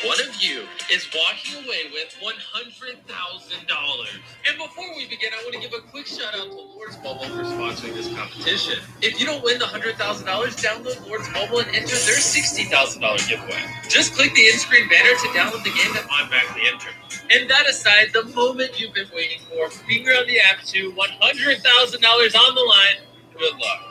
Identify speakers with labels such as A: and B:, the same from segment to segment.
A: one of you is walking away with $100,000. And before we begin, I want to give a quick shout out to Lords Mobile for sponsoring this competition. If you don't win the $100,000, download Lords Mobile and enter their $60,000 giveaway. Just click the in-screen banner to download the game and automatically enter. And that aside, the moment you've been waiting for, finger on the app to $100,000 on the line. Good luck.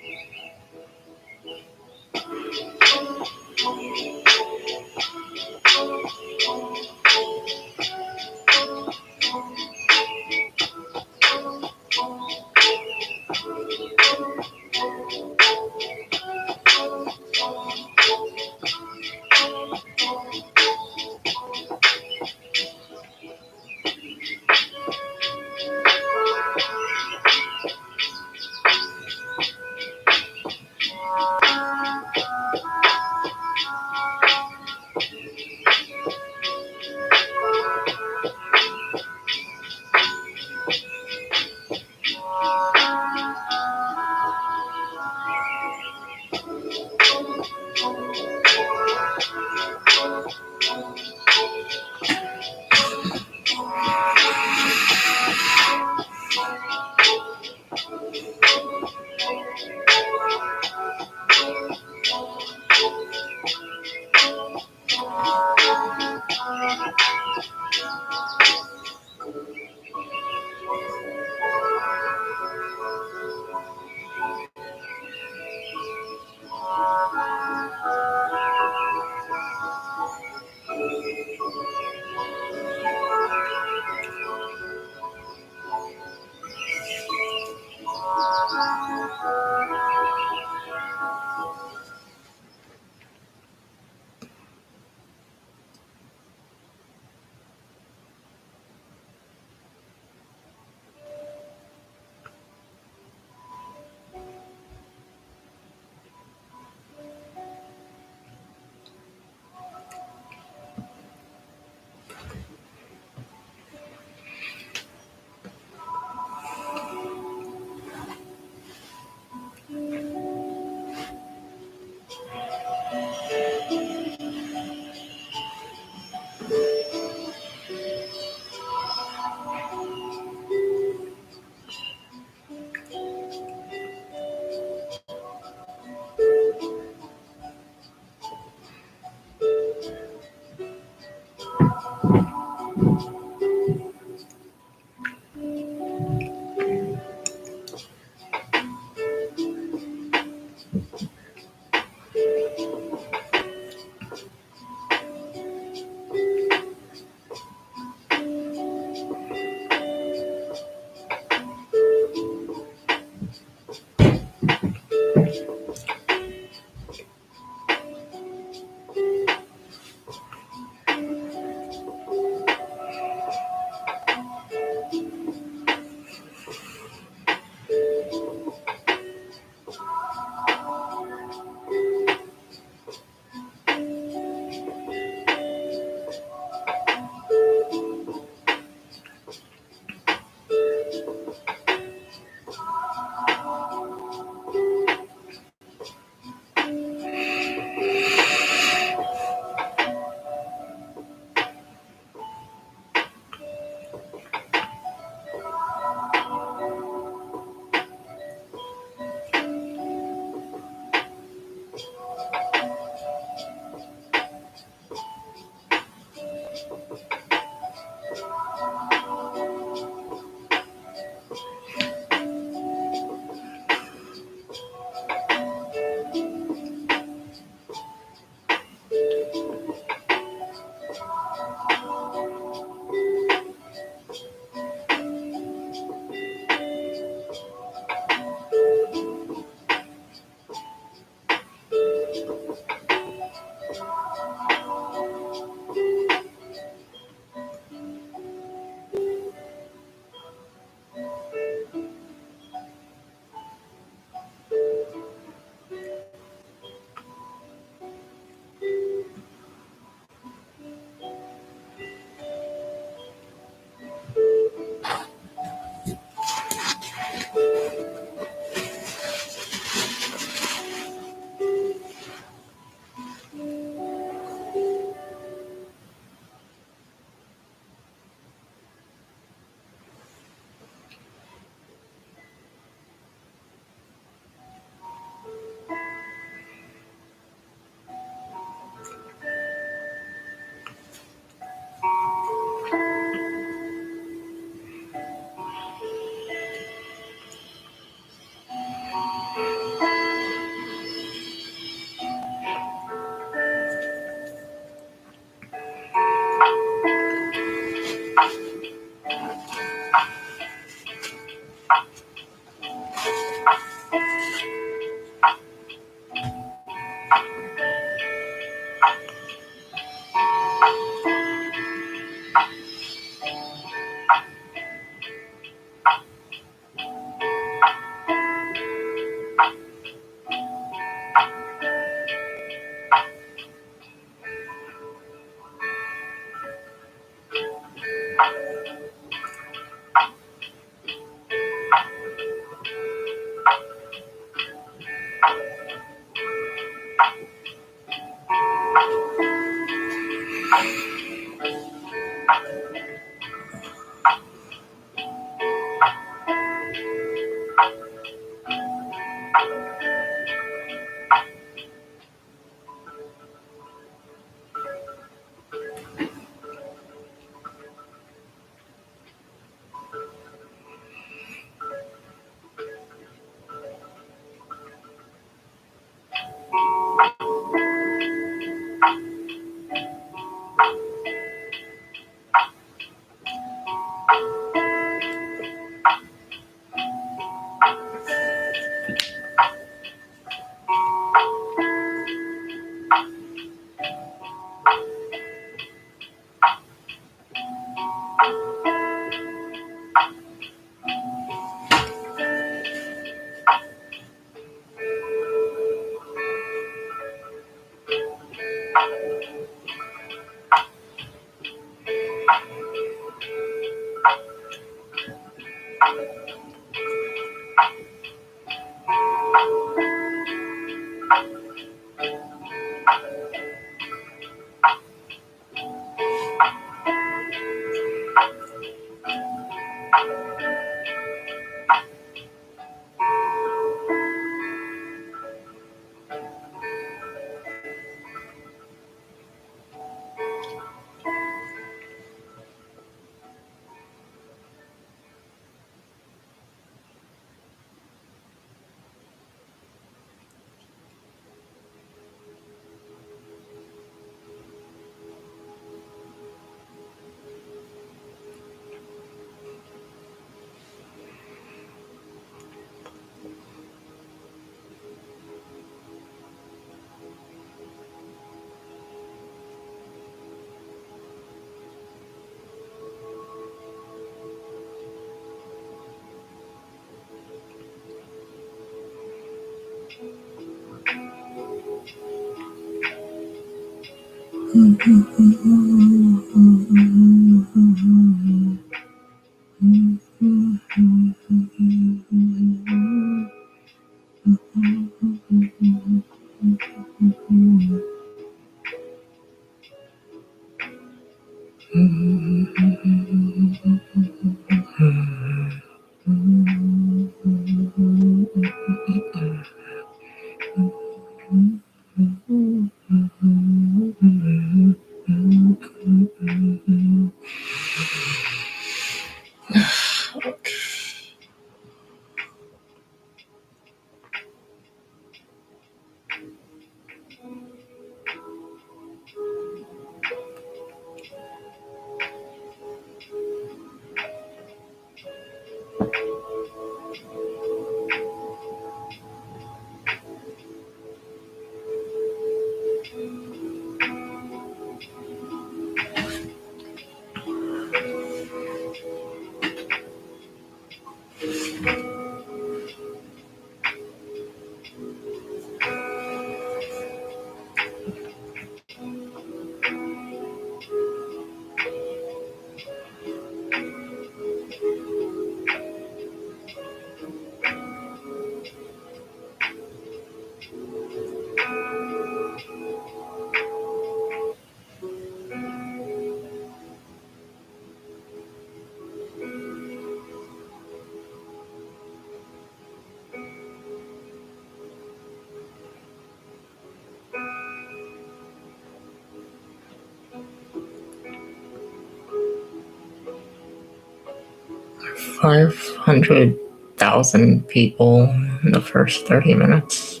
B: 500,000 people in the first 30 minutes.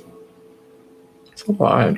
B: It's a lot.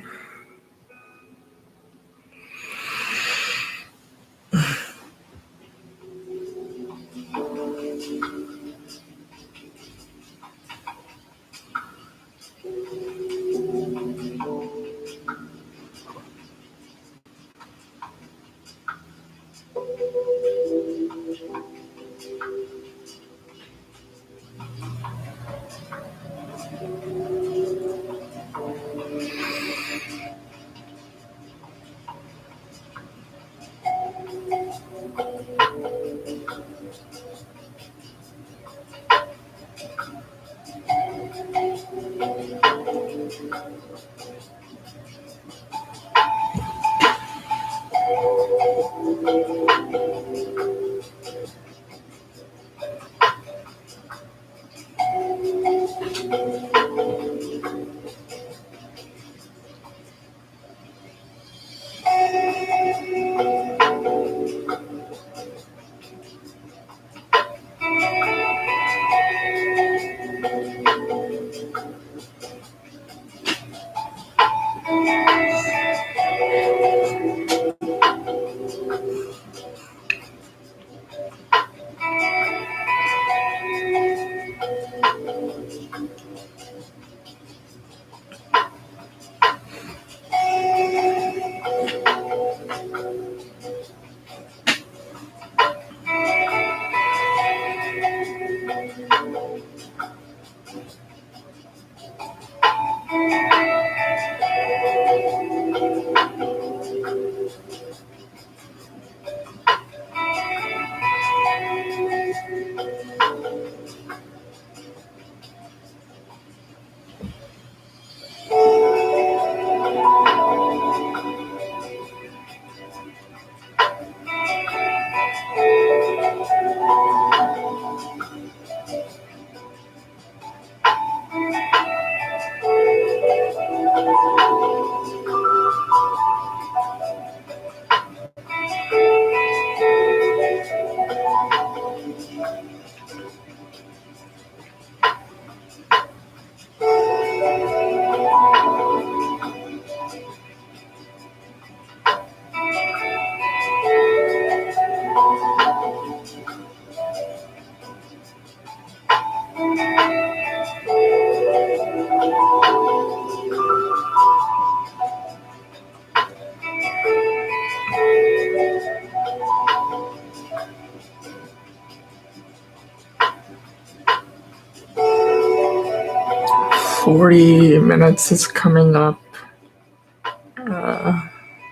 B: 40 minutes is coming up.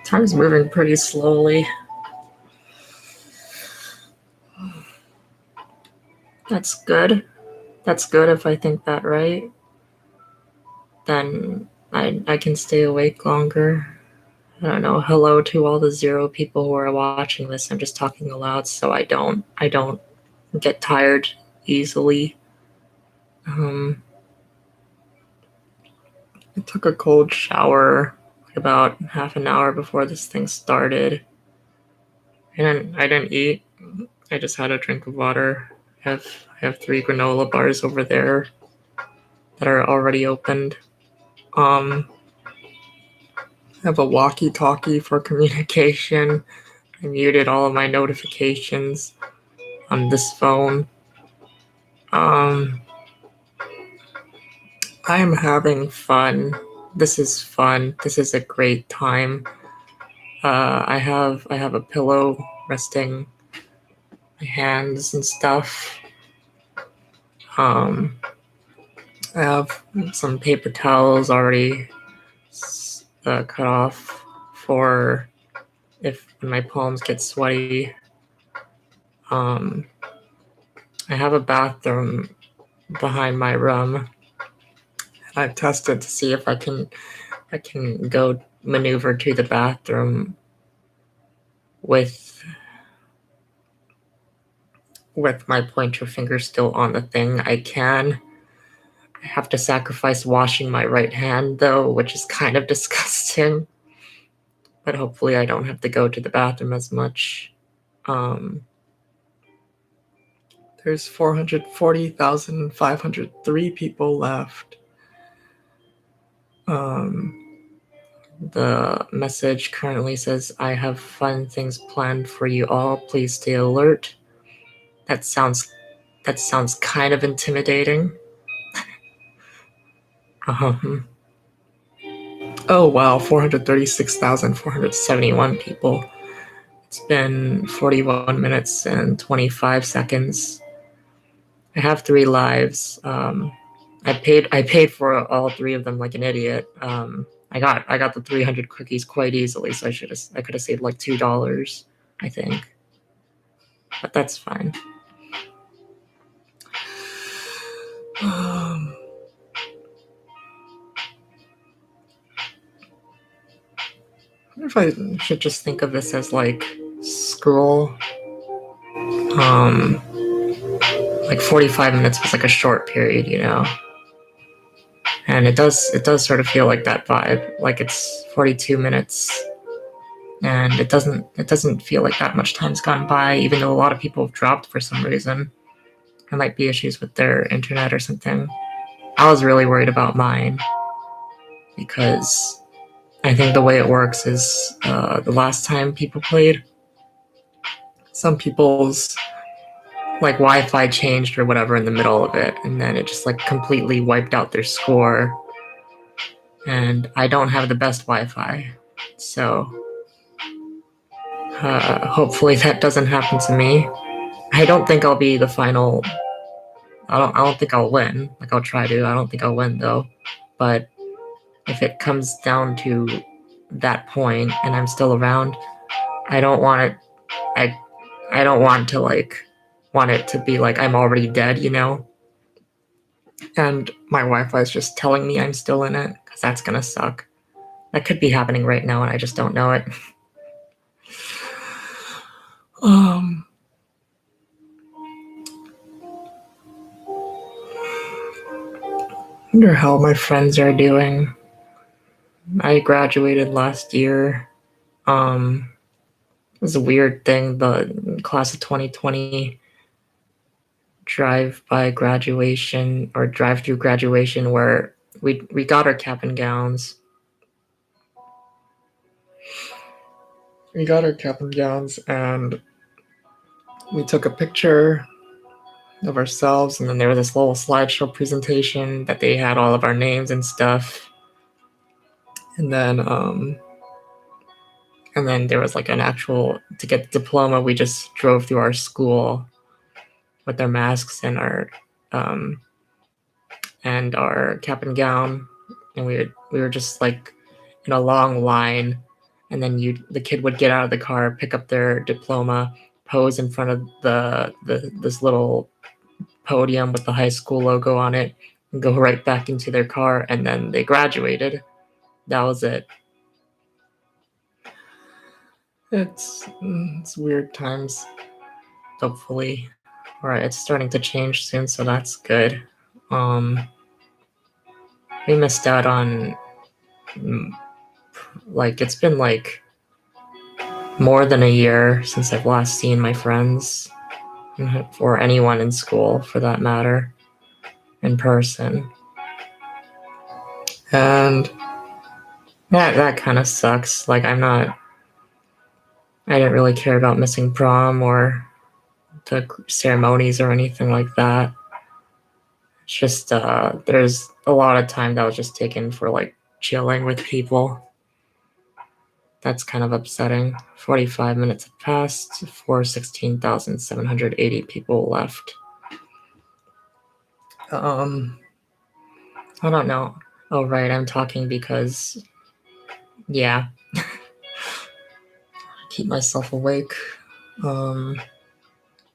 B: Time's moving pretty slowly. That's good. That's good if I think that right. Then I can stay awake longer. I don't know. Hello to all the 0 people who are watching this. I'm just talking aloud so I don't get tired easily. I took a cold shower about half an hour before this thing started. And I didn't eat. I just had a drink of water. I have 3 granola bars over there that are already opened. I have a walkie-talkie for communication. I muted all of my notifications on this phone. I am having fun. This is fun. This is a great time. I have a pillow resting my hands and stuff. I have some paper towels already cut off for if my palms get sweaty. I have a bathroom behind my room. I've tested to see if I can go maneuver to the bathroom with my pointer finger still on the thing. I can. I have to sacrifice washing my right hand though, which is kind of disgusting. But hopefully I don't have to go to the bathroom as much. There's 440,503 people left. The message currently says, I have fun things planned for you all. Please stay alert. That sounds that sounds kind of intimidating. Oh wow, 436,471 people. It's been 41 minutes and 25 seconds. I have 3 lives. I paid for all 3 of them like an idiot. I got the 300 cookies quite easily, so I could have saved like $2, I think. But that's fine. I wonder if I should just think of this as like school. Like 45 minutes was like a short period, you know. And it does sort of feel like that vibe. Like it's 42 minutes and it doesn't feel like that much time's gone by, even though a lot of people have dropped for some reason. There might be issues with their internet or something. I was really worried about mine because I think the way it works is the last time people played, some people's like Wi-Fi changed or whatever in the middle of it, and then it just like completely wiped out their score. And I don't have the best Wi-Fi, so hopefully that doesn't happen to me. I don't think I'll be the final. I don't think I'll win. Like I'll try to. I don't think I'll win though. But if it comes down to that point and I'm still around, I don't want it. I don't want to want it to be like I'm already dead, you know. And my Wi-Fi is just telling me I'm still in it, because that's gonna suck. That could be happening right now, and I just don't know it. I wonder how my friends are doing. I graduated last year. It was a weird thing. The class of 2020 drive-by graduation or drive-through graduation, where we got our cap and gowns. We got our cap and gowns, and we took a picture of ourselves, and then there was this little slideshow presentation that they had all of our names and stuff. And then there was like an actual, to get the diploma, we just drove through our school with our masks and our cap and gown, and we were just like in a long line, and then the kid would get out of the car, pick up their diploma, pose in front of this little podium with the high school logo on it, and go right back into their car, and then they graduated. That was it. It's weird times. Hopefully, alright, it's starting to change soon, so that's good. We missed out on like it's been like more than a year since I've last seen my friends, or anyone in school for that matter, in person. And that kind of sucks. Like I didn't really care about missing prom or the ceremonies or anything like that. It's just there's a lot of time that was just taken for like chilling with people. That's kind of upsetting. 45 minutes have passed for 16,780 people left. I don't know. Oh, right, I'm talking because, yeah, keep myself awake. I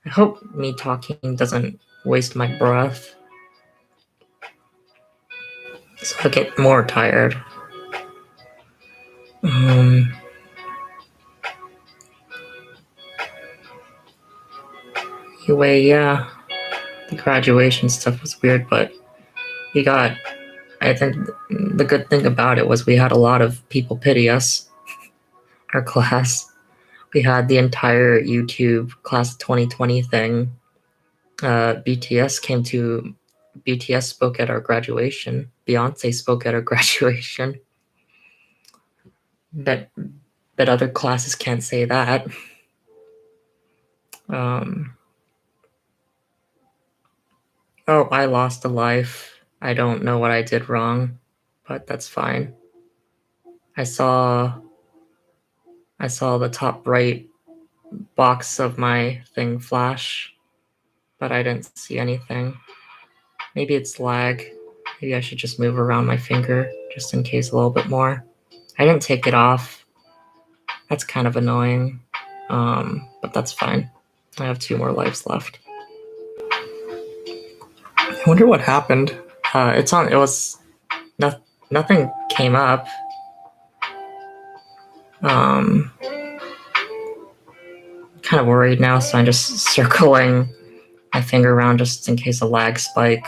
B: hope me talking doesn't waste my breath, so I get more tired. Anyway, yeah, the graduation stuff was weird, but I think the good thing about it was we had a lot of people pity us, our class. We had the entire YouTube class of 2020 thing. BTS spoke at our graduation. Beyonce spoke at our graduation. Bet other classes can't say that. Oh, I lost a life. I don't know what I did wrong, but that's fine. I saw the top right box of my thing flash, but I didn't see anything. Maybe it's lag. Maybe I should just move around my finger just in case a little bit more. I didn't take it off. That's kind of annoying, but that's fine. I have 2 more lives left. I wonder what happened. It was nothing came up. Kind of worried now, so I'm just circling my finger around just in case a lag spike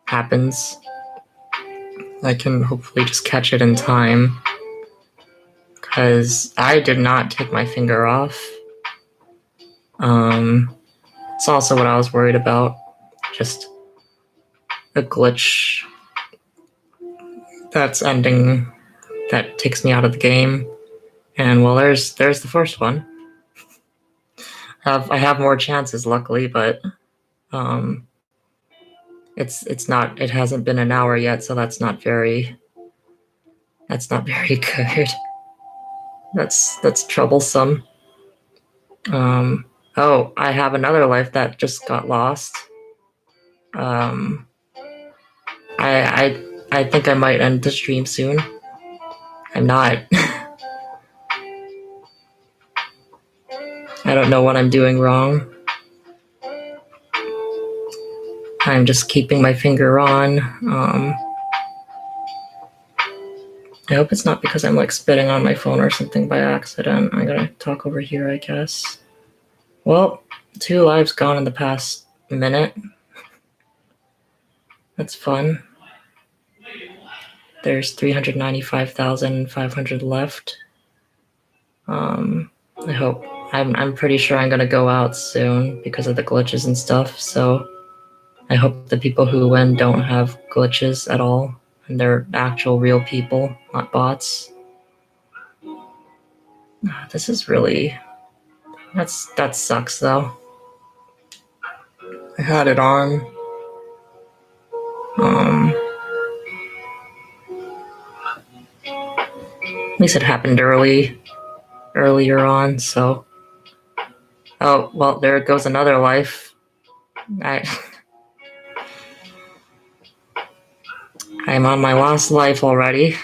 B: happens. I can hopefully just catch it in time, because I did not take my finger off. It's also what I was worried about, just a glitch that's ending, that takes me out of the game. And well, there's the first one. I have more chances, luckily, but it's not. It hasn't been an hour yet, so that's not very good. That's troublesome. Oh, I have another life that just got lost. I think I might end the stream soon. I'm not. I don't know what I'm doing wrong. I'm just keeping my finger on. I hope it's not because I'm like spitting on my phone or something by accident. I'm gonna talk over here, I guess. Well, 2 lives gone in the past minute. That's fun. There's 395,500 left. I hope. I'm pretty sure I'm gonna go out soon because of the glitches and stuff, so I hope the people who win don't have glitches at all, and they're actual real people, not bots. This is really... that sucks, though. I had it on. At least it happened earlier on, so... Oh, well, there goes another life. I'm on my last life already.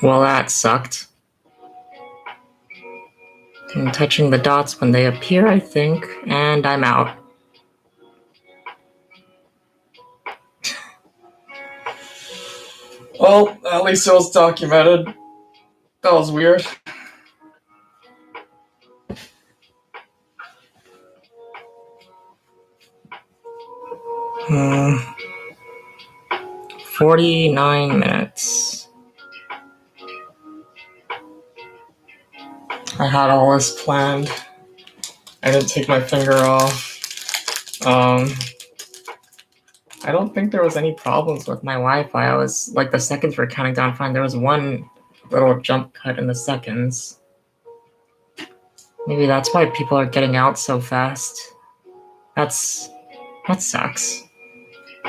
B: Well, that sucked. I'm touching the dots when they appear, I think, and I'm out. Well, at least it was documented. That was weird. Hmm. 49 minutes. I had all this planned. I didn't take my finger off. I don't think there was any problems with my Wi-Fi. I was like, the seconds were counting down fine. There was one little jump cut in the seconds. Maybe that's why people are getting out so fast. That sucks.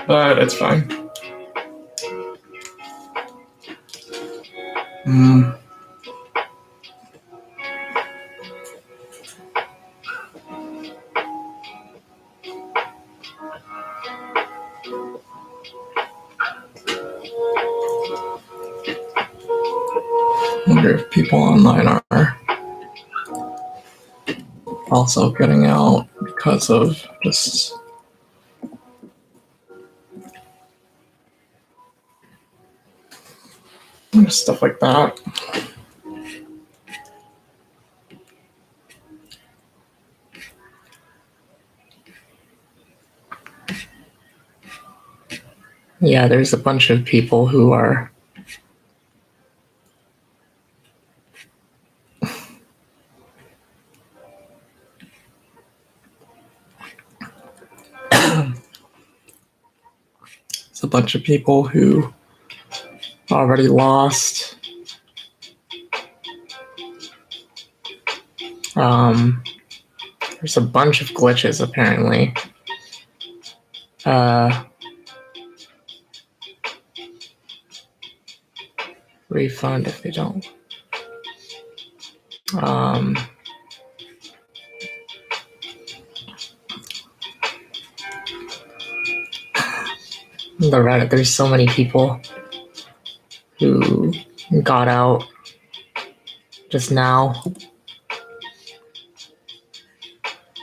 B: But it's fine. I wonder if people online are also getting out because of just stuff like that. Yeah, there's a bunch of people who are it's a bunch of people who already lost. There's a bunch of glitches apparently. Refund if they don't. The Reddit, there's so many people who got out just now,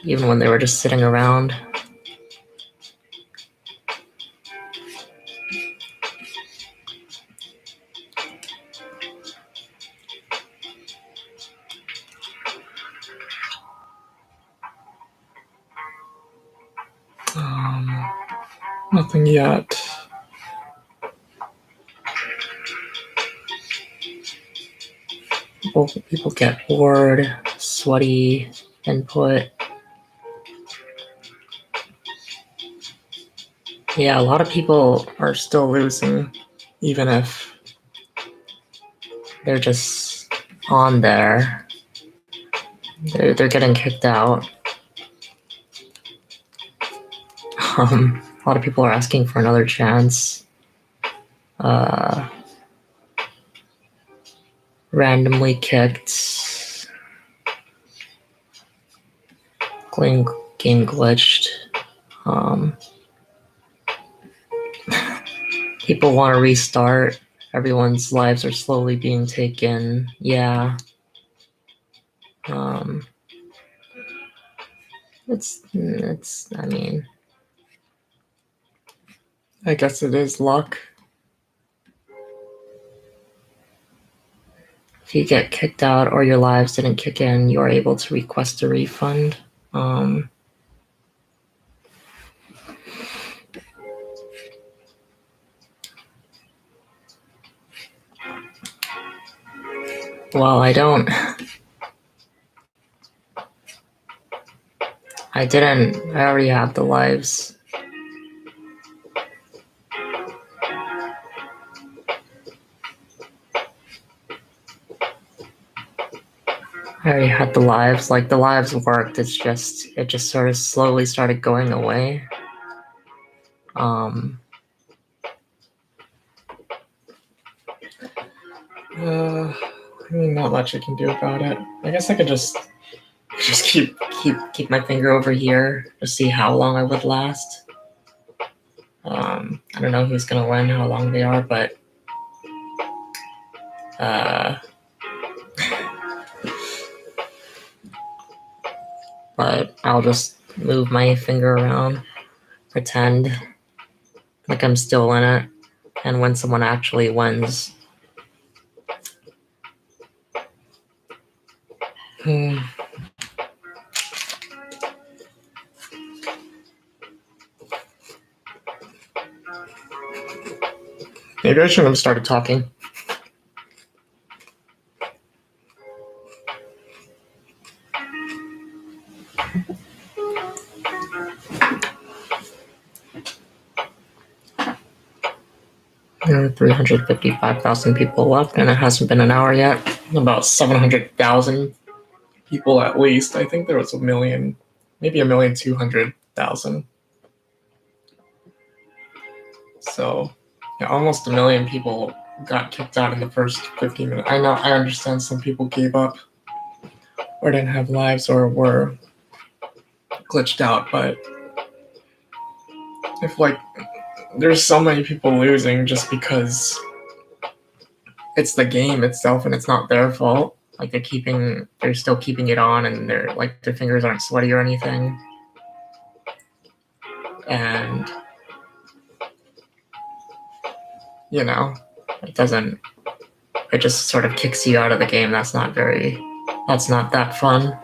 B: even when they were just sitting around. Nothing yet. People get bored, sweaty input. Yeah, a lot of people are still losing, even if they're just on there. They're getting kicked out. A lot of people are asking for another chance. Randomly kicked. Game glitched. People want to restart. Everyone's lives are slowly being taken. Yeah. It's, I mean, I guess it is luck. If you get kicked out or your lives didn't kick in, you are able to request a refund. Well, I already have the lives. I already had the lives. Like, the lives worked. It just sort of slowly started going away. I mean, not much I can do about it. I guess I could just keep my finger over here to see how long I would last. I don't know who's gonna win, how long they are, but I'll just move my finger around, pretend like I'm still in it, and when someone actually wins. Maybe I shouldn't have started talking. There are 355,000 people left, and it hasn't been an hour yet. About 700,000 people at least. I think there was 1 million, maybe 1,200,000. So, yeah, almost 1 million people got kicked out in the first 15 minutes. I understand some people gave up or didn't have lives or were glitched out, but if, like, there's so many people losing just because it's the game itself and it's not their fault. Like, they're still keeping it on, and their fingers aren't sweaty or anything. And, it just sort of kicks you out of the game. That's not that fun.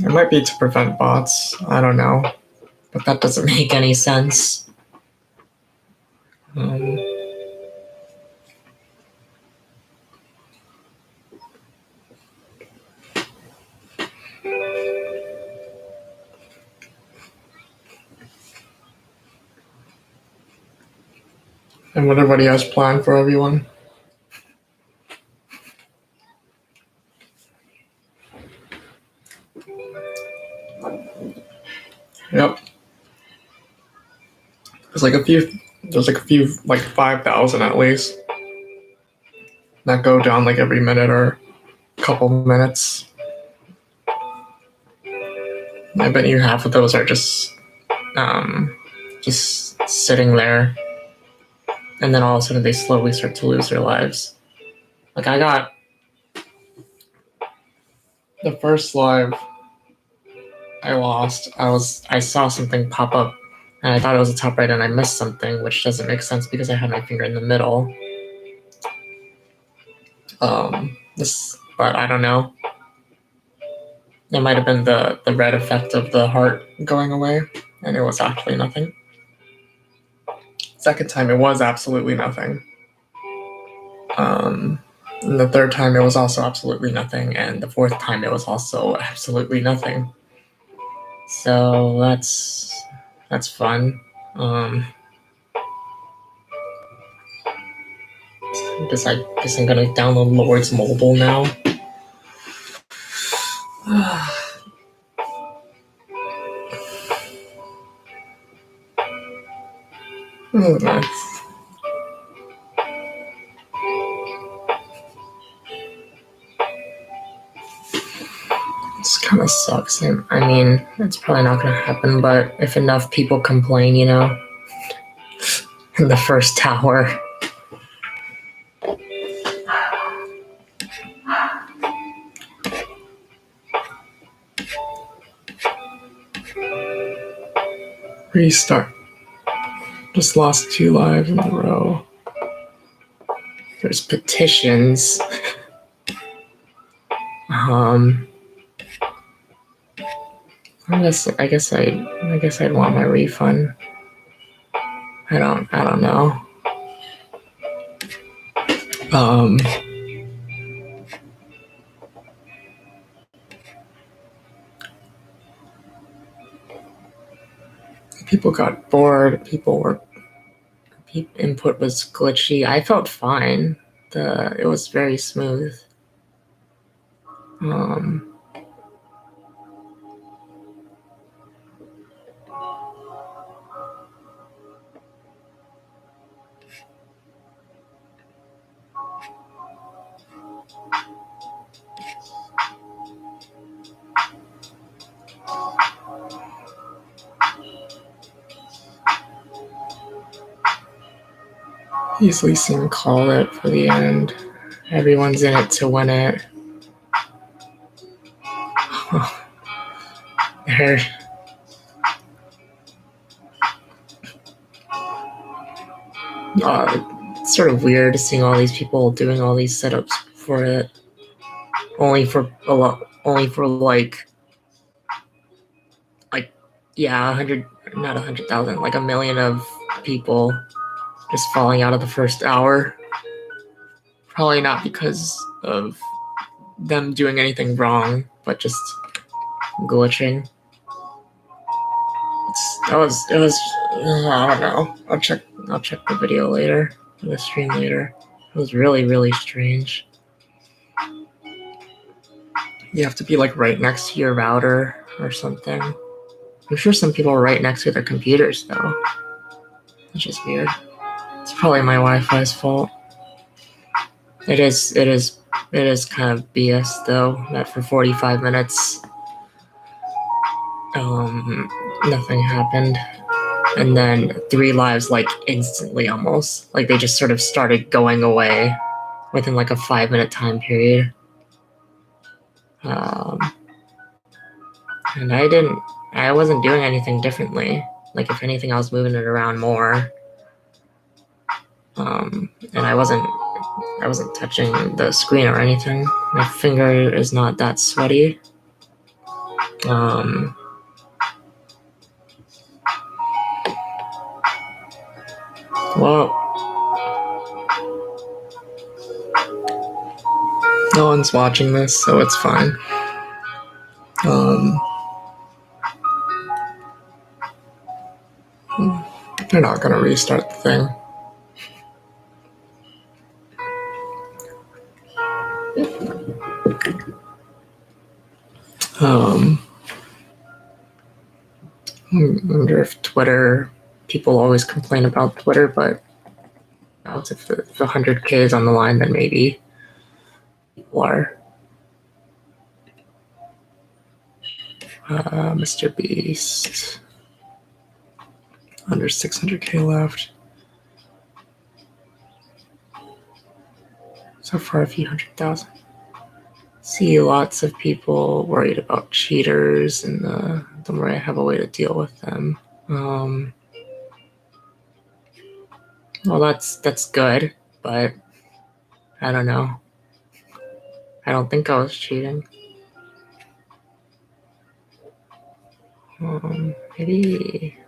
B: It might be to prevent bots. I don't know. But that doesn't make any sense. And what everybody has planned for everyone? There's like a few, like 5,000 at least, that go down like every minute or couple minutes. I bet you half of those are just sitting there, and then all of a sudden they slowly start to lose their lives. Like I got the first live I lost. I saw something pop up, and I thought it was a top right, and I missed something, which doesn't make sense because I had my finger in the middle. But I don't know. It might have been the red effect of the heart going away, and it was actually nothing. Second time, it was absolutely nothing. And the third time, it was also absolutely nothing, and the fourth time, it was also absolutely nothing. So that's fun. I guess I'm gonna download Lord's Mobile now. Oh, nice. This kind of sucks. I mean, it's probably not gonna happen, but if enough people complain, you know, in the first tower. Restart. Just lost 2 lives in a row. There's petitions. I guess I'd want my refund. I don't know. People got bored. Input was glitchy. I felt fine. It was very smooth. Easily seen call it for the end. Everyone's in it to win it. It's sort of weird seeing all these people doing all these setups for it, only for like 100,000, like 1 million of people just falling out of the first hour. Probably not because of them doing anything wrong, but just glitching. It was I don't know. I'll check the video later, the stream later. It was really, really strange. You have to be like right next to your router or something. I'm sure some people are right next to their computers though. Which is weird. It's probably my Wi-Fi's fault. It is kind of BS though, that for 45 minutes nothing happened. And then 3 lives like instantly almost. Like they just sort of started going away within like a 5-minute time period. And I wasn't doing anything differently. Like if anything I was moving it around more. And I wasn't touching the screen or anything. My finger is not that sweaty. Well, no one's watching this, so it's fine. They're not gonna restart the thing. I wonder if Twitter people always complain about Twitter, but if the 100K is on the line, then maybe people are. MrBeast. Under 600K left. So far, a few 100,000. See lots of people worried about cheaters, and don't worry, I have a way to deal with them. Well, that's good, but I don't know. I don't think I was cheating. Maybe.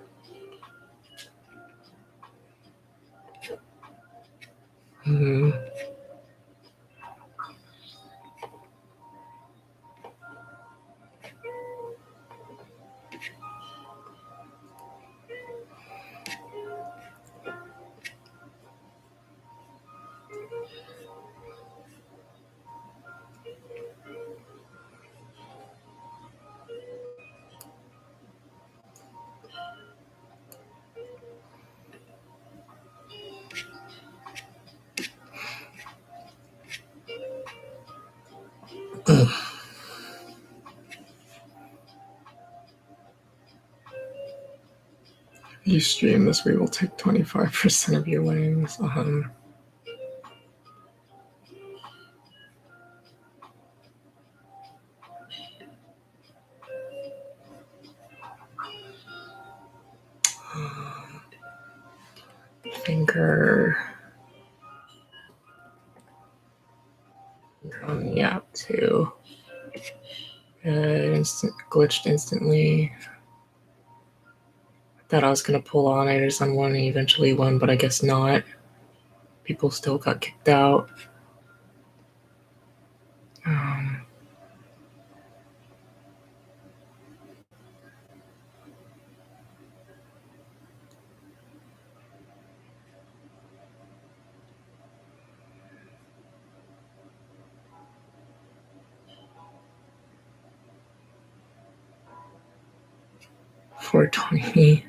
B: You stream this, we will take 25% of your winnings. Finger on the app too. Glitched instantly. Thought I was gonna pull all-nighters on one and eventually won, but I guess not. People still got kicked out. 420.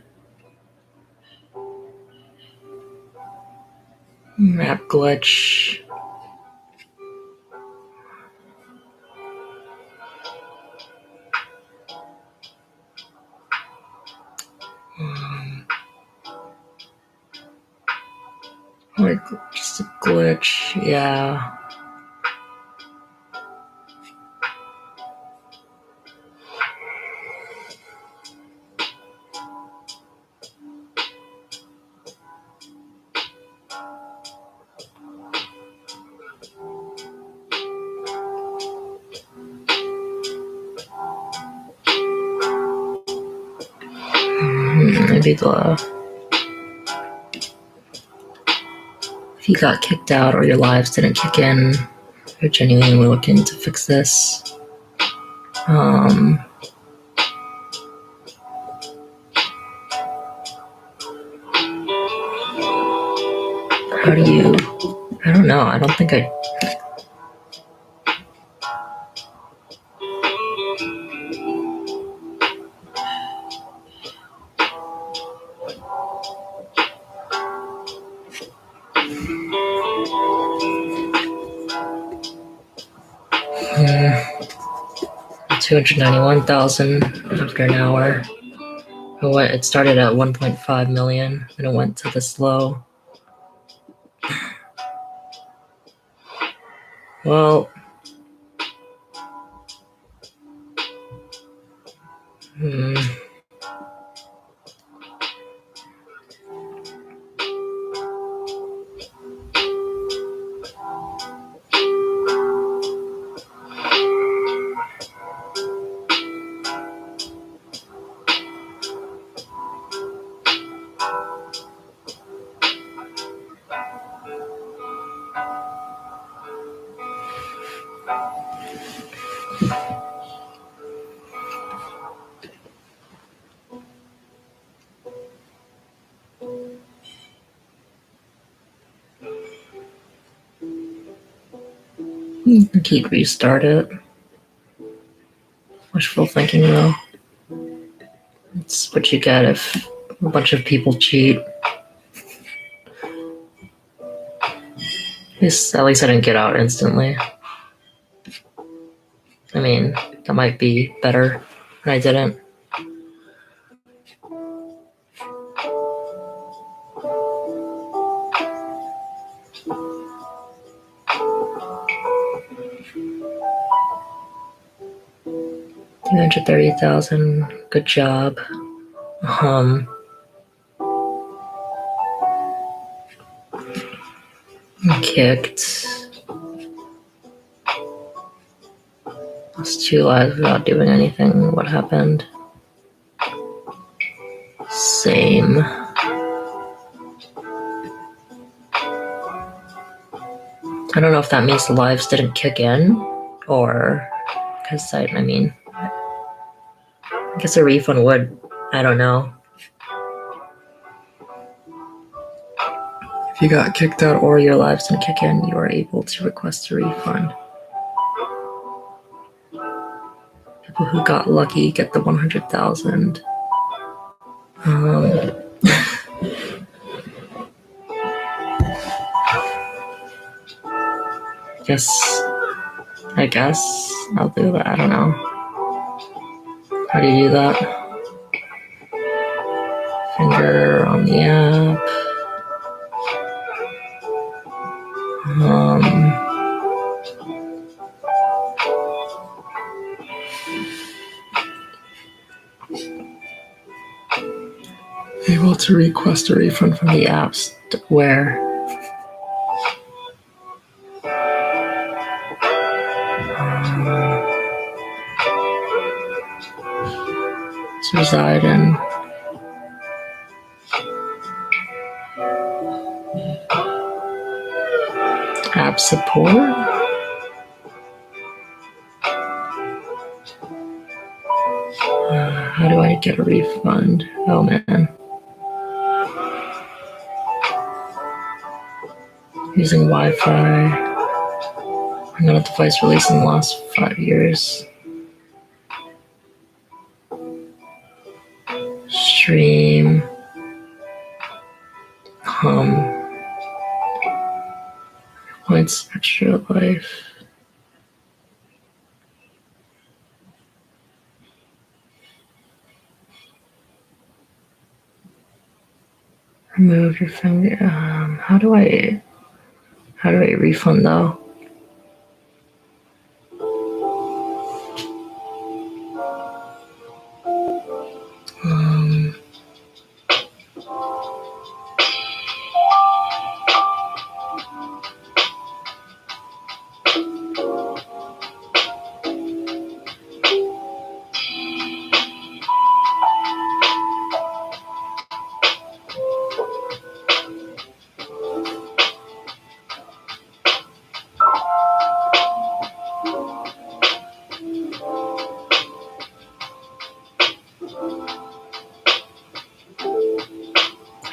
B: Map glitch. Like, just a glitch, yeah. Maybe if you got kicked out or your lives didn't kick in, you're genuinely looking to fix this. How do you? I don't know. I don't think I. Hmm. 291,000 after an hour. It started at 1.5 million and it went to this low. Well, you can keep restart it. Wishful thinking though. It's what you get if a bunch of people cheat. At least I didn't get out instantly. I mean, that might be better, and I didn't. $330,000. Good job. Kicked. Lost 2 lives without doing anything. What happened? Same. I don't know if that means the lives didn't kick in, or because I mean, I guess a refund would. I don't know. If you got kicked out or your lives didn't kick in, you are able to request a refund. People who got lucky get the 100,000. I guess I'll do that. I don't know. How do you do that? Finger on the app. Able to request a refund from the apps. Where? Reside in. App support. How do I get a refund? Oh man. Using Wi-Fi. I'm on a device released in the last 5 years. Stream. Points extra life. Remove your finger. How do I refund though?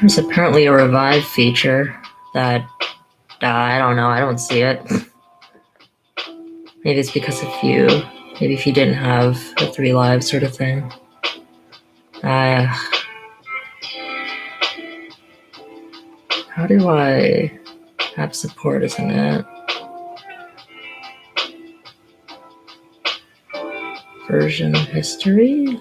B: There's apparently a revive feature that I don't know. I don't see it. Maybe it's because maybe if you didn't have the 3 lives sort of thing. How do I app support, isn't it? Version history?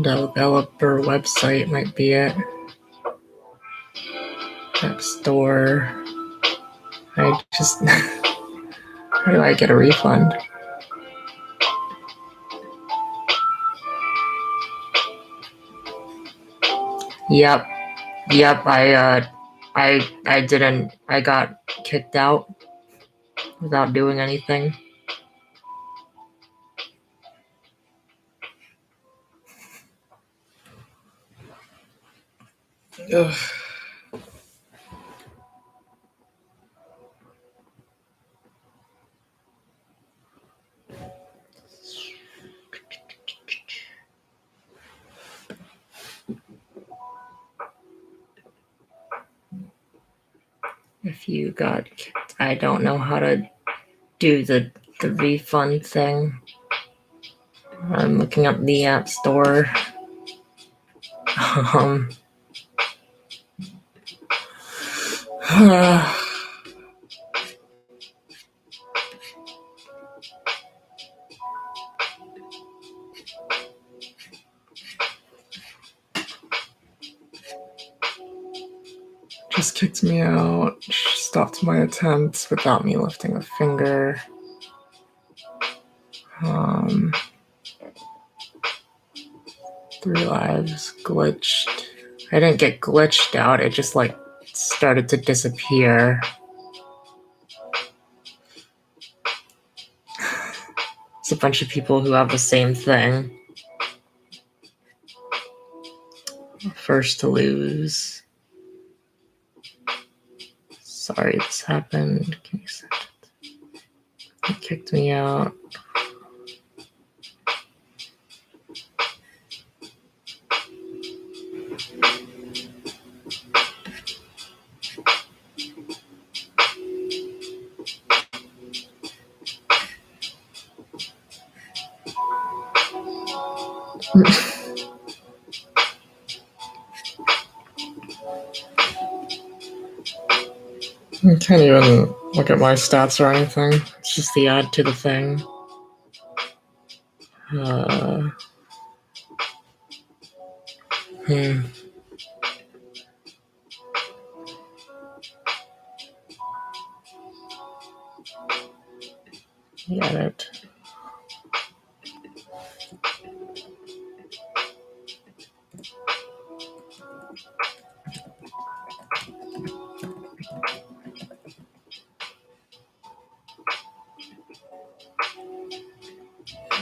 B: Developer website might be it. App store. How do I get a refund? Yep. I didn't. I got kicked out without doing anything. Ugh. if you got kicked. I don't know how to do the refund thing. I'm looking up the App Store. Just kicked me out, stopped my attempts without me lifting a finger. 3 lives, glitched. I didn't get glitched out, it just like started to disappear. It's a bunch of people who have the same thing. First to lose. Sorry this happened. Can you send it? It kicked me out. I can't even look at my stats or anything. It's just the add to the thing. Got it.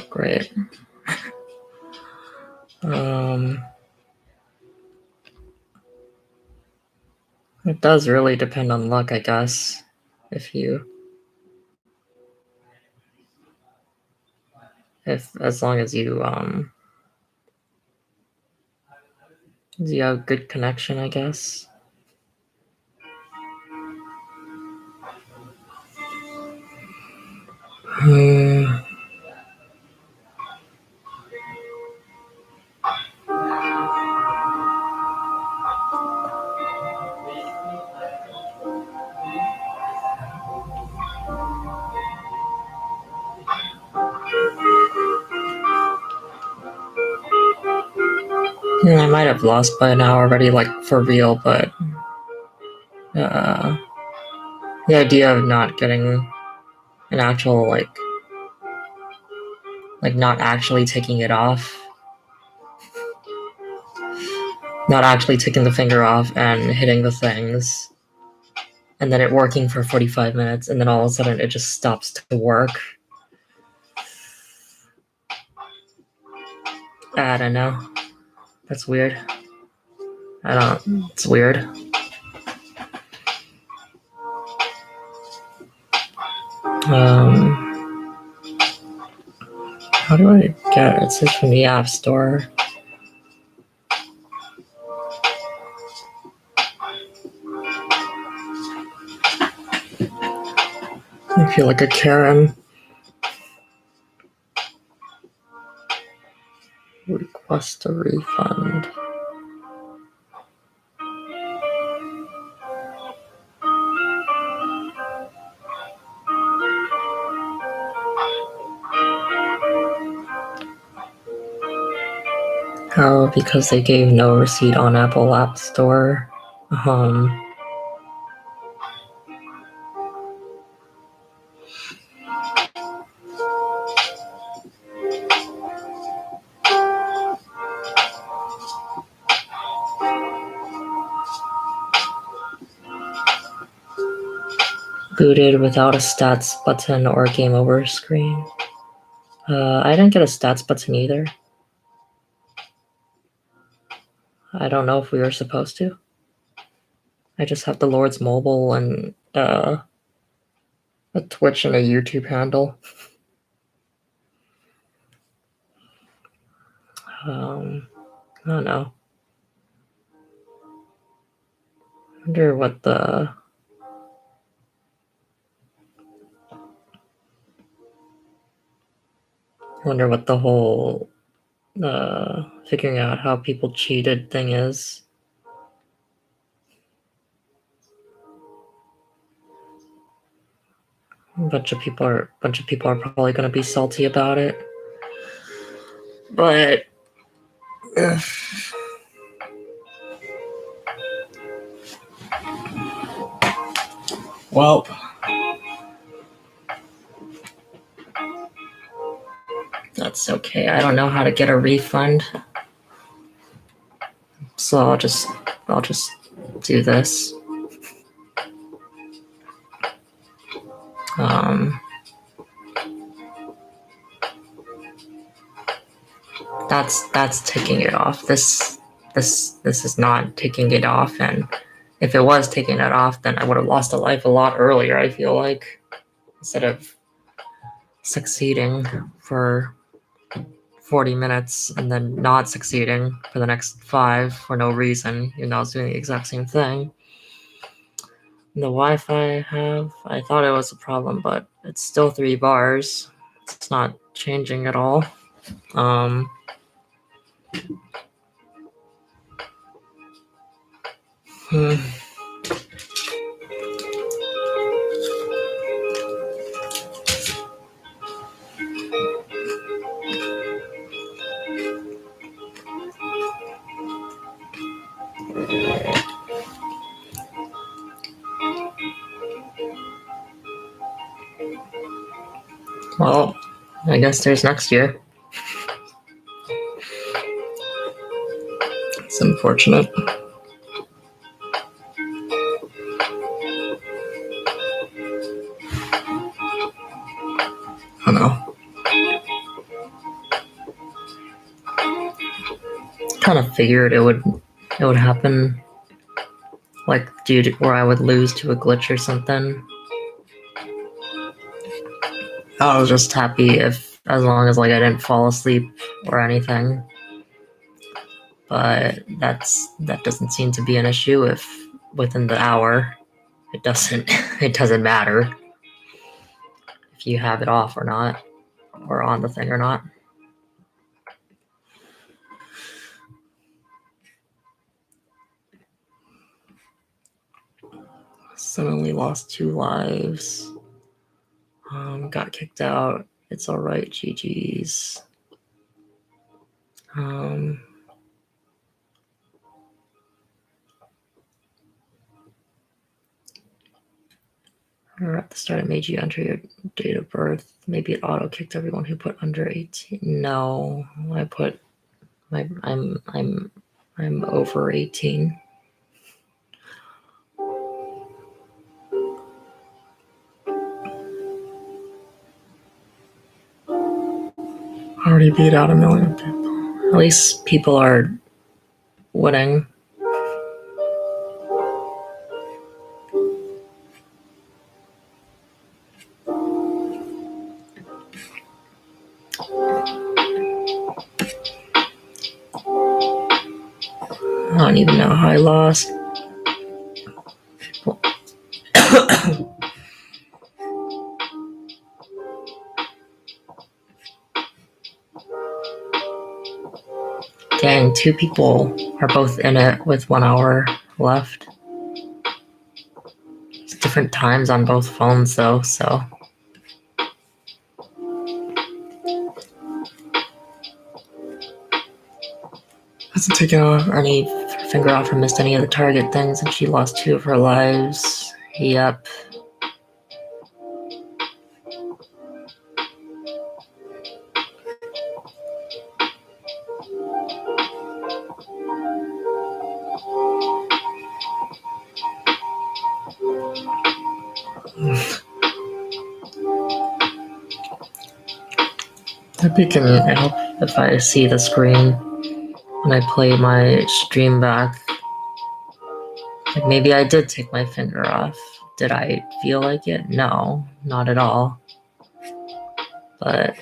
B: Great. It does really depend on luck, I guess. As long as you have good connection, I guess. I might have lost by now already, like for real, but the idea of not getting an actual like not actually taking it off, not actually taking the finger off and hitting the things, and then it working for 45 minutes, and then all of a sudden it just stops to work. I don't know. That's weird. It's weird. How do I get it? It says from the App Store. I feel like a Karen. Request a refund. Oh, because they gave no receipt on Apple App Store. Booted without a stats button or game over screen. I didn't get a stats button either. I don't know if we were supposed to. I just have the Lord's mobile and a Twitch and a YouTube handle. I don't know. I wonder what the I wonder what the whole figuring out how people cheated thing is. A bunch of people are probably going to be salty about it, but well, that's okay. I don't know how to get a refund, so I'll just do this. That's taking it off. This is not taking it off, and if it was taking it off, then I would have lost a life a lot earlier, I feel like, instead of succeeding for 40 minutes and then not succeeding for the next 5 for no reason, even though I was doing the exact same thing. And the Wi-Fi I thought it was a problem, but it's still 3 bars. It's not changing at all. Well, I guess there's next year. It's unfortunate. I know. Kind of figured it would happen, like due to where I would lose to a glitch or something. I was just happy as long as like I didn't fall asleep or anything. But that doesn't seem to be an issue if within the hour it doesn't matter if you have it off or not, or on the thing or not. Suddenly lost 2 lives. Got kicked out. It's alright, GG's. Or at the start, it made you enter your date of birth. Maybe it auto kicked everyone who put under 18. No, I put I'm over 18. Already beat out 1 million people. At least people are winning. I don't even know how I lost. Dang, 2 people are both in it with 1 hour left. It's different times on both phones though, so. Hasn't taken any finger off or missed any of the target things, and she lost 2 of her lives. Yep. I can help if I see the screen when I play my stream back. Like maybe I did take my finger off. Did I feel like it? No, not at all. But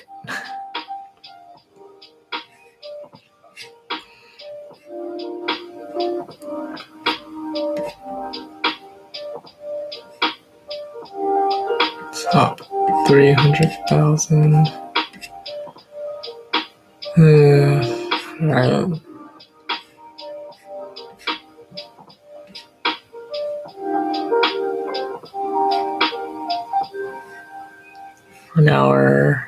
B: top 300,000. Right. An hour.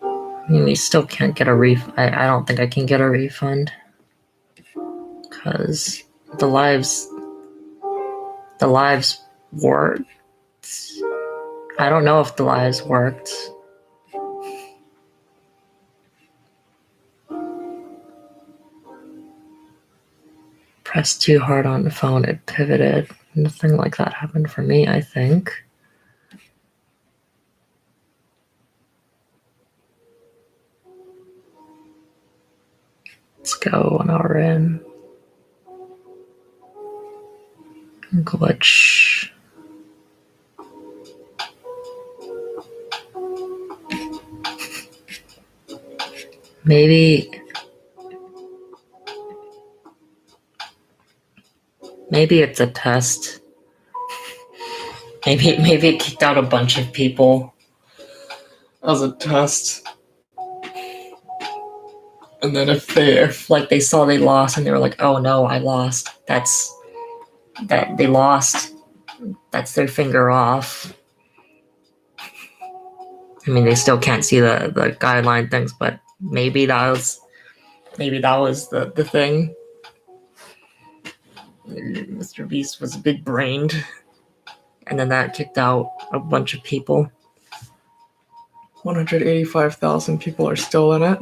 B: I mean, we still can't get a refund. I don't think I can get a refund. Because the lives worked. I don't know if the lives worked. Pressed too hard on the phone, it pivoted. Nothing like that happened for me, I think. Let's go 1 hour in. Glitch. Maybe it's a test. Maybe it kicked out a bunch of people as a test. And then if they saw they lost and they were like, oh no, I lost. They lost. That's their finger off. I mean, they still can't see the guideline things, but maybe that was the thing. MrBeast was big brained, and then that kicked out a bunch of people. 185,000 people are still in it.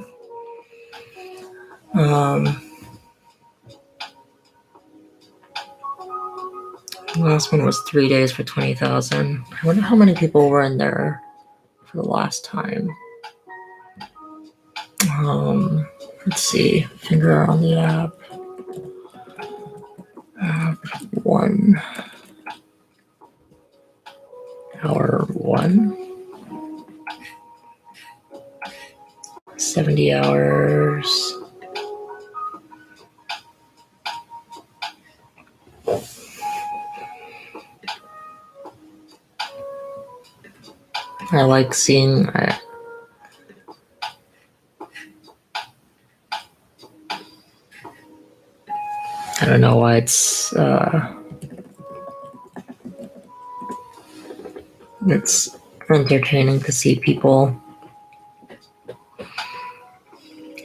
B: Last one was 3 days for 20,000. I wonder how many people were in there for the last time. Let's see. Finger on the app. App 1. Hour 1. 70 hours. I like seeing I don't know why it's entertaining to see people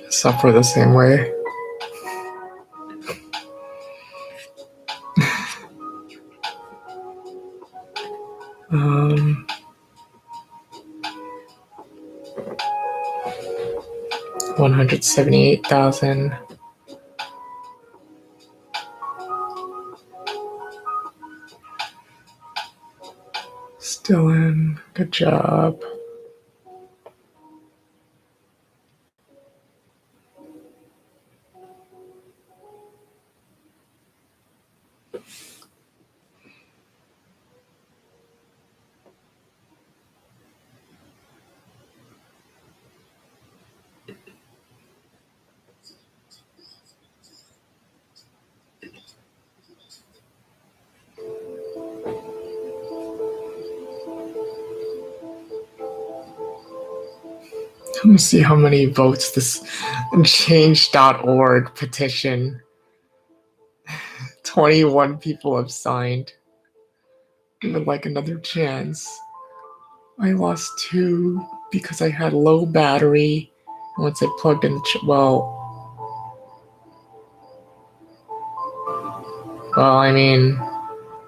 B: suffer the same way. um 178,000. Still in. Good job. Let me see how many votes this change.org petition. 21 people have signed. I would like another chance. I lost 2 because I had low battery. Once I plugged in I mean,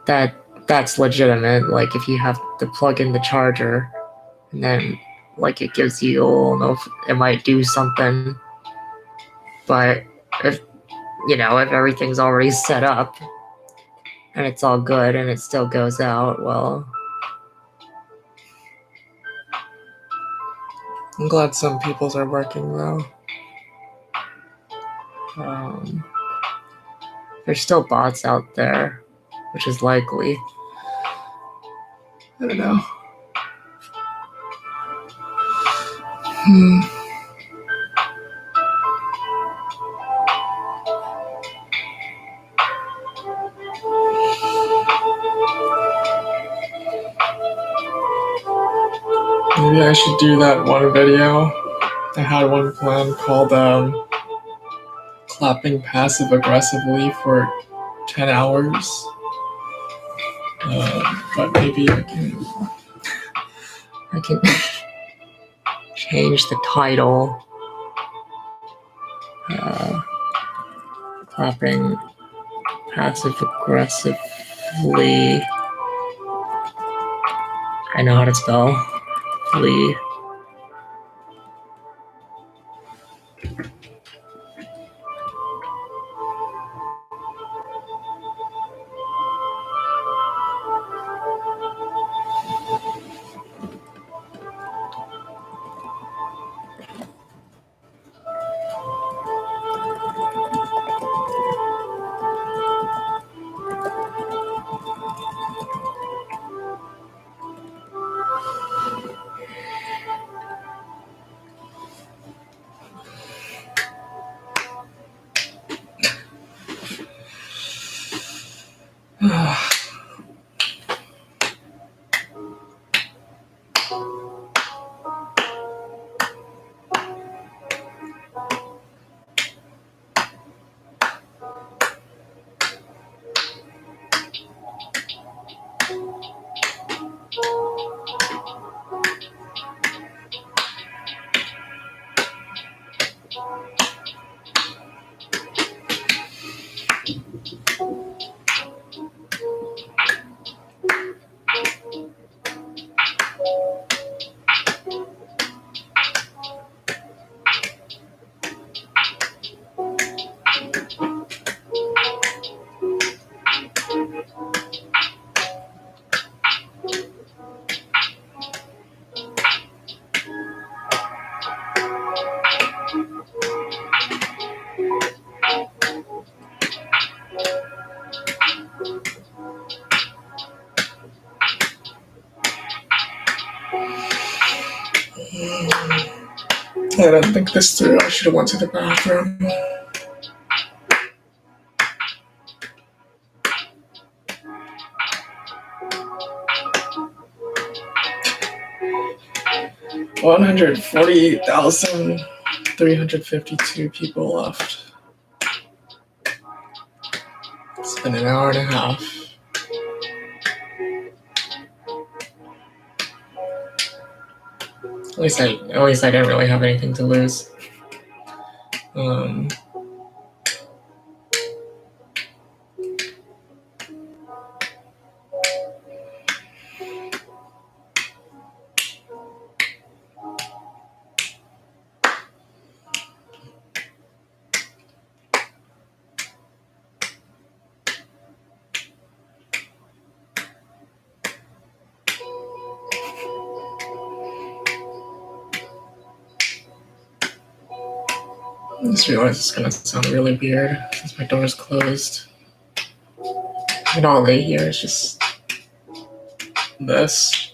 B: that's legitimate. Like, if you have to plug in the charger, and then, like, it gives you, if it might do something. But if everything's already set up, and it's all good, and it still goes out, well, I'm glad some people's are working, though. There's still bots out there, which is likely. I don't know. Maybe I should do that one video I had one plan called clapping passive aggressively for 10 hours. But maybe I can change the title. Clapping passive aggressively. I know how to spell flee. I didn't think this through. I should have went to the bathroom. $148,352 people left. It's been an hour and a half. At least I didn't really have anything to lose. I just realized it's gonna sound really weird since my door is closed. And all I hear is just this.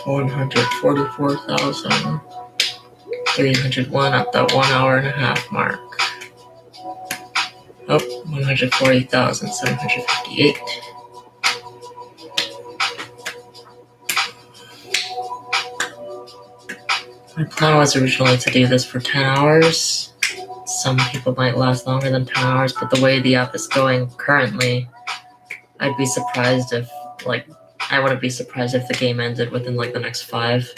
B: $144,301 at that 1 hour and a half mark. Oh, 140,758. My plan was originally to do this for 10 hours. Some people might last longer than 10 hours, but the way the app is going currently, I'd be surprised if, I wouldn't be surprised if the game ended within, the next 5.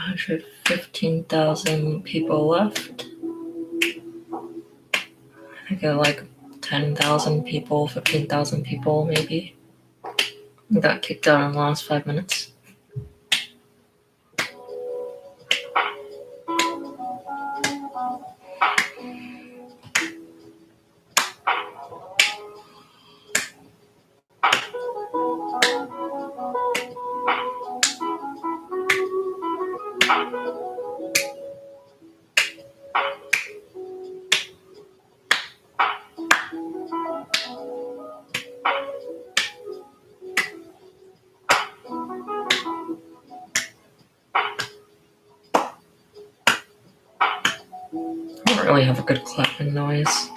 B: 115,000 people left. I got like 10,000 people, 15,000 people maybe. Got kicked out in the last 5 minutes. I don't really have a good clapping noise.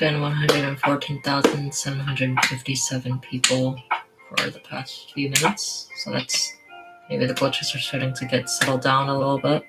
B: been 114,757 people for the past few minutes, so that's maybe the glitches are starting to get settled down a little bit.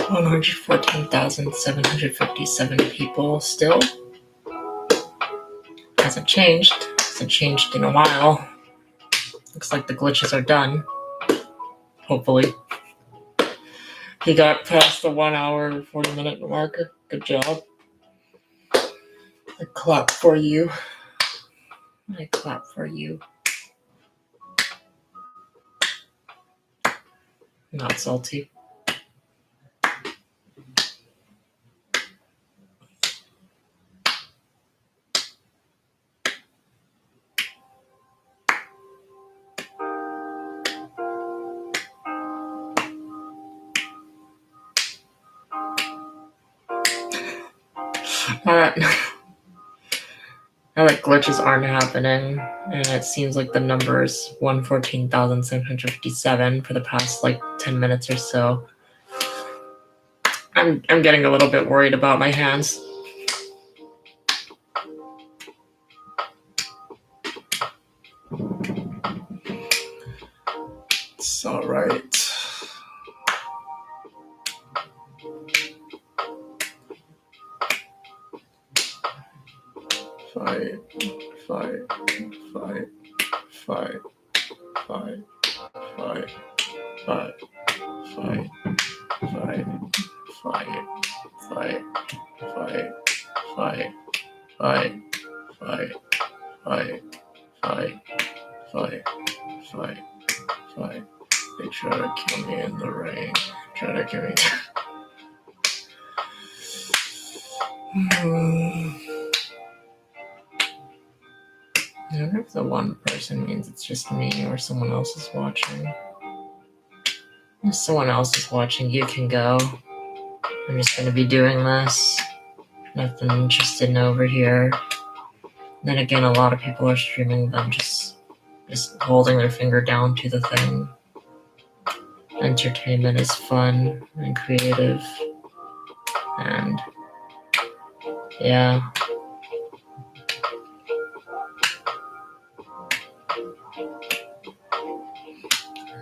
B: 114,757 people still. Hasn't changed. Hasn't changed in a while. Looks like the glitches are done. Hopefully. He got past the 1 hour 40-minute marker. Good job. I clap for you. I clap for you. Not salty. Alright. Now that glitches aren't happening, and it seems like the number is 114,757 for the past 10 minutes or so. I'm getting a little bit worried about my hands. It's alright. Fight. They try to kill me in the rain. Try to kill me. I wonder if the one person means it's just me or someone else is watching. If someone else is watching, you can go. I'm just going to be doing this. Nothing interesting over here. Then again, a lot of people are streaming them just holding their finger down to the thing. Entertainment is fun and creative. And yeah.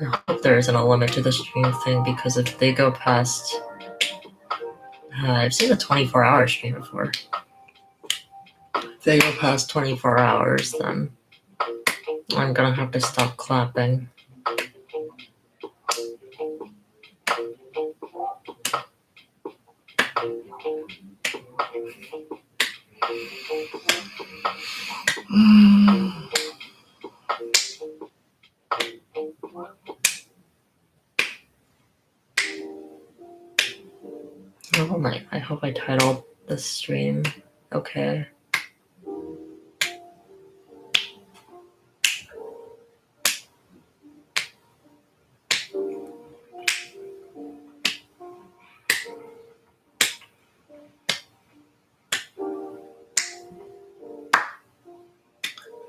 B: I hope there isn't a limit to the stream thing, because if they go past... I've seen a 24-hour stream before. If they go past 24 hours, then I'm gonna have to stop clapping. I hope I titled this stream okay.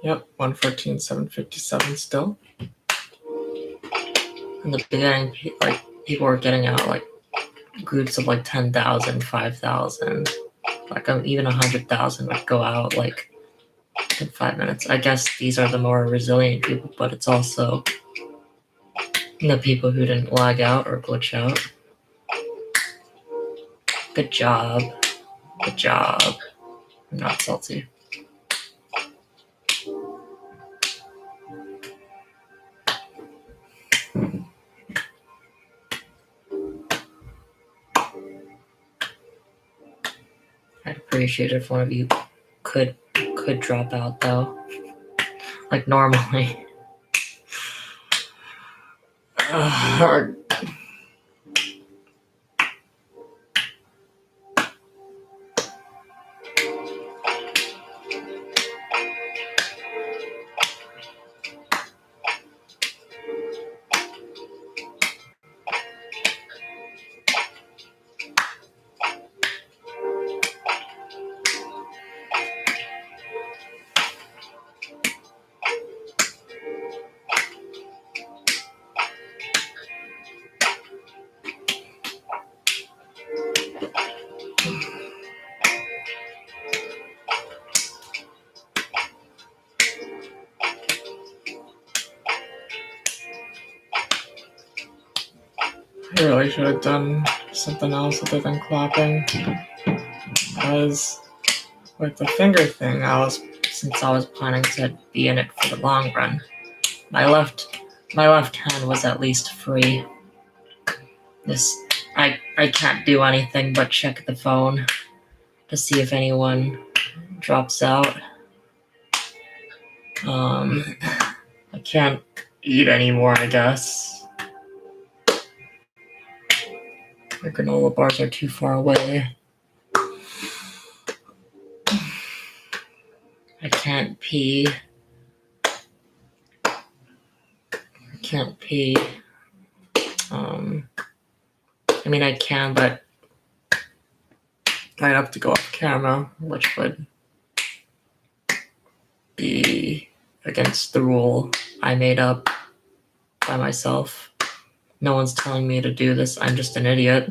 B: Yep, 114,757 still. In the beginning, people were getting out groups of 10,000, 5,000, even 100,000 would go out in 5 minutes. I guess these are the more resilient people, but it's also the people who didn't lag out or glitch out. Good job. Good job. I'm not salty. I'd appreciate it if one of you could drop out though, normally. Hard. I really should have done something else other than clapping. As with the finger thing, since I was planning to be in it for the long run, my left hand was at least free. I can't do anything but check the phone to see if anyone drops out. I can't eat anymore, I guess. My granola bars are too far away. I can't pee. I mean, I can, but I'd have to go off camera, which would be against the rule I made up by myself. No one's telling me to do this, I'm just an idiot.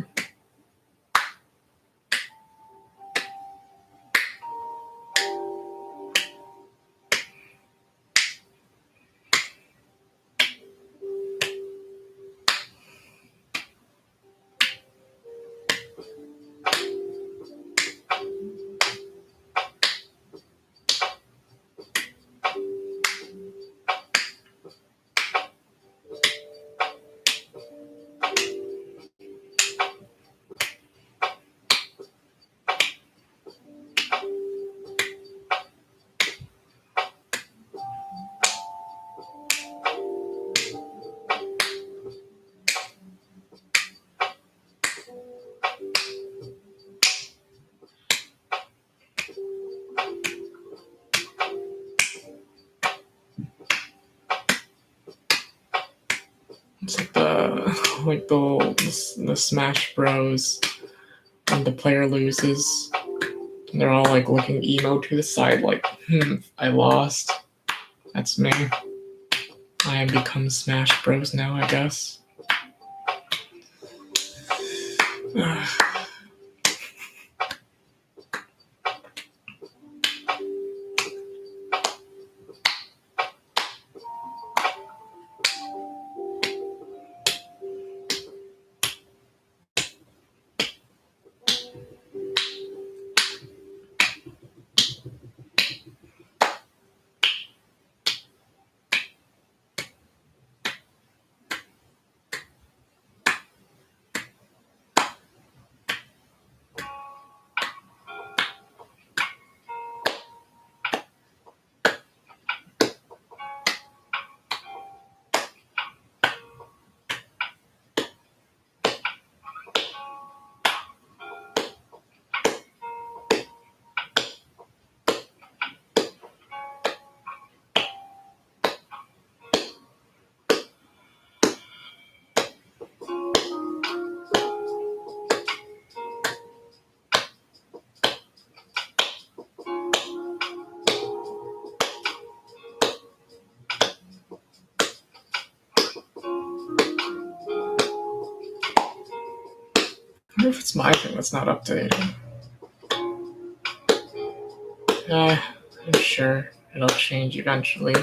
B: It's like the Smash Bros. When the player loses, and they're all like looking emo to the side, like, I lost. That's me. I have become Smash Bros. Now, I guess. I wonder if it's my thing that's not updating. I'm sure it'll change eventually.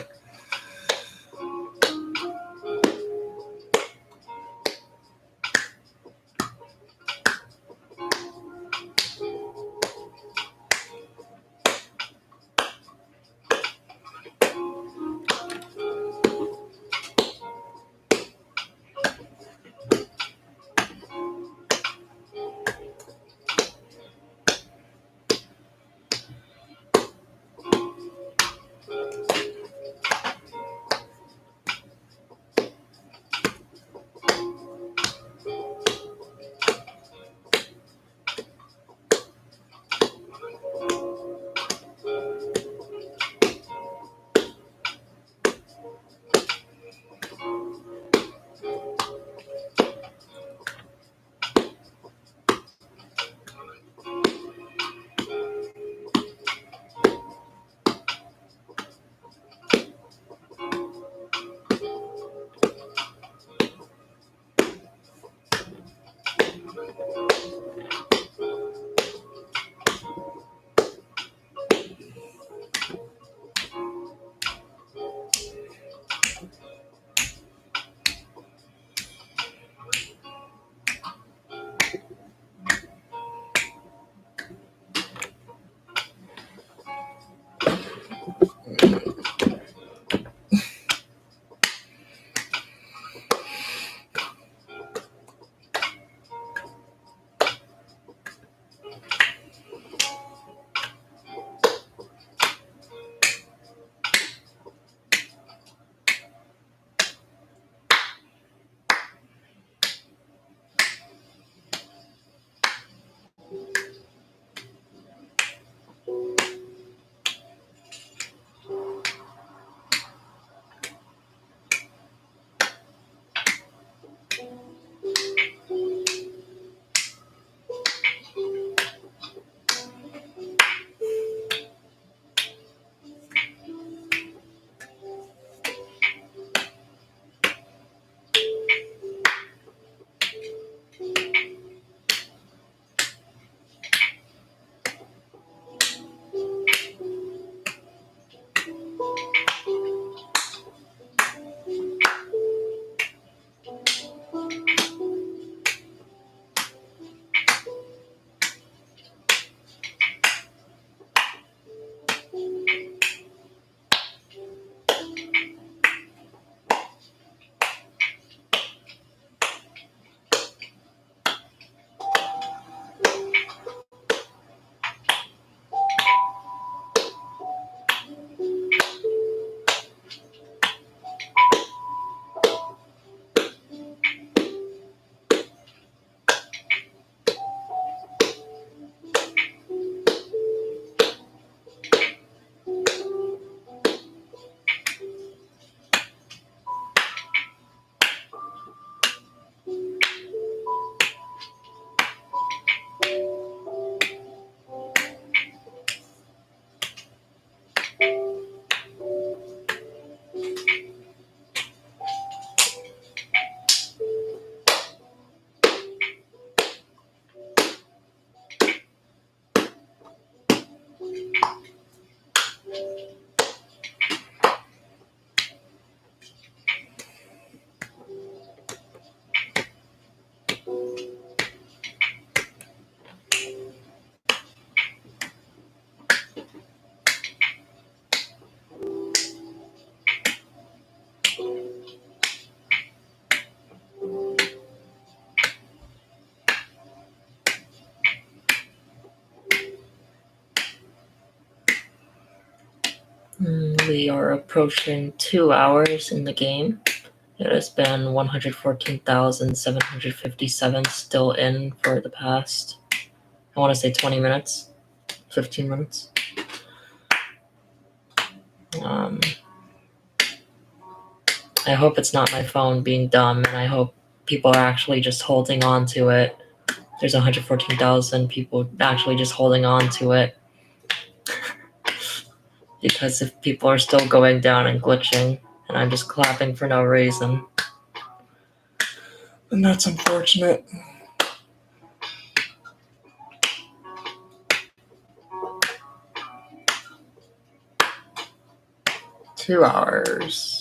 B: We are approaching 2 hours in the game. It has been 114,757 still in for the past, I want to say 20 minutes, 15 minutes. I hope it's not my phone being dumb, and I hope people are actually just holding on to it. There's 114,000 people actually just holding on to it. Because if people are still going down and glitching, and I'm just clapping for no reason, then that's unfortunate. Two hours.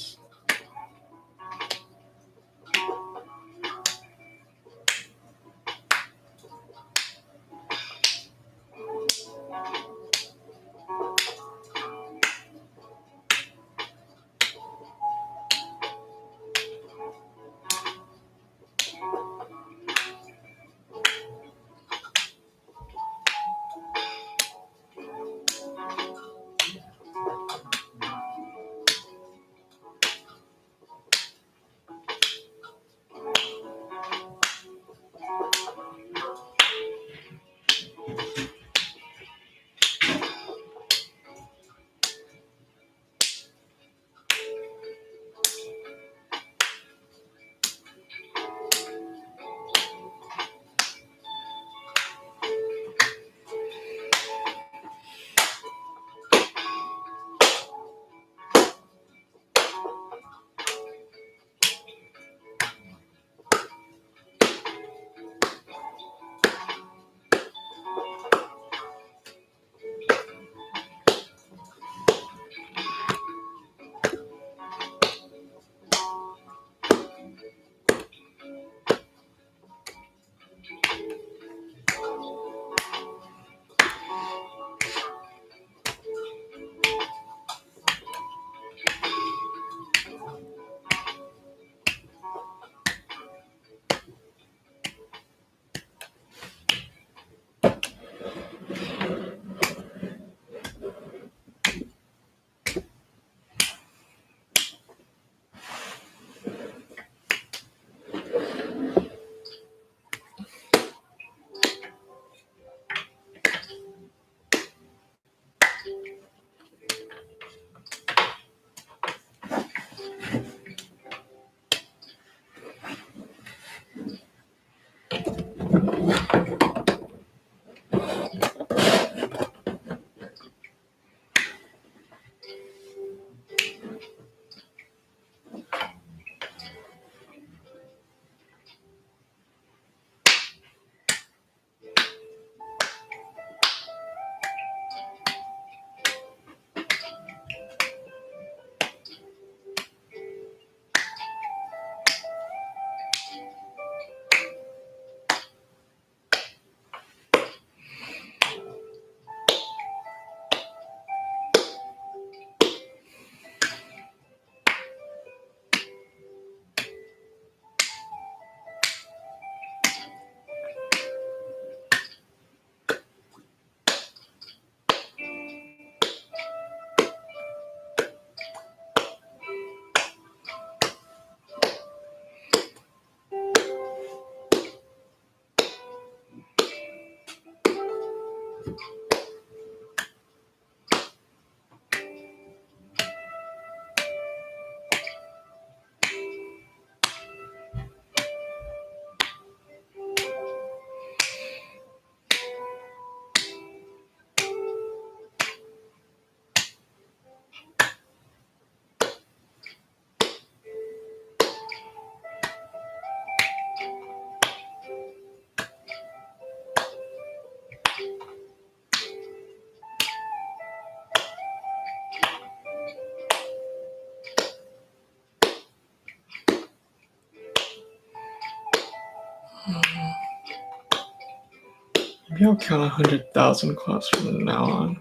B: Maybe I'll count 100,000 claps from now on.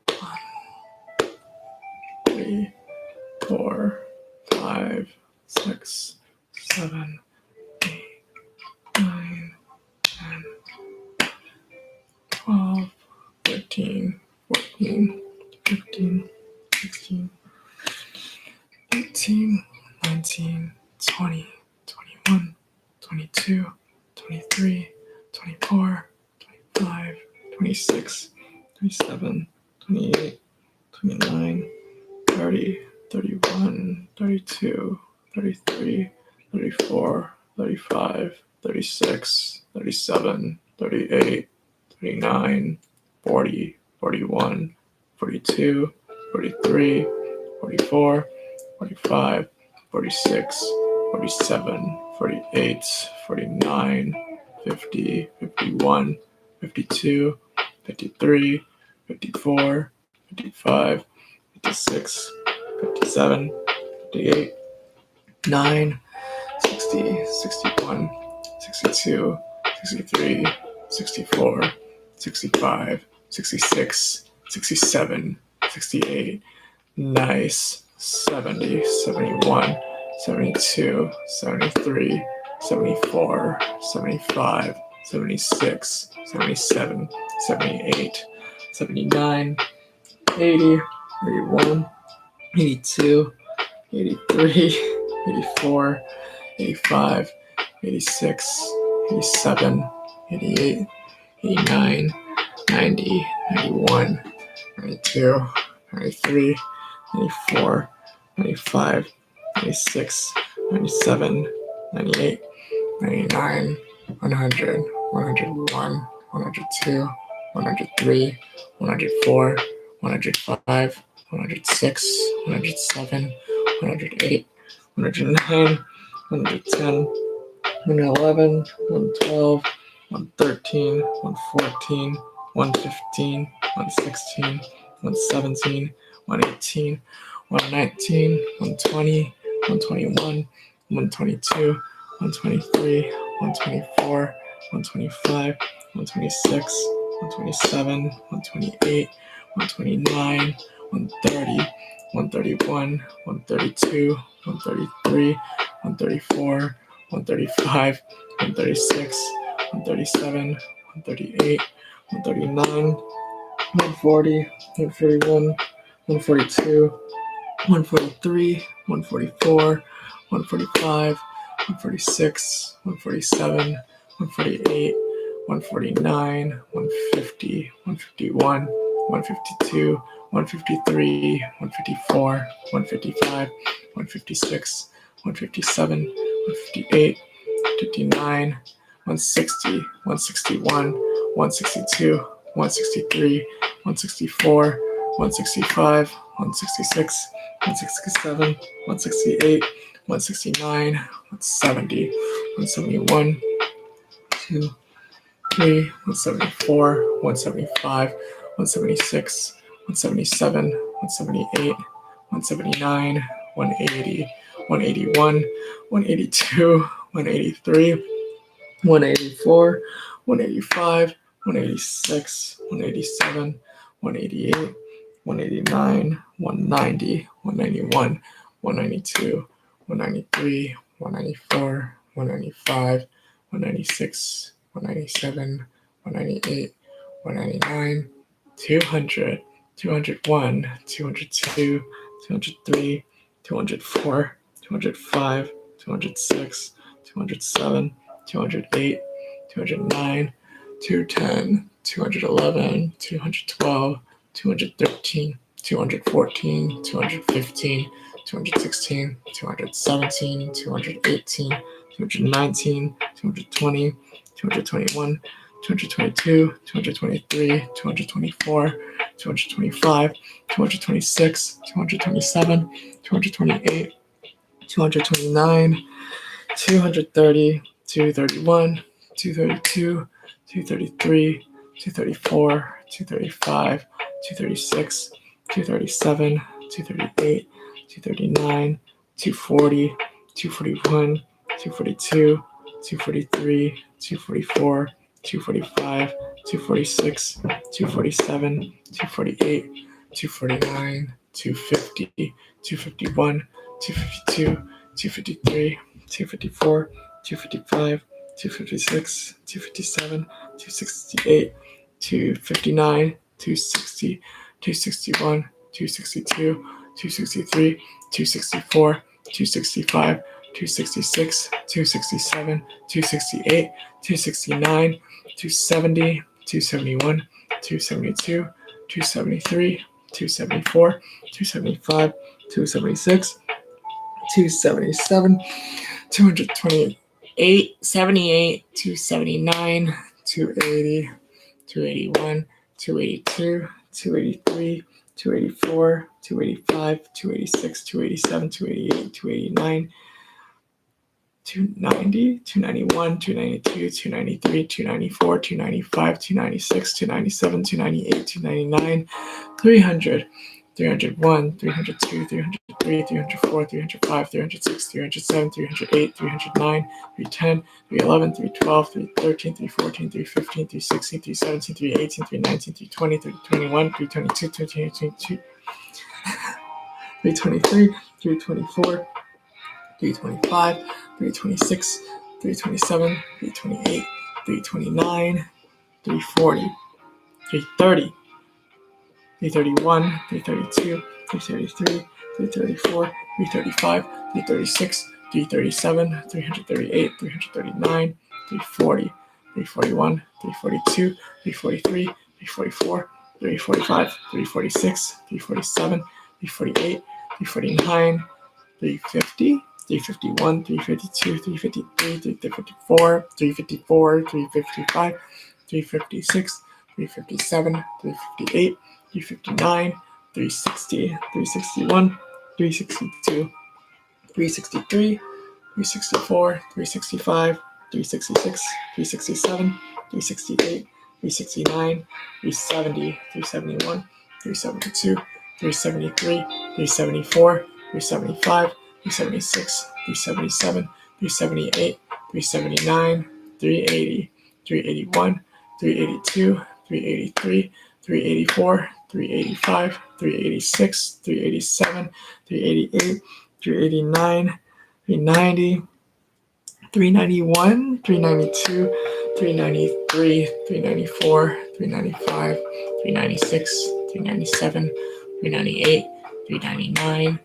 B: 1, 3, 4, 5, 6, 7, 8, 9, 10, 12, 13, 14, 15, 22, 23, 24, 25, 26, 27, 28, 29, 30, 31, 32, 33, 34, 35, 36, 37, 38, 39, 40, 41, 42, 43, 44, 45, 46, 47, 48, 49, 50, 51, 52, 53, 54, 55, 56, 57, 58, 9, 60, 61, 62, 63, 64, 65, 66, 67, 68, nice, 70, 71, 72, 73, 74, 75, 76, 77, 78, 79, 80, 81, 82, 83, 84, 85, 86, 87, 88, 89, 90, 91, 92, 93, 94, 95, 96, 97, 98, 99, 100, 101, 102, 103, 104, 105, 106, 107, 108, 109, 110, 111, 112, 113, 114, 115, 116, 117, 118, 119, 120, 121, 122, 123, 124, 125, 126, 127, 128, 129, 130, 131, 132, 133, 134, 135, 136, 137, 138, 139, 140, 141, 142, 143, 144, 145, 146, 147, 148, 149, 150, 151, 152, 153, 154, 155, 156, 157, 158, 59, 160, 161, 162, 163, 164, 165, 166, 167, 168, 169, 170, 171, 2, 3, 174, 175, 176, 177, 178, 179, 180, 181, 182, 183, 184, 185, 186, 187, 188, 189, 190, 191, 192, 193, 194, 195, 196, 197, 198, 199, 200, 201, 202, 203, 204, 205, 206, 207, 208, 209, 210, 211, 212, 213, 214, 215, 216, 217, 218, 219, 220, 221, 222, 223, 224, 225, 226, 227, 228, 229, 230, 231, 232, 233, 234, 235, 236, 237, 238, 239, 240, 241, 242, 243, 244, 245, 246, 247, 248, 249, 250, 251, 252, 253, 254, 255, 256, 257, 268, 259, 260, 261, 262, 263, 264, 265, 266, 267, 268, 269, 270, 271, 272, 273, 274, 275, 276, 277, 228, 78, 279, 280, 281, 282, 283, 284, 285, 286, 287, 288, 289, 290, 291, 292, 293, 294, 295, 296, 297, 298, 299, 300, 301, 302, 303, 304, 305, 306, 307, 308, 309, 310, 311, 312, 313, 314, 315, 316, 317, 318, 319, 320, 321, 322, 322, 323, 324, 325, 326, 327, 328, 329, 340, 330, 331, 332, 333, 334, 335, 336, 337, 338, 339, 340, 341, 342, 343, 344, 345, 346, 347, 348, 349, 350, 351, 352, 353, 354, 354, 355, 356, 357, 358, 359, 360, 361, 362, 363, 364, 365, 366, 367, 368, 369, 370, 371, 372, 373, 374, 375, 376, 377, 378, 379, 380, 381, 382, 383, 384, 385, 386, 387, 388, 389, 390, 391, 392, 393, 394, 395, 396, 397, 398, 399,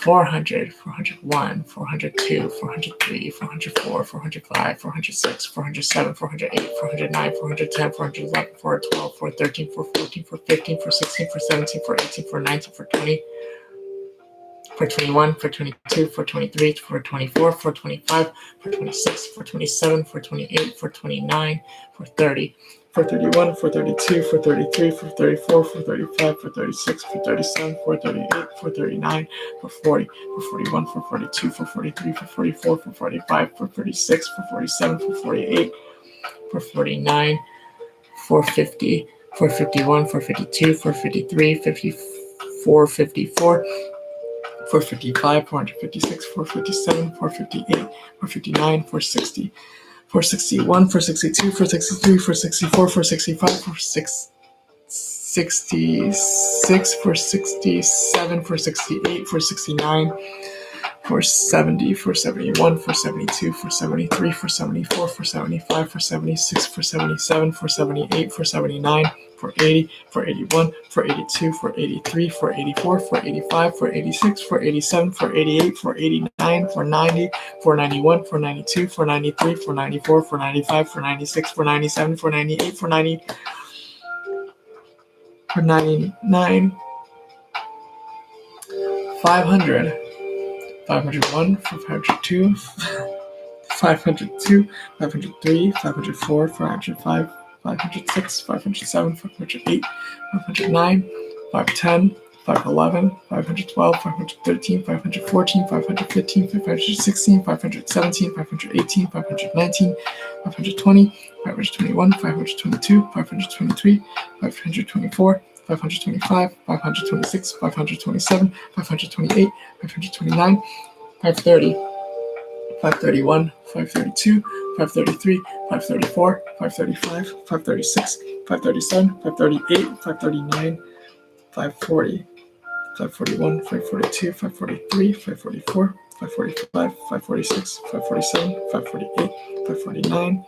B: 400, 401, 402, 403, 404, 405, 406, 407, 408, 409, 410, 411, 412, 413, 414, 415, 416, 417, 418, 419, 420, 421, 422, 423, 424, 425, 426, 427, 428, 429, 430, 431, 432, 433, 434, 435, 436, 437, 438, 439, 440, 441, 442, 443, 444, 445, 446, 447, 448, 449, 450, 451, 452, 453, 54, 54, 455, 456, 457, 458, 459, 460, 461, 462, 463, 464, 465, 466, 467, 468, 469, 470, 471, 472, 473, 474, 475, 476, 477, 478, 479, 480, 481, 482, 483, 484, 485, 486, 487, 488, 489, 490, 491, 492, 493, 494, 495, 496, 497, 498, 490, 499, 500, 501, 502, 502, 503, 504, 505, 506, 507, 508, 509, 510, 511, 512, 513, 514, 515, 516, 517, 518, 519, 520, 521, 522, 523, 524, 525, 526, 527, 528, 529, 530, 531, 532, 533, 534, 535, 536, 537, 538, 539, 540, 541, 542, 543, 544, 545, 546, 547, 548, 549,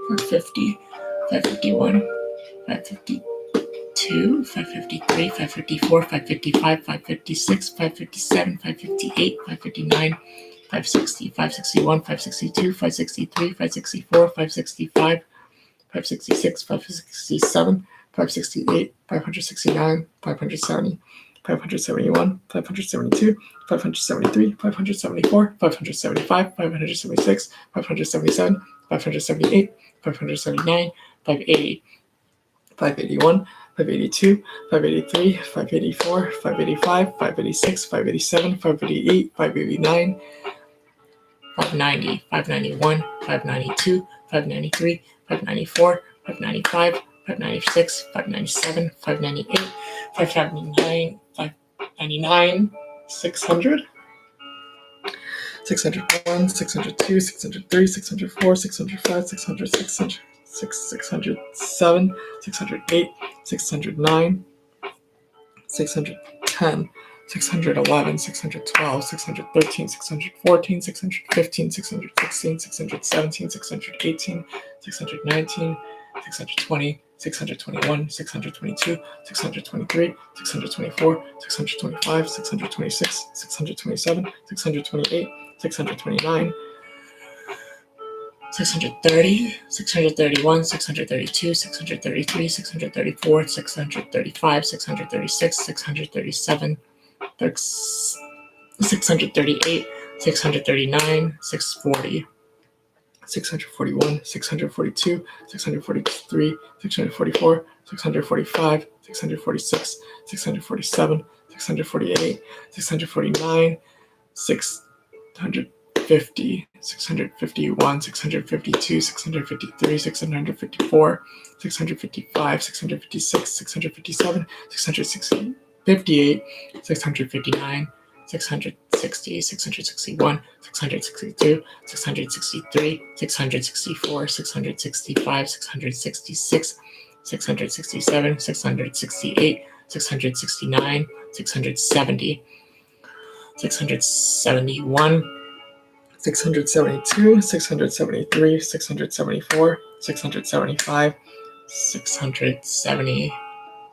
B: 550, 551, 552, 553, 554, 555, 556, 557, 558, 559, 560, 561, 562, 563, 564, 565, 566, 567, 568, 569, 570, 571, 572, 573, 574, 575, 576, 577, 578, 579, 580, 581, 582, 583, 584, 585, 586, 587, 588, 589, 590, 591, 592, 593, 594, 595, 596, 597, 598, 599, 599, 600, 601, 602, 603, 604, 605, 600, 600, 607, 608, 609, 610, 611, 612, 613, 614, 615, 616, 617, 618, 619, 620, 621, 622, 623, 624, 625, 626, 627, 628, 629, 630, 631, 632, 633, 634, 635, 636, 637, 638, 639, 640, 641, 642, 643, 644, 645, 646, 647, 648, 649, 650, 651, 652, 653, 654, 655, 656, 657, 658, 659, 660, 661, 662, 663, 664, 665, 666, 667, 668, 669, 670, 671, 672, 673, 674, 675, 676,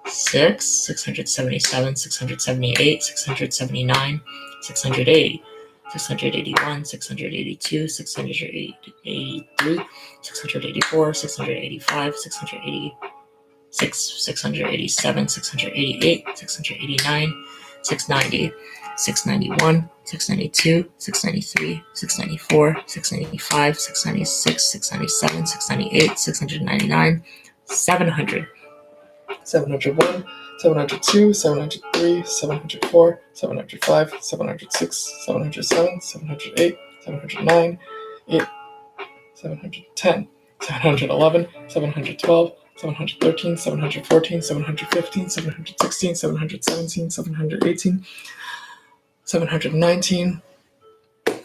B: 677, 678, 679, 680, 681, 682, 683, 684, 685, 686, 687, 688, 689, 690, 691, 692, 693, 694, 695, 696, 697, 698, 699, 700, 701, 702, 703, 704, 705, 706, 707, 708, 709, 710, 711, 712, 713, 714, 715, 716, 717, 718, 719,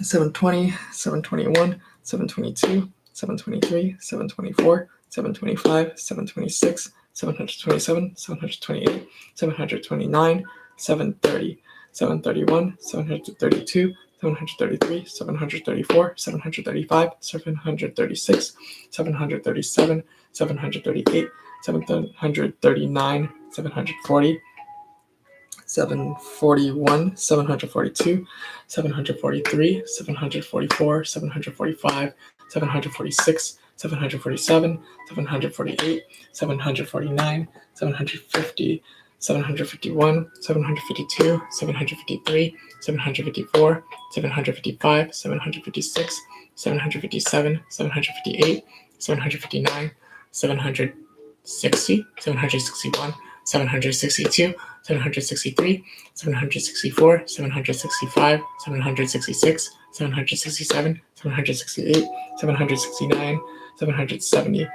B: 720, 721, 722, 723, 724, 725, 726, 727, 728, 729, 730, 731, 732, 733, 734, 735, 736, 737, 738, 739, 740, 741, 742, 743, 744, 745, 746, 747, 748, 749, 750, 751, 752, 753, 754, 755, 756, 757, 758, 759, 760, 761, 762, 763, 764, 765, 766, 767, 768, 769, 770,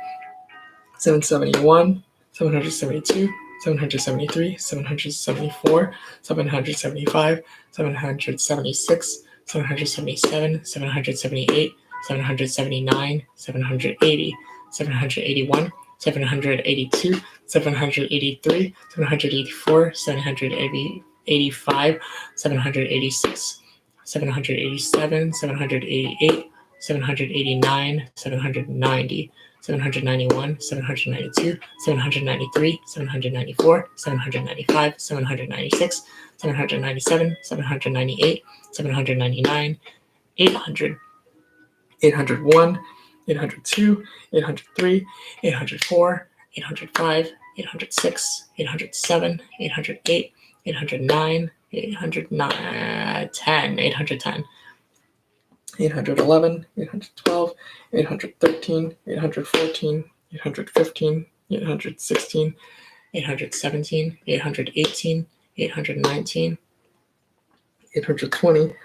B: 771, 772, 773, 774, 775, 776, 777, 778, 779, 780, 781, 782, 783, 784, 785, 786, 787, 788, 789, 790, 791, 792, 793, 794, 795, 796, 797, 798, 799, 800, 801, 802, 803, 804, 805, 806, 807, 808, 809, 810, 810, 811, 812, 813, 814, 815, 816, 817, 818, 819, 820,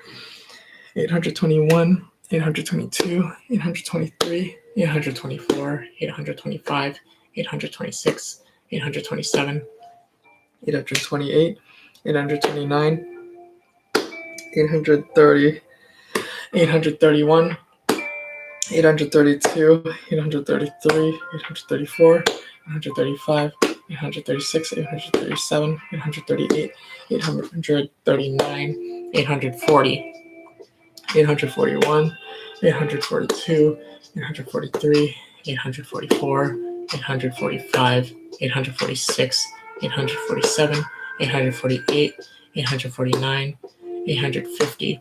B: 821, 822, 823, 824, 825, 826, 827, 828, 829, 830, 831, 832, 833, 834, 835, 836, 837, 838, 839, 840, 841, 842, 843, 844, 845, 846, 847, 848, 849, 850,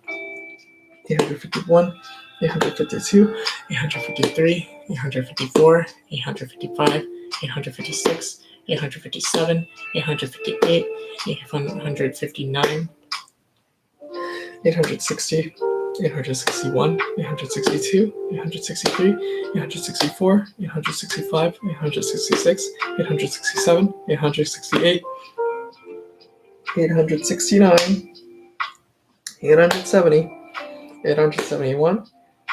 B: 851, 852, 853, 854, 855, 856, 857, 858, 859, 860, 861, 862, 863, 864, 865, 866, 867, 868, 869, 870, 871,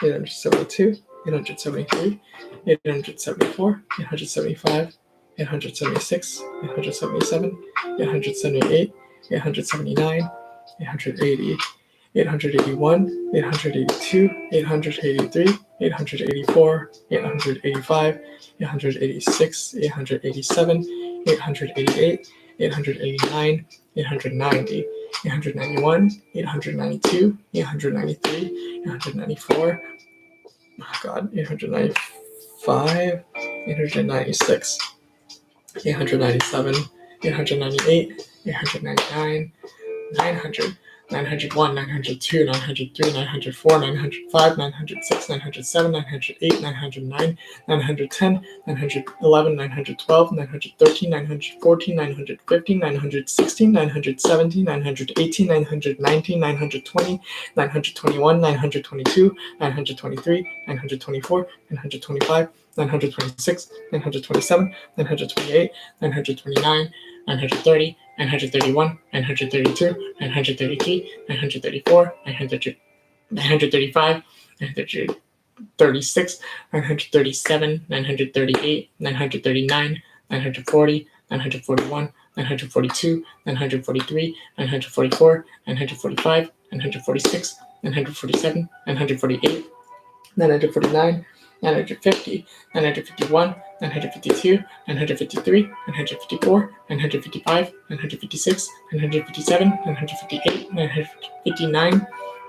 B: 872, 873, 874, 875, 876, 877, 878, 879, 880, 881, 882, 883, 884, 885, 886, 887, 888, 889, 890, 891, 892, 893, 894, oh God, 895, 896, 897, 898, 899, 900, 901, 902, 903, 904, 905, 906, 907, 908, 909, 910, 911, 912, 913, 914, 915, 916, 917, 918, 919, 920, 921, 922, 923, 924, 925, 926, 927, 928, 929, 930, 931, 932, 933, 934, 935, 936, 937, 938, 939, 940, 941, 942, 943, 944, 945, 946, 947, 948, 949, 950, 951, 952, 953, 954, 955, 956, 957, 958, 959,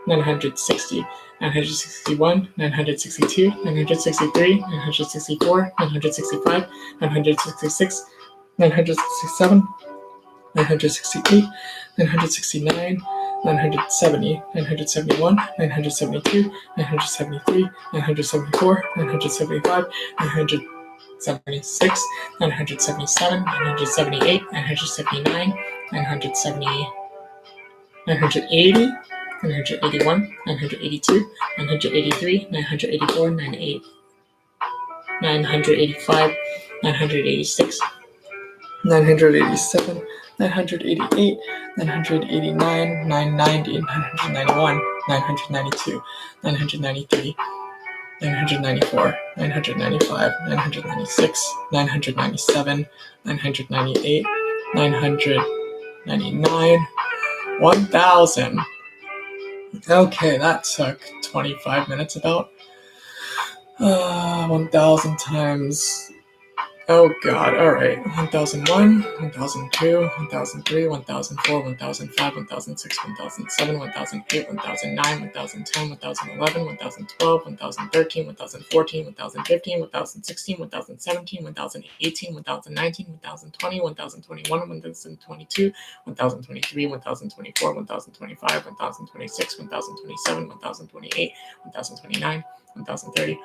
B: 960, 961, 962, 963, 964, 965, 966, 967, 968, 969, 970, 971, 972, 973, 974, 975, 976, 977, 978, 979, 970, 980, 981, 982, 983, 984, 98, 985, 986, 987, 988, 989, 990, 991, 992, 993, 994, 995, 996, 997, 998, 999, 1000. Okay, that took 25 minutes about. 1000 times Oh god, alright. 1001, 1002, 1003, 1004, 1005, 1006, 1007, 1008, 1009, 1010, 1011, 1012, 1013, 1014, 1015, 1016, 1017, 1018, 1019, 1020, 1021, 1022, 1023, 1024, 1025, 1026, 1027, 1028, 1029, 1030,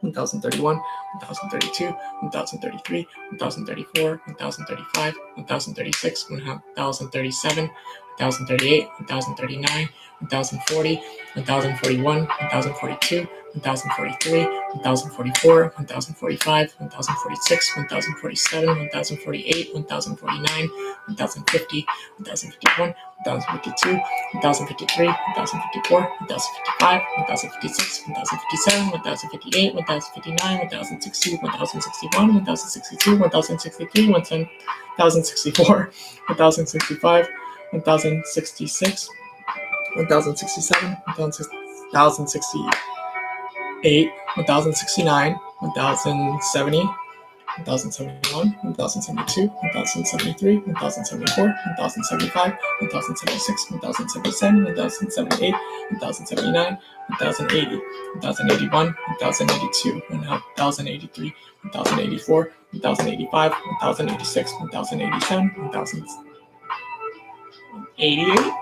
B: 1031, 1032, 1033, 1034, 1035, 1036, 1037, 1038, 1039, 1040, 1041, 1042, 1043, 1044, 1045, 1046, 1047, 1048, 1049, 1050, 1051, 1052, 1053, 1054, 1055, 1056, 1057, 1058, 1059, 1060, 1061, 1062, 1063, 1064, 1065, 1066, 1067, 1068, 1069, 1070, 1071, 1072, 1073, 1074, 1075, 1076, 1077, 1078, 1079, 1080, 1081, 1082, 1083, 1084, 1085, 1086, 1087, 1088.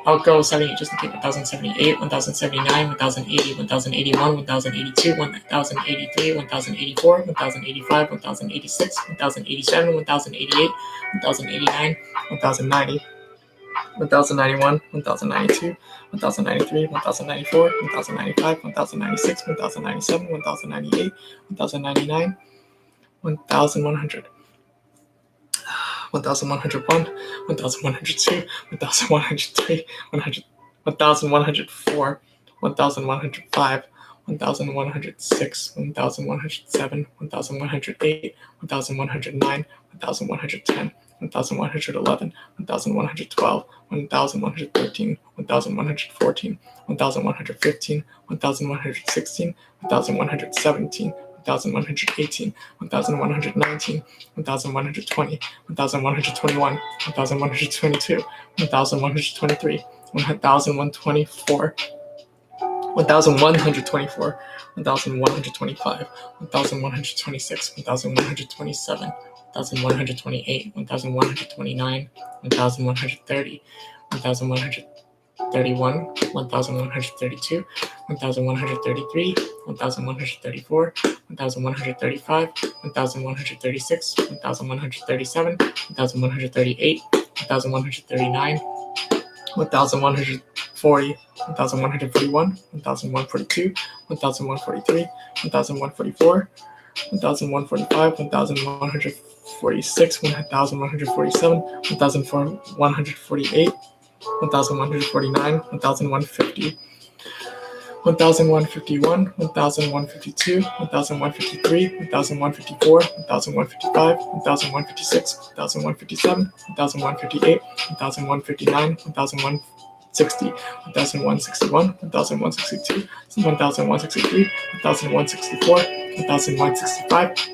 B: I'll go 78 just in case. 1078, 1079, 1080, 1081, 1082, 1083, 1084, 1085, 1086, 1087, 1088, 1089, 1090, 1091, 1092, 1093, 1094, 1095, 1096, 1097, 1098, 1099, 1100. 1101, 1102, 1103, 1104, 1105, 1106, 1107, 1108, 1109, 1110, 1111, 1112, 1113, 1114, 1115, 1116, 1117, 1118, 1119, 1120, 1121, 1122, 1123, 1124, 1124, 1125, 1126, 1127, 1128, 1129, 1130, 1131, 1132, 1133, 1134, 1135, 1136, 1137, 1138, 1139, 1140, 1141, 1142, 1143, 1144, 1145, 1146, 1147, 1148, 1149, 1150, 1151, 1152, 1153, 1154, 1155, 1156, 1157, 1158, 1159, 1160, 1161, 1162, 1163, 1164, 1165,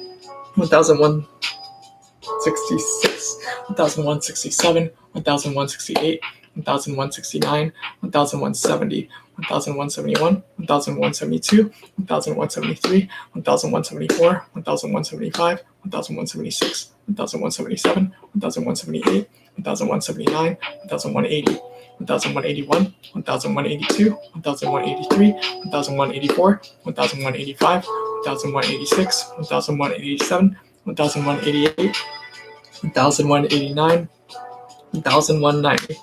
B: 1166, 1167, 1168, 1169, 1170, 1171, 1172, 1173, 1174, 1175, 1176, 1177, 1178, 1179, 1180, 1181, 1182, 1183, 1184, 1185, 1186, 1187, 1188, 1189, 1190,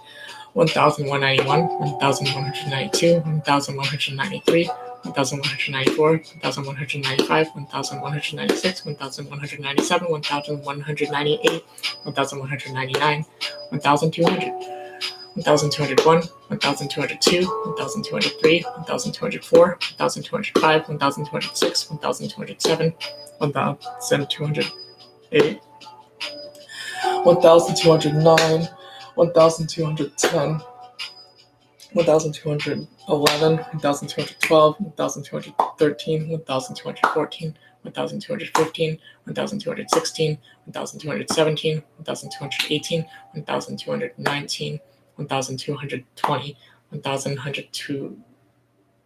B: 1191, 1192, 1193, 1194, 1195, 1196, 1197, 1198, 1199, 1200, 1201, 1202, 1203, 1204, 1205, 1206, 1207, 1208, 1209, 1210, 1211, 11, 1,212, 1,213, 1,214, 1,215, 1,216, 1,217, 1,218, 1,219, 1,220, 1,202,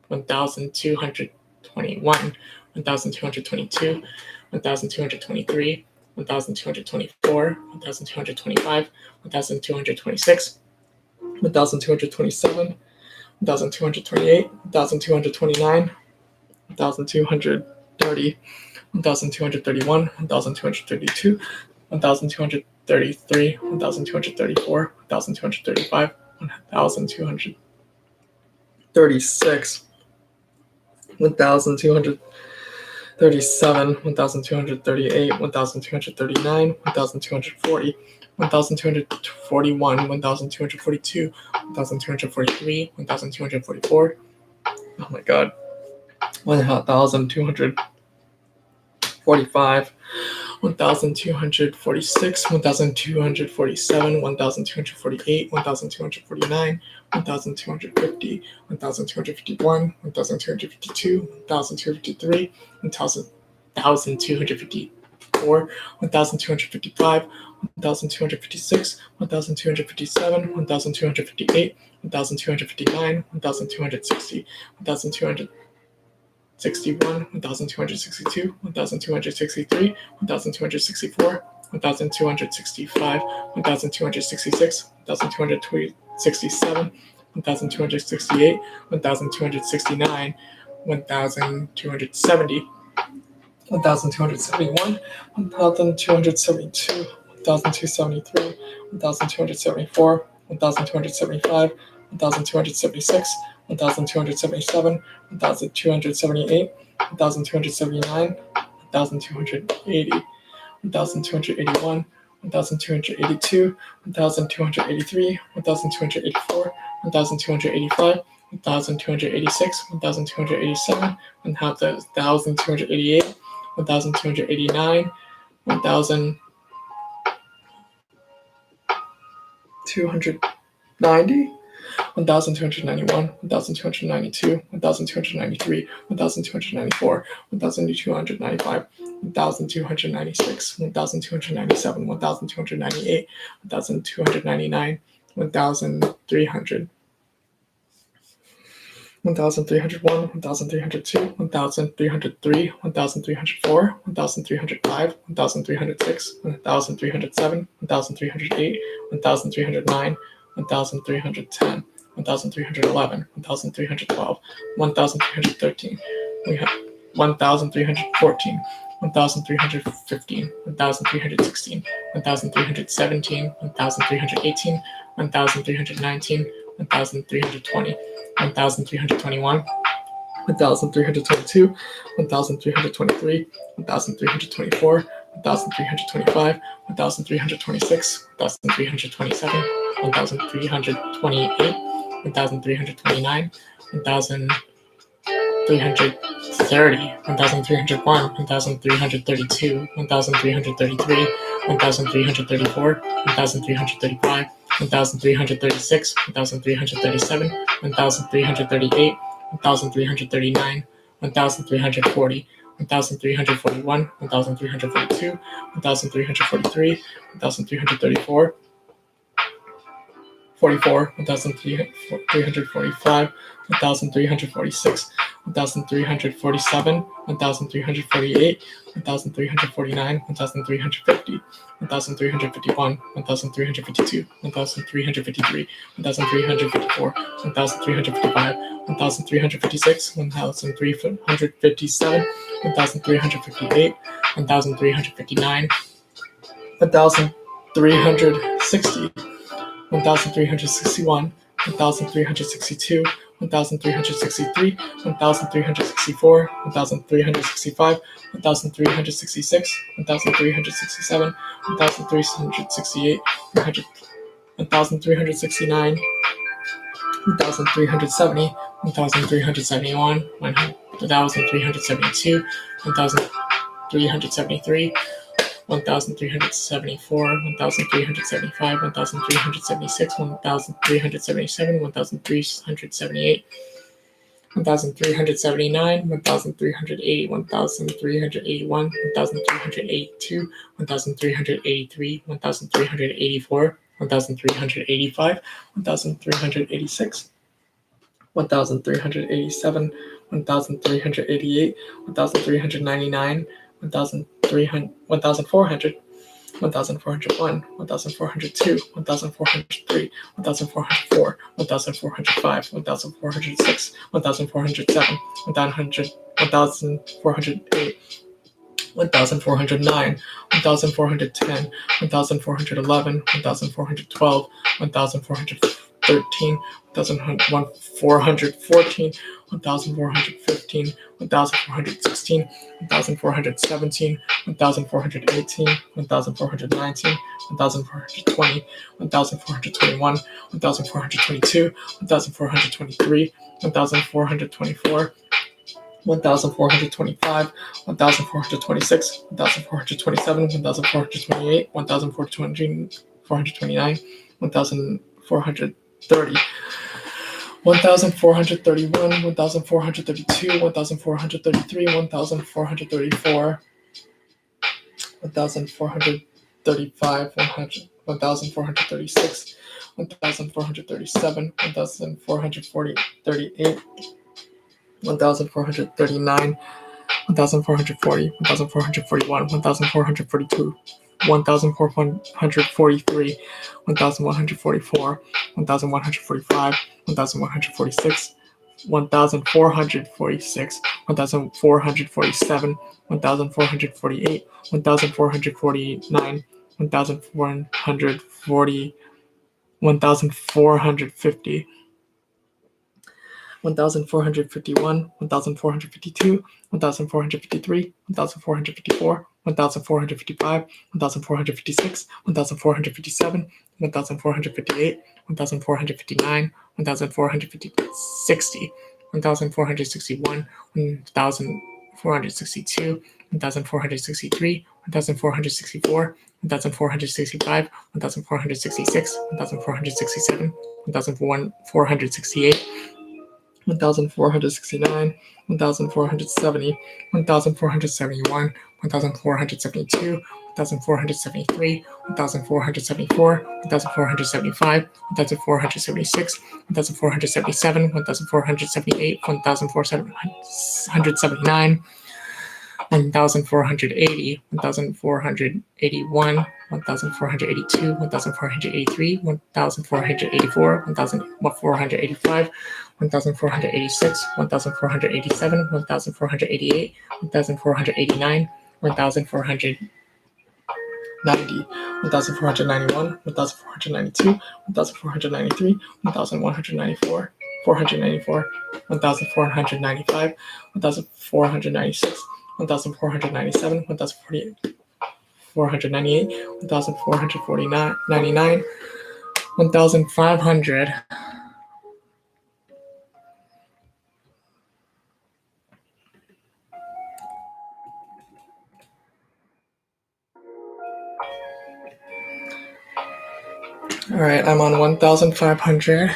B: 1,221, 1,222, 1,223, 1,224, 1,225, 1,226, 1,227, 1,228, 1,229, 1,230, 1,231, 1,232, 1,233, 1,234, 1,235, 1,236, 1,237, 1,238, 1,239, 1,240, 1,241, 1,242, 1,243, 1,244. Oh my god. 1,245, 1,246, 1,247, 1,248, 1,249, 1,250, 1,251, 1,252, 1,253, 1,254, 1,255, 1,256, 1,257, 1,258, 1,259, 1,260, 1,261, 1,262, 1,263, 1,264, 1,265, 1,266, 1,267, 1,268, 1,269, 1,270, 1,271, 1,272, 1,273, 1,274, 1,275, 1,276, 1,277, 1,278, 1,279, 1,280, 1,281, 1,282, 1,283, 1,284, 1,285, 1,286, 1,287, 1,288, 1,289, 1,290, 1,291, 1,292, 1,293, 1,294, 1,295, 1,296, 1,297, 1,298, 1,299, 1,300, 1,301, 1,302, 1,303, 1,304, 1,305, 1,306, 1,307, 1,308, 1,309, 1,310, 1,311, 1,312, 1,313. We have 1,314, 1,315, 1,316, 1,317, 1,318, 1,319, 1,320, 1,321, 1,322, 1,323, 1,324, 1,325, 1,326, 1,327, 1,328, 1,329, 1,330, 1,301, 1,332, 1,333, 1,334, 1,335, 1,336, 1,337, 1,338, 1,339, 1,340, 1,341, 1,342, 1,343, 1,334, 44, 1,345, 1,346, 1,347, 1,348, 1,349, 1,350, 1,351, 1,352, 1,353, 1,354, 1,355, 1,356, 1,357, 1,358, 1,359, 1,360, 1,361, 1,362, 1,363, 1,364, 1,365, 1,366, 1,367, 1,368, 1,369, 1,370, 1,371, 1,372, 1,373, 1,374, 1,375, 1,376, 1,377, 1,378, 1,379, 1,380, 1,381, 1,382, 1,383, 1,384, 1,385, 1,386, 1,387, 1,388, 1,399, 1,400, 1,401, 1,402, 1,403, 1,404, 1,405, 1,406, 1,407, 1,408, 1,409, 1,410, 1,411, 1,412, 1,413, 1,414, 1,415, 1,416, 1,417, 1,418, 1,419, 1,420, 1,421, 1,422, 1,423, 1,424, 1,425, 1,426, 1,427, 1,428, 1,429, 1,430, 1,431, 1,432, 1,433, 1,434, 1,435, 1,436, 1,437, 1,438, 1,439, 1,440, 1,441, 1,442, 1,443, 1,144, 1,145, 1,146, 1,446, 1,447, 1,448, 1,449, 1,440, 1,450, 1,451, 1,452, 1,453, 1,454, 1,455, 1,456, 1,457, 1,458, 1,459, 1,460, 1,461, 1,462, 1,463, 1,464, 1,465, 1,466, 1,467, 1,468, 1,469, 1,470, 1,471, 1,472, 1,473, 1,474, 1,475, 1,476, 1,477, 1,478, 1,479, 1,480, 1,481, 1,482, 1,483, 1,484, 1,485, 1,486, 1,487, 1,488, 1,489, 1,490, 1,491, 1,492, 1,493, 1,194, 494, 1,495, 1,496, 1,497, 1,498, 1,449, 99, 1,500. All right, I'm on 1,500.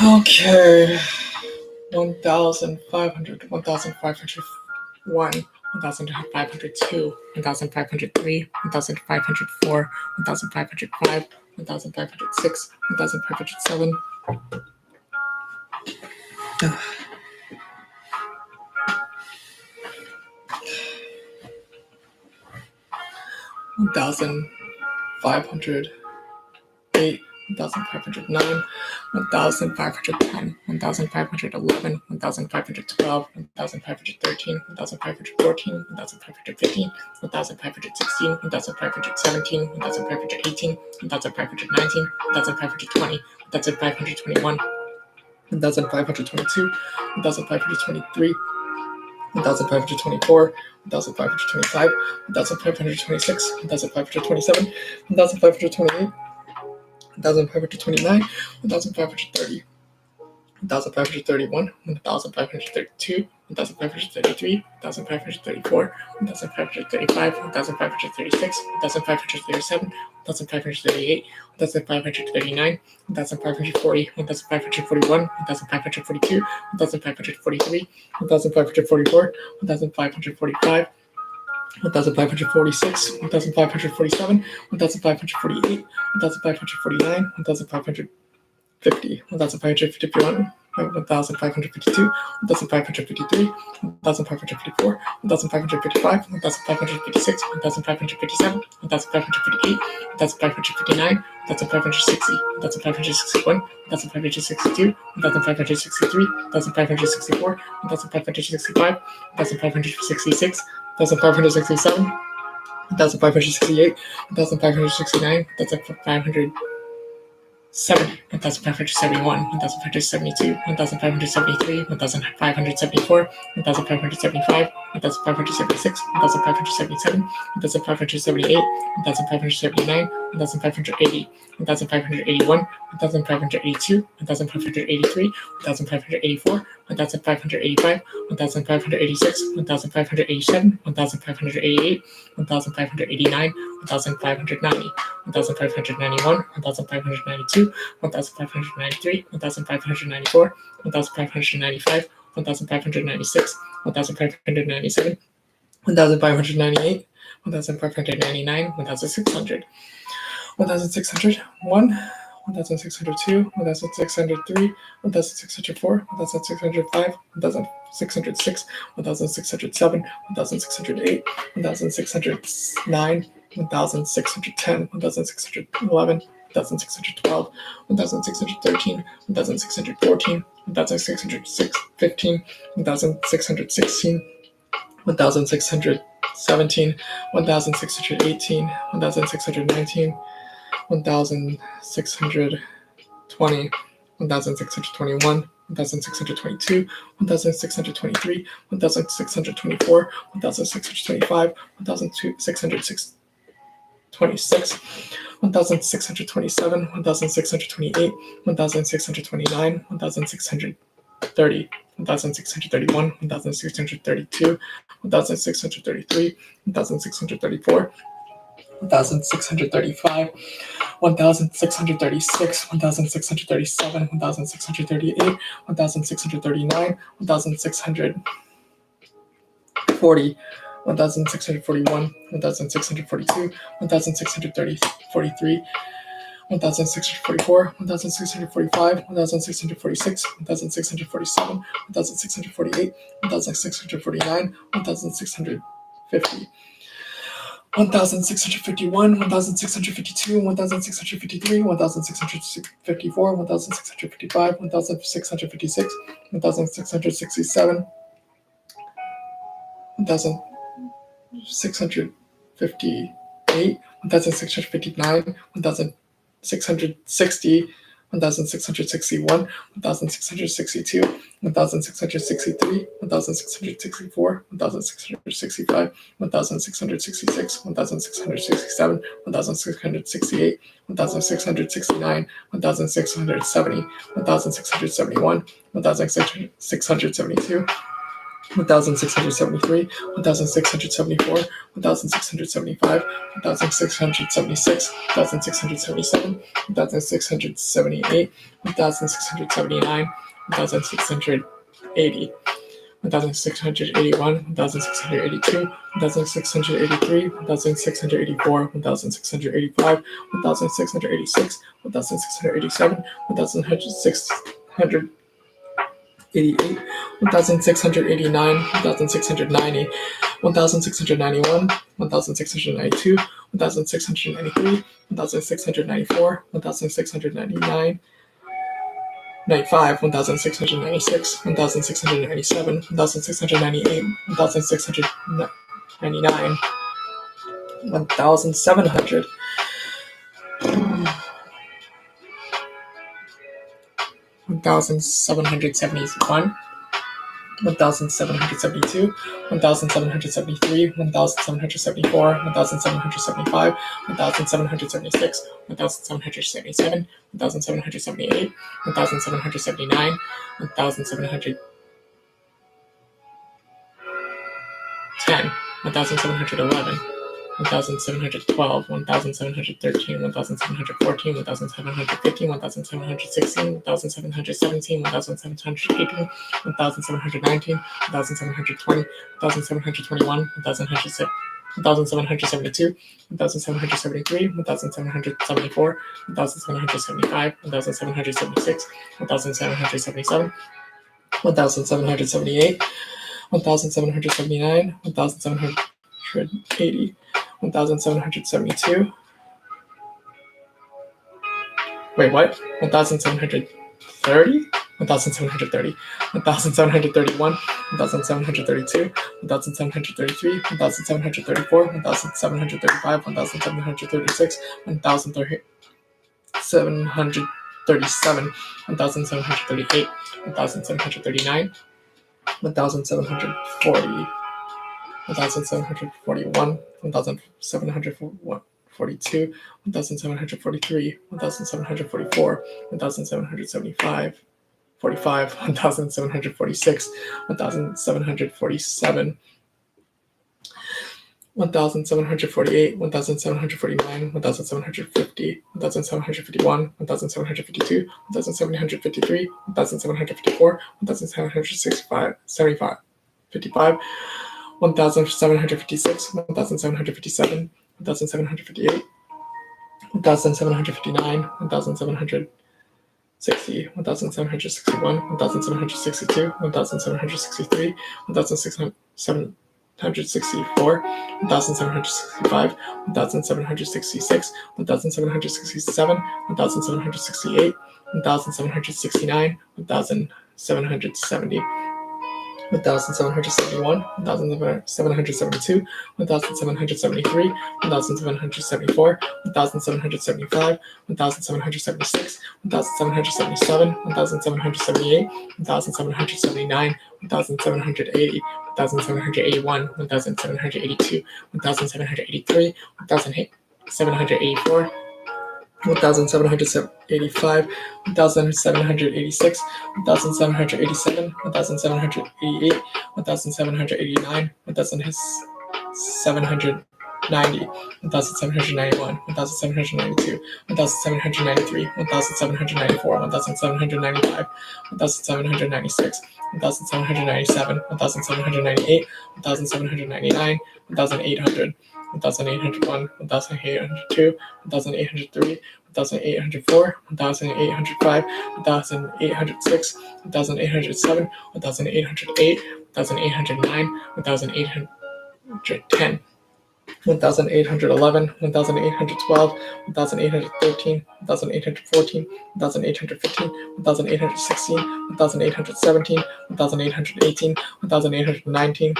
C: Okay, 1,500, 1,501, 1,502, 1,503, 1,504, 1,505, 1,506, 1,507. 1,508, 1,509, 1,510, 1,511, 1,512, 1,513, 1,514, 1,515, 1,516, 1,517, 1,518, 1,519, 1,520, 1,521, 1,522, 1,523, 1,524, 1,525, 1,526, 1,527, 1,528, 1,529, 1,530, 1,531, 1,532, 1,533, 1,534, 1,535, 1,536, 1,537, 1,538, 1,539, 1,540, 1,541, 1,542, 1,543, 1,544, 1,545, 1,546, 1,547, 1,548, 1,549, 1,550, 1,551, 1,552, 1,553, 1,554, 1,555, 1,556, 1,557, 1,558, 1,559, 1,560, 1,561, 1,562, 1,563, 1,564, 1,565, 1,566, 1,567, 1,568, 1,569, 1,570, 1,571, 1,572, 1,573, 1,574, 1,575, 1,576, 1,577, 1,578, 1,579, 1,580, 1,581, 1,582, 1,583, 1,584, 1,585, 1,586, 1,587, 1,588, 1,589, 1,590, 1,591, 1,592, 1,593, 1,594, 1,595, 1,596, 1,597, 1,598, 1,599, 1,600, 1,601, 1,602, 1,603, 1,604, 1,605, 1,606, 1,607, 1,608, 1,609, 1,610, 1,611, 1,612, 1,613, 1,614, 1,615, 1,616, 1,617, 1617, 1618, 1619, 1620, 1621, 1622, 1623, 1624, 1625, 1626, 1627, 1628, 1629, 1630, 1631, 1632, 1633, 1634, 1635, 1636, 1637, 1638, 1639, 1640, 1641, 1642, 1643, 1644, 1645, 1646, 1647, 1648, 1649, 1650. 1651, 1652, 1653, 1654, 1655, 1656, 1667, 1658, 1659, 1660, 1661, 1662, 1663, 1664, 1665, 1666, 1667, 1668, 1669, 1670, 1671, 1672, 1673, 1674, 1675, 1676, 1677, 1678, 1679, 1680, 1681, 1682, 1683, 1684, 1685, 1686, 1687, 1688, 1689, 1690, 1691, 1692, 1693, 1694, 1699, 95, 1696, 1697, 1698, 1699, 1700, 1771, 1772, 1773, 1774, 1775, 1776, 1777, 1778, 1779, 1710, 1711, 1712, 1713, 1714, 1715, 1716, 1717, 1718, 1719, 1720, 1721, 1772, 1773, 1774, 1775, 1776, 1777, 1778, 1779, 1780, 1772. Wait, what? 1730? 1730, 1731, 1732, 1733, 1734, 1735, 1736, 1737, 1738, 1739, 1740, 1741, 1742, 1743, 1744, 1775, 45, 1746, 1747, 1748, 1749, 1750, 1751, 1752, 1753, 1754, 1765, 75, 55, 1756, 1757, 1758, 1759, 1760, 1761, 1762, 1763, 1764, 1765, 1766, 1767, 1768, 1769, 1770, 1771, 1772, 1773, 1774, 1775, 1776, 1777, 1778, 1779, 1780, 1781, 1782, 1783, 1784, 1785, 1786, 1787, 1788, 1789, 1790, 1791, 1792, 1793, 1794, 1795, 1796, 1797, 1798, 1799, 1800, 1801, 1802, 1803, 1804, 1805, 1806, 1807, 1808, 1809, 1810, 1811, 1812, 1813, 1814, 1815, 1816, 1817, 1818, 1819,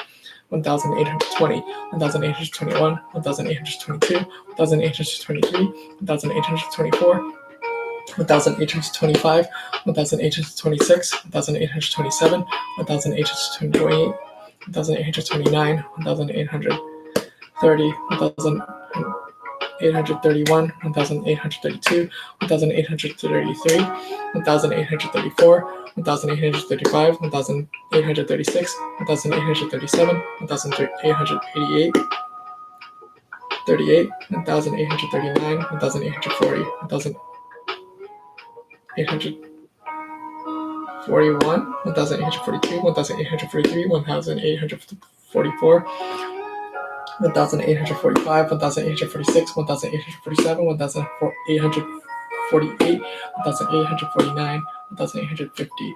C: 1820, 1821, 1822, 1823, 1824, 1825, 1826, 1827, 1828, 1829, 1830, 1831, 1832, 1833, 1834, 1835, 1836, 1837, 1888, 38, 1839, 1840, 1841, 1842, 1843, 1844, 1845, 1846, 1847, 1848, 1849, 1850,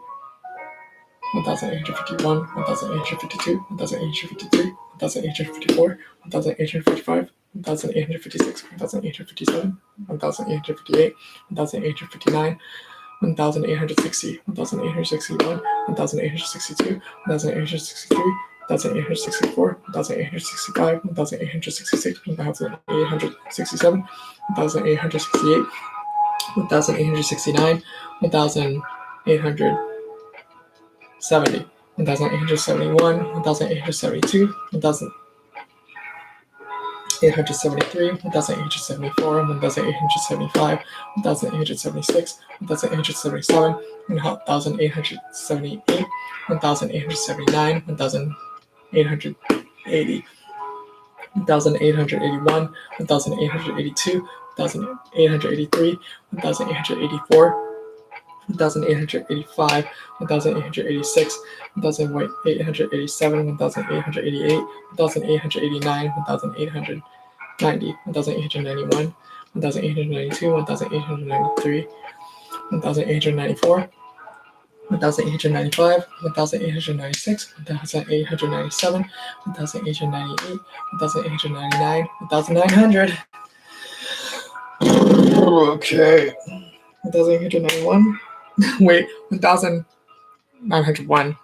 C: 1851, 1852, 1853, 1854, 1855, 1856, 1857, 1858, 1859, 1860, 1861, 1862, 1863, 1864, 1865, 1866, 1867, 1868, 1869, 1870, 1871, 1872, 1873, 1874, 1875, 1876, 1877, 1878, 1879, 1880, 1881, 1882, 1883, 1884, 1885, 1886, 1887, 1888, 1889, 1890, 1891, 1892, 1893, 1894, 1895, 1896, 1897, 1898, 1899, 1900. Okay. 1891. Wait, 1901,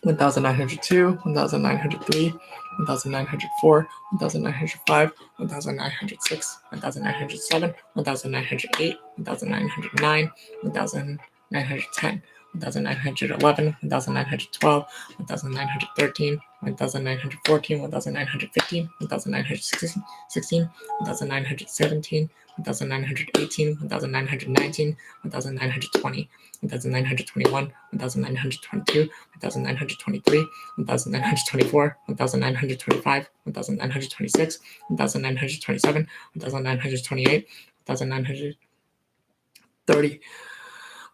C: 1902, 1903, 1904, 1905, 1906, 1907, 1908, 1909, 1910, 1911, 1912, 1913, 1914, 1915, 1916, 1917, 1918, 1919, 1920, 1921, 1922, 1923, 1924, 1925, 1926, 1927, 1928, 1930,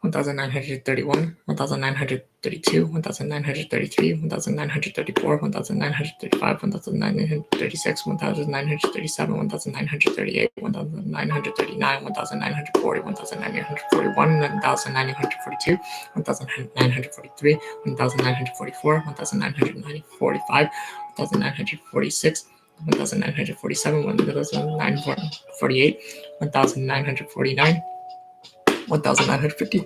C: 1931, 1932, 1933, 1934, 1935, 1936, 1937, 1938, 1939, 1940, 1941, 1942, 1943, 1944, 1945, 1946, 1947, 1948, 1949, 1950,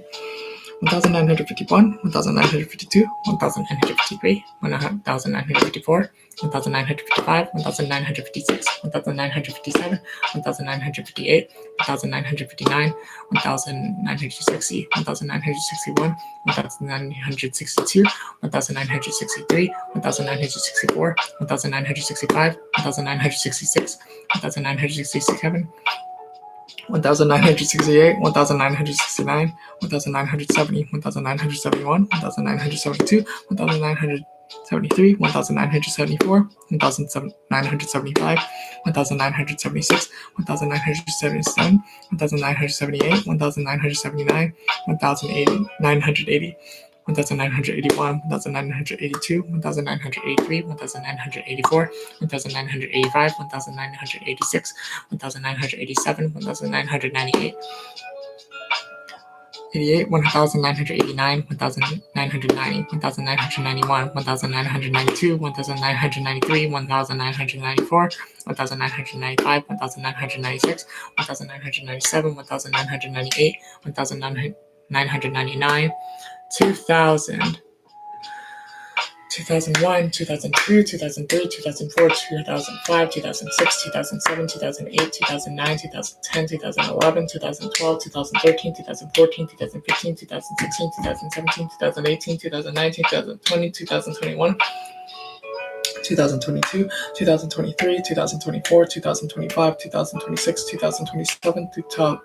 C: 1951, 1952, 1953, 1954, 1955, 1956, 1957, 1958, 1959, 1960, 1961, 1962, 1963, 1964, 1965, 1966, 1967, 1968, 1969, 1970, 1971, 1972, 1973, 1974, 1975, 1976, 1977, 1978, 1979, 1980, 1981, 1982, 1983, 1984, 1985, 1986, 1987, 1998, 1989, 1990, 1991, 1992, 1993, 1994, 1995, 1996, 1997, 1998, 1999, 2000, 2001, 2002, 2003, 2004, 2005, 2006, 2007, 2008, 2009, 2010, 2011, 2012, 2013, 2014, 2015, 2016, 2017, 2018, 2019, 2020, 2021, 2022, 2023, 2024, 2025, 2026, 2027, 2028,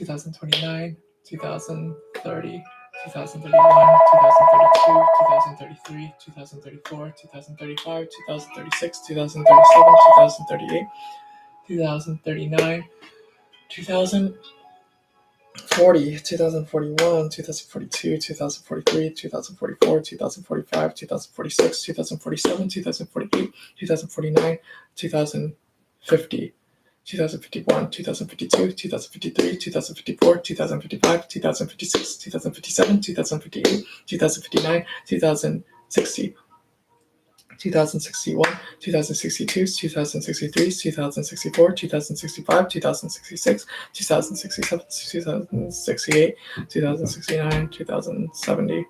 C: 2029, 2030, 2031, 2032, 2033, 2034, 2035, 2036, 2037, 2038, 2039, 2040, 2041, 2042, 2043, 2044, 2045, 2046, 2047, 2048, 2049, 2050. 2051, 2052, 2053, 2054, 2055, 2056, 2057, 2058, 2059, 2060, 2061, 2062, 2063, 2064, 2065, 2066, 2067, 2068, 2069, 2070,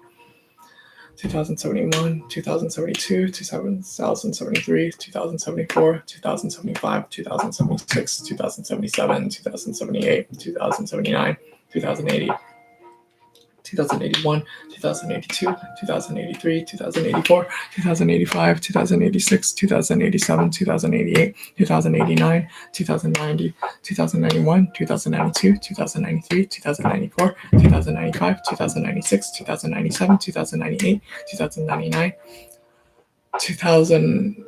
C: 2071, 2072, 2073, 2074, 2075, 2076, 2077, 2078, 2079, 2080, 2081, 2082, 2083, 2084, 2085, 2086, 2087, 2088, 2089, 2090, 2091, 2092, 2093, 2094, 2095, 2096, 2097, 2098, 2099, 2100,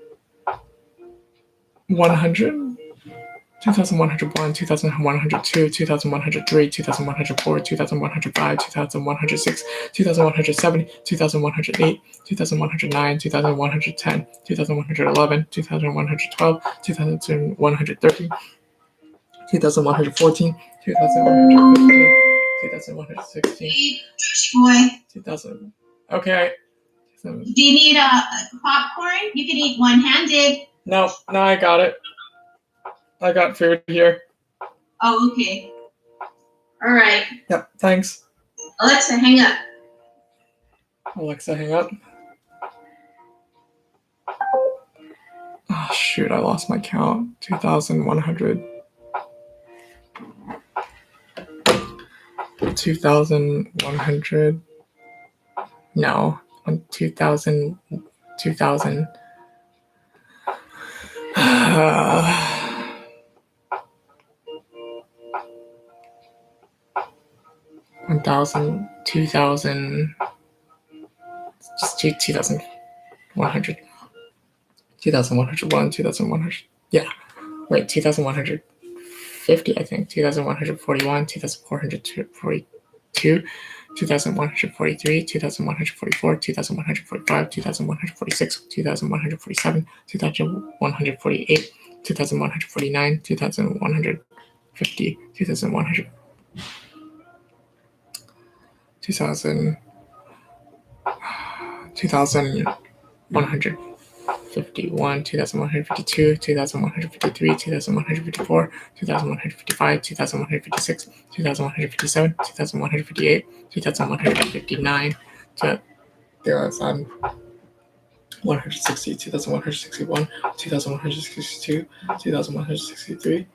C: 2101, 2102, 2103, 2104, 2105, 2106, 2107, 2108, 2109, 2110, 2111, 2112, 2113, 2114, 2115, 2116, 2000. Okay.
D: Do you need popcorn? You can eat one-handed.
C: No, I got it. I got food here.
D: Oh, okay. All right.
C: Yep, thanks.
D: Alexa, hang up.
C: Alexa, hang up. Oh, shoot, I lost my count. 2,100. 2,100. No, 2,000. 2,000. 1,000. 2,000. Just 2,100. 2,101. 2,100. Yeah. Wait, 2,150, I think. 2,141. 2,442. 2,143, 2,144, 2,145, 2,146, 2,147, 2,148, 2,149, 2,150, 2,100, 2,100,
B: 2151, 2152, 2153, 2154, 2155, 2156, 2157, 2158, 2159, 2160, 2161, 2162, 2163,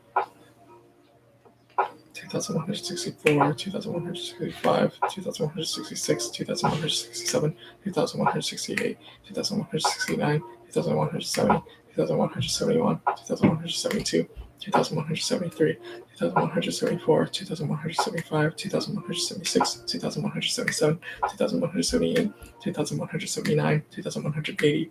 B: 2164, 2165, 2166, 2167, 2168, 2169, 2170, 2171, 2172, 2173, 2174, 2175, 2176, 2177, 2178, 2179, 2180,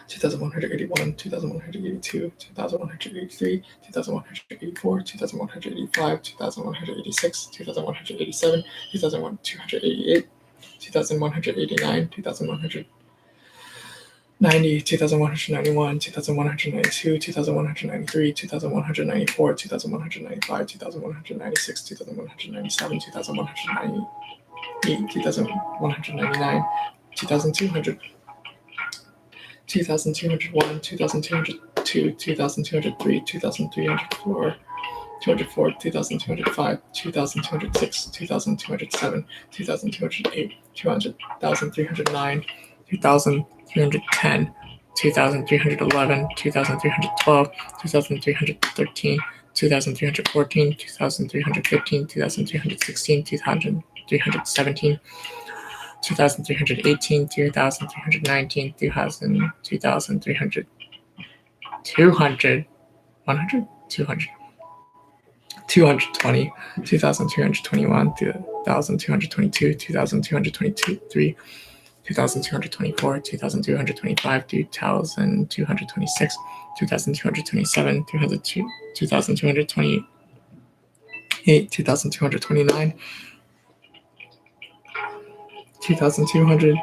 B: 2181, 2182, 2183, 2184, 2185, 2186, 2187, 2188, 2189, 2190, 2191, 2192, 2193, 2194, 2195, 2196, 2197, 2198, 2199, 2200, 2201, 2202, 2203, 2304, 204, 2205, 2206, 2207, 2208, 2309, 2310, 2311, 2312, 2313, 2314, 2315, 2316, 2317, 2318, 2319, 2300, 200, 100, 200, 220, 2221, 2222, 2223, 2224, 2225, 2226, 2227, 2228, 2229, 2230,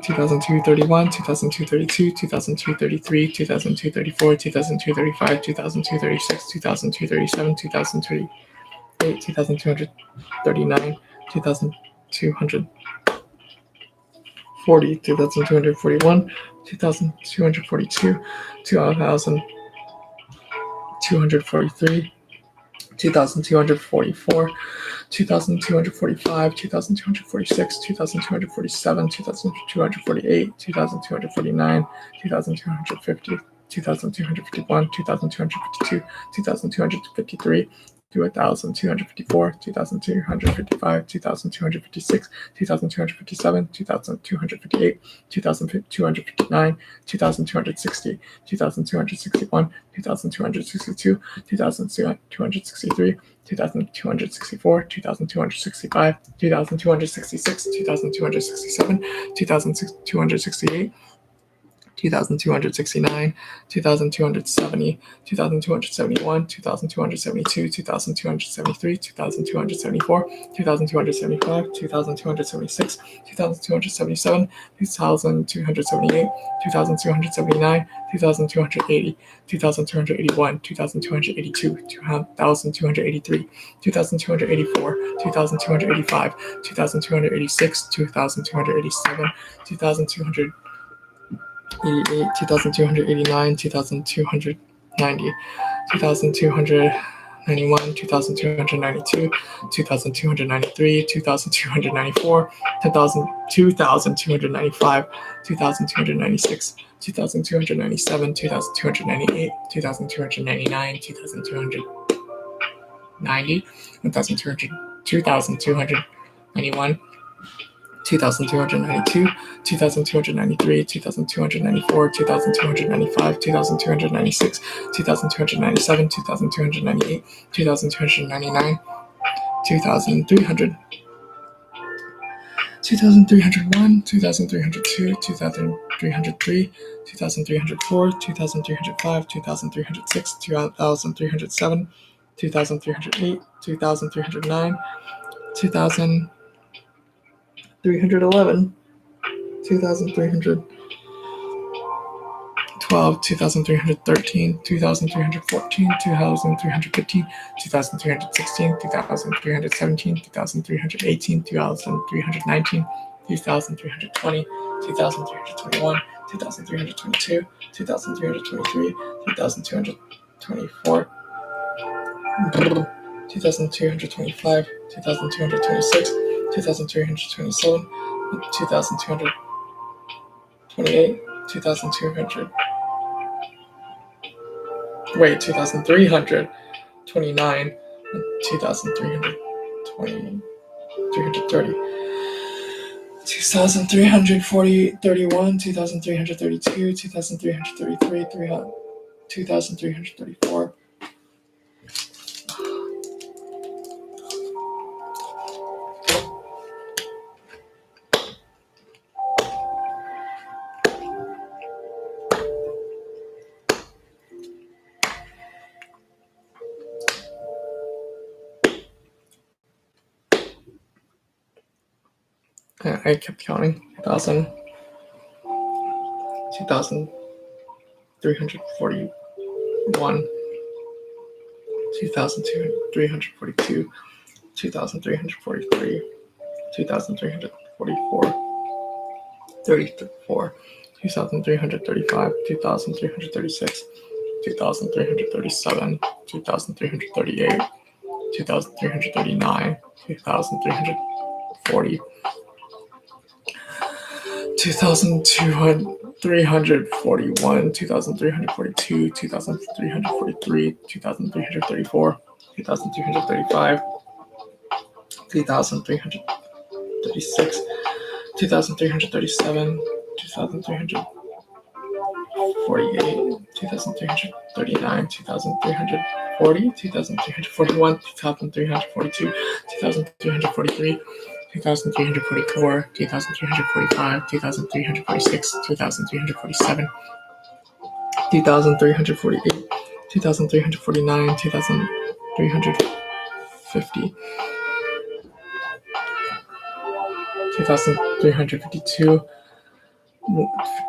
B: 2231, 2232, 2233, 2234, 2235, 2236, 2237, 2238, 2239, 2240, 2241, 2242, 2243, 2244, 2245, 2246, 2247, 2248, 2249, 2250, 2251, 2252, 2253, 2254, 2255, 2256, 2257, 2258, 2259, 2260, 2261, 2262, 2263, 2264, 2265, 2266, 2267, 2268, 2269, 2270, 2271, 2272, 2273, 2274, 2275, 2276, 2277, 2278, 2279, 2280, 2281, 2282, 2283, 2284, 2285, 2286, 2287, 2288, 2289, 2290, 2291, 2292, 2293, 2294, 2295, 2296, 2297, 2298, 2299, 2290, 2291, 2292, 2293, 2294, 2295, 2296, 2297, 2298, 2299, 2300, 2301, 2302, 2303, 2304, 2305, 2306, 2307, 2308, 2309, 2311, 2312, 2313, 2314, 2315, 2316, 2317, 2318, 2319, 2320, 2321,
C: 2,322, 2,323, 2,224, 2,225, 2,226, 2,327, 2,228, 2,200. Wait, 2,329, 2,320, 330, 2,331, 2,332, 2,333, 2,334. I kept counting. 2,000, 2,341, 2,342, 2,343, 2,344, 34, 2,335, 2,336, 2,337, 2,338, 2,339, 2,340, 2,341, 2,342, 2,343, 2,334, 2,335, 2,336, 2,337, 2,348, 2,339, 2,340, 2,341, 2,342, 2,343, 2,344, 2,345, 2,346, 2,347, 2,348, 2,349, 2,350, 2,352,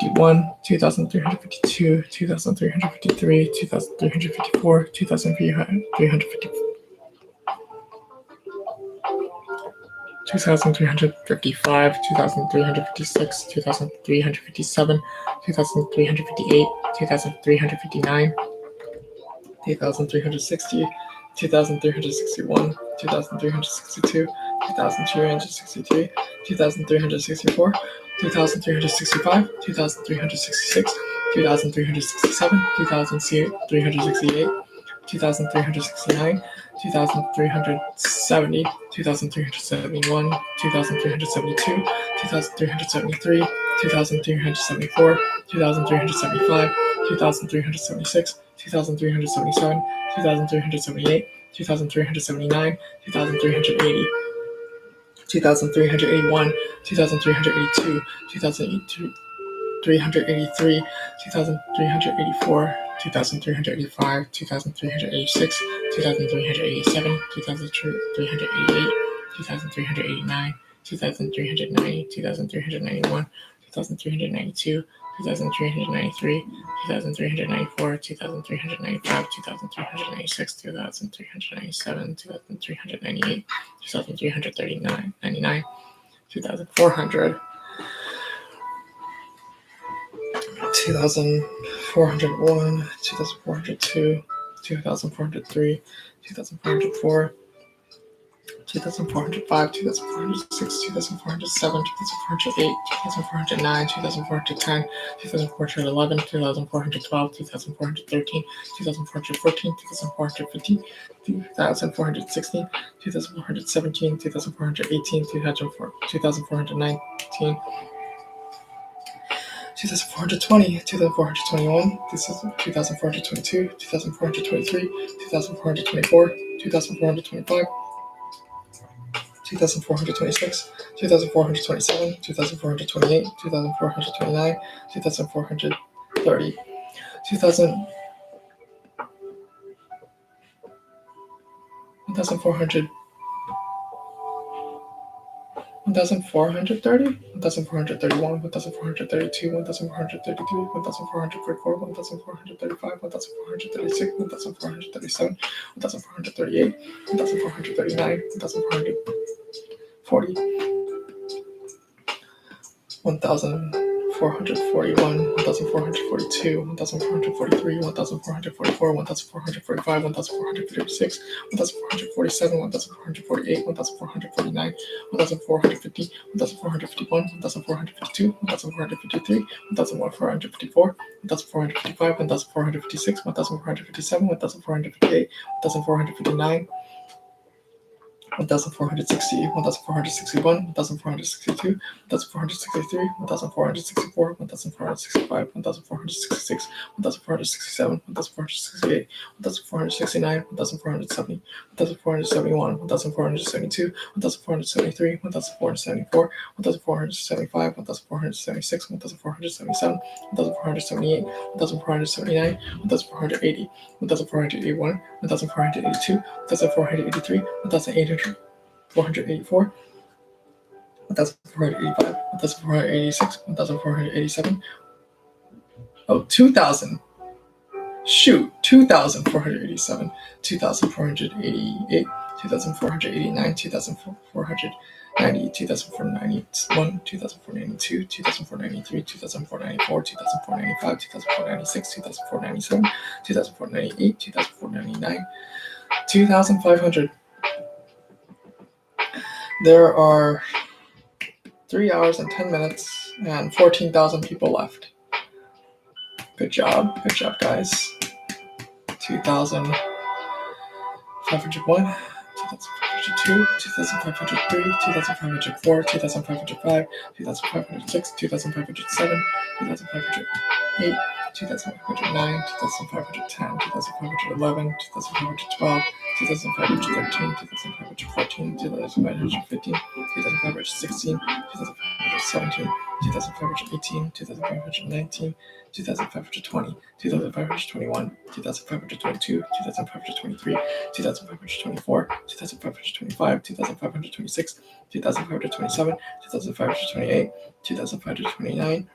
C: 51, 2,352, 2,353, 2,354, 2,350, 2,355, 2,356, 2,357, 2,358, 2,359, 2,360, 2,361, 2,362, 2,363, 2,364, 2,365, 2,366, 2,367, 2,368, 2,369, 2,370, 2,371, 2,372, 2,373, 2,374, 2,375, 2,376, 2,377, 2,378, 2,379, 2,380, 2,381, 2,382, 2,383, 2,384, 2,385, 2,386, 2,387, 2,388, 2,389, 2,390, 2,391, 2,392, 2,393, 2,394, 2,395, 2,396, 2,397, 2,398, 2,339, 99, 2,400, 2,401, 2,402, 2,403, 2,404, 2,405, 2,406, 2,407, 2,408, 2,409, 2,410, 2,411, 2,412, 2,413, 2,414, 2,415, 2,416, 2,417, 2,418, 2,419, 2,420, 2,421, 2,422, 2,423, 2,424, 2,425, 2,426, 2,427, 2,428, 2,429, 2,430, 1,400, 1,430, 1,431, 1,432, 1,433, 1,434, 1,435, 1,436, 1,437, 1,438, 1,439, 1,440, 1,441, 1441, 1442, 1443, 1444, 1445, 1456, 1447, 1448, 1449, 1450, 1451, 1452, 1453, 1454, 1455, 1456, 1457, 1458, 1459, 1460, 1461, 1462, 1463, 1464, 1465, 1466, 1467, 1468, 1469, 1470, 1471, 1472, 1473, 1474, 1475, 1476, 1477, 1478, 1479, 1480, 1481, 1482, 1483, 1484, 1485, 1486, 1487. Oh, 2000. Shoot, 2,487, 2,488, 2,489, 2,490, 2,491, 2,492, 2,493, 2,494, 2,495, 2,496, 2,497, 2,498, 2,499, 2,500. There are 3 hours and 10 minutes and 14,000 people left. Good job, guys. 2,501, 2,502, 2,503, 2,504, 2,505, 2,506, 2,507, 2,508, 2,509, 2,510, 2,511, 2,512, 2,513, 2,514, 2,515, 2,516, 2,517, 2,518, 2,519, 2,520, 2,521, 2,522, 2,523, 2,524, 2,525, 2,526, 2,527, 2,528, 2,529,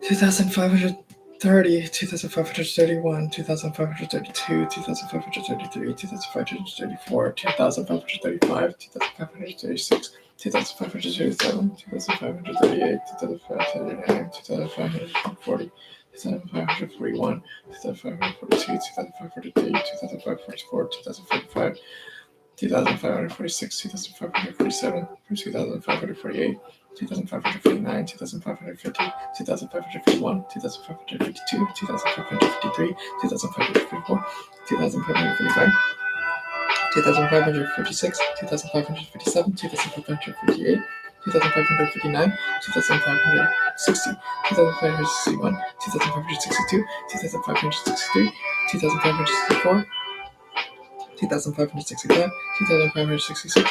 C: 2,530, 2,531, 2,532, 2,533, 2,534, 2,535, 2,536, 2,537, 2,538, 2,539, 2,540, 2,541, 2,542, 2,543, 2,544, 2,045, 2,546, 2,547, 2,548, 2,549, 2,550, 2,551, 2,552, 2,553, 2,554, 2,555, 2,556, 2,557, 2,558, 2,559, 2,560, 2,561, 2,562, 2,563, 2,564, 2,565, 2,566,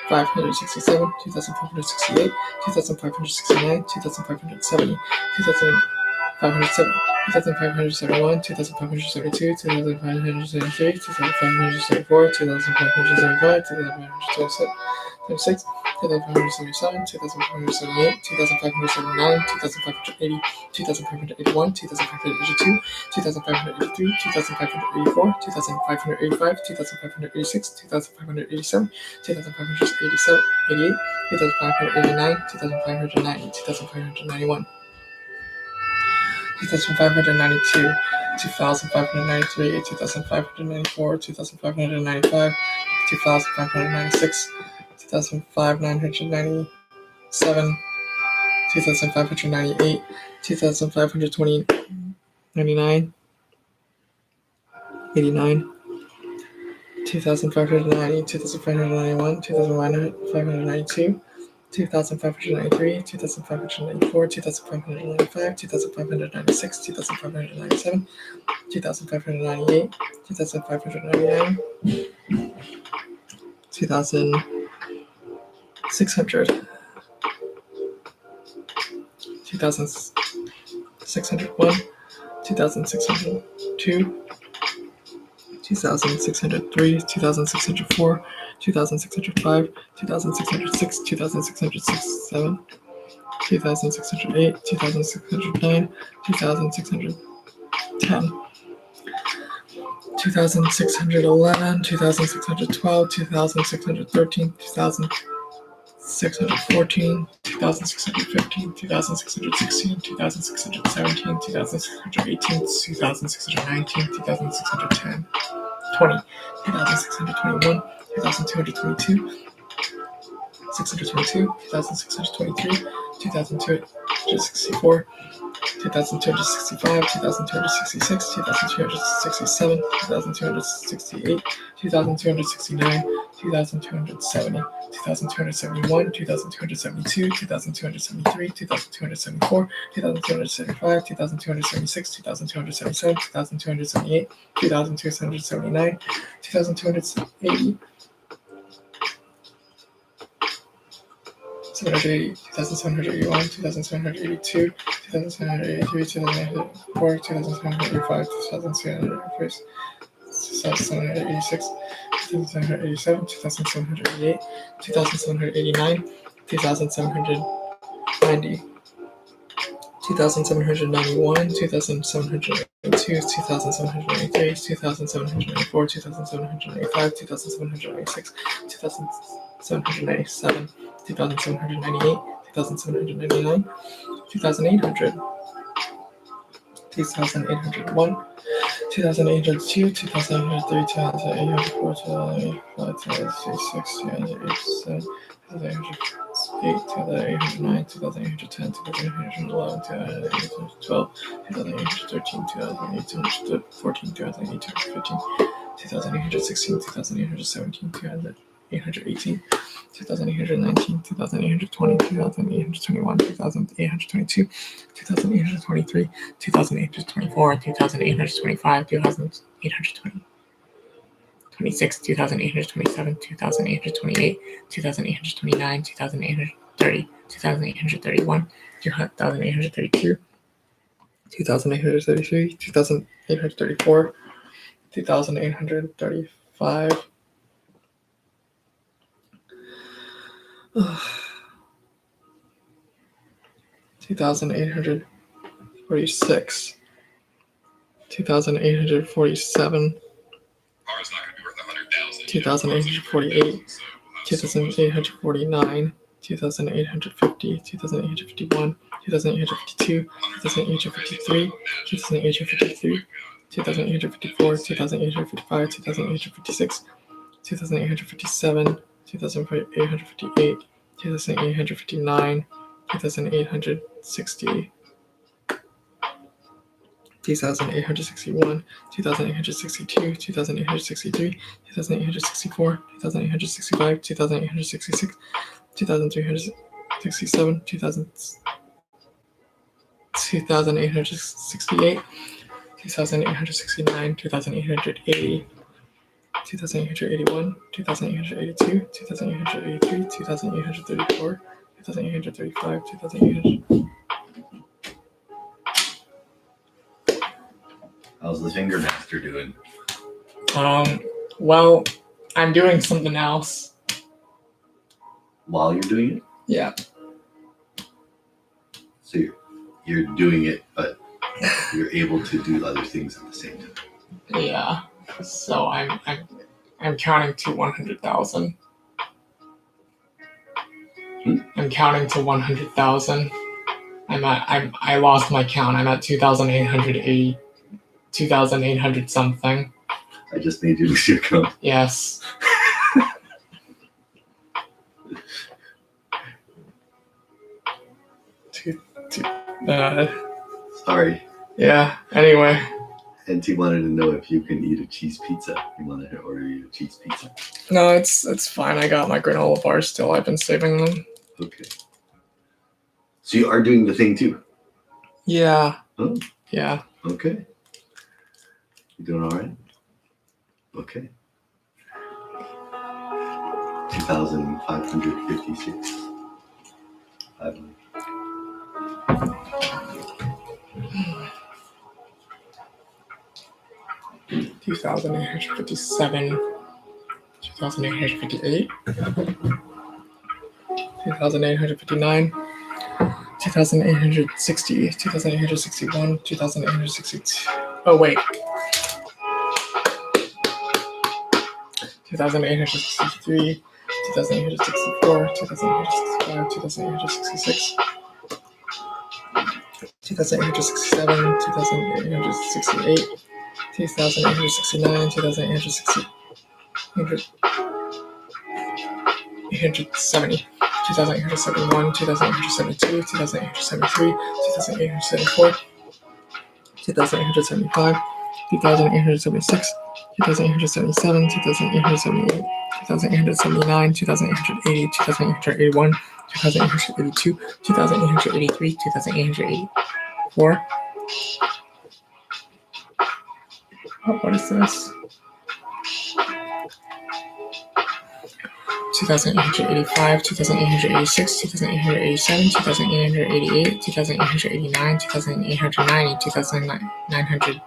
C: 2,567, 2,568, 2,569, 2,570, 2,507, 2,571, 2,572, 2,573, 2,574, 2,575, 2,576, 2,577, 2,578, 2,579, 2,580, 2,581, 2,582, 2,583, 2,584, 2,585, 2,586, 2,587, 2,588, 2,589, 2,590, 2,591, 2,592, 2,593, 2,594, 2,595, 2,596, 2,597, 2,598, 2,520, 99, 89, 2,590, 2,591, 2,592, 2,593, 2,594, 2,595, 2,596, 2,597, 2,598, 2,599, 2,600, 2,601, 2,602, 2,603, 2,604, 2,605, 2,606, 2,607, 2,608, 2,609, 2,610, 2,611, 2,612, 2,613, 2,614, 2614, 2615, 2616, 2617, 2618, 2619, 2610, 20, 2621, 2222, 622, 2623, 2264, 2265, 2266, 2267, 2268, 2269, 2270, 2271, 2272, 2273, 2274, 2275, 2276, 2277, 2278, 2279, 2280, 780, 2781, 2782, 2783, 2084, 2785, 2786, 2787, 2788, 2789, 2790, 2791, 2792, 2793, 2794, 2795, 2796, 2797, 2798, 2799, 2800, 2801, 2802, 2803, 2804, 2805, 2806, 2807, 2808, 2809, 2810, 2811, 2812, 2813, 2814, 2815, 2816, 2817, 2818, 2819, 2820, 2821, 2822, 2823, 2824, 2825, 2820, 26, 2827, 2828, 2829, 2830, 2831, 2832, 2833, 2834, 2835, 2846, 2847, 2848, 2849, 2850, 2851, 2852, 2853, 2853, 2854, 2855, 2856, 2857, 2858, 2859, 2860, 2861, 2862, 2863, 2864, 2865, 2866, 2367, 2868, 2869, 2880, 2881, 2882, 2883, 2834, 2835, 2800.
E: How's the finger master doing?
C: Well, I'm doing something else.
E: While you're doing it?
C: Yeah.
E: So you're doing it, but you're able to do other things at the same time.
C: Yeah. So I'm counting to 100,000. I'm counting to 100,000. I lost my count. I'm at 2,880, 2,800 something.
E: I just need you to see your count.
C: Yes.
E: Sorry.
C: Yeah. Anyway.
E: NT wanted to know if you can eat a cheese pizza. He wanted to order you a cheese pizza.
C: No, it's fine. I got my granola bars still. I've been saving them.
E: Okay. So you are doing the thing too?
C: Yeah.
E: Oh.
C: Yeah.
E: Okay. You doing all right? Okay. 2,556.
C: 2,857, 2,858, 2,859, 2,860, 2,861, 2,862. Oh wait. 2,863, 2,864, 2,865, 2,866, 2,867, 2,868, 2,869, 2,870, 2,871, 2,872, 2,873, 2,874, 2,875, 2,876, 2,877, 2,878, 2,879, 2,880, 2,881, 2,882, 2,883, 2,884. What is this? 2,885, 2,886, 2,887, 2,888, 2,889, 2,890, 2,900.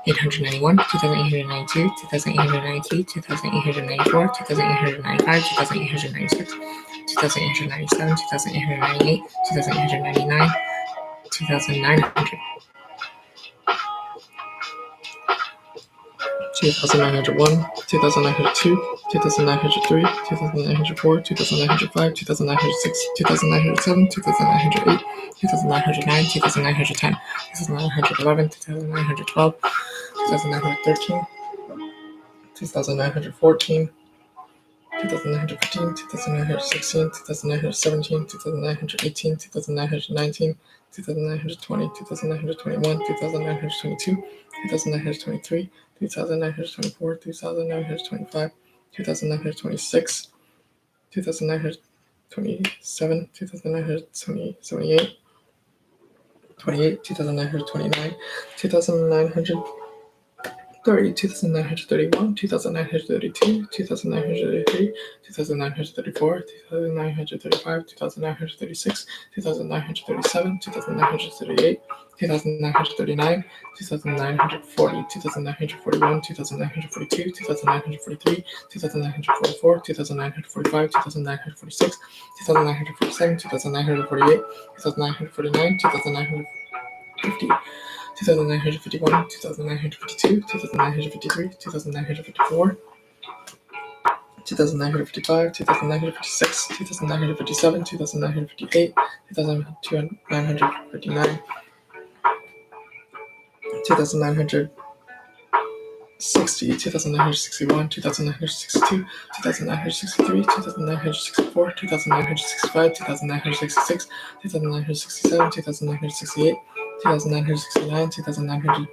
C: 891, 2,892, 2,893, 2,894, 2,895, 2,896, 2,897, 2,898, 2,899, 2,900, 2,901, 2,902, 2,903, 2,904, 2,905, 2,906, 2,907, 2,908, 2,909, 2,910, 2,911, 2,912, 2,913, 2,914, 2,915, 2,916, 2,917, 2,918, 2,919, 2,920, 2,921, 2,922, 2,923, 2,924, 2,925, 2,926, 2,927, 2,928, 28, 2,929, 2,930, 2,931, 2,932, 2,933, 2,934, 2,935, 2,936, 2,937, 2,938, 2,939, 2,940, 2,941, 2,942, 2,943, 2,944, 2,945, 2,946, 2,947, 2,948, 2,949, 2,950, 2,951, 2,952, 2,953, 2,954, 2,955, 2,956, 2,957, 2,958, 2,959, 2,960, 2,961, 2,962, 2,963, 2,964, 2,965, 2,966, 2,967, 2,968, 2,969, 2,970,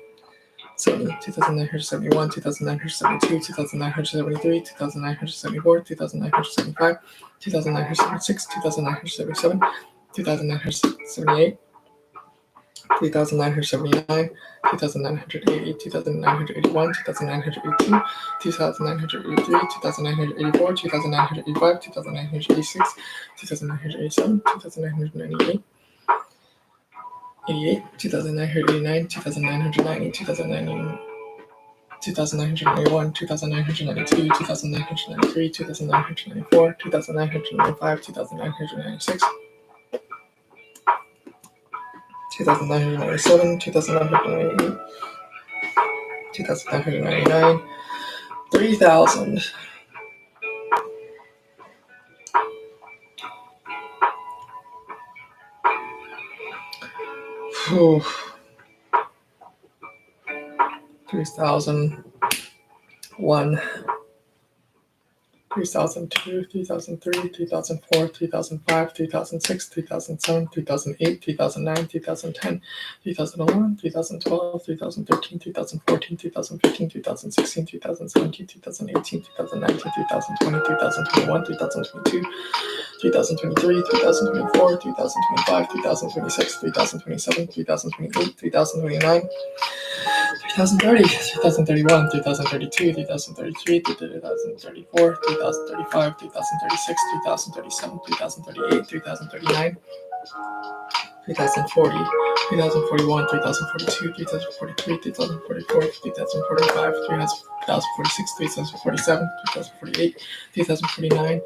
C: 2,971, 2,972, 2,973, 2,974, 2,975, 2,976, 2,977, 2,978, 2,979, 2,980, 2,981, 2,982, 2,983, 2,984, 2,985, 2,986, 2,987, 2,998, 88, 2,989, 2,990, 2,991, 2,992, 2,993, 2,994, 2,995, 2,996, 2,997, 2,998, 2,999, 3,000. Whew. 3,001, 3,002, 3,003, 3,004, 3,005, 3,006, 3,007, 3,008, 3,009, 3,010, 3,011, 3,012, 3,013, 3,014, 3,015, 3,016, 3,017, 3,018, 3,019, 3,020, 3,021, 3,022, 3,023, 3,024, 3,025, 3,026, 3,027, 3,028, 3,029, 3,030, 3,031, 3,032, 3,033, 3,034, 3,035, 3,036, 3,037, 3,038, 3,039, 3,040, 3,041, 3,042, 3,043, 3,044, 3,045, 3,046, 3,047, 3,048, 3,049,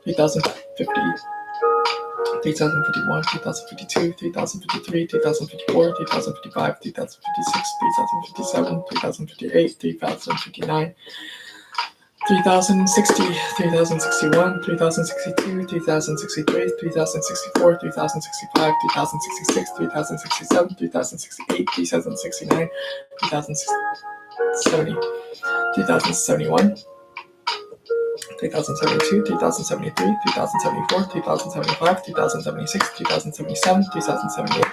C: 3,050, 3,051, 3,052, 3,053, 3,054, 3,055, 3,056, 3,057, 3,058, 3,059, 3060, 3061, 3062, 3063, 3064, 3065, 3066, 3067, 3068, 3069, 3070, 3071, 2072, 2073, 2074, 2075, 2076, 2077, 2078,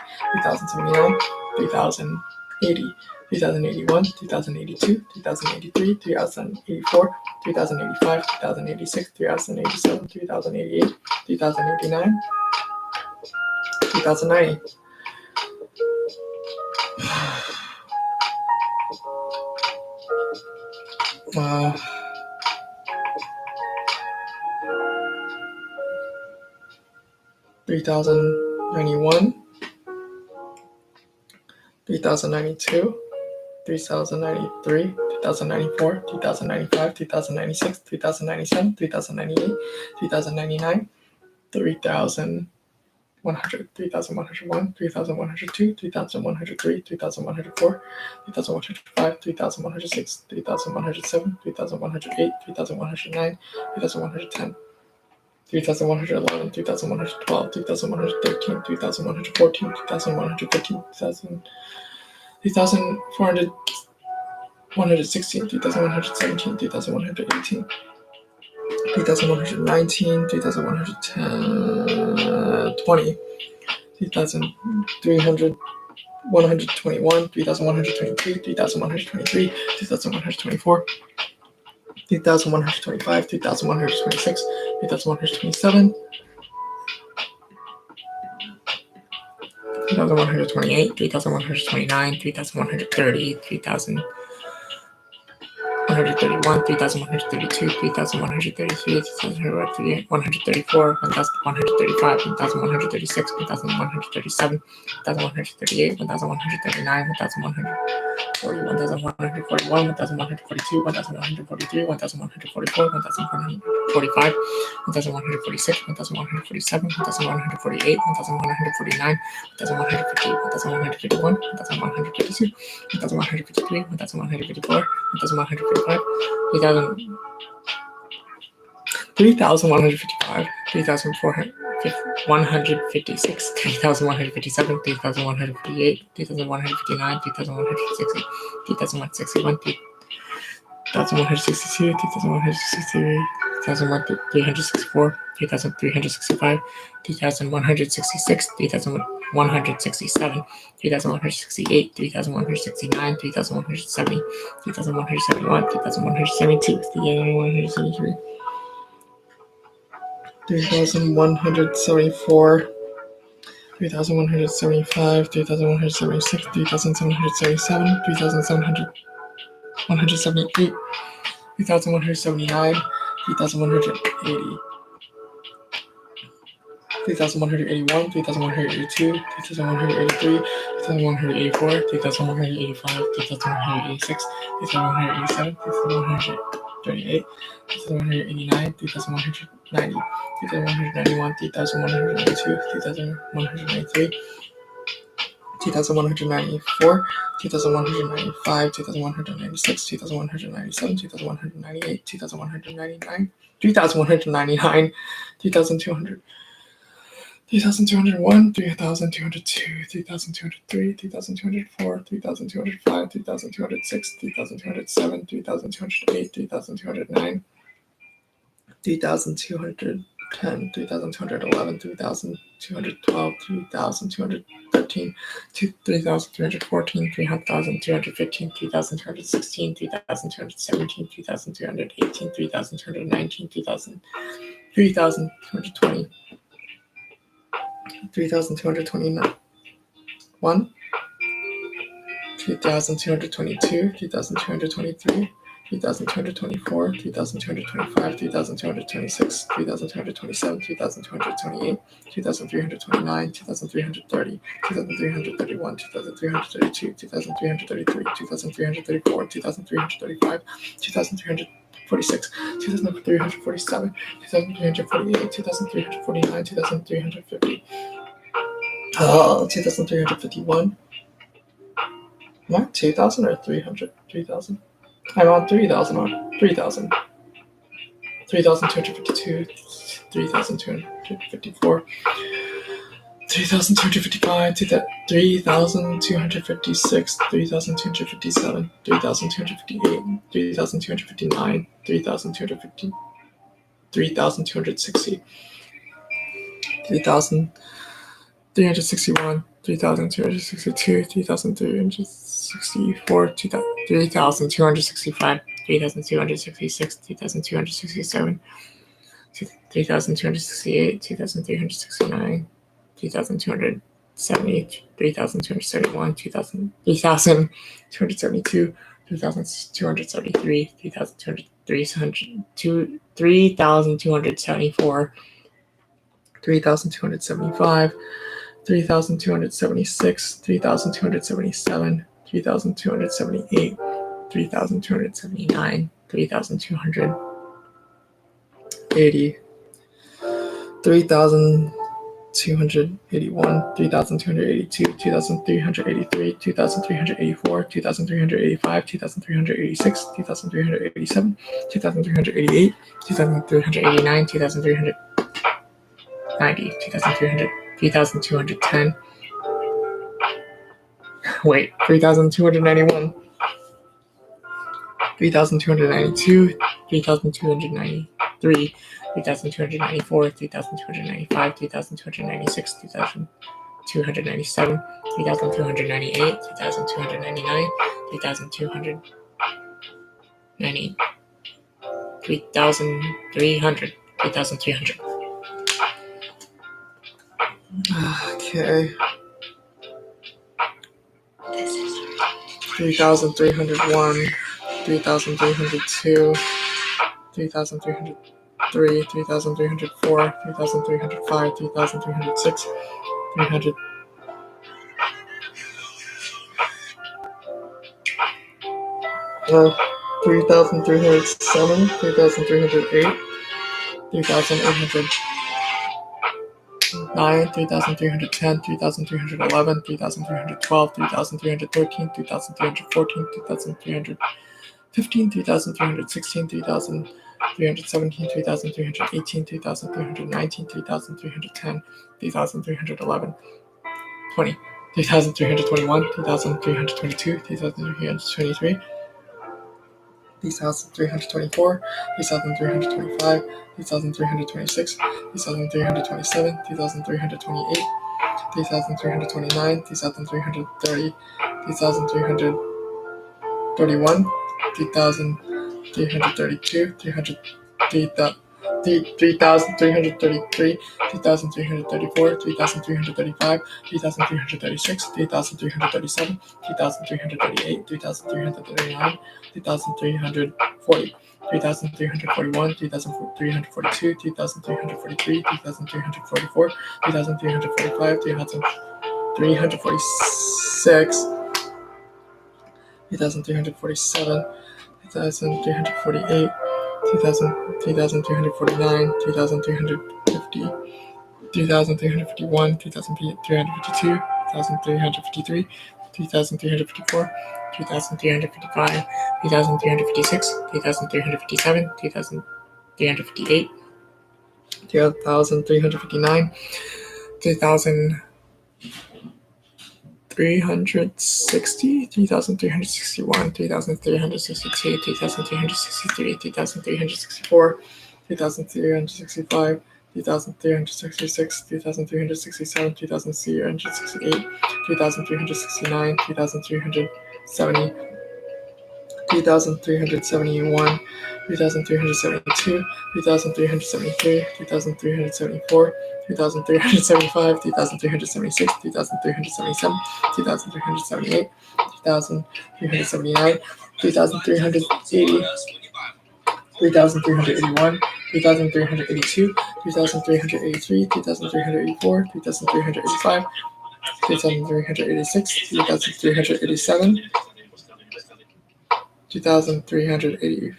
C: 2079, 3080, 2081, 2082, 2083, 2084, 2085, 2086, 2087, 2088, 2089, 2090. Uh, 3091, 3092, 3093, 2094, 2095, 2096, 2097, 2098, 2099, 3100, 3101, 3102, 3103, 3104, 3105, 3106, 3107, 3108, 3109, 3110, 3111, 2112, 2113, 2114, 2115, 2400, 116, 2117, 2118, 2119, 2110, 20, 2300, 121, 3123, 3123, 3124, 3125, 3126, 3127, 3128, 3129, 3130, 3131, 3132, 3133, 3134, 1135, 1136, 1137, 1138, 1139, 1140, 1141, 1142, 1143, 1144, 1145, 1146, 1147, 1148, 1149, 1150, 1151, 1152, 1153, 1154, 1155, 3,155, 3,156, 3,157, 3,158, 3,159, 3,160, 3,161, 3,162, 3,163, 3,364, 3,365, 3,166, 3,167, 3,168, 3,169, 3,170, 3,171, 3,172, 3,173, 3,174, 3,175, 3,176, 3,777, 3,178, 3,179, 3,180, 3,181, 3,182, 3,183, 3,184, 3,185, 3,186, 3,187, 3,138, 3,189, 3,190, 3,191, 3,192, 3,193, 2,194, 2,195, 2,196, 2,197, 2,198, 2,199, 3,199, 3,200, 3,201, 3,202, 3,203, 3,204, 3,205, 3,206, 3,207, 3,208, 3,209, 3,210, 3,211, 3,212, 3,213, 3,314, 3,215, 3,216, 3,217, 3,218, 3,219, 3,220, 3,221, 3,222, 3,223, 3,224, 3,225, 3,226, 3,227, 3,228, 3,329, 2,330, 2,331, 2,332, 2,333, 2,334, 2,335, 2,346, 2,347, 2,348, 2,349, 2,350, 2,351. Am I 2,000 or 300? 3,000. I'm on 3,000 on 3,000. 3,252, 3,254, 3,255, 3,256, 3,257, 3,258, 3,259, 3,250, 3,260, 3,361, 3,262, 3,364, 3,265, 3,266, 3,267, 3,268, 3,369, 3,270, 3,271, 3,272, 3,273, 3,274, 3,275, 3,276, 3,277, 3,278, 3,279, 3,280, 3,281, 3,282, 2,383, 2,384, 2,385, 2,386, 2,387, 2,388, 2,389, 2,390, 2,300, 3,210. Wait, 3,291, 3,292, 3,293, 3,294, 3,295, 3,296, 3,297, 3,298, 3,299, 3,290, 3,300, 3,300. Okay. 3,301, 3,302, 3,303, 3,304, 3,305, 3,306, 300. 3,307, 3,308, 3,809, 3,310, 3,311, 3,312, 3,313, 3,314, 3,315, 3,316, 3,317, 3,318, 3,319, 3,310, 3,311, 20, 3,321, 3,322, 3,323, 3,324, 3,325, 3,326, 3,327, 3,328, 3,329, 3,330, 3,331, 3,332, 3,333, 3,334, 3,335, 3,336, 3,337, 3,338, 3,339, 3,340, 3,341, 3,342, 3,343, 3,344, 3,345, 3,346, 3,347, 3,348, 3,349, 3,350, 3,351, 3,352, 3,353, 3,354, 3,355, 3,356, 3,357, 3,358, 3,359, 3,360, 3,361, 3,362, 3,363, 3,364, 3,365, 3,366, 3,367, 3,368, 3,369, 3,370, 3,371, 3,372, 3,373, 3,374, 3,375, 3,376, 3,377, 3,378, 3,379, 3,380, 3,381, 3,382, 3,383, 3,384, 3,385, 3,386, 3,387, 3,385,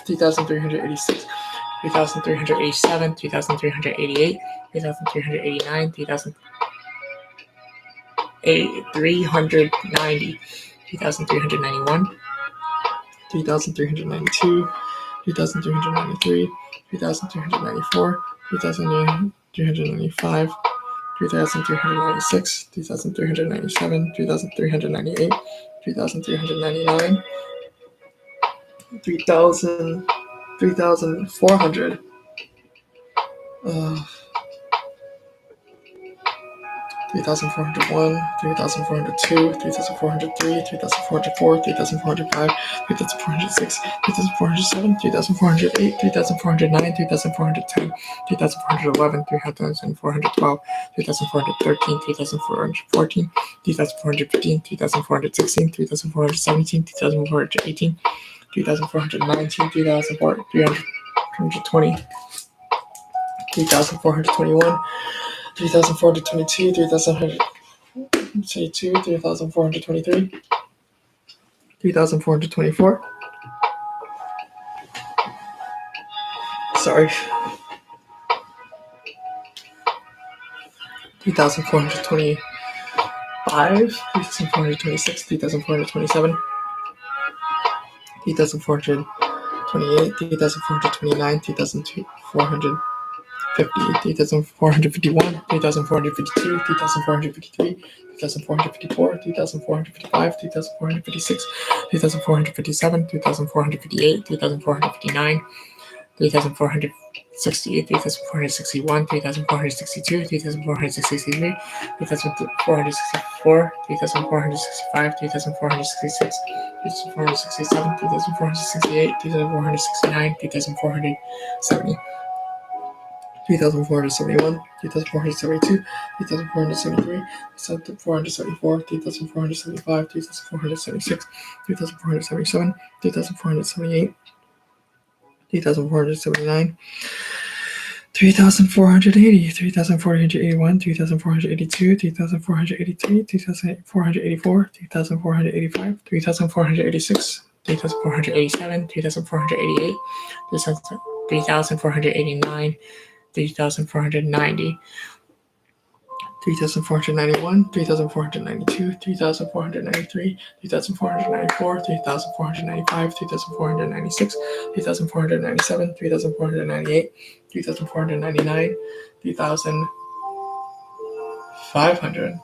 C: 3,386, 3,387, 3,388, 3,389, 3,390, 3,391, 3,392, 3,393, 3,394, 3,395, 3,396, 3,397, 3,398, 3,399, 3,400. 3,401, 3,402, 3,403, 3,404, 3,405, 3,406, 3,407, 3,408, 3,409, 3,410, 3,411, 3,412, 3,413, 3,414, 3,415, 3,416, 3,417, 3,418, 3,419, 3,420, 3,421, 3,422, 3,422, 3,423, 3,424. Sorry. 3,425, 3,426, 3,427, 3,428, 3,429, 3,450, 3,451, 3,452, 3,453, 3,454, 3,455, 3,456, 3,457, 3,458, 3,459, 3,468, 3,461, 3,462, 3,463, 3,464, 3,465, 3,466, 3,467, 3,468, 3,469, 3,470. 3,471, 3,472, 3,473, 3,474, 3,475, 3,476, 3,477, 3,478, 3,479, 3,480, 3,481, 3,482, 3,483, 3,484, 3,485, 3,486, 3,487, 3,488, 3,489, 3,490, 3,491, 3,492, 3,493, 3,494, 3,495, 3,496, 3,497, 3,498, 3,499, 3,500.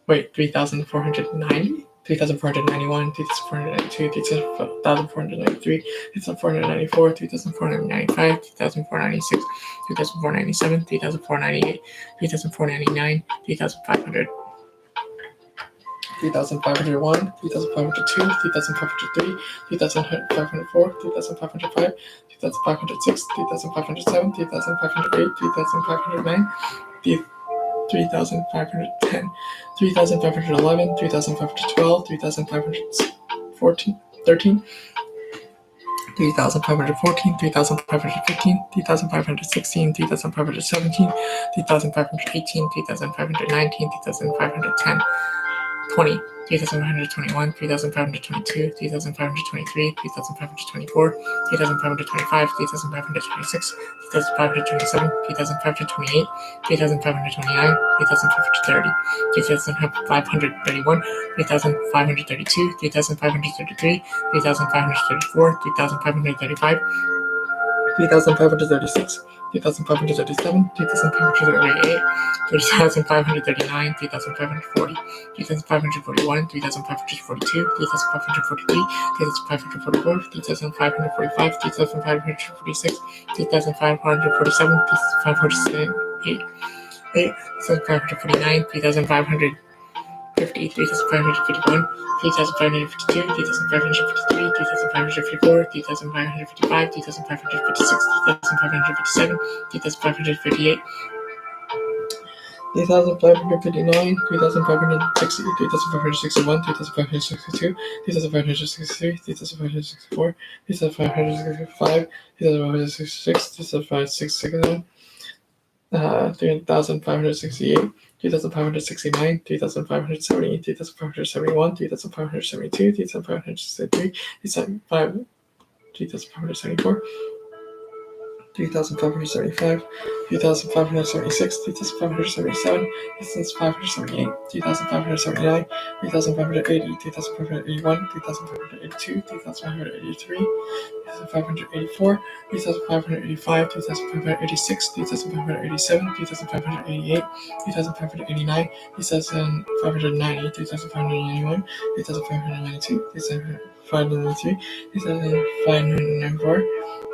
C: Wait, 3,490? 3,491, 3,492, 3,493, 3,494, 3,495, 3,496, 3,497, 3,498, 3,499, 3,500. 3,501, 3,502, 3,503, 3,504, 3,505, 3,506, 3,507, 3,508, 3,509, 3,510, 3,511, 3,512, 3,514, 13, 3,514, 3,515, 3,516, 3,517, 3,518, 3,519, 3,510, 20, 3,521, 3,522, 3,523, 3,524, 3,525, 3,526, 3,527, 3,528, 3,529, 3,530, 3,531, 3,532, 3,533, 3,534, 3,535, 3,536, 3,537, 3,538, 3,539, 3,540, 3,541, 3,542, 3,543, 3,544, 3,545, 3,546, 3,547, 3,548, 3,549, 3,550, 3,551, 3,552, 3,553, 3,554, 3,555, 3,556, 3,557, 3,558, 3,559, 3,560, 3,561, 3,562, 3,563, 3,564, 3,565, 3,566, 3,567, 3,568, 3,569, 3,570, 3,571, 3,572, 3,563, 3,574, 3,575, 3,576, 3,577, 3,578, 3,579, 3,580, 3,581, 3,582, 3,583, 3,584, 3,585, 3,586, 3,587, 3,588, 3,589, 3,590, 3,591, 3,592, 3,593, 3,594,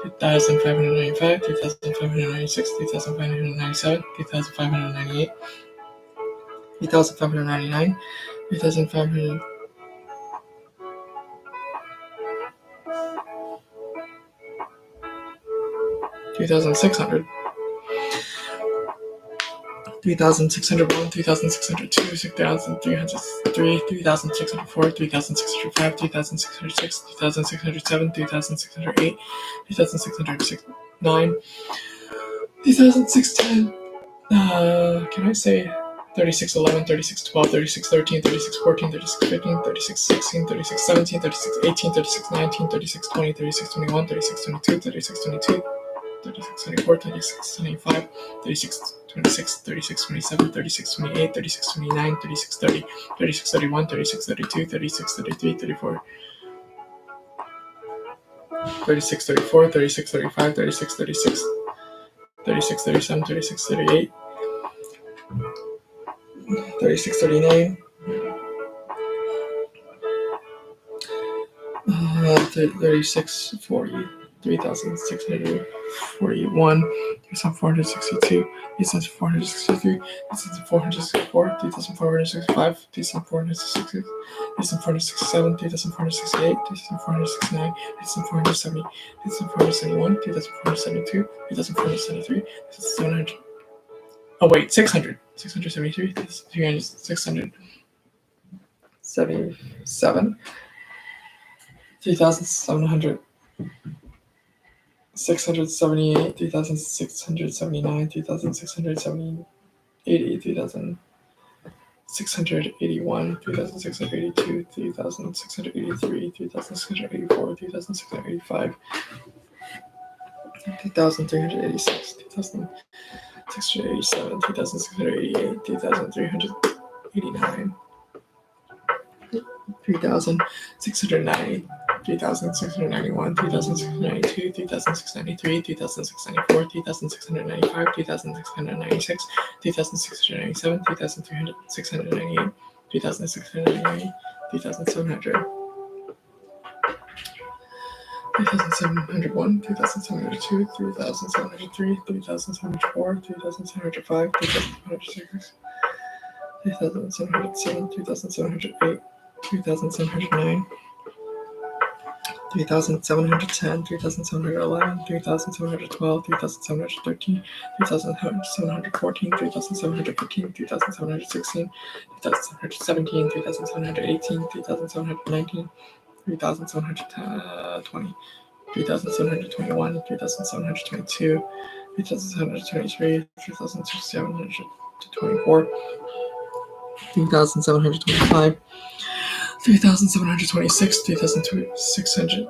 C: 2,595, 2,596, 2,597, 2,598, 3,599, 3,500, 2,600, 3,601, 3,602, 6,303, 3,604, 3,605, 3,606, 3,607, 3,608, 3,609, 3,610. Can I say 3611, 3612, 3613, 3614, 3615, 3616, 3617, 3618, 3619, 3620, 3621, 3622, 3622, 3624, 3625, 3626, 3627, 3628, 3629, 3630, 3631, 3632, 3633, 34, 3634, 3635, 3636, 3637, 3638, 3639, 3640, 3,641, 3,462, 3,463, 3,464, 3,465, 3,466, 3,467, 3,468, 3,469, 3,470, 3,471, 3,472, 3,473, 3,700. Oh wait, 600, 673, 300, 677, 3,700, 678, 3,679, 3,670, 3,681, 3,682, 3,683, 3,684, 3,685, 3,386, 3,687, 3,688, 3,389, 3,690, 3,691, 3,692, 3,693, 3,694, 3,695, 3,696, 3,697, 3,698, 3,698, 3,700, 3,701, 3,702, 3,703, 3,704, 3,705, 3,706, 3,707, 3,708, 3,709, 3,710, 3,711, 3,712, 3,713, 3,714, 3,715, 3,716, 3,717, 3,718, 3,719, 3,720, 3,721, 3,722, 3,723, 3,724, 3,725, 3,726, 3,600,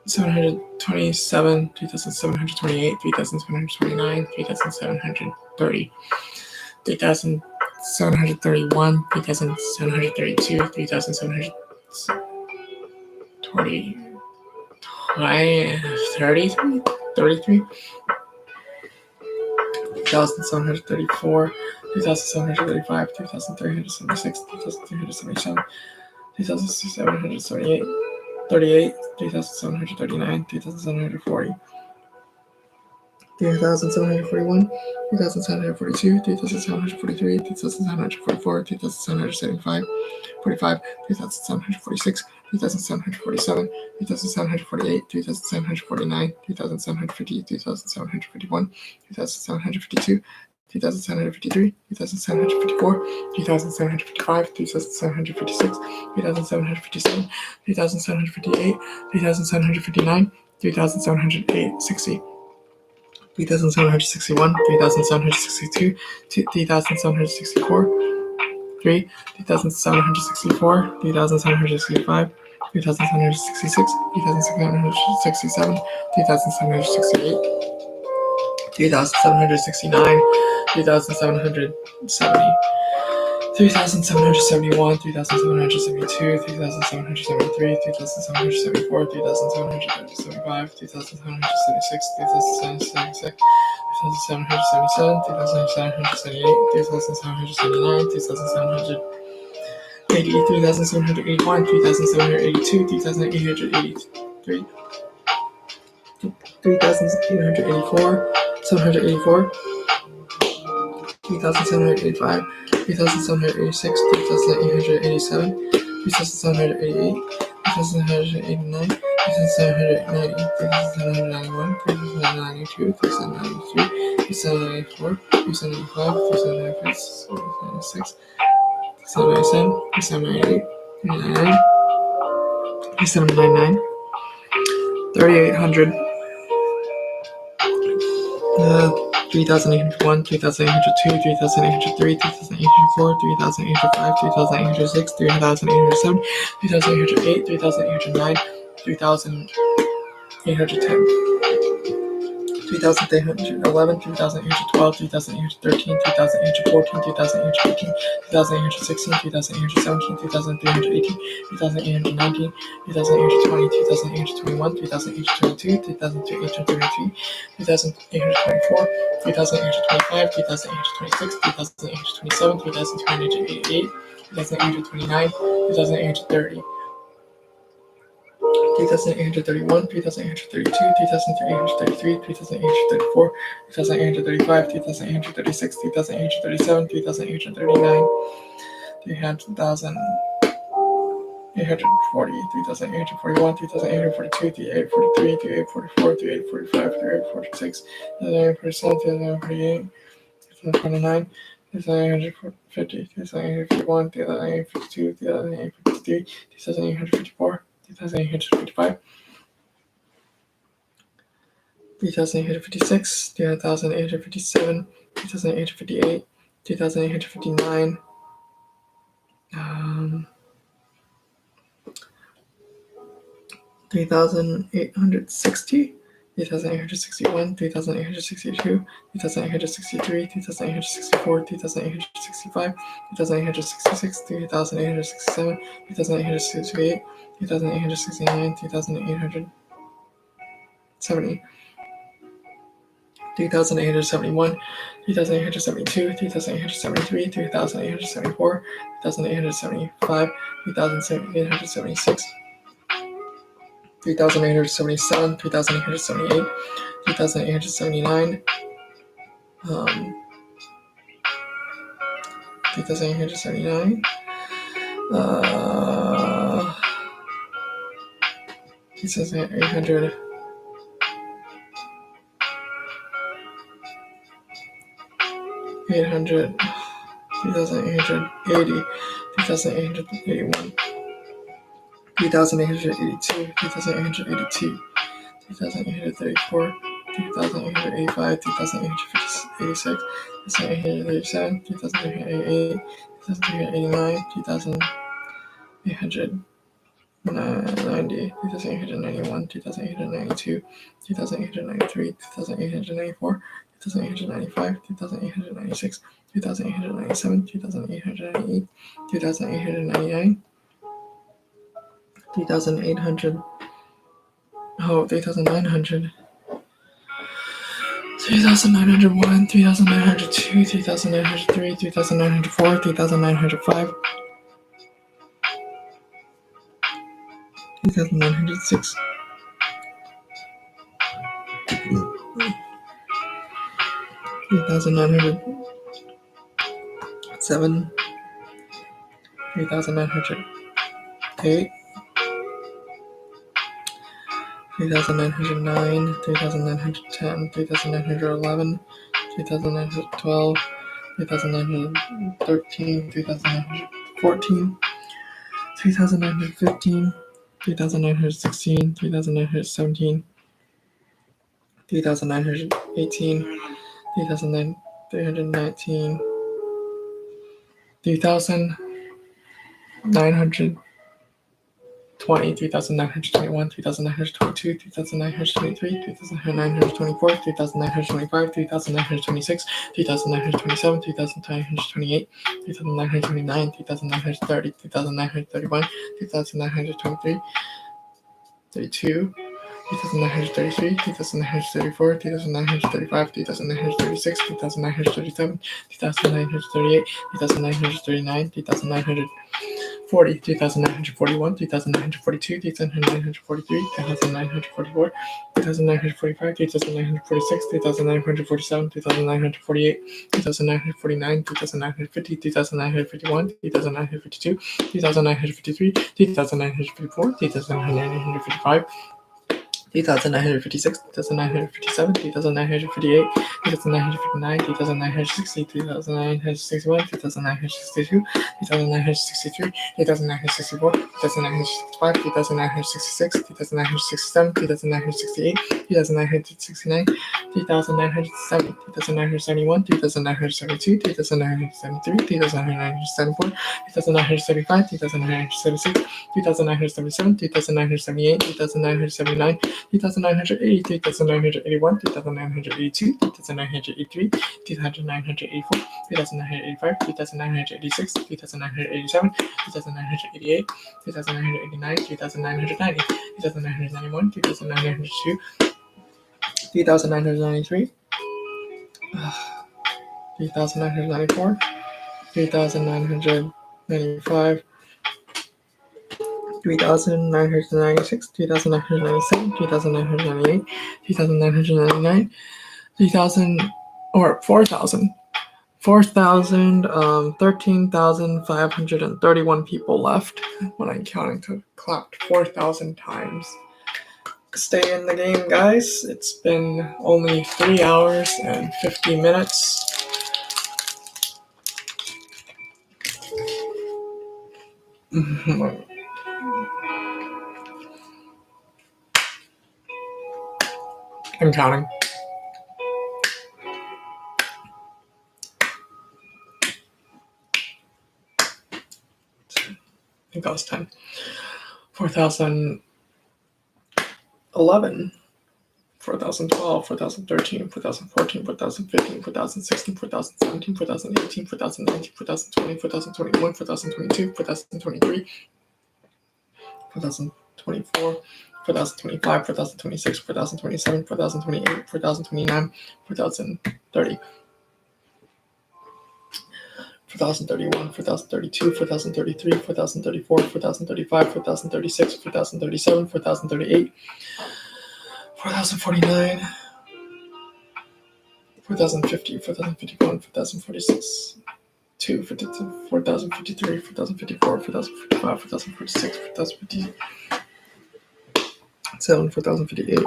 C: 727, 3,728, 3,729, 3,730, 3,731, 3,732, 3,733, 33, 3,734, 3,735, 3,376, 3,377, 3,778, 38, 3,739, 3,740, 3,741, 3,742, 3,743, 3,744, 3,775, 45, 3,746, 3,747, 3,748, 3,749, 3,750, 3,751, 3,752, 3,753, 3,754, 3,755, 3,756, 3,757, 3,758, 3,759, 3,760, 3,761, 3,762, 3,764, 3,764, 3,765, 3,766, 3,767, 3,768, 3,769, 3,770, 3,771, 3,772, 3,773, 3,774, 3,775, 3,776, 3,776, 3,777, 3,778, 3,779, 3,780, 3,781, 3,782, 3,883, 3,884, 784, 3,785, 3,786, 3,887, 3,788, 3,789, 3,790, 3,791, 3,792, 3,793, 3,794, 3,795, 3,796, 3,797, 3,798, 3,799, 3,799, 3,800, 3,801, 3,802, 3,803, 3,804, 3,805, 3,806, 3,807, 3,808, 3,809, 3,810, 3,811, 3,812, 3,813, 3,814, 3,815, 3,816, 3,817, 3,318, 3,819, 3,820, 3,821, 3,822, 3,823, 3,824, 3,825, 3,826, 3,827, 3,288, 3,829, 3,830. 3,831, 3,832, 3,833, 3,834, 3,835, 3,836, 3,837, 3,839, 3,840, 3,841, 3,842, 3,843, 3,844, 3,845, 3,846, 3,847, 3,848, 3,849, 3,850, 3,851, 3,852, 3,853, 3,854, 3,855, 3,856, 3,857, 3,858, 3,859, 3,860, 3,861, 3,862, 3,863, 3,864, 3,865, 3,866, 3,867, 3,868, 3,869, 3,870, 3,871, 3,872, 3,873, 3,874, 3,875, 3,876, 3,877, 3,878, 3,879, 3,879, 3,800, 800, 3,880, 3,881, 3,882, 3,882, 3,834, 3,885, 3,886, 3,837, 3,888, 3,889, 3,890, 3,891, 3,892, 3,893, 3,894, 3,895, 3,896, 3,897, 3,898, 3,899, 3,800, 3,900, 3,901, 3,902, 3,903, 3,904, 3,905, 3,906, 3,907, 3,908, 3,909, 3,910, 3,911, 3,912, 3,913, 3,914, 3,915, 3,916, 3,917, 3,918, 3,319, 3,920, 3,921, 3,922, 3,923, 3,924, 3,925, 3,926, 3,927, 3,928, 3,929, 3,930, 3,931, 3,923, 32, 3,933, 3,934, 3,935, 3,936, 3,937, 3,938, 3,939, 3,940, 3,941, 3,942, 3,943, 3,944, 3,945, 3,946, 3,947, 3,948, 3,949, 3,950, 3,951, 3,952, 3,953, 3,954, 3,955, 3,956, 3,957, 3,958, 3,959, 3,960, 3,961, 3,962, 3,963, 3,964, 3,965, 3,966, 3,967, 3,968, 3,969, 3,970, 3,971, 3,972, 3,973, 3,974, 3,975, 3,976, 3,977, 3,978, 3,979, 3,980, 3,981, 3,982, 3,983, 3,984, 3,985, 3,986, 3,987, 3,988, 3,989, 3,990, 3,991, 3,902, 3,993, 3,994, 3,995, 3,996, 3,997, 3,998, 3,999, 3,000 or 4,000. 13,531 people left when I'm counting to clapped 4,000 times. Stay in the game, guys. It's been only 3 hours and 50 minutes. I'm counting. I think that was 10. 4,011, 4,012, 4,013, 4,014, 4,015, 4,016, 4,017, 4,018, 4,019, 4,020, 4,021, 4,022, 4,023, 4,024, 4,025, 4,026, 4,027, 4,028, 4,029, 4,030, 4,031, 4,032, 4,033, 4,034, 4,035, 4,036, 4,037, 4,038, 4,049, 4,050, 4,051, 4,046, 4,053, 4,054, 4,055, 4,046, 4,057, 4,058,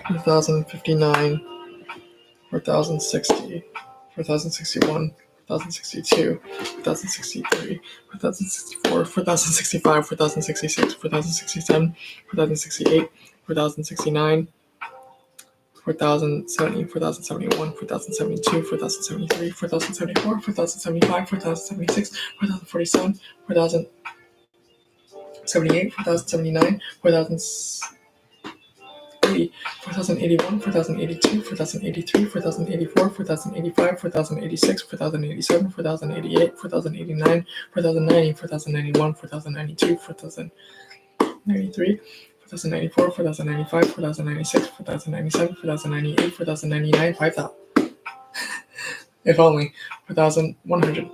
C: 4,059, 4,060, 4,061, 4,062, 4,063, 4,064, 4,065, 4,066, 4,067, 4,068, 4,069, 4,070, 4,071, 4,072, 4,073, 4,074, 4,075, 4,076, 4,047, 4,078, 4,079, 4,080, 4,081, 4,082, 4,083, 4,084, 4,085, 4,086, 4,087, 4,088, 4,089, 4,090, 4,091, 4,092, 4,093, 4,094, 4,095, 4,096, 4,097, 4,098, 4,099, 5,000. If only. 4,100.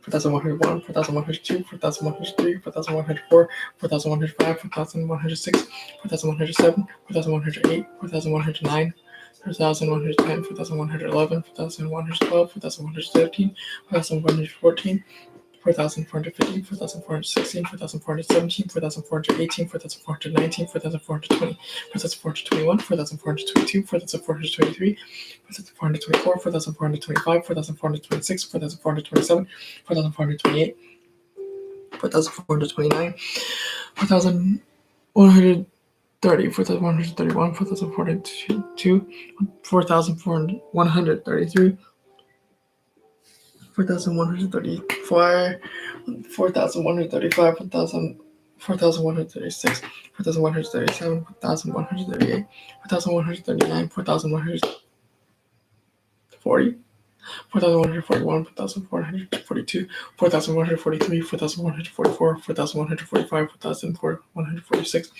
C: 4,101, 4,102, 4,103, 4,104, 4,105, 4,106, 4,107, 4,108, 4,109, 4,110, 4,111, 4,112, 4,113, 4,114, 4,415, 4,416, 4,417, 4,418, 4,419, 4,420, 4,421, 4,422, 4,423, 4,424, 4,425, 4,426, 4,427, 4,428, 4,429, 4,130, 4,131, 4,432, 4,133, 4,134, 4,135, 4,135, 4,136, 4,137, 4,138, 4,139, 4,140, 4,141, 4,442, 4,143, 4,144, 4,145, 4,146,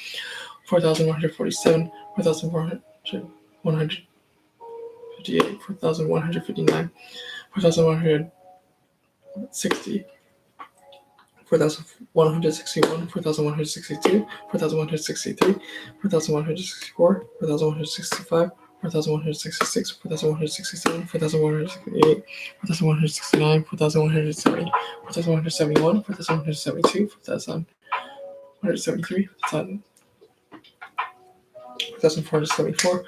C: 4,147, 4,158, 4,159, 4,160, 4,161, 4,162, 4,163, 4,164, 4,165, 4,166, 4,167, 4,168, 4,169, 4,170, 4,171, 4,172, 4,173, 4,474,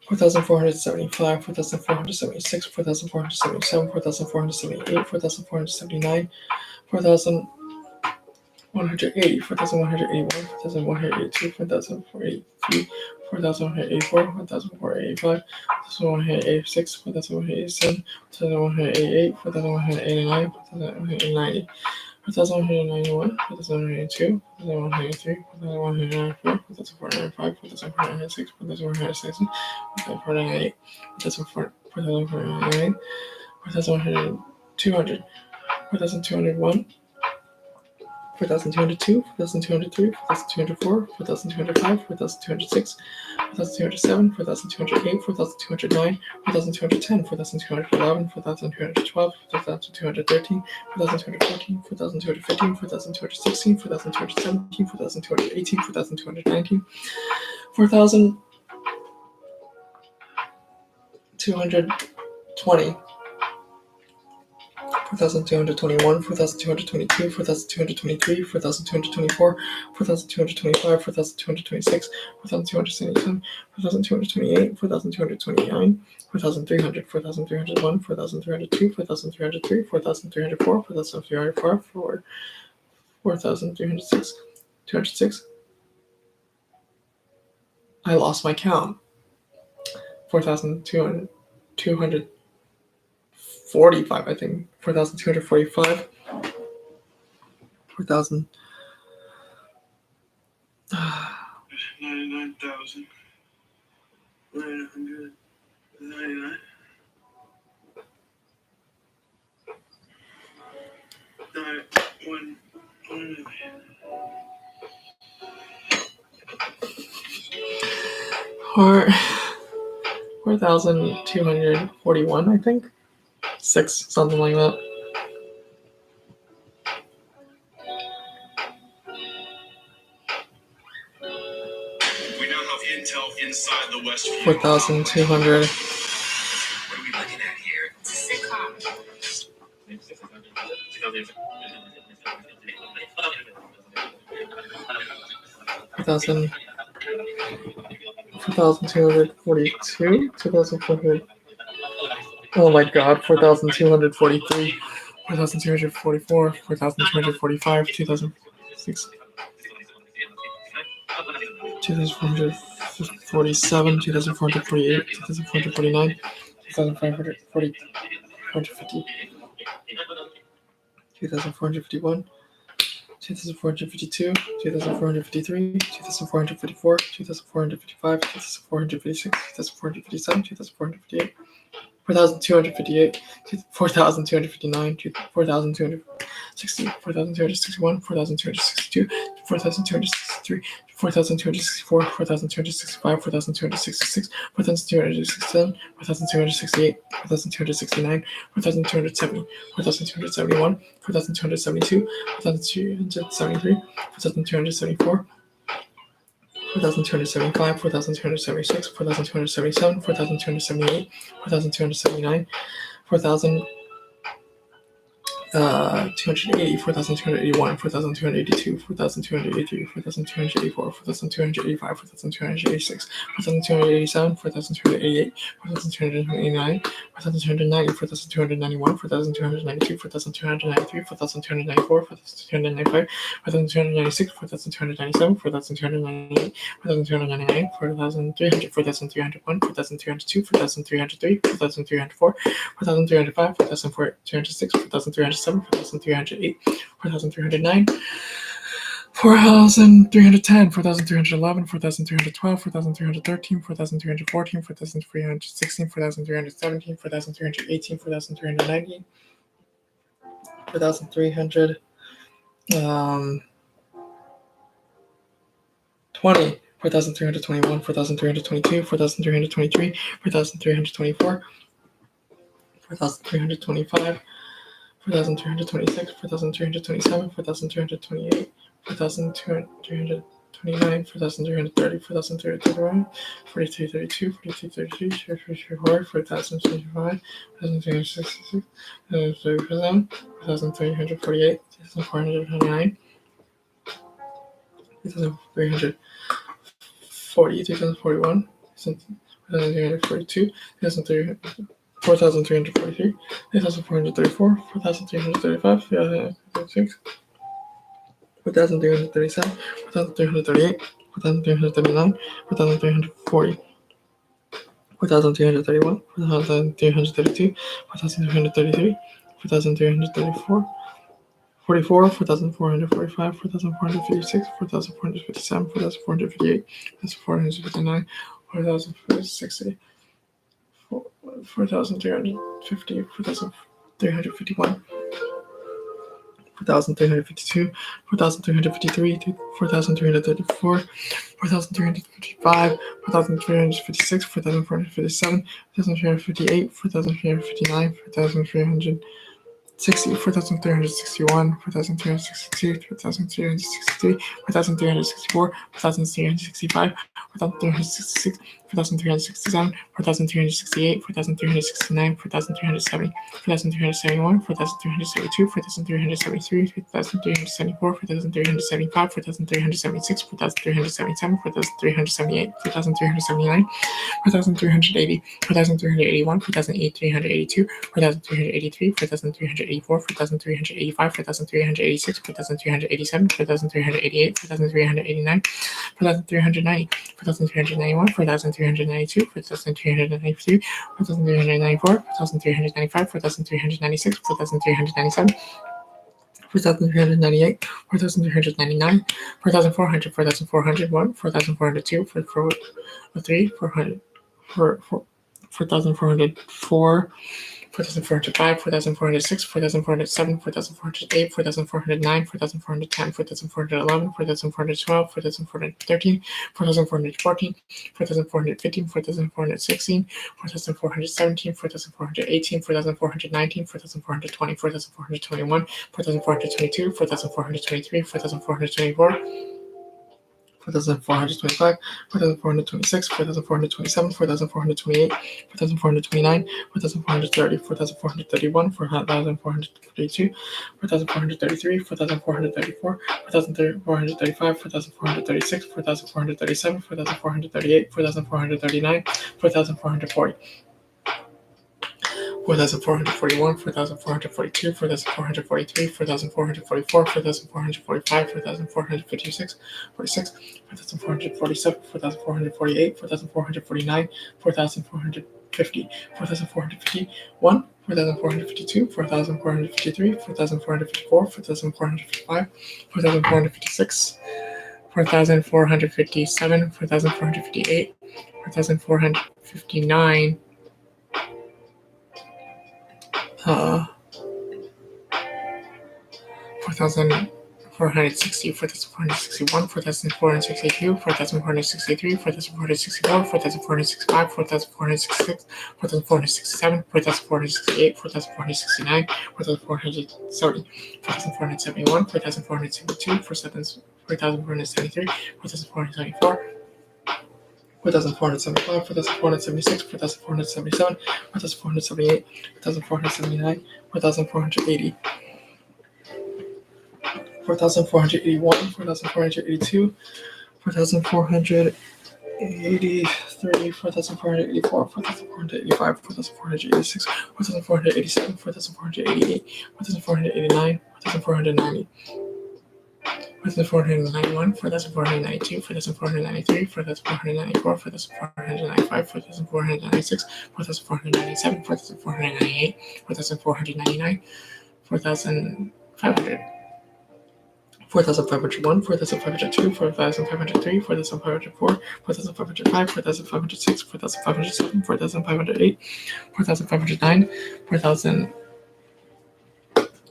C: 4,475, 4,476, 4,477, 4,478, 4,479, 4,180, 4,181, 4,182, 4,483, 4,184, 4,485, 4,186, 4,187, 4,188, 4,189, 4,190, 4,191, 4,192, 4,193, 4,194, 4,495, 4,496, 4,497, 4,498, 4,498, 4,200, 4,201, 4,202, 4,203, 4,204, 4,205, 4,206, 4,207, 4,208, 4,209, 4,210, 4,211, 4,212, 4,213, 4,214, 4,215, 4,216, 4,217, 4,218, 4,219, 4,220, 4,221, 4,222, 4,223, 4,224, 4,225, 4,226, 4,277, 4,228, 4,229, 4,300, 4,301, 4,302, 4,303, 4,304, 4,305, 4,306, 206. I lost my count. 4,200, 245, I think. 4,245. 4,000.
F: 99,000. 999. 1 million.
C: 4,241, I think. 6, something like that.
F: We now have intel inside the West.
C: 4,200.
F: What are we looking at here? It's a sitcom.
C: 4,242, 2,400. Oh my god, 4,243, 4,244, 4,245, 2,006, 2,447, 2,448, 2,449, 2,540, 450, 2,451, 2,452, 2,453, 2,454, 2,455, 2,456, 2,457, 2,458, 4,258, 4,259, 4,260, 4,261, 4,262, 4,263, 4,264, 4,265, 4,266, 4,267, 4,268, 4,269, 4,270, 4,271, 4,272, 4,273, 4,274, 4,275, 4,276, 4,277, 4,278, 4,279, 4,280, 4,281, 4,282, 4,283, 4,284, 4,285, 4,286, 4,287, 4,288, 4,289, 4,290, 4,291, 4,292, 4,293, 4,294, 4,295, 4,296, 4,297, 4,298, 4,299, 4,300, 4,301, 4,302, 4,303, 4,304, 4,305, 4,306, 4,307, 4,308, 4,309, 4,310, 4,311, 4,312, 4,313, 4,314, 4,316, 4,317, 4,318, 4,319, 4,300, 20, 4,321, 4,322, 4,323, 4,324, 4,325, 4,326, 4,327, 4,328, 4,329, 4,330, 4,331, 4,332, 4,333, 4,334, 4,025, 4,366, 4,347, 4,348, 4,429, 4,340, 3,041, 4,342, 4,343, 3,434, 4,335, 4,336, 4,337, 4,338, 4,339, 4,340, 4,331, 4,332, 4,333, 4,334, 44, 4,445, 4,456, 4,457, 4,458, 4,459, 4,460, 4,350, 4,351, 4,352, 4,353, 4,334, 4,355, 4,356, 4,457, 4,358, 4,359, 4,360, 4,361, 4,362, 4,363, 4,364, 4,365, 4,366, 4,367, 4,368, 4,369, 4,370, 4,371, 4,372, 4,373, 4,374, 4,375, 4,376, 4,377, 4,378, 4,379, 4,380, 4,381, 4,382, 4,383, 4,384, 4,385, 4,386, 4,387, 4,388, 4,389, 4,390, 4,391, 4,392, 4,393, 4,394, 4,395, 4,396, 4,397, 4,398, 4,399, 4,400, 4,401, 4,402, 4,403, 400, 4,404, 4,405, 4,406, 4,407, 4,408, 4,409, 4,410, 4,411, 4,412, 4,413, 4,414, 4,415, 4,416, 4,417, 4,418, 4,419, 4,420, 4,421, 4,422, 4,423, 4,424, 4,425, 4,426, 4,427, 4,428, 4,429, 4,430, 4,431, 4,432, 4,433, 4,434, 4,435, 4,436, 4,437, 4,438, 4,439, 4,440. 4,441, 4,442, 4,443, 4,444, 4,445, 4,456, 46, 4,447, 4,448, 4,449, 4,450, 4,451, 4,452, 4,453, 4,454, 4,455, 4,456, 4,457, 4,458, 4,459, 4,460, 4,461, 4,462, 4,463, 4,464, 4,465, 4,466, 4,467, 4,468, 4,469, 4,470, 4,471, 4,472, 4,473, 4,474, 4,475, 4,476, 4,477, 4,478, 4,479, 4,480, 4,481, 4,482, 4,483, 4,484, 4,485, 4,486, 4,487, 4,488, 4,489, 4,490. 4,491, 4,492, 4,493, 4,494, 4,495, 4,496, 4,497, 4,498, 4,499, 4,500, 4,501, 4,502, 4,503, 4,504, 4,505, 4,506, 4,507, 4,508, 4,509, 4,510,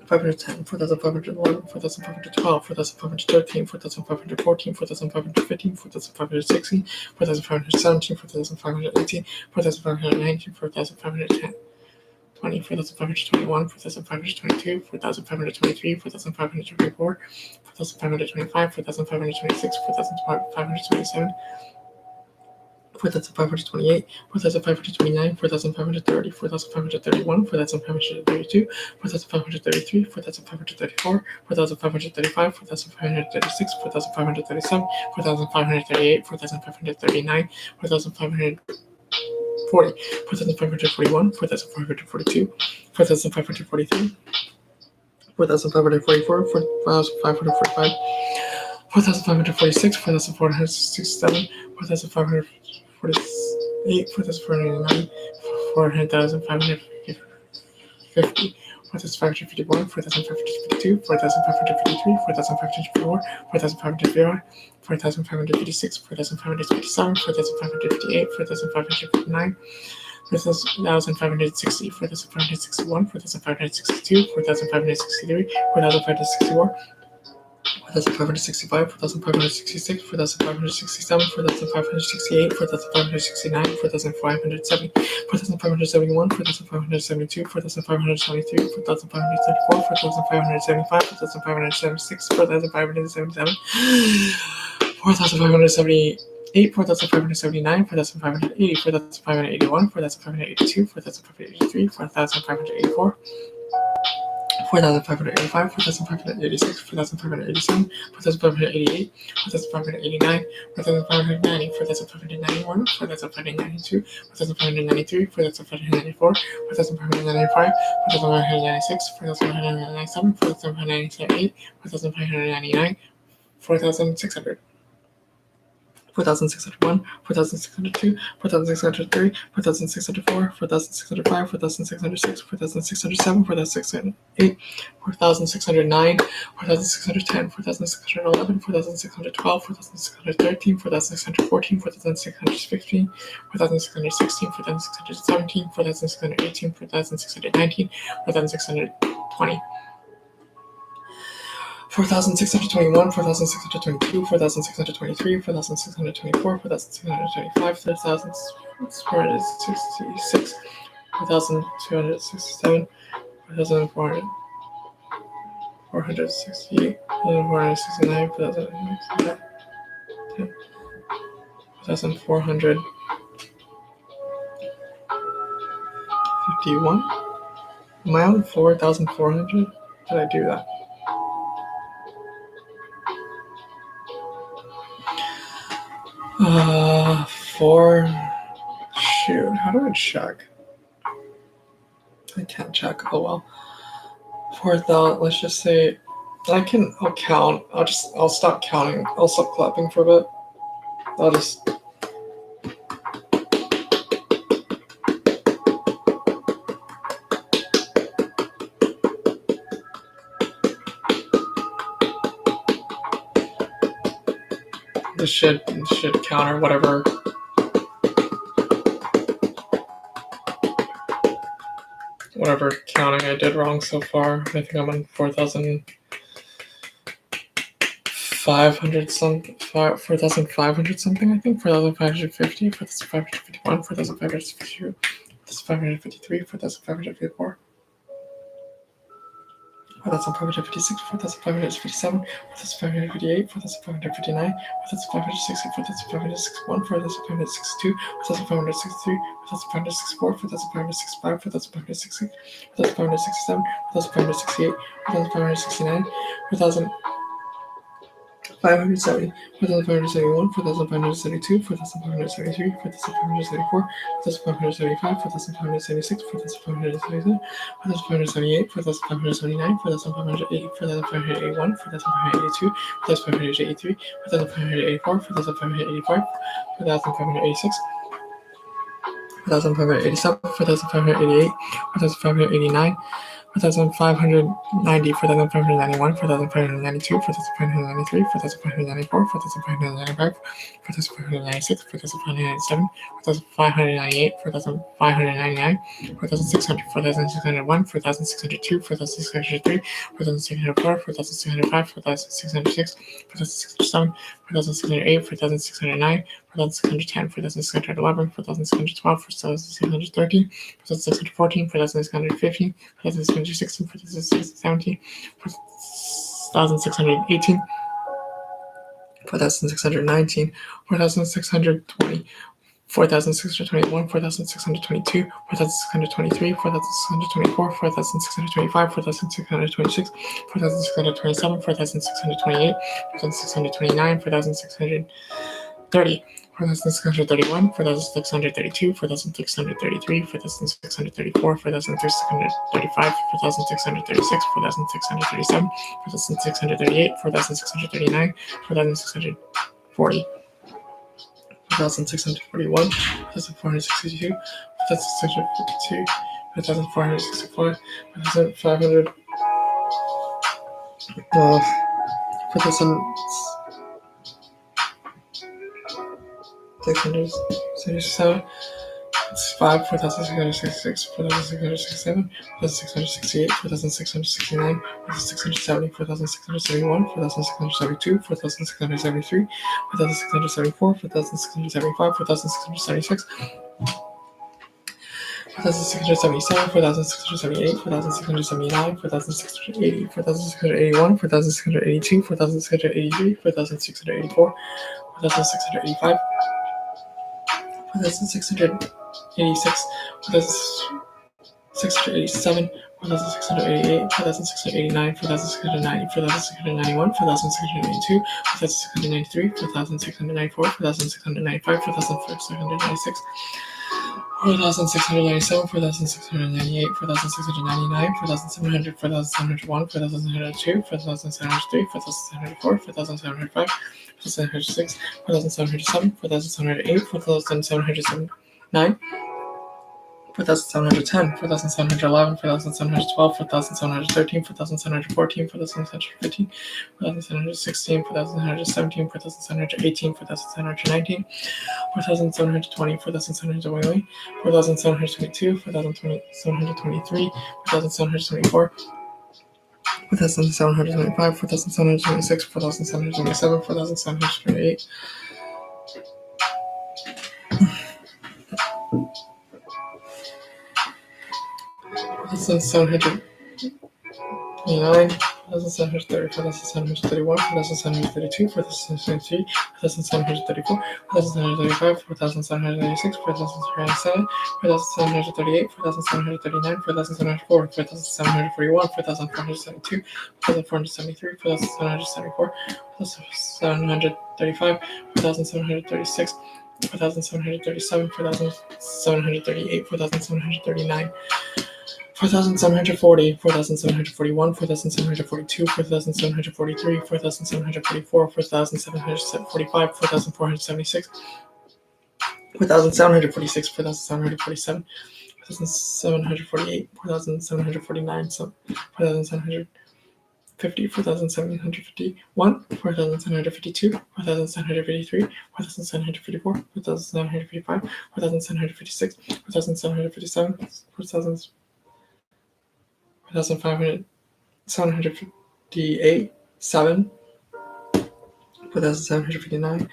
C: 4,511, 4,512, 4,513, 4,514, 4,515, 4,516, 4,517, 4,518, 4,519, 4,510. 20, 4,521, 4,522, 4,523, 4,524, 4,525, 4,526, 4,527, 4,528, 4,529, 4,530, 4,531, 4,532, 4,533, 4,534, 4,535, 4,536, 4,537, 4,538, 4,539, 4,540, 4,541, 4,542, 4,543, 4,544, 4,545, 4,546, 4,467, 4,548, 4,409, 4,550, 4,551, 4,552, 4,553, 4,554, 4,554, 4,556, 4,557, 4,558, 4,559, 4,560, 4,561, 4,562, 4,563, 4,564, 4,565, 4,566, 4,567, 4,568, 4,569, 4,570, 4,571, 4,572, 4,573, 4,574, 4,575, 4,576, 4,577, 4,578, 4,579, 4,580, 4,581, 4,582, 4,583, 4,584, 4,585, 4,586, 4,587, 4,588, 4,589, 4,590, 4,591, 4,592, 4,593, 4,594, 4,595, 4,596, 4,597, 4,598, 4,599, 4,600. 4,601, 4,602, 4,603, 4,604, 4,605, 4,606, 4,607, 4,608, 4,609, 4,610, 4,611, 4,612, 4,613, 4,614, 4,615, 4,616, 4,617, 4,618, 4,619, 4,620. 4,621, 4,622, 4,623, 4,624, 4,625, 4,466, 4,267, 4,468, 4,469, 4,451. Am I on 4,400? Did I do that? Shoot, how do I check? I can't check. Oh well. 4,000. Let's just say, I'll count. I'll stop counting. I'll stop clapping for a bit. I'll just. This should counter whatever. Whatever counting I did wrong so far. I think I'm on 4,500 something. 4,500 something. I think 4,550, 4,551, 4,552, 4,553, 4,554. 4,556, 4,557, 4,558, 4,559, 4,560, 4,561, 4,562, 4,563, 4,564, 4,565, 4,566, 4,567, 4,568, 4,569, 4,570, 4,571, 4,572, 4,573, 4,574, 4,575, 4,576, 4,577, 4,578, 4,579, 4,580, 4,581, 4,582, 4,583, 4,584, 4,585, 4,586, 4,587, 4,588, 4,589, 4,590, 4,591, 4,592, 4,593, 4,594, 4,595, 4,596, 4,597, 4,598, 4,599, 4,600, 4,601, 4,602, 4,603, 4,604, 4,605, 4,606, 4,607, 4,608, 4,609, 4,610, 4,611, 4,612, 4,613, 4,614, 4,615, 4,616, 4,617, 4,618, 4,619, 4,620, 4,621, 4,622, 4,623, 4,624, 4,625, 4,626, 4,627, 4,628, 4,629, 4,630, 4,631, 4,632, 4,633, 4,634, 4,635, 4,636, 4,637, 4,638, 4,639, 4,640. 4,641, 4,462, 4,652, 4,464, 4,500, 4,667, it's 5, 4,666, 4,667, 4,668, 4,669, 4,670, 4,671, 4,672, 4,673, 4,674, 4,675, 4,676, 4,677, 4,678, 4,679, 4,680, 4,681, 4,682, 4,683, 4,684, 4,685, 4,686, 4,687, 4,688, 4,689, 4,690, 4,691, 4,692, 4,693, 4,694, 4,695, 4,696, 4,697, 4,698, 4,699, 4,700, 4,701, 4,702, 4,703, 4,704, 4,705, 4,706, 4,707, 4,708, 4,709, 4,710, 4,711, 4,712, 4,713, 4,714, 4,715, 4,716, 4,717, 4,718, 4,719, 4,720, 4,721, 4,722, 4,723, 4,724, 4,725, 4,726, 4,727, 4,728, 4,729, 4,730, 4,731, 4,732, 4,733, 4,734, 4,735, 4,736, 4,737, 4,738, 4,739, 4,704, 4,741, 4,472, 4,473, 4,774, 4,735, 4,736, 4,737, 4,738, 4,739, 4,740, 4,741, 4,742, 4,743, 4,744, 4,745, 4,476, 4,746, 4,747, 4,748, 4,749, 4,750, 4,751, 4,752, 4,753, 4,754, 4,755, 4,756, 4,757, 4,500, 758, 7, 4,759,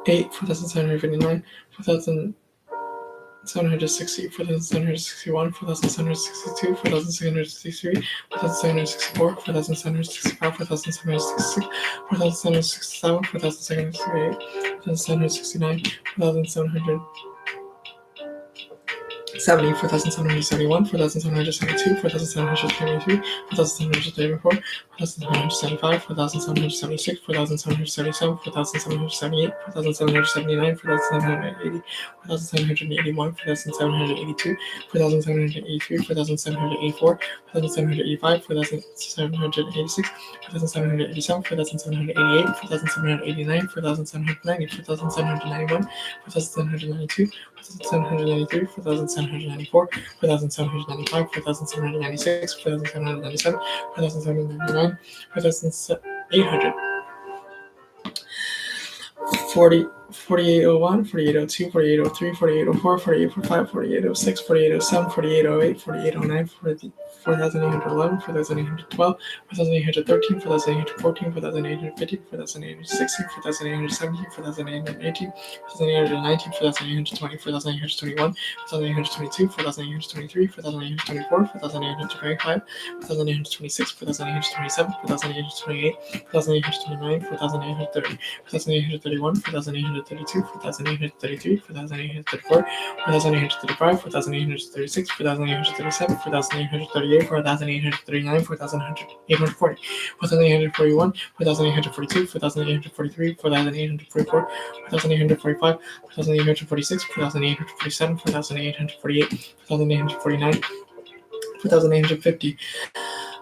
C: 8, 4,759, 4,760, 4,761, 4,762, 4,763, 4,764, 4,765, 4,766, 4,767, 4,768, 4,769, 4,770, 4,771, 4,772, 4,773, 4,774, 4,775, 4,776, 4,777, 4,778, 4,779, 4,780, 4,781, 4,782, 4,783, 4,784, 4,785, 4,786, 4,787, 4,788, 4,789, 4,790, 4,791, 4,792, 4,793, 4,794, 4,794, 4,795, 4,796, 4,797, 4,799, 4,800. 4801, 4802, 4803, 4804, 4805, 4806, 4807, 4808, 4809, 4,811, 4,812, 4,813, 4,814, 4,815, 4,816, 4,817, 4,818, 4,819, 4,820, 4,821, 4,822, 4,823, 4,824, 4,825, 4,826, 4,827, 4,828, 4,829, 4,830, 4,831, 4,832, 4,833, 4,834, 4,835, 4,836, 4,837, 4,838, 4,839, 4,840, 4,841, 4,842, 4,843, 4,844, 4,845, 4,846, 4,847, 4,848, 4,849, 4,850,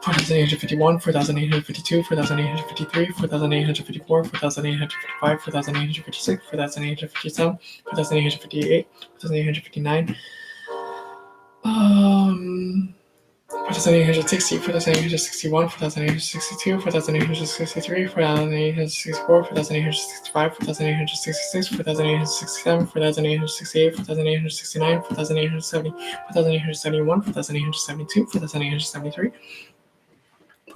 C: 4,851, 4,852, 4,853, 4,854, 4,855, 4,856, 4,857, 4,858, 4,859, 4,860, 4,861, 4,862, 4,863, 4,864, 4,865, 4,866, 4,867, 4,868, 4,869, 4,870, 4,871, 4,872, 4,873,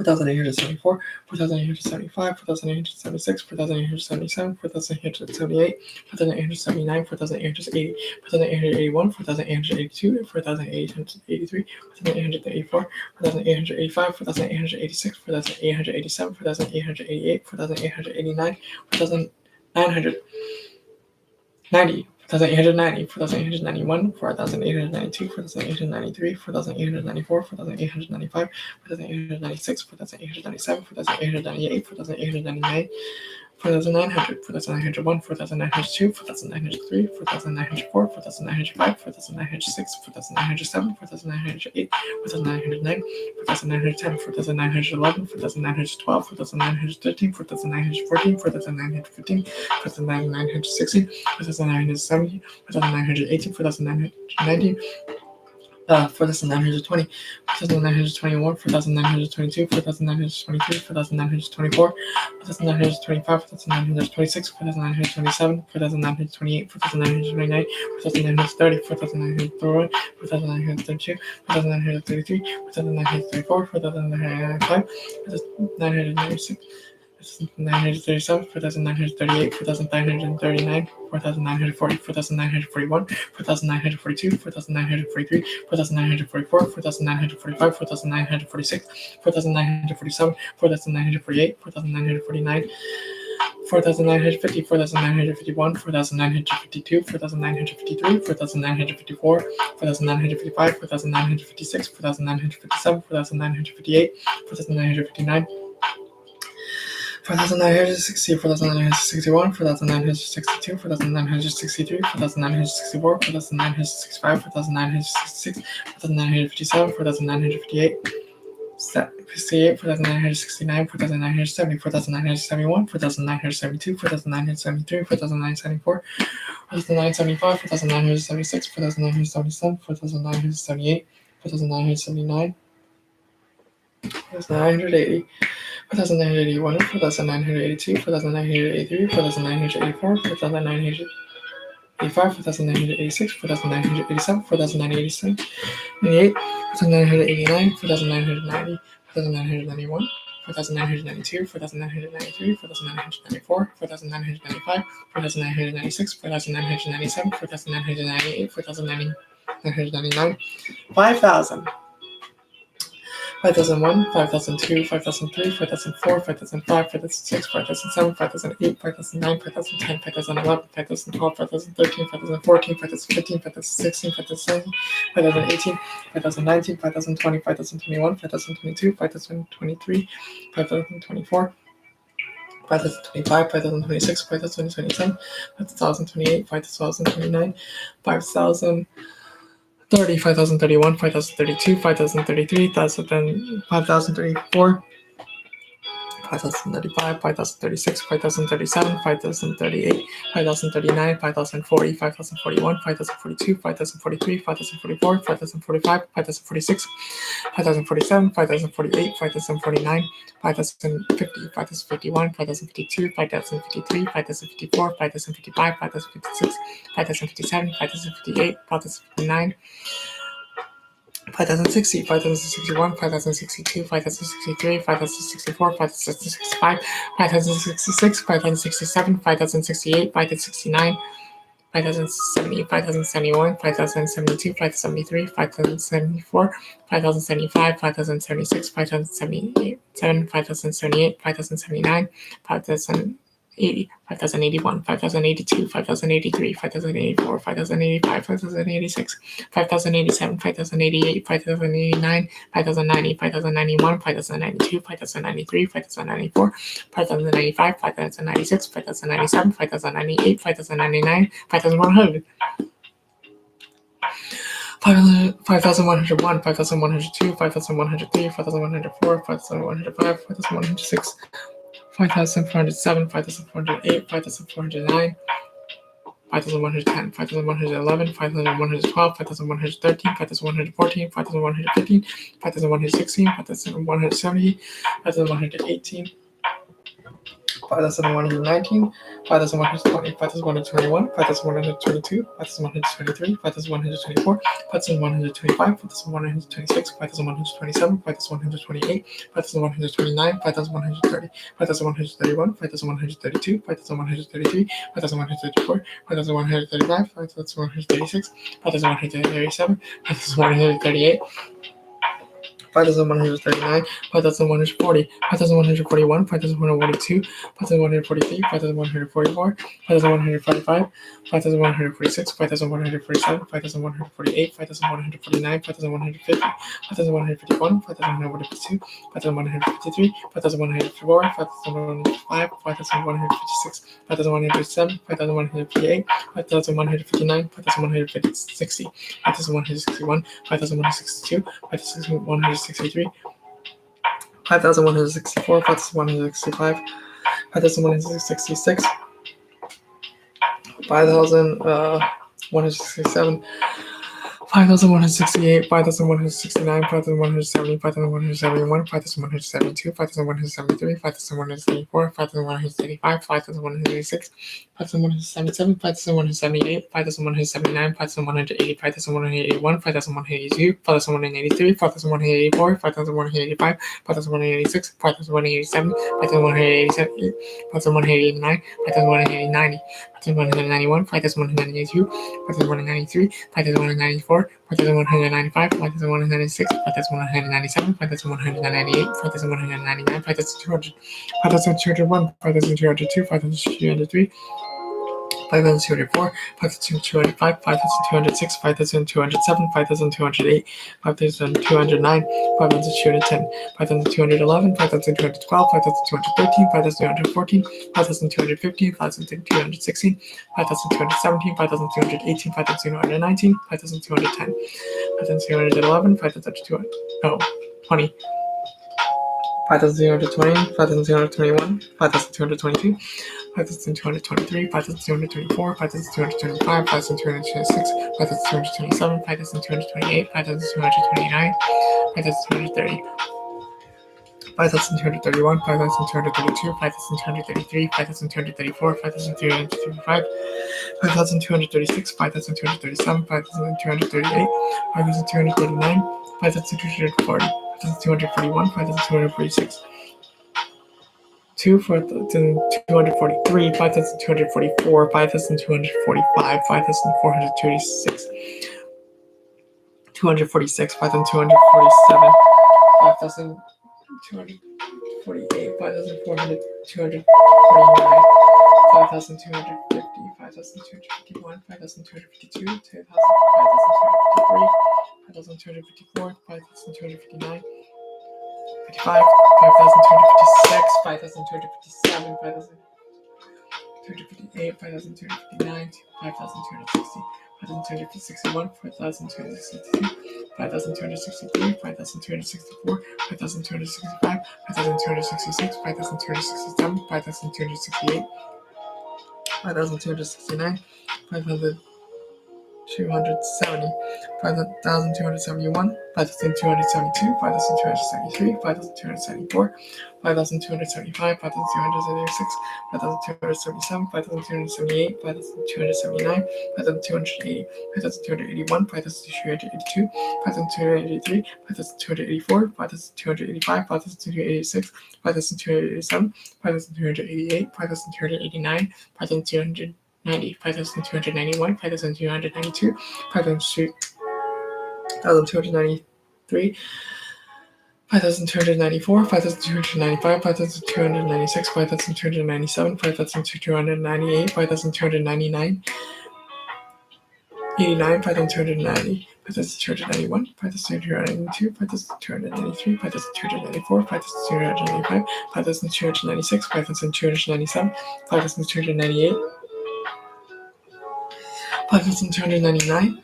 C: 4,874, 4,875, 4,876, 4,877, 4,878, 4,879, 4,880, 4,881, 4,882, 4,883, 4,884, 4,885, 4,886, 4,887, 4,888, 4,889, 4,990, 4,890, 4,891, 4,892, 4,893, 4,894, 4,895, 4,896, 4,897, 4,898, 4,899, 4,900, 4,901, 4,902, 4,903, 4,904, 4,905, 4,906, 4,907, 4,908, 4,909, 4,910, 4,911, 4,912, 4,913, 4,914, 4,915, 4,916, 4,917, 4,918, 4,919, 4,920, 4,921, 4,922, 4,923, 4,924, 4,925, 4,926, 4,927, 4,928, 4,929, 4,930, 4,931, 4,932, 4,933, 4,934, 4,995, 4,996, 4,937, 4,938, 4,939, 4,940, 4,941, 4,942, 4,943, 4,944, 4,945, 4,946, 4,947, 4,948, 4,949, 4,950, 4,951, 4,952, 4,953, 4,954, 4,955, 4,956, 4,957, 4,958, 4,959, 4,960, 4,961, 4,962, 4,963, 4,964, 4,965, 4,966, 4,957, 4,958, 58, 4,969, 4,970, 4,971, 4,972, 4,973, 4,974, 4,975, 4,976, 4,977, 4,978, 4,979, 4,980, 4,981, 4,982, 4,983, 4,984, 4,985, 4,986, 4,987, 4,987, 98, 4,989, 4,990, 4,991, 4,992, 4,993, 4,994, 4,995, 4,996, 4,997, 4,998, 4,999, 5,000. 5,001, 5,002, 5,003, 5,004, 5,005, 5,006, 5,007, 5,008, 5,009, 5,010, 5,011, 5,012, 5,013, 5,014, 5,015, 5,016, 5,017, 5,018, 5,019, 5,020, 5,021, 5,022, 5,023, 5,024, 5,025, 5,026, 5,027, 5,028, 5,029, 5,000. 30, 5,031, 5,032, 5,033, 5,034, 5,035, 5,036, 5,037, 5,038, 5,039, 5,040, 5,041, 5,042, 5,043, 5,044, 5,045, 5,046, 5,047, 5,048, 5,049, 5,050, 5,051, 5,052, 5,053, 5,054, 5,055, 5,056, 5,057, 5,058, 5,059, 5,060, 5,061, 5,062, 5,063, 5,064, 5,065, 5,066, 5,067, 5,068, 5,069, 5,070, 5,071, 5,072, 5,073, 5,074, 5,075, 5,076, 5,077, 5,078, 5,079, 5,080, 5,081, 5,082, 5,083, 5,084, 5,085, 5,086, 5,087, 5,088, 5,089, 5,090, 5,091, 5,092, 5,093, 5,094, 5,095, 5,096, 5,097, 5,098, 5,099, 5,100. 5,101, 5,102, 5,103, 5,104, 5,105, 5,106, 5,407, 5,408, 5,409, 5,110, 5,111, 5,112, 5,113, 5,114, 5,115, 5,116, 5,117, 5,118, 5,119, 5,120, 5,121, 5,122, 5,123, 5,124, 5,125, 5,126, 5,127, 5,128, 5,129, 5,130, 5,131, 5,132, 5,133, 5,134, 5,135, 5,136, 5,137, 5,138, 5,139, 5,140, 5,141, 5,142, 5,143, 5,144, 5,145, 5,146, 5,147, 5,148, 5,149, 5,150, 5,151, 5,152, 5,153, 5,154, 5,105, 5,156, 5,157, 5,158, 5,159, 5,160, 5,161, 5,162, 5,163, 5,164, 5,165, 5,166, 5,167, 5,168, 5,169, 5,170, 5,171, 5,172, 5,173, 5,174, 5,185, 5,186, 5,177, 5,178, 5,179, 5,180, 5,181, 5,182, 5,183, 5,184, 5,185, 5,186, 5,187, 5,187, 5,189, 5,190, 5,191, 5,192, 5,193, 5,194, 5,195, 5,196, 5,197, 5,198, 5,199, 5,200, 5,201, 5,202, 5,203, 5,204, 5,205, 5,206, 5,207, 5,208, 5,209, 5,210, 5,211, 5,212, 5,213, 5,214, 5,215, 5,216, 5,217, 5,218, 5,219, 5,210, 5,211, 5,220, 5,220, 5,221, 5,222, 5,223, 5,224, 5,225, 5,226, 5,227, 5,228, 5,229, 5,230, 5,231, 5,232, 5,233, 5,234, 5,235, 5,236, 5,237, 5,238, 5,239, 5,240, 5,241, 5,246, 5,243, 5,244, 5,245, 5,426, 246, 5,247, 5,248, 5,400, 249, 5,250, 5,251, 5,252, 5,253, 5,254, 5,259, 55, 5,256, 5,257, 258, 5,259, 5,260, 5,261, 5,262, 5,263, 5,264, 5,265, 5,266, 5,267, 5,268, 5,269, 5,270, 5,271, 5,272, 5,273, 5,274, 5,275, 5,276, 5,277, 5,278, 5,279, 5,280, 5,281, 5,282, 5,283, 5,284, 5,285, 5,286, 5,287, 5,288, 5,289, 5,290, 5,291, 5,292, 5,293, 5,294, 5,295, 5,296, 5,297, 5,298, 5,299, 89, 5,290, 5,291, 5,292, 5,293, 5,294, 5,295, 5,296, 5,297, 5,298, 5,299,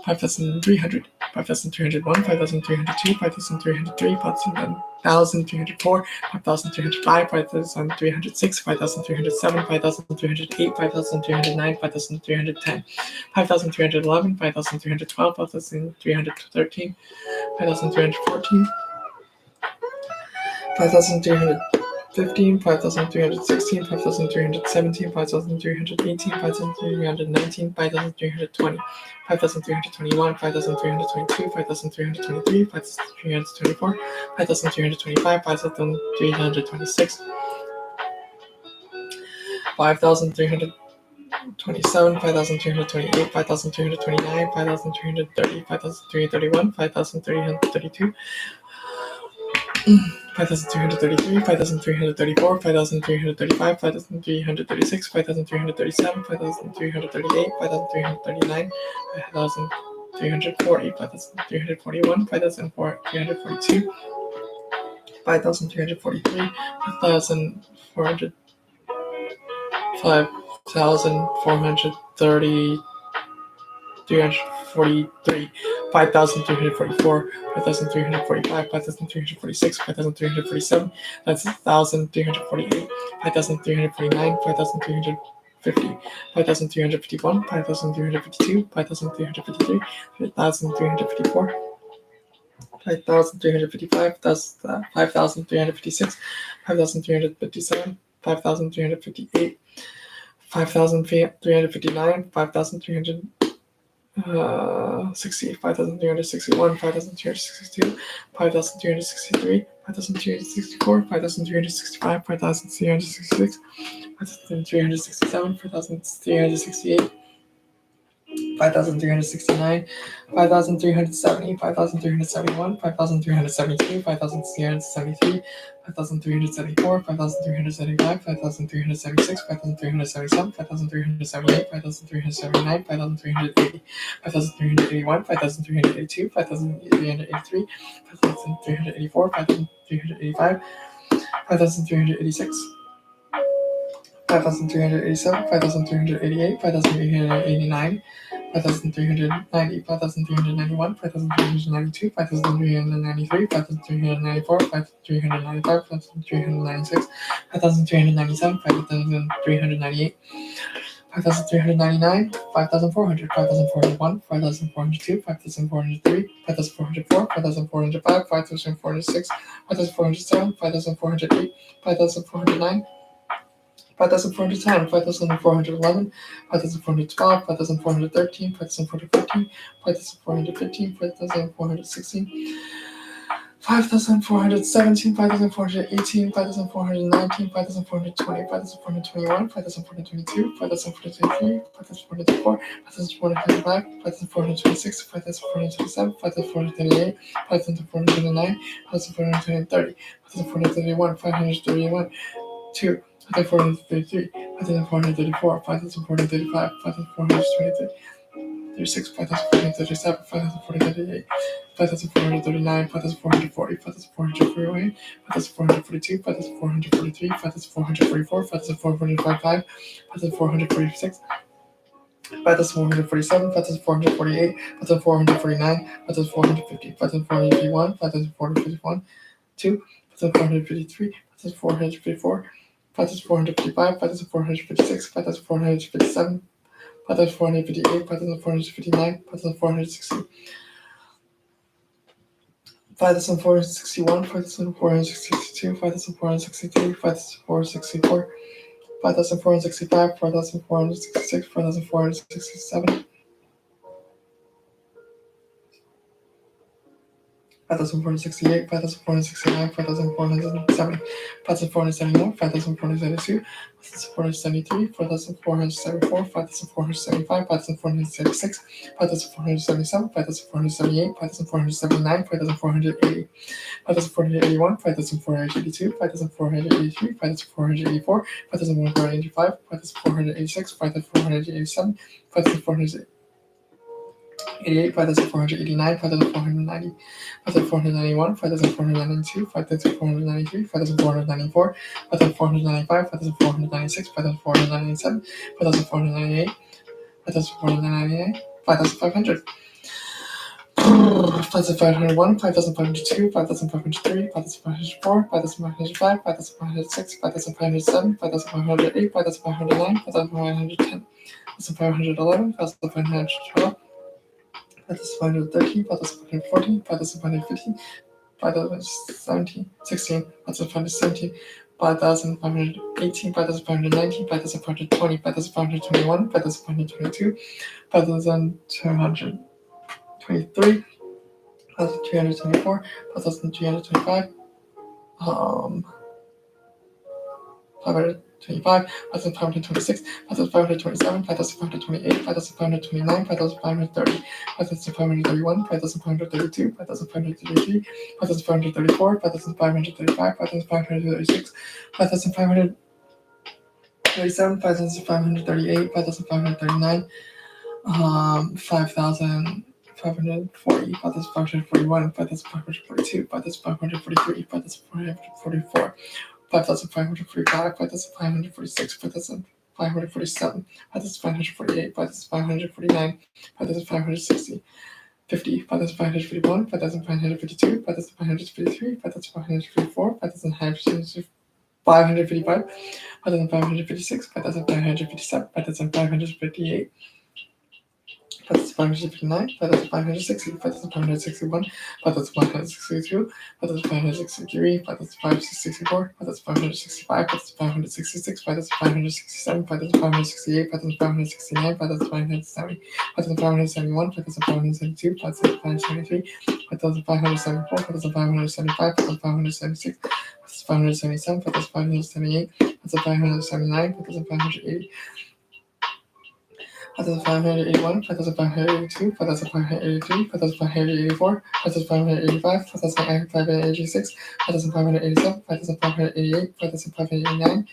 C: 5,300, 5,301, 5,302, 5,303, 5,304, 5,305, 5,306, 5,307, 5,308, 5,309, 5,310, 5,311, 5,312, 5,313, 5,314, 5,315, 5,316, 5,317, 5,318, 5,319, 5,320, 5,321, 5,322, 5,323, 5,324, 5,325, 5,326, 5,327, 5,328, 5,329, 5,330, 5,331, 5,332, 5,333, 5,334, 5,335, 5,336, 5,337, 5,338, 5,339, 5,340, 5,341, 5,342, 5,343, 5,400, 5,430, 343, 5,344, 5,345, 5,346, 5,347, that's 1,348, 5,349, 5,350, 5,351, 5,352, 5,353, 5,354, 5,355, that's 5,356, 5,357, 5,358, 5,359, 5,360, 5,361, 5,362, 5,363, 5,364, 5,365, 5,366, 5,367, 5,368, 5,369, 5,370, 5,371, 5,372, 5,373, 5,374, 5,375, 5,376, 5,377, 5,378, 5,379, 5,380, 5,381, 5,382, 5,383, 5,384, 5,385, 5,386, 5,387, 5,388, 5,389, 5,390, 5,391, 5,392, 5,393, 5,394, 5,395, 5,396, 5,397, 5,398, 5,399, 5,400, 5,401, 5,402, 5,403, 5,404, 5,405, 5,406, 5,407, 5,408, 5,409, 5,410, 5,411, 5,412, 5,413, 5,414, 5,415, 5,416, 5,417, 5,418, 5,419, 5,420, 5,421, 5,422, 5,423, 5,424, 5,425, 5,426, 5,427, 5,428, 5,429, 5,430, 5,431, 531, 2, 5,433, 5,434, 5,435, 5,423, 36, 5,437, 5,438, 5,439, 5,440, 5,448, 5,442, 5,443, 5,444, 5,445, 5,446, 5,447, 5,448, 5,449, 5,450, 5,451, 5,451, 2, 5,453, 5,454, 5,455, 5,456, 5,457, 5,458, 5,459, 5,460, 5,461, 5,462, 5,463, 5,464, 5,465, 4,466, 4,467, 5,468, 5,469, 5,470, 5,471, 5,472, 5,473, 4,474, 5,475, 5,476, 5,477, 5,478, 5,479, 5,480, 5,481, 5,482, 5,483, 5,484, 5,185, 5,486, 5,487, 5,488, 5,489, 5,490, 5,491, 5,492, 5,493, 5,494, 5,495, 5,496, 5,497, 5,498, 5,499, 5,500. 5,501, 5,502, 5,503, 5,504, 5,505, 5,506, 5,507, 5,508, 5,509, 5,510, 5,511, 5,512, 5,513, 5,514, 5,515, 5,017, 16, 5,517, 5,518, 5,519, 5,520, 5,521, 5,522, 5,223, 1,324, 1,325, 525, 1,526, 1,527, 5,528, 5,529, 5,530, 5,531, 5,532, 5,533, 5,534, 5,535, 5,536, 5,537, 5,538, 5,539, 5,540, 5,541, 5,542, 5,543, 5,544, 5,545, 5,546, 5,547, 5,548, 5,549, 5,560, 50, 5,551, 5,552, 5,553, 5,554, 5,555, 5,556, 5,557, 5,558, 5,559, 5,560, 5,561, 5,562, 5,563, 5,564, 5,565, 5,566, 5,567, 5,568, 5,569, 5,570, 5,571, 5,572, 5,573, 5,574, 5,575, 5,576, 5,577, 5,578, 5,579, 5,580, 5,581, 5,582, 5,583, 5,584, 5,585, 5,586, 5,587, 5,588, 5,589,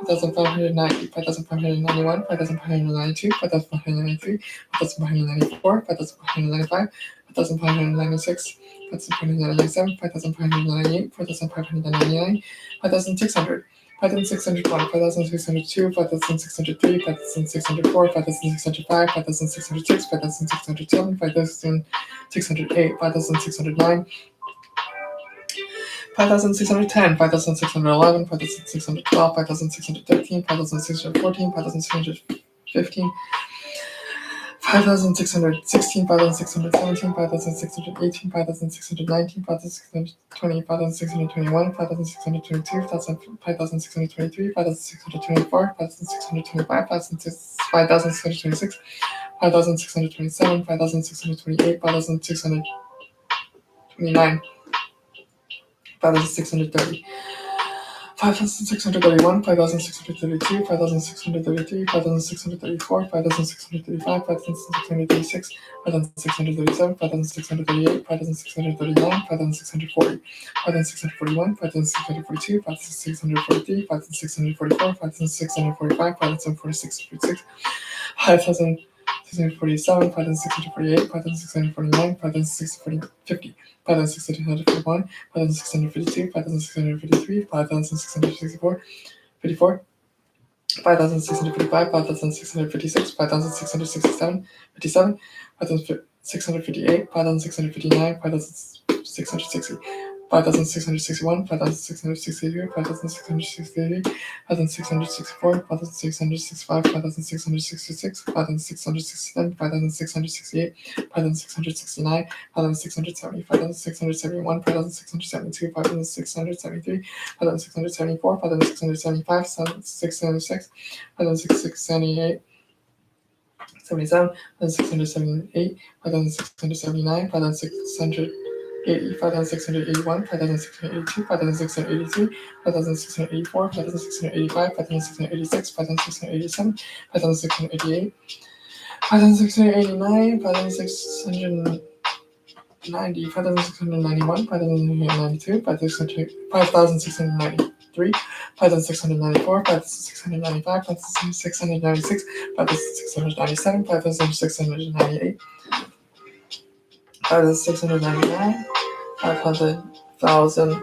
C: 5,590, 5,591, 5,592, 5,593, 5,594, 5,595, 5,596, 5,597, 5,598, 5,599, 5,600. 5,601, 5,602, 5,603, 5,604, 5,605, 5,606, 5,607, 5,608, 5,609, 5,610, 5,611, 5,612, 5,613, 5,614, 5,615, 5,616, 5,617, 5,618, 5,619, 5,620, 5,621, 5,622, 5,623, 5,624, 5,625, 5,626, 5,627, 5,628, 5,629, 5,630. 5,631, 5,632, 5,633, 5,634, 5,635, 5,636, 5,637, 5,638, 5,639, 5,640, 5,641, 5,642, 5,643, 5,644, 5,645, 5,646, 5,647, 5,647, 5,648, 5,649, 5,650, 5,641, 5,652, 5,653, 5,664, 54, 5,655, 5,656, 5,667, 57, 5,658, 5,659, 5,660, 5,661, 5,663, 5,663, 5,664, 5,665, 5,666, 5,667, 5,668, 5,669, 5,670, 5,671, 5,672, 5,673, 5,674, 5,675, 606, 5,678, 77, 5,678, 5,679, 5,680, 5,681, 5,682, 5,683, 5,684, 5,685, 5,686, 5,687, 5,688, 5,689, 5,690, 5,691, 5,692, 5,693, 5,694, 5,695, 5,696, 5,697, 5,698, 5,699, 5,700,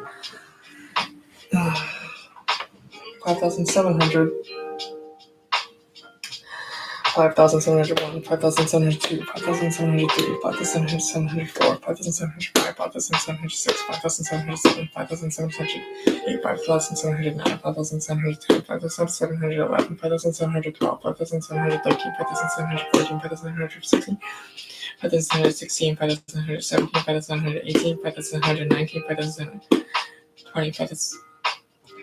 C: 5,701, 5,702, 5,703, 5,704, 5,705, 5,706, 5,707, 5,708, 5,709, 5,710, 5,711, 5,712, 5,713, 5,714, 5,716, 5,716, 5,717, 5,718, 5,719, 5,720,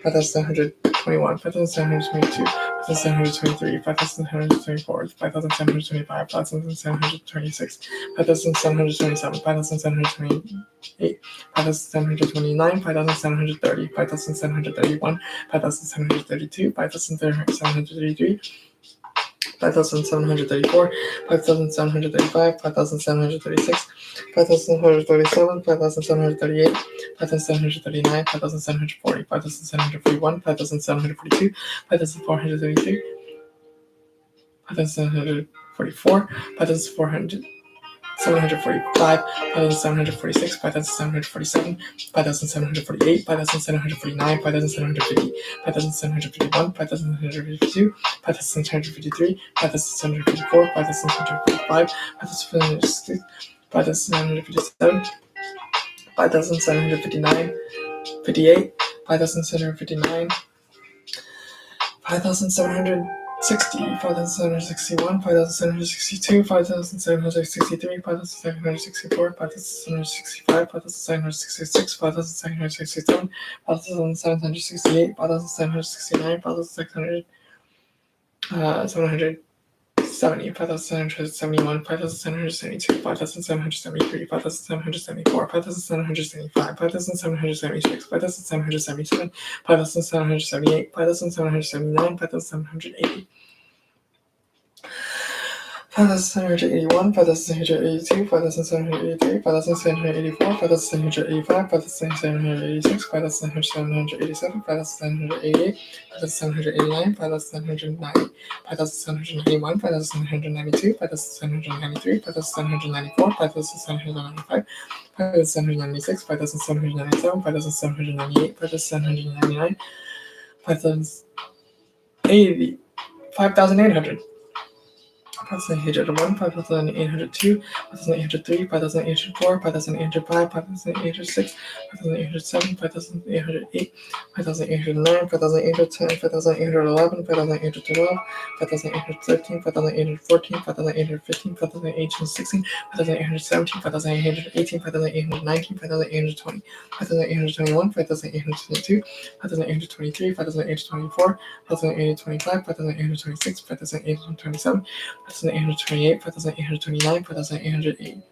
C: 5,721, 5,722, 5,723, 5,724, 5,725, 5,726, 5,727, 5,728, 5,729, 5,730, 5,731, 5,732, 5,733, 5,734, 5,735, 5,736, 5,737, 5,738, 5,739, 5,740, 5,741, 5,742, 5,433, 5,744, 5,400. 745, 5,746, 5,747, 5,748, 5,749, 5,750, 5,751, 5,752, 5,753, 5,754, 5,755, 5,756, 5,757, 5,759, 58, 5,759, 5,760, 5,761, 5,762, 5,763, 5,764, 5,765, 5,766, 5,767, 5,768, 5,769, 5,770, 5,771, 5,772, 5,773, 5,774, 5,775, 5,776, 5,777, 5,778, 5,779, 5,780, 5,781, 5,782, 5,783, 5,784, 5,785, 5,786, 5,787, 5,788, 5,789, 5,790, 5,791, 5,792, 5,793, 5,794, 5,795, 5,796, 5,797, 5,798, 5,799, 5,080, 5,800. 5,801, 5,802, 5,803, 5,804, 5,805, 5,806, 5,807, 5,808, 5,809, 5,810, 5,811, 5,812, 5,813, 5,814, 5,815, 5,816, 5,817, 5,818, 5,819, 5,820, 5,821, 5,822, 5,823, 5,824, 5,825, 5,826, 5,827, 5,828, 5,829, 5,830,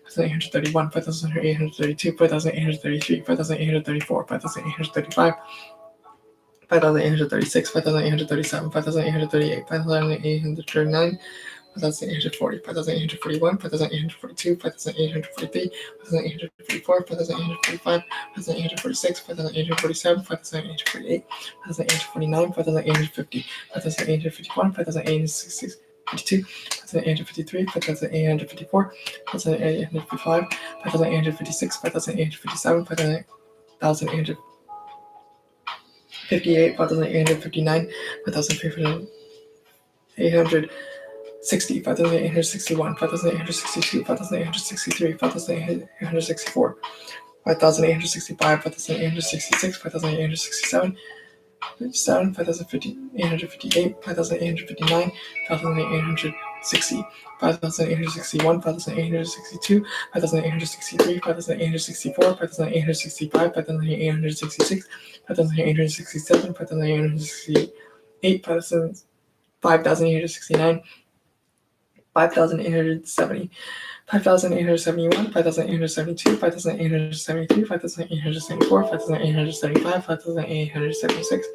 C: 5,831, 5,832, 5,833, 5,834, 5,835, 5,836, 5,837, 5,838, 5,839, 5,840, 5,841, 5,842, 5,843, 5,844, 5,845, 5,846, 5,847, 5,848, 5,849, 5,850, 5,851, 5,860, 5,852, 5,853, 5,854, 5,855, 5,856, 5,857, 5,858, 5,859, 5,860, 5,861, 5,862, 5,863, 5,864, 5,865, 5,866, 5,867, 5,858, 5,859, 5,860, 5,861, 5,862, 5,863, 5,864, 5,865, 5,866, 5,867, 5,868, 5,869, 5,870, 5,871, 5,872, 5,873, 5,874, 5,875, 5,876,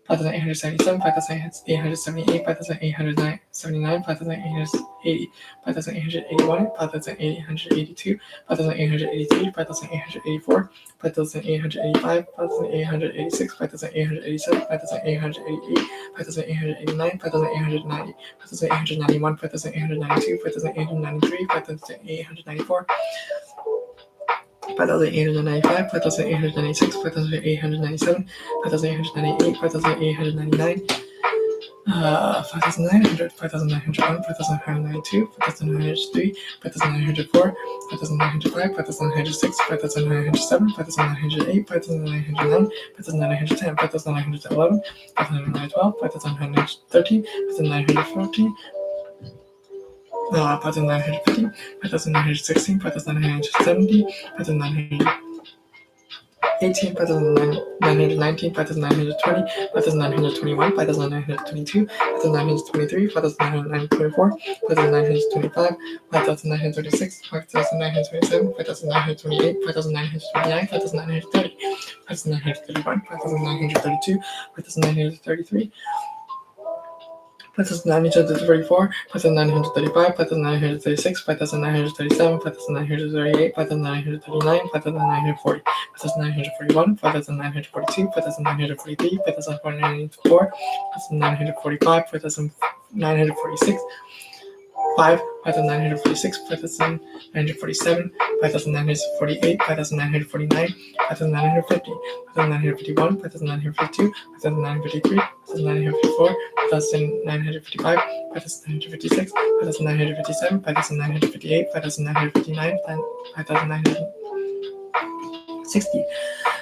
C: 5,877, 5,878, 5,879, 5,880, 5,881, 5,882, 5,883, 5,884, 5,885, 5,886, 5,887, 5,888, 5,889, 5,890, 5,891, 5,892, 5,893, 5,894, 5,895, 5,896, 5,897, 5,898, 5,899, 5,900, 5,901, 5,992, 5,903, 5,904, 5,905, 5,906, 5,907, 5,908, 5,909, 5,910, 5,911, 5,912, 5,913, 5,914, 5,950, 5,916, 5,970, 5,918, 5,919, 5,920, 5,921, 5,922, 5,923, 5,924, 5,925, 5,936, 5,927, 5,928, 5,929, 5,930, 5,931, 5,932, 5,933, 5,934, 5,935, 5,936, 5,937, 5,938, 5,939, 5,940, 5,941, 5,942, 5,943, 5,944, 5,945, 5,946, 5,946, 5,947, 5,948, 5,949, 5,950, 5,951, 5,952, 5,953, 5,954, 5,955, 5,956, 5,957, 5,958, 5,959, 5,960,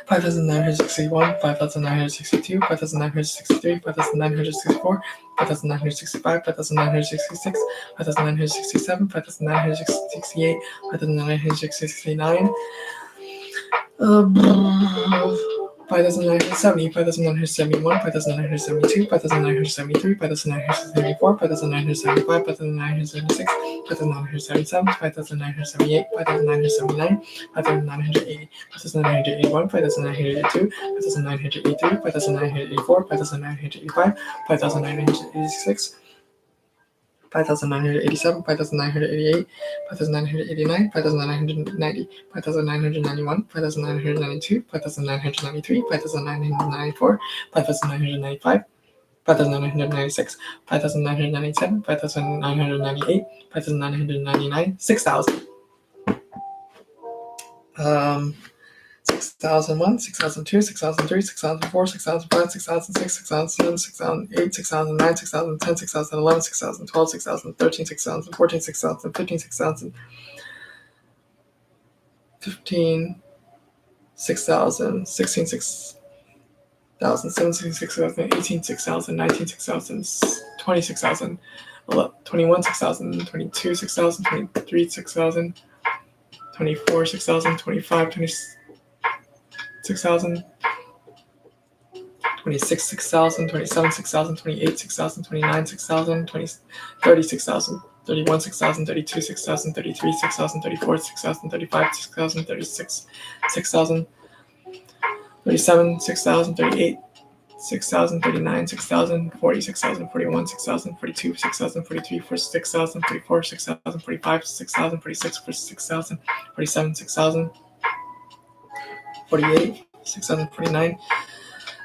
C: 5,961, 5,962, 5,963, 5,964, 5,965, 5,966, 5,967, 5,968, 5,969, 5,970, 5,971, 5,972, 5,973, 5,974, 5,975, 5,976, 5,977, 5,978, 5,979, 5,980, 5,981, 5,982, 5,983, 5,984, 5,985, 5,986, 5,987, 5,988, 5,989, 5,990, 5,991, 5,992, 5,993, 5,994, 5,995, 5,996, 5,997, 5,998, 5,999, 6,000. 6,001, 6,002, 6,003, 6,004, 6,005, 6,006, 6,007, 6,008, 6,009, 6,010, 6,011, 6,012, 6,013, 6,014, 6,015, 6,015, 6,000, 16, 6,000, 17, 6,000, 18, 6,000, 19, 6,000, 20, 6,000, 21, 6,000, 22, 6,000, 23, 6,000, 24, 6,000, 25, 26,000, 26, 6,000, 27, 6,000, 28, 6,000, 29, 6,000, 20, 30, 6,000, 31, 6,000, 32, 6,000, 33, 6,000, 34, 6,000, 35, 6,000, 36, 6,000, 37, 6,000, 38, 6,000, 39, 6,000, 40, 6,000, 41, 6,000, 42, 6,000, 43, 6,000, 44, 6,000, 45, 6,000, 46, 6,000, 47, 6,000, 48, 6,000, 49,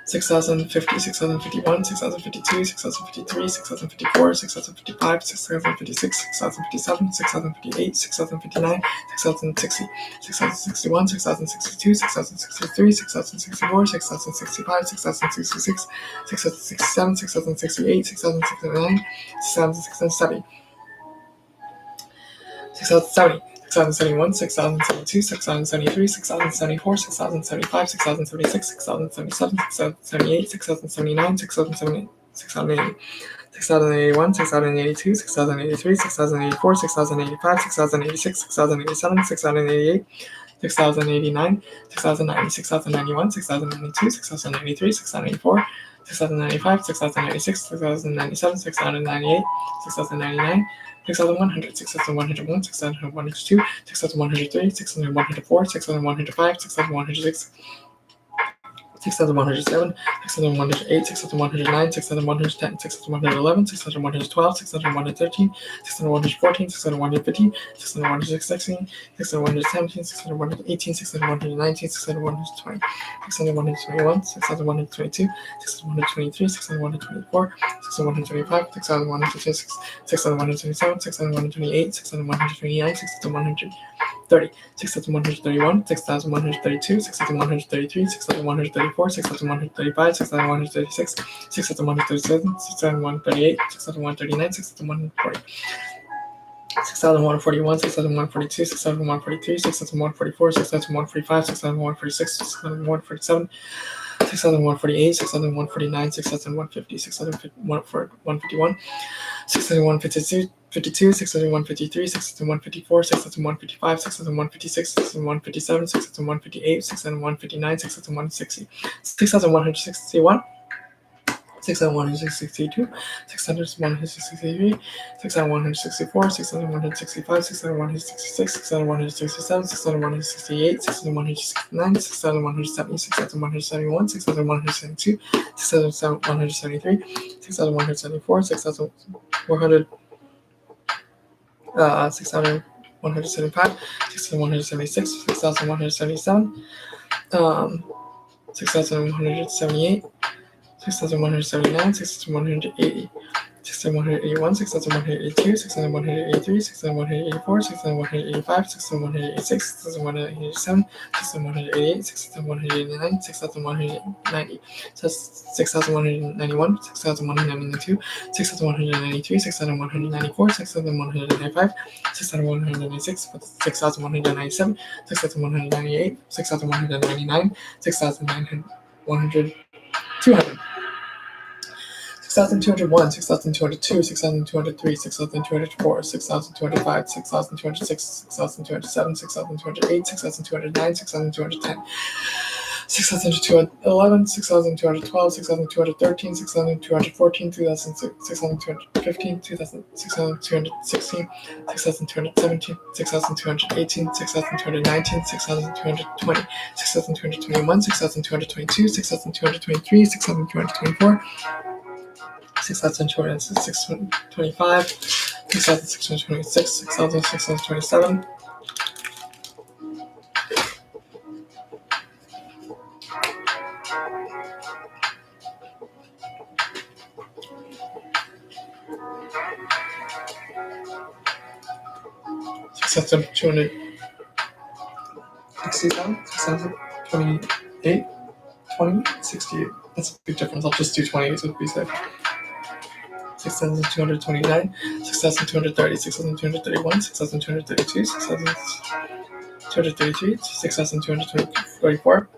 C: 6,050, 6,051, 6,052, 6,053, 6,054, 6,055, 6,056, 6,057, 6,058, 6,059, 6,060, 6,061, 6,062, 6,063, 6,064, 6,065, 6,066, 6,067, 6,068, 6,069, 6,070, 6,070, 6,071, 6,072, 6,073, 6,074, 6,075, 6,076, 6,077, 6,078, 6,079, 6,078, 6,081, 6,082, 6,083, 6,084, 6,085, 6,086, 6,087, 6,088, 6,089, 6,090, 6,091, 6,092, 6,093, 6,094, 6,095, 6,096, 6,097, 6,098, 6,099, 6,100, 6,101, 6,102, 6,103, 6,104, 6,105, 6,106, 6,107, 6,108, 6,109, 6,110, 6,111, 6,112, 6,113, 6,114, 6,115, 6,116, 6,117, 6,118, 6,119, 6,120, 6,121, 6,122, 6,123, 6,124, 6,125, 6,126, 6,127, 6,128, 6,129, 6,130, 6,131, 6,132, 6,133, 6,134, 6,135, 6,136, 6,137, 6,138, 6,139, 6,140, 6,141, 6,142, 6,143, 6,144, 6,145, 6,146, 6,147, 6,148, 6,149, 6,150, 6,151, 6,152, 6,153, 6,154, 6,155, 6,156, 6,157, 6,158, 6,159, 6,160, 6,161, 6,162, 6,163, 6,164, 6,165, 6,166, 6,167, 6,168, 6,169, 6,170, 6,171, 6,172, 6,173, 6,174, 6,100, 6,175, 6,176, 6,177, 6,178, 6,179, 6,180, 6,181, 6,182, 6,183, 6,184, 6,185, 6,186, 6,187, 6,188, 6,189, 6,190, 6,191, 6,192, 6,193, 6,194, 6,195, 6,196, 6,197, 6,198, 6,199, 6,900, 200. 6,201, 6,202, 6,203, 6,204, 6,205, 6,206, 6,207, 6,208, 6,209, 6,210, 6,211, 6,212, 6,213, 6,214, 6,215, 6,216, 6,217, 6,218, 6,219, 6,220, 6,221, 6,222, 6,223, 6,224, 6,225, 6,626, 6,627, 6,267, 6,028, 20, 68. That's a big difference. I'll just do 20 so to be safe. 6,229, 6,230, 6,231, 6,232, 6,233, 6,234,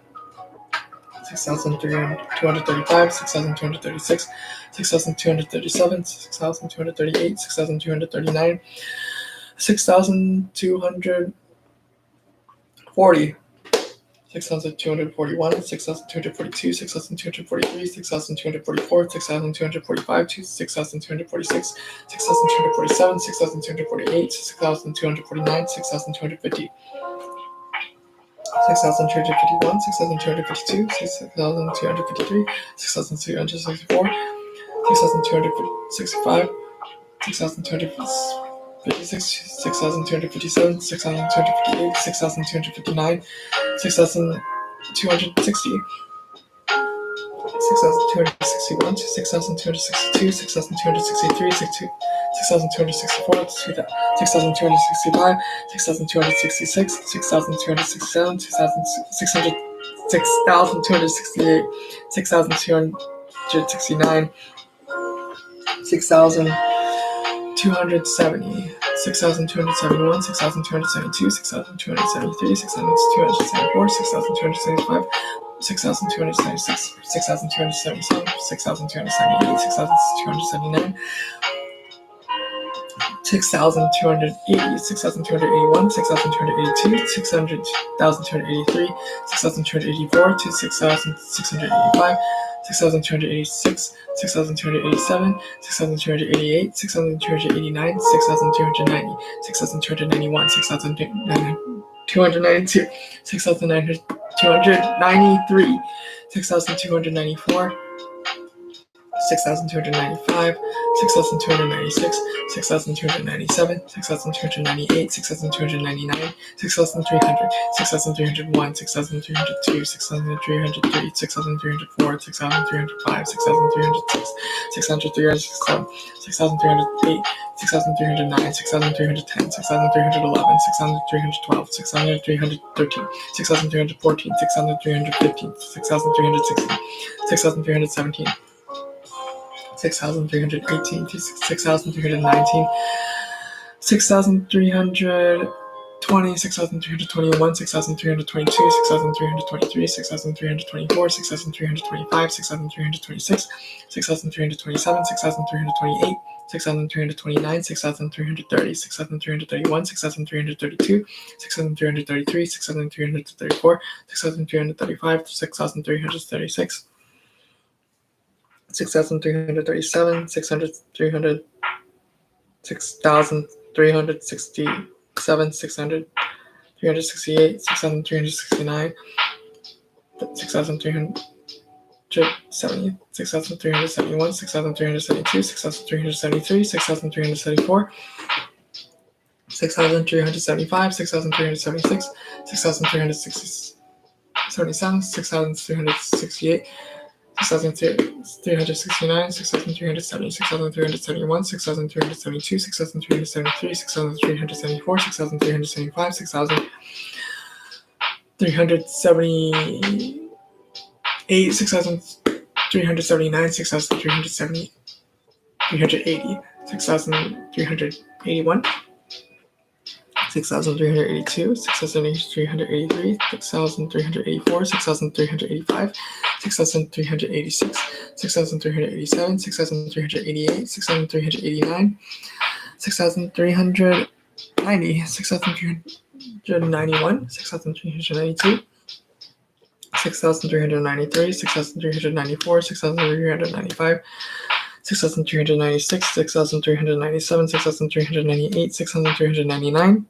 C: 6,235, 6,236, 6,237, 6,238, 6,239, 6,240, 6,241, 6,242, 6,243, 6,244, 6,245, 6,246, 6,247, 6,248, 6,249, 6,250, 6,251, 6,252, 6,253, 6,264, 6,265, 6,256, 6,257, 6,258, 6,259, 6,260, 6,261, 6,262, 6,263, 6,264, 6,265, 6,266, 6,267, 6,268, 6,269, 6,270, 6,271, 6,272, 6,273, 6,274, 6,275, 6,276, 6,277, 6,278, 6,279, 6,280, 6,281, 6,282, 6,283, 6,284 to 6,685, 6,286, 6,287, 6,288, 6,289, 6,290, 6,291, 6,292, 6,293, 6,294, 6,295, 6,296, 6,297, 6,298, 6,299, 6,300, 6,301, 6,302, 6,303, 6,304, 6,305, 6,306, 6,307, 6,308, 6,309, 6,310, 6,311, 6,312, 6,313, 6,314, 6,315, 6,316, 6,317, 6,318 to 6,319, 6,320, 6,321, 6,322, 6,323, 6,324, 6,325, 6,326, 6,327, 6,328, 6,329, 6,330, 6,331, 6,332, 6,333, 6,334, 6,335, 6,336, 6,337, 6,300, 6,367, 6,368, 6,369, 6,370, 6,371, 6,372, 6,373, 6,374, 6,375, 6,376, 6,377, 6,368, 6,369, 6,370, 6,371, 6,372, 6,373, 6,374, 6,375, 6,378, 6,379, 6,370, 380, 6,381, 6,382, 6,383, 6,384, 6,385, 6,386, 6,387, 6,388, 6,389, 6,390, 6,391, 6,392, 6,393, 6,394, 6,395, 6,396, 6,397, 6,398, 6,399,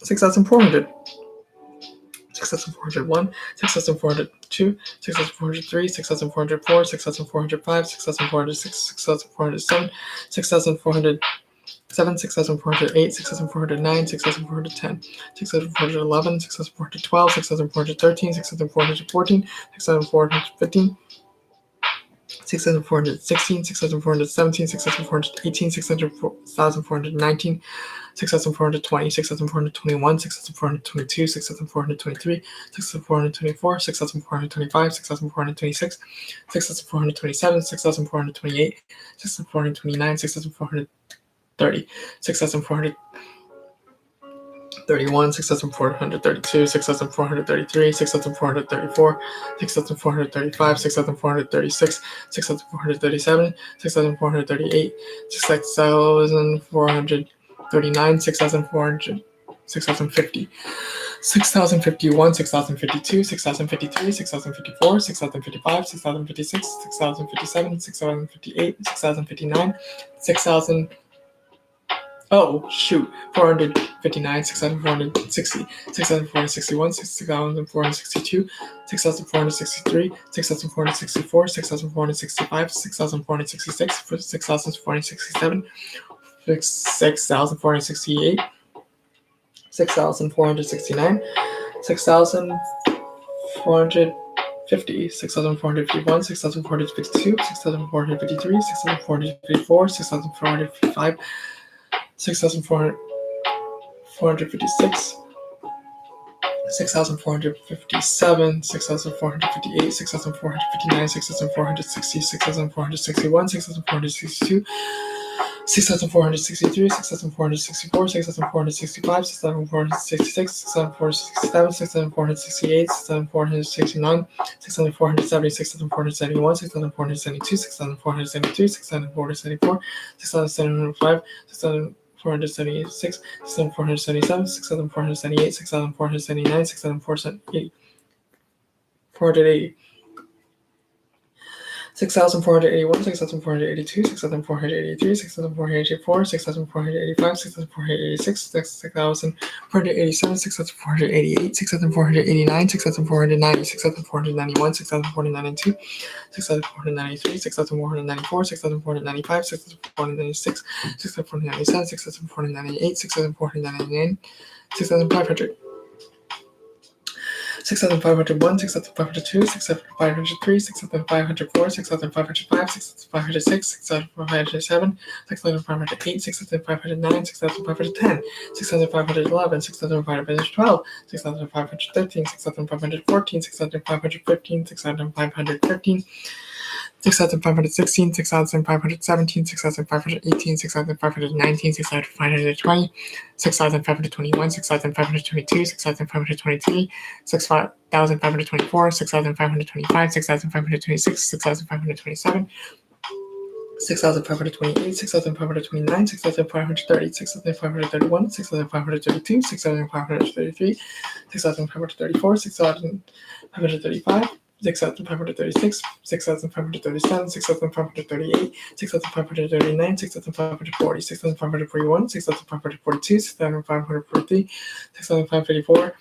C: 6,400, 6,401, 6,402, 6,403, 6,404, 6,405, 6,406, 6,407, 6,407, 6,408, 6,409, 6,410, 6,411, 6,412, 6,413, 6,414, 6,415, 6,416, 6,417, 6,418, 6,419, 6,420, 6,421, 6,422, 6,423, 6,424, 6,425, 6,426, 6,427, 6,428, 6,429, 6,430, 6,431, 6,432, 6,433, 6,434, 6,435, 6,436, 6,437, 6,438, 6,439, 6,400, 6,050, 6,051, 6,052, 6,053, 6,054, 6,055, 6,056, 6,057, 6,058, 6,059, 6,000. Oh, shoot. 459, 6,460, 6,461, 6,462, 6,463, 6,464, 6,465, 6,466, 6,467, 6,468, 6,469, 6,470, 6,450, 6,451, 6,452, 6,453, 6,454, 6,455, 6,456, 6,457, 6,458, 6,459, 6,460, 6,461, 6,462, 6,463, 6,464, 6,465, 6,466, 6,467, 6,468, 6,469, 6,470, 6,471, 6,472, 6,473, 6,474, 6,705, 6,476, 6,477, 6,478, 6,479, 6,480, 480. 6,481, 6,482, 6,483, 6,484, 6,485, 6,486, 6,487, 6,488, 6,489, 6,490, 6,491, 6,492, 6,493, 6,494, 6,495, 6,496, 6,497, 6,498, 6,499, 6,500. 6,501, 6,502, 6,503, 6,504, 6,505, 6,506, 6,507, 6,508, 6,509, 6,510, 6,511, 6,512, 6,513, 6,514, 6,515, 6,515, 6,516, 6,517, 6,518, 6,519, 6,520, 6,521, 6,522, 6,523, 6,524, 6,525, 6,526, 6,527, 6,528, 6,529, 6,530, 6,531, 6,532, 6,533, 6,534, 6,535, 6,536, 6,537, 6,538, 6,539, 6,540, 6,541, 6,542, 6,543, 6,554,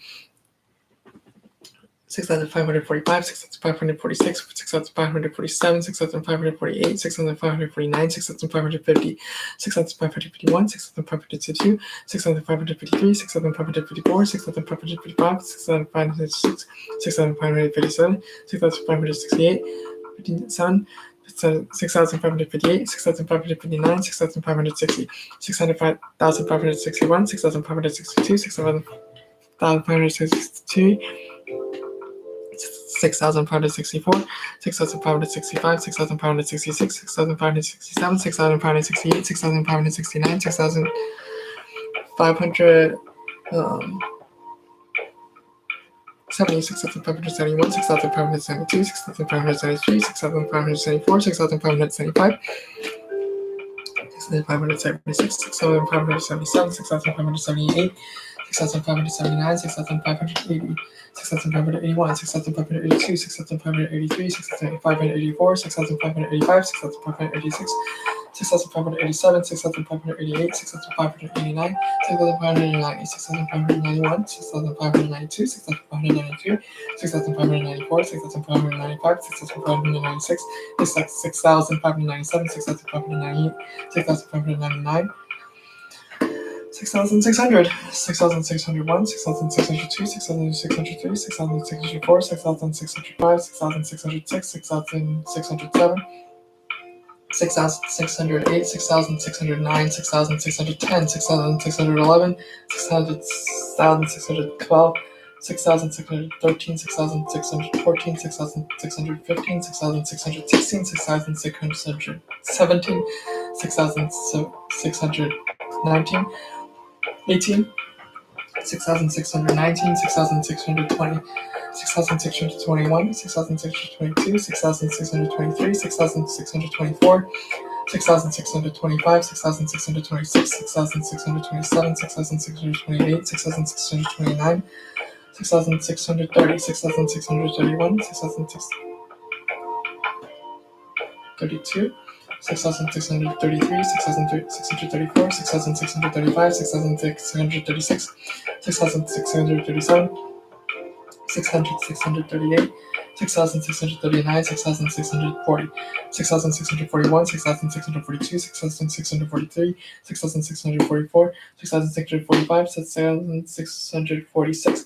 C: 6,545, 6,546, 6,547, 6,548, 6,549, 6,550, 6,551, 6,552, 6,553, 6,554, 6,555, 6,556, 6,557, 6,568, 57, 6,558, 6,559, 6,560, 6,561, 6,562, 6,562, 6,564, 6,565, 6,566, 6,567, 6,568, 6,569, 6,500, 6,571, 6,572, 6,573, 6,574, 6,575, 6,576, 6,577, 6,578, 6,579, 6,580, 6,581, 6,582, 6,583, 6,584, 6,585, 6,586, 6,587, 6,588, 6,589, 6,590, 6,591, 6,592, 6,592, 6,594, 6,595, 6,596, 6,597, 6,598, 6,599, 6,600, 6,601, 6,602, 6,603, 6,604, 6,605, 6,606, 6,607, 6,608, 6,609, 6,610, 6,611, 6,612, 6,613, 6,614, 6,615, 6,616, 6,617, 6,619, 18, 6,619, 6,620, 6,621, 6,622, 6,623, 6,624, 6,625, 6,626, 6,627, 6,628, 6,629, 6,630, 6,631, 6,632, 6,633, 6,634, 6,635, 6,636, 6,637, 6,638, 6,639, 6,640, 6,641, 6,642, 6,643, 6,644, 6,645, 6,646,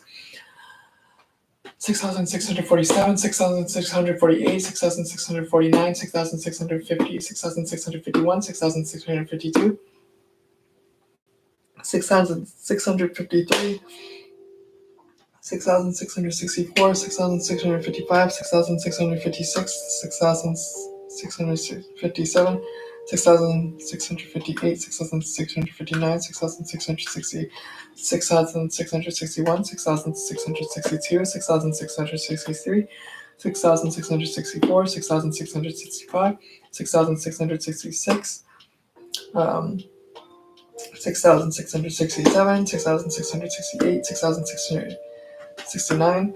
C: 6,647, 6,648, 6,649, 6,650, 6,651, 6,652, 6,653, 6,664, 6,655, 6,656, 6,657, 6,658, 6,659, 6,660, 6,661, 6,662, 6,663, 6,664, 6,665, 6,666, 6,667, 6,668, 6,669,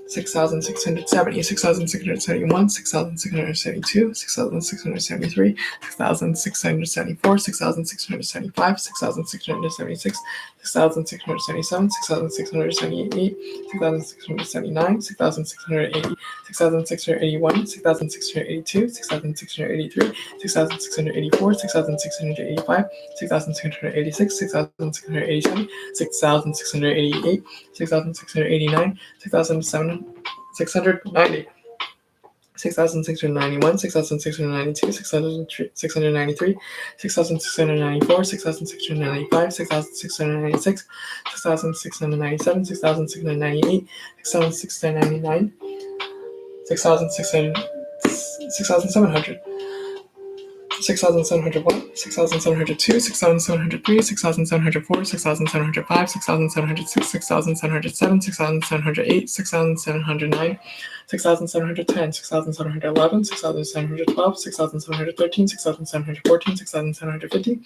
C: 6,670, 6,671, 6,672, 6,673, 6,674, 6,675, 6,676, 6,677, 6,678, 6,679, 6,680, 6,681, 6,682, 6,683, 6,684, 6,685, 6,686, 6,687, 6,688, 6,689, 6,690, 6,691, 6,692, 6,693, 6,694, 6,695, 6,696, 6,697, 6,698, 6,699, 6,700, 6,701, 6,702, 6,703, 6,704, 6,705, 6,706, 6,707, 6,708, 6,709, 6,710, 6,711, 6,712, 6,713, 6,714, 6,750,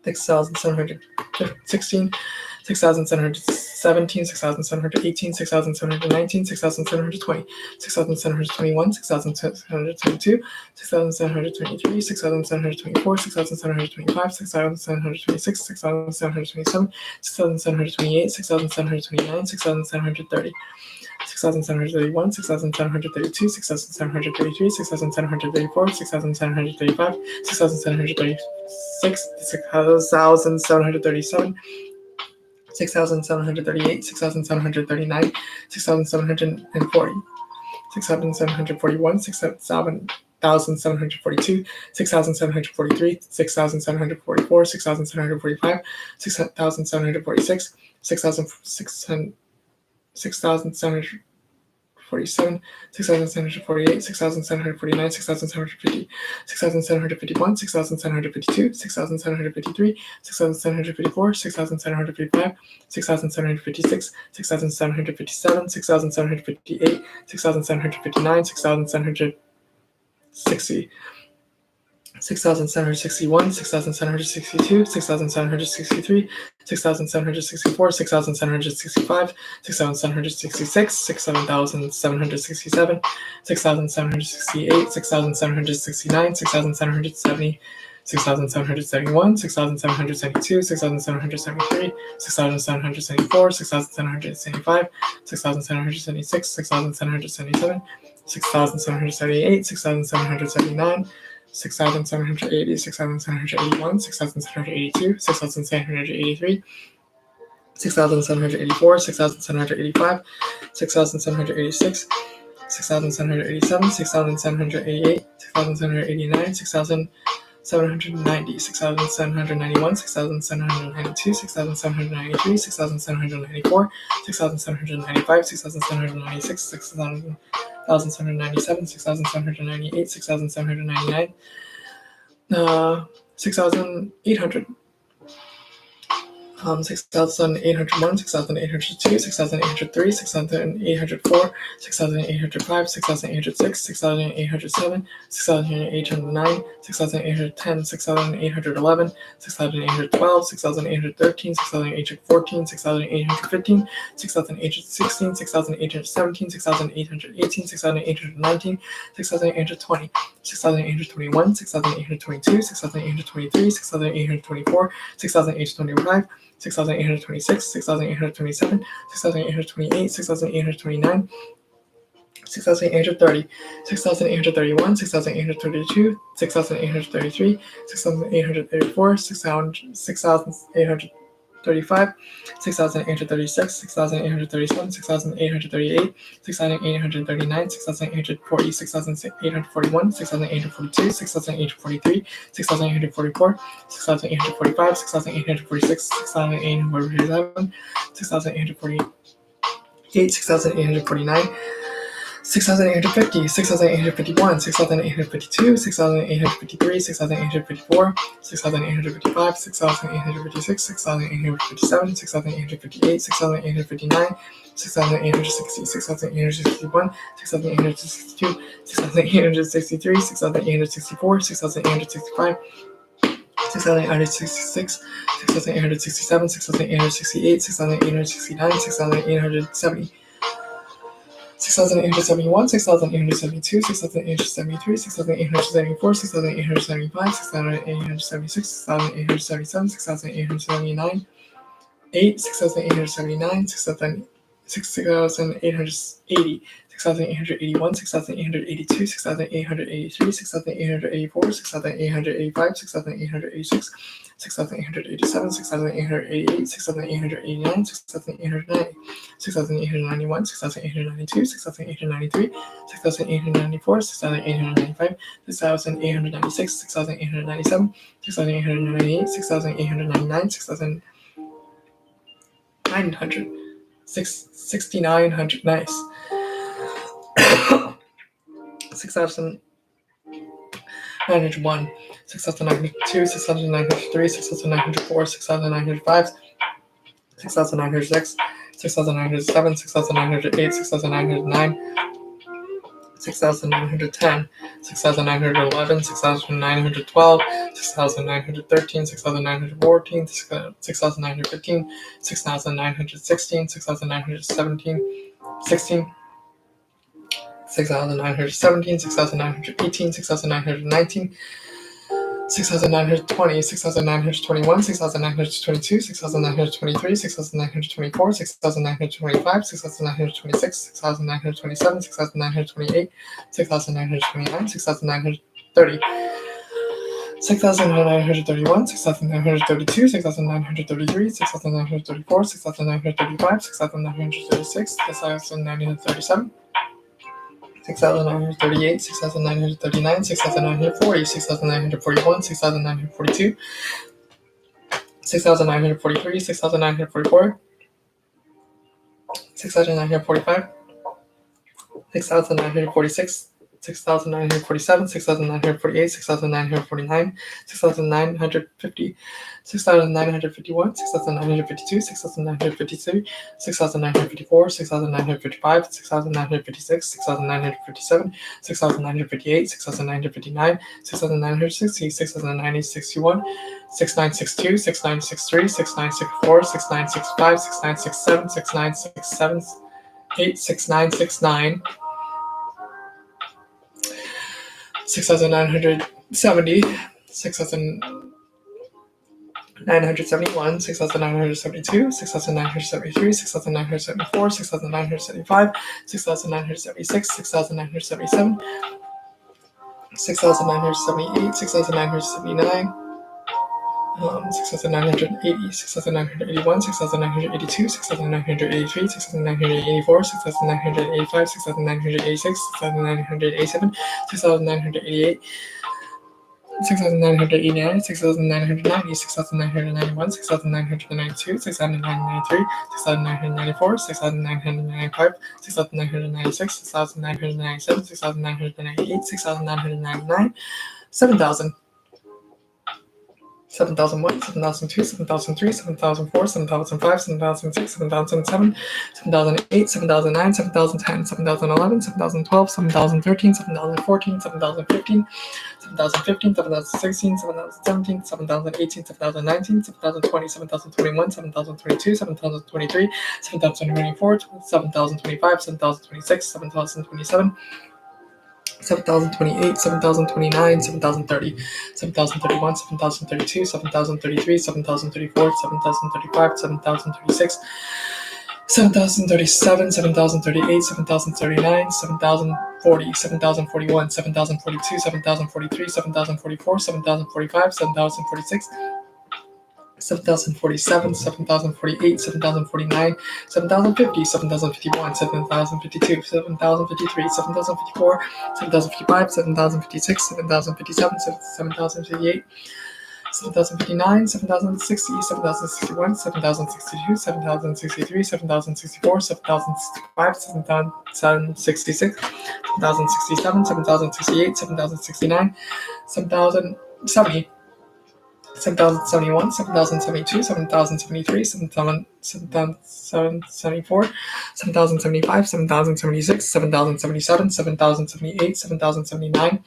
C: 6,716, 6,717, 6,718, 6,719, 6,720, 6,721, 6,722, 6,723, 6,724, 6,725, 6,726, 6,727, 6,728, 6,729, 6,730, 6,731, 6,732, 6,733, 6,734, 6,735, 6,736, 6,737, 6,738, 6,739, 6,740, 6,741, 6,742, 6,743, 6,744, 6,745, 6,746, 6,747, 6,748, 6,749, 6,750, 6,751, 6,752, 6,753, 6,754, 6,755, 6,756, 6,757, 6,758, 6,759, 6,760, 6,761, 6,762, 6,763, 6,764, 6,765, 6,766, 6,767, 6,768, 6,769, 6,770, 6,771, 6,772, 6,773, 6,774, 6,775, 6,776, 6,777, 6,778, 6,779, 6,780, 6,781, 6,782, 6,783, 6,784, 6,785, 6,786, 6,787, 6,788, 6,789, 6,790, 6,791, 6,792, 6,793, 6,794, 6,795, 6,796, 6,797, 6,798, 6,799, 6,800, 6,801, 6,802, 6,803, 6,804, 6,805, 6,806, 6,807, 6,809, 6,810, 6,811, 6,812, 6,813, 6,814, 6,815, 6,816, 6,817, 6,818, 6,819, 6,820, 6,821, 6,822, 6,823, 6,824, 6,825, 6,826, 6,827, 6,828, 6,829, 6,830, 6,831, 6,832, 6,833, 6,834, 6,835, 6,835, 6,836, 6,837, 6,838, 6,839, 6,840, 6,841, 6,842, 6,843, 6,844, 6,845, 6,846, 6,847, 6,848, 6,849, 6,850, 6,851, 6,852, 6,853, 6,854, 6,855, 6,856, 6,857, 6,858, 6,859, 6,860, 6,861, 6,862, 6,863, 6,864, 6,865, 6,866, 6,867, 6,868, 6,869, 6,870. 6,871, 6,872, 6,873, 6,874, 6,875, 6,876, 6,877, 6,879, 8, 6,879, 6,880, 6,881, 6,882, 6,883, 6,884, 6,885, 6,886, 6,887, 6,888, 6,889, 6,890, 6,891, 6,892, 6,893, 6,894, 6,895, 6,896, 6,897, 6,898, 6,899, 6,900, 6,900, nice. 6,901, 6,902, 6,903, 6,904, 6,905, 6,906, 6,907, 6,908, 6,909, 6,910, 6,911, 6,912, 6,913, 6,914, 6,915, 6,916, 6,917, 16, 6,917, 6,918, 6,919, 6,920, 6,921, 6,922, 6,923, 6,924, 6,925, 6,926, 6,927, 6,928, 6,929, 6,930, 6,931, 6,932, 6,933, 6,934, 6,935, 6,936, 6,937, 6,938, 6,939, 6,940, 6,941, 6,942, 6,943, 6,944, 6,945, 6,946, 6,947, 6,948, 6,949, 6,950, 6,951, 6,952, 6,953, 6,954, 6,955, 6,956, 6,957, 6,958, 6,959, 6,960, 6,961, 6,962, 6,963, 6,964, 6,965, 6,967, 6,967, 8, 6,969, 6,970, 6,971, 6,972, 6,973, 6,974, 6,975, 6,976, 6,977, 6,978, 6,979, 6,980, 6,981, 6,982, 6,983, 6,984, 6,985, 6,986, 6,987, 6,988, 6,989, 6,990, 6,991, 6,992, 6,993, 6,994, 6,995, 6,996, 6,997, 6,998, 6,999, 7,000. 7,001, 7,002, 7,003, 7,004, 7,005, 7,006, 7,007, 7,008, 7,009, 7,010, 7,011, 7,012, 7,013, 7,014, 7,015, 7,015, 7,016, 7,017, 7,018, 7,019, 7,020, 7,021, 7,022, 7,023, 7,024, 7,025, 7,026, 7,027, 7,028, 7,029, 7,030, 7,031, 7,032, 7,033, 7,034, 7,035, 7,036, 7,037, 7,038, 7,039, 7,040, 7,041, 7,042, 7,043, 7,044, 7,045, 7,046, 7,047, 7,048, 7,049, 7,050, 7,051, 7,052, 7,053, 7,054, 7,055, 7,056, 7,057, 7,058, 7,059, 7,060, 7,061, 7,062, 7,063, 7,064, 7,065, 7,066, 7,067, 7,068, 7,069, 7,070, 7,071, 7,072, 7,073, 7,074, 7,075, 7,076, 7,077, 7,078, 7,079,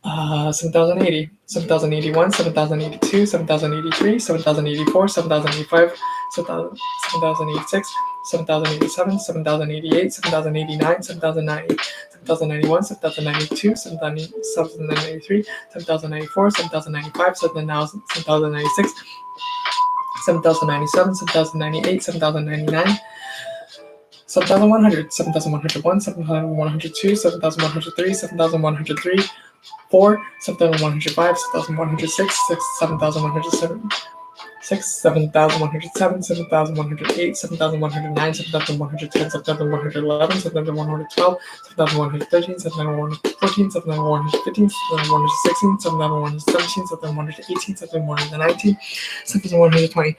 C: 7,080, 7,081, 7,082, 7,083, 7,084, 7,085, 7,086, 7,087, 7,088, 7,089, 7,090, 7,091, 7,092, 7,093, 7,094, 7,095, 7,096, 7,097, 7,098, 7,099, 7,100, 7,101, 7,102, 7,103, 7,103, 4, 7,105, 7,106, 7,107, 7,107, 7,108, 7,109, 7,110, 7,111, 7,112, 7,113, 7,114, 7,115, 7,116, 7,117, 7,118, 7,119, 7,120.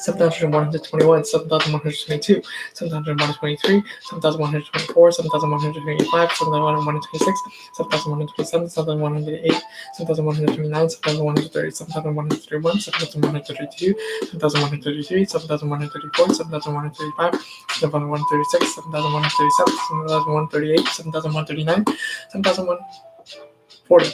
C: 7,121, 7,122, 7,123, 7,124, 7,125, 7,126, 7,127, 7,108, 7,129, 7,130, 7,131, 7,132, 7,133, 7,134, 7,135, 7,136, 7,137, 7,138, 7,139, 7,140.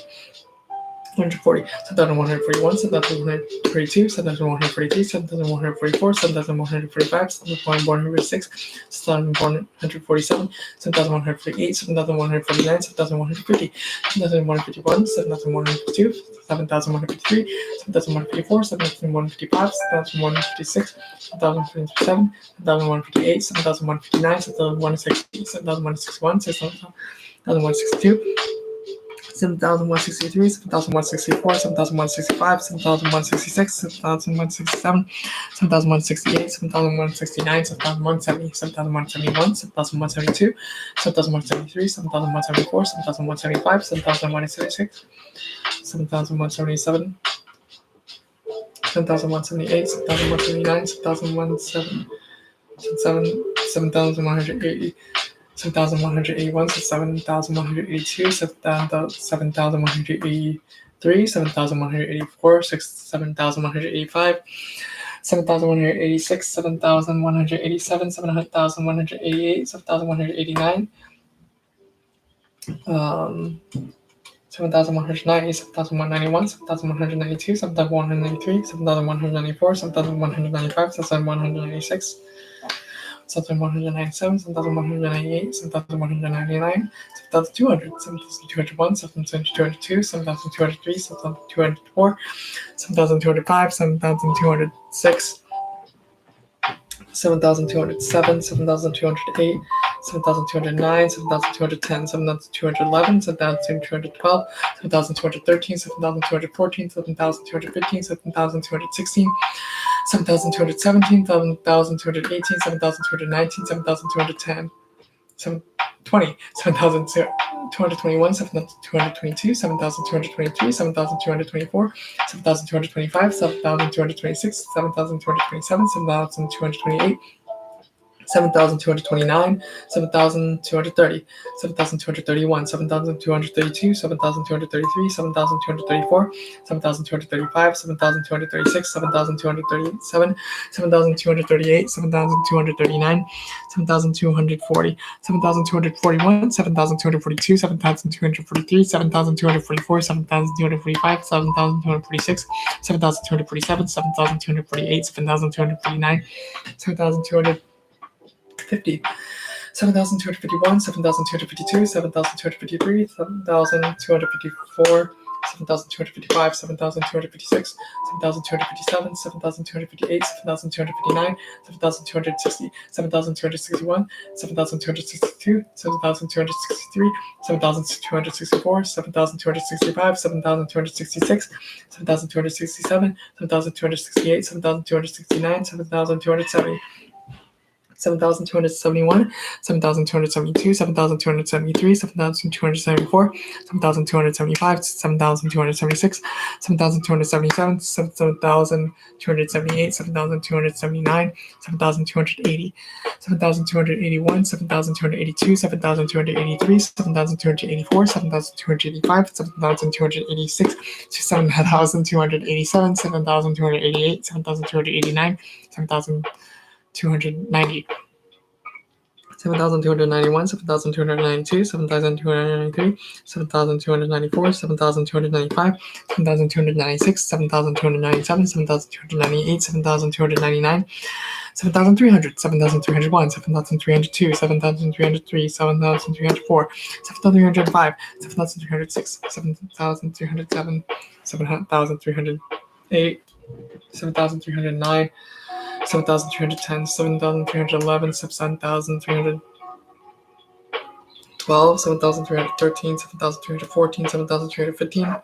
C: 140, 7,141, 7,142, 7,143, 7,144, 7,145, 7,146, 7,147, 7,148, 7,149, 7,150, 7,151, 7,152, 7,153, 7,154, 7,155, 7,156, 7,157, 7,158, 7,159, 7,160, 7,161, 7,162, 7,163, 7,164, 7,165, 7,166, 7,167, 7,168, 7,169, 7,170, 7,171, 7,172, 7,173, 7,174, 7,175, 7,176, 7,177, 7,178, 7,179, 7,180, 7,181, 7,182, 7,183, 7,184, 7,185, 7,186, 7,187, 7,188, 7,189, 7,190, 7,191, 7,192, 7,193, 7,194, 7,195, 7,196, 7,197, 7,198, 7,199, 7,200, 7,201, 7,202, 7,203, 7,204, 7,205, 7,206, 7,207, 7,208, 7,209, 7,210, 7,211, 7,212, 7,213, 7,214, 7,215, 7,216, 7,217, 7,218, 7,219, 7,210, 7,220, 7,221, 7,222, 7,223, 7,224, 7,225, 7,226, 7,227, 7,228, 7,229, 7,230, 7,231, 7,232, 7,233, 7,234, 7,235, 7,236, 7,237, 7,238, 7,239, 7,240, 7,241, 7,242, 7,243, 7,244, 7,245, 7,246, 7,247, 7,248, 7,249, 7,250, 7,251, 7,252, 7,253, 7,254, 7,255, 7,256, 7,257, 7,258, 7,259, 7,260, 7,261, 7,262, 7,263, 7,264, 7,265, 7,266, 7,267, 7,268, 7,269, 7,270. 7,271, 7,272, 7,273, 7,274, 7,275, 7,276, 7,277, 7,278, 7,279, 7,280, 7,281, 7,282, 7,283, 7,284, 7,285, 7,286, 7,287, 7,288, 7,289, 7,290, 7,291, 7,292, 7,293, 7,294, 7,295, 7,296, 7,297, 7,298, 7,299, 7,300, 7,301, 7,302, 7,303, 7,304, 7,305, 7,306, 7,307, 7,308, 7,309, 7,310, 7,311, 7,312, 7,313, 7,314, 7,315,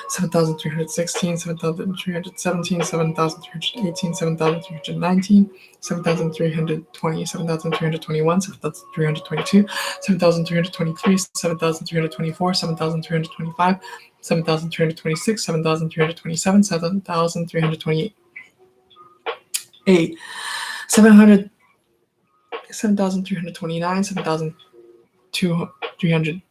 C: 7,316, 7,317, 7,318, 7,319, 7,320, 7,321, 7,322, 7,323, 7,324, 7,325, 7,326, 7,327, 7,328. 700, 7,329, 7,330,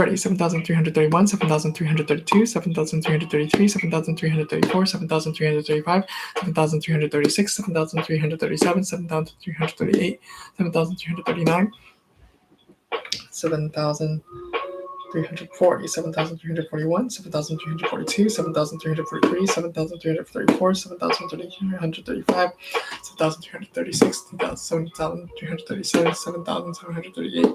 C: 7,331, 7,332, 7,333, 7,334, 7,335, 7,336, 7,337, 7,338, 7,339, 7,340, 7,341, 7,342, 7,343, 7,334, 7,335, 7,336, 7,337, 7,738,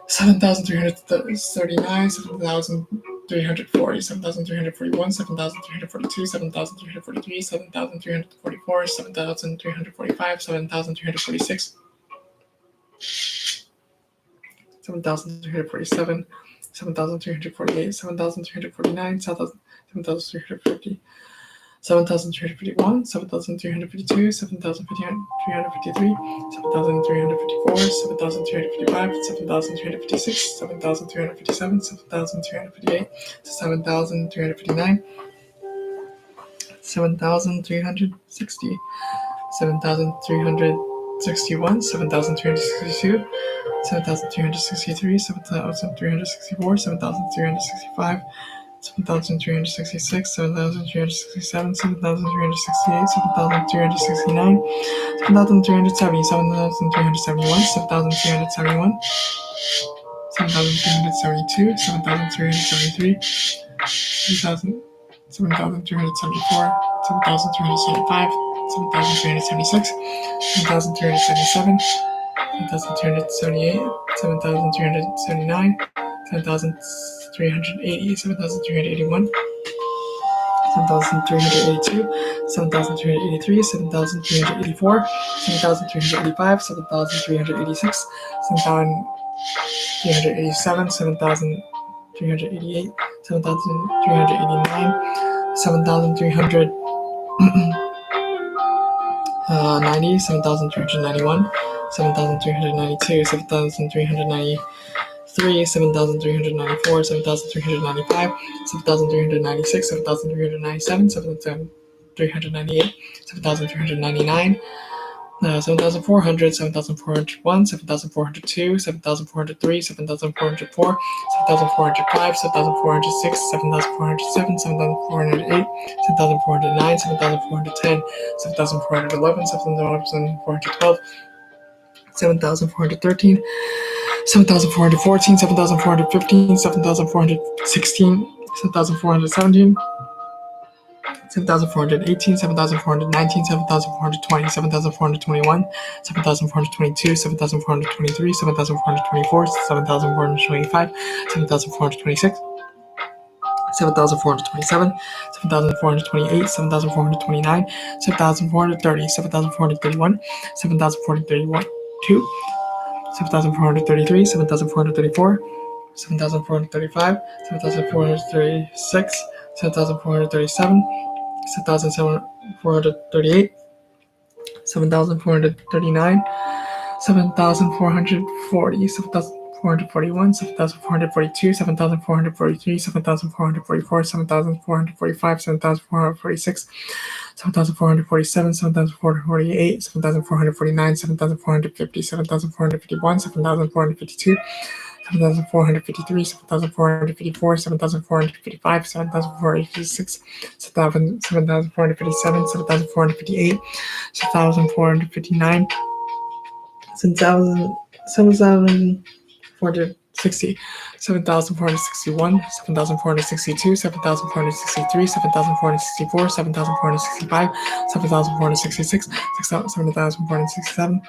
C: 7,339, 7,340, 7,341, 7,342, 7,343, 7,344, 7,345, 7,346, 7,347, 7,348, 7,349, 7,350, 7,351, 7,352, 7,353, 7,354, 7,355, 7,356, 7,357, 7,358, 7,359, 7,360, 7,361, 7,362, 7,363, 7,364, 7,365, 7,366, 7,367, 7,368, 7,369, 7,370, 7,371, 7,371, 7,372, 7,373, 7,374, 7,375, 7,376, 7,377, 7,378, 7,379, 7,380, 7,381, 7,382, 7,383, 7,384, 7,385, 7,386, 7,387, 7,388, 7,389, 7,390, 7,391, 7,392, 7,393, 7,394, 7,395, 7,396, 7,397, 7,398, 7,399, 7,400, 7,401, 7,402, 7,403, 7,404, 7,405, 7,406, 7,407, 7,408, 7,409, 7,410, 7,411, 7,412, 7,413, 7,414, 7,415, 7,416, 7,417, 7,418, 7,419, 7,420, 7,421, 7,422, 7,423, 7,424, 7,425, 7,426, 7,427, 7,428, 7,429, 7,430, 7,431, 7,431, 2, 7,433, 7,434, 7,435, 7,436, 7,437, 7,438, 7,439, 7,440, 7,441, 7,442, 7,443, 7,444, 7,445, 7,446, 7,447, 7,448, 7,449, 7,450, 7,451, 7,452, 7,453, 7,454, 7,455, 7,456, 7,457, 7,458, 7,459, 7,460, 7,461, 7,462, 7,463, 7,464, 7,465, 7,466, 7,467,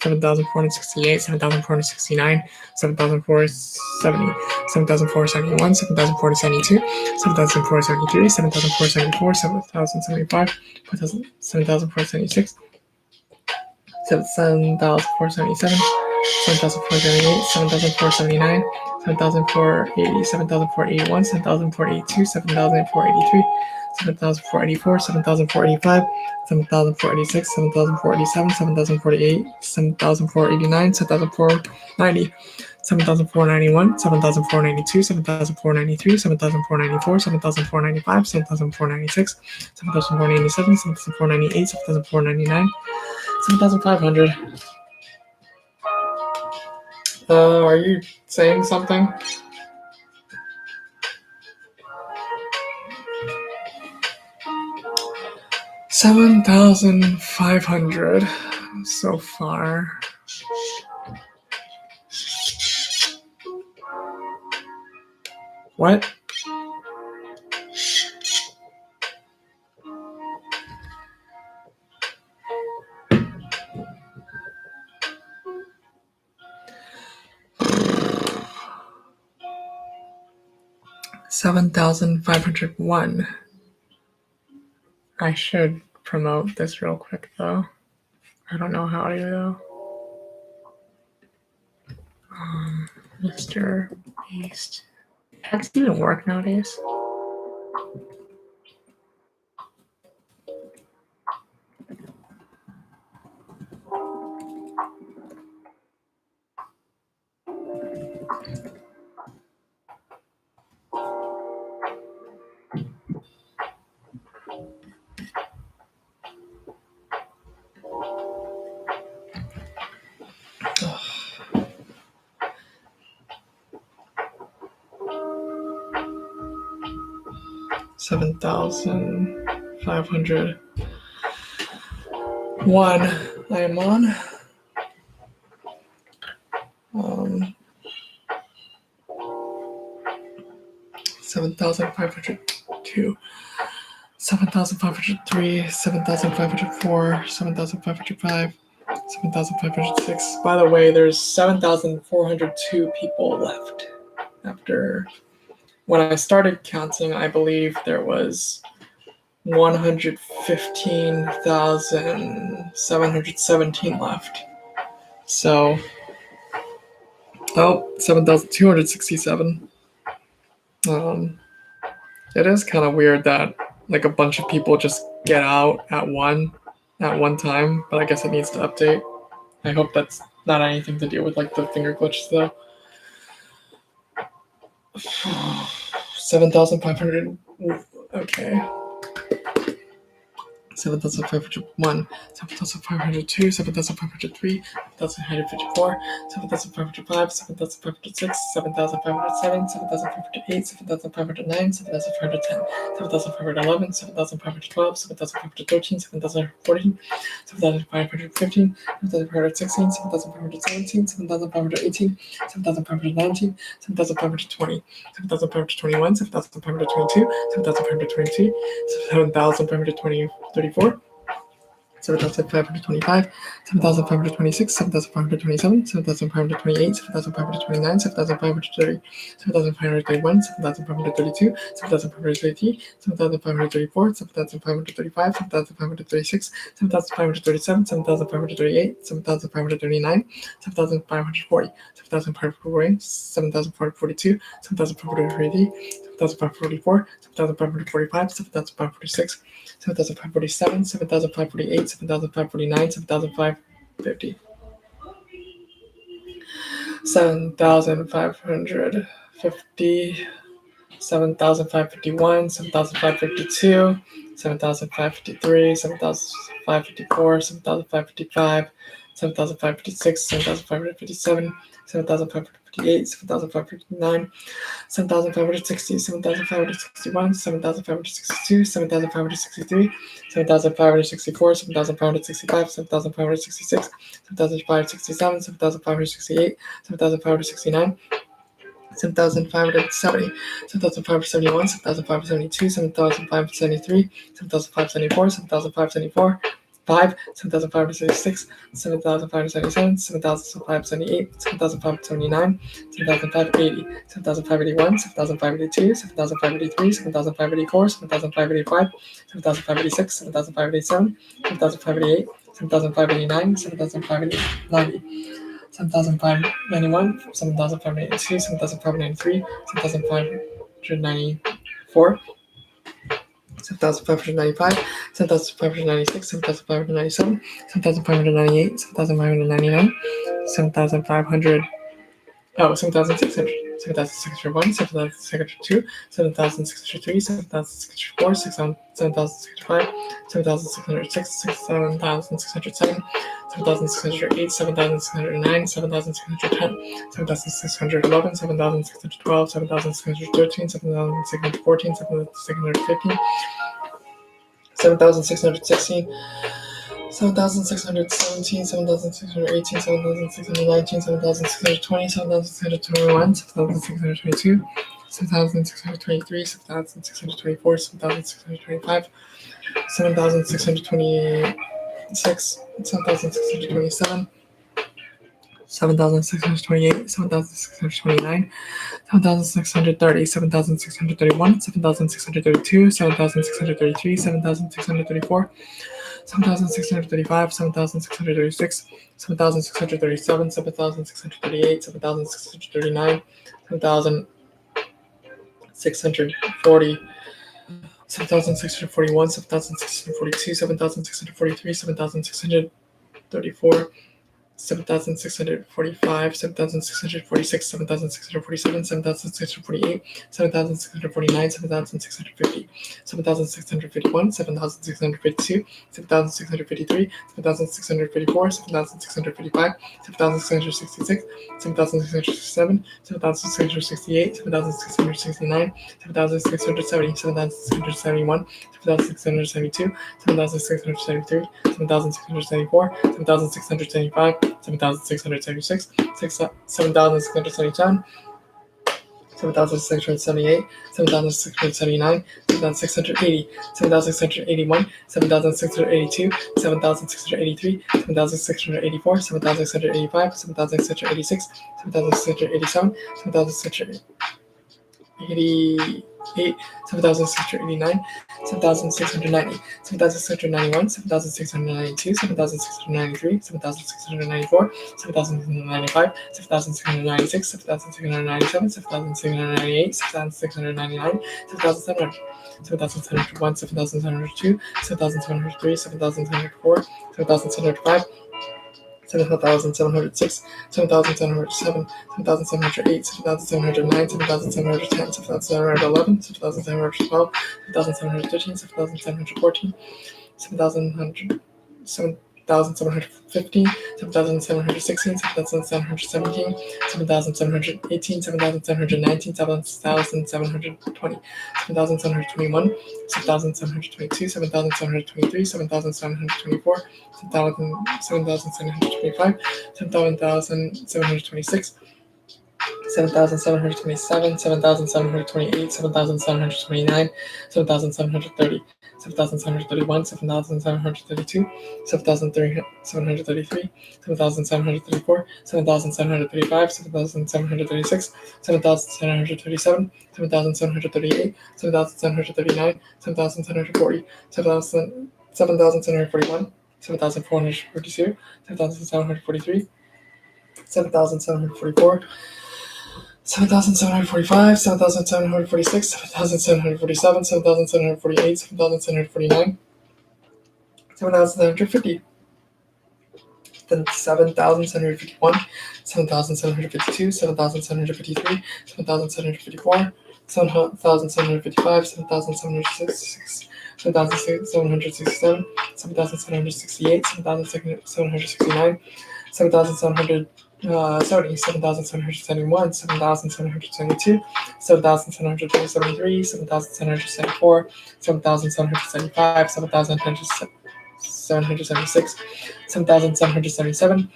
C: 7,468, 7,469, 7,470, 7,471, 7,472, 7,473, 7,474, 7,075, 7,476, 7,477, 7,478, 7,479, 7,480, 7,481, 7,482, 7,483, 7,484, 7,485, 7,486, 7,487, 7,488, 7,489, 7,490, 7,491, 7,492, 7,493, 7,494, 7,495, 7,496, 7,497, 7,498, 7,499, 7,500. Are you saying something? $7,500 so far. What? $7,501. I should promote this real quick though. I don't know how to though. MrBeast. Does it even work nowadays? $7,501 I am on. 7,502, 7,503, 7,504, 7,505, 7,506. By the way, there's 7,402 people left. After when I started counting, I believe there was 115,717 left. So, 7,267. It is kind of weird that like a bunch of people just get out at one time, but I guess it needs to update. I hope that's not anything to do with like the finger glitch though. 7,500. Okay. 7,501, 7,502, 7,503, 7,554, 7,505, 7,506, 7,507, 7,508, 7,509, 7,510, 7,511, 7,512, 7,513, 7,514, 7,515, 7,516, 7,517, 7,518, 7,519, 7,520, 7,521, 7,522, 7,523, 7,534, 7,525, 7,526, 7,527, 7,528, 7,529, 7,530, 7,531, 7,532, 7,533, 7,534, 7,535, 7,536, 7,537, 7,538, 7,539, 7,540, 7,540, 7,542, 7,543, 7,544, 7,545, 7,546, 7,547, 7,548, 7,549, 7,550, 7,550, 7,551, 7,552, 7,553, 7,554, 7,555, 7,556, 7,557, 7,558, 7,559, 7,560, 7,561, 7,562, 7,563, 7,564, 7,565, 7,566, 7,567, 7,568, 7,569, 7,570, 7,571, 7,572, 7,573, 7,574, 7,574, 5, 7,576, 7,577, 7,578, 7,579, 7,580, 7,581, 7,582, 7,583, 7,584, 7,585, 7,586, 7,587, 7,588, 7,589, 7,590. 7,591, 7,592, 7,593, 7,594, 7,595, 7,596, 7,597, 7,598, 7,599, 7,500. Oh, 7,600, 7,601, 7,602, 7,603, 7,604, 7,605, 7,606, 7,607, 7,608, 7,609, 7,610, 7,611, 7,612, 7,613, 7,614, 7,615, 7,616, 7,617, 7,618, 7,619, 7,620, 7,621, 7,622, 7,623, 7,624, 7,625, 7,626, 7,627, 7,628, 7,629, 7,630, 7,631, 7,632, 7,633, 7,634, 7,635, 7,636, 7,637, 7,638, 7,639, 7,640, 7,641, 7,642, 7,643, 7,634, 7,645, 7,646, 7,647, 7,648, 7,649, 7,650, 7,651, 7,652, 7,653, 7,654, 7,655, 7,666, 7,667, 7,668, 7,669, 7,670, 7,671, 7,672, 7,673, 7,674, 7,675, 7,676, 7,677, 7,678, 7,679, 7,680, 7,681, 7,682, 7,683, 7,684, 7,685, 7,686, 7,687, 7,688, 7,689, 7,690, 7,691, 7,692, 7,693, 7,694, 7,695, 7,696, 7,697, 7,698, 7,699, 7,700, 7,701, 7,702, 7,703, 7,704, 7,705, 7,706, 7,707, 7,708, 7,709, 7,710, 7,711, 7,712, 7,713, 7,714, 7,715, 7,716, 7,717, 7,718, 7,719, 7,720, 7,721, 7,722, 7,723, 7,724, 7,725, 7,726, 7,727, 7,728, 7,729, 7,730, 7,731, 7,732, 7,733, 7,734, 7,735, 7,736, 7,737, 7,738, 7,739, 7,740, 7,741, 7,442, 7,743, 7,744, 7,745, 7,746, 7,747, 7,748, 7,749, 7,750, then 7,751, 7,752, 7,753, 7,754, 7,755, 7,766, 7,767, 7,768, 7,769, 7,770, 7,771, 7,772, 7,773, 7,774, 7,775, 7,776, 7,777,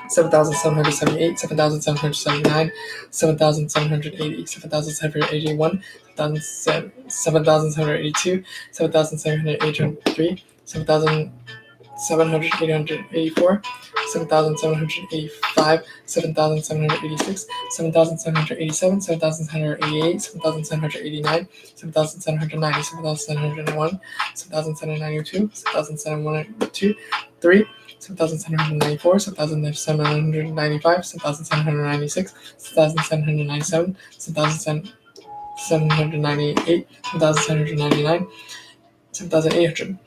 C: 7,778, 7,779, 7,780, 7,781, 7,782, 7,783, 7,784, 7,785, 7,786, 7,787, 7,788, 7,789, 7,790, 7,701, 7,792, 7,702, 3, 7,794, 7,795, 7,796, 7,797, 7,798, 7,799, 7,800.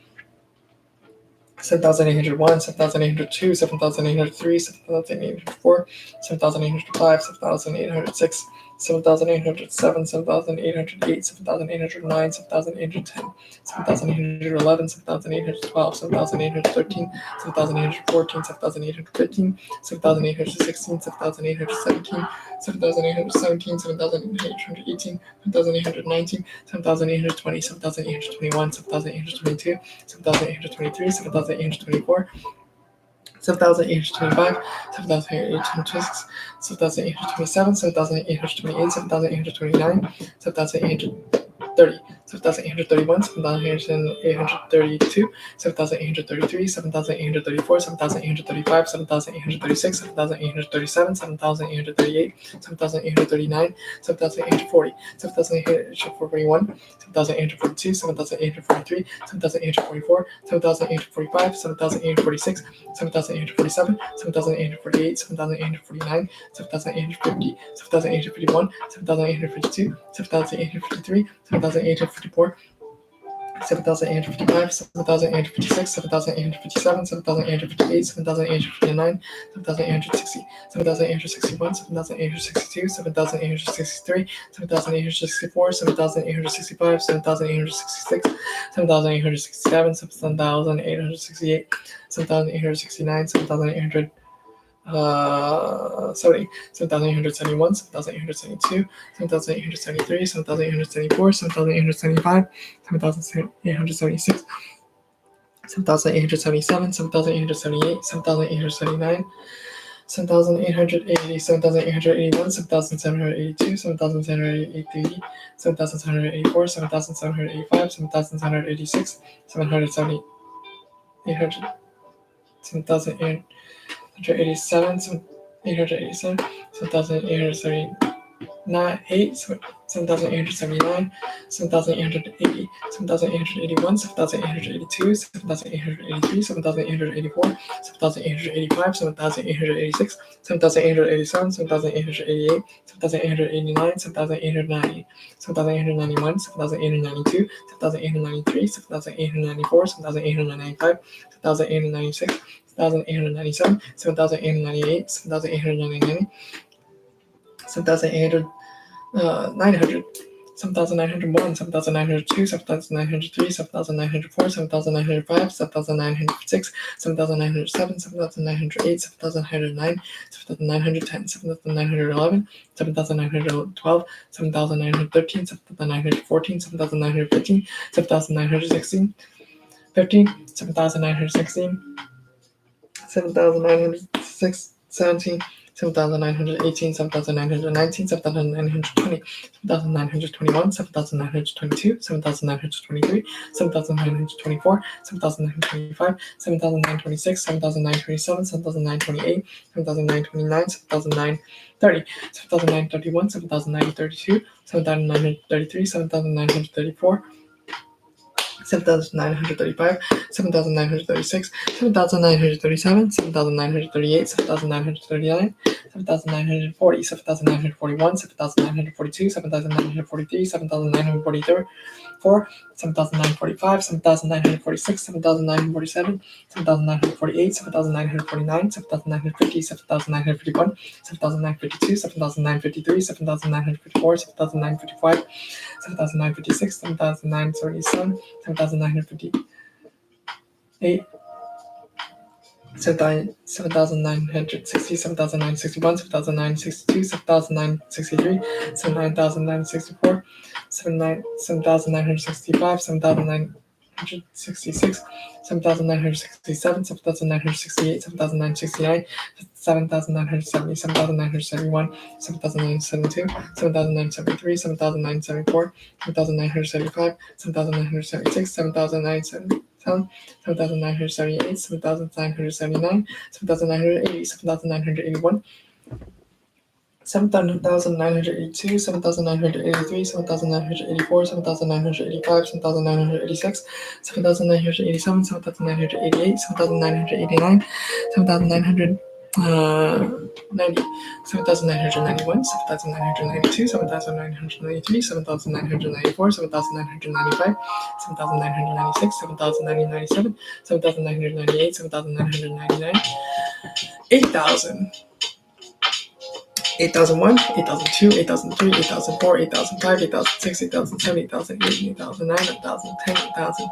C: 7,801, 7,802, 7,803, 7,804, 7,805, 7,806, 7,807, 7,808, 7,809, 7,810, 7,811, 7,812, 7,813, 7,814, 7,815, 7,816, 7,817, 7,817, 7,818, 7,819, 7,820, 7,821, 7,822, 7,823, 7,824, 7,825, 7,826, 7,827, 7,828, 7,829, 7,830, 7,831, 7,832, 7,833, 7,834, 7,835, 7,836, 7,837, 7,838, 7,839, 7,840, 7,841, 7,842, 7,843, 7,844, 7,845, 7,846, 7,847, 7,848, 7,849, 7,850, 7,851, 7,852, 7,853, 7,854, 7,855, 7,856, 7,857, 7,858, 7,859, 7,860, 7,861, 7,862, 7,863, 7,864, 7,865, 7,866, 7,867, 7,868, 7,869, 7,800. 7,871, 7,872, 7,873, 7,874, 7,875, 7,876, 7,877, 7,878, 7,879, 7,880, 7,881, 7,782, 7,783, 7,784, 7,785, 7,786, 770, 800, 7,887, 887, 7,879, 7,879, 7,880, 7,881, 7,882, 7,883, 7,884, 7,885, 7,886, 7,887, 7,888, 7,889, 7,890, 7,891, 7,892, 7,893, 7,894, 7,895, 7,896, 7,897, 7,898, 7,899, 7,800, 900, 7,901, 7,902, 7,903, 7,904, 7,905, 7,906, 7,907, 7,908, 7,909, 7,910, 7,911, 7,912, 7,913, 7,914, 7,915, 7,916, 15, 7,916, 7,906, 17, 7,918, 7,919, 7,920, 7,921, 7,922, 7,923, 7,924, 7,925, 7,926, 7,927, 7,928, 7,929, 7,930, 7,931, 7,932, 7,933, 7,934, 7,935, 7,936, 7,937, 7,938, 7,939, 7,940, 7,941, 7,942, 7,943, 7,944, 7,945, 7,946, 7,947, 7,948, 7,949, 7,950, 7,951, 7,952, 7,953, 7,954, 7,955, 7,956, 7,977, 7,958, 7,960, 7,961, 7,962, 7,963, 7,964, 7,965, 7,966, 7,967, 7,968, 7,969, 7,970, 7,971, 7,972, 7,973, 7,974, 7,975, 7,976, 7,977, 7,978, 7,979, 7,980, 7,981, 7,982, 7,983, 7,984, 7,985, 7,986, 7,987, 7,988, 7,989, 7,990, 7,991, 7,992, 7,993, 7,994, 7,995, 7,996, 7,997, 7,998, 7,999, 8,000. 8,001, 8,002, 8,003, 8,004, 8,005, 8,006, 8,007, 8,008, 8,009, 8,010, 8,000,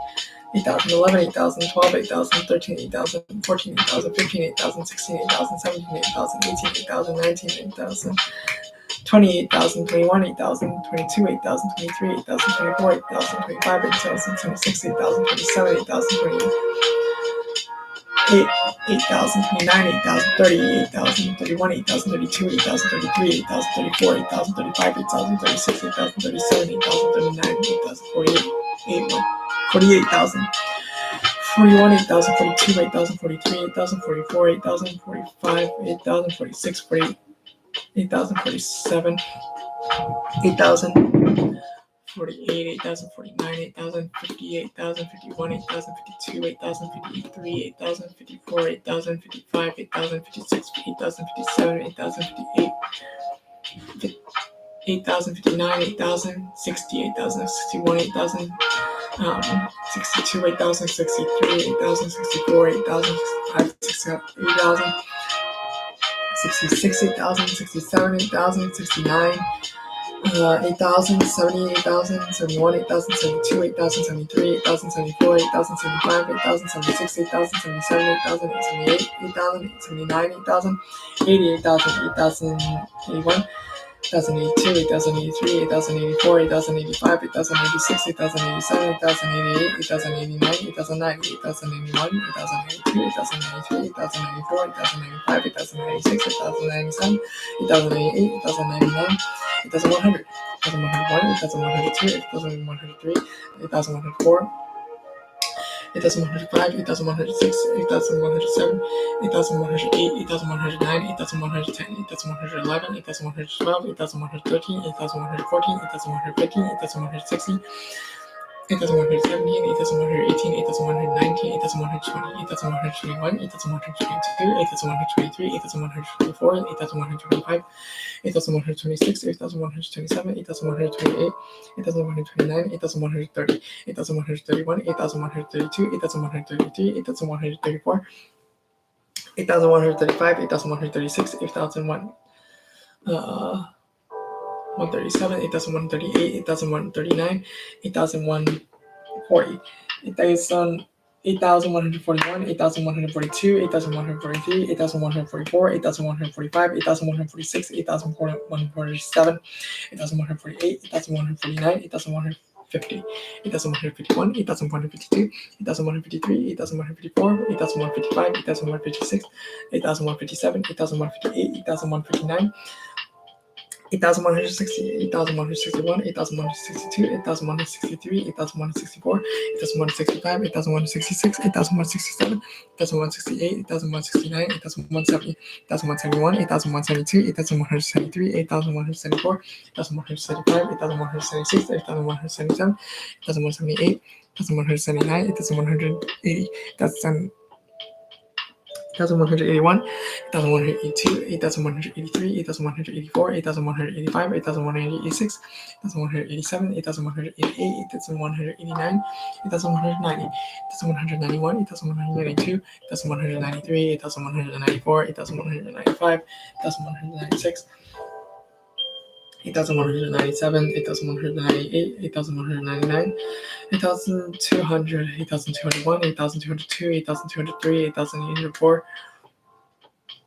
C: 8,011, 8,012, 8,013, 8,014, 8,015, 8,016, 8,017, 8,018, 8,019, 8,020, 8,021, 8,022, 8,023, 8,024, 8,025, 8,026, 8,027, 8,028. 8,029, 8,030, 8,031, 8,032, 8,033, 8,034, 8,035, 8,036, 8,037, 8,039, 8,048, 48,000, 41, 8,042, 8,043, 8,044, 8,045, 8,046, 48, 8,047, 8,000. 48, 8,049, 8,050, 8,051, 8,052, 8,053, 8,054, 8,055, 8,056, 8,057, 8,058, 8,059, 8,060, 8,061, 8,062, 8,063, 8,064, 8,065, 8,066, 8,067, 8,069. 8,000, 70, 8,000, 71, 8,000, 72, 8,000, 73, 8,000, 74, 8,000, 75, 8,000, 76, 8,000, 77, 8,000, 78, 8,000, 79, 8,000, 80, 8,000, 8,000, 81, 8,082, 8,083, 8,084, 8,085, 8,086, 8,087, 8,088, 8,089, 8,090, 8,091, 8,092, 8,093, 8,094, 8,095, 8,096, 8,097, 8,098, 8,099, 8,100, 8,101, 8,102, 8,103, 8,104, 8,105, 8,106, 8,107, 8,108, 8,109, 8,110, 8,111, 8,112, 8,113, 8,114, 8,115, 8,116, 8,117, 8,118, 8,119, 8,120, 8,121, 8,122, 8,123, 8,124, 8,125, 8,126, 8,127, 8,128, 8,129, 8,130, 8,131, 8,132, 8,133, 8,134, 8,135, 8,136, 8,001, 137, 8,138, 8,139, 8,140, 8,141, 8,142, 8,143, 8,144, 8,145, 8,146, 8,147, 8,148, 8,149, 8,150, 8,150, 8,151, 8,152, 8,153, 8,154, 8,155, 8,156, 8,157, 8,158, 8,159, 8,160, 8,161, 8,162, 8,163, 8,164, 8,165, 8,166, 8,167, 8,168, 8,169, 8,170, 8,171, 8,172, 8,173, 8,174, 8,175, 8,176, 8,177, 8,178, 8,179, 8,180, 8,181, 8,182, 8,183, 8,184, 8,185, 8,186, 8,187, 8,188, 8,189, 8,190, 8,191, 8,192, 8,193, 8,194, 8,195, 8,196, 8,197, 8,198, 8,199, 8,200, 8,201, 8,202, 8,203, 8,804,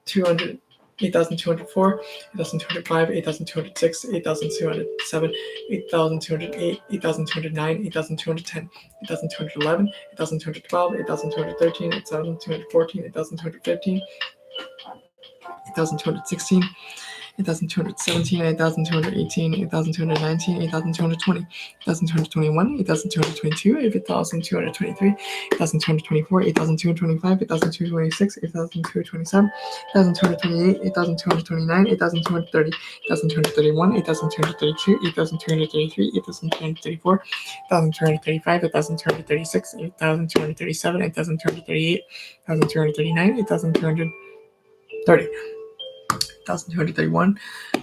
C: 200, 8,204, 8,205, 8,206, 8,207, 8,208, 8,209, 8,210, 8,211, 8,212, 8,213, 8,214, 8,215, 8,216, 8,217, 8,218, 8,219, 8,220, 8,221, 8,222, 8,223, 8,224, 8,225, 8,226, 8,227, 8,228, 8,229, 8,230, 8,231, 8,232, 8,233, 8,234, 8,235, 8,236, 8,237, 8,238, 8,239, 8,230. 1,231,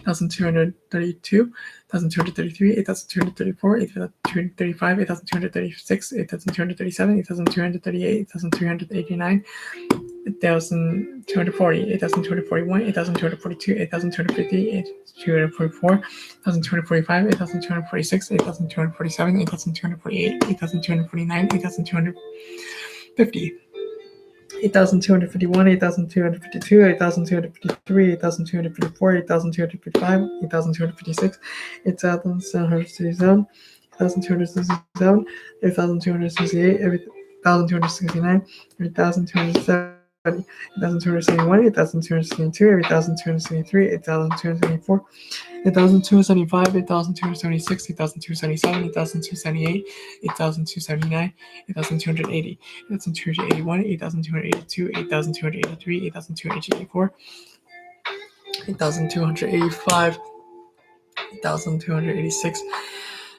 C: 1,232, 1,233, 8,234, 8,235, 8,236, 8,237, 8,238, 8,289, 8,240, 8,241, 8,242, 8,250, 8,244, 8,245, 8,246, 8,247, 8,248, 8,249, 8,250. 8,251, 8,252, 8,253, 8,254, 8,255, 8,256, 8,767, 8,267, 8,268, 8,269, 8,270, 8,271, 8,272, 8,273, 8,274, 8,275, 8,276, 8,277, 8,278, 8,279, 8,280, 8,281, 8,282, 8,283, 8,284, 8,285, 8,286,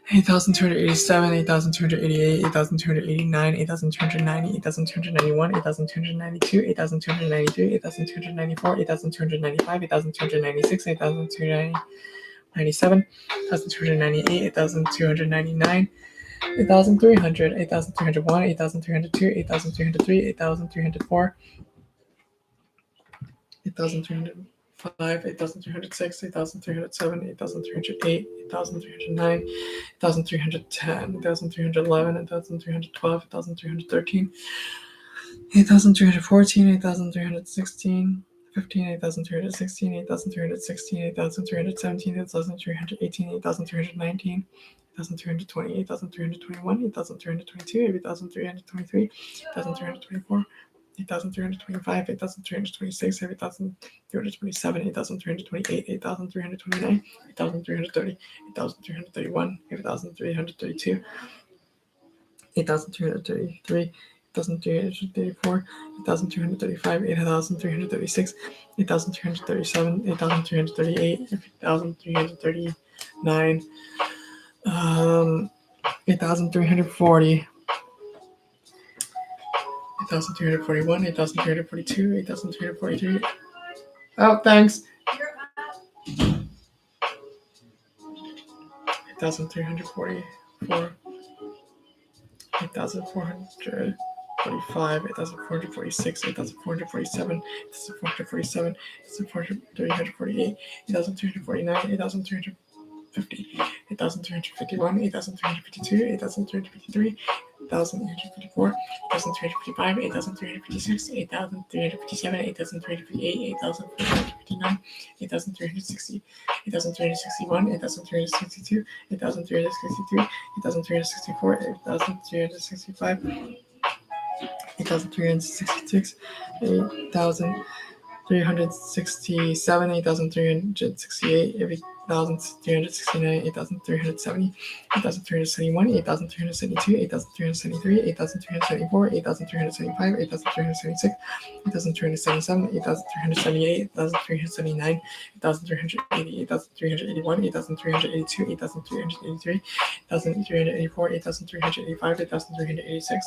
C: 8,287, 8,288, 8,289, 8,290, 8,291, 8,292, 8,293, 8,294, 8,295, 8,296, 8,297, 8,298, 8,299, 8,300, 8,301, 8,302, 8,303, 8,304, 8,305, 8,306, 8,307, 8,308, 8,309, 8,310, 8,311, 8,312, 8,313, 8,314, 8,316, 15, 8,316, 8,316, 8,317, 8,318, 8,319, 8,320, 8,321, 8,322, 8,323, 8,324, 8,325, 8,326, 8,327, 8,328, 8,329, 8,330, 8,331, 8,332, 8,333, 8,334, 8,335, 8,336, 8,337, 8,338, 8,339, 8,340, 8,341, 8,342, 8,343. Oh, thanks. 8,344, 8,445, 8,446, 8,447, 8,447, 8,348, 8,349, 8,350, 8,351, 8,352, 8,353, 8,854, 8,355, 8,356, 8,357, 8,358, 8,459, 8,360, 8,361, 8,362, 8,363, 8,364, 8,365, 8,366, 8,367, 8,368, 8,369, 8,370, 8,371, 8,372, 8,373, 8,374, 8,375, 8,376, 8,377, 8,378, 8,379, 8,380, 8,381, 8,382, 8,383, 8,384, 8,385, 8,386,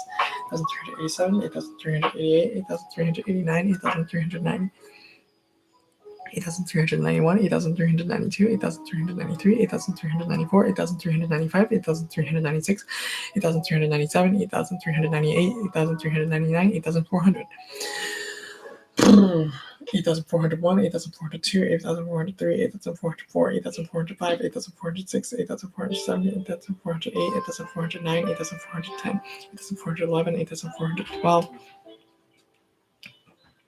C: 8,387, 8,388, 8,389, 8,390, 8,391, 8,392, 8,393, 8,394, 8,395, 8,396, 8,397, 8,398, 8,399, 8,400. 8,401, 8,402, 8,403, 8,404, 8,405, 8,406, 8,407, 8,408, 8,409, 8,410, 8,411, 8,412,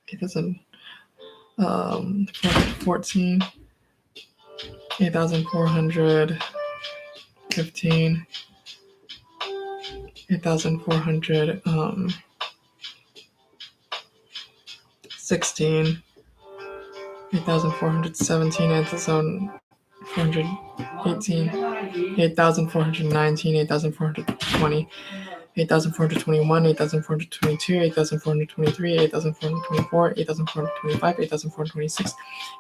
C: 8,414, 8,415, 8,416, 8,417, 8,418, 8,419, 8,420, 8,421, 8,422, 8,423, 8,424, 8,425, 8,426,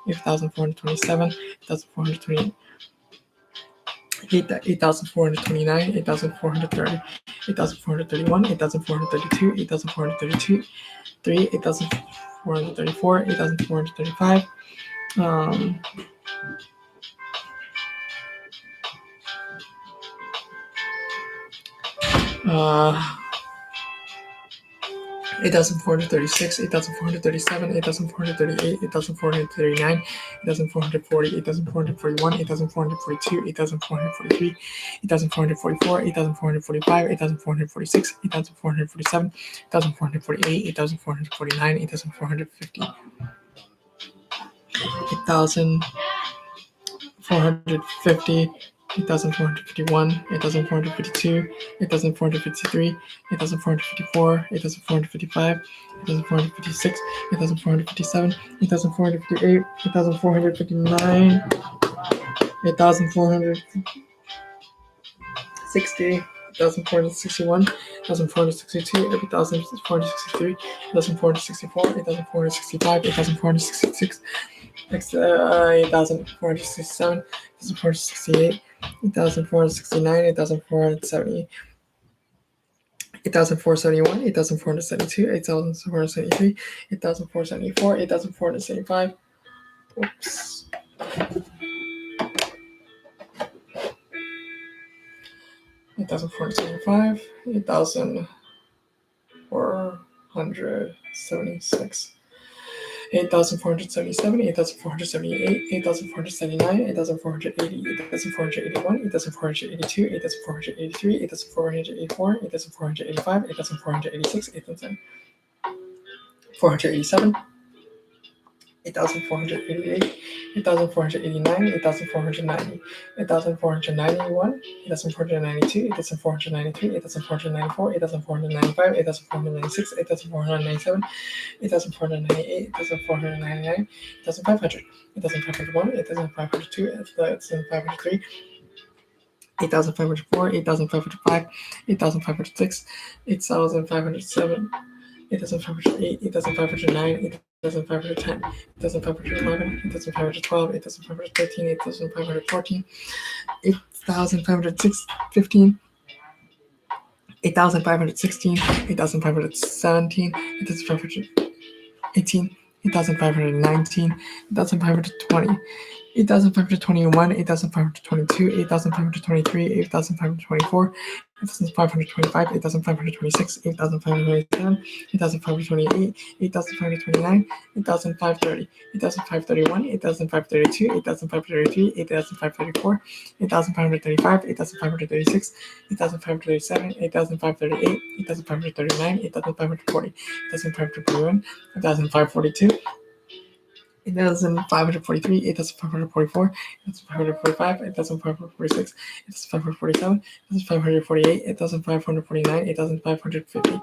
C: 8,427, 8,428, 8,429, 8,430, 8,431, 8,432, 8,432, 3, 8,434, 8,435, 8,436, 8,437, 8,438, 8,439, 8,440, 8,441, 8,442, 8,443, 8,444, 8,445, 8,446, 8,447, 8,448, 8,449, 8,450, 8,450, 8,451, 8,452, 8,453, 8,454, 8,455, 8,456, 8,457, 8,458, 8,459, 8,460, 8,461, 8,462, 8,463, 8,464, 8,465, 8,466, 8,467, 8,468, 8,469, 8,470, 8,471, 8,472, 8,473, 8,474, 8,475. Oops. 8,475, 8,476. 8,477, 8,478, 8,479, 8,480, 8,481, 8,482, 8,483, 8,484, 8,485, 8,486, 8,487, 8,488, 8,489, 8,490, 8,491, 8,492, 8,493, 8,494, 8,495, 8,496, 8,497, 8,498, 8,499, 8,500, 8,501, 8,502, 8,503, 8,504, 8,505, 8,506, 8,507, 8,508, 8,509, 8,510, 8,511, 8,512, 8,513, 8,514, 8,515, 8,516, 8,517, 8,518, 8,519, 8,520, 8,521, 8,522, 8,523, 8,524, 8,525, 8,526, 8,527, 8,528, 8,529, 8,530, 8,531, 8,532, 8,533, 8,534, 8,535, 8,536, 8,537, 8,538, 8,539, 8,540, 8,541, 8,542, 8,543, 8,544, 8,545, 8,546, 8,547, 8,548, 8,549, 8,550,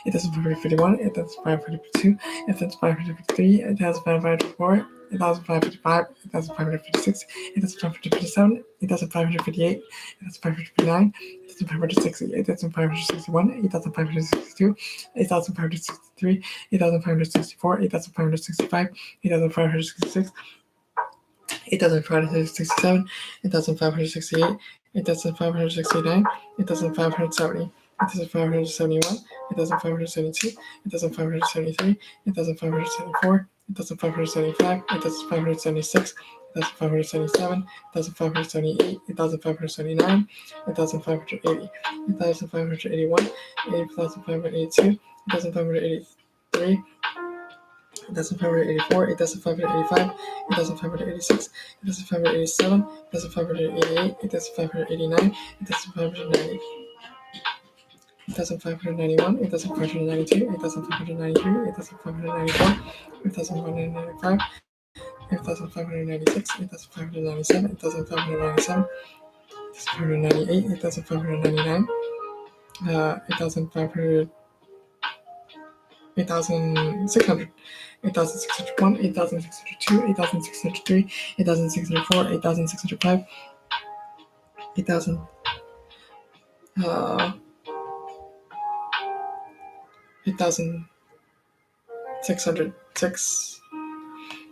C: 8,551, 8,552, 8,553, 8,554, 8,555, 8,556, 8,557, 8,558, 8,559, 8,560, 8,561, 8,562, 8,563, 8,564, 8,565, 8,566, 8,567, 8,568, 8,569, 8,570, 8,571, 8,572, 8,573, 8,574, 8,575, 8,576, 8,577, 8,578, 8,579, 8,580, 8,581, 8,582, 8,583, 8,584, 8,585, 8,586, 8,587, 8,588, 8,589, 8,590, 8,591, 8,592, 8,593, 8,594, 8,595, 8,596, 8,597, 8,597, 8,598, 8,599, 8,500, 8,600, 8,601, 8,602, 8,603, 8,604, 8,605, 8,000, 8,606,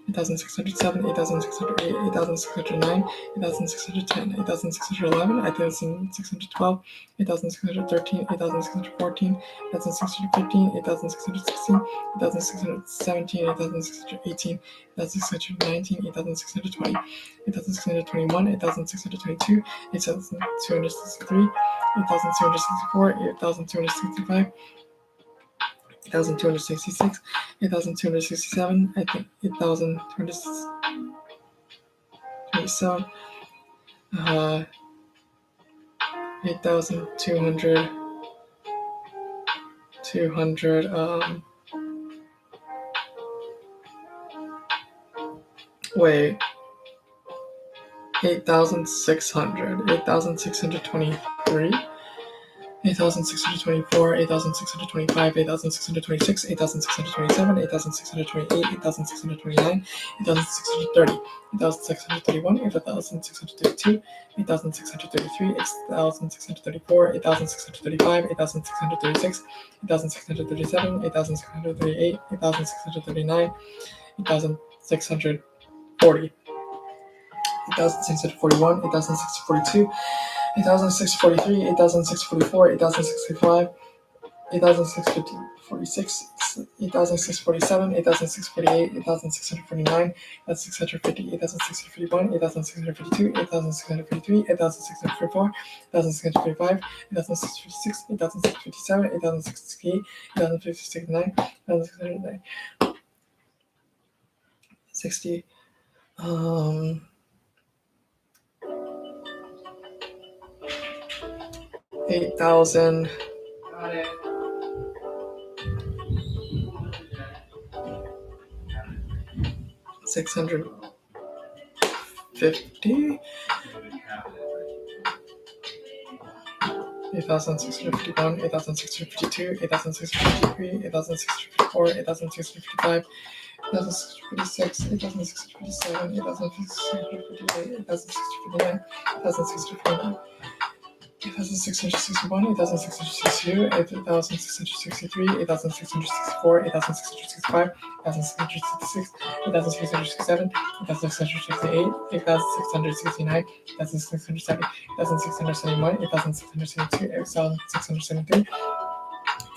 C: 8,607, 8,608, 8,609, 8,610, 8,611, 8,612, 8,613, 8,614, 8,615, 8,616, 8,617, 8,618, 8,619, 8,620, 8,621, 8,622, 8,263, 8,264, 8,265, 8,266, 8,267, 8,227, 8,200, 200, wait, 8,600, 8,623, 8,624, 8,625, 8,626, 8,627, 8,628, 8,629, 8,630, 8,631, 8,632, 8,633, 8,634, 8,635, 8,636, 8,637, 8,638, 8,639, 8,640, 8,641, 8,642, 8,643, 8,644, 8,645, 8,646, 8,647, 8,648, 8,649, 8,650, 8,651, 8,652, 8,653, 8,654, 8,655, 8,656, 8,657, 8,668, 8,669, 8,609, 60, 8,000, 650, 8,651, 8,652, 8,653, 8,654, 8,655, 8,656, 8,657, 8,658, 8,659, 8,659, 8,661, 8,662, 8,663, 8,664, 8,665, 8,666, 8,667, 8,668, 8,669, 8,670, 8,671, 8,672,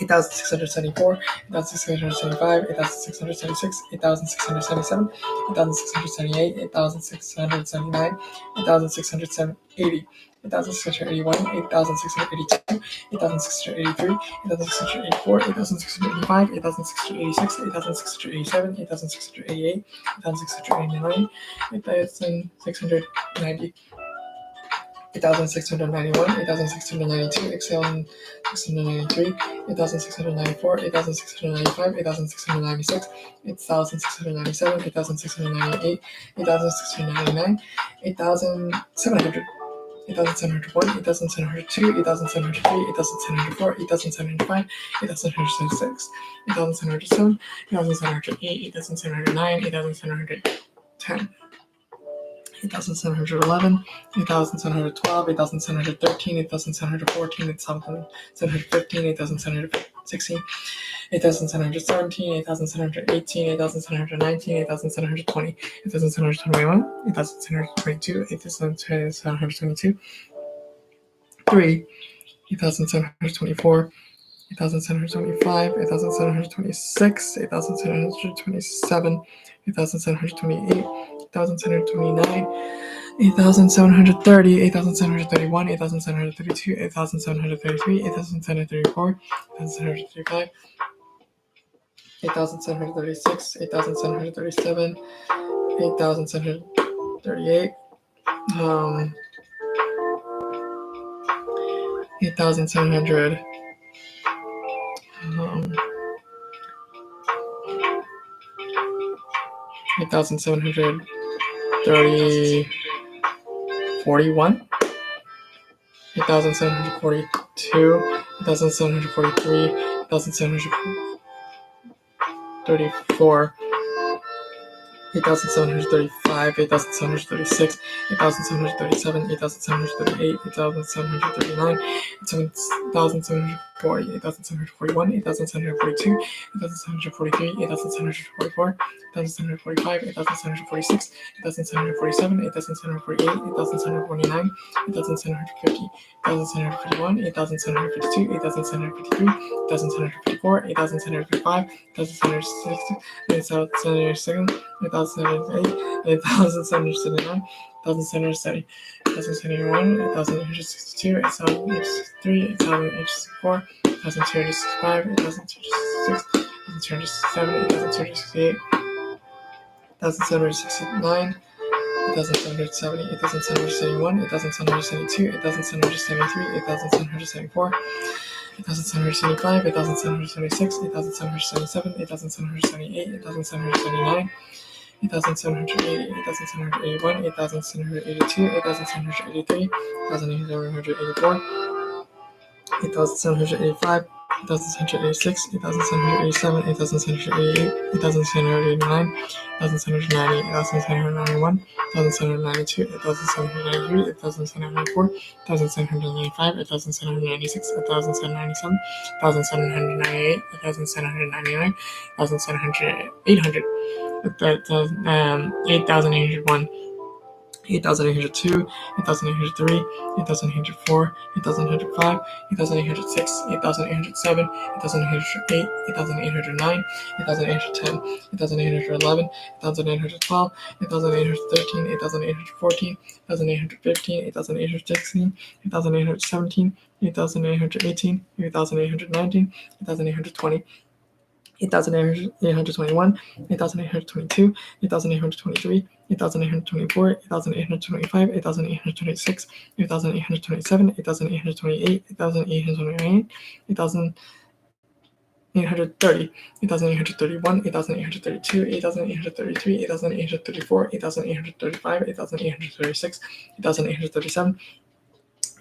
C: 8,673, 8,674, 8,675, 8,676, 8,677, 8,678, 8,679, 8,680, 8,681, 8,682, 8,683, 8,684, 8,685, 8,686, 8,687, 8,688, 8,689, 8,690, 8,691, 8,692, 8,693, 8,694, 8,695, 8,696, 8,697, 8,698, 8,699, 8,700. 8,701, 8,702, 8,703, 8,704, 8,705, 8,706, 8,707, 8,708, 8,709, 8,710. 8,711, 8,712, 8,713, 8,714, 8,715, 8,716, 8,717, 8,718, 8,719, 8,720, 8,721, 8,722, 8,722, 3, 8,724, 8,725, 8,726, 8,727, 8,728, 8,729, 8,730, 8,731, 8,732, 8,733, 8,734, 8,735, 8,736, 8,737, 8,738, 8,700, 8,741, 8,742, 8,743, 8,734, 8,735, 8,736, 8,737, 8,738, 8,739, 8,740, 8,741, 8,742, 8,743, 8,744, 8,745, 8,746, 8,747, 8,748, 8,749, 8,750, 8,751, 8,752, 8,753, 8,754, 8,755, 8,760, 8,707, 8,708, 8,779, 8,770, 8,771, 8,862, 8,863, 8,864, 8,265, 8,266, 8,267, 8,268, 8,769, 8,770, 8,771, 8,772, 8,773, 8,774, 8,775, 8,776, 8,777, 8,778, 8,779, 8,780, 8,781, 8,782, 8,783, 8,784, 8,785, 8,786, 8,787, 8,788, 8,789, 8,790, 8,791, 8,792, 8,793, 8,794, 8,795, 8,796, 8,797, 8,798, 8,799, 8,800, 8,801, 8,802, 8,803, 8,804, 8,805, 8,806, 8,807, 8,808, 8,809, 8,810, 8,811, 8,812, 8,813, 8,814, 8,815, 8,816, 8,817, 8,818, 8,819, 8,820, 8,821, 8,822, 8,823, 8,824, 8,825, 8,826, 8,827, 8,828, 8,829, 8,830, 8,831, 8,832, 8,833, 8,834, 8,835, 8,836, 8,837,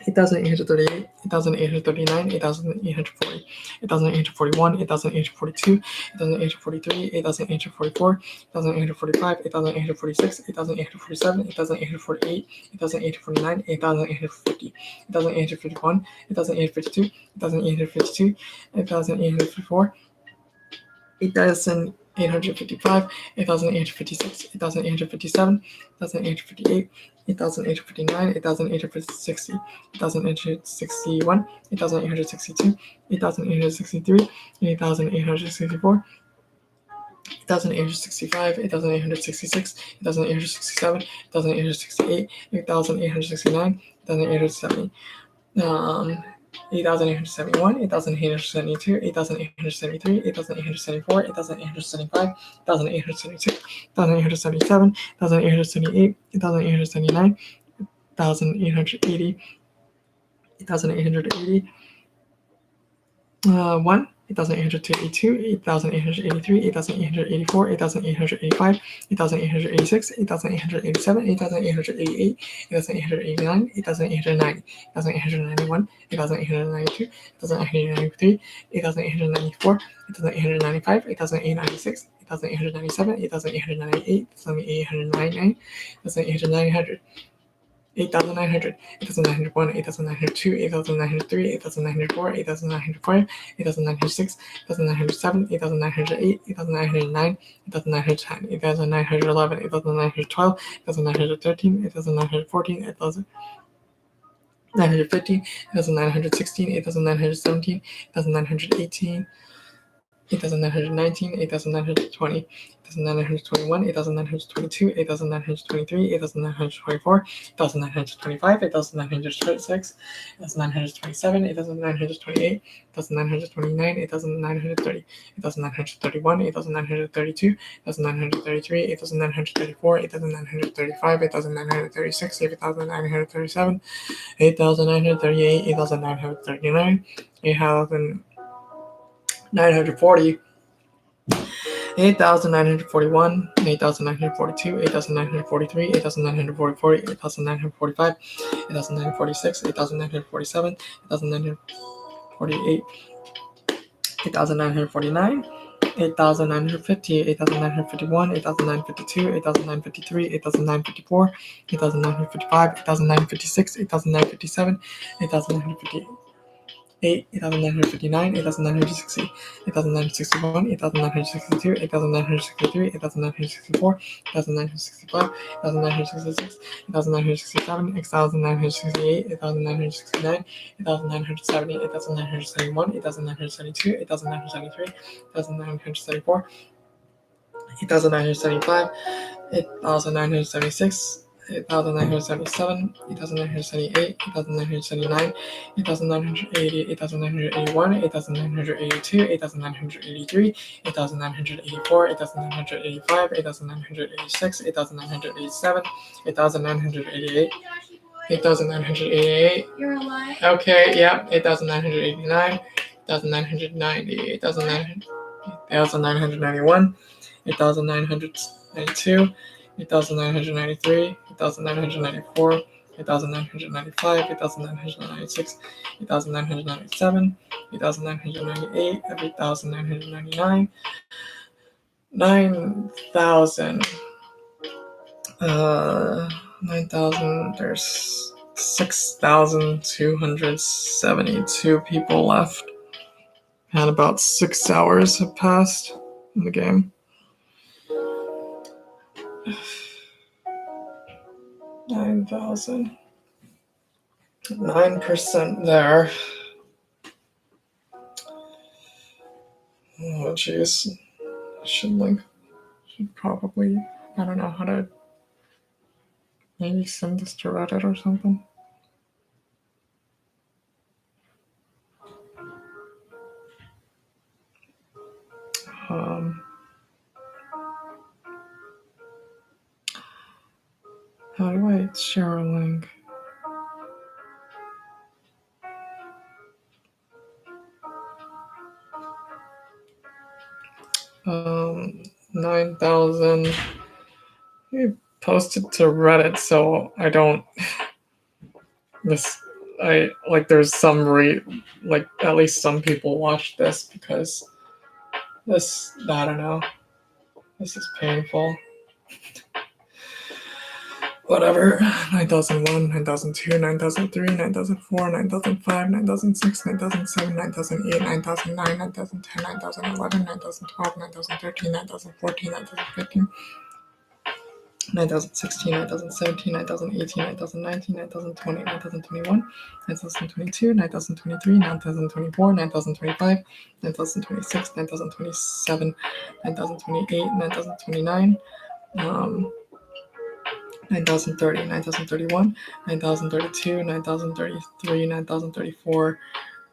C: 8,838, 8,839, 8,840, 8,841, 8,842, 8,843, 8,844, 8,845, 8,846, 8,847, 8,848, 8,849, 8,850, 8,851, 8,852, 8,852, 8,854, 8,855, 8,856, 8,857, 8,858, 8,859, 8,860, 8,861, 8,862, 8,863, 8,864, 8,865, 8,866, 8,867, 8,868, 8,869, 8,870, 8,871, 8,872, 8,873, 8,874, 8,875, 8,876, 8,877, 8,878, 8,879, 1,880, 8,880, 1, 8,882, 8,883, 8,884, 8,885, 8,886, 8,887, 8,888, 8,889, 8,890, 8,891, 8,892, 8,893, 8,894, 8,895, 8,896, 8,897, 8,898, 8,899, 8,800. 8,900, 8,901, 8,902, 8,903, 8,904, 8,905, 8,906, 8,907, 8,908, 8,909, 8,910, 8,911, 8,912, 8,913, 8,914, 8,915, 8,916, 8,917, 8,918, 8,919, 8,920, 8,921, 8,922, 8,923, 8,924, 8,925, 8,926, 8,927, 8,928, 8,929, 8,930, 8,931, 8,932, 8,933, 8,934, 8,935, 8,936, 8,937, 8,938, 8,939, 8,940, 8,941, 8,942, 8,943, 8,944, 8,945, 8,946, 8,947, 8,948, 8,949, 8,950, 8,951, 8,952, 8,953, 8,954, 8,955, 8,956, 8,957, 8,958. 8,959, 8,960, 8,961, 8,962, 8,963, 8,964, 8,965, 8,966, 8,967, 8,968, 8,969, 8,970, 8,971, 8,972, 8,973, 8,974, 8,975, 8,976, 8,977, 8,978, 8,979, 8,980, 8,981, 8,982, 8,983, 8,984, 8,985, 8,986, 8,987, 8,988, 8,988.
D: You're alive.
C: Okay, yeah, 8,989, 8,990, 8,991, 8,992, 8,993, 8,994, 8,995, 8,996, 8,997, 8,998, 8,999, 9,000. 9,000. There's 6,272 people left. And about 6 hours have passed in the game. 9,000. 9% there. Oh, jeez. Should probably, I don't know how to maybe send this to Reddit or something. How do I share a link? 9,000. I posted to Reddit, so I don't. There's some at least some people watch this because this, I don't know. This is painful. Whatever. 9,001, 9,002, 9,003, 9,004, 9,005, 9,006, 9,007, 9,008, 9,009, 9,010, 9,011, 9,012, 9,013, 9,014, 9,015, 9,016, 9,017, 9,018, 9,019, 9,020, 9,021, 9,022, 9,023, 9,024, 9,025, 9,026, 9,027, 9,028, 9,029, 9,030, 9,031, 9,032, 9,033, 9,034,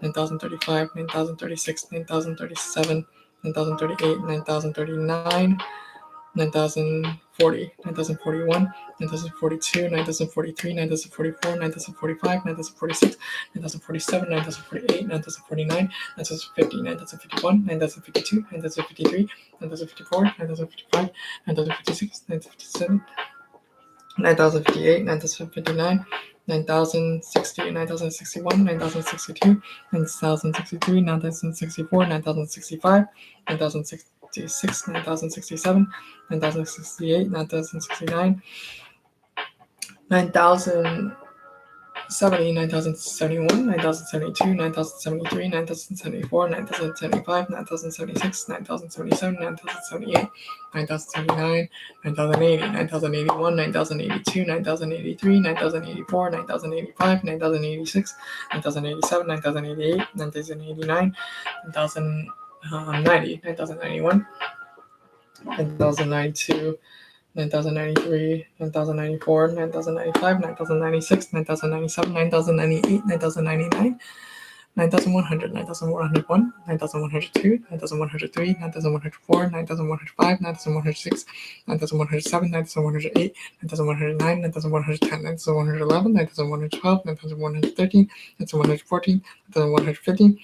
C: 9,035, 9,036, 9,037, 9,038, 9,039, 9,040, 9,041, 9,042, 9,043, 9,044, 9,045, 9,046, 9,047, 9,048, 9,049, 9,050, 9,051, 9,052, 9,053, 9,054, 9,055, 9,056, 9,057, 9,058, 9,059, 9,060, 9,061, 9,062, 9,063, 9,064, 9,065, 9,066, 9,067, 9,068, 9,069, 9,070, 9,071, 9,072, 9,073, 9,074, 9,075, 9,076, 9,077, 9,078, 9,079, 9,080, 9,081, 9,082, 9,083, 9,084, 9,085, 9,086, 9,087, 9,088, 9,089, 9,090, 9,091, 9,092, 9,093, 9,094, 9,095, 9,096, 9,097, 9,098, 9,099, 9,100, 9,101, 9,102, 9,103, 9,104, 9,105, 9,106, 9,107, 9,108, 9,109, 9,110, 9,111, 9,112, 9,113, 9,114, 9,115,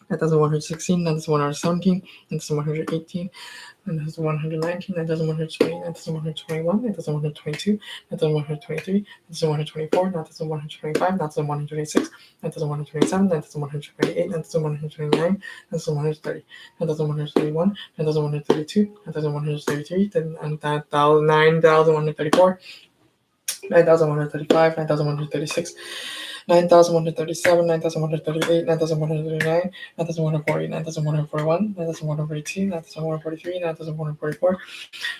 C: 9,116, 9,117, 9,118, 9,119, 9,120, 9,121, 9,122, 9,123, 9,124, 9,125, 9,126, 9,127, 9,128, 9,129, 9,130, 9,131, 9,132, 9,133, 9,134, 9,135, 9,136, 9,137, 9,138, 9,139, 9,140, 9,141, 9,142, 9,143, 9,144,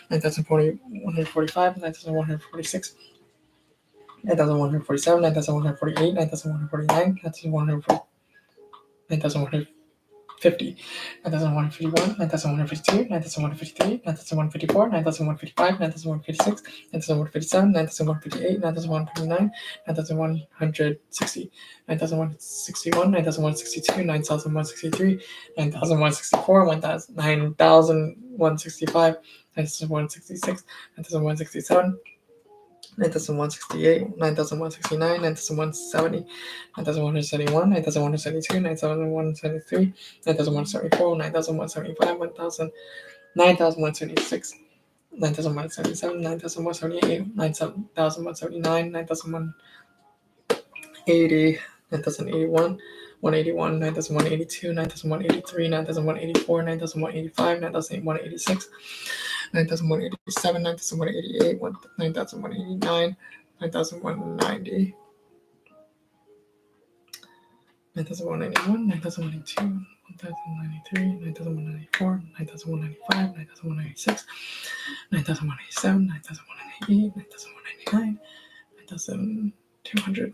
C: 9,145, 9,146, 9,147, 9,148, 9,149, 9,150, 9,151, 9,152, 9,153, 9,154, 9,155, 9,156, 9,157, 9,158, 9,159, 9,160, 9,161, 9,162, 9,163, 9,164, 9,165, 9,166, 9,167, 9,168, 9,169, 9,170, 9,171, 9,172, 9,173, 9,174, 9,175, 1,000, 9,176, 9,177, 9,178, 9,179, 9,180, 9,081, 181, 9,182, 9,183, 9,184, 9,185, 9,186, 9,187, 9,188, 9,189, 9,190, 9,191, 9,192, 9,093, 9,194, 9,195, 9,196, 9,197, 9,198, 9,199, 9,200,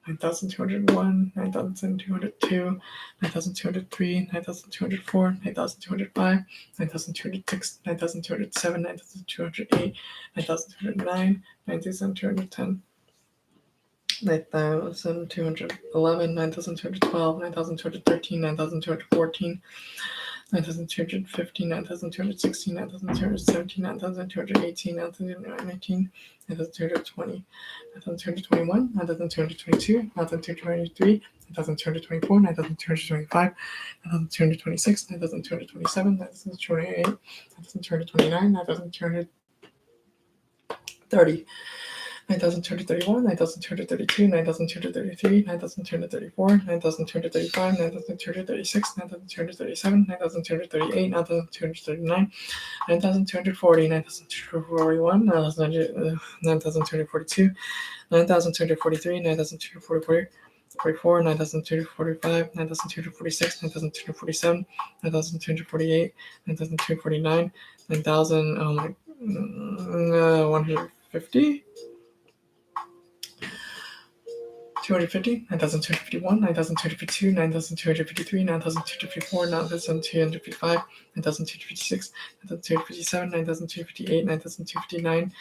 C: 9,201, 9,202, 9,203, 9,204, 9,205, 9,206, 9,207, 9,208, 9,209, 9,210, 9,211, 9,212, 9,213, 9,214, 9,215, 9,216, 9,217, 9,218, 9,219, 9,220, 9,221, 9,222, 9,223, 9,224, 9,225, 9,226, 9,227, 9,228, 9,229, 9,230. 9,231, 9,232, 9,233, 9,234, 9,235, 9,236, 9,237, 9,238, 9,239, 9,240, 9,241, 9,242, 9,243, 9,244, 9,245, 9,246, 9,247, 9,248, 9,249, 9,000, oh my 150. 250, 9,251, 9,252, 9,253, 9,254, 9,255, 9,256, 9,257, 9,258, 9,259,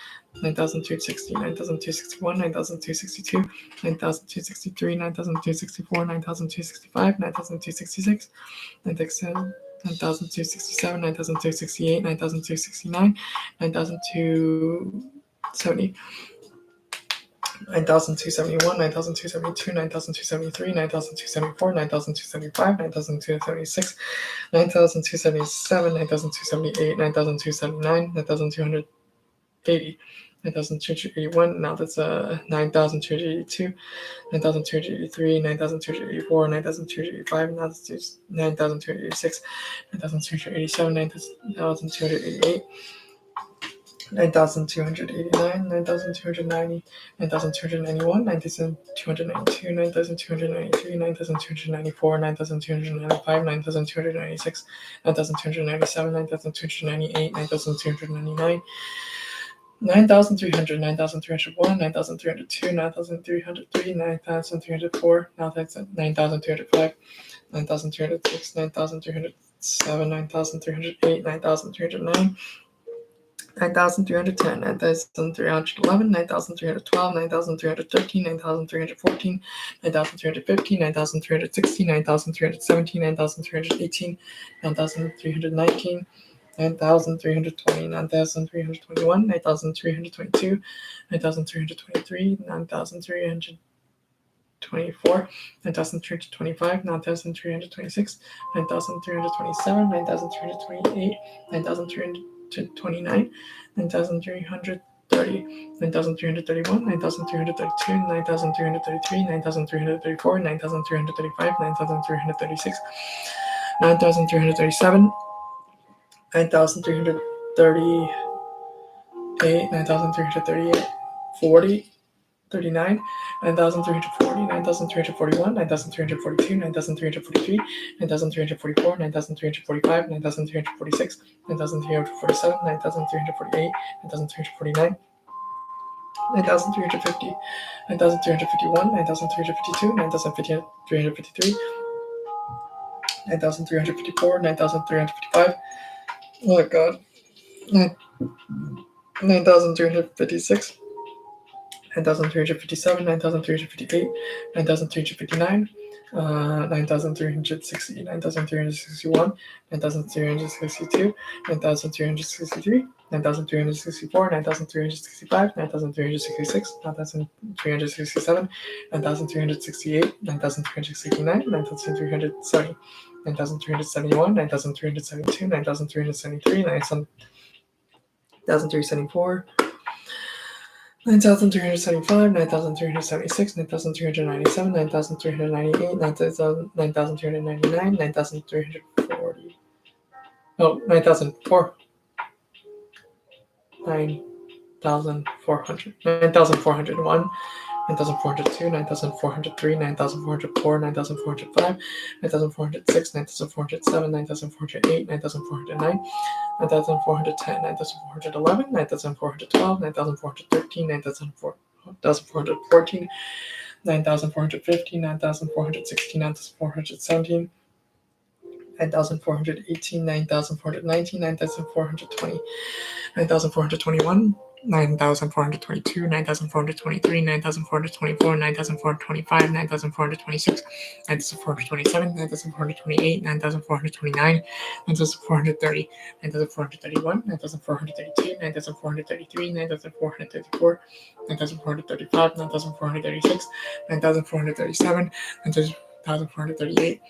C: 9,260, 9,261, 9,262, 9,263, 9,264, 9,265, 9,266, 9,267, 9,268, 9,269, 9,270. 9,271, 9,272, 9,273, 9,274, 9,275, 9,276, 9,277, 9,278, 9,279, 9,280, 9,281. Now that's 9,282, 9,283, 9,284, 9,285, 9,286, 9,287, 9,288. 9,289, 9,290, 9,291, 9,292, 9,293, 9,294, 9,295, 9,296, 9,297, 9,298, 9,299, 9,300, 9,301, 9,302, 9,303, 9,304, now that's 9,305, 9,306, 9,307, 9,308, 9,309, 9,310, 9,311, 9,312, 9,313, 9,314, 9,315, 9,316, 9,317, 9,318, 9,319, 9,320, 9,321, 9,322, 9,323, 9,324, 9,325, 9,326, 9,327, 9,328, 9,329, 9,330, 9,331, 9,332, 9,333, 9,334, 9,335, 9,336, 9,337, 9,338, 9,338, 40, 39, 9,340, 9,341, 9,342, 9,343, 9,344, 9,345, 9,346, 9,347, 9,348, 9,349, 9,350, 9,351, 9,352, 9,353, 9,354, 9,355. Oh my god. 9,356. 9,357, 9,358, 9,359, 9,360, 9,361, 9,362, 9,363, 9,364, 9,365, 9,366, 9,367, 9,368, 9,369, 9,370, 9,371, 9,372, 9,373, 9,374, 9,375, 9,376, 9,397, 9,398, 9,399, 9,340. Oh, 9,004. 9,400. 9,401. 9,402, 9,403, 9,404, 9,405, 9,406, 9,407, 9,408, 9,409, 9,410, 9,411, 9,412, 9,413, 9,414, 9,415, 9,416, 9,417, 9,418, 9,419, 9,420, 9,421, 9,422, 9,423, 9,424, 9,425, 9,426, 9,427, 9,428, 9,429, 9,430, 9,431, 9,432, 9,433, 9,434, 9,435, 9,436, 9,437, 9,438,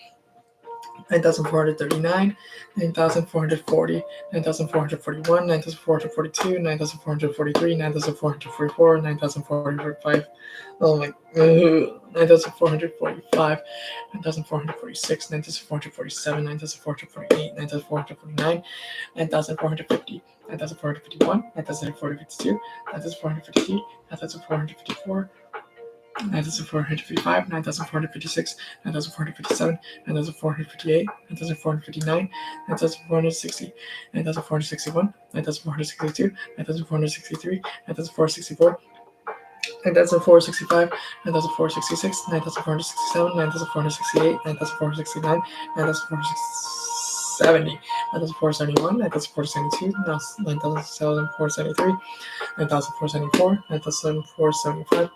C: 9,439, 9,440, 9,441, 9,442, 9,443, 9,444, 9,445. Oh my, 9,445, 9,446, 9,447, 9,448, 9,449, 9,450, 9,451, 9,452, 9,453, 9,454, 9,455, 9,456, 9,457, 9,458, 9,459, 9,460, 9,461, 9,462, 9,463, 9,464, 9,465, 9,466, 9,467, 9,468, 9,469, 9,470, 9,471, 9,472, 9,473, 9,474, 9,475,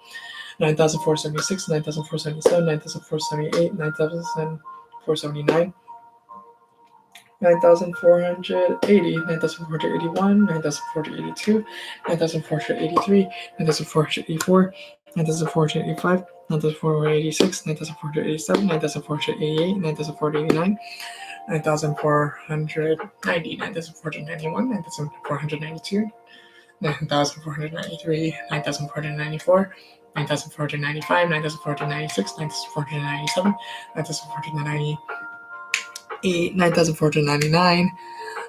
C: 9,476, 9,477, 9,478, 9,479, 9,480, 9,481, 9,482, 9,483, 9,484, 9,485, 9,486, 9,487, 9,488, 9,489, 9,490, 9,491, 9,492, 9,493, 9,494, 9,495, 9,496, 9,497, 9,498, 9,499,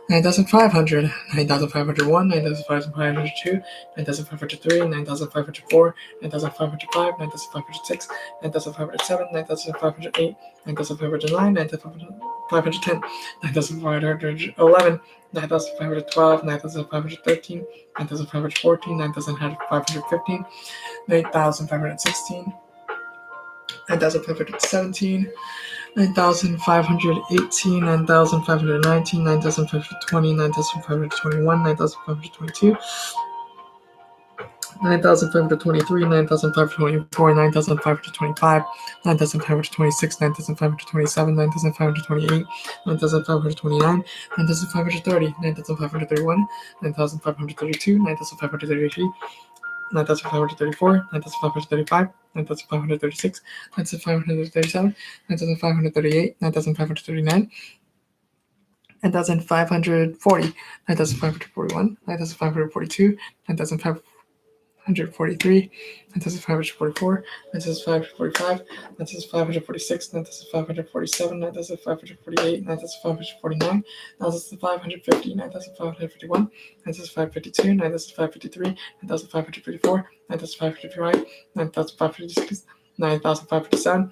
C: 9,500, 9,501, 9,502, 9,503, 9,504, 9,505, 9,506, 9,507, 9,508, 9,509, 9,510, 9,511, 9,512, 9,513, 9,514, 9,515, 9,516, 9,517, 9,518, 9,519, 9,520, 9,521, 9,522, 9,523, 9,524, 9,525, 9,526, 9,527, 9,528, 9,529, 9,530, 9,531, 9,532, 9,533, 9,534, 9,535, 9,536, 9,537, 9,538, 9,539, 9,540, 9,541, 9,542, 9,543, 9,544, 9,545, 9,546, 9,547, 9,548, 9,549, 9,550, 9,551, 9,552, 9,553, 9,554, 9,555, 9,556, 9,557,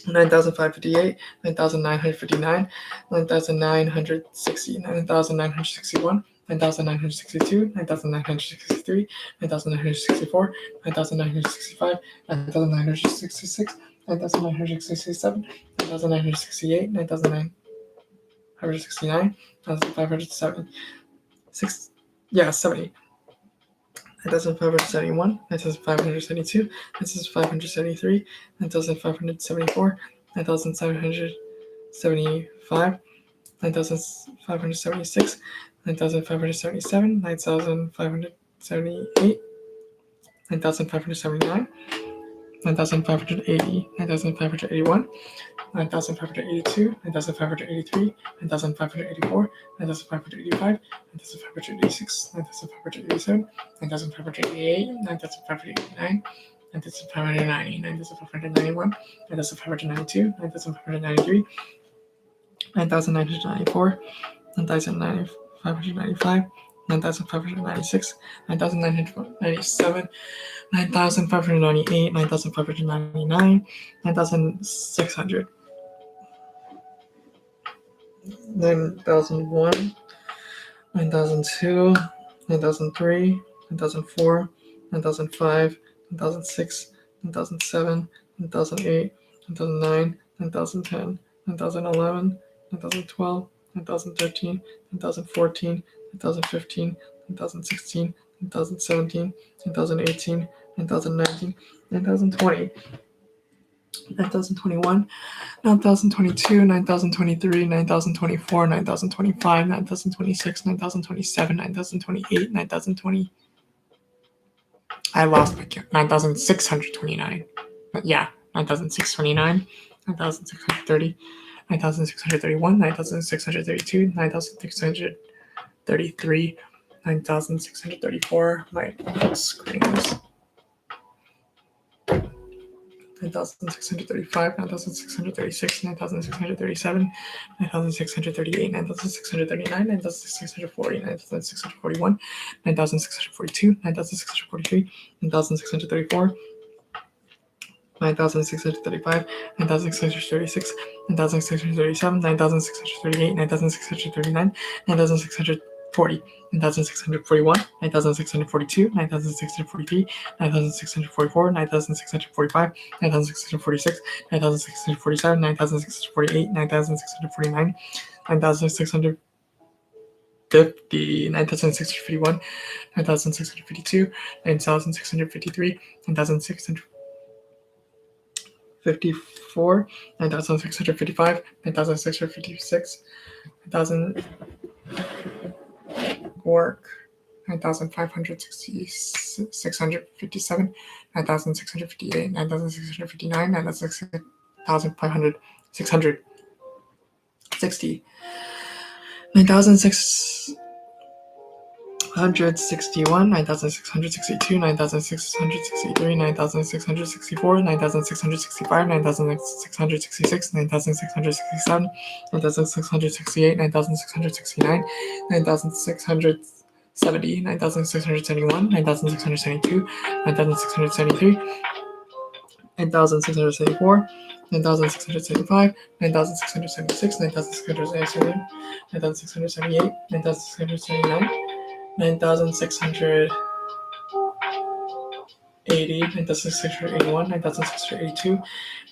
C: 9,558, 9,959, 9,960, 9,961, 9,962, 9,963, 9,964, 9,965, 9,966, 9,967, 9,968, 9,969, 9,507, 70. 9,571, 9,572, 9,573, 9,574, 9,775, 9,576, 9,577, 9,578, 9,579, 9,580, 9,581, 9,582, 9,583, 9,584, 9,585, 9,586, 9,587, 9,588, 9,589, 9,590, 9,591, 9,592, 9,593, 9,994, 9,595, 9,596, 9,997, 9,598, 9,599, 9,600, 9,001, 9,002, 9,003, 9,004, 9,005, 9,006, 9,007, 9,008, 9,009, 9,010, 9,011, 9,012, 9,013, 9,014, 9,015, 9,016, 9,017, 9,018, 9,019, 9,020, 9,021, 9,022, 9,023, 9,024, 9,025, 9,026, 9,027, 9,028, 9,020. I lost my count. 9,629. But yeah, 9,629, 9,630, 9,631, 9,632, 9,633, 9,634. My screen is 9,635, 9,636, 9,637, 9,638, 9,639, 9,640, 9,641, 9,642, 9,643, 9,634, 9,635, 9,636, 9,637, 9,638, 9,639, 9,640, 9,641, 9,642, 9,643, 9,644, 9,645, 9,646, 9,647, 9,648, 9,649, 9,650, 9,651, 9,652, 9,653, 9,654, 9,655, 9,656, 9,000 work, 9,560, 657, 9,658, 9,659, 9,500, 660, 9,661, 9,662, 9,663, 9,664, 9,665, 9,666, 9,667, 9,668, 9,669, 9,670, 9,671, 9,672, 9,673, 9,674, 9,675, 9,676, 9,677, 9,678, 9,679, 9,680, 9,681, 9,682,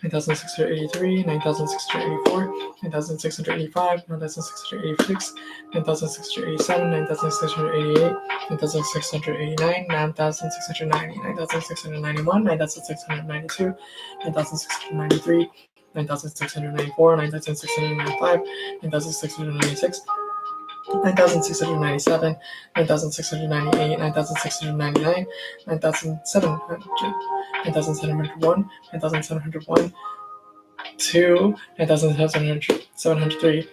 C: 9,683, 9,684, 9,685, 9,686, 9,687, 9,688, 9,689, 9,690, 9,691, 9,692, 9,693, 9,694, 9,695, 9,696, 9,697, 9,698, 9,699, 9,700, 9,701, 9,701, 2, 9,703,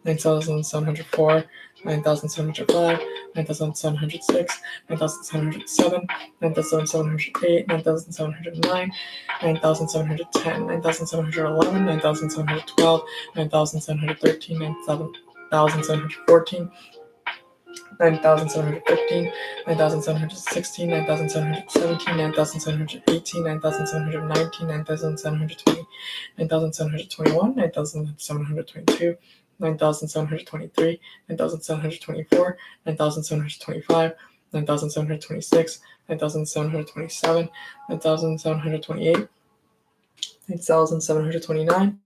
C: 9,704, 9,705, 9,706, 9,707, 9,708, 9,709, 9,710, 9,711, 9,712, 9,713, 9,714, 9,715, 9,716, 9,717, 9,718, 9,719, 9,720, 9,721, 9,722, 9,723, 9,724, 9,725, 9,726, 9,727, 9,728, 9,729,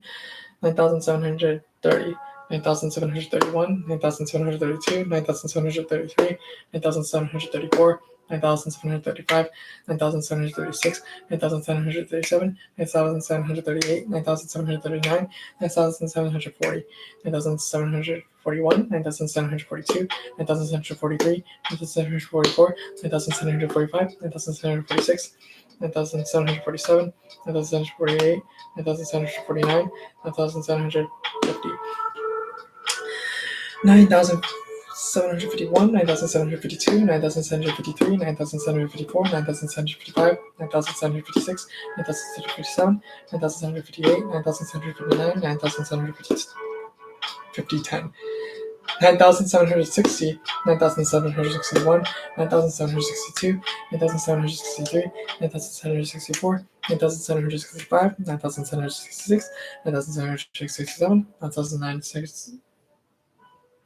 C: 9,730, 9,731, 9,732, 9,733, 9,734, 9,735, 9,736, 9,737, 9,738, 9,739, 9,740, 9,741, 9,742, 9,743, 9,744, 9,745, 9,746, 9,747, 9,748, 9,749, 9,750, 9,751, 9,752, 9,753, 9,754, 9,755, 9,756, 9,757, 9,758, 9,759, 9,750, 9,760, 9,761, 9,762, 9,763, 9,764, 9,765, 9,766, 9,767,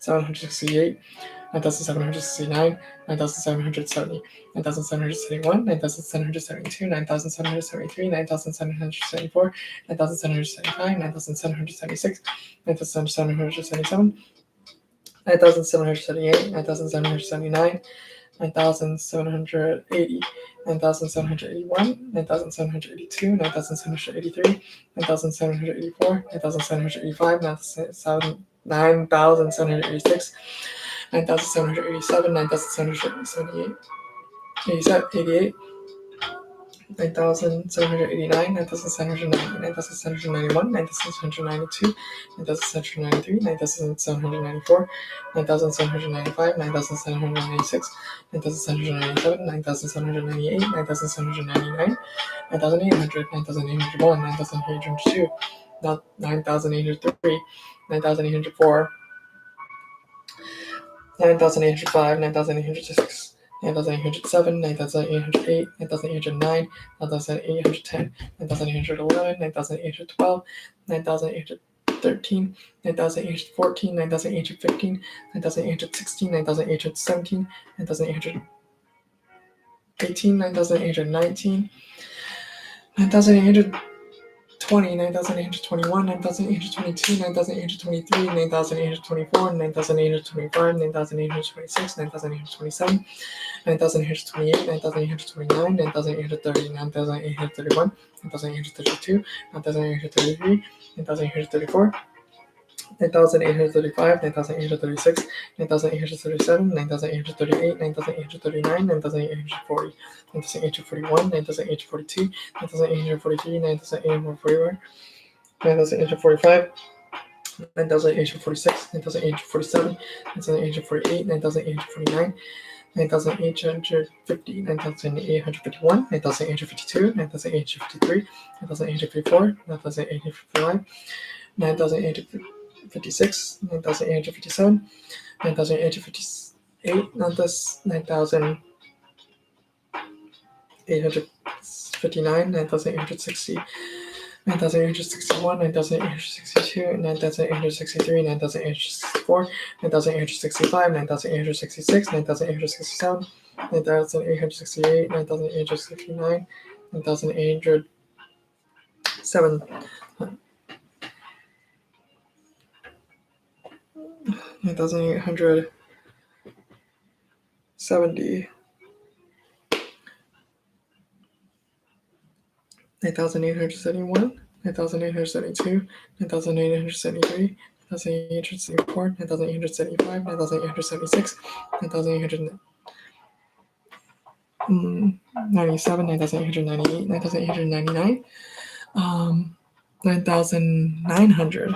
C: 9,768, 9,769, 9,770, 9,771, 9,772, 9,773, 9,774, 9,775, 9,776, 9,777, 9,778, 9,779, 9,780, 9,781, 9,782, 9,783, 9,784, 9,785, 9,786, 9,787, 9,778, 88, 9,789, 9,790, 9,791, 9,792, 9,793, 9,794, 9,795, 9,796, 9,797, 9,798, 9,799, 9,800, 9,801, 9,802, 9,803, 9,804, 9,805, 9,806, 9,807, 9,808, 9,809, 9,810, 9,811, 9,812, 9,813, 9,814, 9,815, 9,816, 9,817, 9,818, 9,819, 9,820, 9,821, 9,822, 9,823, 9,824, 9,825, 9,826, 9,827, 9,828, 9,829, 9,830, 9,831, 9,832, 9,833, 9,834, 9,835, 9,836, 9,837, 9,838, 9,839, 9,840, 9,841, 9,842, 9,843, 9,844, 9,845, 9,846, 9,847, 9,848, 9,849, 9,850, 9,851, 9,852, 9,853, 9,854, 9,855, 9,856, 9,857, 9,858, 9,859, 9,860, 9,861, 9,862, 9,863, 9,864, 9,865, 9,866, 9,867, 9,868, 9,869, 9,807, 9,870, 9,871, 9,872, 9,873, 9,874, 9,875, 9,876, 9,897, 9,898, 9,899, 9,900,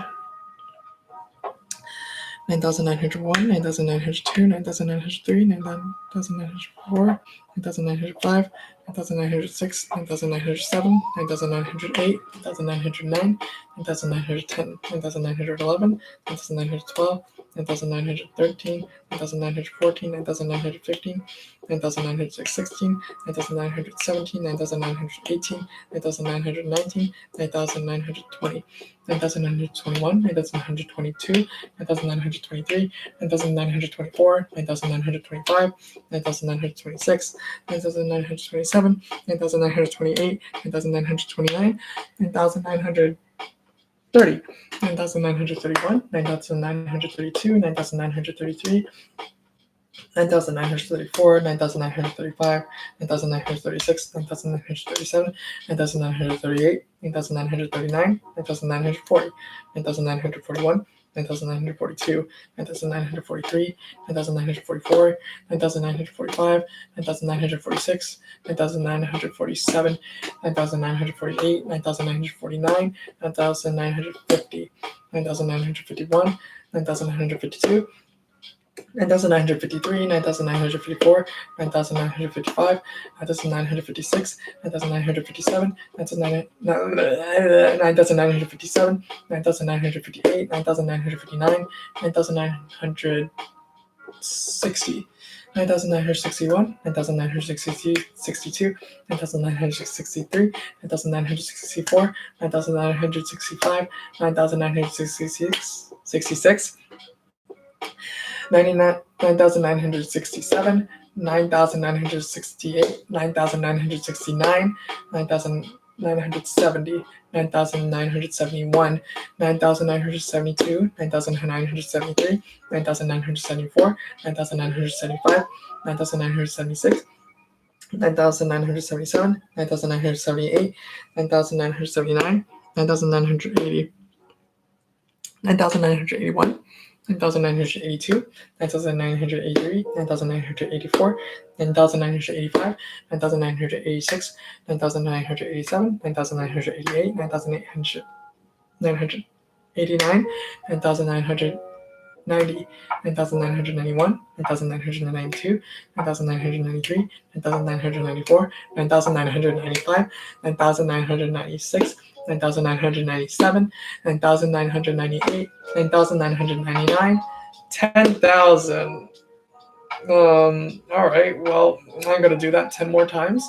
C: 9,901, 9,902, 9,903, 9,904, 9,905, 9,906, 9,907, 9,908, 9,909, 9,910, 9,911, 9,912, 9,913, 9,914, 9,915, 9,916, 9,917, 9,918, 9,919, 9,920, 9,921, 9,922, 9,923, 9,924, 9,925, 9,926, 9,927, 9,928, 9,929, 9,930, 9,931, 9,932, 9,933, 9,934, 9,935, 9,936, 9,937, 9,938, 9,939, 9,940, 9,941, 9,942, 9,943, 9,944, 9,945, 9,946, 9,947, 9,948, 9,949, 9,950, 9,951, 9,952, 9,953, 9,954, 9,955, 9,956, 9,957, 9,957, 9,958, 9,959, 9,960, 9,961, 9,962, 9,963, 9,964, 9,965, 9,966, 9,967, 9,968, 9,969, 9,970, 9,971, 9,972, 9,973, 9,974, 9,975, 9,976, 9,977, 9,978, 9,979, 9,980, 9,981, 9,982, 9,983, 9,984, 9,985, 9,986, 9,987, 9,988, 9,989, 9,990, 9,991, 9,992, 9,993, 9,994, 9,995, 9,996, 9,997, 9,998, 9,999, 10,000. All right. Well, I'm gonna do that 10 more times.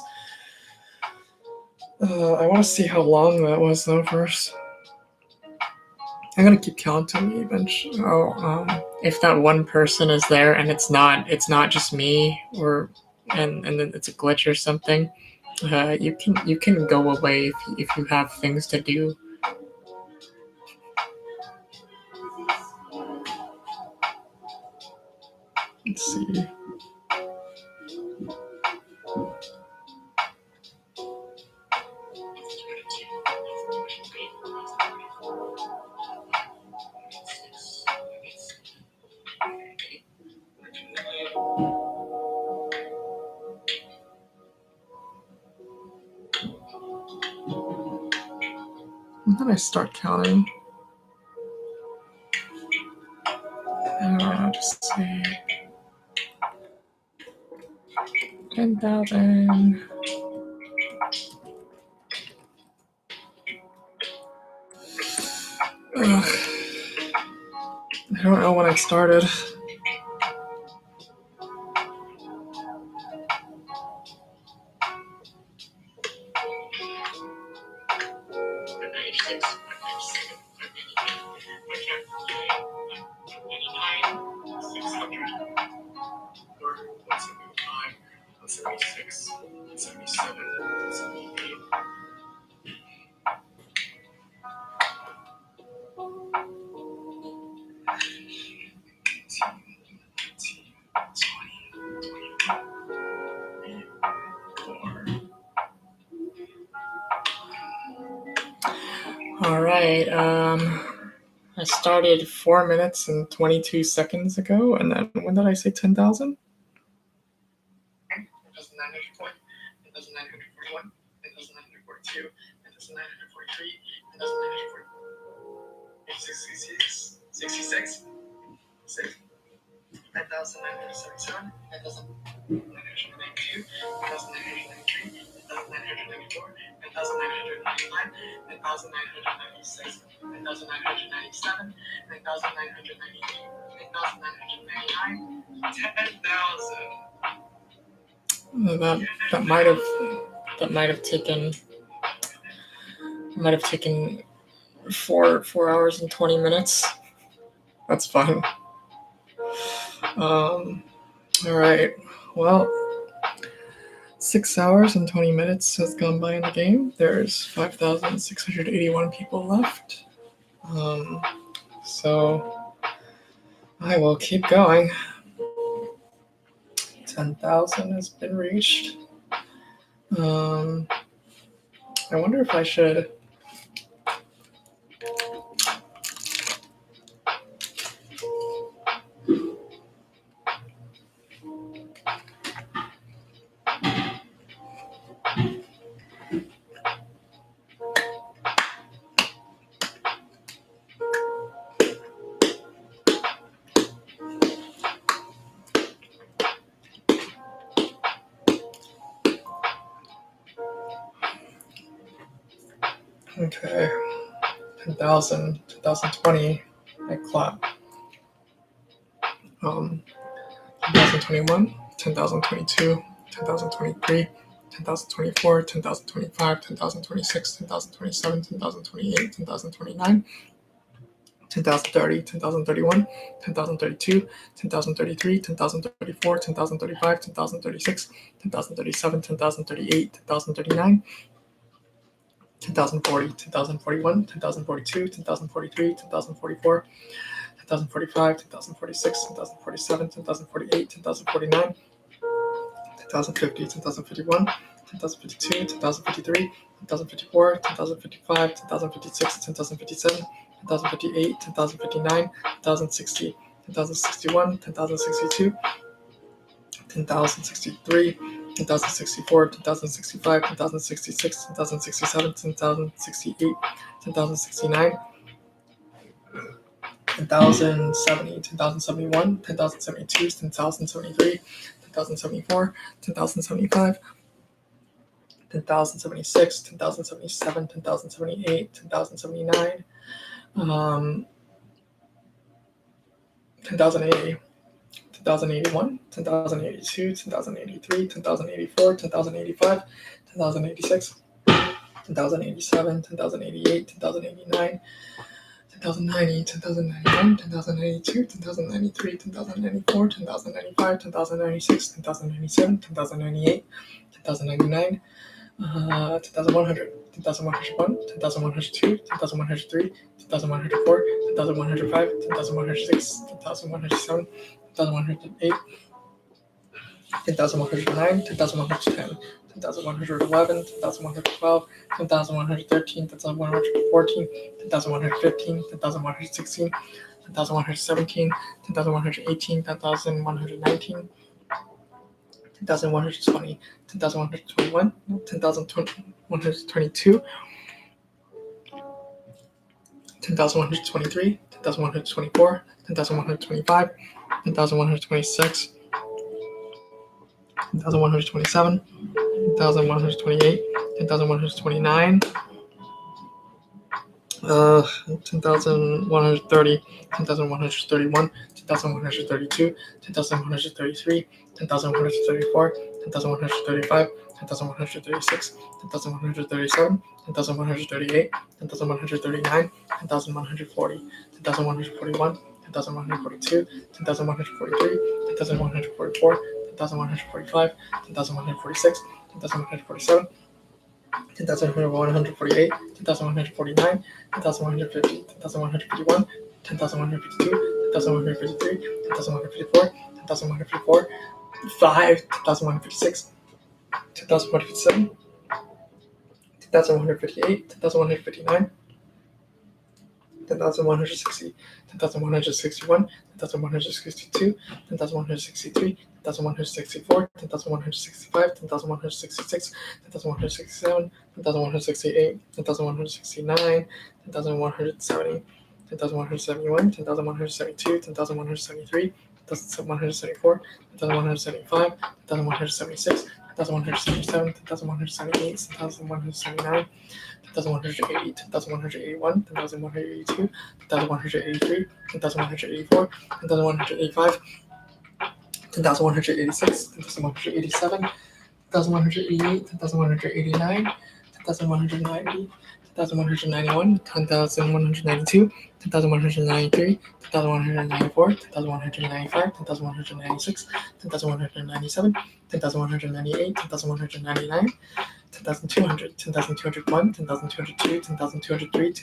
C: I want to see how long that was though first. I'm gonna keep counting eventually.
B: If that one person is there and it's not just me, or and then it's a glitch or something, you can go away if you have things to do.
C: Let's see. When did I start counting? Just say 10,000. I don't know when I started. All right. I started 4 minutes and 22 seconds ago, and then when did I say 10,000? 1,940, 1,941, 1,942, 1,943, 1,966, 66, 9,977, 9,992, 9,993, 9,994, 9,999, 9,996, 9,997, 9,998, 9,999, 10,000. That might have taken 4 hours and 20 minutes. That's fine. All right. Well, 6 hours and 20 minutes has gone by in the game. There's 5,681 people left. So I will keep going. 10,000 has been reached. I wonder if I should. Okay, 10,000, 2020, I clap. 2021, 10,022, 10,023, 10,024, 10,025, 10,026, 10,027, 10,028, 10,029, 10,030, 10,031, 10,032, 10,033, 10,034, 10,035, 10,036, 10,037, 10,038, 10,039, 10,040, 10,041, 10,042, 10,043, 10,044, 10,045, 10,046, 10,047, 10,048, 10,049, 10,050, 10,051, 10,052, 10,053, 10,054, 10,055, 10,056, 10,057, 10,058, 10,059, 10,060, 10,061, 10,062, 10,063, 10,064, 10,065, 10,066, 10,067, 10,068, 10,069, 10,070, 10,071, 10,072, 10,073, 10,074, 10,075, 10,076, 10,077, 10,078, 10,079, 10,080, 10,081, 10,082, 10,083, 10,084, 10,085, 10,086, 10,087, 10,088, 10,089, 10,090, 10,091, 10,092, 10,093, 10,094, 10,095, 10,096, 10,097, 10,098, 10,099, 10,100, 10,101, 10,102, 10,103, 10,104, 10,105, 10,106, 10,107, 10,108, 10,109, 10,110, 10,111, 10,112, 10,113, 10,114, 10,115, 10,116, 10,117, 10,118, 10,119, 10,120, 10,121, 10,122, 10,123, 10,124, 10,125, 10,126, 10,127, 10,128, 10,129, 10,130, 10,131, 10,132, 10,133, 10,134, 10,135, 10,136, 10,137, 10,138, 10,139, 10,140, 10,141, 10,142, 10,143, 10,144, 10,145, 10,146, 10,147, 10,148, 10,149, 10,150, 10,151, 10,152, 10,153, 10,154, 10,154, 5, 10,156, 10,157, 10,158, 10,159, 10,160, 10,161, 10,162, 10,163, 10,164, 10,165, 10,166, 10,167, 10,168, 10,169, 10,170, 10,171, 10,172, 10,173, 10,174, 10,175, 10,176, 10,177, 10,178, 10,179, 10,180, 10,181, 10,182, 10,183, 10,184, 10,185, 10,186, 10,187, 10,188, 10,189, 10,190, 10,191, 10,192, 10,193, 10,194, 10,195, 10,196, 10,197, 10,198, 10,199, 10,200, 10,201, 10,202, 10,203,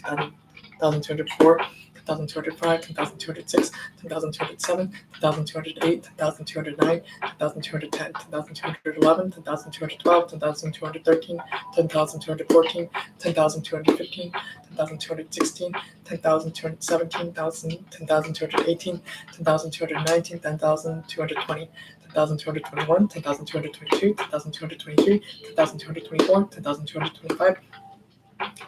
C: 10,204, 10,205, 10,206, 10,207, 10,208, 10,209, 10,210, 10,211, 10,212, 10,213, 10,214, 10,215, 10,216, 10,217, 10,218, 10,219, 10,220, 10,221, 10,222, 10,223, 10,224, 10,225,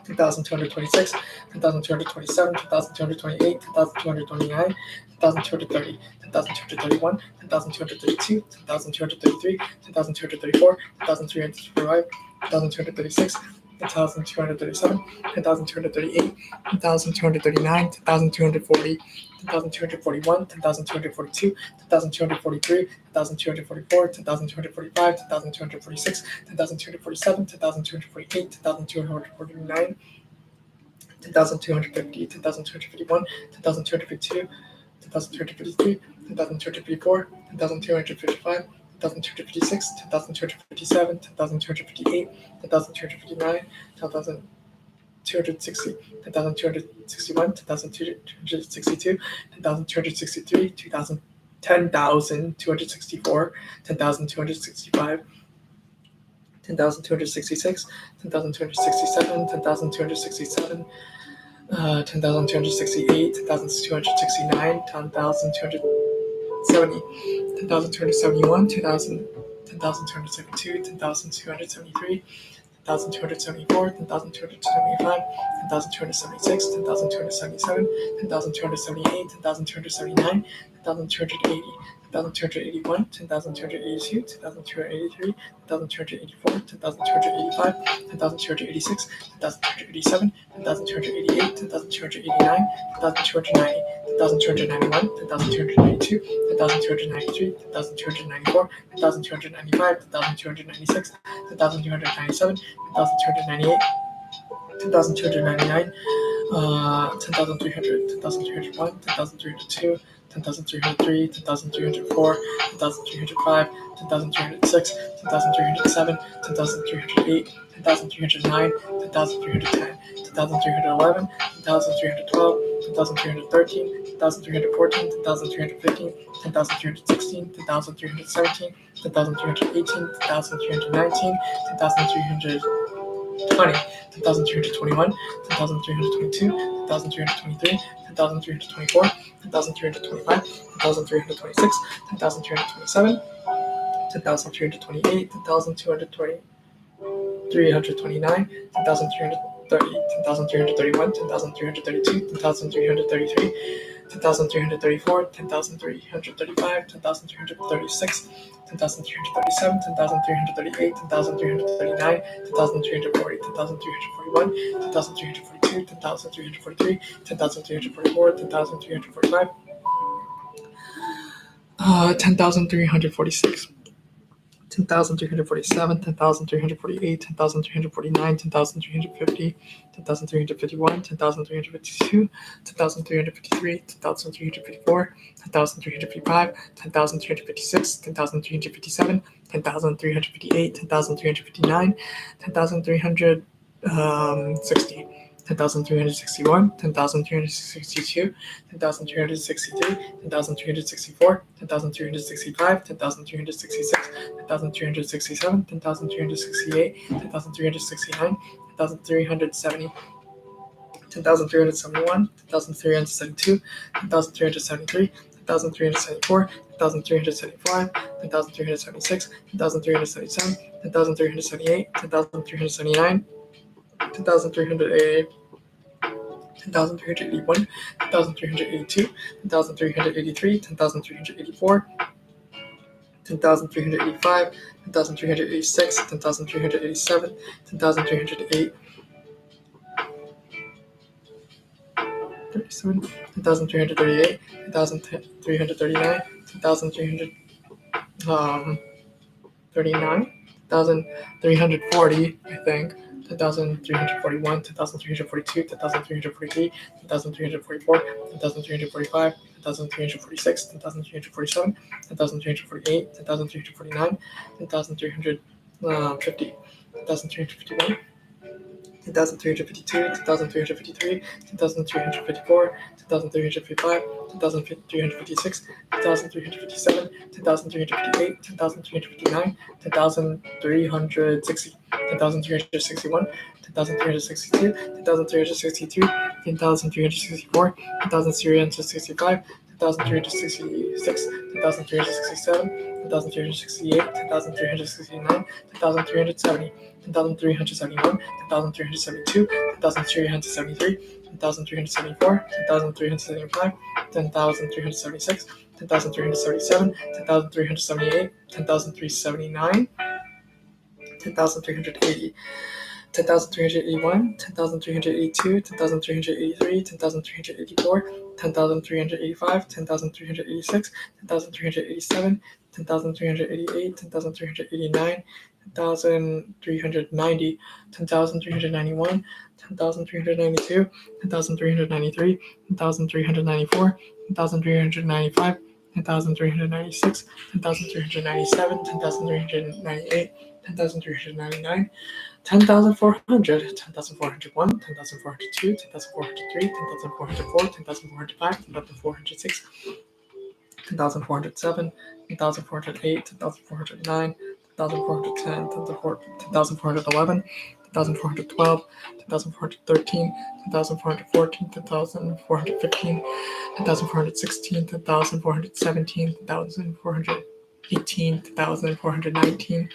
C: 10,226, 10,227, 10,228, 10,229, 10,230, 10,231, 10,232, 10,233, 10,234, 10,335, 10,236, 10,237, 10,238, 10,239, 10,240, 10,241, 10,242, 10,243, 10,244, 10,245, 10,246, 10,247, 10,248, 10,249, 10,250, 10,251, 10,252, 10,253, 10,254, 10,255, 10,256, 10,257, 10,258, 10,259, 10,260, 10,261, 10,262, 10,263, 10,264, 10,265, 10,266, 10,267, 10,267, 10,268, 10,269, 10,270, 10,271, 10,272, 10,273, 10,274, 10,275, 10,276, 10,277, 10,278, 10,279, 10,280, 10,281, 10,282, 10,283, 10,284, 10,285, 10,286, 10,287, 10,288, 10,289, 10,290, 10,291, 10,292, 10,293, 10,294, 10,295, 10,296, 10,297, 10,298, 10,299, 10,300, 10,301, 10,302, 10,303, 10,304, 10,305, 10,306, 10,307, 10,308, 10,309, 10,310, 10,311, 10,312, 10,313, 10,314, 10,315, 10,316, 10,317, 10,318, 10,319, 10,320, 10,321, 10,322, 10,323, 10,324, 10,325, 10,326, 10,327, 10,328, 10,220, 329, 10,330, 10,331, 10,332, 10,333, 10,334, 10,335, 10,336, 10,337, 10,338, 10,339, 10,340, 10,341, 10,342, 10,343, 10,344, 10,345, 10,346. 10,347, 10,348, 10,349, 10,350, 10,351, 10,352, 10,353, 10,354, 10,355, 10,356, 10,357, 10,358, 10,359, 10,360. 10,361, 10,362, 10,363, 10,364, 10,365, 10,366, 10,367, 10,368, 10,369, 10,370, 10,371, 10,372, 10,373, 10,374, 10,375, 10,376, 10,377, 10,378, 10,379, 10,388, 10,381, 10,382, 10,383, 10,384, 10,385, 10,386, 10,387, 10,308, 10,338, 10,339, 10,339, 10,340, I think. 10,341, 10,342, 10,343, 10,344, 10,345, 10,346, 10,347, 10,348, 10,349, 10,350, 10,351, 10,352, 10,353, 10,354, 10,355, 10,356, 10,357, 10,358, 10,359, 10,360, 10,361, 10,362, 10,363, 10,364, 10,365, 10,366, 10,367, 10,368, 10,369, 10,370, 10,371, 10,372, 10,373, 10,374, 10,375, 10,376, 10,377, 10,378, 10,379, 10,380, 10,381, 10,382, 10,383, 10,384, 10,385, 10,386, 10,387, 10,388, 10,389, 10,390, 10,391, 10,392, 10,393, 10,394, 10,395, 10,396, 10,397, 10,398, 10,399, 10,400, 10,401, 10,402, 10,403, 10,404, 10,405, 10,406, 10,407, 10,408, 10,409, 10,410, 10,411, 10,412, 10,413, 10,414, 10,415, 10,416, 10,417, 10,418, 10,419,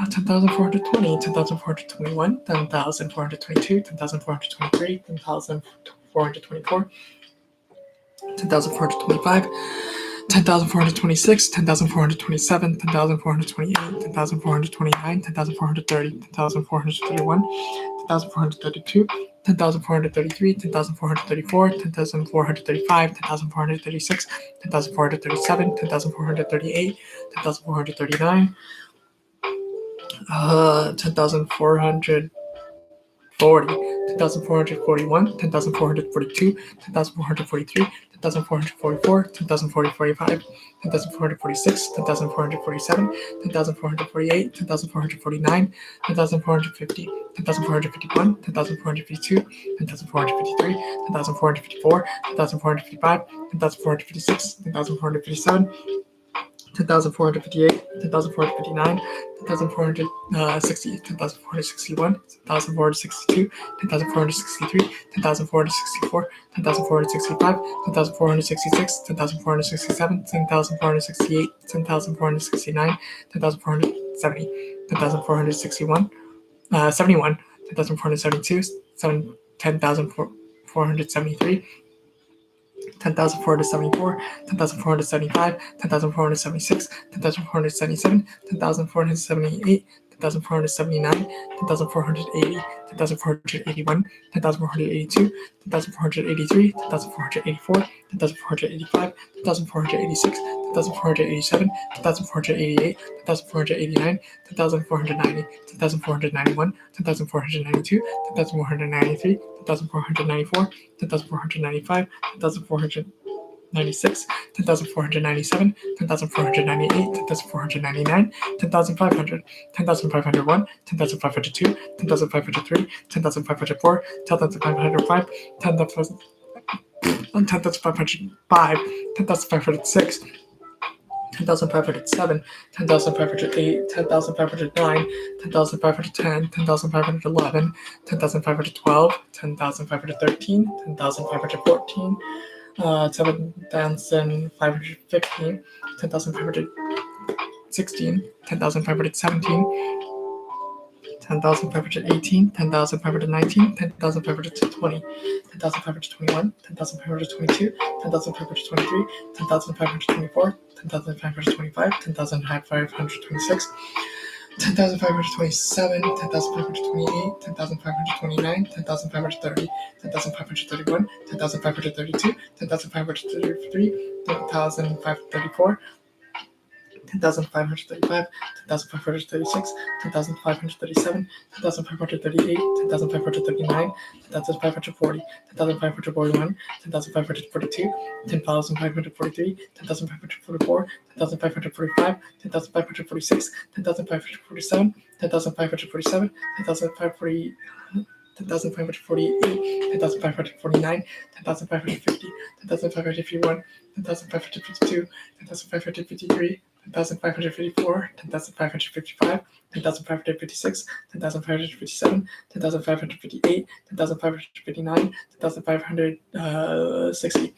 C: 10,420, 10,421, 10,422, 10,423, 10,424, 10,425, 10,426, 10,427, 10,428, 10,429, 10,430, 10,431, 10,432, 10,433, 10,434, 10,435, 10,436, 10,437, 10,438, 10,439, 10,440, 10,441, 10,442, 10,443, 10,444, 10,445, 10,446, 10,447, 10,448, 10,449, 10,450, 10,451, 10,452, 10,453, 10,454, 10,455, 10,456, 10,457, 10,458, 10,459, 10,460, 10,461, 10,462, 10,463, 10,464, 10,465, 10,466, 10,467, 10,468, 10,469, 10,470, 10,461, 71, 10,472, 10,473, 10,474, 10,475, 10,476, 10,477, 10,478, 10,479, 10,480, 10,481, 10,482, 10,483, 10,484, 10,485, 10,486, 10,487, 10,488, 10,489, 10,490, 10,491, 10,492, 10,493, 10,494, 10,495, 10,496, 10,497, 10,498, 10,499, 10,500, 10,501, 10,502, 10,503, 10,504, 10,505, 10,505, 10,506, 10,507, 10,508, 10,509, 10,510, 10,511, 10,512, 10,513, 10,514, 7,515, 10,516, 10,517, 10,518, 10,519, 10,520, 10,521, 10,522, 10,523, 10,524, 10,525, 10,526, 10,527, 10,528, 10,529, 10,530, 10,531, 10,532, 10,533, 10,534, 10,535, 10,536, 10,537, 10,538, 10,539, 10,540, 10,541, 10,542, 10,543, 10,544, 10,545, 10,546, 10,547, 10,547, 10,540, 10,548, 10,549, 10,550, 10,551, 10,552, 10,553, 10,554, 10,555, 10,556, 10,557, 10,558, 10,559, 10,560,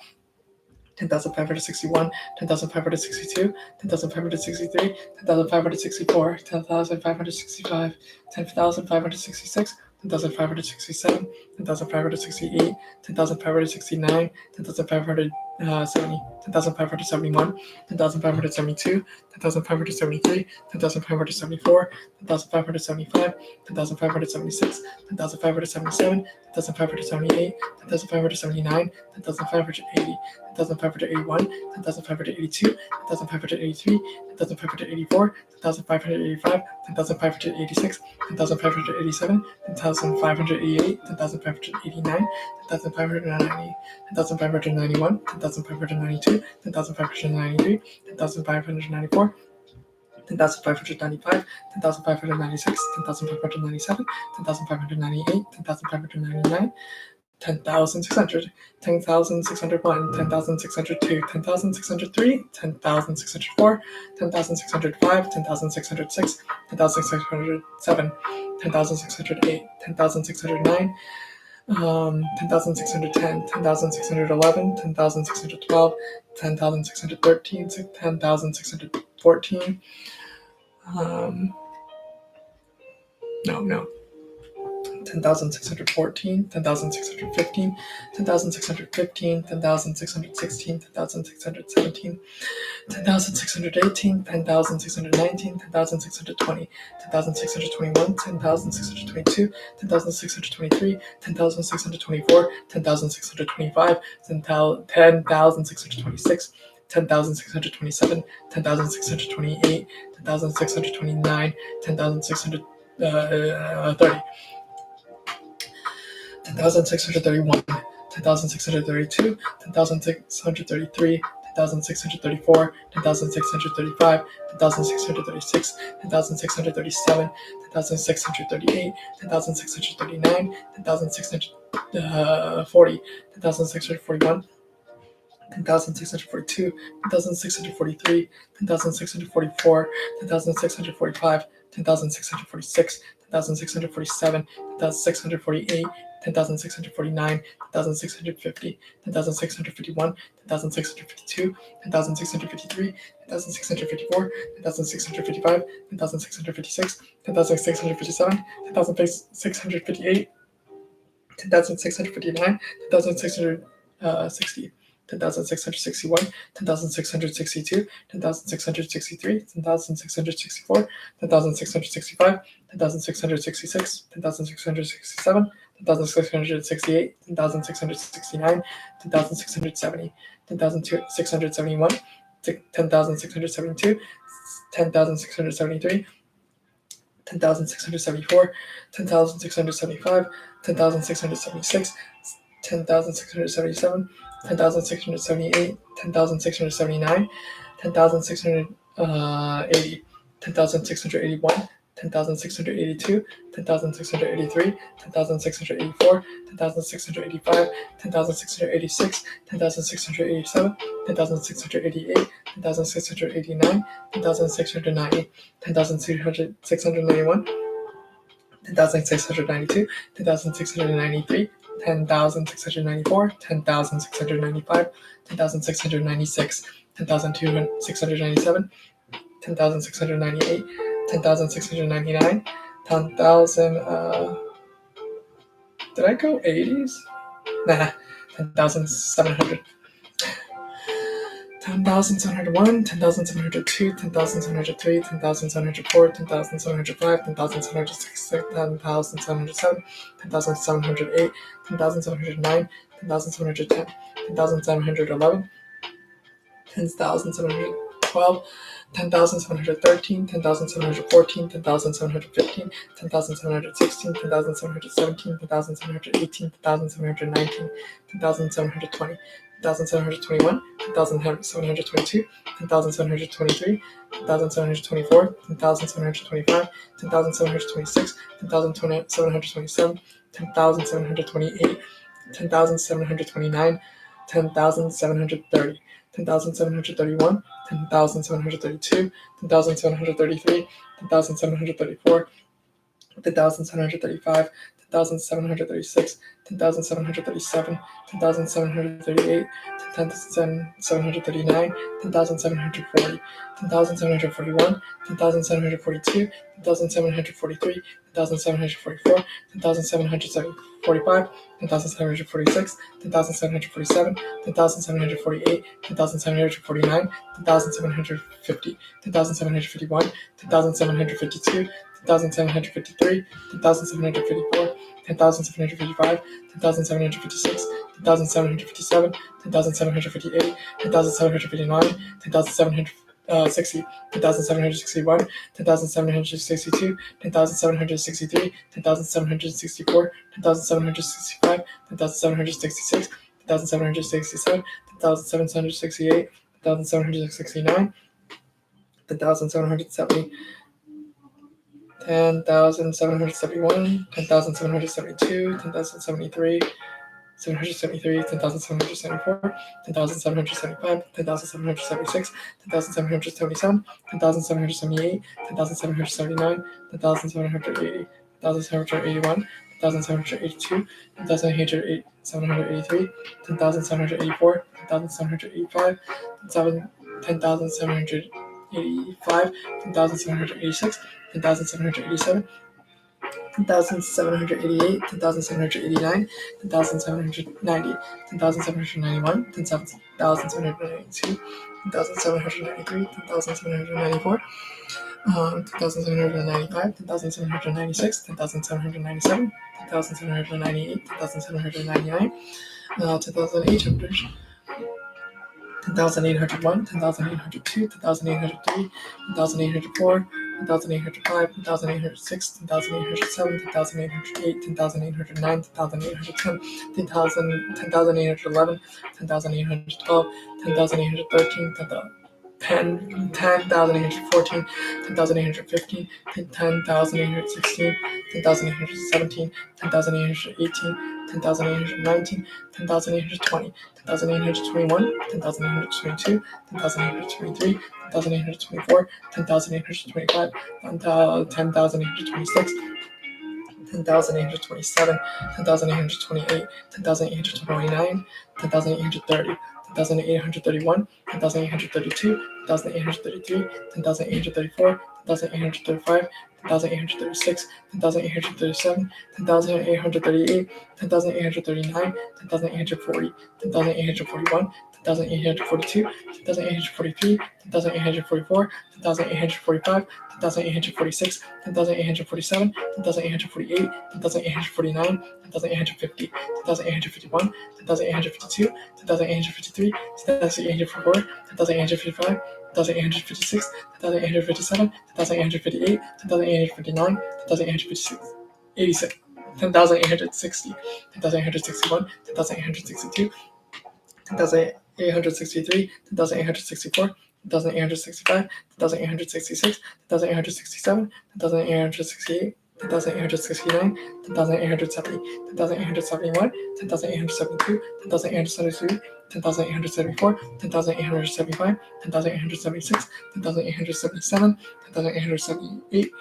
C: 10,561, 10,562, 10,563, 10,564, 10,565, 10,566, 10,567, 10,568, 10,569, 10,570, 10,571, 10,572, 10,573, 10,574, 10,575, 10,576, 10,577, 10,578, 10,579, 10,580, 10,581, 10,582, 10,583, 10,584, 10,585, 10,586, 10,587, 10,588, 10,589, 10,590, 10,591, 10,592, 10,593, 10,594, 10,595, 10,596, 10,597, 10,598, 10,599, 10,600, 10,601, 10,602, 10,603, 10,604, 10,605, 10,606, 10,607, 10,608, 10,609, 10,610, 10,611, 10,612, 10,613, 10,614, no. 10,614, 10,615, 10,615, 10,616, 10,617, 10,618, 10,618, 10,619, 10,620, 10,621, 10,622, 10,623, 10,624, 10,625, 10,626, 10,627, 10,628, 10,629, 10,630, 10,631, 10,632, 10,633, 10,634, 10,635, 10,636, 10,637, 10,638, 10,639, 10,640, 10,641, 10,642, 10,643, 10,644, 10,645, 10,646, 10,647, 10,648, 10,649, 10,650, 10,651, 10,652, 10,653, 10,654, 10,655, 10,656, 10,657, 10,658, 10,659, 10,660, 10,661, 10,662, 10,663, 10,664, 10,665, 10,666, 10,667, 10,668, 10,669, 10,670, 10,671, 10,672, 10,673, 10,674, 10,675, 10,676, 10,677, 10,678, 10,679, 10,680, 10,681, 10,682, 10,683, 10,684, 10,685, 10,686, 10,687, 10,688, 10,689, 10,690, 10,691, 10,692, 10,693, 10,694, 10,695, 10,696, 10,697, 10,698, 10,699, 10,000, did I go 80s? Nah, 10,700. 10,701, 10,702, 10,703, 10,704, 10,705, 10,706, 10,707, 10,708, 10,709, 10,710, 10,711, 10,712, 10,713, 10,714, 10,715, 10,716, 10,717, 10,718, 10,719, 10,720, 10,721, 10,722, 10,723, 10,724, 10,725, 10,726, 10,727, 10,728, 10,729, 10,730, 10,731, 10,732, 10,733, 10,734, 10,735, 10,736, 10,737, 10,738, 10,739, 10,740, 10,741, 10,742, 10,743, 10,744, 10,745, 10,746, 10,747, 10,748, 10,749, 10,750, 10,751, 10,752, 10,753, 10,754, 10,755, 10,756, 10,757, 10,758, 10,759, 10,760, 10,761, 10,762, 10,763, 10,764, 10,765, 10,766, 10,767, 10,768, 10,769, 10,770, 10,771, 10,772, 10,073, 773, 10,774, 10,775, 10,776, 10,777, 10,778, 10,779, 10,780, 10,781, 10,782, 10,783, 10,784, 10,785, 10,785, 10,786, 10,787, 10,788, 10,789, 10,790, 10,791, 10,792, 10,793, 10,794, 10,795, 10,796, 10,797, 10,798, 10,799, 10,800, 10,801, 10,802, 10,803, 10,804, 10,805, 10,806, 10,807, 10,808, 10,809, 10,810, 10,811, 10,812, 10,813, 10,814, 10,815, 10,816, 10,817, 10,818, 10,819, 10,820, 10,821, 10,822, 10,823, 10,824, 10,825, 10,826, 10,827, 10,828, 10,829, 10,830, 10,831, 10,832, 10,833, 10,834, 10,835, 10,836, 10,837, 10,838, 10,839, 10,840, 10,841, 10,842, 10,843, 10,844, 10,845, 10,846, 10,847, 10,848, 10,849, 10,850, 10,851, 10,852, 10,853, 10,854, 10,855, 10,856, 10,857, 10,858, 10,859, 10,856, 86, 10,860, 10,861, 10,862, 10,863, 10,864, 10,865, 10,866, 10,867, 10,868, 10,869, 10,870, 10,871, 10,872, 10,873, 10,874, 10,875, 10,876, 10,877, 10,878,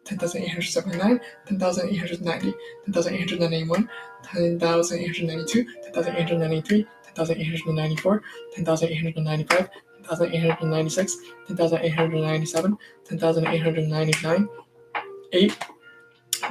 C: 10,879, 10,890, 10,891, 10,892, 10,893, 10,894, 10,895, 10,896, 10,897, 10,899, 8,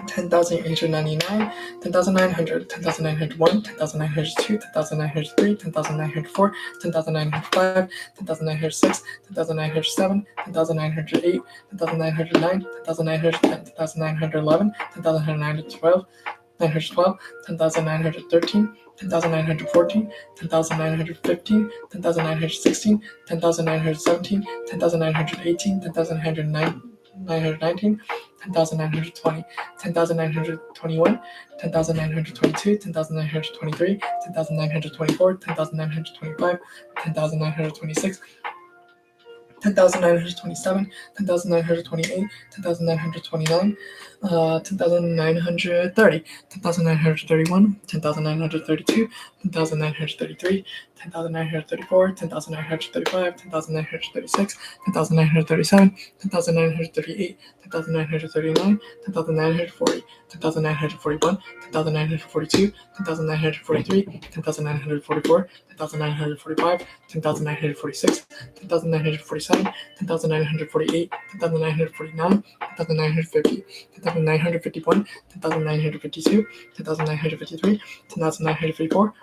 C: 10,899, 10,900, 10,901, 10,902, 10,903, 10,904, 10,905, 10,906, 10,907, 10,908, 10,909, 10,910, 10,911, 10,912, 912, 10,913, 10,914, 10,915, 10,916, 10,917, 10,918, 10,919, 10,920, 10,921, 10,922, 10,923, 10,924, 10,925, 10,926, 10,927, 10,928, 10,929, 10,930, 10,931, 10,932, 10,933, 10,934, 10,935, 10,936, 10,937, 10,938, 10,939, 10,940, 10,941, 10,942, 10,943, 10,944, 10,945, 10,946, 10,947, 10,948, 10,949, 10,950, 10,951, 10,952, 10,953, 10,954,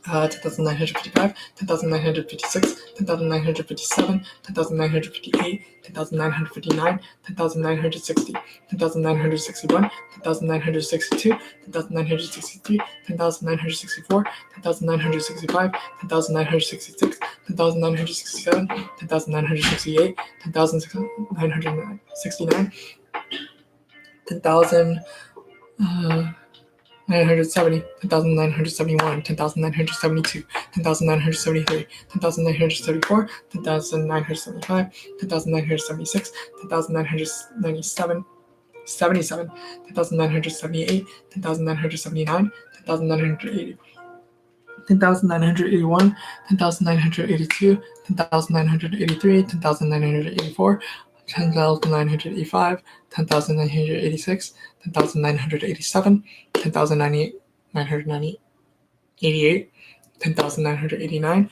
C: 10,955, 10,956, 10,957, 10,958, 10,959, 10,960, 10,961, 10,962, 10,963, 10,964, 10,965, 10,966, 10,967, 10,968, 10,969, 10,000. 970, 10,971, 10,972, 10,973, 10,974, 10,975, 10,976, 10,997, 77, 10,978, 10,979, 10,980, 10,981, 10,982, 10,983, 10,984, 10,985, 10,986, 10,987, 10,988, 10,989,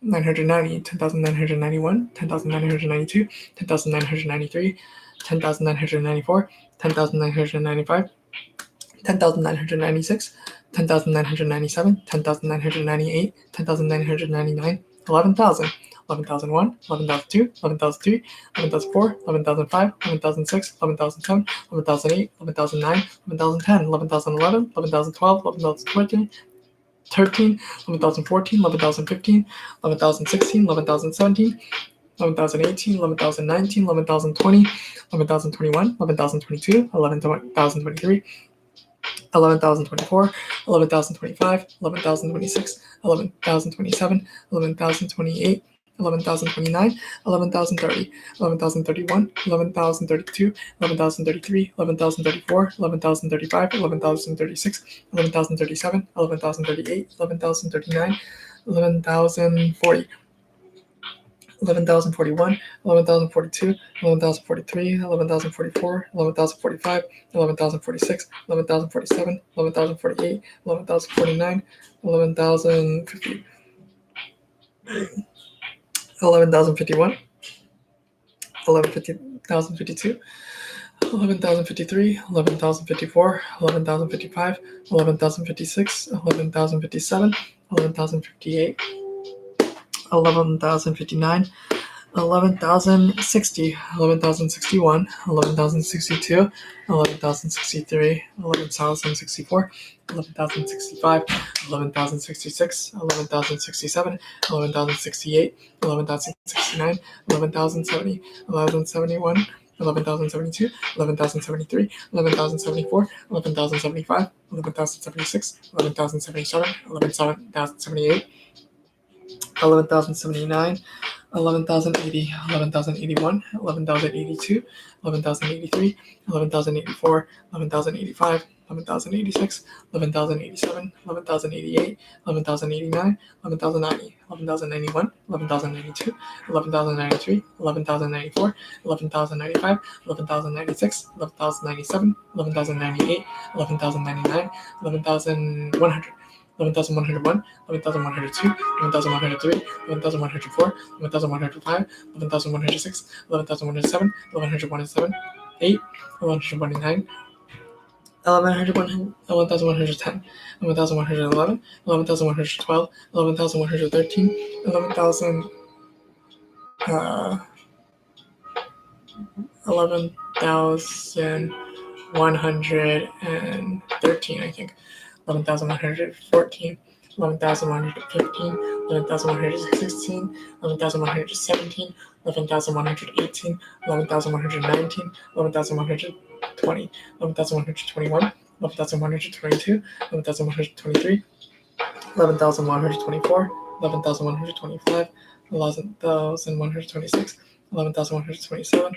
C: 10,990, 10,991, 10,992, 10,993, 10,994, 10,995, 10,996, 10,997, 10,998, 10,999, 11,000, 11,001, 11,002, 11,003, 11,004, 11,005, 11,006, 11,007, 11,008, 11,009, 11,010, 11,011, 11,012, 11,013, 11,014, 11,015, 11,016, 11,017, 11,018, 11,019, 11,020, 11,021, 11,022, 11,023, 11,024, 11,025, 11,026, 11,027, 11,028, 11,029, 11,030, 11,031, 11,032, 11,033, 11,034, 11,035, 11,036, 11,037, 11,038, 11,039, 11,040, 11,041, 11,042, 11,043, 11,044, 11,045, 11,046, 11,047, 11,048, 11,049, 11,050, 11,051, 11,052, 11,053, 11,054, 11,055, 11,056, 11,057, 11,058, 11,059, 11,060, 11,061, 11,062, 11,063, 11,064, 11,065, 11,066, 11,067, 11,068, 11,069, 11,070, 11,071, 11,072, 11,073, 11,074, 11,075, 11,076, 11,077, 11,078, 11,079, 11,080, 11,081, 11,082, 11,083, 11,084, 11,085, 11,086, 11,087, 11,088, 11,089, 11,090, 11,091, 11,092, 11,093, 11,094, 11,095, 11,096, 11,097, 11,098, 11,099, 11,100. 11,101, 11,102, 11,103, 11,104, 11,105, 11,106, 11,107, 11,107, 8, 11,109, 11,110, 11,111, 11,112, 11,113, 11,113, I think. 11,114, 11,115, 11,116, 11,117, 11,118, 11,119, 11,120, 11,121, 11,122, 11,123, 11,124, 11,125, 11,126, 11,127,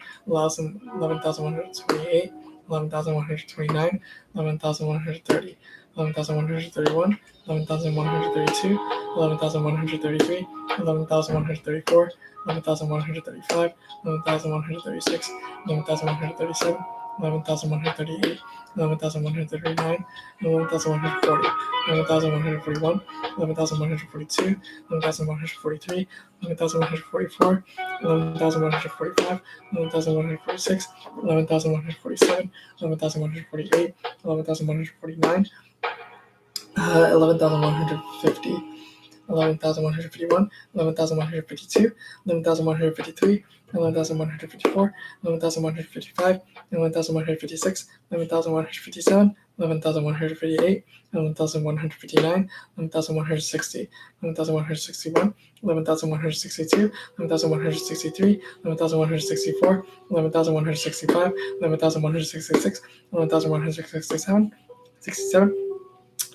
C: 11,128, 11,129, 11,130, 11,131, 11,132, 11,133, 11,134, 11,135, 11,136, 11,137, 11,138, 11,139, 11,140, 11,141, 11,142, 11,143, 11,144, 11,145, 11,146, 11,147, 11,148, 11,149, 11,150, 11,151, 11,152, 11,153, 11,154, 11,155, 11,156, 11,157, 11,158, 11,159, 11,160, 11,161, 11,162, 11,163, 11,164, 11,165, 11,166, 11,167,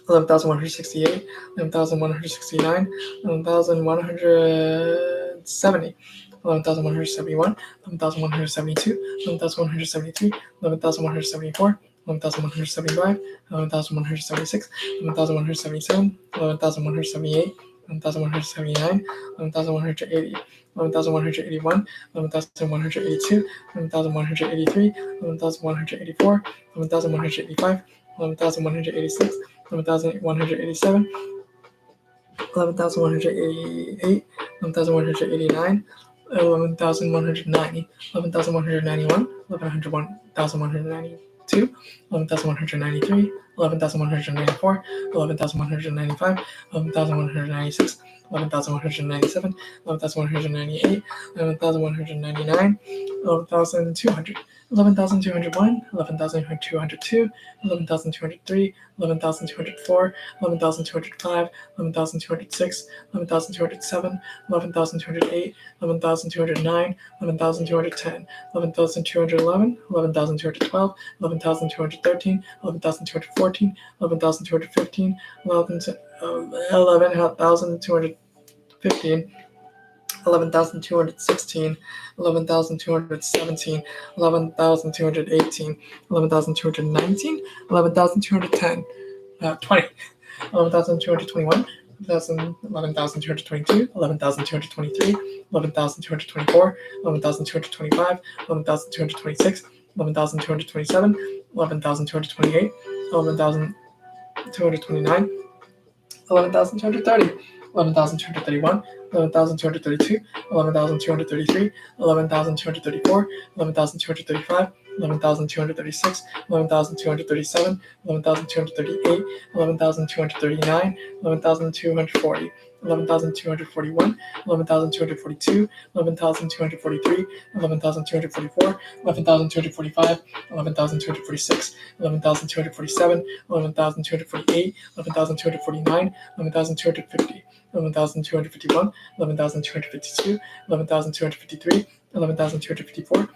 C: 11,168, 11,169, 11,170, 11,171, 11,172, 11,173, 11,174, 11,175, 11,176, 11,177, 11,178, 11,179, 11,180, 11,181, 11,182, 11,183, 11,184, 11,185, 11,186, 11,187, 11,188, 11,189, 11,190, 11,191, 11,192, 11,193, 11,194, 11,195, 11,196, 11,197, 11,198, 11,199, 11,200, 11,201, 11,202, 11,203, 11,204, 11,205, 11,206, 11,207, 11,208, 11,209, 11,210, 11,211, 11,212, 11,213, 11,214, 11,215, 11,215, 11,216, 11,217, 11,218, 11,219, 11,210, 20, 11,221, 11,222, 11,223, 11,224, 11,225, 11,226, 11,227, 11,228, 11,229, 11,230, 11,231, 11,232, 11,233, 11,234, 11,235, 11,236, 11,237, 11,238, 11,239, 11,240, 11,241, 11,242, 11,243, 11,244, 11,245, 11,246, 11,247, 11,248, 11,249, 11,250, 11,251, 11,252, 11,253, 11,254,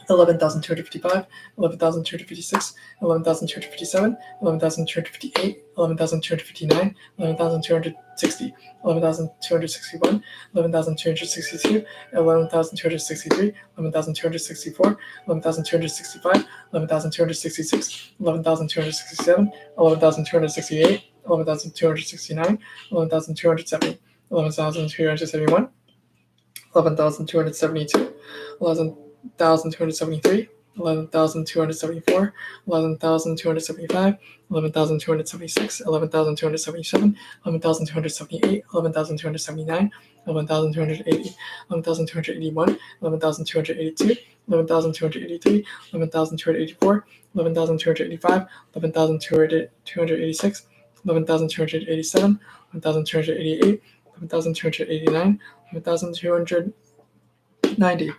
C: 11,255, 11,256, 11,257, 11,258, 11,259, 11,260, 11,261, 11,262, 11,263, 11,264, 11,265, 11,266, 11,267, 11,268, 11,269, 11,270, 11,271, 11,272, 11,273, 11,274, 11,275, 11,276, 11,277, 11,278, 11,279, 11,280, 11,281, 11,282, 11,283, 11,284, 11,285, 11,286, 11,287, 11,288, 11,289, 11,290,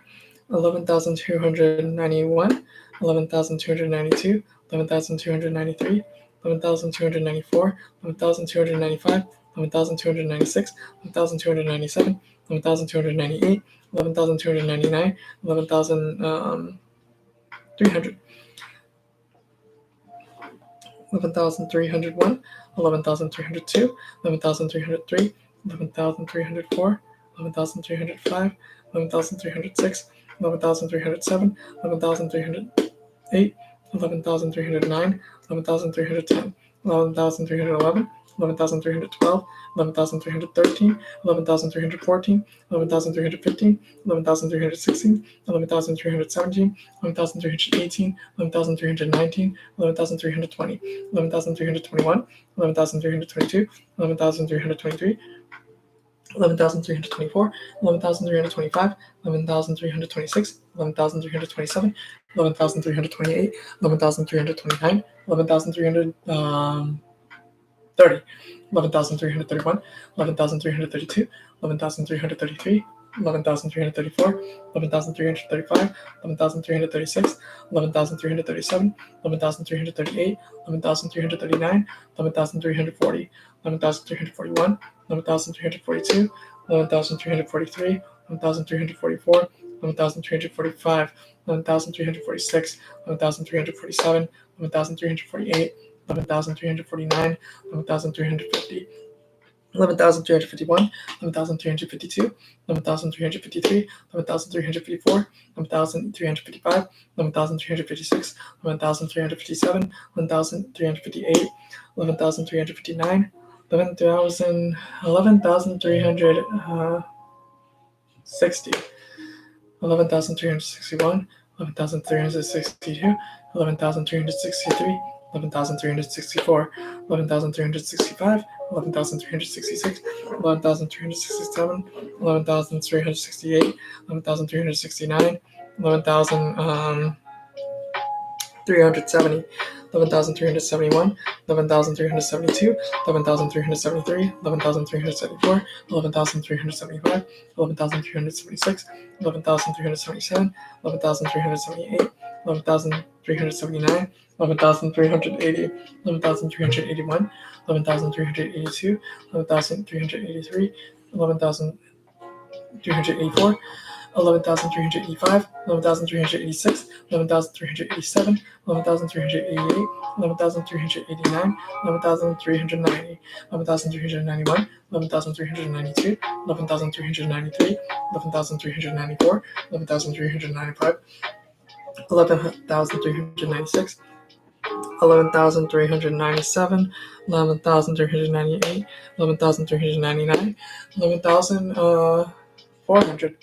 C: 11,291, 11,292, 11,293, 11,294, 11,295, 11,296, 11,297, 11,298, 11,299, 11,300, 11,301, 11,302, 11,303, 11,304, 11,305, 11,306, 11,307, 11,308, 11,309, 11,310, 11,311, 11,312, 11,313, 11,314, 11,315, 11,316, 11,317, 11,318, 11,319, 11,320, 11,321, 11,322, 11,323, 11,324, 11,325, 11,326, 11,327, 11,328, 11,329, 11,330, 11,331, 11,332, 11,333, 11,334, 11,335, 11,336, 11,337, 11,338, 11,339, 11,340, 11,341, 11,342, 11,343, 11,344, 11,345, 11,346, 11,347, 11,348, 11,349, 11,350, 11,351, 11,352, 11,353, 11,354, 11,355, 11,356, 11,357, 11,358, 11,359, 11,360, 11,361, 11,362, 11,363, 11,364, 11,365, 11,366, 11,367, 11,368, 11,369, 11,370, 11,371, 11,372, 11,373, 11,374, 11,375, 11,376, 11,377, 11,378, 11,379, 11,380, 11,381, 11,382, 11,383, 11,384, 11,385, 11,386, 11,387, 11,388, 11,389, 11,390, 11,391, 11,392, 11,393, 11,394, 11,395, 11,396, 11,397, 11,398, 11,399, 11,400.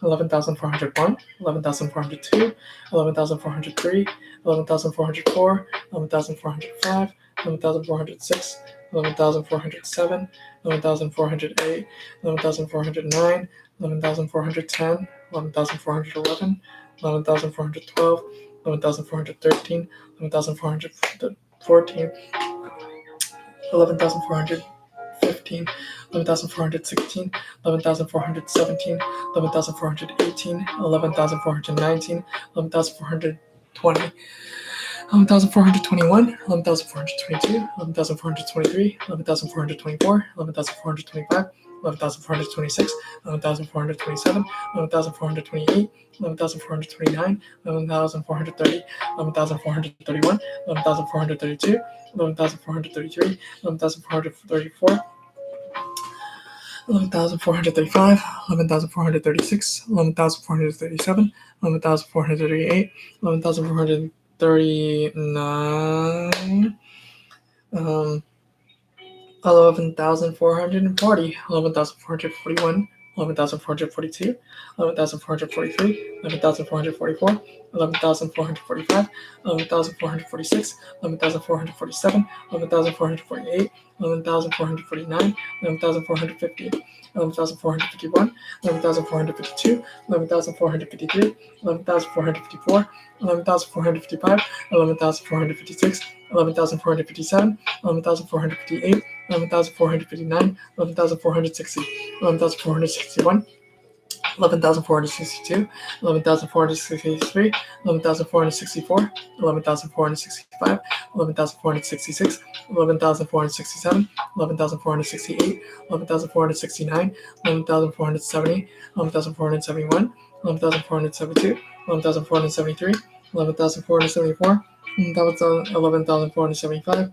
C: 11,401, 11,402, 11,403, 11,404, 11,405, 11,406, 11,407, 11,408, 11,409, 11,410, 11,411, 11,412, 11,413, 11,414, 11,415, 11,416, 11,417, 11,418, 11,419, 11,420, 11,421, 11,422, 11,423, 11,424, 11,425, 11,426, 11,427, 11,428, 11,429, 11,430, 11,431, 11,432, 11,433, 11,434, 11,435, 11,436, 11,437, 11,438, 11,439, 11,440, 11,441, 11,442, 11,443, 11,444, 11,445, 11,446, 11,447, 11,448, 11,449, 11,450, 11,451, 11,452, 11,453, 11,454, 11,455, 11,456, 11,457, 11,458, 11,459, 11,460, 11,461, 11,462, 11,463, 11,464, 11,465, 11,466, 11,467, 11,468, 11,469, 11,470, 11,471, 11,472, 11,473, 11,474, 11,475,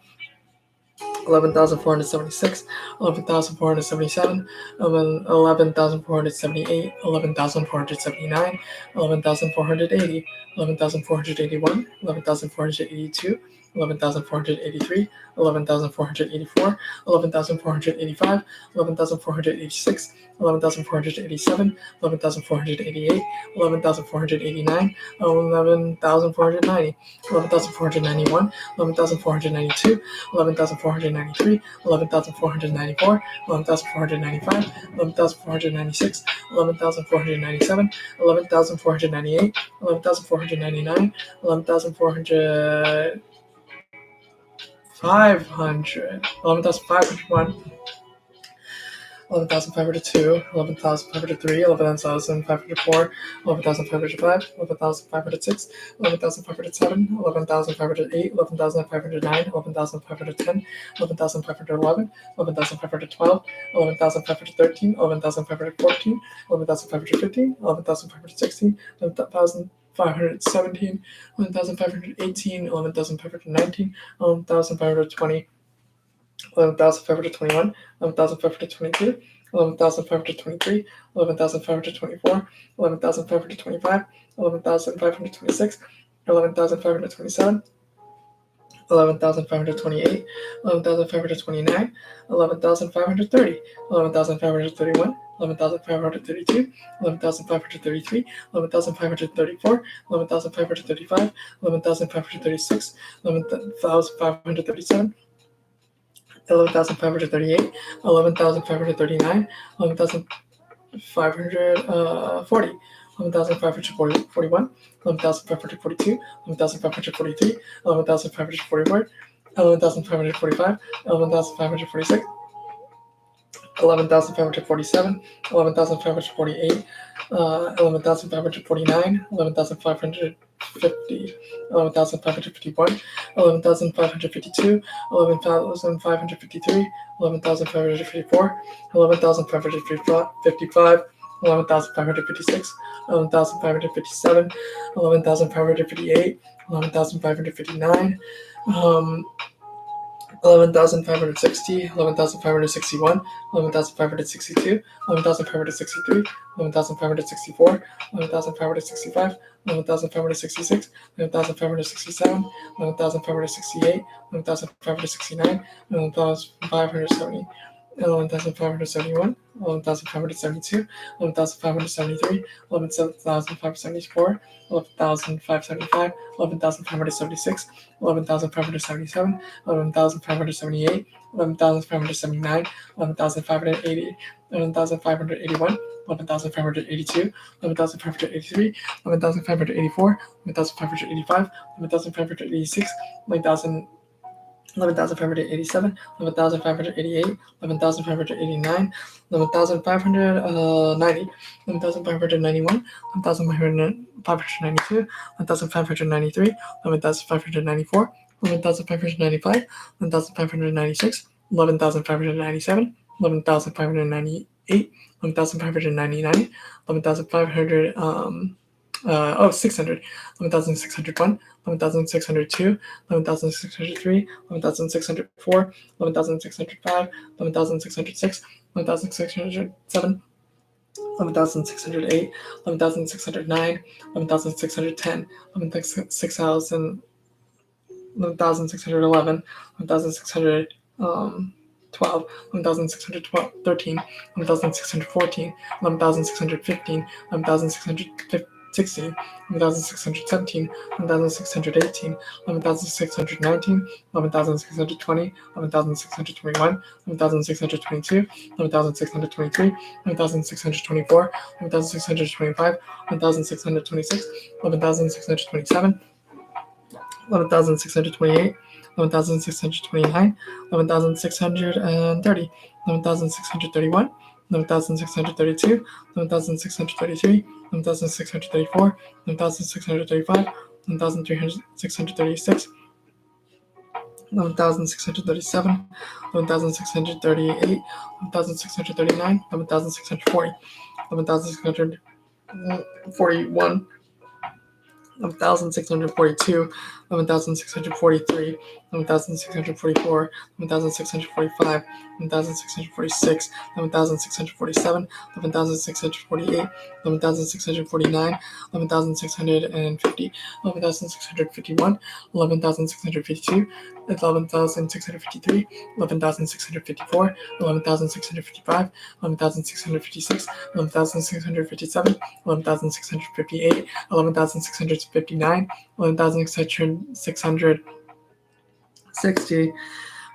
C: 11,476, 11,477, 11,478, 11,479, 11,480, 11,481, 11,482, 11,483, 11,484, 11,485, 11,486, 11,487, 11,488, 11,489, 11,490, 11,491, 11,492, 11,493, 11,494, 11,495, 11,496, 11,497, 11,498, 11,499, 11,400, 500, 11,501, 11,502, 11,503, 11,504, 11,505, 11,506, 11,507, 11,508, 11,509, 11,510, 11,511, 11,512, 11,513, 11,514, 11,515, 11,516, 11,517, 11,518, 11,519, 11,520, 11,521, 11,522, 11,523, 11,524, 11,525, 11,526, 11,527, 11,528, 11,529, 11,530, 11,531, 11,532, 11,533, 11,534, 11,535, 11,536, 11,537, 11,538, 11,539, 11,540, 11,541, 11,542, 11,543, 11,544, 11,545, 11,546, 11,547, 11,548, 11,549, 11,550, 11,551, 11,552, 11,553, 11,554, 11,555, 11,556, 11,557, 11,558, 11,559, 11,560, 11,561, 11,562, 11,563, 11,564, 11,565, 11,566, 11,567, 11,568, 11,569, 11,570, 11,571, 11,572, 11,573, 11,574, 11,575, 11,576, 11,577, 11,578, 11,579, 11,580, 11,581, 11,582, 11,583, 11,584, 11,585, 11,586, 11,587, 11,588, 11,589, 11,590, 11,591, 11,592, 11,593, 11,594, 11,595, 11,596, 11,597, 11,598, 11,599, 11,500, 600, 11,601, 11,602, 11,603, 11,604, 11,605, 11,606, 11,607, 11,608, 11,609, 11,610, 11,600, 11,611, 11,612, 11,613, 11,614, 11,615, 11,616, 11,617, 11,618, 11,619, 11,620, 11,621, 11,622, 11,623, 11,624, 11,625, 11,626, 11,627, 11,628, 11,629, 11,630, 11,631, 11,632, 11,633, 11,634, 11,635, 11,636, 11,637, 11,638, 11,639, 11,640, 11,641, 11,642, 11,643, 11,644, 11,645, 11,646, 11,647, 11,648, 11,649, 11,650, 11,651, 11,652, 11,653, 11,654, 11,655, 11,656, 11,657, 11,658, 11,659, 11,660,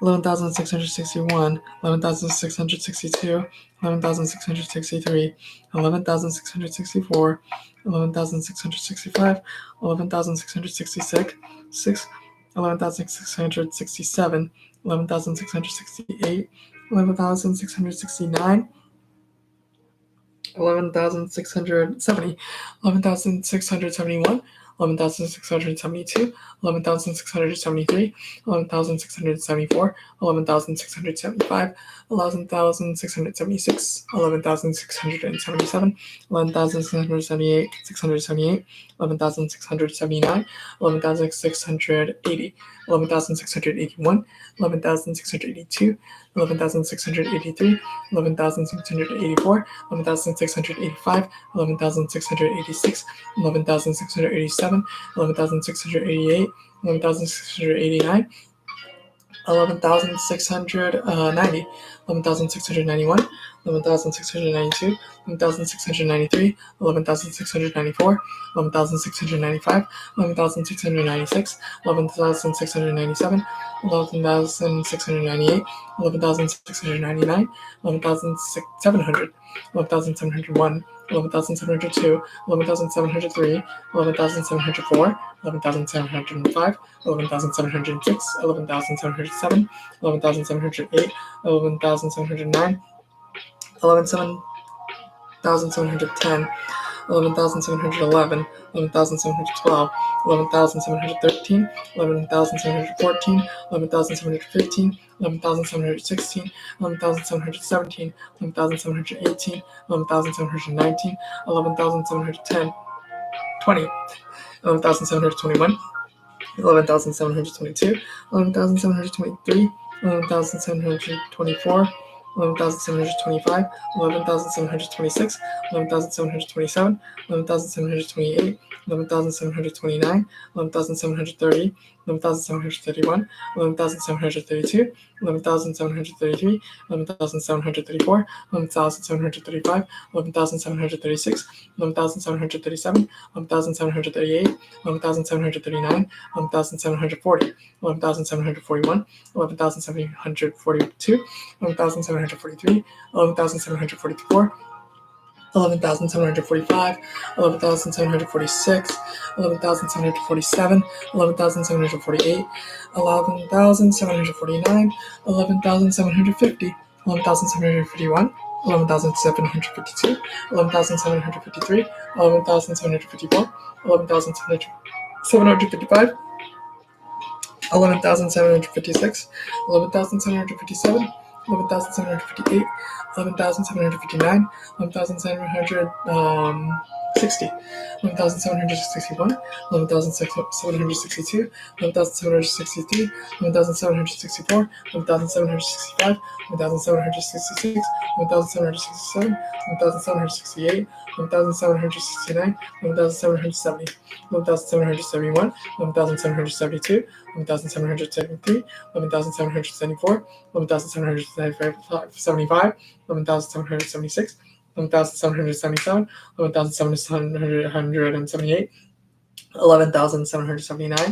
C: 11,661, 11,662, 11,663, 11,664, 11,665, 11,666, 11,667, 11,668, 11,669, 11,670, 11,671, 11,672, 11,673, 11,674, 11,675, 11,676, 11,677, 11,678, 678, 11,679, 11,680, 11,681, 11,682, 11,683, 11,684, 11,685, 11,686, 11,687, 11,688, 11,689, 11,690, 11,691, 11,692, 11,693, 11,694, 11,695, 11,696, 11,697, 11,698, 11,699, 11,700, 11,701, 11,702, 11,703, 11,704, 11,705, 11,706, 11,707, 11,708, 11,709, 11,710, 11,711, 11,712, 11,713, 11,714, 11,715, 11,716, 11,717, 11,718, 11,719, 11,710, 20, 11,721, 11,722, 11,723, 11,724, 11,725, 11,726, 11,727, 11,728, 11,729, 11,730, 11,731, 11,732, 11,733, 11,734, 11,735, 11,736, 11,737, 11,738, 11,739, 11,740, 11,741, 11,742, 11,743, 11,744, 11,745, 11,746, 11,747, 11,748, 11,749, 11,750, 11,751, 11,752, 11,753, 11,754, 11,755, 11,756, 11,757, 11,758, 11,759, 11,760, 11,761, 11,762, 11,763, 11,764, 11,765, 11,766, 11,767, 11,768, 11,769, 11,770, 11,771, 11,772, 11,773, 11,774, 11,775, 11,776, 11,777, 11,778, 11,779,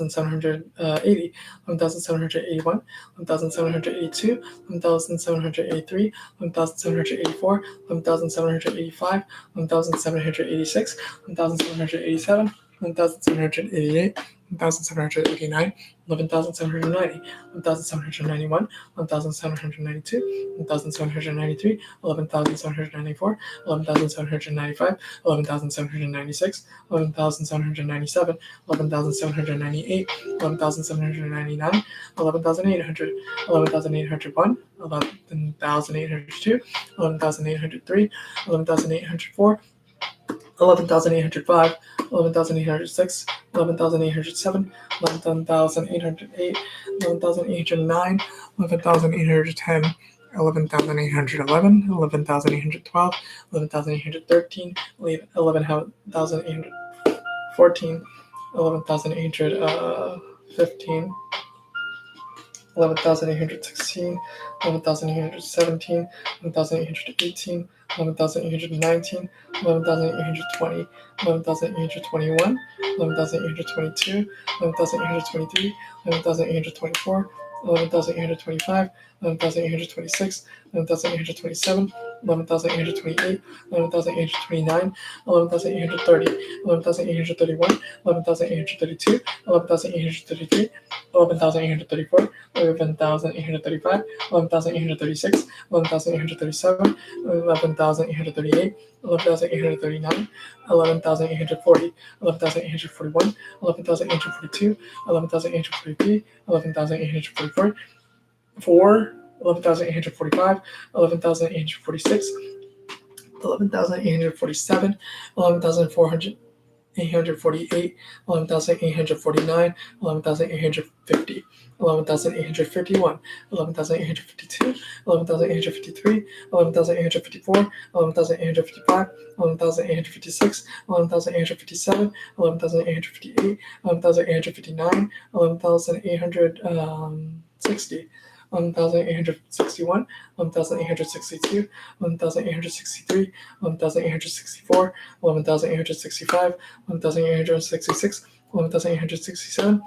C: 11,780, 11,781, 11,782, 11,783, 11,784, 11,785, 11,786, 11,787, 11,788, 11,789, 11,790, 11,791, 11,792, 11,793, 11,794, 11,795, 11,796, 11,797, 11,798, 11,799, 11,800, 11,801, 11,802, 11,803, 11,804, 11,805, 11,806, 11,807, 11,808, 11,809, 11,810, 11,811, 11,812, 11,813, 11,814, 11,815, 11,816, 11,817, 11,818, 11,819, 11,820, 11,821, 11,822, 11,823, 11,824, 11,825, 11,826, 11,827, 11,828, 11,829, 11,830, 11,831, 11,832, 11,833, 11,834, 11,835, 11,836, 11,837, 11,838, 11,839, 11,840, 11,841, 11,842, 11,843, 11,844, 11,845, 11,846, 11,847, 11,400. 11,848, 11,849, 11,850, 11,851, 11,852, 11,853, 11,854, 11,855, 11,856, 11,857, 11,858, 11,859, 11,860. 11,861, 11,862, 11,863, 11,864, 11,865, 11,866, 11,867,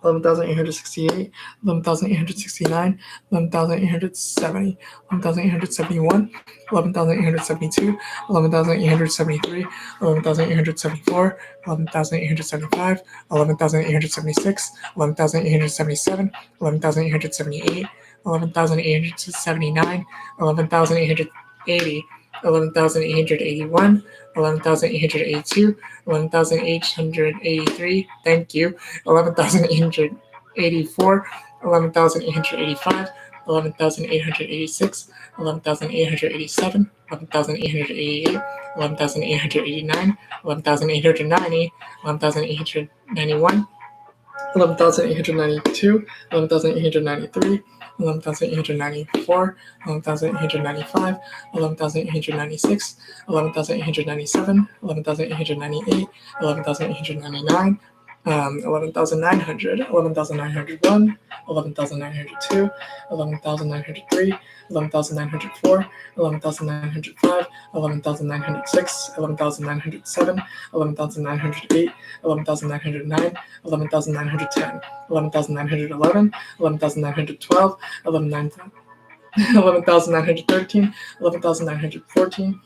C: 11,868, 11,869, 11,870, 11,871, 11,872, 11,873, 11,874, 11,875, 11,876, 11,877, 11,878, 11,879, 11,880, 11,881, 11,882, 11,883. Thank you. 11,884, 11,885, 11,886, 11,887, 11,888, 11,889, 11,890, 11,891, 11,892, 11,893, 11,894, 11,895, 11,896, 11,897, 11,898, 11,899, 11,900, 11,901, 11,902, 11,903, 11,904, 11,905, 11,906, 11,907, 11,908, 11,909, 11,910, 11,911, 11,912, 11,913, 11,914,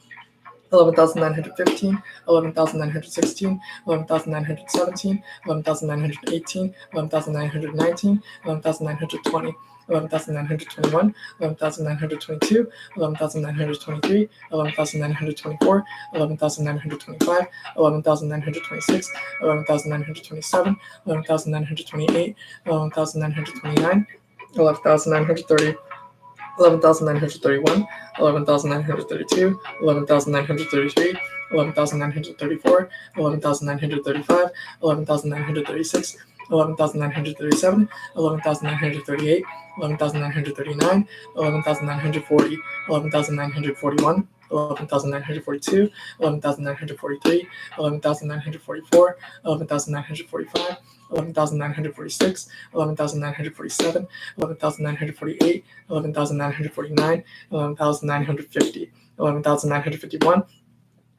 C: 11,915, 11,916, 11,917, 11,918, 11,919, 11,920, 11,921, 11,922, 11,923, 11,924, 11,925, 11,926, 11,927, 11,928, 11,929, 11,930, 11,931, 11,932, 11,933, 11,934, 11,935, 11,936, 11,937, 11,938, 11,939, 11,940, 11,941, 11,942, 11,943, 11,944, 11,945, 11,946, 11,947, 11,948, 11,949, 11,950, 11,951,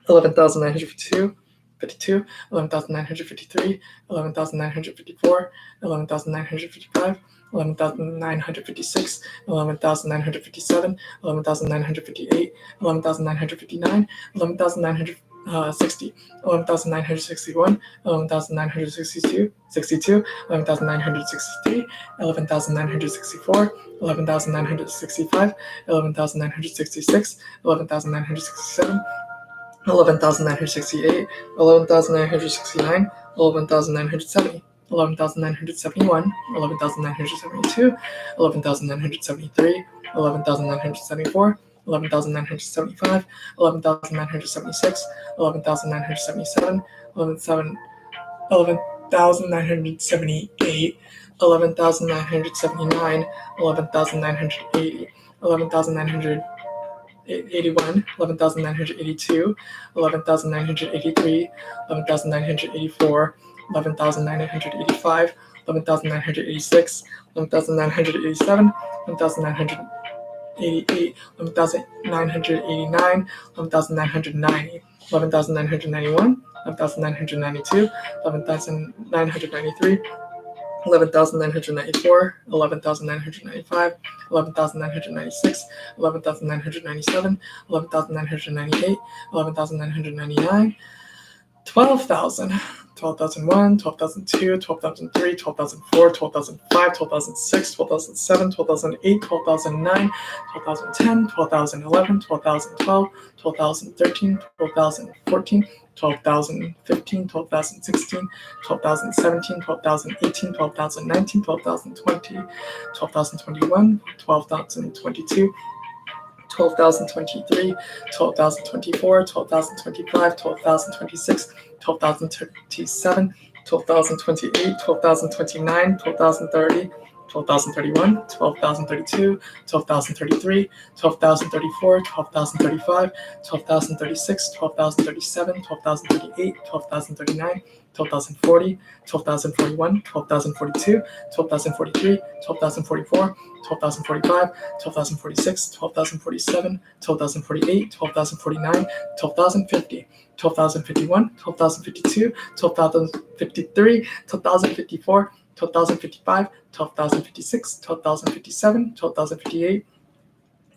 C: 11,952, 52, 11,953, 11,954, 11,955, 11,956, 11,957, 11,958, 11,959, 11,960, 11,961, 11,962, 11,963, 11,964, 11,965, 11,966, 11,967, 11,968, 11,969, 11,970, 11,971, 11,972, 11,973, 11,974, 11,975, 11,976, 11,977, 11,978, 11,979, 11,980, 11,981, 11,982, 11,983, 11,984, 11,985, 11,986, 11,987, 11,988, 11,989, 11,990, 11,991, 11,992, 11,993, 11,994, 11,995, 11,996, 11,997, 11,998, 11,999, 12,000, 12,001, 12,002, 12,003, 12,004, 12,005, 12,006, 12,007, 12,008, 12,009, 12,010, 12,011, 12,012, 12,013, 12,014, 12,015, 12,016, 12,017, 12,018, 12,019, 12,020, 12,021, 12,022, 12,023, 12,024, 12,025, 12,026, 12,027, 12,028, 12,029, 12,030, 12,031, 12,032, 12,033, 12,034, 12,035, 12,036, 12,037, 12,038, 12,039, 12,040, 12,041, 12,042, 12,043, 12,044, 12,045, 12,046, 12,047, 12,048, 12,049, 12,050, 12,051, 12,052, 12,053, 12,054, 12,055, 12,056, 12,057, 12,058,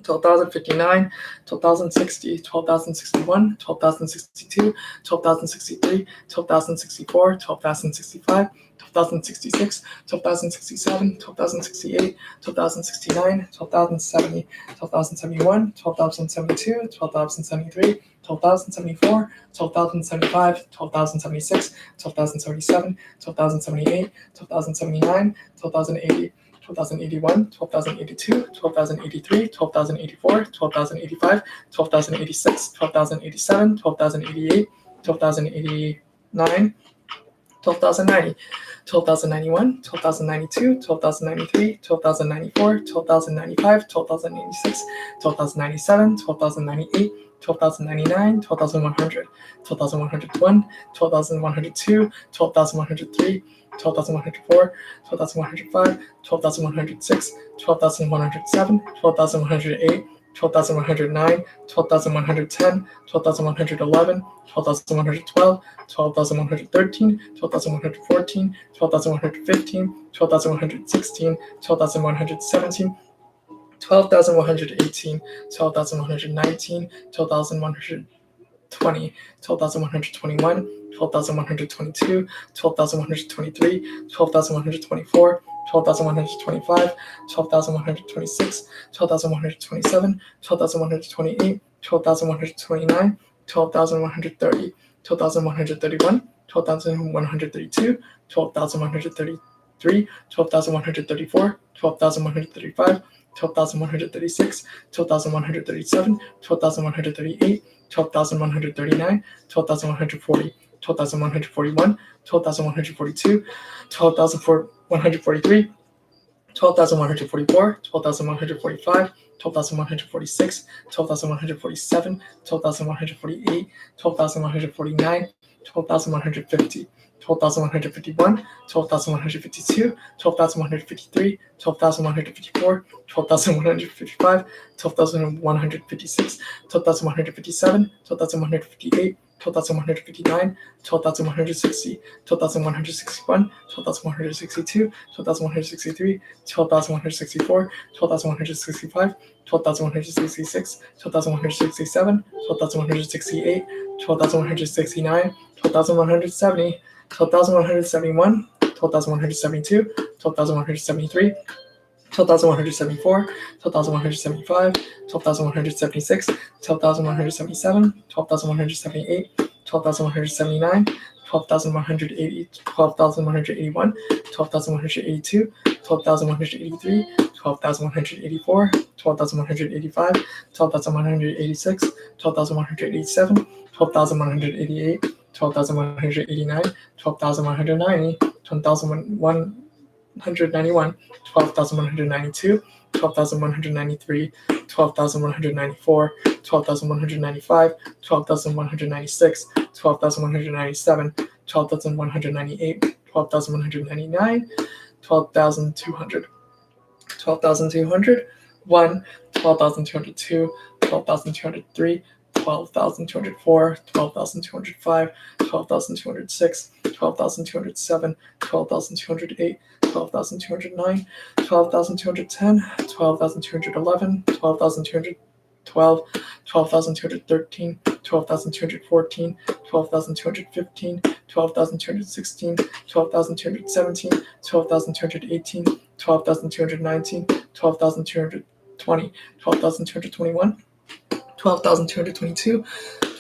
C: 12,059, 12,060, 12,061, 12,062, 12,063, 12,064, 12,065, 12,066, 12,067, 12,068, 12,069, 12,070, 12,071, 12,072, 12,073, 12,074, 12,075, 12,076, 12,077, 12,078, 12,079, 12,080, 12,081, 12,082, 12,083, 12,084, 12,085, 12,086, 12,087, 12,088, 12,089, 12,090, 12,091, 12,092, 12,093, 12,094, 12,095, 12,096, 12,097, 12,098, 12,099, 12,100, 12,101, 12,102, 12,103, 12,104, 12,105, 12,106, 12,107, 12,108, 12,109, 12,110, 12,111, 12,112, 12,113, 12,114, 12,115, 12,116, 12,117, 12,118, 12,119, 12,120, 12,121, 12,122, 12,123, 12,124, 12,125, 12,126, 12,127, 12,128, 12,129, 12,130, 12,131, 12,132, 12,133, 12,134, 12,135, 12,136, 12,137, 12,138, 12,139, 12,140, 12,141, 12,142, 12,143, 12,144, 12,145, 12,146, 12,147, 12,148, 12,149, 12,150, 12,151, 12,152, 12,153, 12,154, 12,155, 12,156, 12,157, 12,158, 12,159, 12,160, 12,161, 12,162, 12,163, 12,164, 12,165, 12,166, 12,167, 12,168, 12,169, 12,170, 12,171, 12,172, 12,173, 12,174, 12,175, 12,176, 12,177, 12,178, 12,179, 12,180, 12,181, 12,182, 12,183, 12,184, 12,185, 12,186, 12,187, 12,188, 12,189, 12,190, 12,191, 12,192, 12,193, 12,194, 12,195, 12,196, 12,197, 12,198, 12,199, 12,200, 12,200, 1, 12,202, 12,203, 12,204, 12,205, 12,206, 12,207, 12,208, 12,209, 12,210, 12,211, 12,212, 12,213, 12,214, 12,215, 12,216, 12,217, 12,218, 12,219, 12,220, 12,221, 12,222,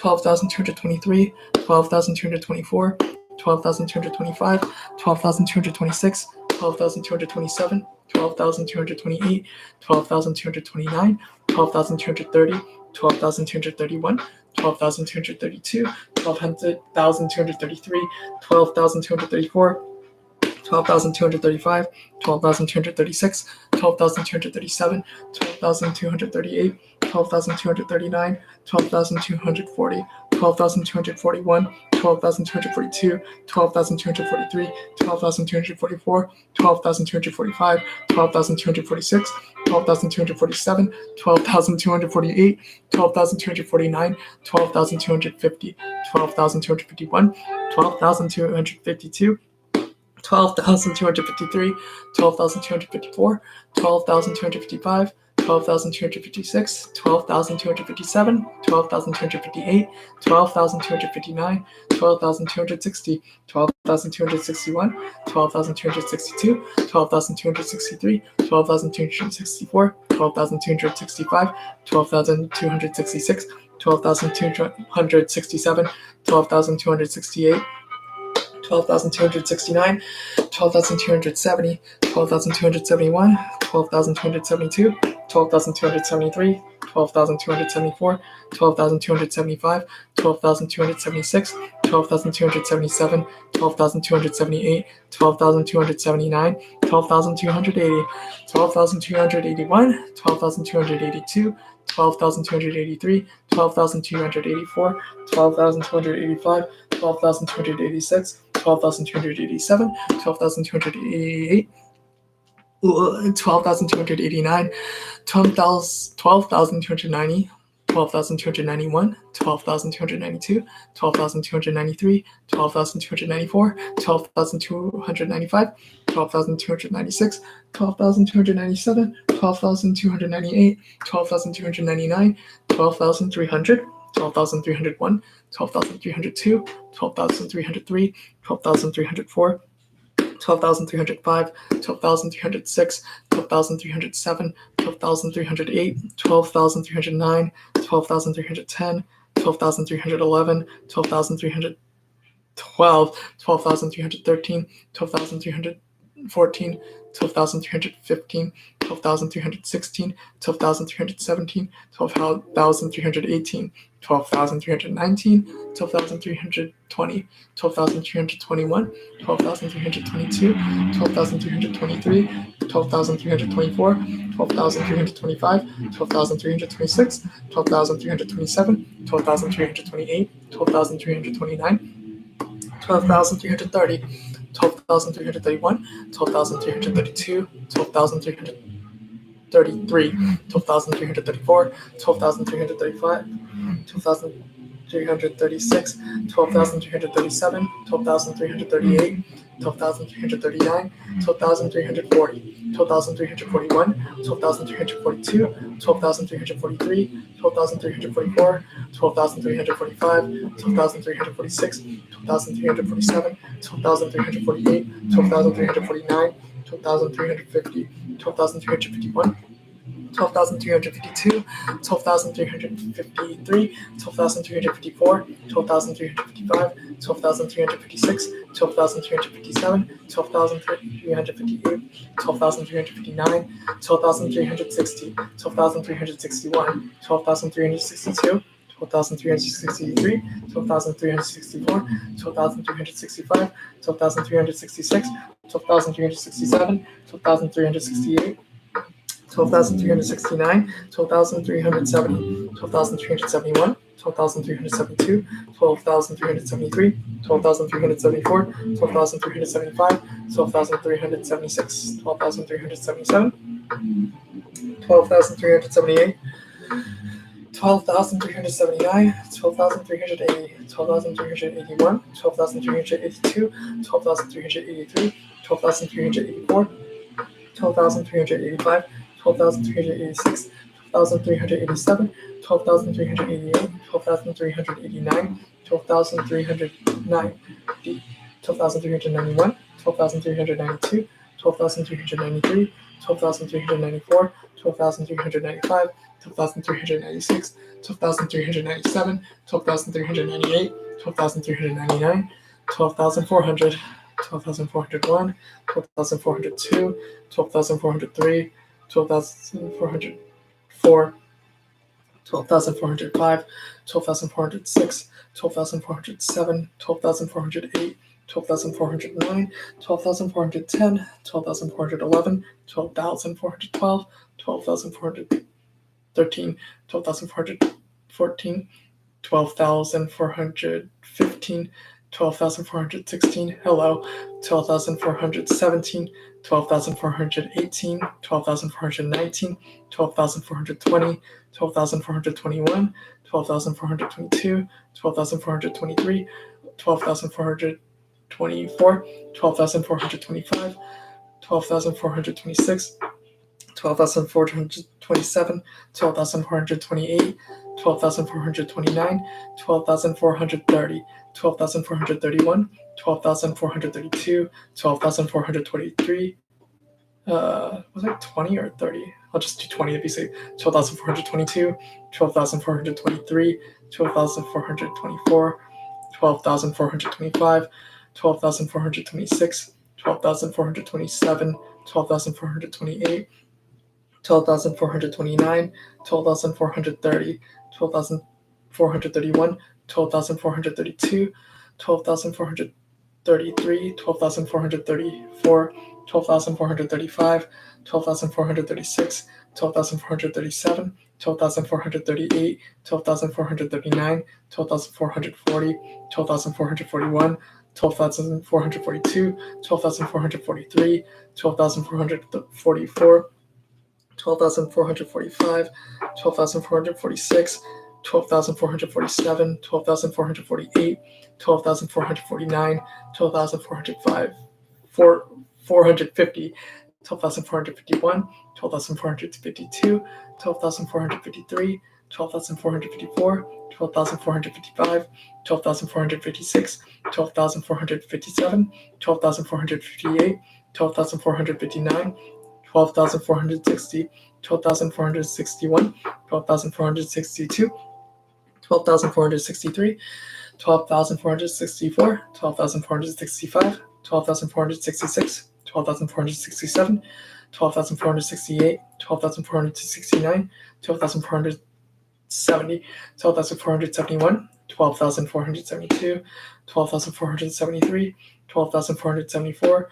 C: 12,223, 12,224, 12,225, 12,226, 12,227, 12,228, 12,229, 12,230, 12,231, 12,232, 12,233, 12,234, 12,235, 12,236, 12,237, 12,238, 12,239, 12,240, 12,241, 12,242, 12,243, 12,244, 12,245, 12,246, 12,247, 12,248, 12,249, 12,250, 12,251, 12,252, 12,253, 12,254, 12,255, 12,256, 12,257, 12,258, 12,259, 12,260, 12,261, 12,262, 12,263, 12,264, 12,265, 12,266, 12,267, 12,268, 12,269, 12,270, 12,271, 12,272, 12,273, 12,274, 12,275, 12,276, 12,277, 12,278, 12,279, 12,280, 12,281, 12,282, 12,283, 12,284, 12,285, 12,286, 12,287, 12,288, 12,289, 12,290, 12,291, 12,292, 12,293, 12,294, 12,295, 12,296, 12,297, 12,298, 12,299, 12,300, 12,301, 12,302, 12,303, 12,304, 12,305, 12,306, 12,307, 12,308, 12,309, 12,310, 12,311, 12,312, 12,313, 12,314, 12,315, 12,316, 12,317, 12,318, 12,319, 12,320, 12,321, 12,322, 12,323, 12,324, 12,325, 12,326, 12,327, 12,328, 12,329, 12,330, 12,331, 12,332, 12,333, 12,334, 12,335, 12,336, 12,337, 12,338, 12,339, 12,340, 12,341, 12,342, 12,343, 12,344, 12,345, 12,346, 12,347, 12,348, 12,349, 12,350, 12,351, 12,352, 12,353, 12,354, 12,355, 12,356, 12,357, 12,358, 12,359, 12,360, 12,361, 12,362, 12,363, 12,364, 12,365, 12,366, 12,367, 12,368, 12,369, 12,370, 12,371, 12,372, 12,373, 12,374, 12,375, 12,376, 12,377, 12,378, 12,379, 12,380, 12,381, 12,382, 12,383, 12,384, 12,385, 12,386, 12,387, 12,388, 12,389, 12,390, 12,391, 12,392, 12,393, 12,394, 12,395, 12,396, 12,397, 12,398, 12,399, 12,400, 12,401, 12,402, 12,403, 12,404, 12,405, 12,406, 12,407, 12,408, 12,409, 12,410, 12,411, 12,412, 12,413, 12,414, 12,415, 12,416, hello, 12,417, 12,418, 12,419, 12,420, 12,421, 12,422, 12,423, 12,424, 12,425, 12,426, 12,427, 12,428, 12,429, 12,430, 12,431, 12,432, 12,423. Was that 20 or 30? I'll just do 20 to be safe. 12,422, 12,423, 12,424, 12,425, 12,426, 12,427, 12,428, 12,429, 12,430, 12,431, 12,432, 12,433, 12,434, 12,435, 12,436, 12,437, 12,438, 12,439, 12,440, 12,441, 12,442, 12,443, 12,444, 12,445, 12,446, 12,447, 12,448, 12,449, 12,405, 450, 12,451, 12,452, 12,453, 12,454, 12,455, 12,456, 12,457, 12,458, 12,459, 12,460, 12,461, 12,462, 12,463, 12,464, 12,465, 12,466, 12,467, 12,468, 12,469, 12,470, 12,471, 12,472, 12,473, 12,474,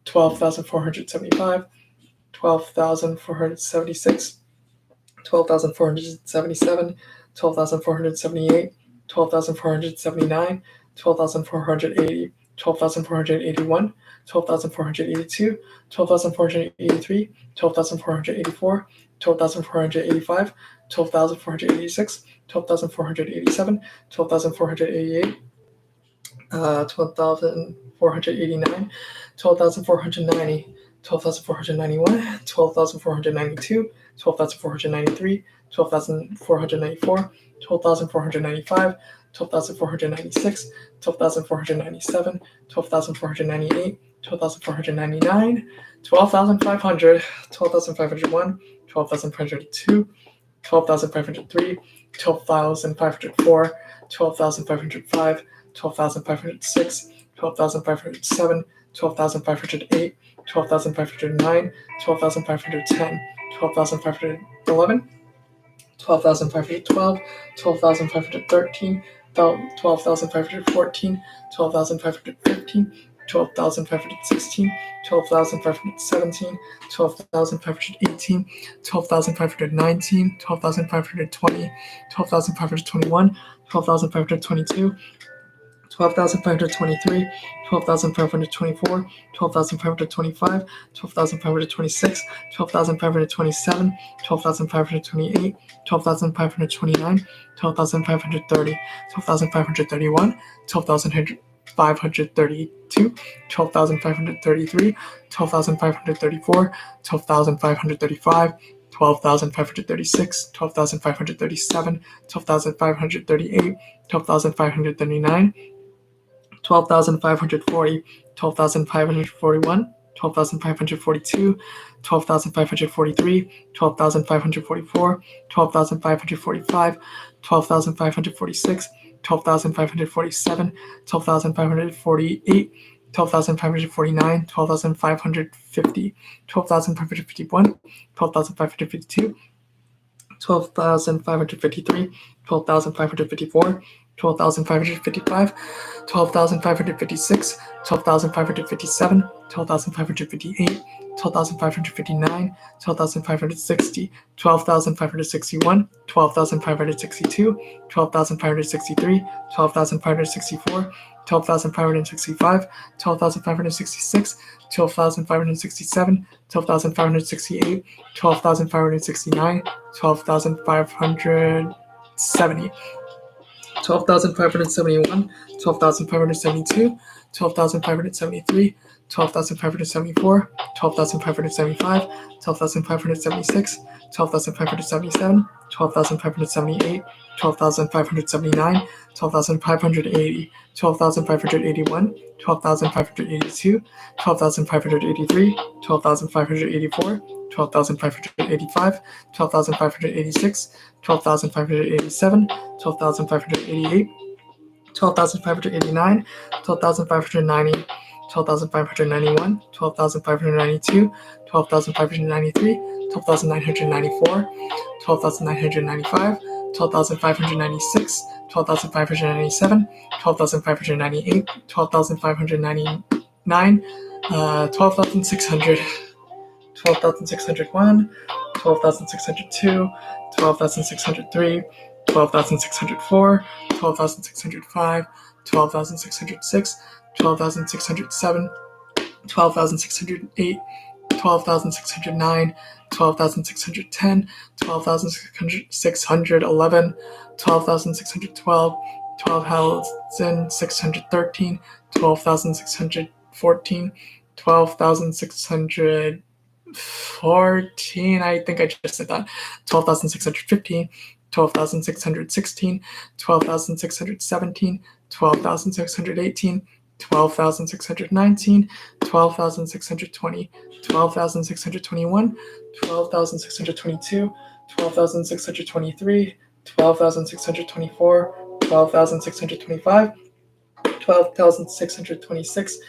C: 12,475, 12,476, 12,477, 12,478, 12,479, 12,480, 12,481, 12,482, 12,483, 12,484, 12,485, 12,486, 12,487, 12,488, 12,489, 12,490, 12,491, 12,492, 12,493, 12,494, 12,495, 12,496, 12,497, 12,498, 12,499, 12,500, 12,501, 12,502, 12,503, 12,504, 12,505, 12,506, 12,507, 12,508, 12,509, 12,510, 12,511, 12,512, 12,513, 12,514, 12,515, 12,516, 12,517, 12,518, 12,519, 12,520, 12,521, 12,522, 12,523, 12,524, 12,525, 12,526, 12,527, 12,528, 12,529, 12,530, 12,531, 12,532, 12,533, 12,534, 12,535, 12,536, 12,537, 12,538, 12,539, 12,540, 12,541, 12,542, 12,543, 12,544, 12,545, 12,546, 12,547, 12,548, 12,549, 12,550, 12,551, 12,552, 12,553, 12,554, 12,555, 12,556, 12,557, 12,558, 12,559, 12,560, 12,561, 12,562, 12,563, 12,564, 12,565, 12,566, 12,567, 12,568, 12,569, 12,570, 12,571, 12,572, 12,573, 12,574, 12,575, 12,576, 12,577, 12,578, 12,579, 12,580, 12,581, 12,582, 12,583, 12,584, 12,585, 12,586, 12,587, 12,588, 12,589, 12,590, 12,591, 12,592, 12,593, 12,994, 12,995, 12,596, 12,597, 12,598, 12,599, 12,600, 12,601, 12,602, 12,603, 12,604, 12,605, 12,606, 12,607, 12,608, 12,609, 12,610, 12,611, 12,612, 12,613, 12,614, 12,614, I think I just said that, 12,615, 12,616, 12,617, 12,618, 12,619, 12,620, 12,621, 12,622, 12,623, 12,624, 12,625, 12,626,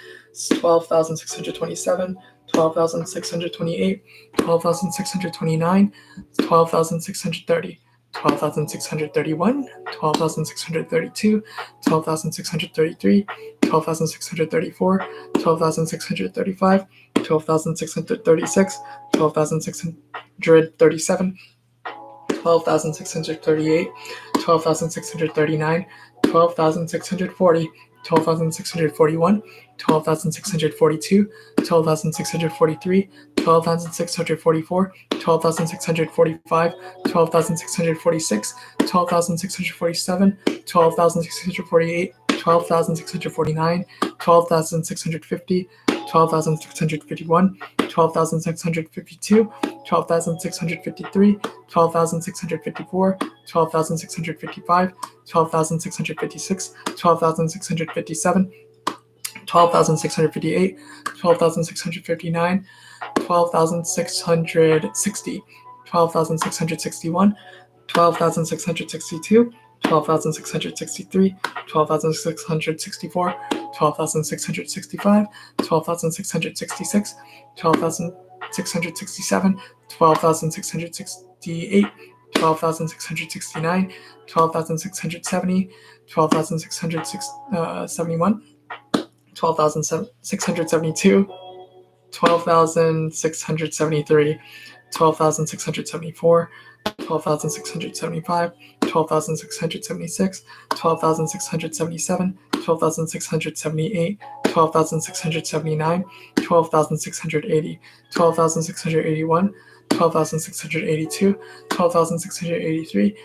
C: 12,627, 12,628, 12,629, 12,630, 12,631, 12,632, 12,633, 12,634, 12,635, 12,636, 12,637, 12,638, 12,639, 12,640, 12,641, 12,642, 12,643, 12,644, 12,645, 12,646, 12,647, 12,648, 12,649, 12,650, 12,651, 12,652, 12,653, 12,654, 12,655, 12,656, 12,657, 12,658, 12,659, 12,660, 12,661, 12,662, 12,663, 12,664, 12,665, 12,666, 12,667, 12,668, 12,669, 12,670, 12,671, 12,672, 12,673, 12,674, 12,675, 12,676, 12,677, 12,678, 12,679, 12,680, 12,681, 12,682, 12,683,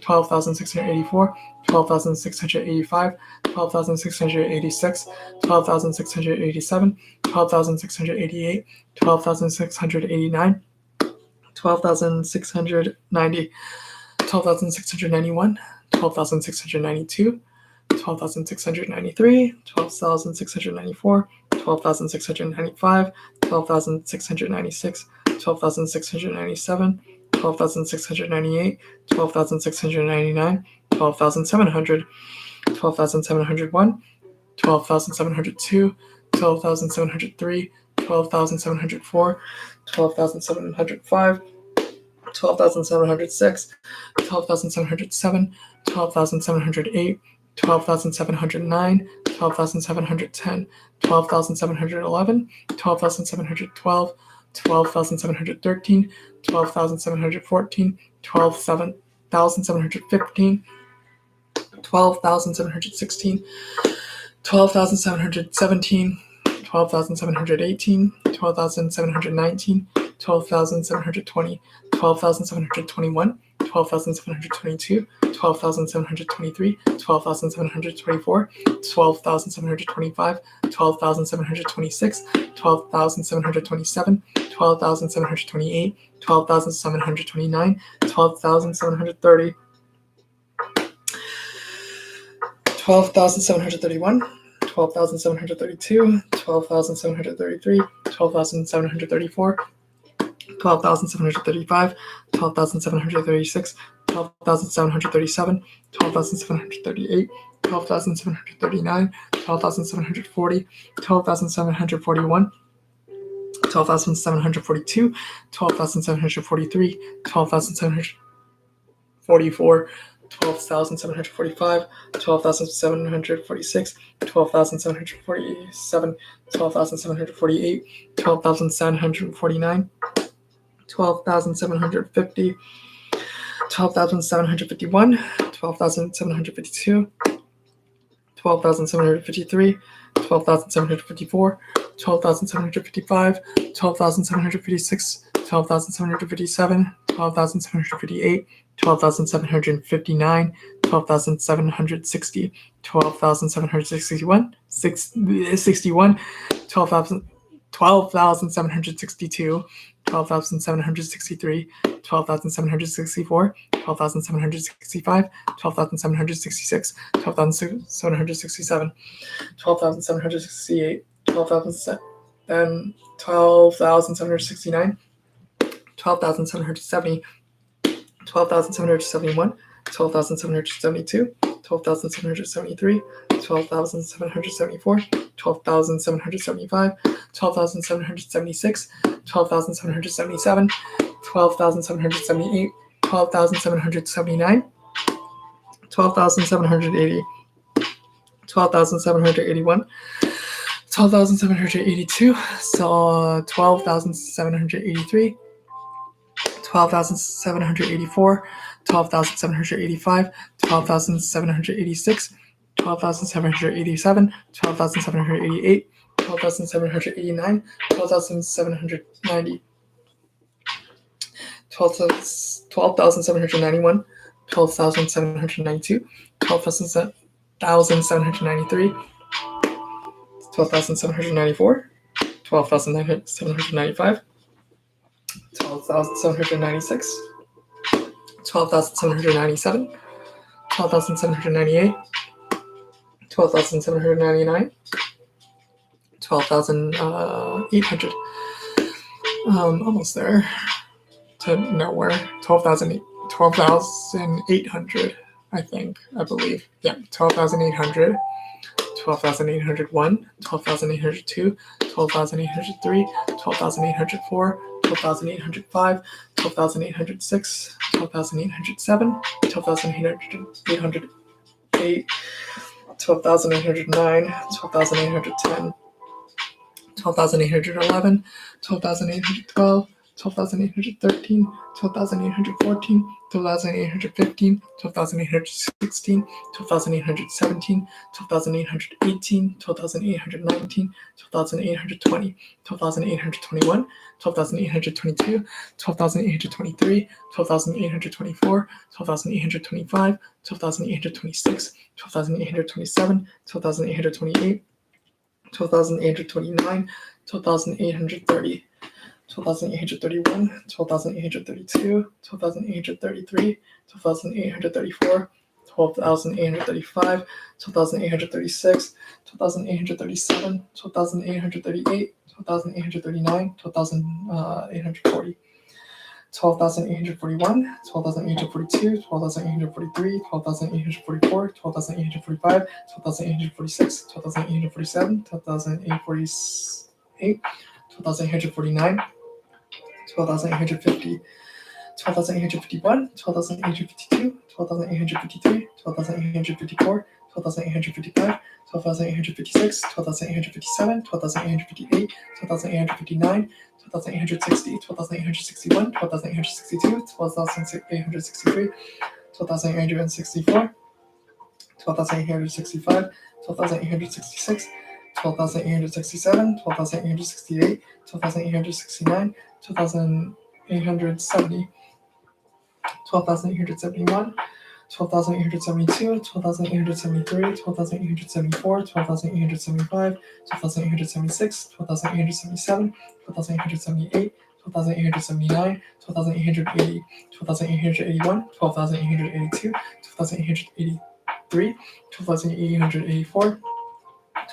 C: 12,684, 12,685, 12,686, 12,687, 12,688, 12,689, 12,690, 12,691, 12,692, 12,693, 12,694, 12,695, 12,696, 12,697, 12,698, 12,699, 12,700, 12,701, 12,702, 12,703, 12,704, 12,705, 12,706, 12,707, 12,708, 12,709, 12,710, 12,711, 12,712, 12,713, 12,714, 12,715, 12,716, 12,717, 12,718, 12,719, 12,720, 12,721, 12,722, 12,723, 12,724, 12,725, 12,726, 12,727, 12,728, 12,729, 12,730, 12,731, 12,732, 12,733, 12,734, 12,735, 12,736, 12,737, 12,738, 12,739, 12,740, 12,741, 12,742, 12,743, 12,744, 12,745, 12,746, 12,747, 12,748, 12,749, 12,750, 12,751, 12,752, 12,753, 12,754, 12,755, 12,756, 12,757, 12,758, 12,759, 12,760, 12,761, 61, 12,762, 12,763, 12,764, 12,765, 12,766, 12,767, 12,768, 12,769, 12,770, 12,771, 12,772, 12,773, 12,774, 12,775, 12,776, 12,777, 12,778, 12,779, 12,780, 12,781, 12,782, so 12,783, 12,784, 12,785, 12,786, 12,787, 12,788, 12,789, 12,790, 12,791, 12,792, 12,793, 12,794, 12,795, 12,796, 12,797, 12,798, 12,799, 12,800. Almost there to nowhere. 12,800, I believe. Yeah, 12,800. 12,801, 12,802, 12,803, 12,804, 12,805, 12,806, 12,807, 12,808, 12,809, 12,810, 12,811, 12,812, 12,813, 12,814, 12,815, 12,816, 12,817, 12,818, 12,819, 12,820, 12,821, 12,822, 12,823, 12,824, 12,825, 12,826, 12,827, 12,828, 12,829, 12,830, 12,831, 12,832, 12,833, 12,834, 12,835, 12,836, 12,837, 12,838, 12,839, 12,840, 12,841, 12,842, 12,843, 12,844, 12,845, 12,846, 12,847, 12,848, 12,849, 12,850, 12,851, 12,852, 12,853, 12,854, 12,855, 12,856, 12,857, 12,858, 12,859, 12,860, 12,861, 12,862, 12,863, 12,864, 12,865, 12,866, 12,867, 12,868, 12,869, 12,870, 12,871, 12,872, 12,873, 12,874, 12,875, 12,876, 12,877, 12,878, 12,879, 12,880, 12,881, 12,882, 12,883, 12,884,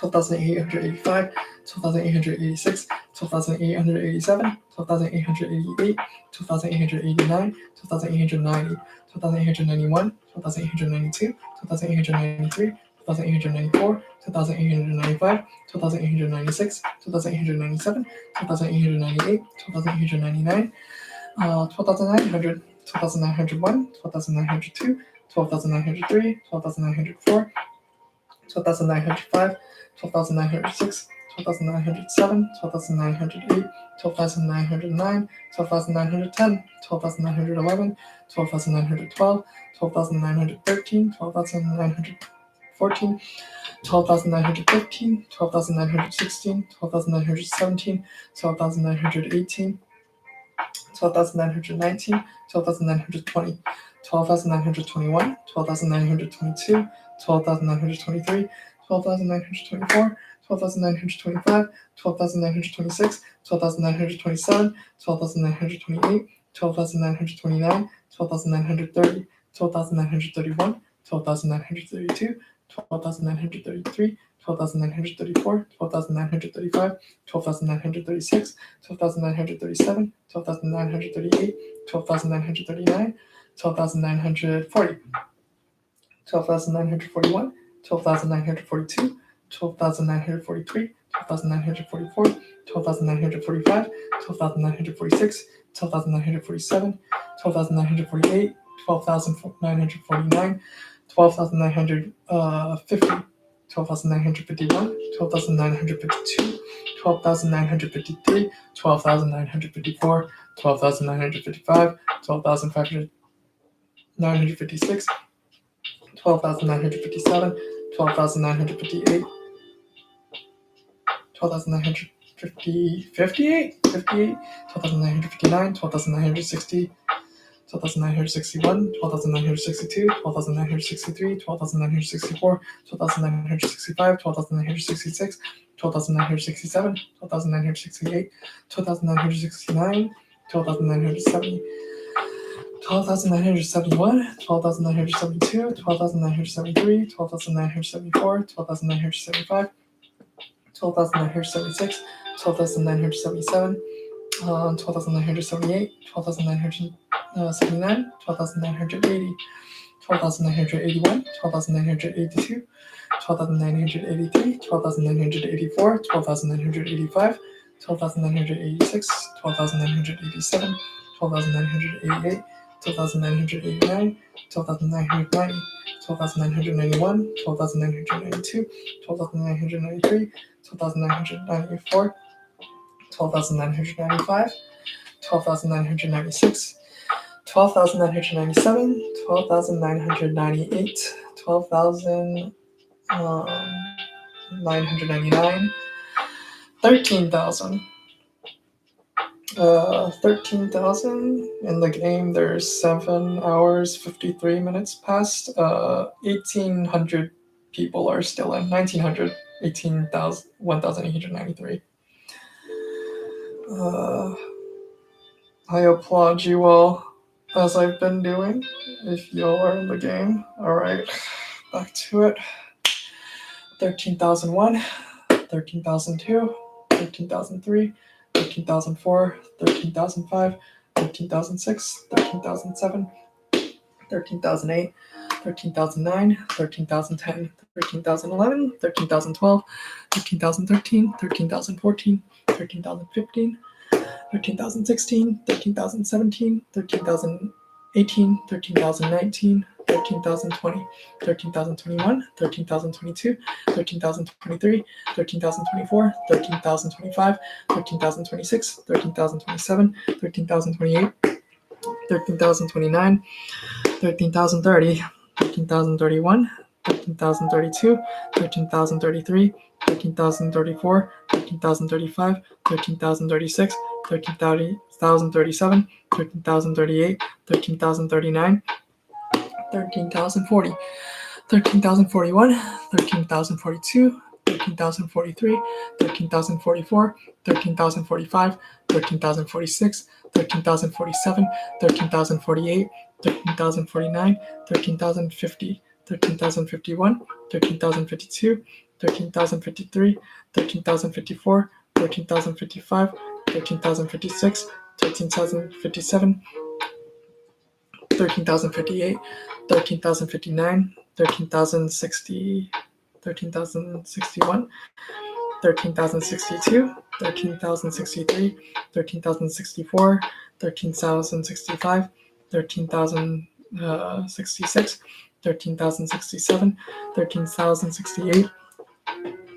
C: 12,885, 12,886, 12,887, 12,888, 12,889, 12,890, 12,891, 12,892, 12,893, 12,894, 12,895, 12,896, 12,897, 12,898, 12,899, 12,900, 12,901, 12,902, 12,903, 12,904, 12,905, 12,906, 12,907, 12,908, 12,909, 12,910, 12,911, 12,912, 12,913, 12,914, 12,915, 12,916, 12,917, 12,918, 12,919, 12,920, 12,921, 12,922, 12,923, 12,924, 12,925, 12,926, 12,927, 12,928, 12,929, 12,930, 12,931, 12,932, 12,933, 12,934, 12,935, 12,936, 12,937, 12,938, 12,939, 12,940, 12,941, 12,942, 12,943, 12,944, 12,945, 12,946, 12,947, 12,948, 12,949, 12,950, 12,951, 12,952, 12,953, 12,954, 12,955, 12,956, 12,957, 12,958, 12,958, 12,959, 12,960, 12,961, 12,962, 12,963, 12,964, 12,965, 12,966, 12,967, 12,968, 12,969, 12,970, 12,971, 12,972, 12,973, 12,974, 12,975, 12,976, 12,977, 12,978, 12,979, 12,980, 12,981, 12,982, 12,983, 12,984, 12,985, 12,986, 12,987, 12,988, 12,989, 12,990, 12,991, 12,992, 12,993, 12,994, 12,995, 12,996, 12,997, 12,998, 12,999, 13,000. 13,000 in the game. There's 7 hours 53 minutes past. 1,800 people are still in. 1,900, 18,000, 1,893. I applaud you all, as I've been doing, if you all are in the game. Alright, back to it. 13,001, 13,002, 13,003, 13,004, 13,005, 13,006, 13,007, 13,008, 13,009, 13,010, 13,011, 13,012, 13,013, 13,014, 13,015, 13,016, 13,017, 13,018, 13,019, 13,020, 13,021, 13,022, 13,023, 13,024, 13,025, 13,026, 13,027, 13,028, 13,029, 13,030, 13,031, 13,032, 13,033, 13,034, 13,035, 13,036, 13,037, 13,038, 13,039, 13,040, 13,041, 13,042, 13,043, 13,044, 13,045, 13,046, 13,047, 13,048, 13,049, 13,050, 13,051, 13,052, 13,053, 13,054, 13,055, 13,056, 13,057, 13,058, 13,059, 13,060, 13,061, 13,062, 13,063, 13,064, 13,065, 13,066, 13,067, 13,068,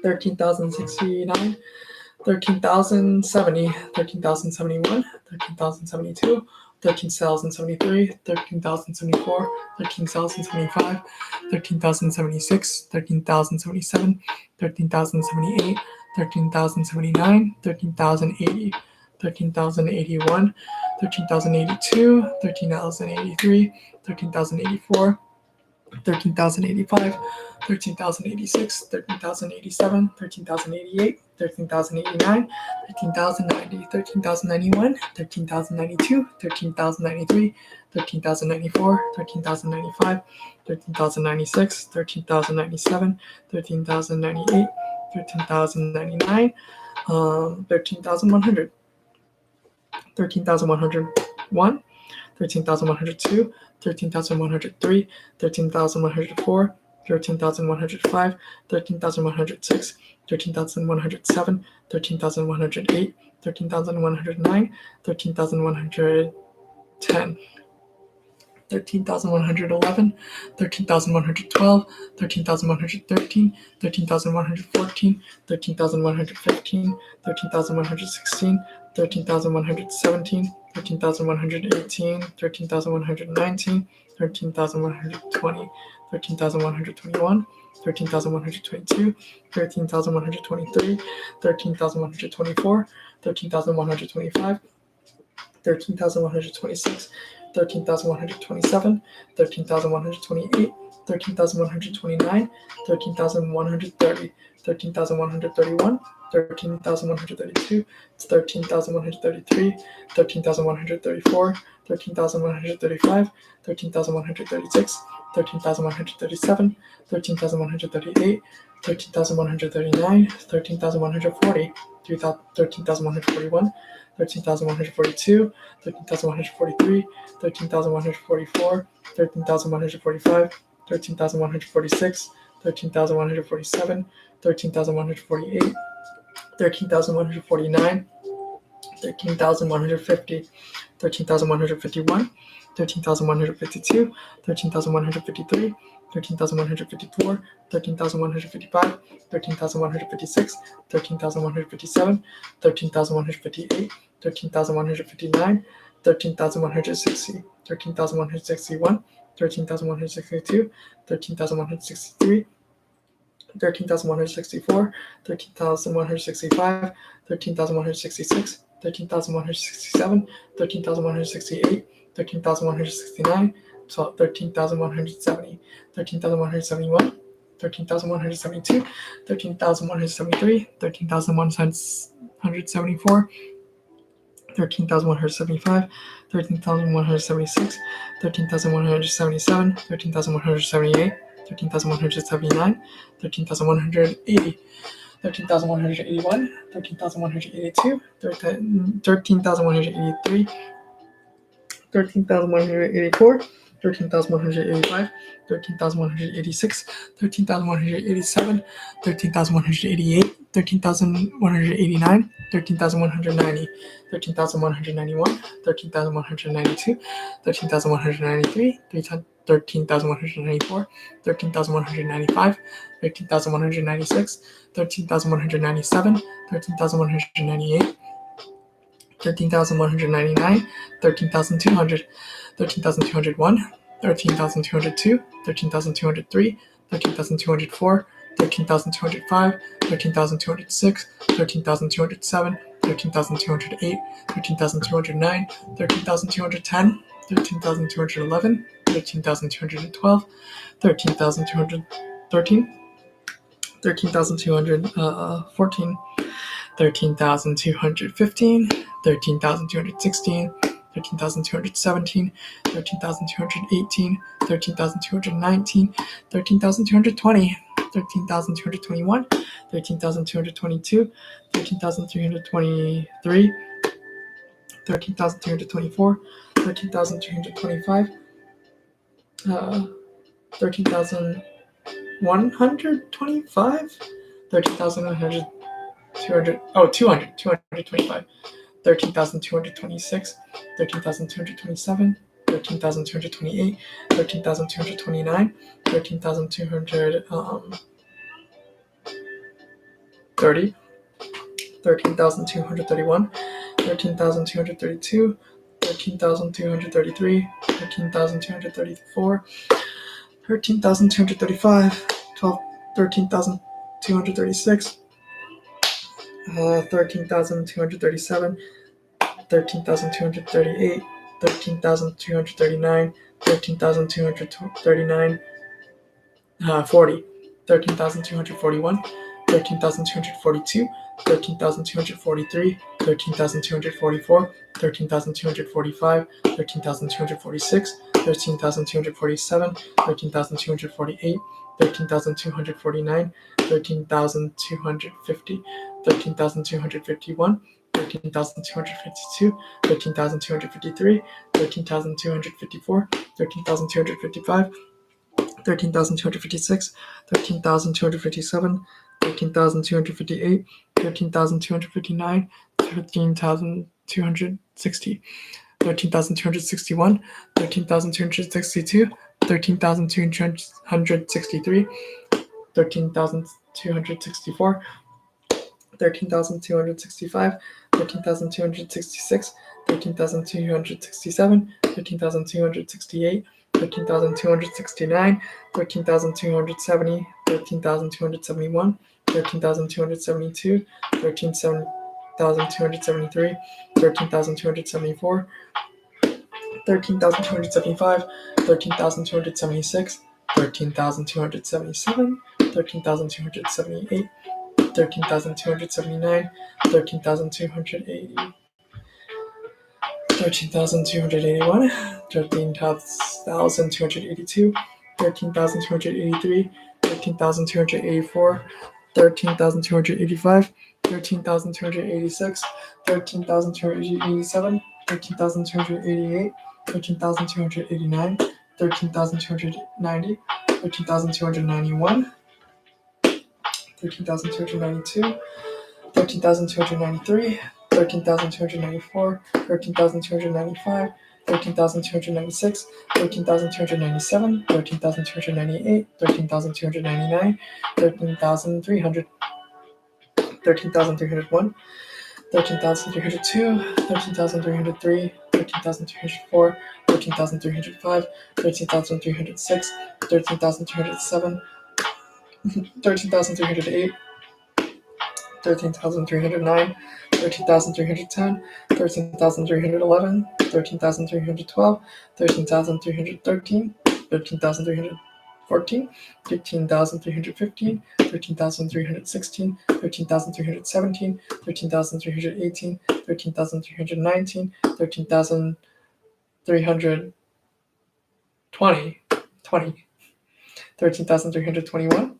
C: 13,069, 13,070, 13,071, 13,072, 13,073, 13,074, 13,075, 13,076, 13,077, 13,078, 13,079, 13,080, 13,081, 13,082, 13,083, 13,084, 13,085, 13,086, 13,087, 13,088, 13,089, 13,090, 13,091, 13,092, 13,093, 13,094, 13,095, 13,096, 13,097, 13,098, 13,099, 13,100, 13,101, 13,102, 13,103, 13,104, 13,105, 13,106, 13,107, 13,108, 13,109, 13,110, 13,111, 13,112, 13,113, 13,114, 13,115, 13,116, 13,117, 13,118, 13,119, 13,120, 13,121, 13,122, 13,123, 13,124, 13,125, 13,126, 13,127, 13,128, 13,129, 13,130, 13,131, 13,132, 13,133, 13,134, 13,135, 13,136, 13,137, 13,138, 13,139, 13,140, 13,141, 13,142, 13,143, 13,144, 13,145, 13,146, 13,147, 13,148, 13,149, 13,150, 13,151, 13,152, 13,153, 13,154, 13,155, 13,156, 13,157, 13,158, 13,159, 13,160, 13,161, 13,162, 13,163, 13,164, 13,165, 13,166, 13,167, 13,168, 13,169, 13,170, 13,171, 13,172, 13,173, 13,174, 13,175, 13,176, 13,177, 13,178, 13,179, 13,180, 13,181, 13,182, 13,183, 13,184, 13,185, 13,186, 13,187, 13,188, 13,189, 13,189, 13,190, 13,190, 13,192, 13,194, 13,195, 13,196, 13,197, 13,198, 13,199, 13,200, 13,201, 13,202, 13,203, 13,204, 13,205, 13,206, 13,207, 13,208, 13,209, 13,210, 13,211, 13,212, 13,213, 13,214, 13,215, 13,216, 13,217, 13,218, 13,219, 13,220, 13,221, 13,222, 13,323, 13,324, 13,325, 13,125, 13,100, 225, 13,226, 13,227, 13,228, 13,229, 13,230, 13,231, 13,232, 13,233, 13,234, 13,235, 13,236, 13,237, 13,238, 13,239, 13,239, 40, 13,241, 13,242, 13,243, 13,244, 13,245, 13,246, 13,247, 13,248, 13,249, 13,250, 13,251, 13,252, 13,253, 13,254, 13,255, 13,256, 13,257, 13,258, 13,259, 13,260, 13,261, 13,262, 13,263, 13,264, 13,265, 13,266, 13,267, 13,268, 13,269, 13,270, 13,271, 13,272, 13,273, 13,274, 13,275, 13,276, 13,277, 13,278, 13,279, 13,280, 13,281, 13,282, 13,283, 13,284, 13,285, 13,286, 13,287, 13,288, 13,289, 13,290, 13,291, 13,292, 13,293, 13,294, 13,295, 13,296, 13,297, 13,298, 13,299, 13,300, 13,301, 13,302, 13,303, 13,304, 13,305, 13,306, 13,307, 13,308, 13,309, 13,310, 13,311, 13,312, 13,313, 13,314, 13,315, 13,316, 13,317, 13,318, 13,319, 13,320, 13,321,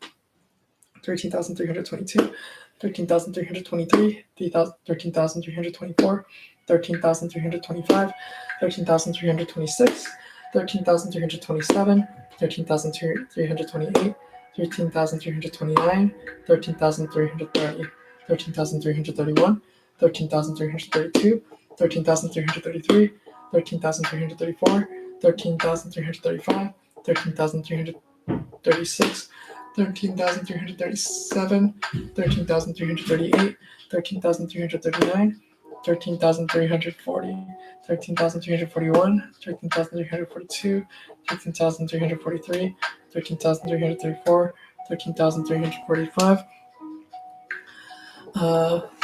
C: 13,322, 13,323, 13,324, 13,325, 13,326, 13,327, 13,328, 13,329, 13,330, 13,331, 13,332, 13,333, 13,334, 13,335, 13,336, 13,337, 13,338, 13,339, 13,340, 13,341, 13,342, 13,343, 13,334, 13,345,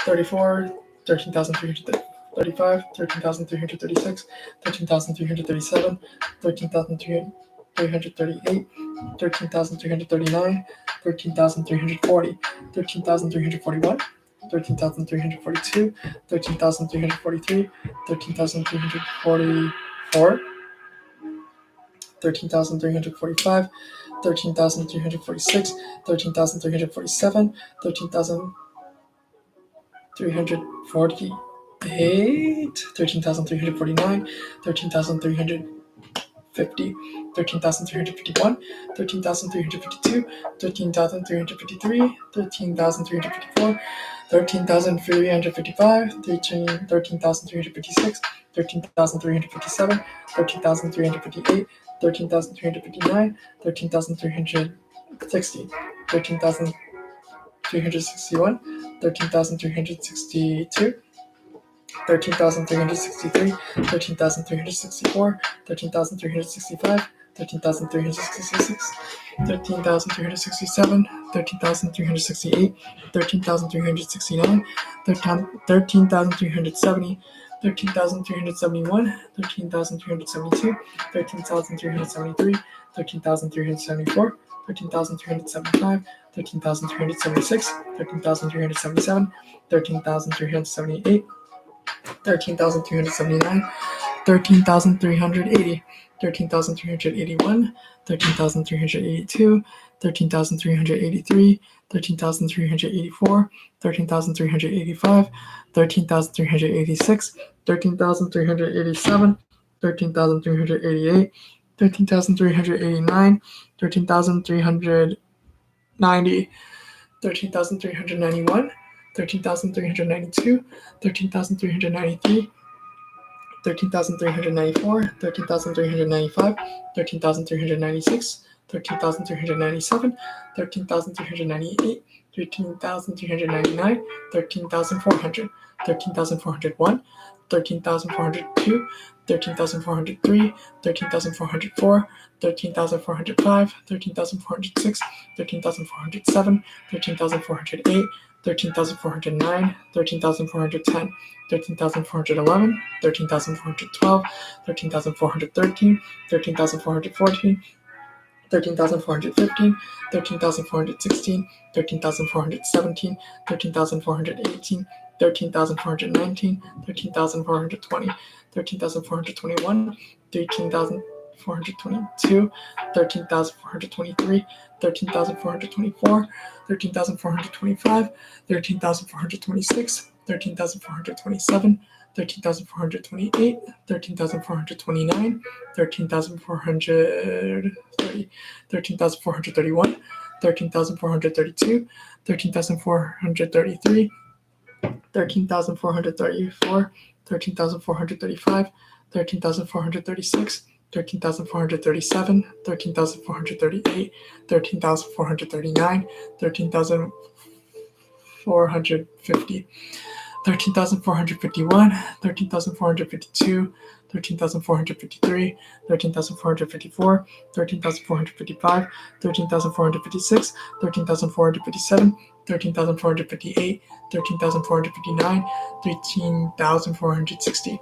C: 34, 13,335, 13,336, 13,337, 13,338, 13,339, 13,340, 13,341, 13,342, 13,343, 13,344, 13,345, 13,346, 13,347, 13,348, 13,349, 13,350, 13,351, 13,352, 13,353, 13,354, 13,355, 13,356, 13,357, 13,358, 13,359, 13,360, 13,361, 13,362, 13,363, 13,364, 13,365, 13,366, 13,367, 13,368, 13,369, 13,370, 13,371, 13,372, 13,373, 13,374, 13,375, 13,376, 13,377, 13,378, 13,379, 13,380, 13,381, 13,382, 13,383, 13,384, 13,385, 13,386, 13,387, 13,388, 13,389, 13,390, 13,391, 13,392, 13,393, 13,394, 13,395, 13,396, 13,397, 13,398, 13,399, 13,400, 13,401, 13,402, 13,403, 13,404, 13,405, 13,406, 13,407, 13,408, 13,409, 13,410, 13,411, 13,412, 13,413, 13,414, 13,415, 13,416, 13,417, 13,418, 13,419, 13,420, 13,421, 13,422, 13,423, 13,424, 13,425, 13,426, 13,427, 13,428, 13,429, 13,430, 13,431, 13,432, 13,433, 13,434, 13,435, 13,436, 13,437, 13,438, 13,439, 13,450, 13,451, 13,452, 13,453, 13,454, 13,455, 13,456, 13,457, 13,458, 13,459, 13,460,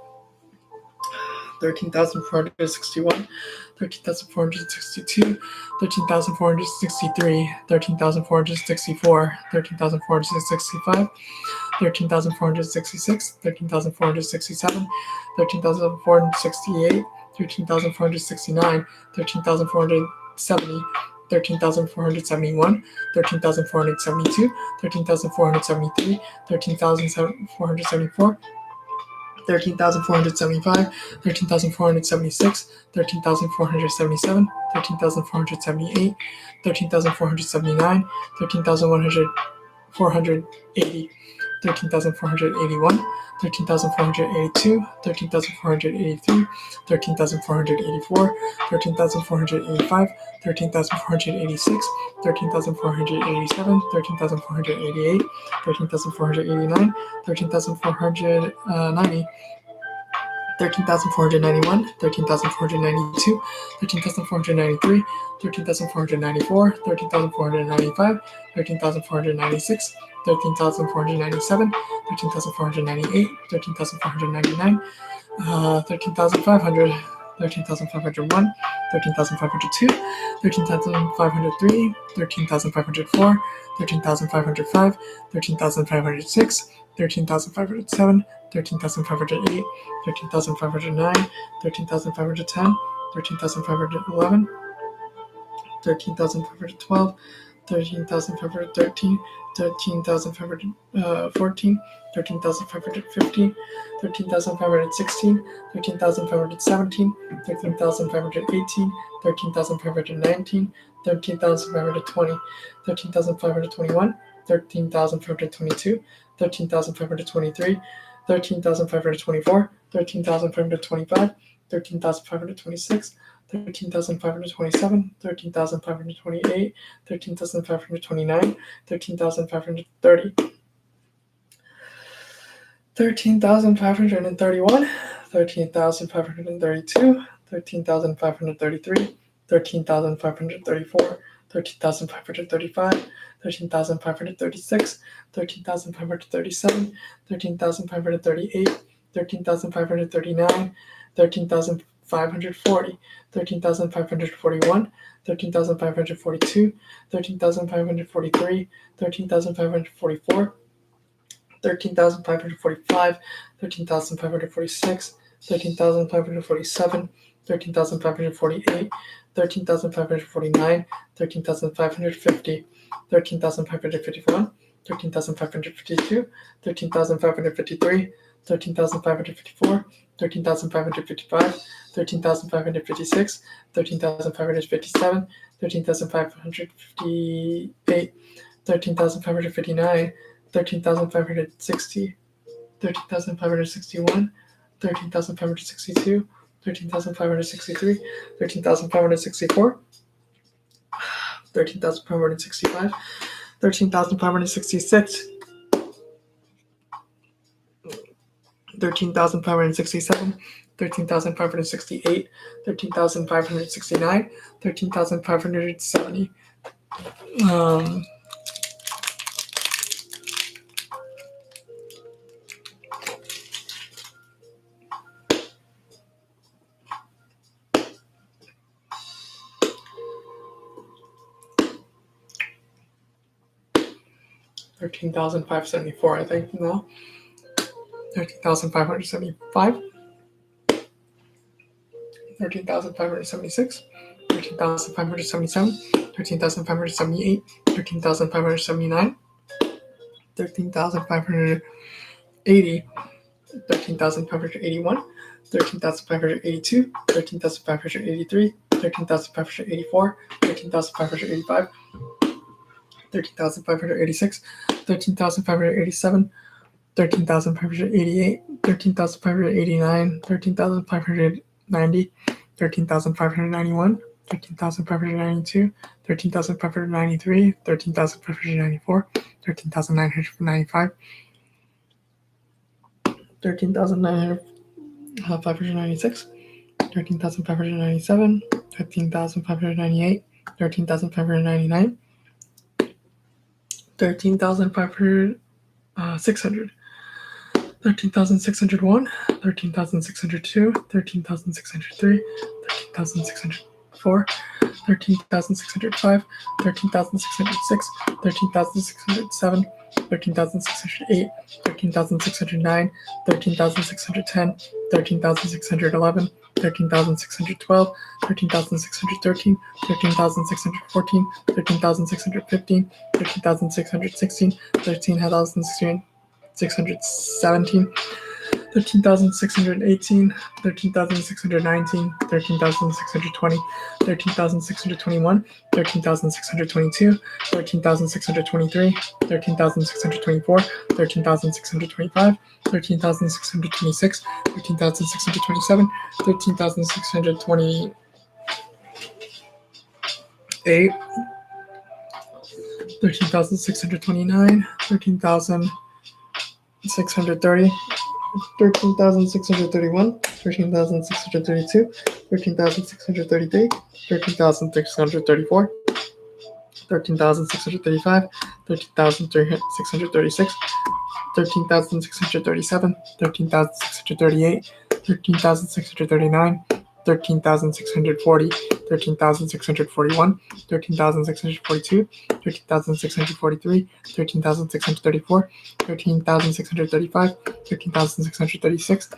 C: 13,461, 13,462, 13,463, 13,464, 13,465, 13,466, 13,467, 13,468, 13,469, 13,470, 13,471, 13,472, 13,473, 13,474, 13,475, 13,476, 13,477, 13,478, 13,479, 13,100 13,480, 13,481, 13,482, 13,483, 13,484, 13,485, 13,486, 13,487, 13,488, 13,489, 13,490, 13,491, 13,492, 13,493, 13,494, 13,495, 13,496, 13,497, 13,498, 13,499, 13,500, 13,501, 13,502, 13,503, 13,504, 13,505, 13,506, 13,507, 13,508, 13,509, 13,510, 13,511, 13,512, 13,513, 13,514, 13,515, 13,516, 13,517, 13,518, 13,519, 13,520, 13,521, 13,522, 13,523, 13,524, 13,525, 13,526, 13,527, 13,528, 13,529, 13,530, 13,531, 13,532, 13,533, 13,534, 13,535, 13,536, 13,537, 13,538, 13,539, 13,540, 13,541, 13,542, 13,543, 13,544, 13,545, 13,546, 13,547, 13,548, 13,549, 13,550, 13,551, 13,552, 13,553, 13,554, 13,555, 13,556, 13,557, 13,558, 13,559, 13,560, 13,561, 13,562, 13,563, 13,564, 13,565, 13,566, 13,567, 13,568, 13,569, 13,570. 13,574, I think now. 13,575, 13,576, 13,577, 13,578, 13,579, 13,580, 13,581, 13,582, 13,583, 13,584, 13,585, 13,586, 13,587, 13,588, 13,589, 13,590, 13,591, 13,592, 13,593, 13,594, 13,995, 13,596, 13,597, 13,598, 13,599, 13,500, 600, 13,601, 13,602, 13,603, 13,604, 13,605, 13,606, 13,607, 13,608, 13,609, 13,610, 13,611, 13,612, 13,613, 13,614, 13,615, 13,616, 13,617, 13,618, 13,619, 13,620, 13,621, 13,622, 13,623, 13,624, 13,625, 13,626, 13,627, 13,628, 13,629, 13,630, 13,631, 13,632, 13,633, 13,634, 13,635, 13,636, 13,637, 13,638, 13,639, 13,640, 13,641, 13,642, 13,643, 13,634, 13,635, 13,636,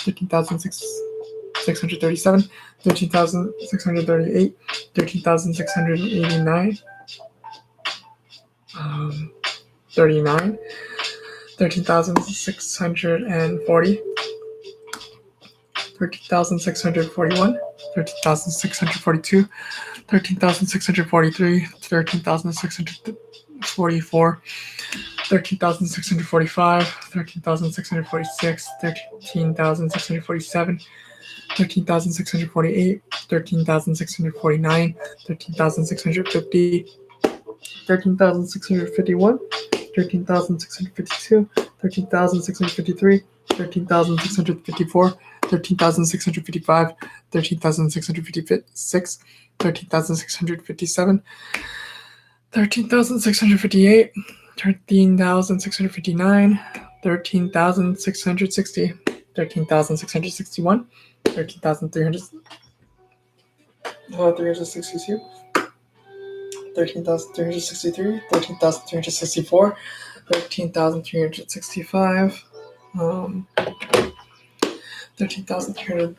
C: 13,637, 13,638, 13,689, 39, 13,640, 13,641, 13,642, 13,643, 13,644, 13,645, 13,646, 13,647, 13,648, 13,649, 13,650, 13,651, 13,652, 13,653, 13,654, 13,655, 13,656, 13,657, 13,658, 13,659, 13,660, 13,661, 13,362, 13,363, 13,364, 13,365, 13,300.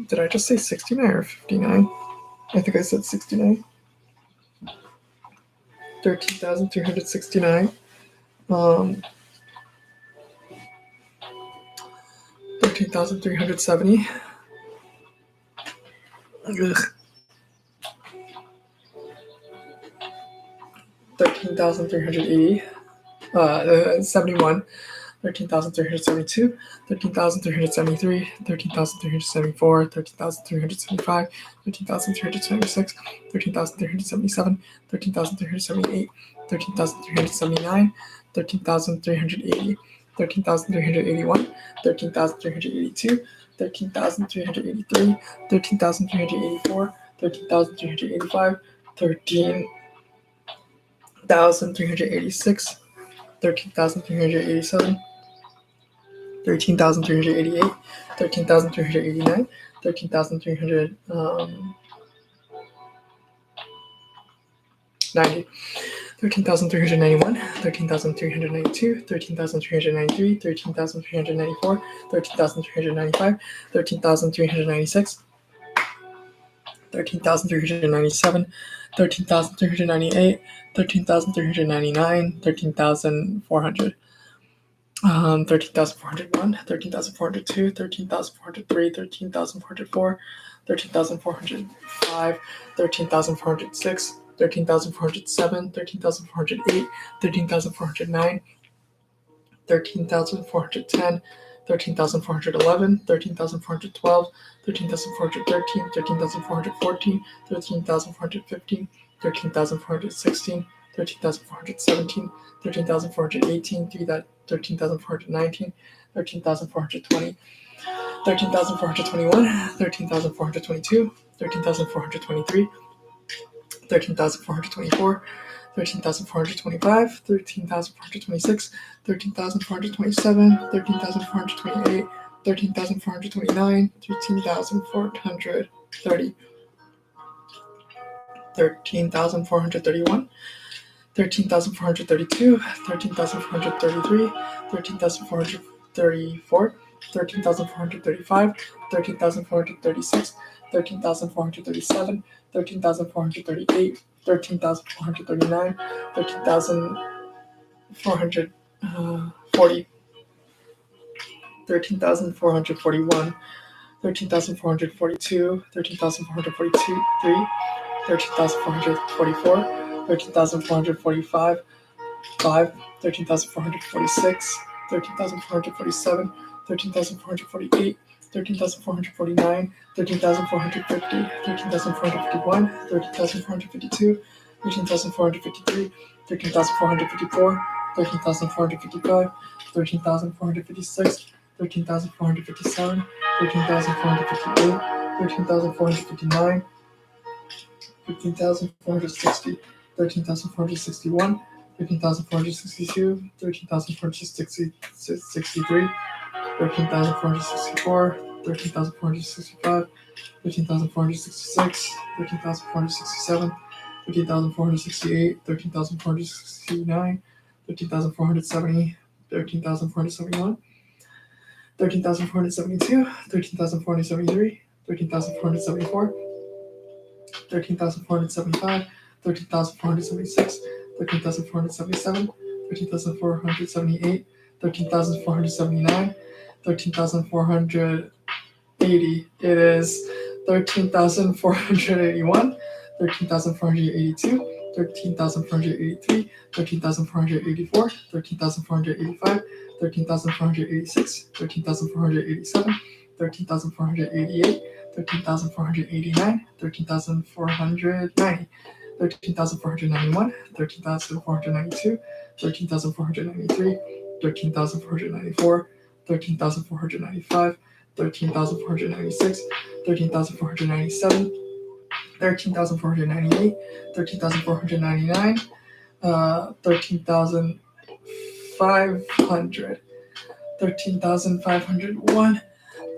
C: Did I just say 69 or 59? I think I said 69. 13,369. 13,370. 13,380. 71. 13,372, 13,373, 13,374, 13,375, 13,376, 13,377, 13,378, 13,379, 13,380, 13,381, 13,382, 13,383, 13,384, 13,385, 13,386, 13,387, 13,388, 13,389, 13,390, 13,391, 13,392, 13,393, 13,394, 13,395, 13,396, 13,397, 13,398, 13,399, 13,400. 13,401, 13,402, 13,403, 13,404, 13,405, 13,406, 13,407, 13,408, 13,409, 13,410, 13,411, 13,412, 13,413, 13,414, 13,415, 13,416, 13,417, 13,418, 13,419, 13,420, 13,421, 13,422, 13,423, 13,424, 13,425, 13,426, 13,427, 13,428, 13,429, 13,430, 13,431, 13,432, 13,433, 13,434, 13,435, 13,436, 13,437, 13,438, 13,439, 13,440, 40. 13,441. 13,442. 13,442. 3. 13,444. 13,445. 5. 13,446. 13,447. 13,448. 13,449. 13,450. 13,451. 13,452. 13,453. 13,454. 13,455. 13,456. 13,457. 13,458. 13,459. 15,460. 13,461. 13,462. 13,463. 13,464. 13,465. 13,466. 13,467. 13,468. 13,469. 13,470. 13,471. 13,472. 13,473. 13,474. 13,475. 13,476. 13,477. 13,478. 13,479. 13,480. It is 13,481. 13,482. 13,483. 13,484. 13,485. 13,486. 13,487. 13,488. 13,489. 13,490. 13,491. 13,492. 13,493. 13,494. 13,495. 13,496. 13,497. 13,498. 13,499. 13,500. 13,501.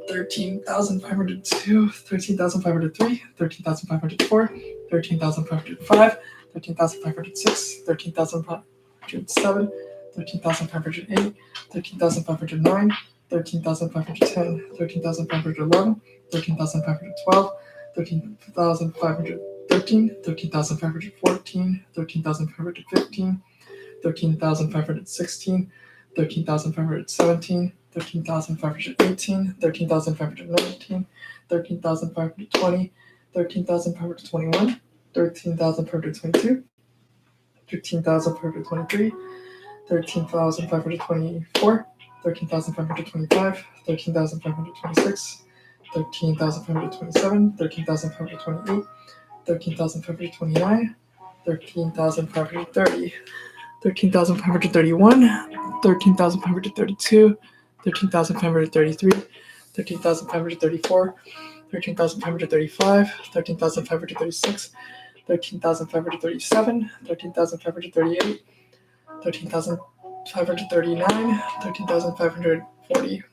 C: 13,502, 13,503, 13,504, 13,505, 13,506, 13,507, 13,508, 13,509, 13,510, 13,511, 13,512, 13,513, 13,514, 13,515, 13,516, 13,517, 13,518, 13,519, 13,520, 13,521, 13,522, 13,523, 13,524, 13,525, 13,526, 13,527, 13,528, 13,529, 13,530, 13,531, 13,532, 13,533, 13,534, 13,535, 13,536, 13,537, 13,538, 13,539, 13,540,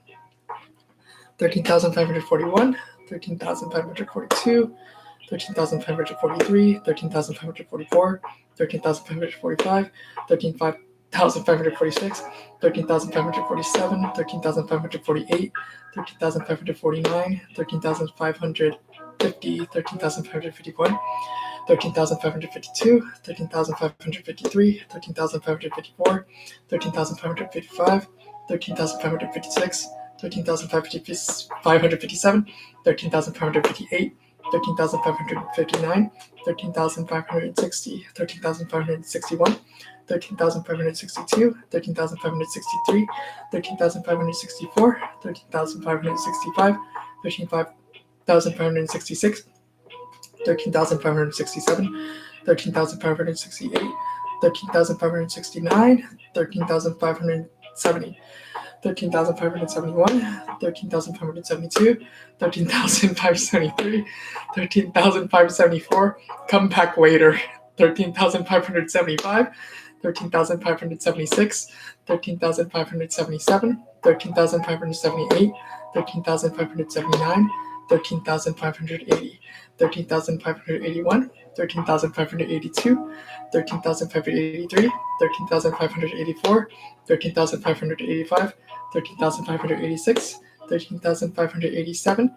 C: 13,541, 13,542, 13,543, 13,544, 13,545, 13,546, 13,547, 13,548, 13,549, 13,550, 13,551, 13,552, 13,553, 13,554, 13,555, 13,556, 13,557, 13,558, 13,559, 13,560, 13,561, 13,562, 13,563, 13,564, 13,565, 13,566, 13,567, 13,568, 13,569, 13,570, 13,571, 13,572, 13,573, 13,574, come back later, 13,575, 13,576, 13,577, 13,578, 13,579, 13,580, 13,581, 13,582, 13,583, 13,584, 13,585, 13,586, 13,587,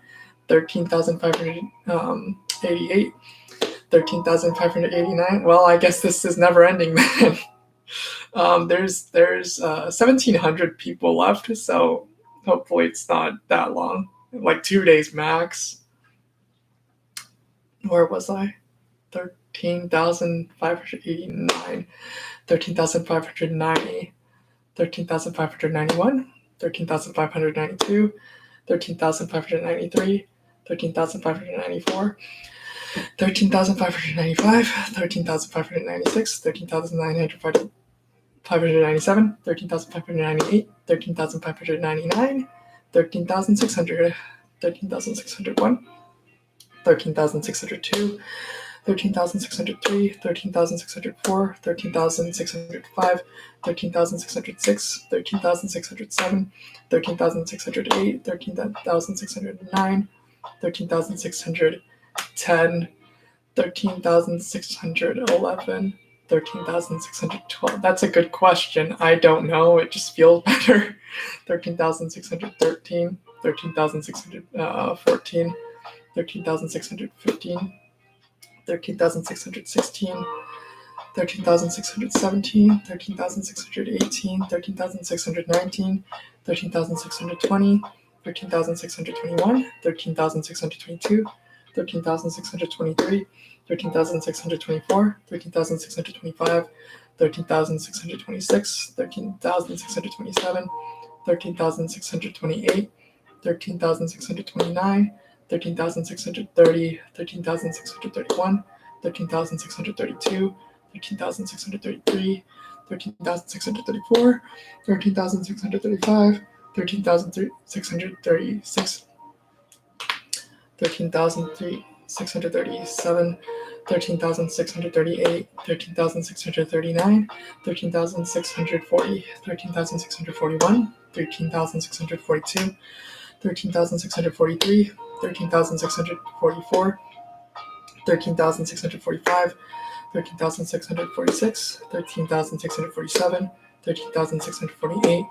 C: 13,588, 13,589. Well, I guess this is never ending then. There's 1,700 people left, so hopefully it's not that long. Like 2 days max. Where was I? 13,589, 13,590, 13,591, 13,592, 13,593, 13,594, 13,595, 13,596, 13,597, 13,598, 13,599, 13,600, 13,601, 13,602, 13,603, 13,604, 13,605, 13,606, 13,607, 13,608, 13,609, 13,610, 13,611, 13,612. That's a good question. I don't know. It just feels better. 13,613, 13,614, 13,615, 13,616, 13,617, 13,618, 13,619, 13,620, 13,621, 13,622, 13,623, 13,624, 13,625, 13,626, 13,627, 13,628, 13,629, 13,630, 13,631, 13,632, 13,633, 13,634, 13,635, 13,636, 13,637, 13,638, 13,639, 13,640, 13,641, 13,642, 13,643, 13,644, 13,645, 13,646, 13,647, 13,648,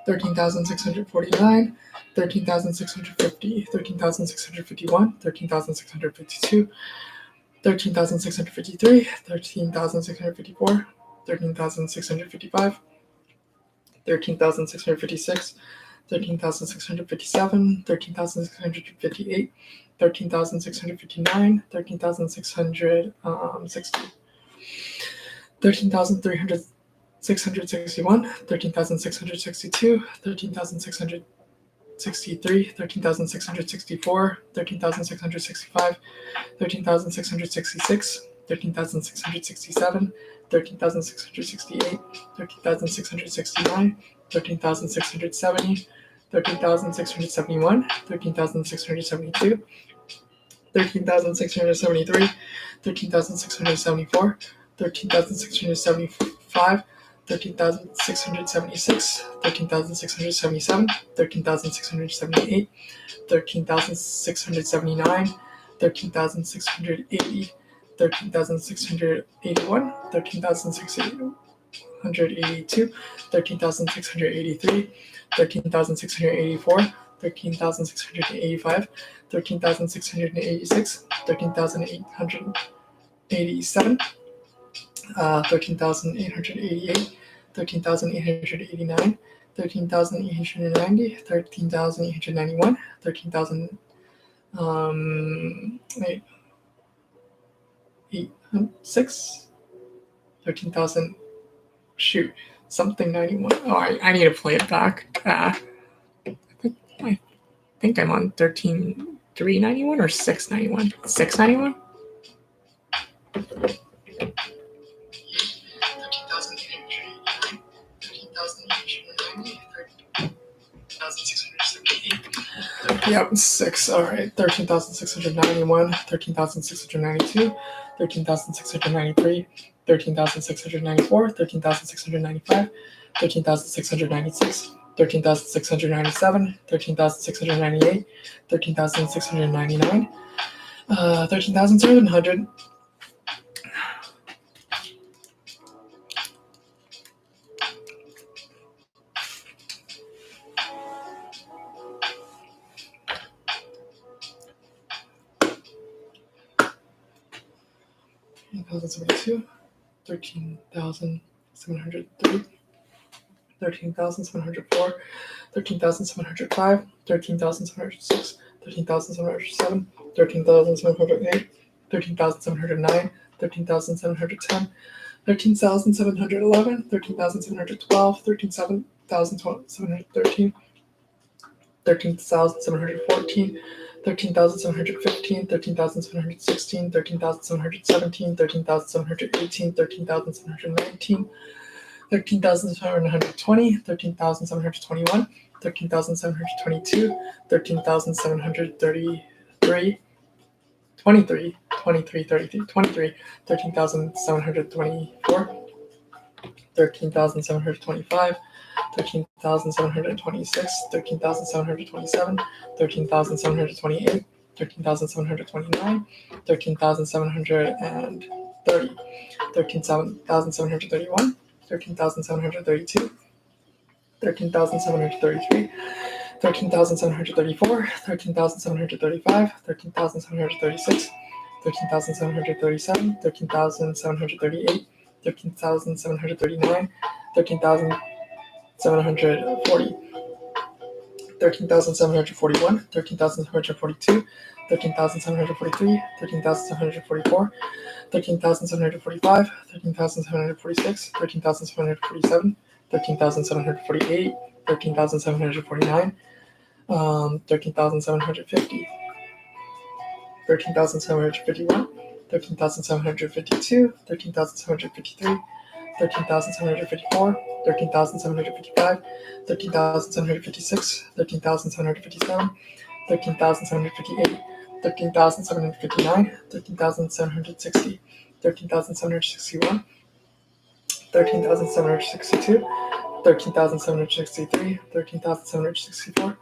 C: 13,649, 13,650, 13,651, 13,652, 13,653, 13,654, 13,655, 13,656, 13,657, 13,658, 13,659, 13,660, 13,661, 13,662, 13,663, 13,664, 13,665, 13,666, 13,667, 13,668, 13,669, 13,670, 13,671, 13,672, 13,673, 13,674, 13,675, 13,676, 13,677, 13,678, 13,679, 13,680, 13,681, 13,682, 13,683, 13,684, 13,685, 13,686, 13,887, 13,888, 13,889, 13,890, 13,891, 13,806, 13,000. Shoot, something 91. Oh, I need to play it back. I think I'm on 13,391 or 691. 691. 13,889, 13,890, 13,678. Yep, 6. All right, 13,691, 13,692, 13,693, 13,694, 13,695, 13,696, 13,697, 13,698, 13,699, 13,700. $13,072, 13,072, 13,703, 13,704, 13,705, 13,706, 13,707, 13,708, 13,709, 13,710, 13,711, 13,712, 13,713, 13,714, 13,715, 13,716, 13,717, 13,718, 13,719, 13,720, 13,721, 13,722, 13,733, 23, 23, 33, 23, 13,724, 13,725, 13,726, 13,727, 13,728, 13,729, 13,730, 13,731, 13,732, 13,733, 13,734, 13,735, 13,736, 13,737, 13,738, 13,739, 13,740, 13,741, 13,742, 13,743, 13,744, 13,745, 13,746, 13,747, 13,748, 13,749, 13,750, 13,751, 13,752, 13,753, 13,754, 13,755, 13,756, 13,757, 13,758, 13,759, 13,760, 13,761, 13,762, 13,763, 13,764,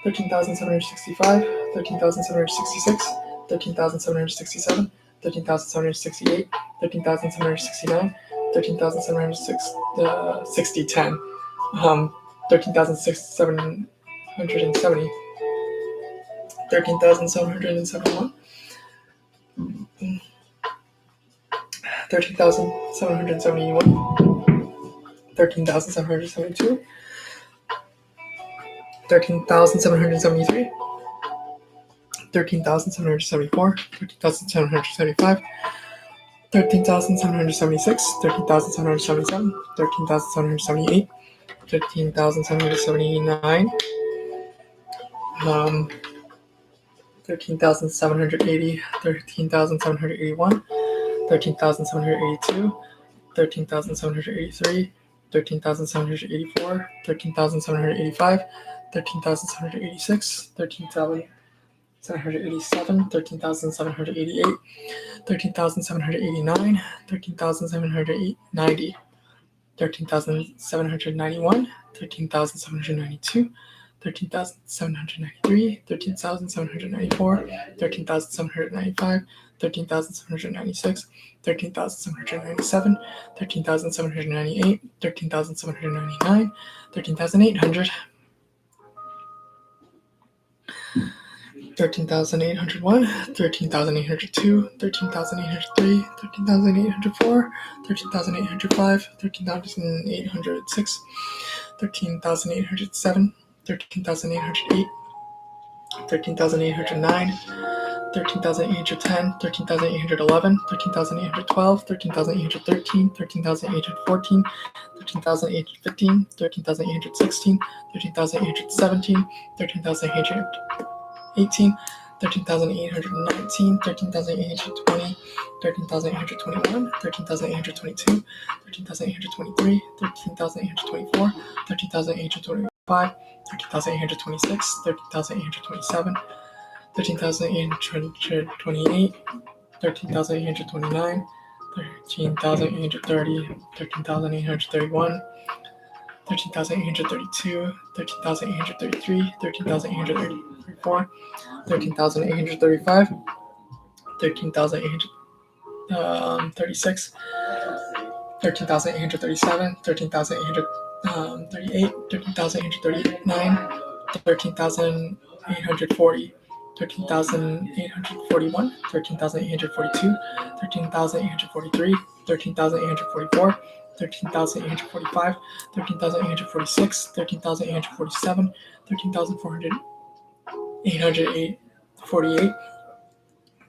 C: 13,765, 13,766, 13,767, 13,768, 13,769, 13,760, 10, 13,770, 13,771, 13,771, 13,772, 13,773, 13,774, 13,775, 13,776, 13,777, 13,778, 13,779, 13,780, 13,781, 13,782, 13,783, 13,784, 13,785, 13,786, 13,787, 13,788, 13,789, 13,790, 13,791, 13,792, 13,793, 13,794, 13,795, 13,796, 13,797, 13,798, 13,799, 13,800, 13,801, 13,802, 13,803, 13,804, 13,805, 13,806, 13,807, 13,808, 13,809, 13,810, 13,811, 13,812, 13,813, 13,814, 13,815, 13,816, 13,817, 13,818, 13,819, 13,820, 13,821, 13,822, 13,823, 13,824, 13,825, 13,826, 13,827, 13,828, 13,829, 13,830, 13,831, 13,832, 13,833, 13,834, 13,835, 13,836, 13,837, 13,838, 13,839, 13,840, 13,841, 13,842, 13,843, 13,844, 13,845, 13,846, 13,847, 13,848,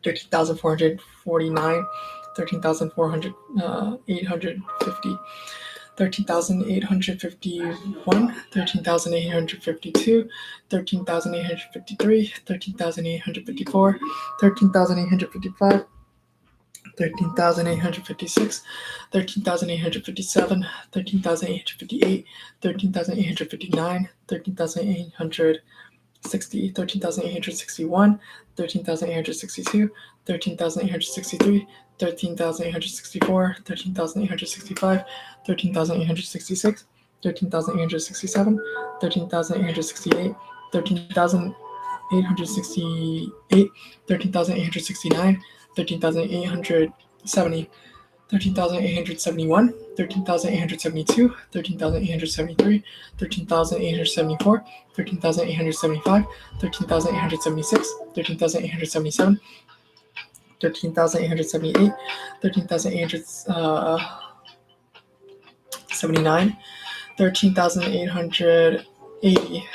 C: 13,449, 13,850, 13,851, 13,852, 13,853, 13,854, 13,855, 13,856, 13,857, 13,858, 13,859, 13,860, 13,861, 13,862, 13,863, 13,864, 13,865, 13,866, 13,867, 13,868, 13,868, 13,869, 13,870, 13,871, 13,872, 13,873, 13,874, 13,875, 13,876, 13,877, 13,878, 13,879, 13,880,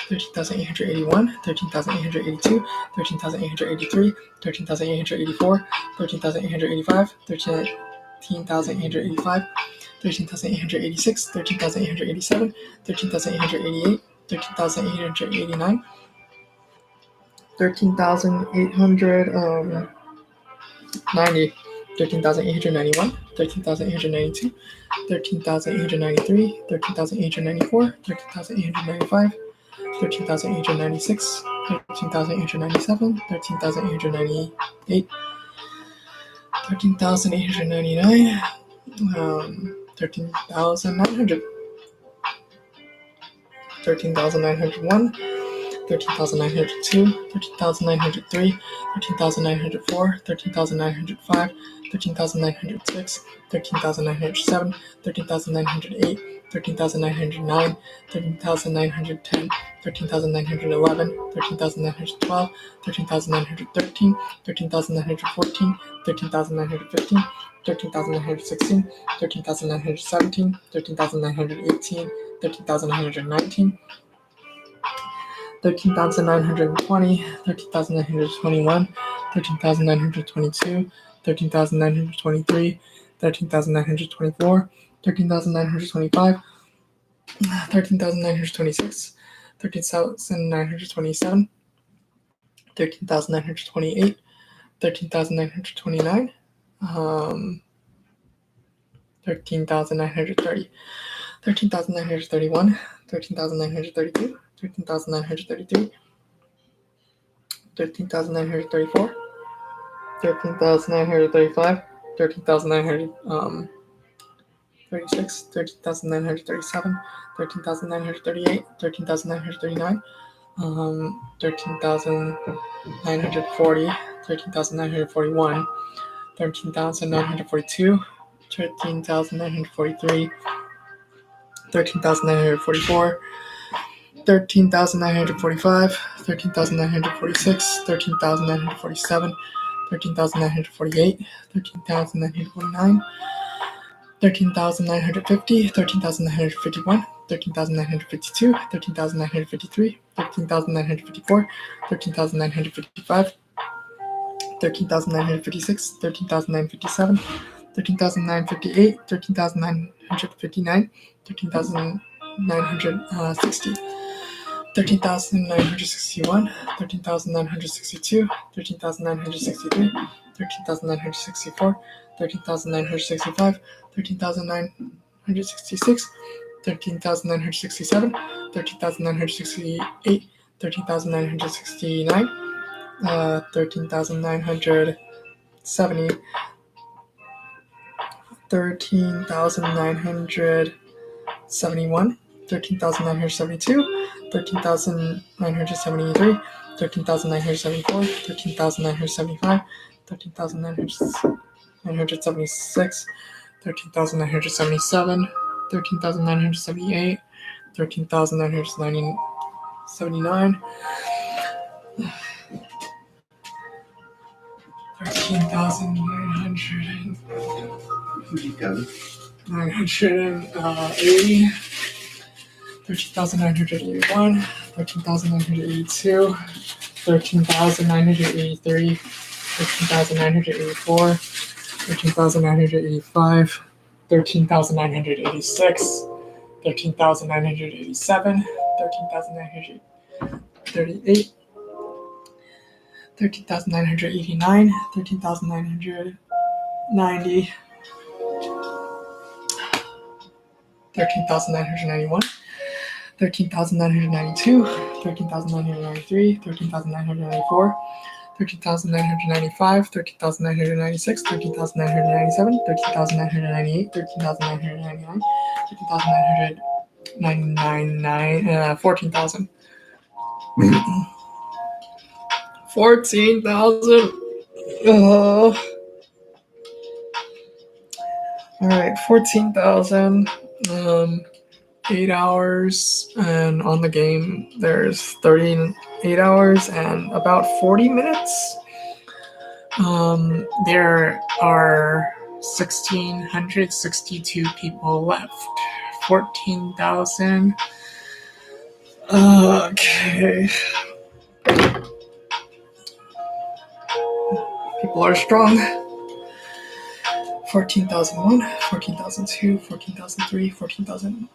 C: 13,881, 13,882, 13,883, 13,884, 13,885, 13,885, 13,886, 13,887, 13,888, 13,889, 13,890, 13,891, 13,892, 13,893, 13,894, 13,895, 13,896, 13,897, 13,898, 13,899, 13,900, 13,901, 13,902, 13,903, 13,904, 13,905, 13,906, 13,907, 13,908, 13,909, 13,910, 13,911, 13,912, 13,913, 13,914, 13,915, 13,916, 13,917, 13,918, 13,919, 13,920, 13,921, 13,922, 13,923, 13,924, 13,925, 13,926, 13,927, 13,928, 13,929, 13,930, 13,931, 13,932, 13,933, 13,934, 13,935, 13,936, 13,937, 13,938, 13,939, 13,940, 13,941, 13,942, 13,943, 13,944, 13,945, 13,946, 13,947, 13,948, 13,949, 13,950, 13,951, 13,952, 13,953, 13,954, 13,955, 13,956, 13,957, 13,958, 13,959, 13,960, 13,961, 13,962, 13,963, 13,964, 13,965, 13,966, 13,967, 13,968, 13,969, 13,970, 13,971, 13,972, 13,973, 13,974, 13,975, 13,976, 13,977, 13,978, 13,979, 13,900.
E: Keep going.
C: 13,980, 13,981, 13,982, 13,983, 13,984, 13,985, 13,986, 13,987, 13,938, 13,989, 13,990, 13,991, 13,992, 13,993, 13,994, 13,995, 13,996, 13,997, 13,998, 13,999, 13,999, 14,000. 14,000. All right, 14,000. 8 hours, and on the game there's 38 hours and about 40 minutes. There are 1,662 people left. 14,000. Okay. People are strong. 14,001, 14,002, 14,003, 14,000.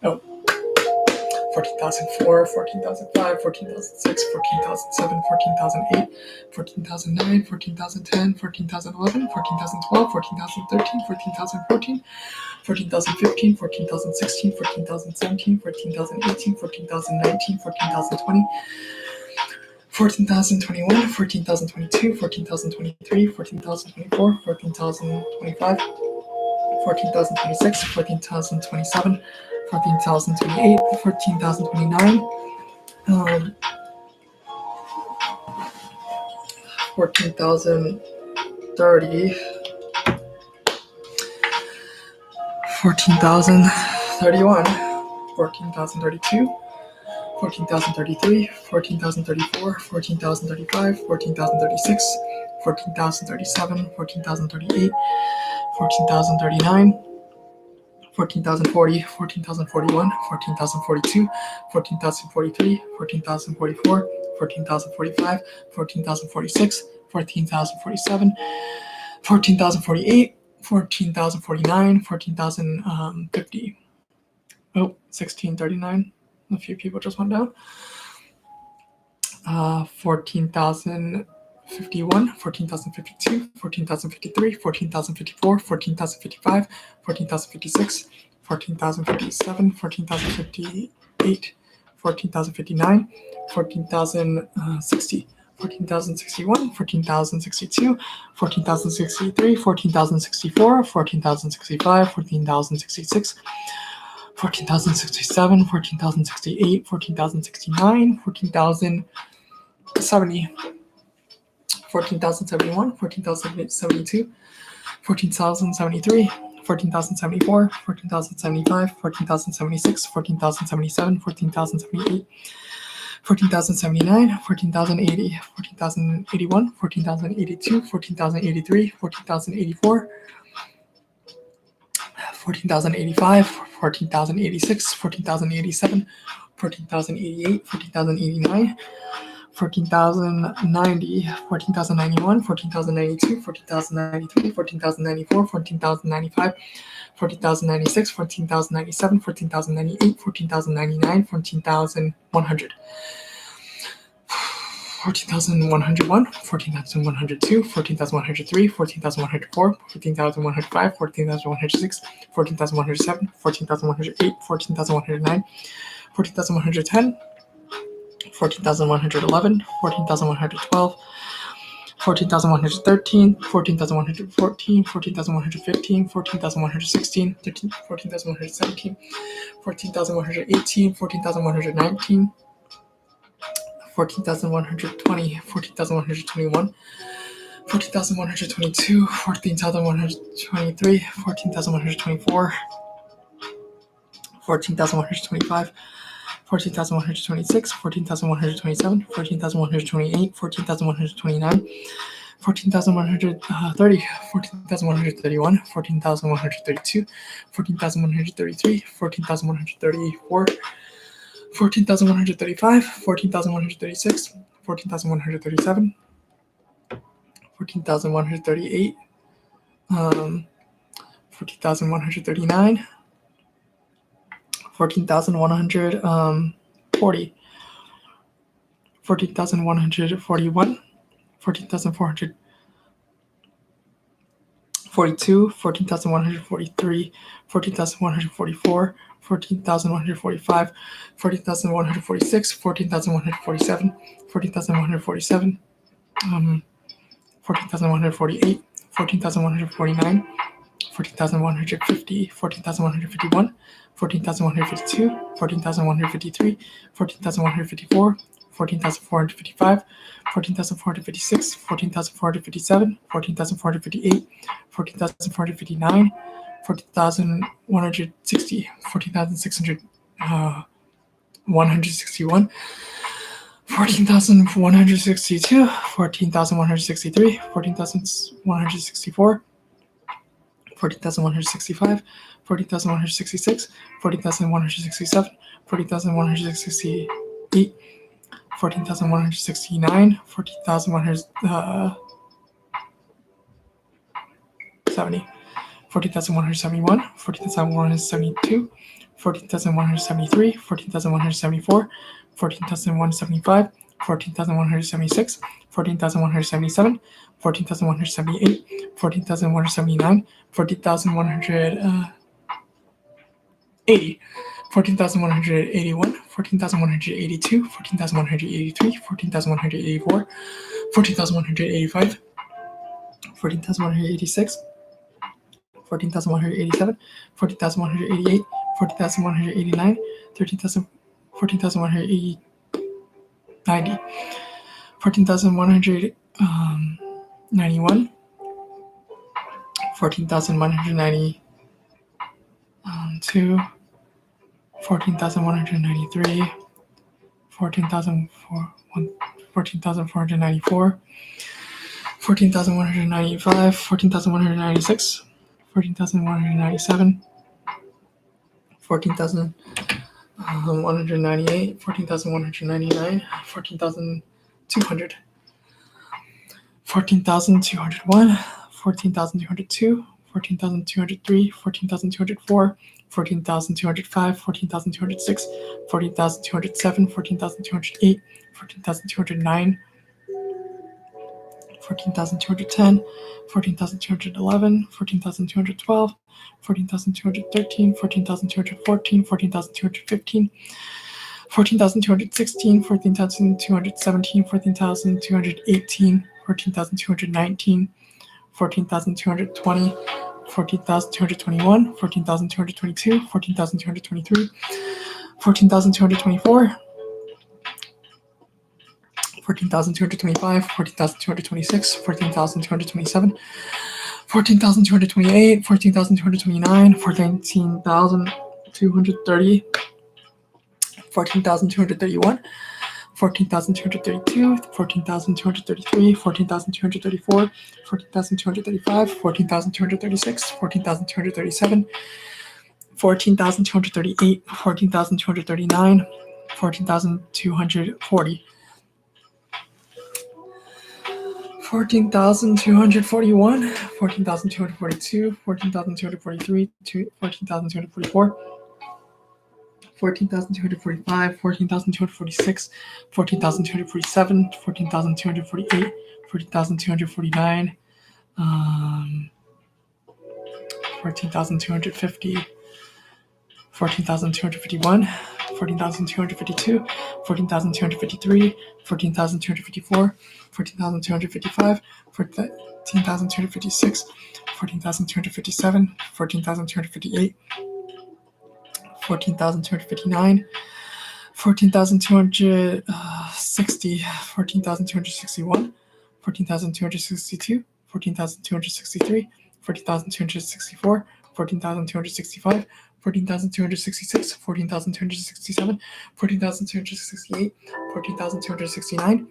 C: 14,004, 14,005, 14,006, 14,007, 14,008, 14,009, 14,010, 14,011, 14,012, 14,013, 14,014, 14,015, 14,016, 14,017, 14,018, 14,019, 14,020, 14,021, 14,022, 14,023, 14,024, 14,025, 14,026, 14,027, 14,028, 14,029, 14,030, 14,031, 14,032, 14,033, 14,034, 14,035, 14,036, 14,037, 14,038, 14,039, 14,040, 14,041, 14,042, 14,043, 14,044, 14,045, 14,046, 14,047, 14,048, 14,049, 14,050. 1639. A few people just went down. 14,051, 14,052, 14,053, 14,054, 14,055, 14,056, 14,057, 14,058, 14,059, 14,060, 14,061, 14,062, 14,063, 14,064, 14,065, 14,066, 14,067, 14,068, 14,069, 14,070, 14,071, 14,072, 14,073, 14,074, 14,075, 14,076, 14,077, 14,078, 14,079, 14,080, 14,081, 14,082, 14,083, 14,084, 14,085, 14,086, 14,087, 14,088, 14,089, 14,090, 14,091, 14,092, 14,093, 14,094, 14,095, 14,096, 14,097, 14,098, 14,099, 14,100. 14,101, 14,102, 14,103, 14,104, 14,105, 14,106, 14,107, 14,108, 14,109, 14,110, 14,111, 14,112, 14,113, 14,114, 14,115, 14,116, 14,117, 14,118, 14,119, 14,120, 14,121, 14,122, 14,123, 14,124, 14,125, 14,126, 14,127, 14,128, 14,129, 14,130, 14,131, 14,132, 14,133, 14,134, 14,135, 14,136, 14,137, 14,138, 14,139, 14,140, 14,141, 14,442, 14,143, 14,144, 14,145, 14,146, 14,147, 14,147, 14,148, 14,149, 14,150, 14,151, 14,152, 14,153, 14,154, 14,455, 14,456, 14,457, 14,458, 14,459, 14,160, 14,600, 161, 14,162, 14,163, 14,164, 14,165, 14,166, 14,167, 14,168, 14,169, 14,170, 14,171, 14,172, 14,173, 14,174, 14,175, 14,176, 14,177, 14,178, 14,179, 14,180, 14,181, 14,182, 14,183, 14,184, 14,185, 14,186, 14,187, 14,188, 14,189, 14,190, 14,191, 14,192, 14,193, 14,494, 14,195, 14,196, 14,197, 14,198, 14,199, 14,200, 14,201, 14,202, 14,203, 14,204, 14,205, 14,206, 14,207, 14,208, 14,209, 14,210, 14,211, 14,212, 14,213, 14,214, 14,215, 14,216, 14,217, 14,218, 14,219, 14,220, 14,221, 14,222, 14,223, 14,224, 14,225, 14,226, 14,227, 14,228, 14,229, 14,230, 14,231, 14,232, 14,233, 14,234, 14,235, 14,236, 14,237, 14,238, 14,239, 14,240, 14,241, 14,242, 14,243, 14,244, 14,245, 14,246, 14,247, 14,248, 14,249, 14,250, 14,251, 14,252, 14,253, 14,254, 14,255, 14,256, 14,257, 14,258, 14,259, 14,260, 14,261, 14,262, 14,263, 14,264, 14,265, 14,266, 14,267, 14,268, 14,269,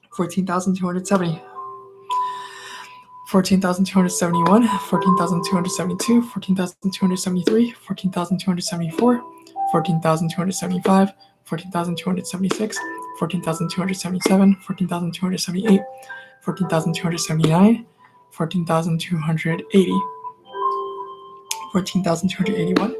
C: 14,270, 14,271, 14,272, 14,273, 14,274, 14,275, 14,276, 14,277, 14,278, 14,279, 14,280, 14,281,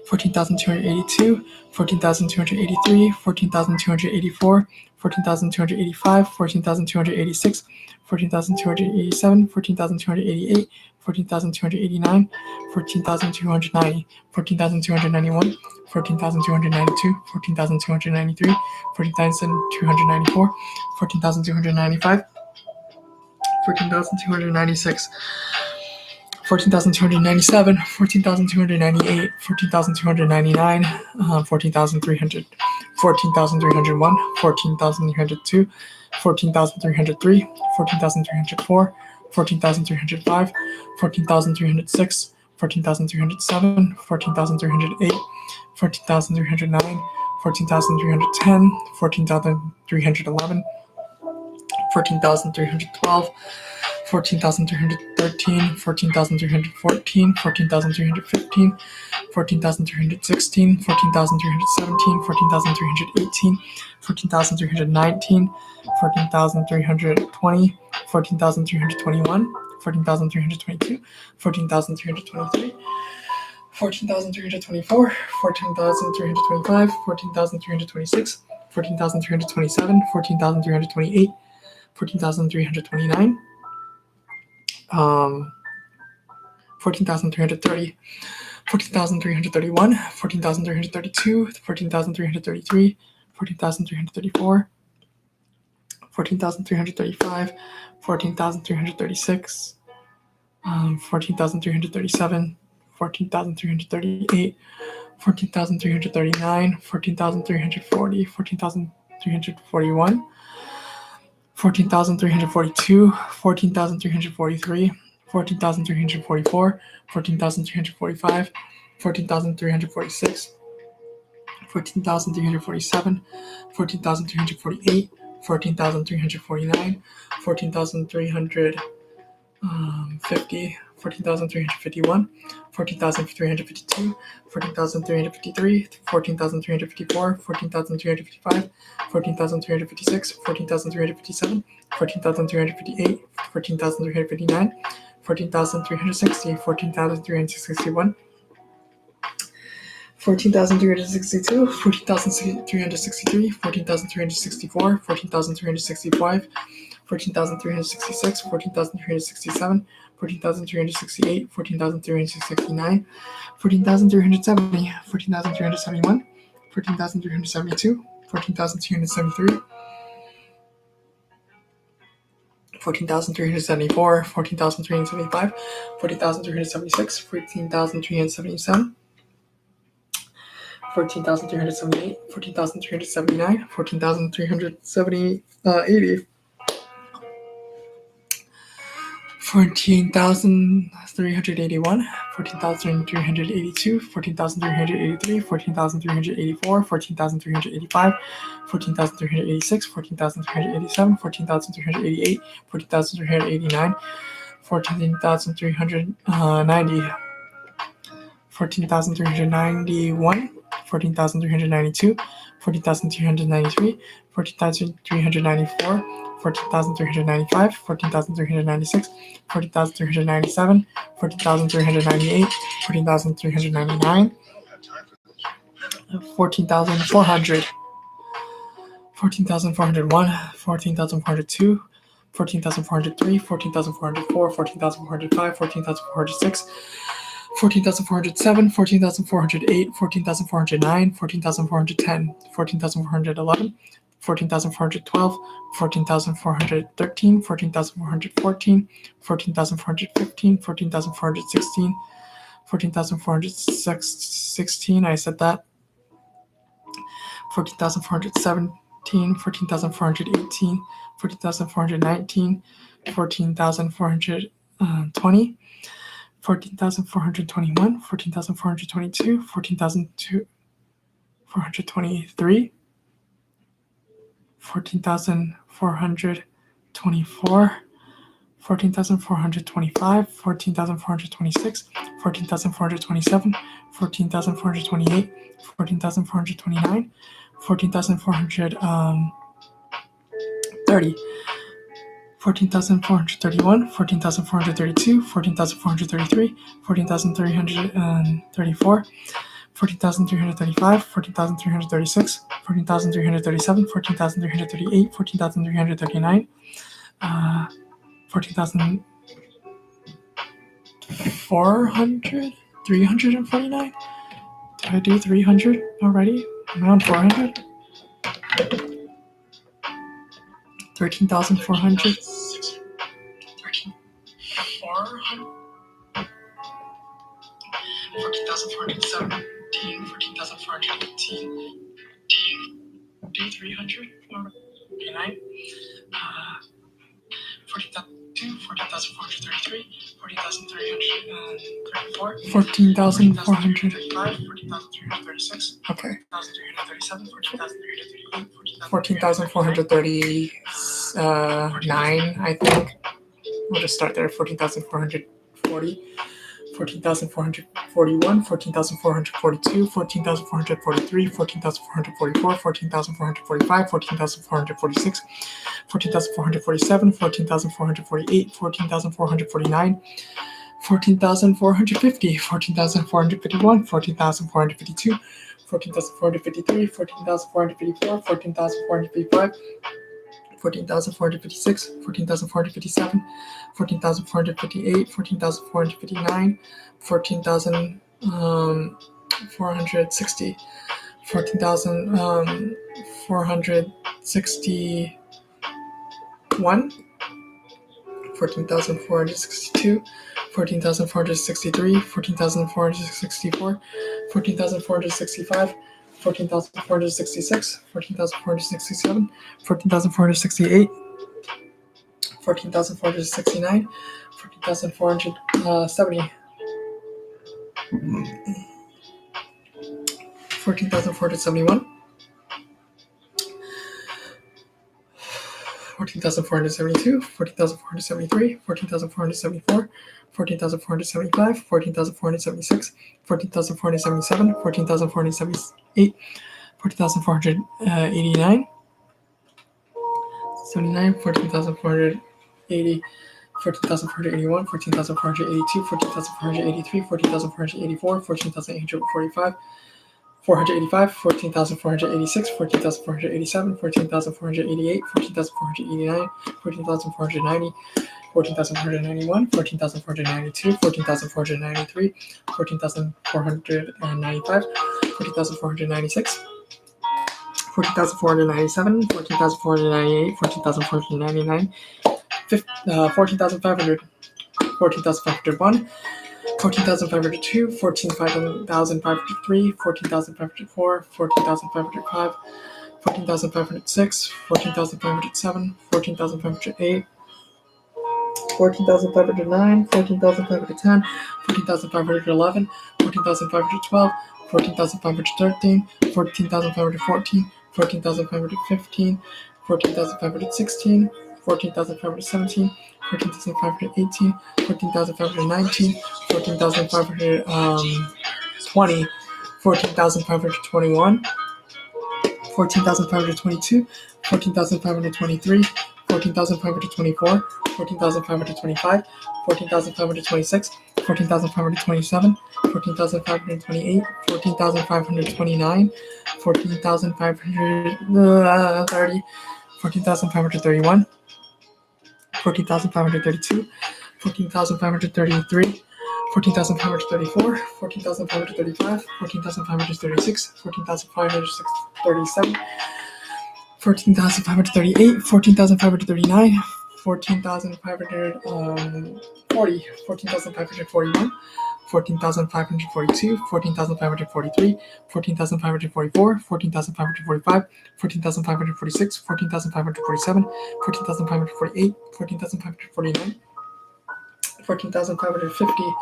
C: 14,282, 14,283, 14,284, 14,285, 14,286, 14,287, 14,288, 14,289, 14,290, 14,291, 14,292, 14,293, 14,294, 14,295, 14,296, 14,297, 14,298, 14,299, 14,300, 14,301, 14,302, 14,303, 14,304, 14,305, 14,306, 14,307, 14,308, 14,309, 14,310, 14,311, 14,312, 14,313, 14,314, 14,315, 14,316, 14,317, 14,318, 14,319, 14,320, 14,321, 14,322, 14,323, 14,324, 14,325, 14,326, 14,327, 14,328, 14,329, 14,330, 14,331, 14,332, 14,333, 14,334, 14,335, 14,336, 14,337, 14,338, 14,339, 14,340, 14,341, 14,342, 14,343, 14,344, 14,345, 14,346, 14,347, 14,348, 14,349, 14,350, 14,351, 14,352, 14,353, 14,354, 14,355, 14,356, 14,357, 14,358, 14,359, 14,360, 14,361, 14,362, 14,363, 14,364, 14,365, 14,366, 14,367, 14,368, 14,369, 14,370, 14,371, 14,372, 14,373, 14,374, 14,375, 14,376, 14,377, 14,378, 14,379, 14,370, 80, 14,381, 14,382, 14,383, 14,384, 14,385, 14,386, 14,387, 14,388, 14,389, 14,390, 14,391, 14,392, 14,393, 14,394, 14,395, 14,396, 14,397, 14,398, 14,399, 14,400, 14,401, 14,402, 14,403, 14,404, 14,405, 14,406, 14,407, 14,408, 14,409, 14,410, 14,411, 14,412, 14,413, 14,414, 14,415, 14,416, 14,416, I said that, 14,417, 14,418, 14,419, 14,420, 14,421, 14,422, 14,423, 14,424, 14,425, 14,426, 14,427, 14,428, 14,429, 14,430, 14,431, 14,432, 14,433, 14,334, 14,335, 14,336, 14,337, 14,338, 14,339, 14,400, 349. Did I do 300 already? Am I on 400? 13,400. 14,417, 14,418. Do 300 already? 14,002, 14,433, 14,334, 14,435, 14,336. Okay. 14,337, 14,439, I think. We'll just start there. 14,440. 14,441, 14,442, 14,443, 14,444, 14,445, 14,446, 14,447, 14,448, 14,449, 14,450, 14,451, 14,452, 14,453, 14,454, 14,455, 14,456, 14,457, 14,458, 14,459, 14,460, 14,461, 14,462, 14,463, 14,464, 14,465, 14,466, 14,467, 14,468, 14,469, 14,470, 14,471, 14,472, 14,473, 14,474, 14,475, 14,476, 14,477, 14,478, 14,489, 79, 14,480, 14,481, 14,482, 14,483, 14,484, 14,845, 485, 14,486, 14,487, 14,488, 14,489, 14,490, 14,491, 14,492, 14,493, 14,495, 14,496, 14,497, 14,498, 14,499, 14,500, 14,501, 14,502, 14,503, 14,504, 14,505, 14,506, 14,507, 14,508, 14,509, 14,510, 14,511, 14,512, 14,513, 14,514, 14,515, 14,516, 14,517, 14,518, 14,519, 14,520, 14,521, 14,522, 14,523, 14,524, 14,525, 14,526, 14,527, 14,528, 14,529, 14,530, 14,531, 14,532, 14,533, 14,534, 14,535, 14,536, 14,537, 14,538, 14,539, 14,540, 14,541, 14,542, 14,543, 14,544, 14,545, 14,546, 14,547, 14,548, 14,549, 14,550,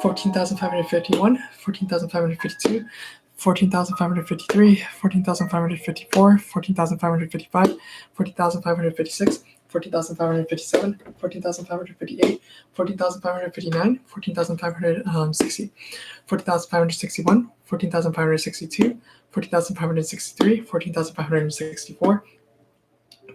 C: 14,551, 14,552, 14,553, 14,554, 14,555, 14,556, 14,557, 14,558, 14,559, 14,560, 14,561, 14,562, 14,563, 14,564,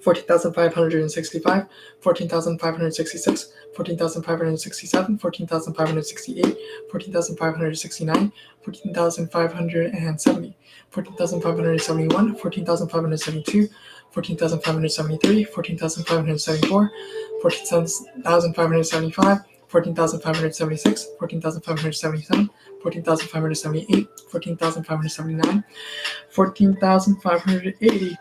C: 14,565, 14,566, 14,567, 14,568, 14,569, 14,570, 14,571, 14,572, 14,573, 14,574, 14,575, 14,576, 14,577, 14,578, 14,579, 14,580,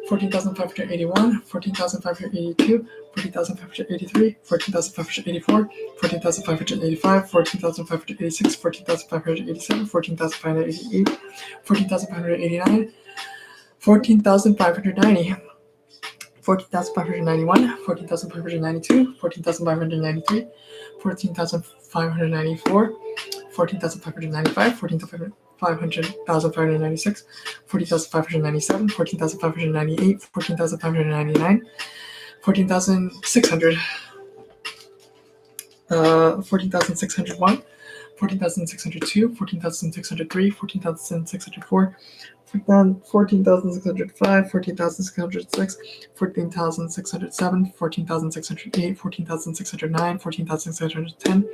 C: 14,581, 14,582, 14,583, 14,584, 14,585, 14,586, 14,587, 14,588, 14,589, 14,590, 14,591, 14,592, 14,593, 14,594, 14,595, 14,596, 14,597, 14,598, 14,599, 14,600, 14,601, 14,602, 14,603, 14,604, 14,605, 14,606, 14,607, 14,608, 14,609, 14,610,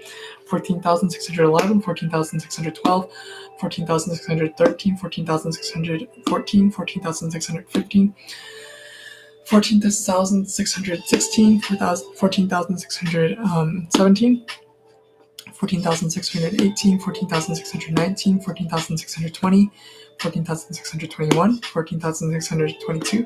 C: 14,611, 14,612, 14,613, 14,614, 14,615, 14,616, 14,617, 14,618, 14,619, 14,620, 14,621, 14,622,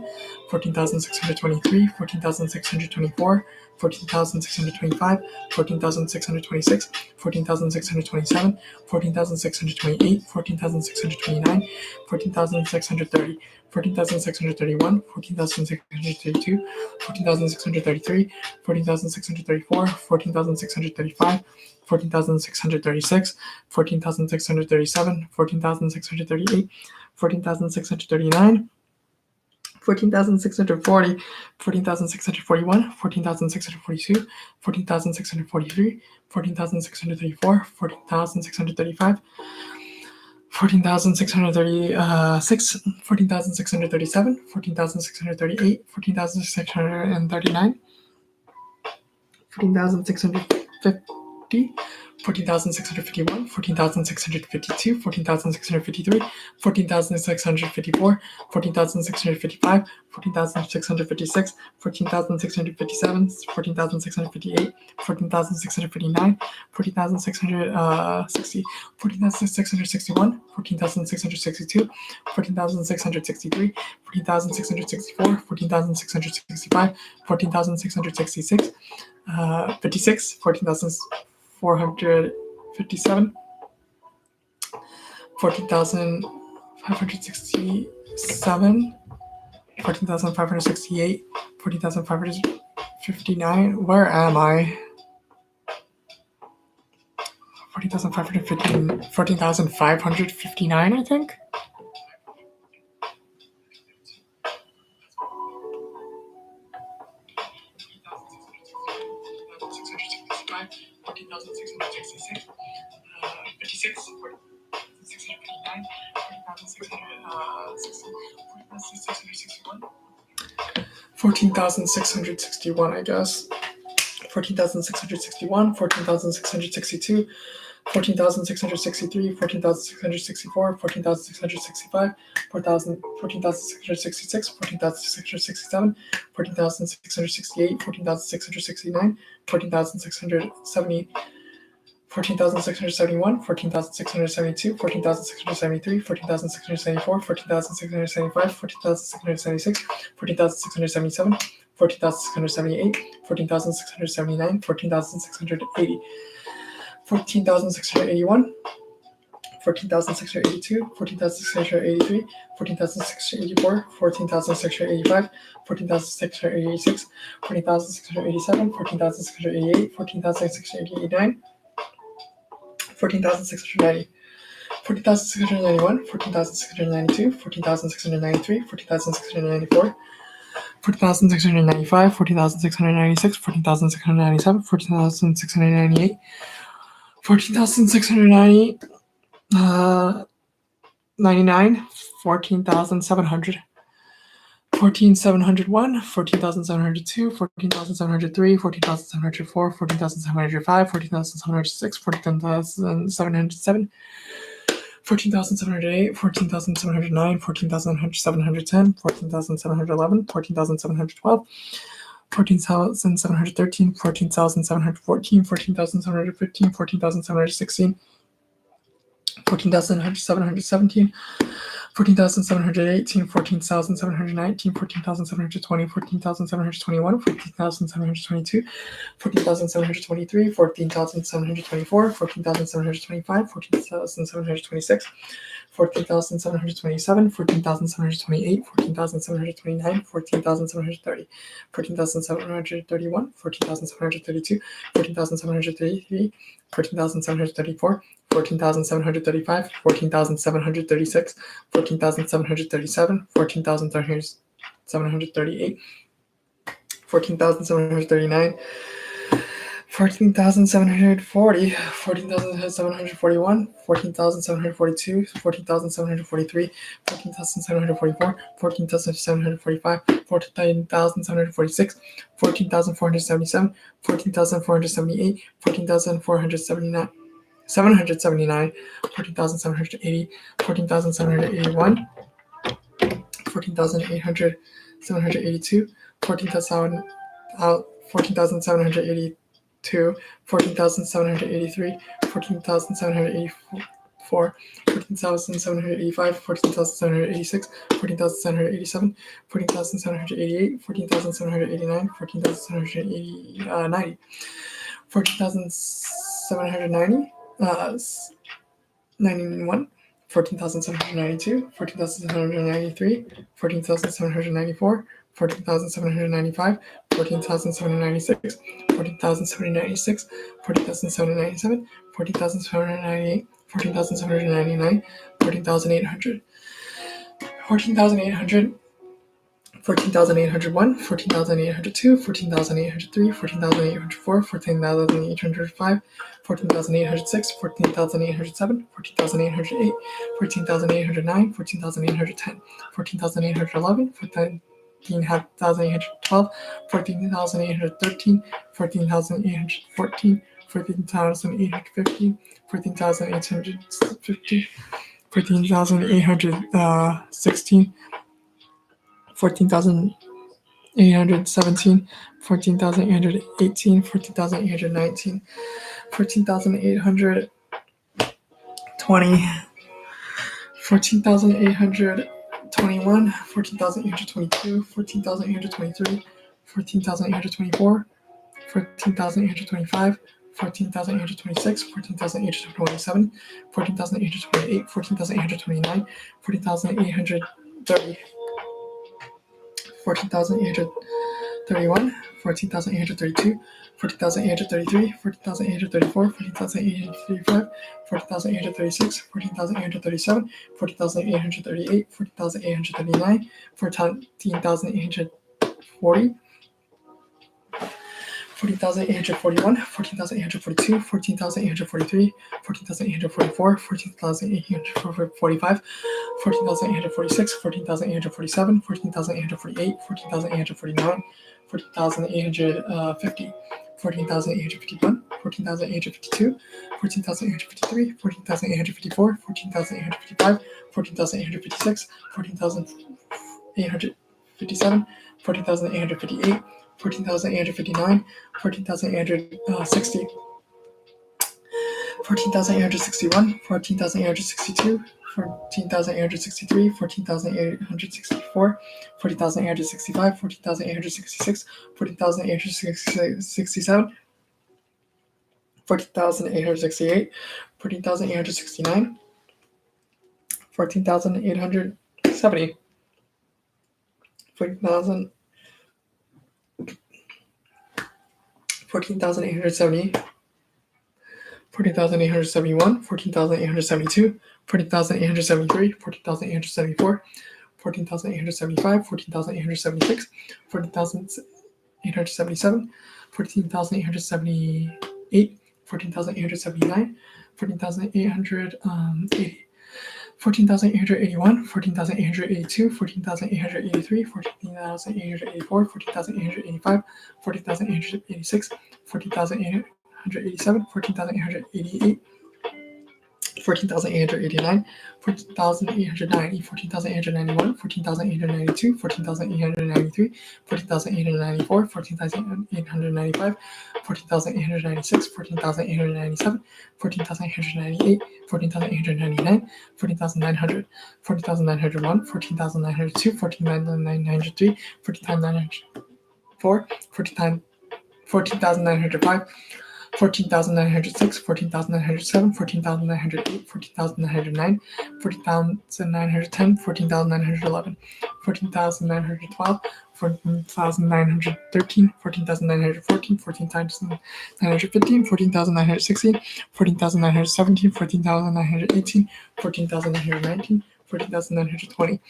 C: 14,623, 14,624, 14,625, 14,626, 14,627, 14,628, 14,629, 14,630, 14,631, 14,632, 14,633, 14,634, 14,635, 14,636, 14,637, 14,638, 14,639, 14,640, 14,641, 14,642, 14,643, 14,634, 14,635, 14,636, 14,637, 14,638, 14,639, 14,650, 14,651, 14,652, 14,653, 14,654, 14,655, 14,656, 14,657, 14,658, 14,659, 14,660, 14,661, 14,662, 14,663, 14,664, 14,665, 14,666, 56, 14,457, 14,567, 14,568, 14,559. Where am I? 14,559, 14,559, I think. 14,666, 56, 14,659, 14,661, 14,661, I guess. 14,661, 14,662, 14,663, 14,664, 14,665, 14,666, 14,667, 14,668, 14,669, 14,670, 14,671, 14,672, 14,673, 14,674, 14,675, 14,676, 14,677, 14,678, 14,679, 14,680, 14,681, 14,682, 14,683, 14,684, 14,685, 14,686, 14,687, 14,688, 14,689, 14,690, 14,691, 14,692, 14,693, 14,694, 14,695, 14,696, 14,697, 14,698, 14,690, 99, 14,700, 14,701, 14,702, 14,703, 14,704, 14,705, 14,706, 14,707, 14,708, 14,709, 14,710, 14,711, 14,712, 14,713, 14,714, 14,715, 14,716, 14,717, 14,718, 14,719, 14,720, 14,721, 14,722, 14,723, 14,724, 14,725, 14,726, 14,727, 14,728, 14,729, 14,730, 14,731, 14,732, 14,733, 14,734, 14,735, 14,736, 14,737, 14,738, 14,739, 14,740, 14,741, 14,742, 14,743, 14,744, 14,745, 14,746, 14,477, 14,478, 14,479, 779, 14,780, 14,781, 14,800, 782, 14,782, 14,783, 14,784, 14,785, 14,786, 14,787, 14,788, 14,789, 14,790, 14,790, 91, 14,792, 14,793, 14,794, 14,795, 14,796, 14,796, 14,797, 14,798, 14,799, 14,800, 14,800, 14,801, 14,802, 14,803, 14,804, 14,805, 14,806, 14,807, 14,808, 14,809, 14,810, 14,811, 14,812, 14,813, 14,814, 14,815, 14,850, 14,816, 14,817, 14,818, 14,819, 14,820, 14,821, 14,822, 14,823, 14,824, 14,825, 14,826, 14,827, 14,828, 14,829, 14,830, 14,831, 14,832, 14,833, 14,834, 14,835, 14,836, 14,837, 14,838, 14,839, 14,840, 14,841, 14,842, 14,843, 14,844, 14,845, 14,846, 14,847, 14,848, 14,849, 14,850, 14,851, 14,852, 14,853, 14,854, 14,855, 14,856, 14,857, 14,858, 14,859, 14,860, 14,861, 14,862, 14,863, 14,864, 14,865, 14,866, 14,867, 14,868, 14,869, 14,870, 14,870, 14,871, 14,872, 14,873, 14,874, 14,875, 14,876, 14,877, 14,878, 14,879, 14,880, 14,881, 14,882, 14,883, 14,884, 14,885, 14,886, 14,887, 14,888, 14,889, 14,890, 14,891, 14,892, 14,893, 14,894, 14,895, 14,896, 14,897, 14,898, 14,899, 14,900, 14,901, 14,902, 14,903, 14,904, 14,905, 14,906, 14,907, 14,908, 14,909, 14,910, 14,911, 14,912, 14,913, 14,914, 14,915, 14,916, 14,917, 14,918, 14,919, 14,920,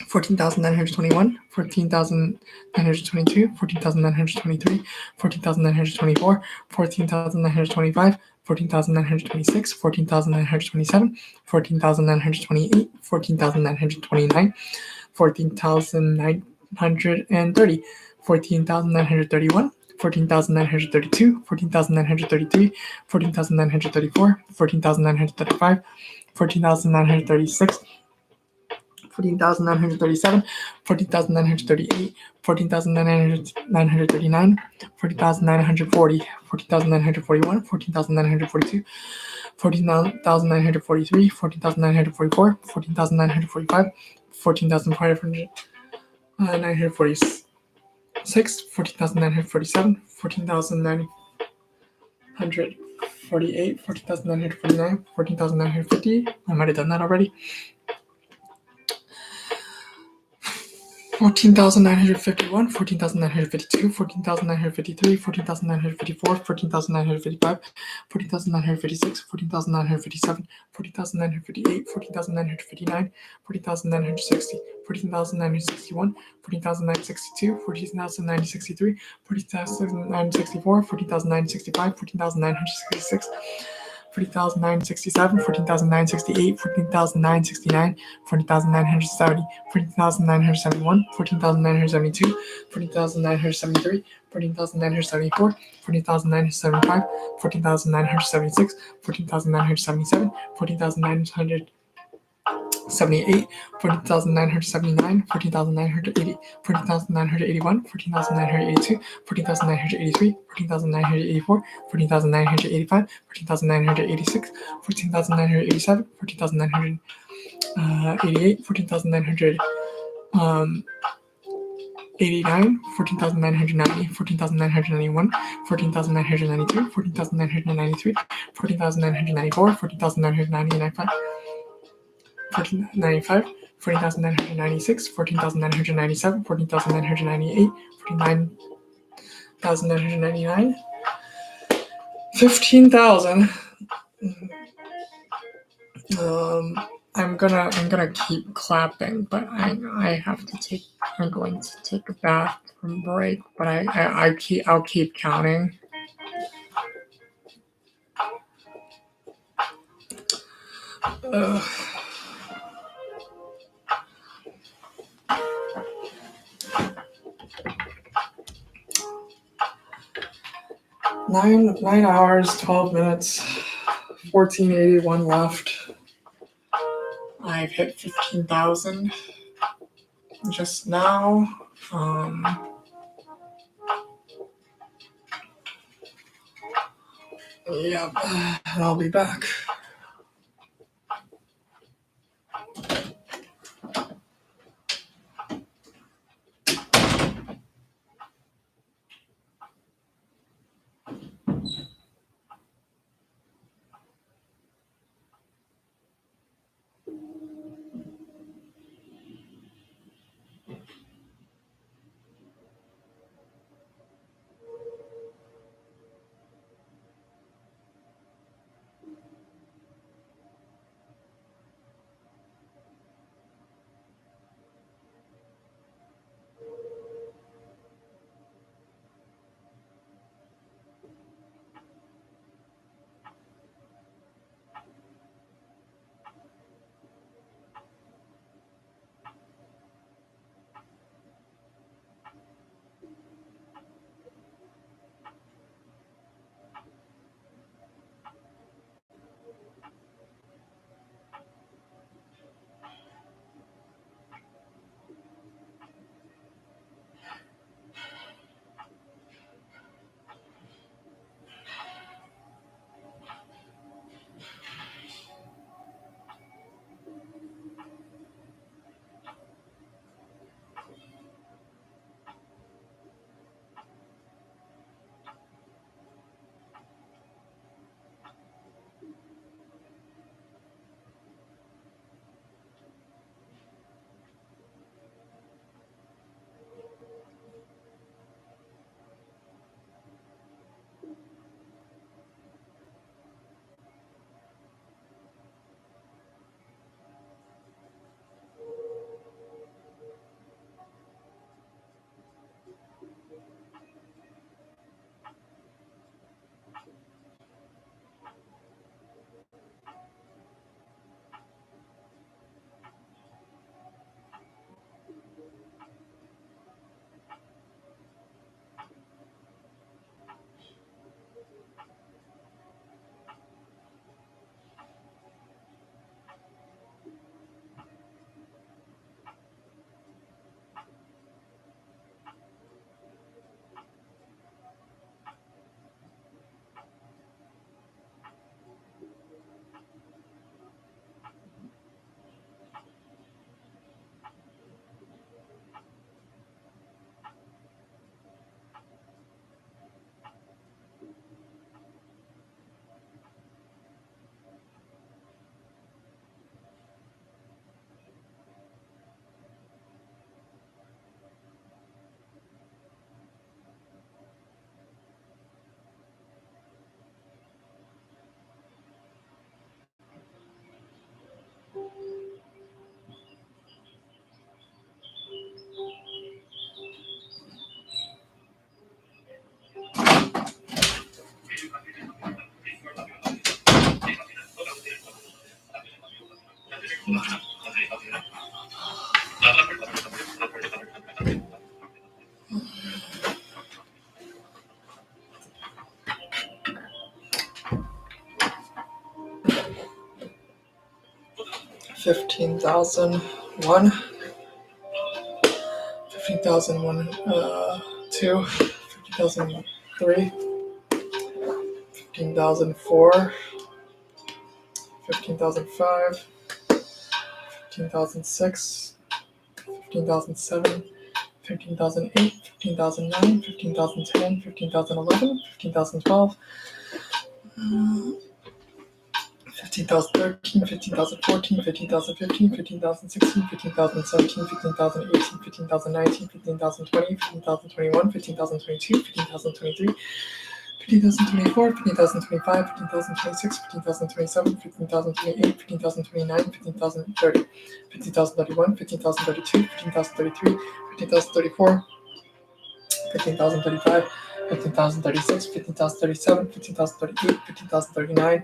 C: 14,921, 14,922, 14,923, 14,924, 14,925, 14,926, 14,927, 14,928, 14,929, 14,930, 14,931, 14,932, 14,933, 14,934, 14,935, 14,936, 14,937, 14,938, 14,939, 14,940, 14,941, 14,942, 14,943, 14,944, 14,945, 14,946, 14,947, 14,948, 14,949, 14,950. I might have done that already. 14,951, 14,952, 14,953, 14,954, 14,955, 14,956, 14,957, 14,958, 14,959, 14,960, 14,961, 14,962, 14,963, 14,964, 14,965, 14,966, 14,967, 14,968, 14,969, 14,970, 14,971, 14,972, 14,973, 14,974, 14,975, 14,976, 14,977, 14,978, 14,979, 14,980, 14,981, 14,982, 14,983, 14,984, 14,985, 14,986, 14,987, 14,988, 14,989, 14,990, 14,991, 14,992, 14,993, 14,994, 14,995, 14,995, 14,996, 14,997, 14,998, 49,999, 15,000. I'm gonna keep clapping, but I'm going to take a bathroom break, but I'll keep counting. Ugh. 9 hours, 12 minutes, 1481 left. I've hit 15,000 just now. Yep, I'll be back. 15,001, 15,001, 2, 15,003, 15,004, 15,005, 15,006, 15,007, 15,008, 15,009, 15,010, 15,011, 15,012, 15,013, 15,014, 15,015, 15,016, 15,017, 15,018, 15,019, 15,020, 15,021, 15,022, 15,023, 15,024, 15,025, 15,026, 15,027, 15,028, 15,029, 15,030, 15,031, 15,032, 15,033, 15,034, 15,035, 15,036, 15,037, 15,038, 15,039,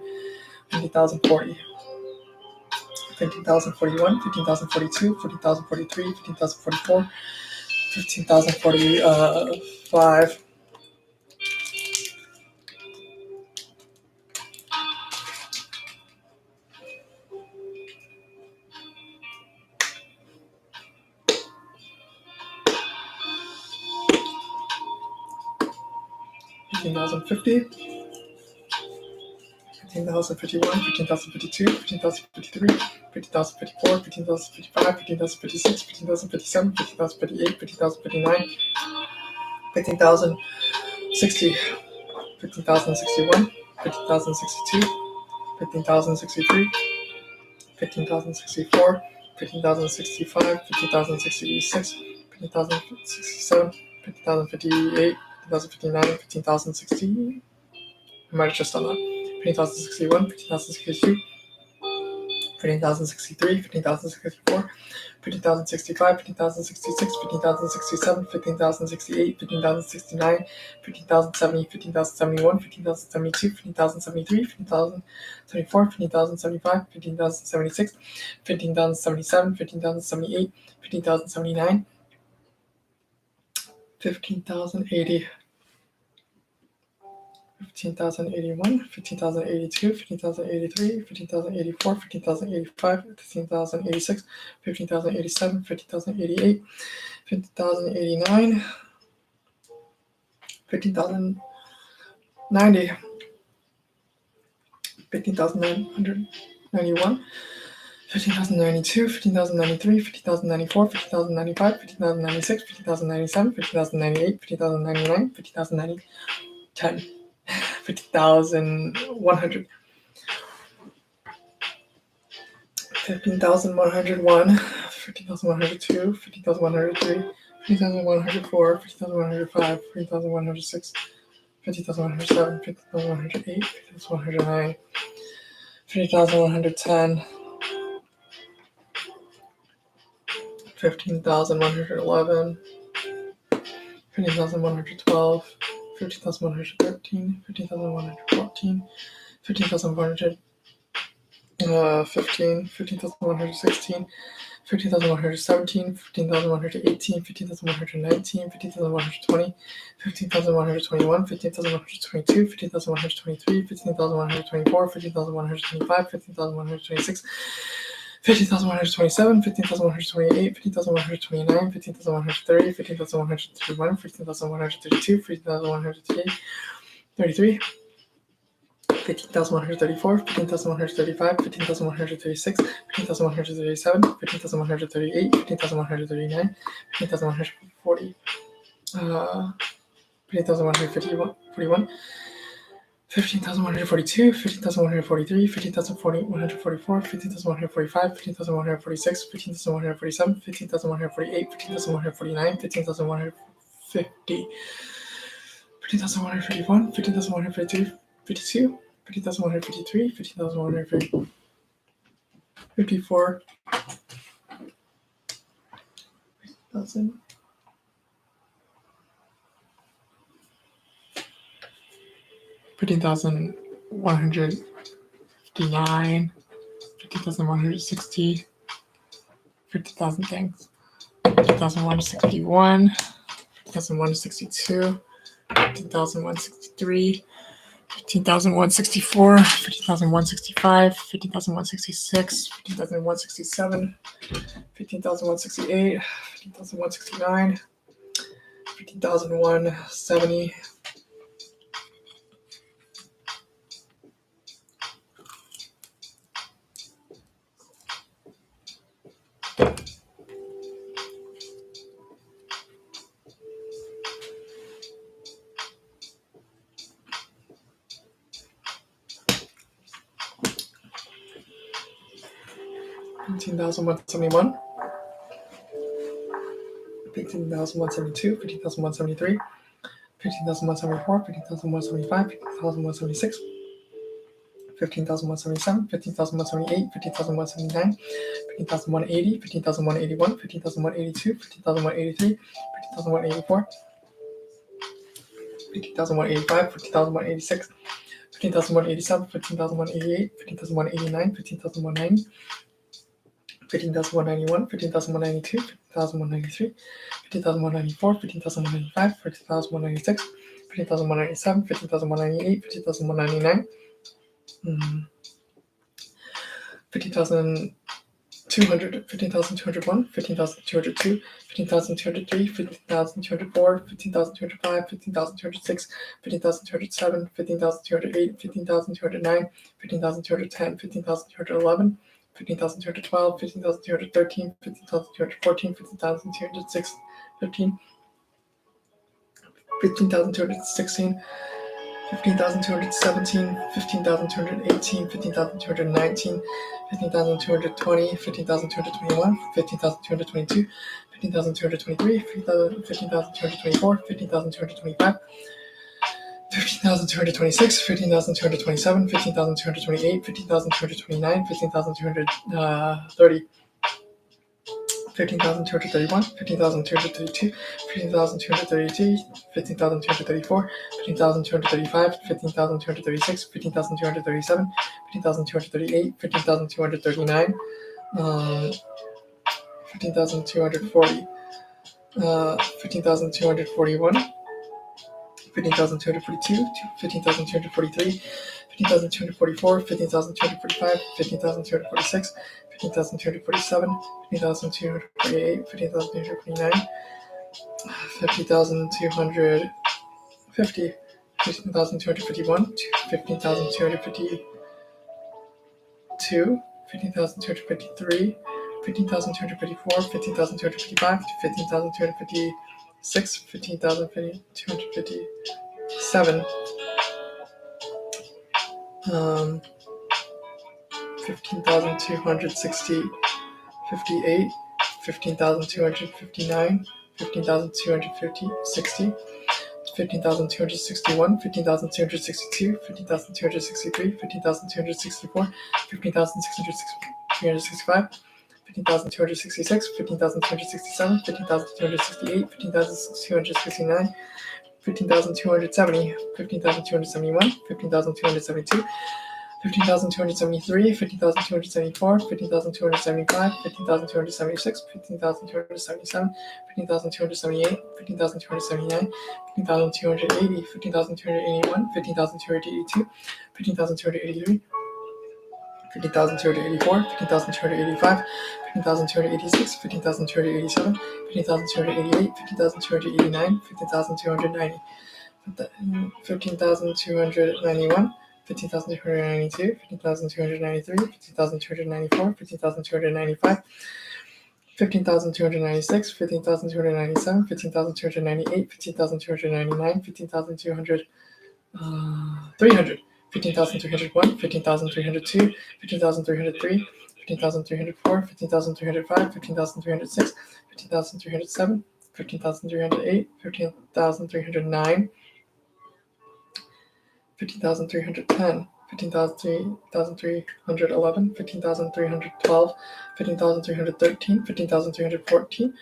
C: 50,040, 15,041, 15,042, 15,043, 15,044, 15,045, 15,050, 15,051, 15,052, 15,053, 15,054, 15,055, 15,056, 15,057, 15,058, 15,059, 15,060, 15,061, 15,062, 15,063, 15,064, 15,065, 15,066, 15,067, 15,058, 15,059, 15,060. I might have just done that. 15,061, 15,062, 15,063, 15,064, 15,065, 15,066, 15,067, 15,068, 15,069, 15,070, 15,071, 15,072, 15,073, 15,074, 15,075, 15,076, 15,077, 15,078, 15,079, 15,080, 15,081, 15,082, 15,083, 15,084, 15,085, 15,086, 15,087, 15,088, 15,089, 15,090, 15,991, 15,092, 15,093, 15,094, 15,095, 15,096, 15,097, 15,098, 15,099, 15,090, 10. 50,100, 15,101, 15,102, 15,103, 50,104, 50,105, 50,106, 50,107, 50,108, 50,109, 50,110, 15,111, 15,112, 15,113, 15,114, 15,115, 15,116, 15,117, 15,118, 15,119, 15,120, 15,121, 15,122, 15,123, 15,124, 15,125, 15,126, 15,127, 15,128, 15,129, 15,130, 15,131, 15,132, 15,138, 33, 15,134, 15,135, 15,136, 15,137, 15,138, 15,139, 15,140, 15,141, 15,142, 15,143, 15,144, 15,145, 15,146, 15,147, 15,148, 15,149, 15,150, 15,151, 15,152, 52, 50,153, 50,154, 50,000, 50,159, 50,160, 50,000 things, 50,161, 50,162, 50,163,
B: 15,164, 15,165, 15,166, 15,167, 15,168, 15,169, 15,170, 15,171, 15,172, 15,173, 15,174, 15,175, 15,176, 15,177, 15,178, 15,179, 15,180, 15,181, 15,182, 15,183, 15,184, 15,185, 15,186, 15,187, 15,188, 15,189, 15,190, 15,191, 15,192, 15,193, 15,194, 15,195, 15,196, 15,197, 15,198, 15,199, 15,200, 15,201, 15,202, 15,203, 15,204, 15,205, 15,206, 15,207, 15,208, 15,209, 15,210, 15,211, 15,212, 15,213, 15,214, 15,206, 15,216, 15,217, 15,218, 15,219, 15,220, 15,221, 15,222, 15,223, 15,224, 15,225, 15,226, 15,227, 15,228, 15,229, 15,230, 15,231, 15,232, 15,233, 15,234, 15,235, 15,236, 15,237, 15,238, 15,239, 15,240, 15,241, 15,242, 15,243, 15,244, 15,245, 15,246, 15,247, 15,248, 15,249, 50,250, 15,251, 15,252, 15,253, 15,254, 15,255, 15,256, 15,257, 15,260, 58, 15,259, 15,250, 60, 15,261, 15,262, 15,263, 15,264, 15,665, 15,266, 15,267, 15,268, 15,269, 15,270, 15,271, 15,272, 15,273, 15,274, 15,275, 15,276, 15,277, 15,278, 15,279, 15,280, 15,281, 15,282, 15,283, 15,284, 15,285, 15,286, 15,287, 15,288, 15,289, 15,290, 15,291, 15,292, 15,293, 15,294, 15,295, 15,296, 15,297, 15,298, 15,299, 15,200, 300, 15,301, 15,302, 15,303, 15,304, 15,305, 15,306, 15,307, 15,308, 15,309, 15,310, 15,311, 15,312, 15,313, 15,314,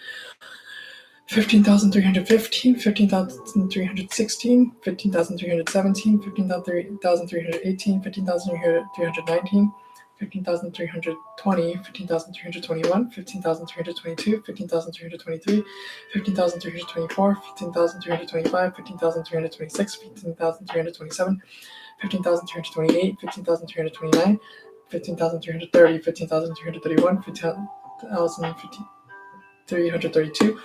B: 15,315, 15,316, 15,317, 15,318, 15,319, 15,320, 15,321, 15,322, 15,323, 15,324, 15,325, 15,326, 15,327,
C: 15,328, 15,329, 15,330, 15,331, 15,332,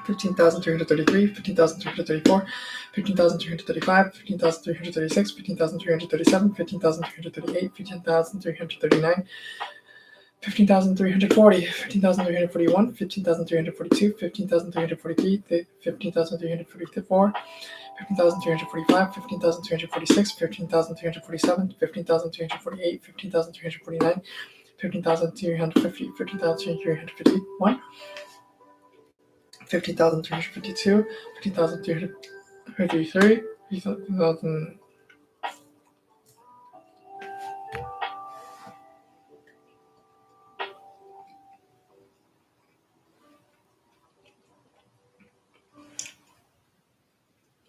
C: 15,333, 15,334, 15,335, 15,336, 15,337, 15,338, 15,339, 15,340, 15,341, 15,342, 15,343, 15,344, 15,345, 15,346, 15,347, 15,348, 15,349, 15,350, 15,351, 15,352, 15,353, 15,000.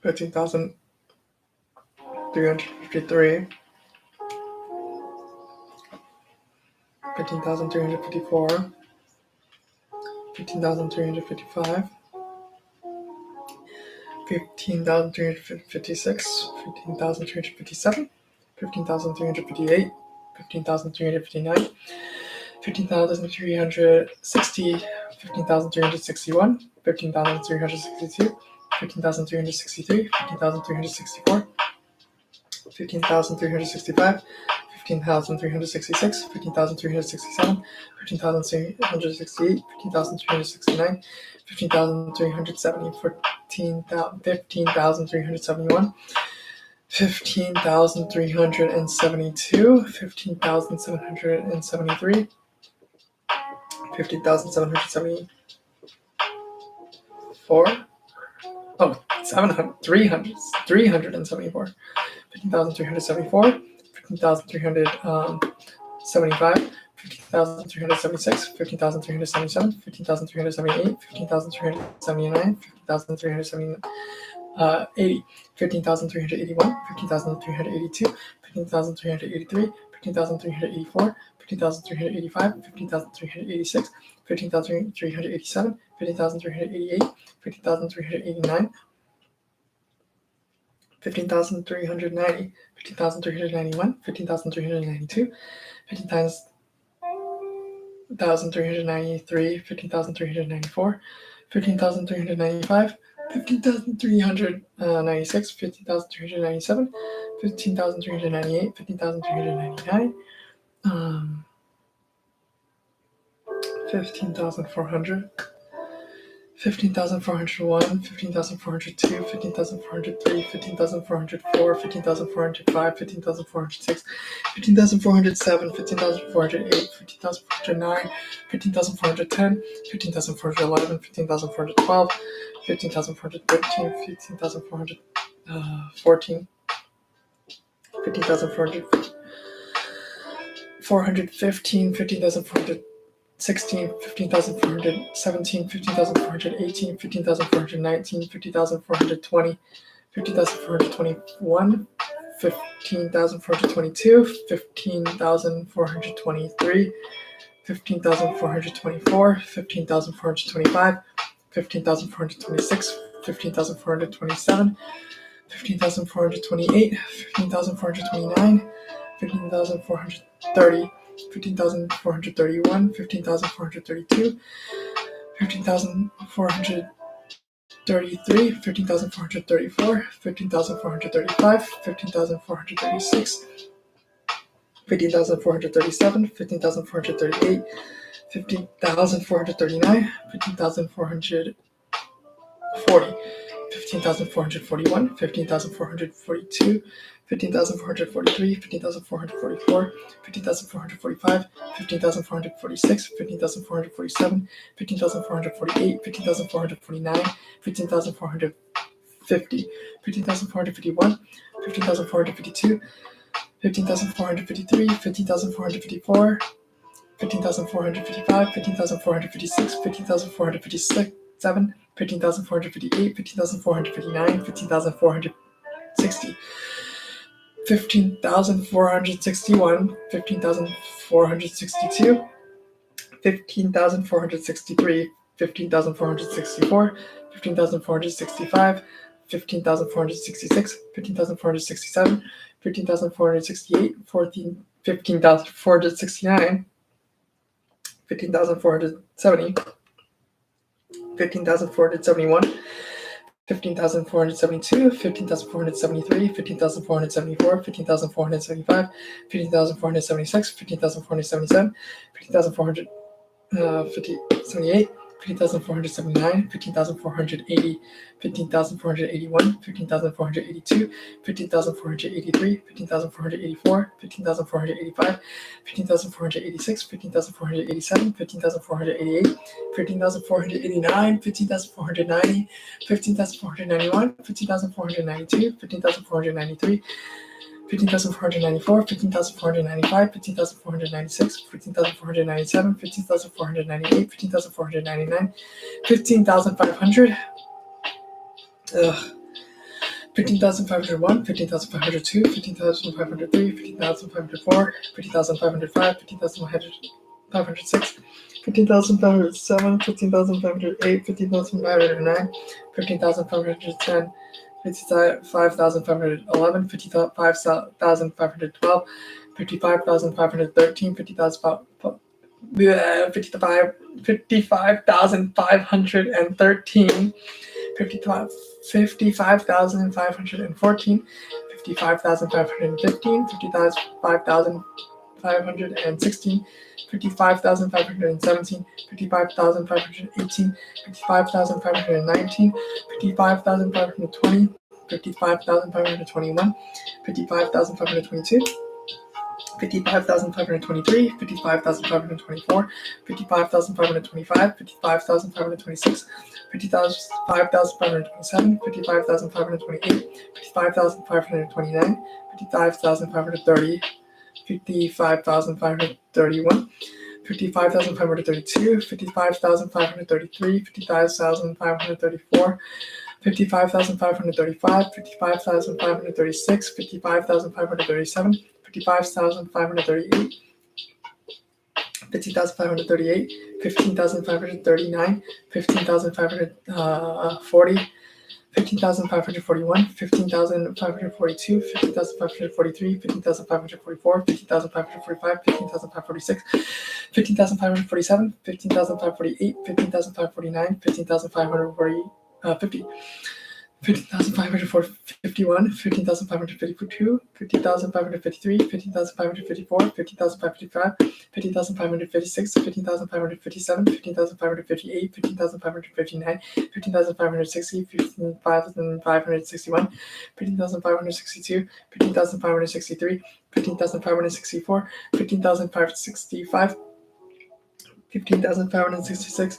C: 15,353, 15,354, 15,355, 15,356, 15,357, 15,358, 15,359, 15,360, 15,361, 15,362, 15,363, 15,364, 15,365, 15,366, 15,367, 15,368, 15,369, 15,370, 15,371, 15,372, 15,773, 15,774, oh, 374, 15,374, 15,375, 15,376, 15,377, 15,378, 15,379, 15,380, 15,381, 15,382, 15,383, 15,384, 15,385, 15,386, 15,387, 15,388, 15,389, 15,390, 15,391, 15,392, 15,393, 15,394, 15,395, 15,396, 15,397, 15,398, 15,399, 15,400, 15,401, 15,402, 15,403, 15,404, 15,405, 15,406, 15,407, 15,408, 15,409, 15,410, 15,411, 15,412, 15,413, 15,414, 15,415, 15,416, 15,417, 15,418, 15,419, 50,420, 50,421, 15,422, 15,423, 15,424, 15,425, 15,426, 15,427, 15,428, 15,429, 15,430, 15,431, 15,432, 15,433, 15,434, 15,435, 15,436, 15,437, 15,438, 15,439, 15,440, 15,441, 15,442, 15,443, 15,444, 15,445, 15,446, 15,447, 15,448, 15,449, 15,450, 15,451, 15,452, 15,453, 15,454, 15,455, 15,456, 15,457, 15,458, 15,459, 15,460, 15,461, 15,462, 15,463, 15,464, 15,465, 15,466, 15,467, 15,468, 15,469, 15,470, 15,471, 15,472, 15,473, 15,474, 15,475, 15,476, 15,477, 15,478, 15,479, 15,480, 15,481, 15,482, 15,483, 15,484, 15,485, 15,486, 15,487, 15,488, 15,489, 15,490, 15,491, 15,492, 15,493, 15,494, 15,495, 15,496, 15,497, 15,498, 15,499, 15,500, 15,501, 15,502, 15,503, 15,504, 15,505, 15,506, 15,507, 15,508, 15,509, 15,510, 55,511, 55,512, 55,513, 55,513, 55,514, 55,515, 55,516, 55,517, 55,518, 55,519, 55,520, 55,521, 55,522, 55,523, 55,524, 55,525, 55,526, 55,527, 55,528, 55,529, 55,530, 55,531, 55,532, 55,533, 55,534, 55,535, 55,536, 55,537, 55,538, 15,538, 15,539, 15,540, 15,541, 15,542, 15,543, 15,544, 15,545, 15,546, 15,547, 15,548, 15,549, 15,540, 50. 15,551, 15,552, 15,553, 15,554, 15,555, 15,556, 15,557, 15,558, 15,559, 15,560, 15,561, 15,562, 15,563, 15,564, 15,565, 15,566,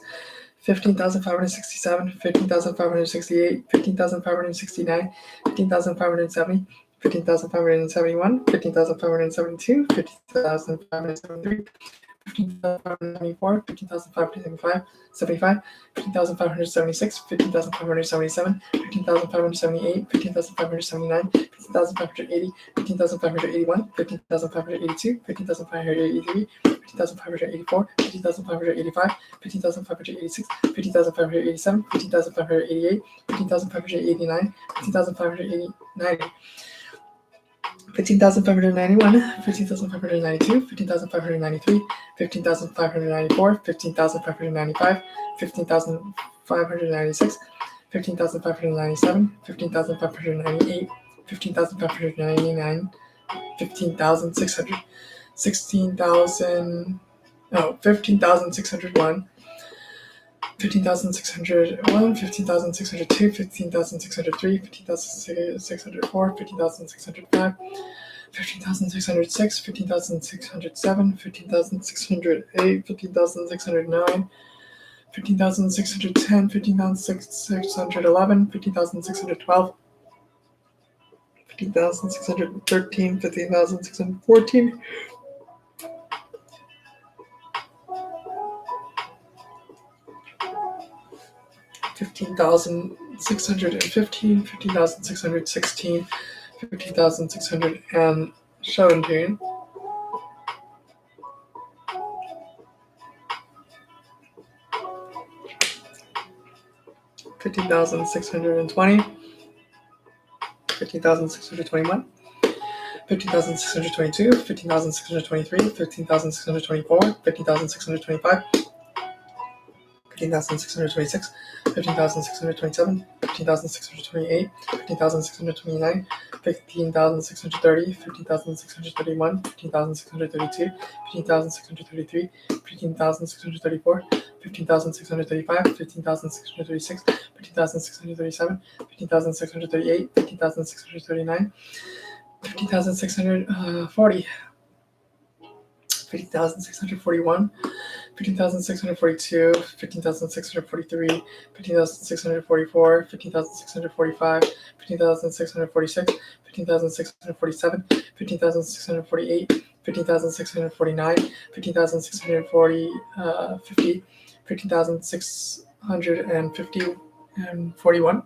C: 15,567, 15,568, 15,569, 15,570, 15,571, 15,572, 15,573, 15,594, 15,575, 15,576, 15,577, 15,578, 15,579, 15,580, 15,581, 15,582, 15,583, 15,584, 15,585, 15,586, 15,587, 15,588, 15,589, 15,590. 15,591, 15,592, 15,593, 15,594, 15,595, 15,596, 15,597, 15,598, 15,599, 15,600, 15,601, 15,601, 15,602, 15,603, 15,604, 15,605, 15,606, 15,607, 15,608, 15,609, 15,610, 15,611, 15,612, 15,613, 15,614, 15,615, 15,616, 15,617, 15,620, 15,621, 15,622, 15,623, 15,624, 15,625, 15,626, 15,627, 15,628, 15,629, 15,630, 15,631, 15,632, 15,633, 15,634, 15,635, 15,636, 15,637, 15,638, 15,639, 15,640, 15,641, 15,642, 15,643, 15,644, 15,645, 15,646, 15,647, 15,648, 15,649, 15,640, 50, 15,650 and 41,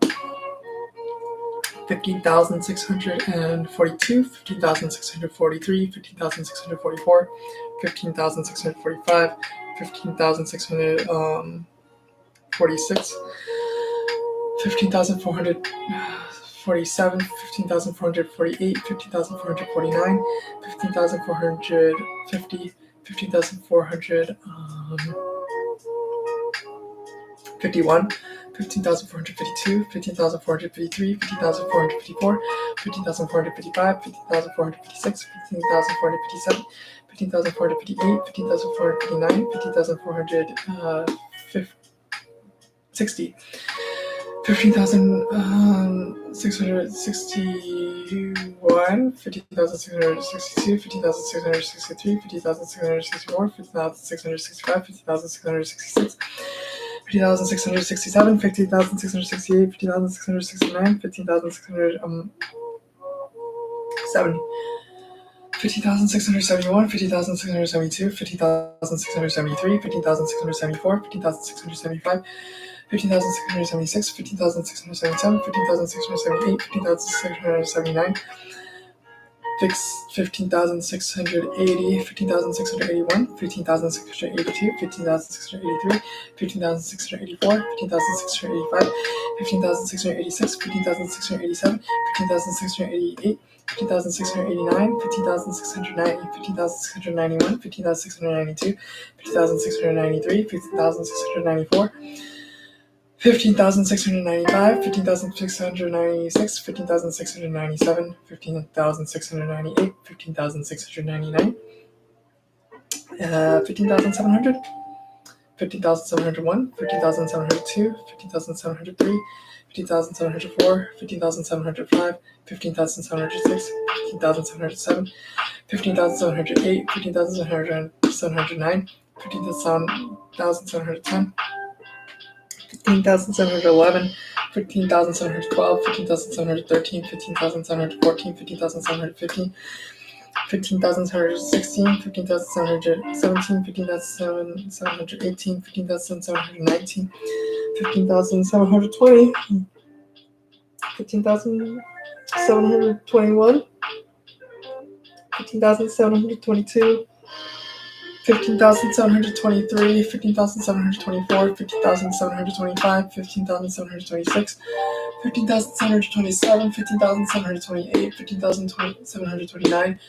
C: 15,642, 15,643, 15,644, 15,645, 15,646, 15,447, 15,448, 15,449, 15,450, 15,451, 15,452, 15,453, 15,454, 15,455, 15,456, 15,457, 15,458, 15,459, 15,460, 15,661, 15,662, 15,663, 15,664, 15,665, 15,666, 50,667, 50,668, 50,669, 50,670, 50,671, 50,672, 50,673, 50,674, 50,675, 50,676, 50,677, 50,678, 50,679, 15,680, 15,681, 15,682, 15,683, 15,684, 15,685, 15,686, 15,687, 15,688, 15,689, 15,690, 15,691, 15,692, 15,693, 15,694, 15,695, 15,696, 15,697, 15,698, 15,699, 15,700, 15,701, 15,702, 15,703, 15,704, 15,705, 15,706, 15,707, 15,708, 15,709, 15,710, 15,711, 15,712, 15,713, 15,714, 15,715, 15,716, 15,717, 15,718, 15,719, 15,720, 15,721, 15,722, 15,723, 15,724, 15,725, 15,726, 15,727, 15,728, 15,729,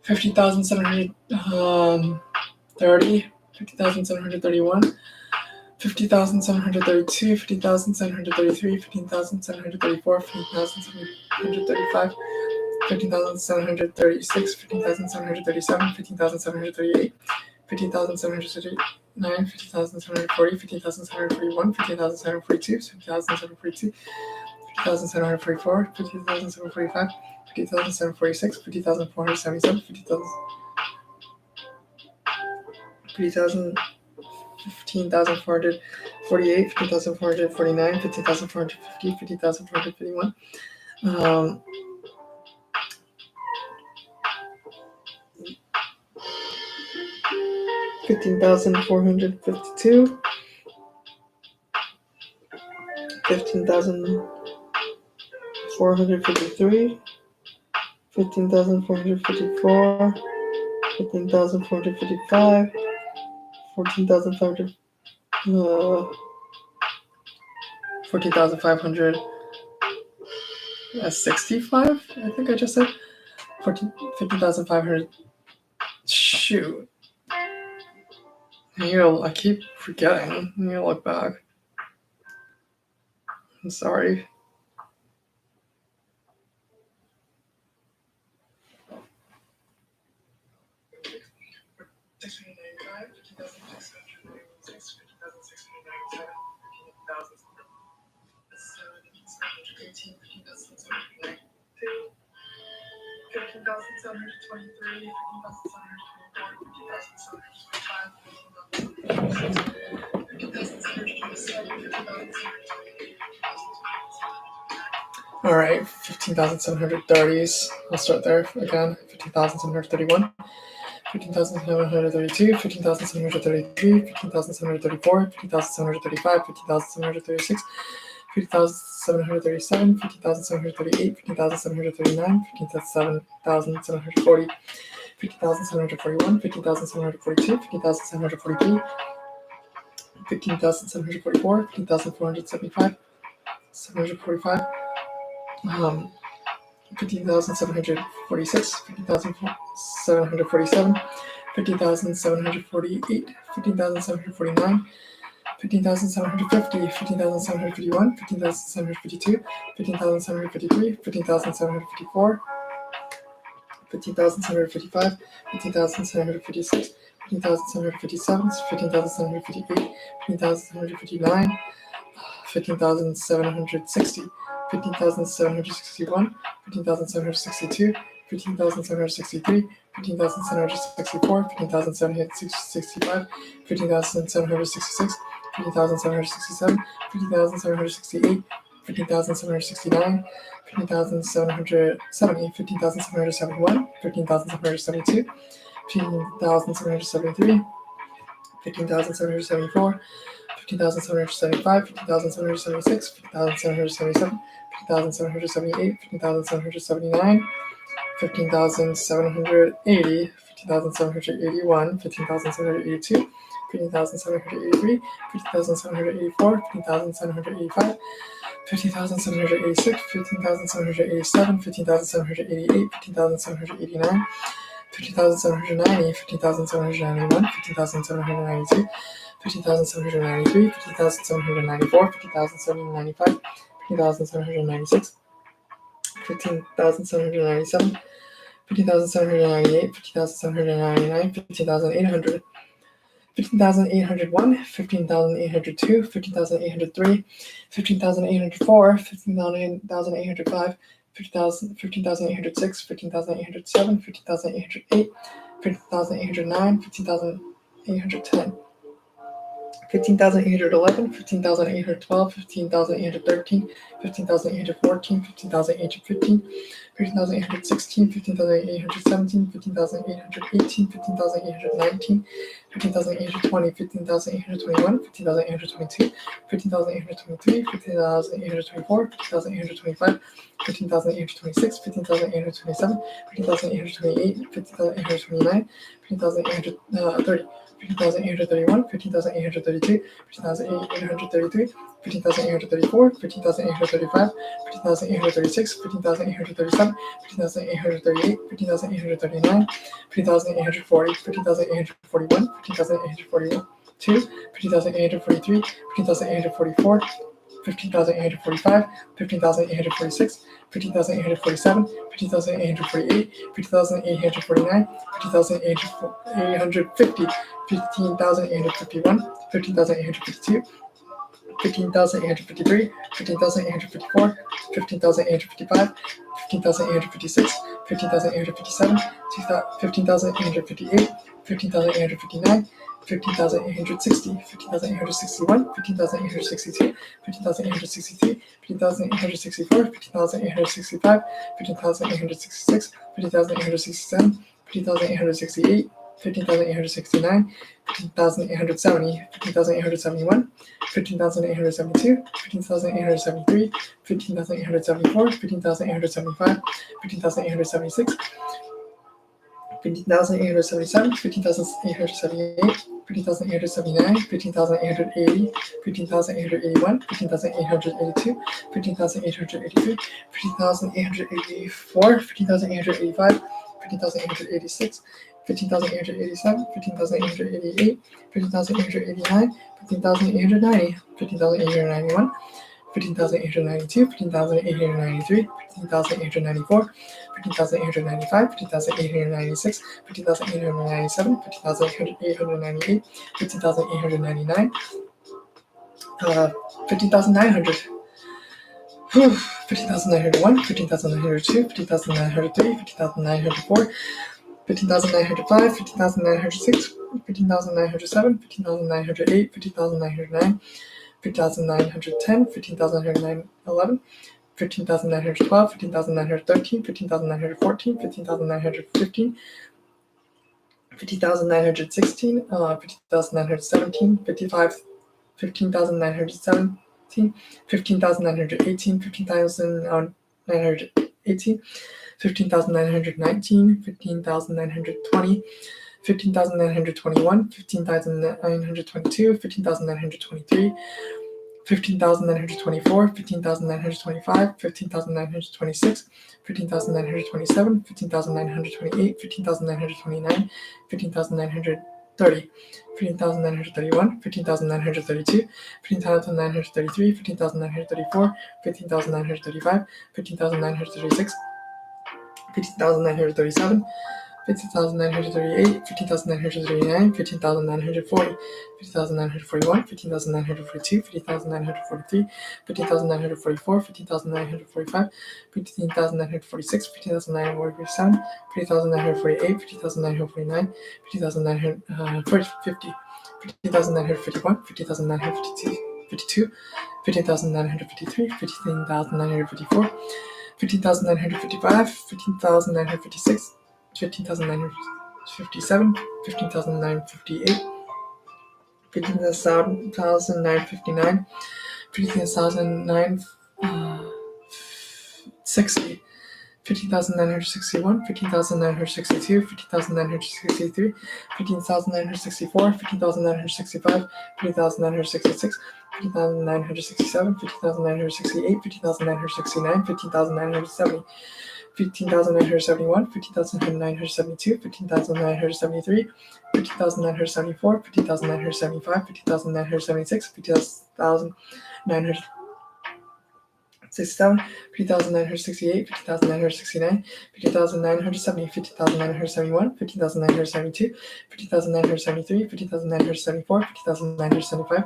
C: 50,730, 50,731, 50,732, 50,733, 15,734, 15,735, 15,736, 15,737, 15,738, 15,739, 15,740, 15,741, 15,742, 15,742, 15,744, 15,745, 15,746, 50,477, 15,448, 15,449, 15,450, 15,451, 15,452, 15,453, 15,454, 15,455, 14,500, 14,500, 65, I think I just said. 15,500. Shoot. I keep forgetting. I need to look back. I'm sorry. All right, 15,730s. I'll start there again. 15,731, 15,732, 15,733, 15,734, 15,735, 15,736, 15,737, 15,738, 15,739, 15,740, 15,741, 15,742, 15,743, 15,744, 15,475, 745, 15,746, 15,747, 15,748, 15,749, 15,750, 15,751, 15,752, 15,753, 15,754, 15,755, 15,756, 15,757, 15,758, 15,759, 15,760, 15,761, 15,762, 15,763, 15,764, 15,765, 15,766, 15,767, 15,768, 15,769, 15,770, 15,771, 15,772, 15,773, 15,774, 15,775, 15,776, 15,777, 15,778, 15,779, 15,780, 15,781, 15,782, 15,783, 15,784, 15,785, 15,786, 15,787, 15,788, 15,789, 15,790, 15,791, 15,792, 15,793, 15,794, 15,795, 15,796, 15,797, 15,798, 15,799, 15,800, 15,801, 15,802, 15,803, 15,804, 15,805, 15,806, 15,807, 15,808, 15,809, 15,810, 15,811, 15,812, 15,813, 15,814, 15,815, 15,816, 15,817, 15,818, 15,819, 15,820, 15,821, 15,822, 15,823, 15,824, 15,825, 15,826, 15,827, 15,828, 15,829, 15,830, 15,831, 15,832, 15,833, 15,834, 15,835, 15,836, 15,837, 15,838, 15,839, 15,840, 15,841, 15,842, 15,843, 15,844, 15,845, 15,846, 15,847, 15,848, 15,849, 15,850, 15,851, 15,852, 15,853, 15,854, 15,855, 15,856, 15,857, 15,858, 15,859, 15,860, 15,861, 15,862, 15,863, 15,864, 15,865, 15,866, 15,867, 15,868, 15,869, 15,870, 15,871, 15,872, 15,873, 15,874, 15,875, 15,876, 15,877, 15,878, 15,879, 15,880, 15,881, 15,882, 15,883, 15,884, 15,885, 15,886, 15,887, 15,888, 15,889, 15,890, 15,891, 15,892, 15,893, 15,894, 15,895, 15,896, 15,897, 15,898, 15,899, 15,900, 15,901, 15,902, 15,903, 15,904, 15,905, 15,906, 15,907, 15,908, 15,909, 15,910, 15,911, 15,912, 15,913, 15,914, 15,915, 15,916, 15,917, 15,917, 15,918, 15,918, 15,919, 15,920, 15,921, 15,922, 15,923, 15,924, 15,925, 15,926, 15,927, 15,928, 15,929, 15,930, 15,931, 15,932, 15,933, 15,934, 15,935, 15,936, 15,937, 15,938, 15,939, 15,940, 15,941, 15,942, 15,943, 15,944, 15,945, 15,946, 15,947, 15,948, 15,949, 15,950, 15,951, 15,952, 15,953, 15,954, 15,955, 15,956, 15,957, 15,958, 15,959, 15,960, 15,961, 15,962, 15,963, 15,964, 15,965, 15,966, 15,967, 15,968, 15,969, 15,970, 15,971, 15,972, 15,973, 15,974, 15,975, 15,976, 15,967, 15,968, 15,969, 15,970, 15,971, 15,972, 15,973, 15,974, 15,975,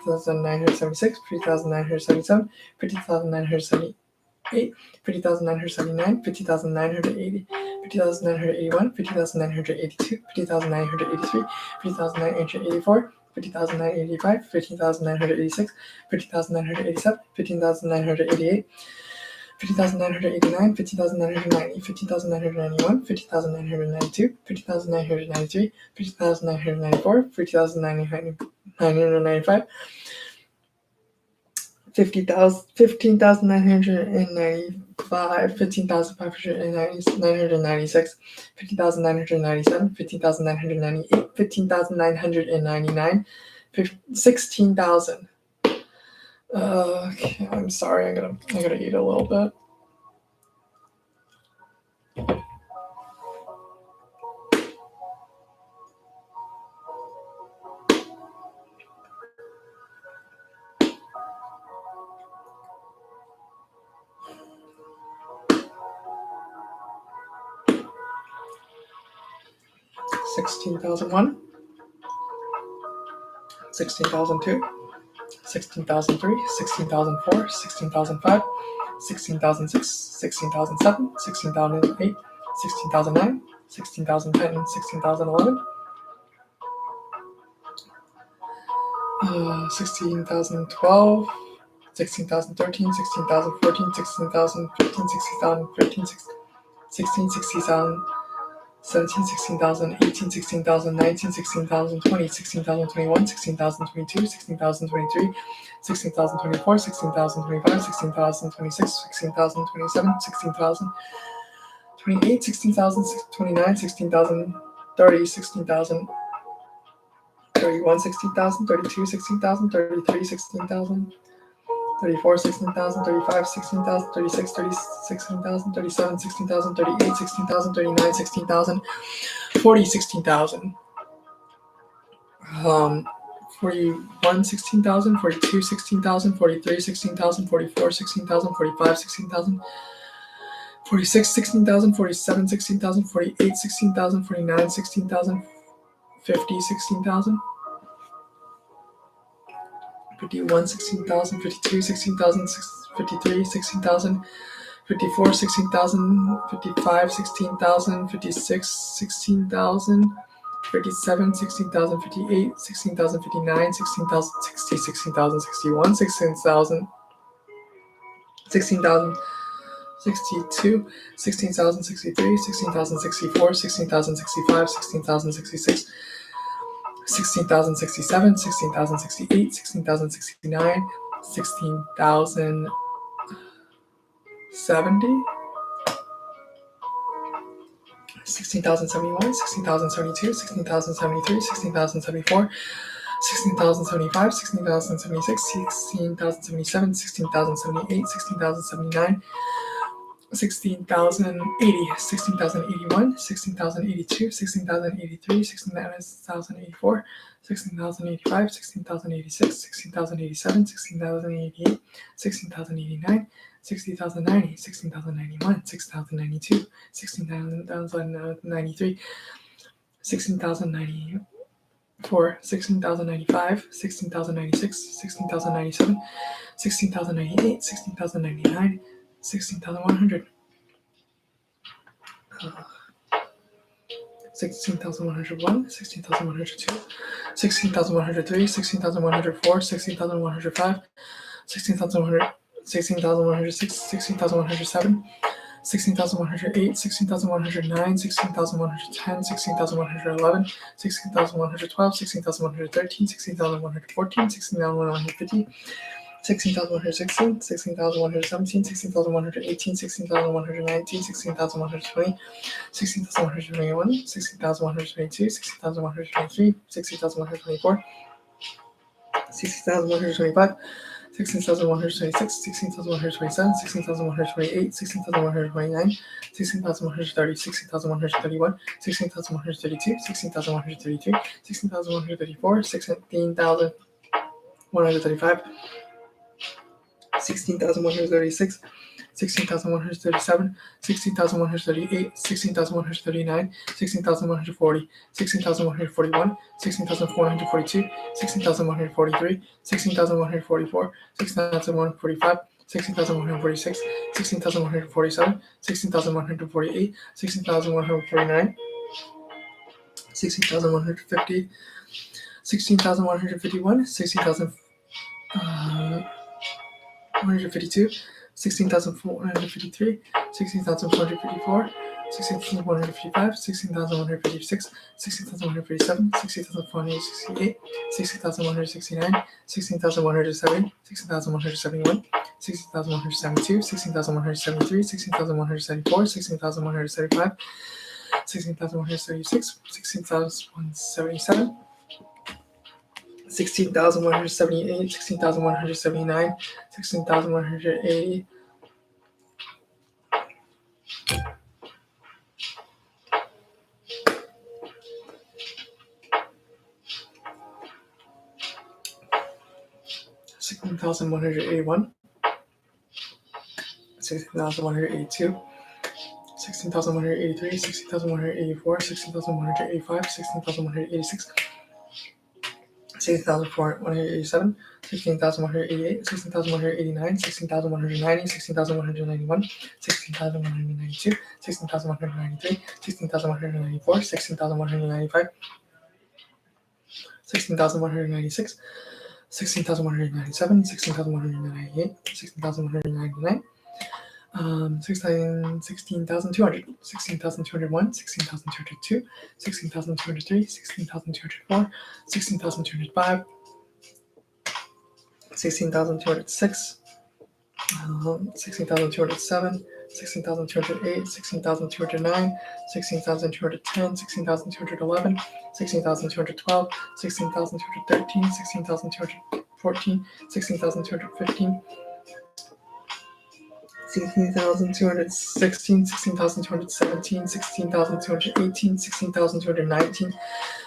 C: 15,976, 15,977, 15,978, 50,979, 50,980, 50,981, 50,982, 50,983, 50,984, 50,985, 50,986, 50,987, 50,988, 50,989, 50,990, 50,991, 50,992, 50,993, 50,994, 50,995, 15,995, 15,596, 15,997, 15,998, 15,999, 16,000. Okay, I'm sorry, I gotta eat a little bit. $16,001, $16,002, $16,003, $16,004, $16,005, $16,006, $16,007, $16,008, $16,009, $16,010, $16,011, $16,012, $16,013, $16,014, $16,015, $16,015, $16,016,000, 17, 16,000, 18, 16,000, 19, 16,000, 20, 16,021, 16,022, 16,023, 16,024, 16,025, 16,026, 16,027, 16,028, 16,029, 16,030, 16,031, 31, 16,000, 32, 16,000, 33, 16,000, 34, 16,000, 35, 16,000, 36, 16,000, 37, 16,000, 38, 16,000, 39, 16,000, 40, 16,000. 41, 16,000, 42, 16,000, 43, 16,000, 44, 16,000, 45, 16,000, 46, 16,000, 47, 16,000, 48, 16,000, 49, 16,000, 50, 16,000, 51, 16,000, 52, 16,000, 53, 16,000, 54, 16,000, 55, 16,000, 56, 16,000, 57, 16,000, 58, 16,000, 59, 16,000, 60, 16,000, 61, 16,000, 16,000, 62, 16,000, 63, 16,000, 64, 16,000, 65, 16,000, 66, 16,000, 67, 16,000, 68, 16,000, 69, 16,000, 70, 16,000, 71, 16,000, 72, 16,000, 73, 16,000, 74, 16,000, 75, 16,000, 76, 16,000, 77, 16,000, 78, 16,000, 79, 16,080, 16,081, 16,082, 16,083, 16,084, 16,085, 16,086, 16,087, 16,088, 16,089, 60,090, 16,091, 6,092, 16,093, 16,094, 16,095, 16,096, 16,097, 16,098, 16,099, 16,100. 16,101, 16,102, 16,103, 16,104, 16,105, 16,100, 16,106, 16,107, 16,108, 16,109, 16,110, 16,111, 16,112, 16,113, 16,114, 16,150, 16,116, 16,117, 16,118, 16,119, 16,120, 16,121, 16,122, 16,123, 16,124, 16,125, 16,126, 16,127, 16,128, 16,129, 16,130, 16,131, 16,132, 16,133, 16,134, 16,135, 16,136, 16,137, 16,138, 16,139, 16,140, 16,141, 16,442, 16,143, 16,144, 16,145, 16,146, 16,147, 16,148, 16,149, 16,150, 16,151, 16,152, 16,453, 16,454, 16,155, 16,156, 16,157, 16,468, 16,169, 16,170, 16,171, 16,172, 16,173, 16,174, 16,175, 16,176, 16,177, 16,178, 16,179, 16,180, 16,181, 16,182, 16,183, 16,184, 16,185, 16,186, 16,187, 16,188, 16,189, 16,190, 16,191, 16,192, 16,193, 16,194, 16,195, 16,196, 16,197, 16,198, 16,199, 16,200, 16,201, 16,202, 16,203, 16,204, 16,205, 16,206, 16,207, 16,208, 16,209, 16,210, 16,211, 16,212, 16,213, 16,214, 16,215, 16,216, 16,217, 16,218, 16,219,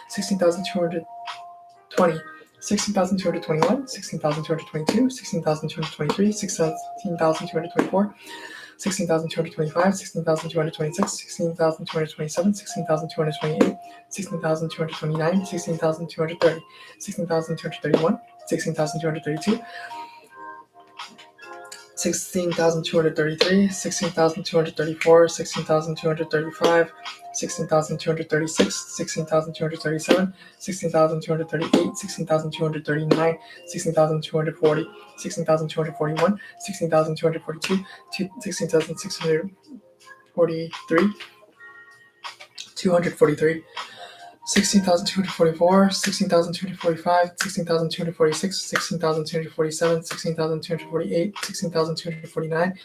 C: 16,220, 16,221, 16,222, 16,223, 16,224, 16,225, 16,226, 16,227, 16,228, 16,229, 16,230, 16,231, 16,232, 16,233, 16,234, 16,235, 16,236, 16,237, 16,238, 16,239, 16,240, 16,241, 16,242, 16,643, 243, 16,244, 16,245, 16,246, 16,247, 16,248, 16,249,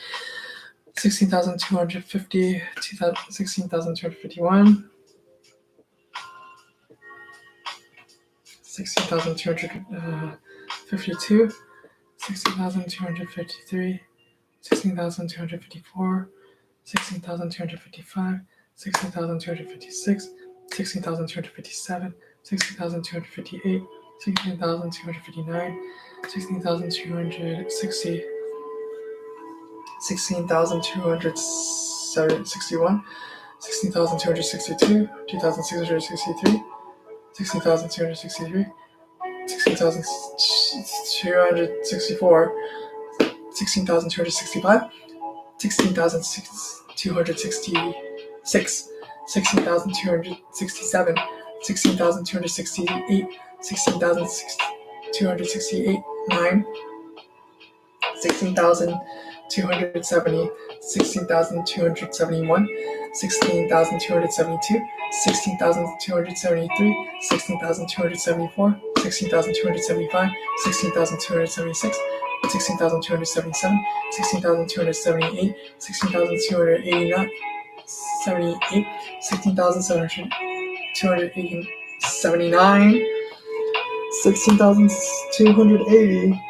C: 16,250, 16,251, 16,252, 16,253, 16,254, 16,255, 16,256, 16,257, 16,258, 16,259, 16,260, 16,261, 16,262, 2,663, 16,263, 16,264, 16,265, 16,266, 16,267, 16,268, 16,268, 9, 16,270, 16,271, 16,272, 16,273, 16,274, 16,275, 16,276, 16,277, 16,278, 16,289, 78, 16,279, 16,280,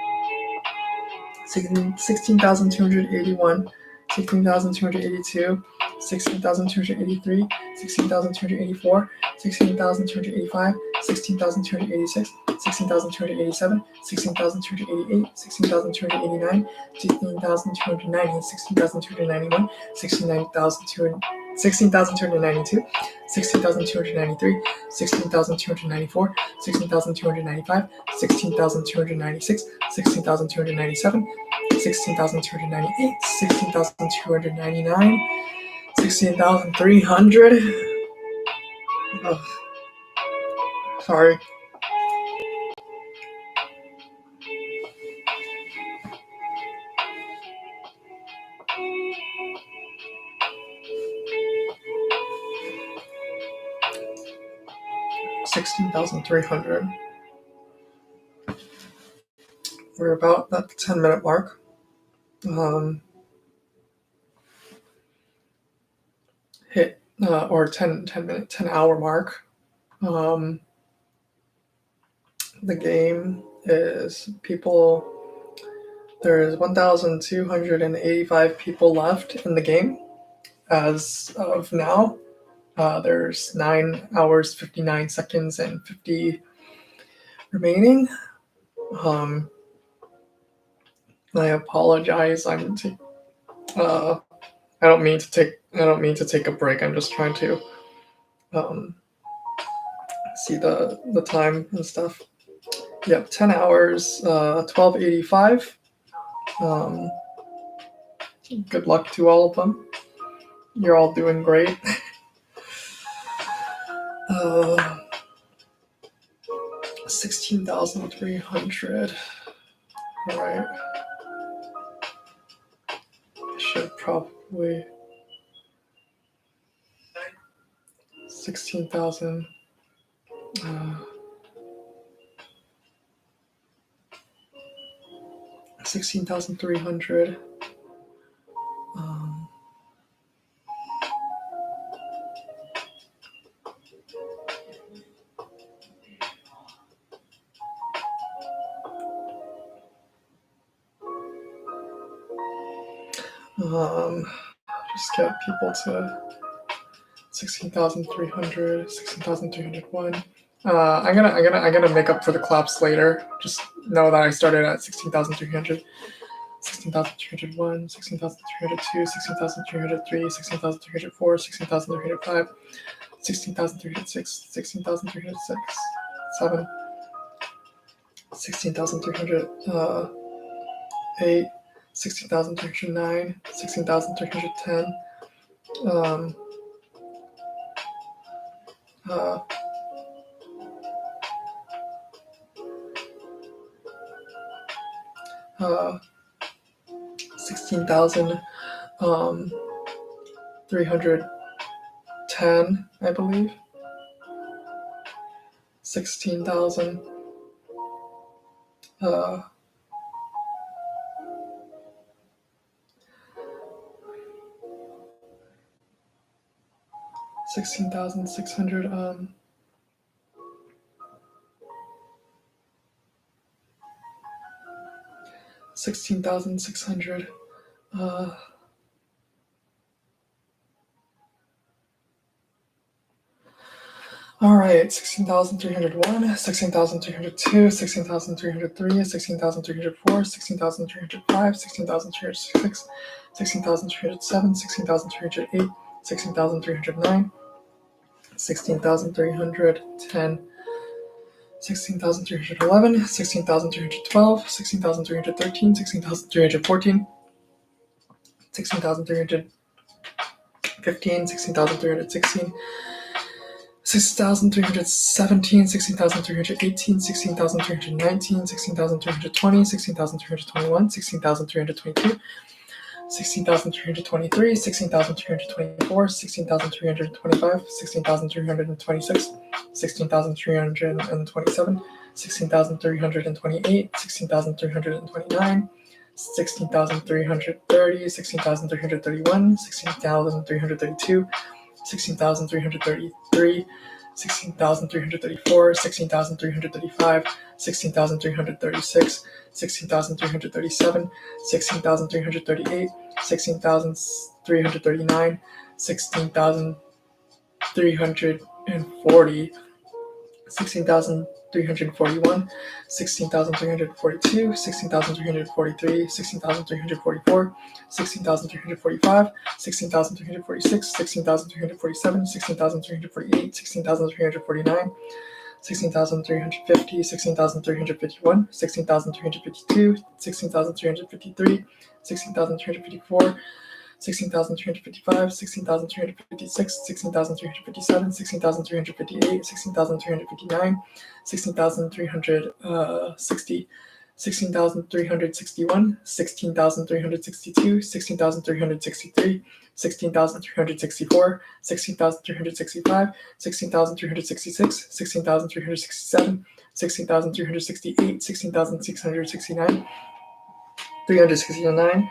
C: 16,281, 16,282, 16,283, 16,284, 16,285, 16,286, 16,287, 16,288, 16,289, 16,290, 16,291, 16,292, 16,293, 16,294, 16,295, 16,296, 16,297, 16,298, 16,299, 16,300. Oh, sorry. $16,300. We're about at the 10-minute mark. Hit or 10 hour mark. The game is people. There's 1,285 people left in the game as of now. There's 9 hours, 59 seconds, and 50 remaining. I apologize. I don't mean to take a break. I'm just trying to see the time and stuff. Yep, 10 hours, 1285. Good luck to all of them. You're all doing great. 16,300. All right. I should probably 16,000. 16,300. Just get people to 16,300, 16,301. I'm gonna make up for the claps later. Just know that I started at 16,300, 16,301, 16,302, 16,303, 16,304, 16,305, 16,306, 16,306, 7, 16,308, 16,309, 16,310, 16,310, I believe. 16,000. 16,600. 16,600. All right, 16,301, 16,302, 16,303, 16,304, 16,305, 16,306, 16,307, 16,308, 16,309, 16,310, 16,311, 16,312, 16,313, 16,314, 16,315, 16,316, 16,317, 16,318, 16,319, 16,320, 16,321, 16,322, 16,323, 16,324, 16,325, 16,326, 16,327, 16,328, 16,329, 16,330, 16,331, 16,332, 16,333, 16,334, 16,335, 16,336, 16,337, 16,338, 16,339, 16,340, 16,341, 16,342, 16,343, 16,344, 16,345, 16,346, 16,347, 16,348, 16,349, 16,350, 16,351, 16,352, 16,353, 16,354, 16,355, 16,356, 16,357, 16,358, 16,359, 16,360, 16,361, 16,362, 16,363, 16,364, 16,365, 16,366, 16,367, 16,368, 16,669, 369,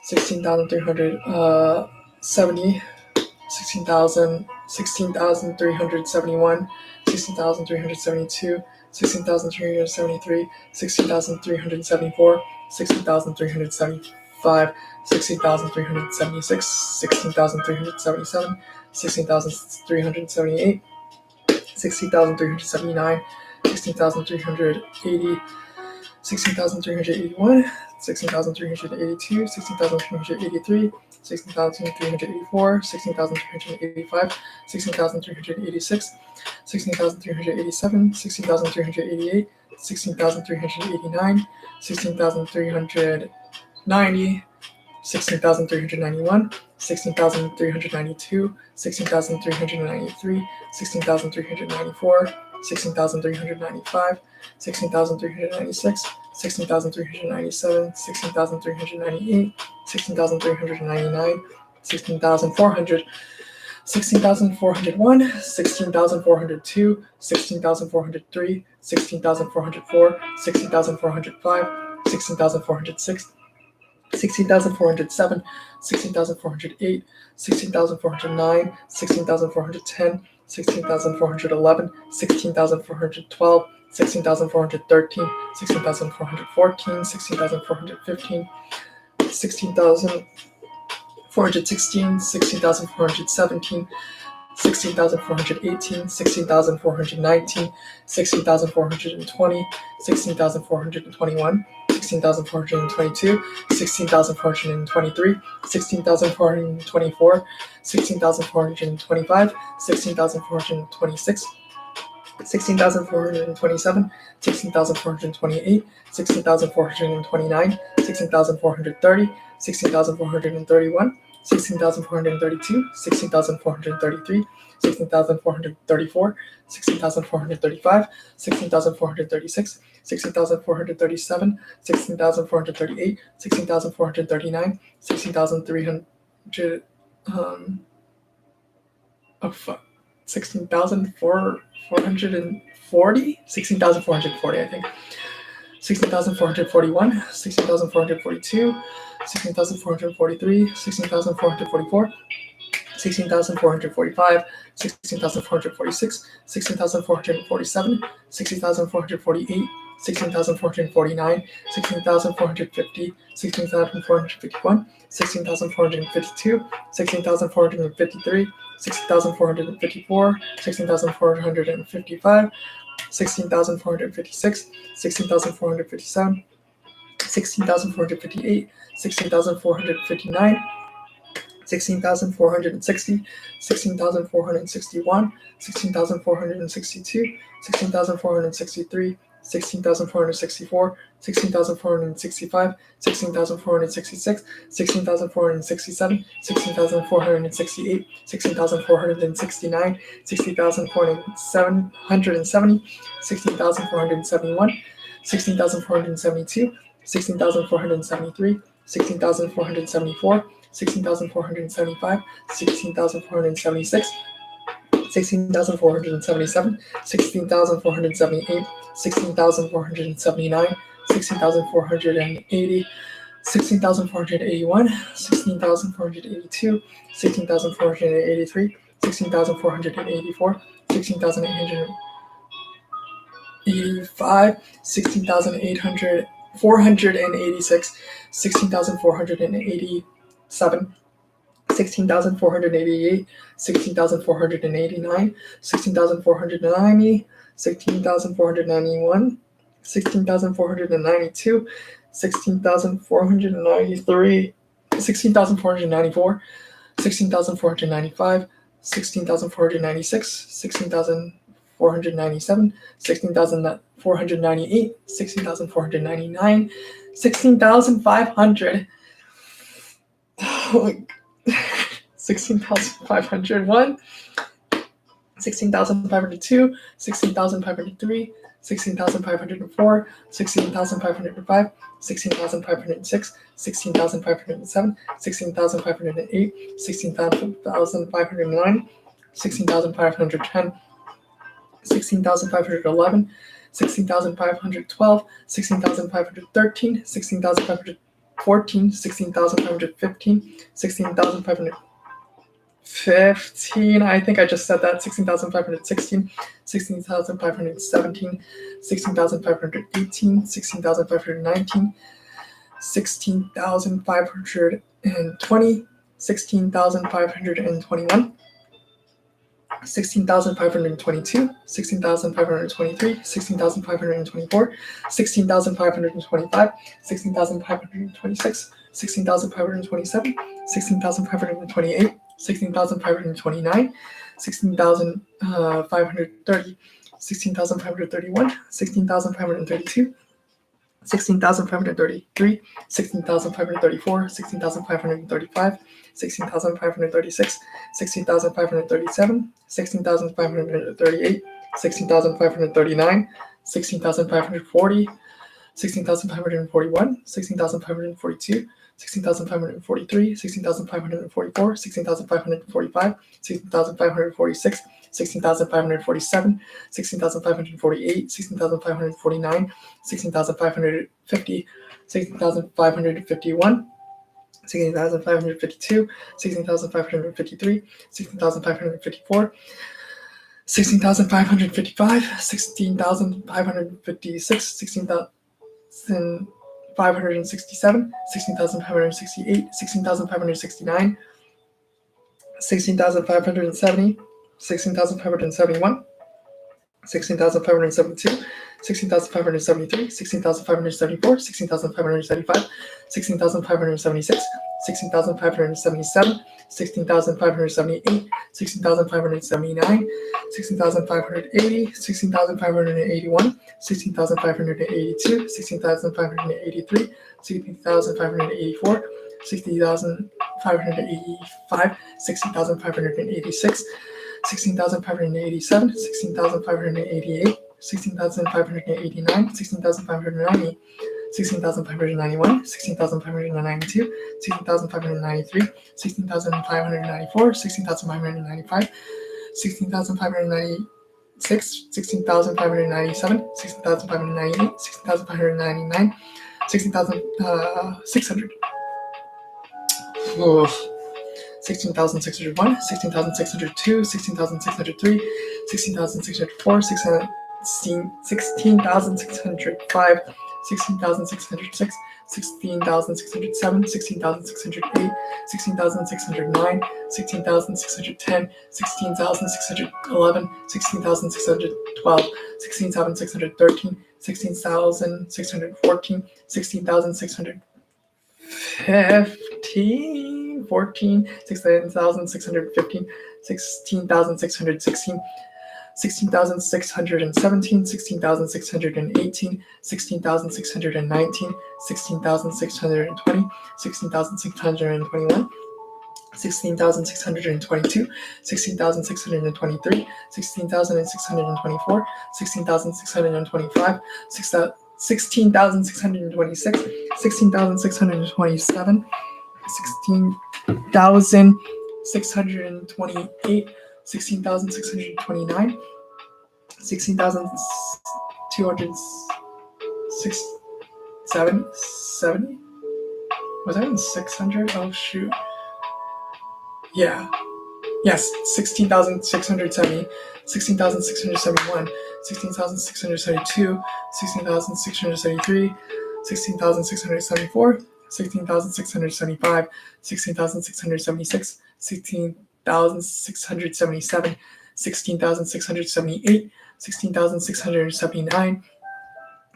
C: 16,370, 16,371, 16,372, 16,373, 16,374, 16,375, 16,376, 16,377, 16,378, 16,379, 16,380, 16,381, 16,382, 16,383, 16,384, 16,385, 16,386, 16,387, 16,388, 16,389, 16,390, 16,391, 16,392, 16,393, 16,394, 16,395, 16,396, 16,397, 16,398, 16,399, 16,400, 16,401, 16,402, 16,403, 16,404, 16,405, 16,406, 16,407, 16,408, 16,409, 16,410, 16,411, 16,412, 16,413, 16,414, 16,415, 16,000, 16,416, 16,417, 16,418, 16,419, 16,420, 16,421, 16,422, 16,423, 16,424, 16,425, 16,426, 16,427, 16,428, 16,429, 16,430, 16,431, 16,432, 16,433, 16,434, 16,435, 16,436, 16,437, 16,438, 16,439, 16,300, oh fuck, 16,440, 16,440, I think. 16,441, 16,442, 16,443, 16,444, 16,445, 16,446, 16,447, 16,448, 16,449, 16,450, 16,451, 16,452, 16,453, 16,454, 16,455, 16,456, 16,457, 16,458, 16,459, 16,460, 16,461, 16,462, 16,463, 16,464, 16,465, 16,466, 16,467, 16,468, 16,469, 16,470, 16,471, 16,472, 16,473, 16,474, 16,475, 16,476, 16,477, 16,478, 16,479, 16,480, 16,481, 16,482, 16,483, 16,484, 16,885, 16,800, 486, 16,487, 16,488, 16,489, 16,490, 16,491, 16,492, 16,493, 16,494, 16,495, 16,496, 16,497, 16,498, 16,499, 16,500. 16,501, 16,502, 16,503, 16,504, 16,505, 16,506, 16,507, 16,508, 16,509, 16,510, 16,511, 16,512, 16,513, 16,514, 16,515, 16,515, I think I just said that, 16,516, 16,517, 16,518, 16,519, 16,520, 16,521, 16,522, 16,523, 16,524, 16,525, 16,526, 16,527, 16,528, 16,529, 16,530, 16,531, 16,532, 16,533, 16,534, 16,535, 16,536, 16,537, 16,538, 16,539, 16,540, 16,541, 16,542, 16,543, 16,544, 16,545, 16,546, 16,547, 16,548, 16,549, 16,550, 16,551, 16,552, 16,553, 16,554, 16,555, 16,556, 16,567, 16,568, 16,569, 16,570, 16,571, 16,572, 16,573, 16,574, 16,575, 16,576, 16,577, 16,578, 16,579, 16,580, 16,581, 16,582, 16,583, 16,584, 16,585, 16,586, 16,587, 16,588, 16,589, 16,590, 16,591, 16,592, 16,593, 16,594, 16,595, 16,596, 16,597, 16,598, 16,599, 16,600. 16,601, 16,602, 16,603, 16,604, 16,605, 16,606, 16,607, 16,608, 16,609, 16,610, 16,611, 16,612, 16,613, 16,614, 16,615, 14, 16,615, 16,616, 16,617, 16,618, 16,619, 16,620, 16,621, 16,622, 16,623, 16,624, 16,625, 16,626, 16,627, 16,628, 16,629, 16,270. Was I in 600? Oh shoot. Yeah. Yes, 16,670, 16,671, 16,672, 16,673, 16,674, 16,675, 16,676, 16,677, 16,678, 16,679,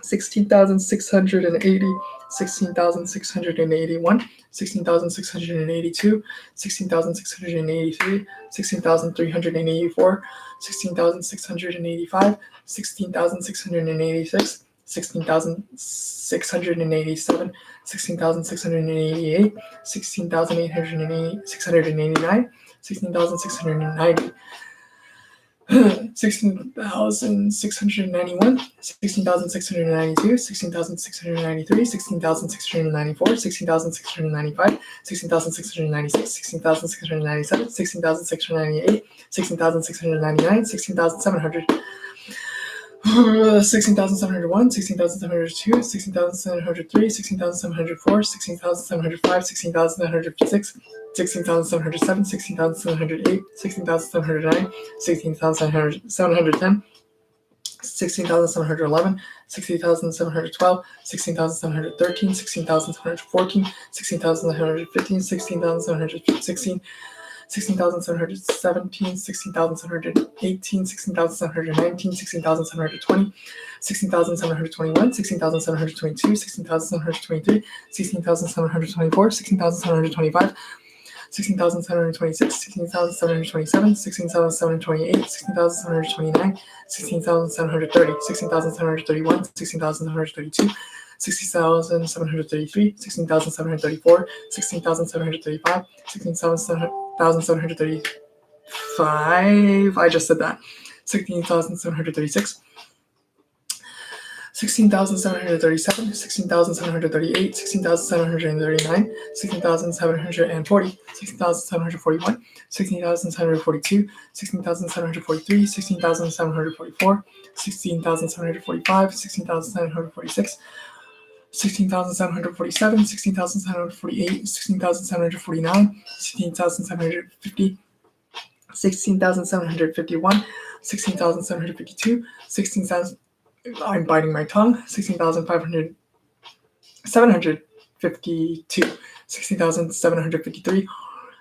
C: 16,680, 16,681, 16,682, 16,683, 16,384, 16,685, 16,686, 16,687, 16,688, 16,689, 16,690, 16,691, 16,692, 16,693, 16,694, 16,695, 16,696, 16,697, 16,698, 16,699, 16,700, 16,701, 16,702, 16,703, 16,704, 16,705, 16,706, 16,707, 16,708, 16,709, 16,710, 16,711, 16,712, 16,713, 16,714, 16,715, 16,716, 16,717, 16,718, 16,719, 16,720, 16,721, 16,722, 16,723, 16,724, 16,725, 16,726, 16,727, 16,728, 16,729, 16,730, 16,731, 16,732, 16,733, 16,734, 16,735, 16,735. I just said that. 16,736. 16,737, 16,738, 16,739, 16,740, 16,741, 16,742, 16,743, 16,744, 16,745, 16,746, 16,747, 16,748, 16,749, 16,750, 16,751, 16,752, 16,000. I'm biting my tongue. 16,500. 16,752, 16,753,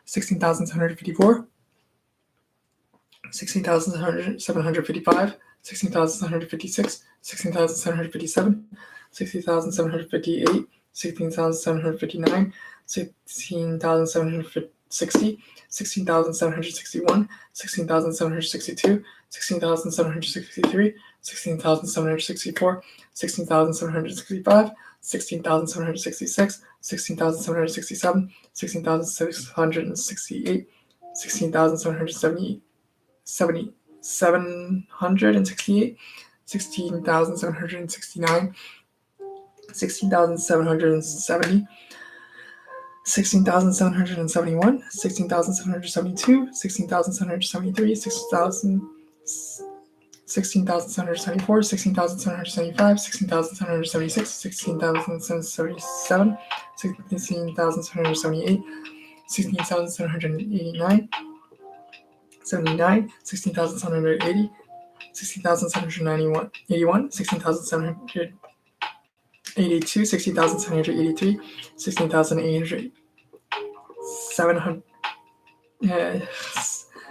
C: 16,754, 16,755, 16,756, 16,757, 16,758, 16,759, 16,760, 16,761, 16,762, 16,763, 16,764, 16,765, 16,766, 16,767, 16,668, 16,770, 768, 16,769, 16,770, 16,771, 16,772, 16,773, 16,774, 16,775, 16,776, 16,777, 16,778, 16,789, 79, 16,780, 16,791, 81, 16,782, 16,783, 16,800,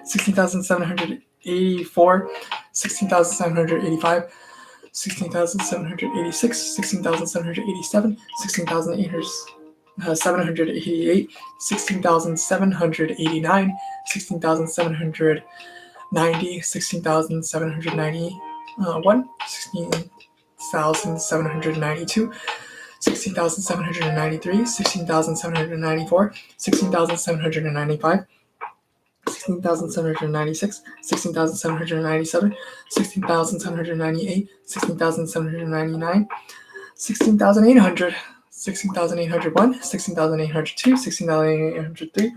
C: 16,784, 16,785, 16,786, 16,787, 16,788, 16,789, 16,790, 16,791, 16,792, 16,793, 16,794, 16,795, 16,796, 16,797, 16,798, 16,799, 16,800, 16,801, 16,802, 16,803,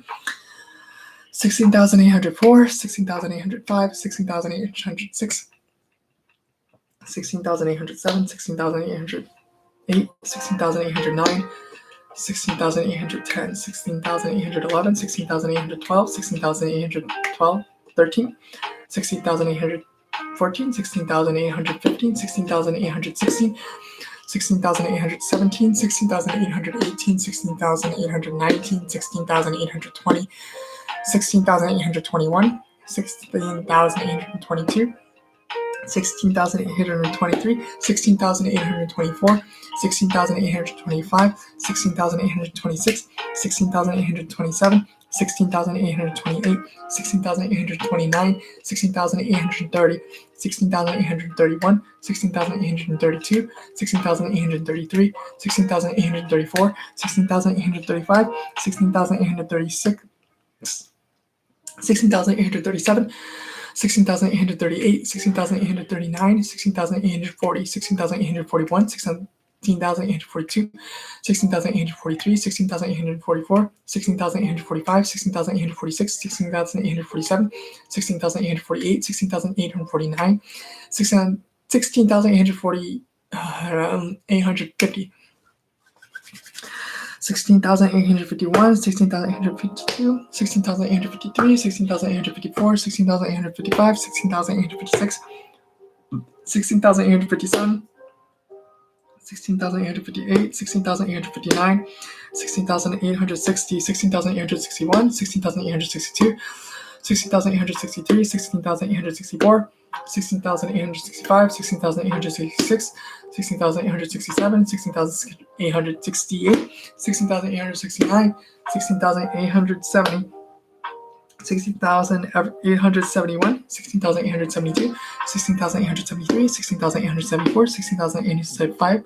C: 16,804, 16,805, 16,806, 16,807, 16,808, 16,809, 16,810, 16,811, 16,812, 16,812, 13, 16,814, 16,815, 16,816, 16,817, 16,818, 16,819, 16,820, 16,821, 16,822, 16,823, 16,824, 16,825, 16,826, 16,827, 16,828, 16,829, 16,830, 16,831, 16,832, 16,833, 16,834, 16,835, 16,836, 16,837, 16,838, 16,839, 16,840, 16,841, 16,842, 16,843, 16,844, 16,845, 16,846, 16,847, 16,848, 16,849, 16,840, 850. 16,851, 16,852, 16,853, 16,854, 16,855, 16,856, 16,857, 16,858, 16,859, 16,860, 16,861, 16,862, 16,863, 16,864, 16,865, 16,866, 16,867, 16,868, 16,869, 16,870, 16,871, 16,872, 16,873, 16,874, 16,875,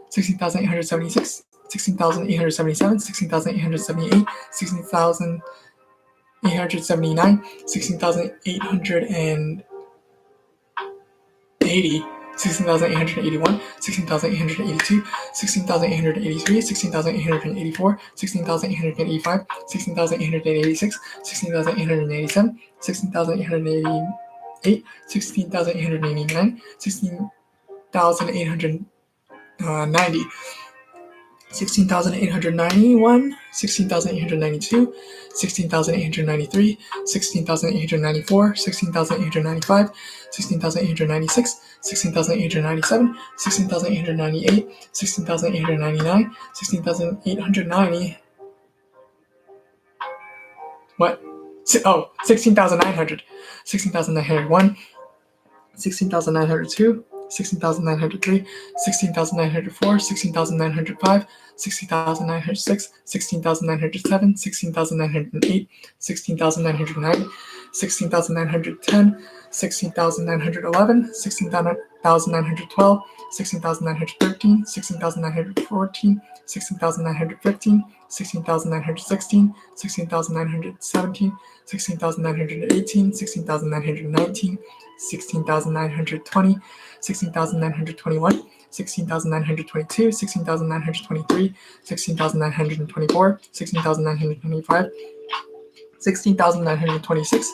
C: 16,876, 16,877, 16,878, 16,879, 16,880, 16,881, 16,882, 16,883, 16,884, 16,885, 16,886, 16,887, 16,888, 16,889, 16,890, 16,891, 16,892, 16,893, 16,894, 16,895, 16,896, 16,897, 16,898, 16,899, 16,890. What? Oh, 16,900, 16,901, 16,902, 16,903, 16,904, 16,905, 16,906, 16,907, 16,908, 16,909, 16,910, 16,911, 16,912, 16,913, 16,914, 16,915, 16,916, 16,917, 16,918, 16,919, 16,920, 16,921, 16,922, 16,923, 16,924, 16,925, 16,926,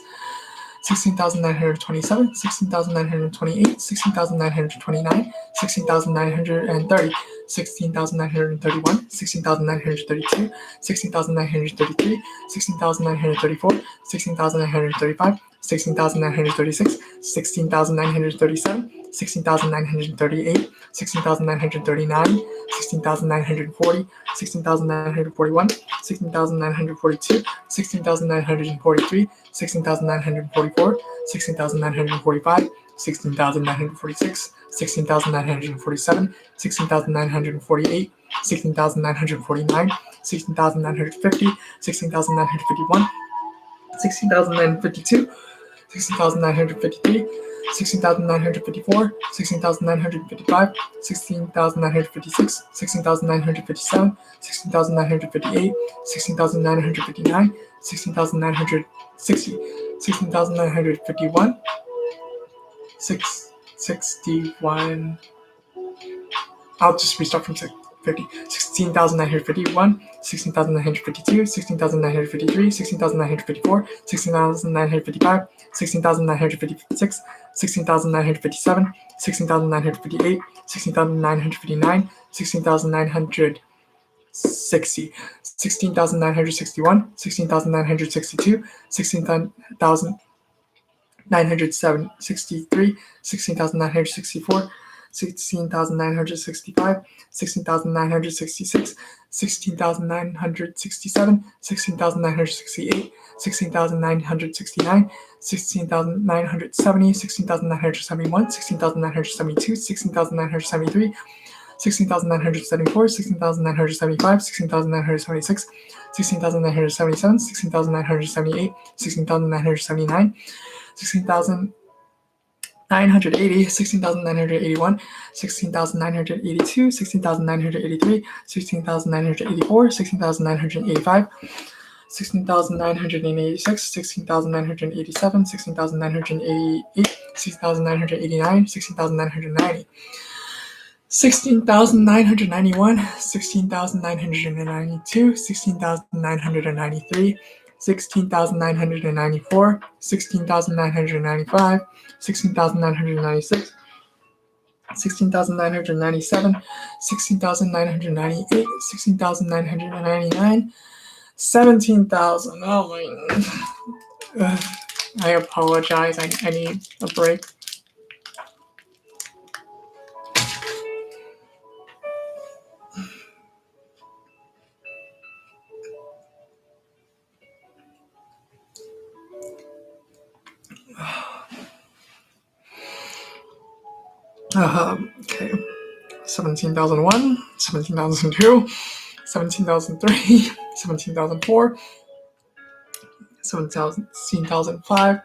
C: 16,927, 16,928, 16,929, 16,930, 16,931, 16,932, 16,933, 16,934, 16,935, 16,936, 16,937, 16,938, 16,939, 16,940, 16,941, 16,942, 16,943, 16,944, 16,945, 16,946, 16,947, 16,948, 16,949, 16,950, 16,951, 16,952, 16,953, 16,954, 16,955, 16,956, 16,957, 16,958, 16,959, 16,960, 16,951, 61. I'll just restart from 50. 16,951, 16,952, 16,953, 16,954, 16,955, 16,956, 16,957, 16,958, 16,959, 16,960, 16,961, 16,962, 16,963, 16,964, 16,965, 16,966, 16,967, 16,968, 16,969, 16,970, 16,971, 16,972, 16,973, 16,974, 16,975, 16,976, 16,977, 16,978, 16,979, 16,980, 16,981, 16,982, 16,983, 16,984, 16,985, 16,986, 16,987, 16,988, 16,989, 16,990, 16,991, 16,992, 16,993, 16,994, 16,995, 16,996, 16,997, 16,998, 16,999, 17,000. Oh my God. I apologize. I need a break. Okay. 17,001, 17,002, 17,003, 17,004, 17,005,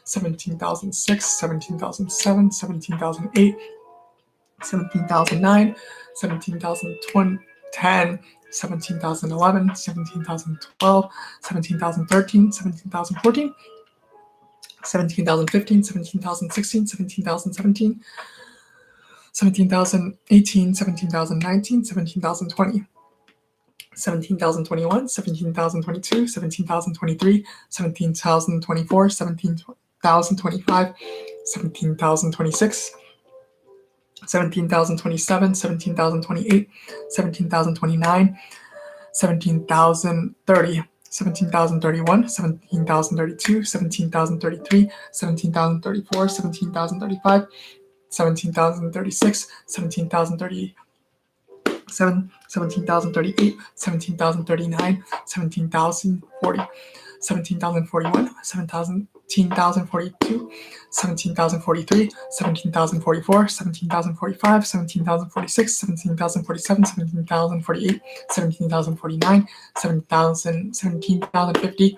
C: 17,006, 17,007, 17,008, 17,009, 17,010, 17,011, 17,012, 17,013, 17,014, 17,015, 17,016, 17,017, 17,018, 17,019, 17,020, 17,021, 17,022, 17,023, 17,024, 17,025, 17,026, 17,027, 17,028, 17,029, 17,030, 17,031, 17,032, 17,033, 17,034, 17,035, 17,036, 17,037, 17,038, 17,039, 17,040, 17,041, 17,042, 17,043, 17,044, 17,045, 17,046, 17,047, 17,048, 17,049, 17,050,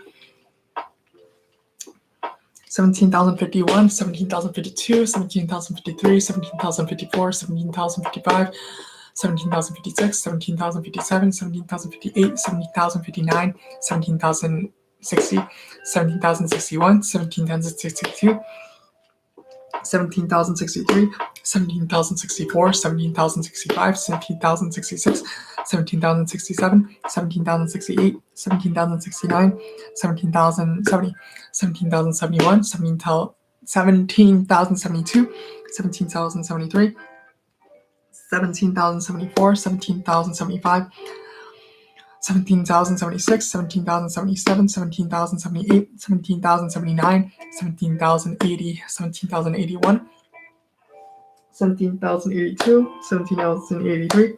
C: 17,051, 17,052, 17,053, 17,054, 17,055, 17,056, 17,057, 17,058, 17,059, 17,060, 17,061, 17,062, 17,063, 17,064, 17,065, 17,066, 17,067, 17,068, 17,069, 17,070, 17,071, 17,072, 17,073, 17,074, 17,075, 17,076, 17,077, 17,078, 17,079, 17,080, 17,081, 17,082, 17,083,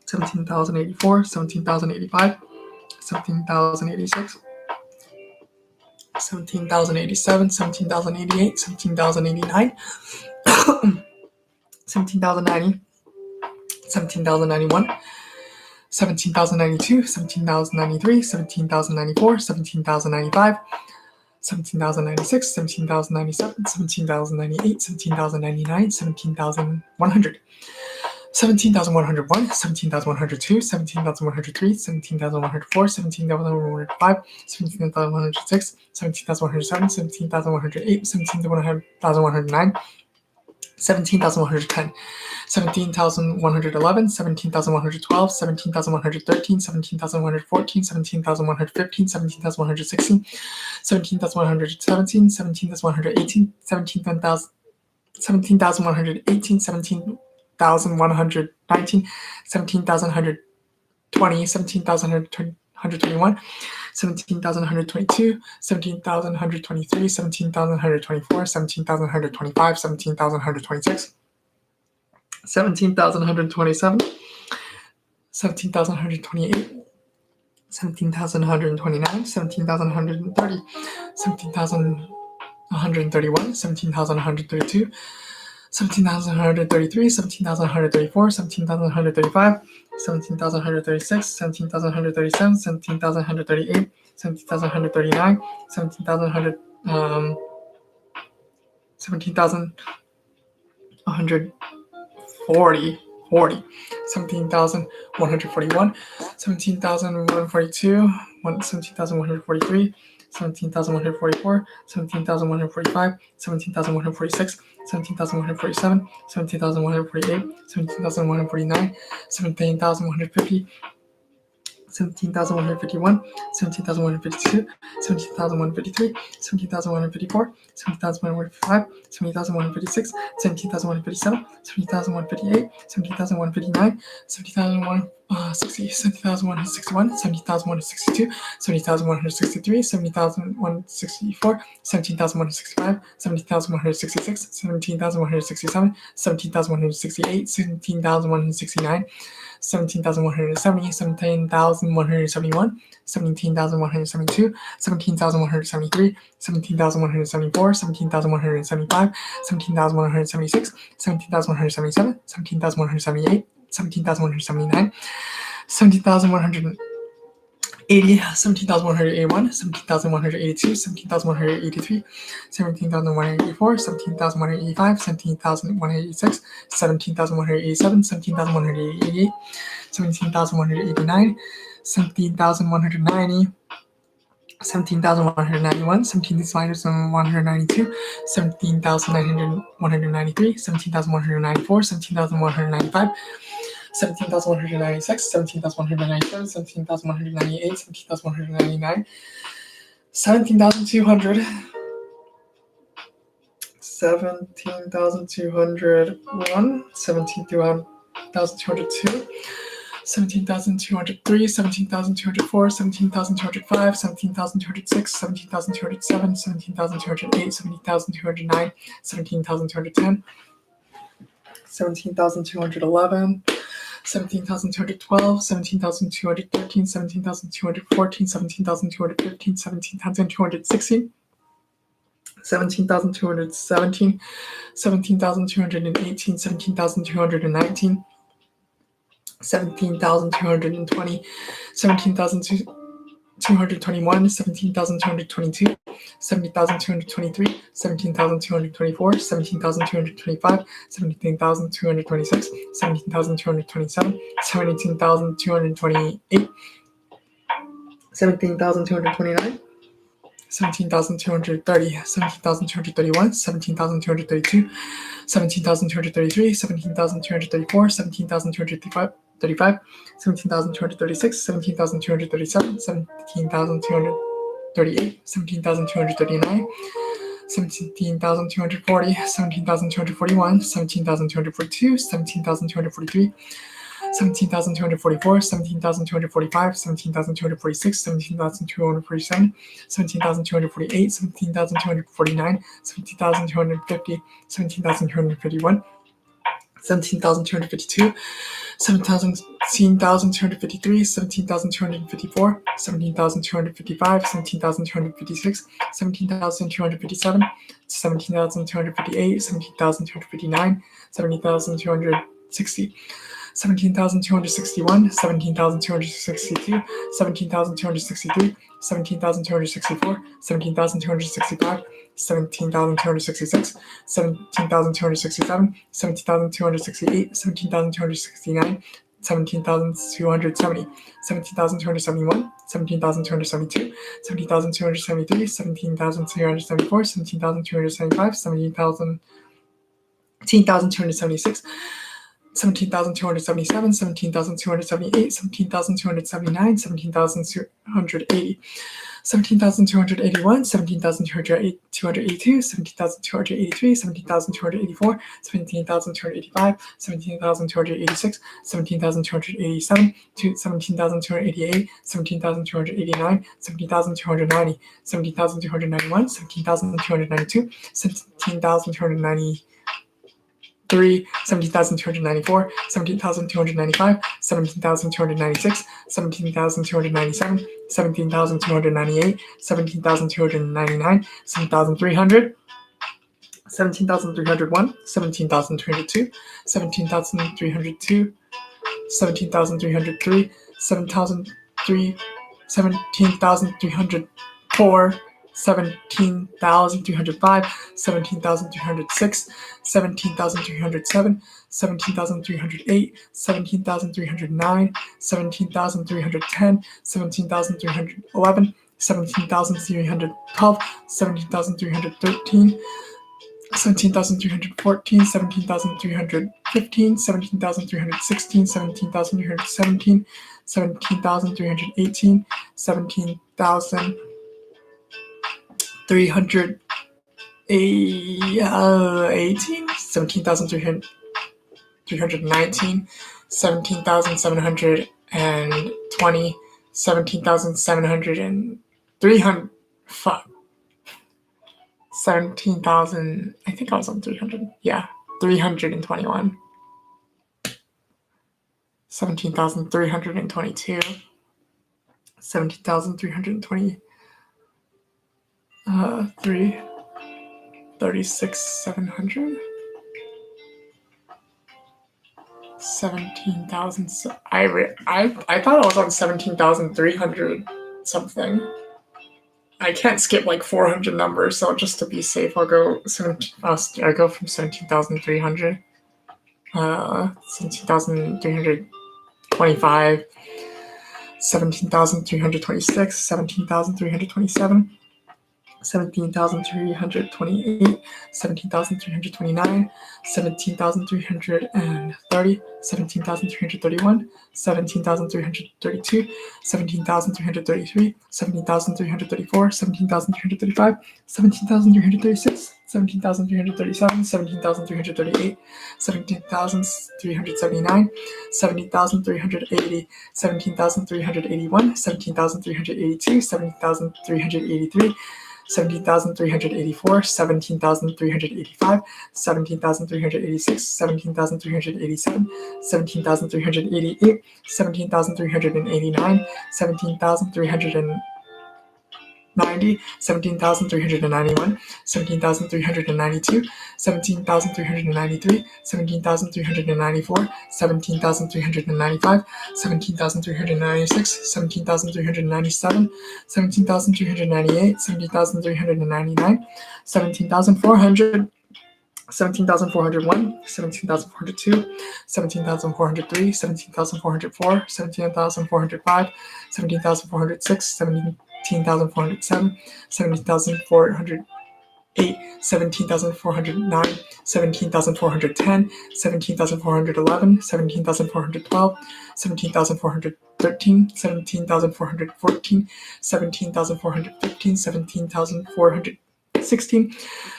C: 17,084, 17,085, 17,086, 17,087, 17,088, 17,089, 17,090, 17,091, 17,092, 17,093, 17,094, 17,095, 17,096, 17,097, 17,098, 17,099, 17,100, 17,101, 17,102, 17,103, 17,104, 17,105, 17,106, 17,107, 17,108, 17,109, 17,110, 17,111, 17,112, 17,113, 17,114, 17,115, 17,116, 17,117, 17,118, 17,118, 17,119, 17,120, 17,121, 17,122, 17,123, 17,124, 17,125, 17,126, 17,127, 17,128, 17,129, 17,130, 17,131, 17,132, 17,133, 17,134, 17,135, 17,136, 17,137, 17,138, 17,139, 17,100, 17,140, 17,141, 17,142, 17,143, 17,144, 17,145, 17,146, 17,147, 17,148, 17,149, 17,150, 17,151, 17,152, 17,153, 17,154, 17,155, 17,156, 17,157, 17,158, 17,159, 17,160, 17,161, 17,162, 17,163, 17,164, 17,165, 17,166, 17,167, 17,168, 17,169, 17,170, 17,171, 17,172, 17,173, 17,174, 17,175, 17,176, 17,177, 17,178, 17,179, 17,180, 17,181, 17,182, 17,183, 17,184, 17,185, 17,186, 17,187, 17,188, 17,189, 17,190, 17,191, 17,192, 17,193, 17,194, 17,195, 17,196, 17,197, 17,198, 17,199, 17,200, 17,201, 17,202, 17,203, 17,204, 17,205, 17,206, 17,207, 17,208, 17,209, 17,210, 17,211, 17,212, 17,213, 17,214, 17,215, 17,216, 17,217, 17,218, 17,219, 17,220, 17,221, 17,222, 17,223, 17,224, 17,225, 17,226, 17,227, 17,228, 17,229, 17,230, 17,231, 17,232, 17,233, 17,234, 17,235, 17,236, 17,237, 17,238, 17,239, 17,240, 17,241, 17,242, 17,243, 17,244, 17,245, 17,246, 17,247, 17,248, 17,249, 17,250, 17,251, 17,252, 17,253, 17,254, 17,255, 17,256, 17,257, 17,258, 17,259, 17,260, 17,261, 17,262, 17,263, 17,264, 17,265, 17,266, 17,267, 17,268, 17,269, 17,270, 17,271, 17,272, 17,273, 17,274, 17,275, 17,276, 17,277, 17,278, 17,279, 17,280, 17,281, 17,282, 17,283, 17,284, 17,285, 17,286, 17,287, 17,288, 17,289, 17,290, 17,291, 17,292, 17,290. 17,294, 17,295, 17,296, 17,297, 17,298, 17,299, 7,300, 17,301, 17,302, 17,302, 17,303, 17,304, 17,305, 17,306, 17,307, 17,308, 17,309, 17,310, 17,311, 17,312, 17,313, 17,314, 17,315, 17,316, 17,317, 17,318, 17,300. 18, 17,319, 17,720, 17,700, fuck. 17,000, I think I was on 300. Yeah, 321. 17,322. 17,320. 36,700. 17,000. I thought I was on 17,300 something. I can't skip like 400 numbers, so just to be safe, I'll go. I go from 17,300. 17,325. 17,326. 17,327. 17,328, 17,329, 17,330, 17,331, 17,332, 17,333, 17,334, 17,335, 17,336, 17,337, 17,338, 17,379, 17,380, 17,381, 17,382, 17,383, 17,384, 17,385, 17,386, 17,387, 17,388, 17,389, 17,390, 17,391, 17,392, 17,393, 17,394, 17,395, 17,396, 17,397, 17,398, 17,399, 17,400, 17,401, 17,402, 17,403, 17,404, 17,405, 17,406, 17,407, 17,408, 17,409, 17,410, 17,411, 17,412, 17,413, 17,414, 17,415, 17,416,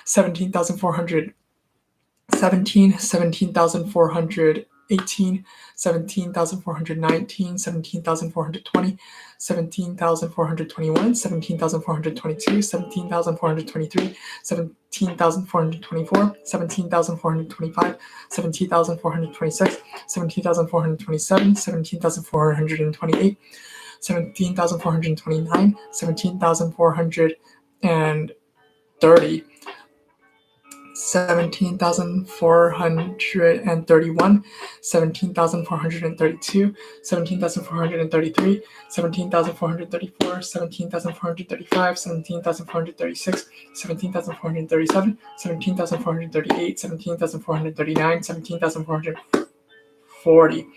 C: 17,400. 17,418, 17,419, 17,420, 17,421, 17,422, 17,423, 17,424, 17,425, 17,426, 17,427, 17,428, 17,429, 17,430, 17,431, 17,432, 17,433, 17,434, 17,435, 17,436, 17,437, 17,438, 17,439, 17,440.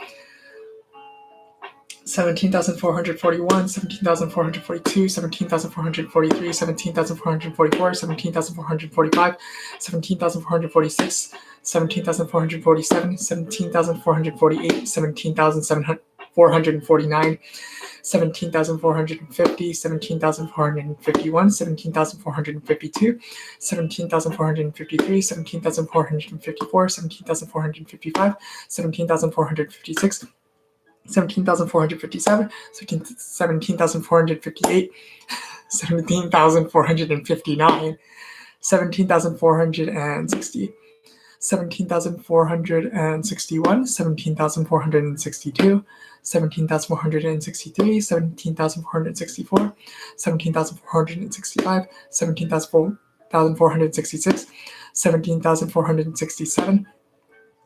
C: 17,441, 17,442, 17,443, 17,444, 17,445, 17,446, 17,447, 17,448, 17,449, 17,450, 17,451, 17,452, 17,453, 17,454, 17,455, 17,456, 17,457, 17,458, 17,459, 17,460, 17,461, 17,462, 17,463, 17,464, 17,465, 17,466, 17,467,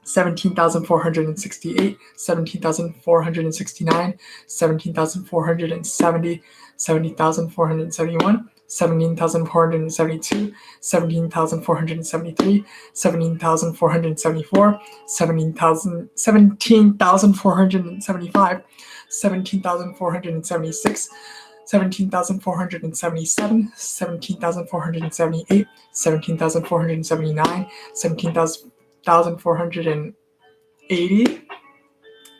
C: 17,468, 17,469, 17,470, 17,471, 17,472, 17,473, 17,474, 17,475, 17,476, 17,477, 17,478, 17,479, 17,480,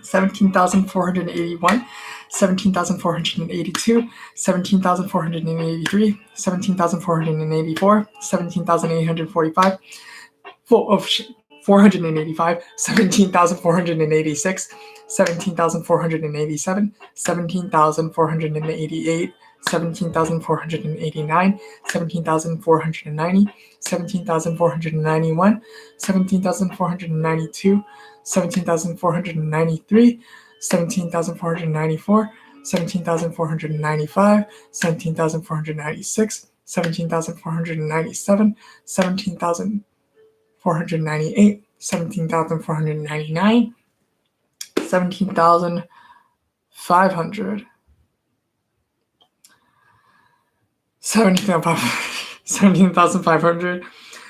C: 17,481, 17,482, 17,483, 17,484, 17,845, 485, 17,486, 17,487, 17,488, 17,489, 17,490, 17,491, 17,492, 17,493, 17,494, 17,495, 17,496, 17,497, 17,498, 17,499, 17,500, 17,500,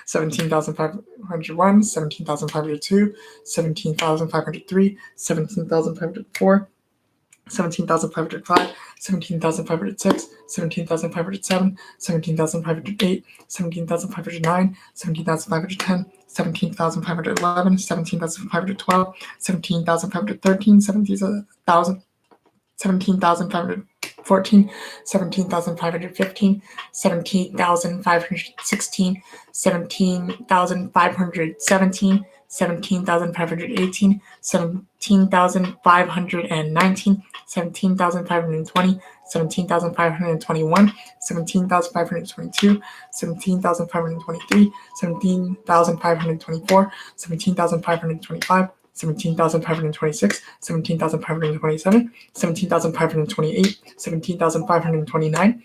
C: 17,501, 17,502, 17,503, 17,504, 17,505, 17,506, 17,507, 17,508, 17,509, 17,510, 17,511, 17,512, 17,513, 17,514, 17,515, 17,516, 17,517, 17,518, 17,519, 17,520, 17,521, 17,522, 17,523, 17,524, 17,525, 17,526, 17,527, 17,528, 17,529,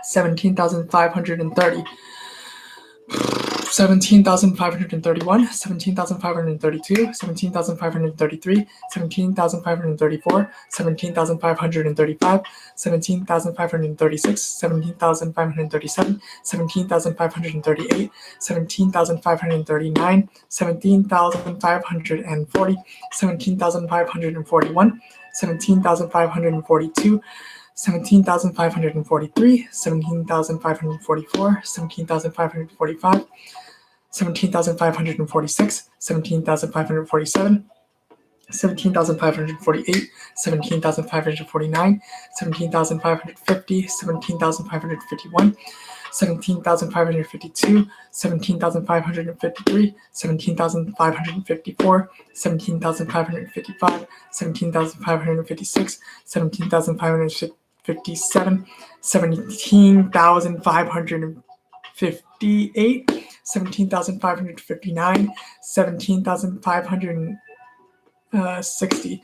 C: 17,530, 17,531, 17,532, 17,533, 17,534, 17,535, 17,536, 17,537, 17,538, 17,539, 17,540, 17,541, 17,542, 17,543, 17,544, 17,545, 17,546, 17,547, 17,548, 17,549, 17,550, 17,551, 17,552, 17,553, 17,554, 17,555, 17,556, 17,557, 17,558, 17,559, 17,560,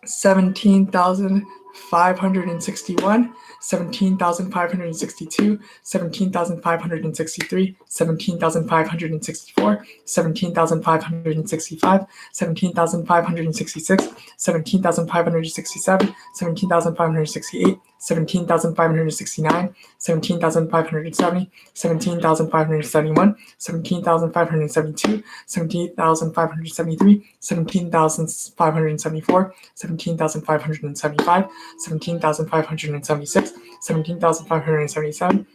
C: 17,561, 17,562, 17,563, 17,564, 17,565, 17,566, 17,567, 17,568, 17,569, 17,570, 17,571, 17,572, 17,573, 17,574, 17,575, 17,576, 17,577,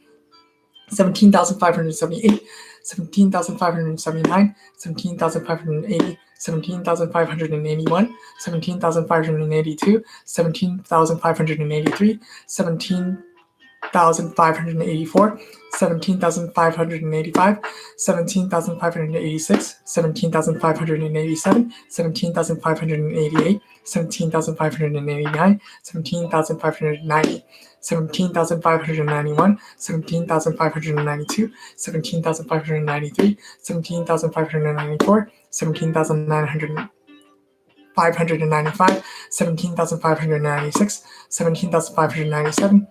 C: 17,578, 17,579, 17,580, 17,581, 17,582, 17,583, 17,584, 17,585, 17,586, 17,587, 17,588, 17,589, 17,590, 17,591, 17,592, 17,593, 17,594, 17,595, 17,596, 17,597,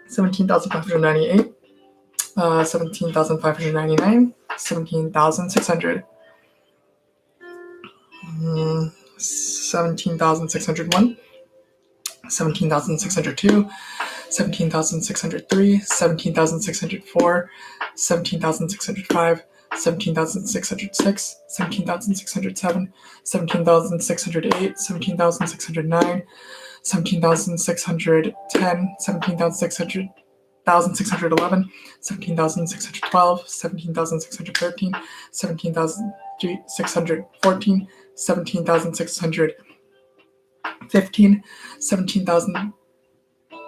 C: 17,598, 17,599, 17,600, 17,601, 17,602, 17,603, 17,604, 17,605, 17,606, 17,607, 17,608, 17,609, 17,610, 17,600, 17,611, 17,612, 17,613, 17,614, 17,615,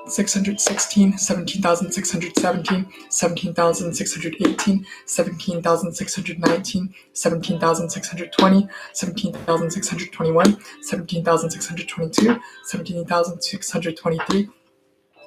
C: 17,616, 17,617, 17,618, 17,619, 17,620, 17,621, 17,622, 17,623,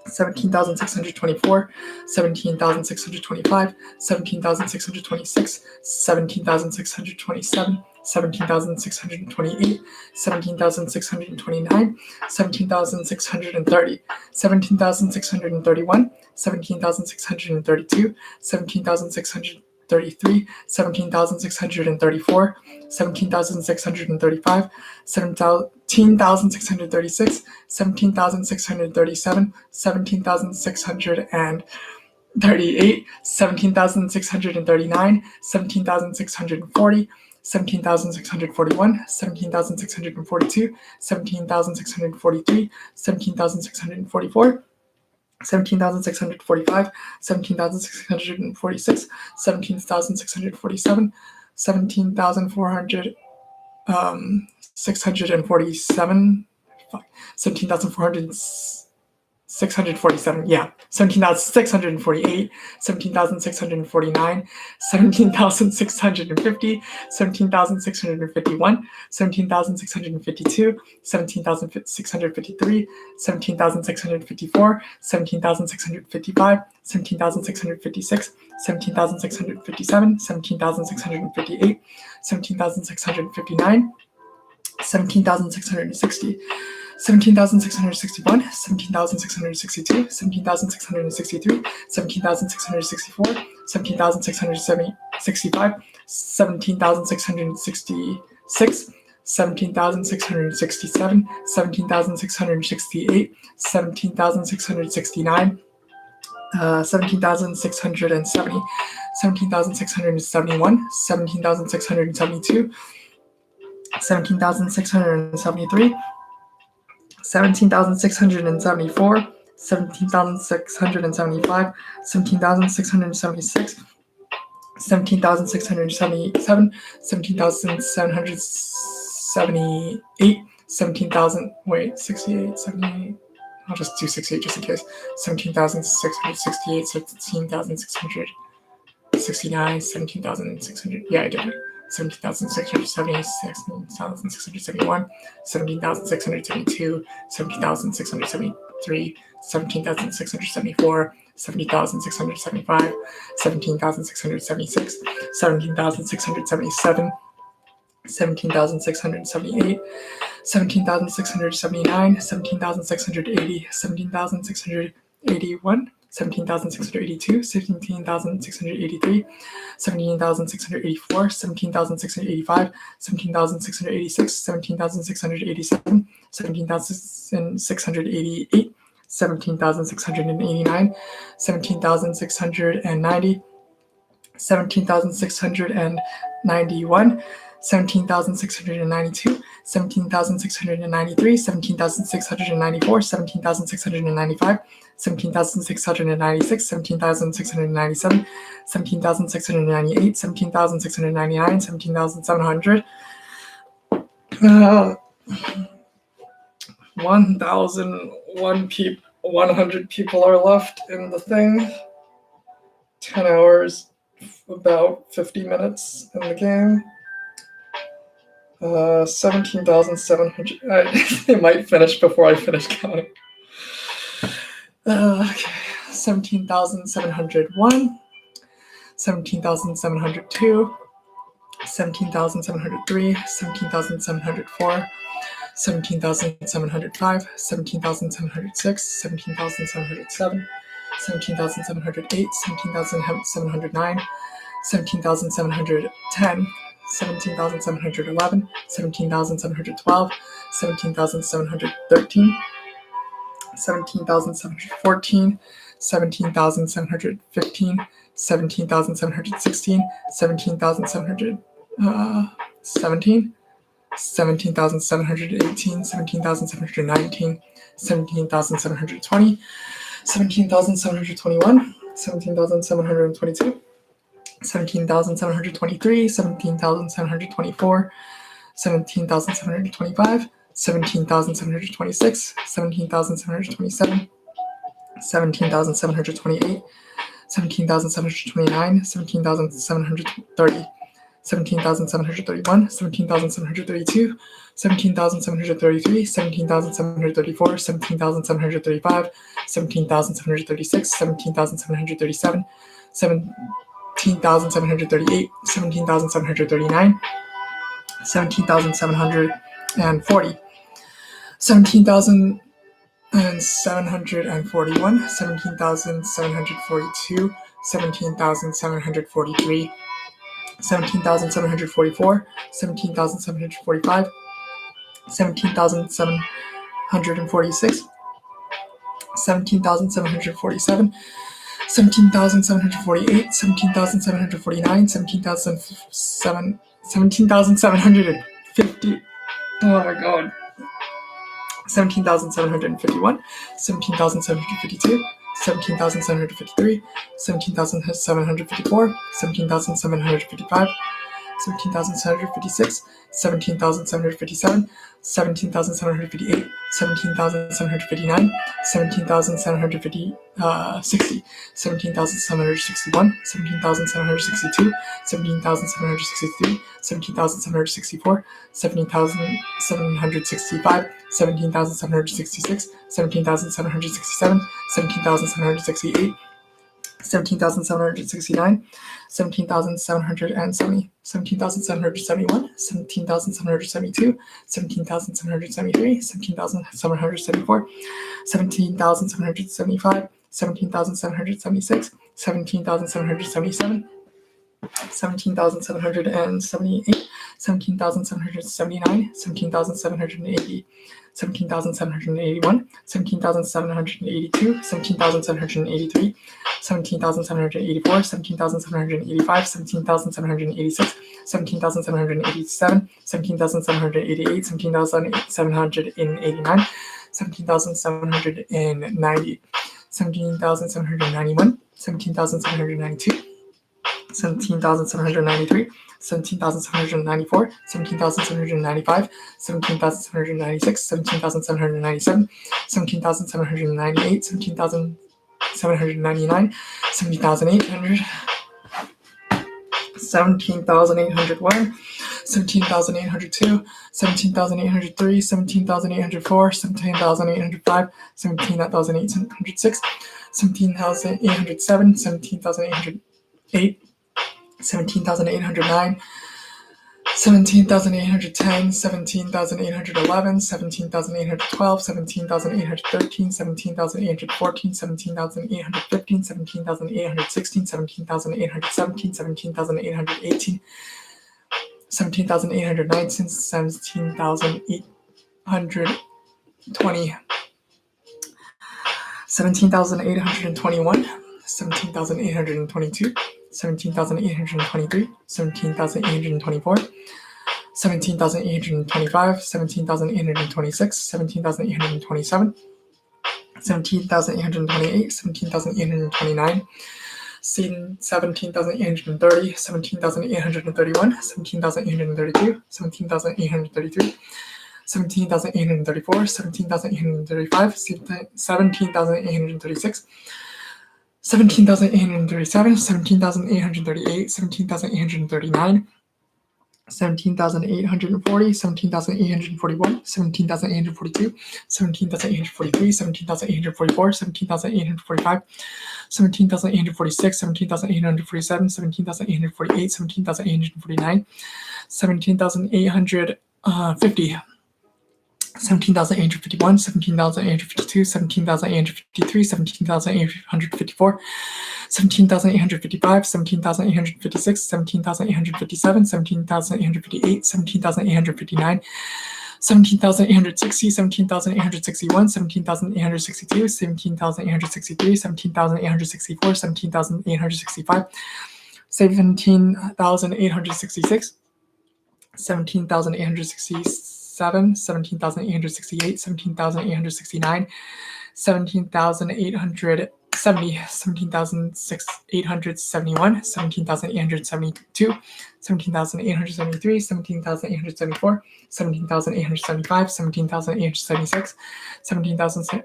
C: 17,624, 17,625, 17,626, 17,627, 17,628, 17,629, 17,630, 17,631, 17,632, 17,633, 17,634, 17,635, 17,636, 17,637, 17,638, 17,639, 17,640, 17,641, 17,642, 17,643, 17,644, 17,645, 17,646, 17,647, 17,400, 647, 17,400, 647, yeah, 17,648, 17,649, 17,650, 17,651, 17,652, 17,653, 17,654, 17,655, 17,656, 17,657, 17,658, 17,659, 17,660, 17,661, 17,662, 17,663, 17,664, 17,665, 17,666, 17,667, 17,668, 17,669, 17,670, 17,671, 17,672, 17,673, 17,674, 17,675, 17,676, 17,677, 17,778, 17,000, wait, 68, 78, I'll just do 68 just in case, 17,668, 17,669, 17,600, yeah, I did it. 17,670, 17,671, 17,672, 17,673, 17,674, 17,675, 17,676, 17,677, 17,678, 17,679, 17,680, 17,681, 17,682, 17,683, 17,684, 17,685, 17,686, 17,687, 17,688, 17,689, 17,690, 17,691, 17,692, 17,693, 17,694, 17,695, 17,696, 17,697, 17,698, 17,699, 17,700, 1,100 people are left in the thing. 10 hours, about 50 minutes in the game. 17,700. It might finish before I finish counting. Okay. 17,701, 17,702, 17,703, 17,704, 17,705, 17,706, 17,707, 17,708, 17,709, 17,710, 17,711, 17,712, 17,713, 17,714, 17,715, 17,716, 17,717, 17,718, 17,719, 17,720, 17,721, 17,722, 17,723, 17,724, 17,725, 17,726, 17,727, 17,728, 17,729, 17,730, 17,731, 17,732, 17,733, 17,734, 17,735, 17,736, 17,737, 17,738, 17,739, 17,740, 17,741, 17,742, 17,743, 17,744, 17,745, 17,746, 17,747, 17,748, 17,749, 17,750, 17,750. Oh my god. 17,751, 17,752, 17,753, 17,754, 17,755, 17,756, 17,757, 17,758, 17,759, 17,760, 17,761, 17,762, 17,763, 17,764, 17,765, 17,766, 17,767, 17,768, 17,769, 17,770, 17,771, 17,772, 17,773, 17,774, 17,775, 17,776, 17,777, 17,778, 17,779, 17,780, 17,781, 17,782, 17,783, 17,784, 17,785, 17,786, 17,787, 17,788, 17,789, 17,790, 17,791, 17,792, 17,793, 17,794, 17,795, 17,796, 17,797, 17,798, 17,799, 17,800, 17,801, 17,802, 17,803, 17,804, 17,805, 17,806, 17,807, 17,808, 17,809, 17,810, 17,811, 17,812, 17,813, 17,814, 17,815, 17,816, 17,817, 17,818, 17,819, 17,820, 17,821, 17,822, 17,823, 17,824, 17,825, 17,826, 17,827, 17,828, 17,829, 17,830, 17,831, 17,832, 17,833, 17,834, 17,835, 17,836, 17,837, 17,838, 17,839, 17,840, 17,841, 17,842, 17,843, 17,844, 17,845, 17,846, 17,847, 17,848, 17,849, 17,850, 17,851, 17,852, 17,853, 17,854, 17,855, 17,856, 17,857, 17,858, 17,859, 17,860, 17,861, 17,862, 17,863, 17,864, 17,865, 17,866, 17,867, 17,868, 17,869, 17,870, 17,871, 17,872, 17,873, 17,874, 17,875, 17,876, 17,877,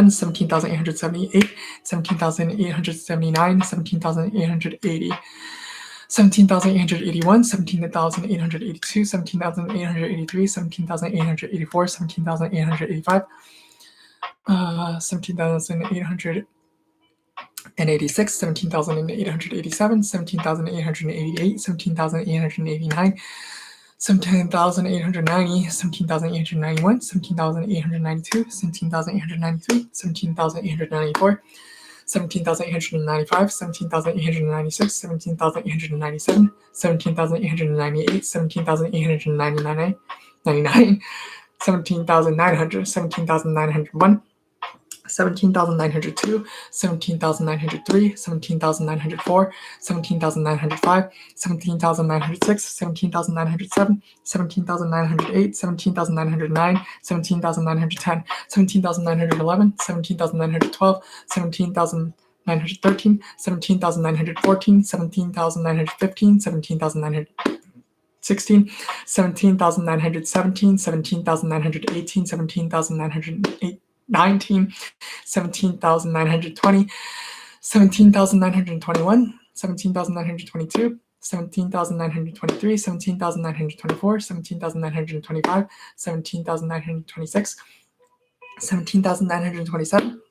C: 17,878, 17,879, 17,880, 17,881, 17,882, 17,883, 17,884, 17,885, 17,886, 17,887, 17,888, 17,889, 17,890, 17,891, 17,892, 17,893, 17,894, 17,895, 17,896, 17,897, 17,898, 17,899, 17,900, 17,901, 17,902, 17,903, 17,904, 17,905, 17,906, 17,907, 17,908, 17,909, 17,910, 17,911, 17,912, 17,913, 17,914, 17,915, 17,916, 17,917, 17,918, 17,919, 17,920, 17,921, 17,922, 17,923, 17,924, 17,925, 17,926, 17,927,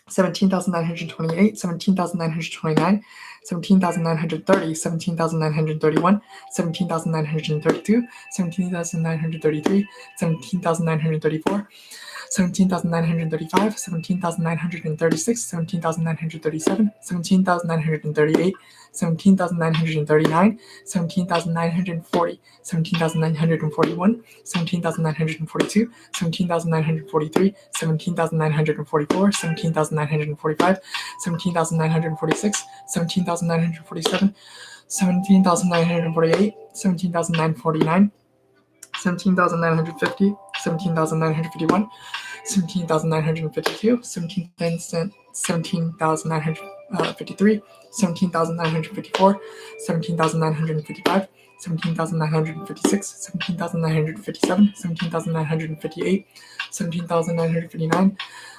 C: 17,928, 17,929, 17,930, 17,931, 17,932, 17,933, 17,934, 17,935, 17,936, 17,937, 17,938, 17,939, 17,940, 17,941, 17,942, 17,943, 17,944, 17,945, 17,946, 17,947, 17,948, 17,949, 17,950, 17,951, 17,952, 17,953, 17,954, 17,955, 17,956, 17,957, 17,958, 17,959,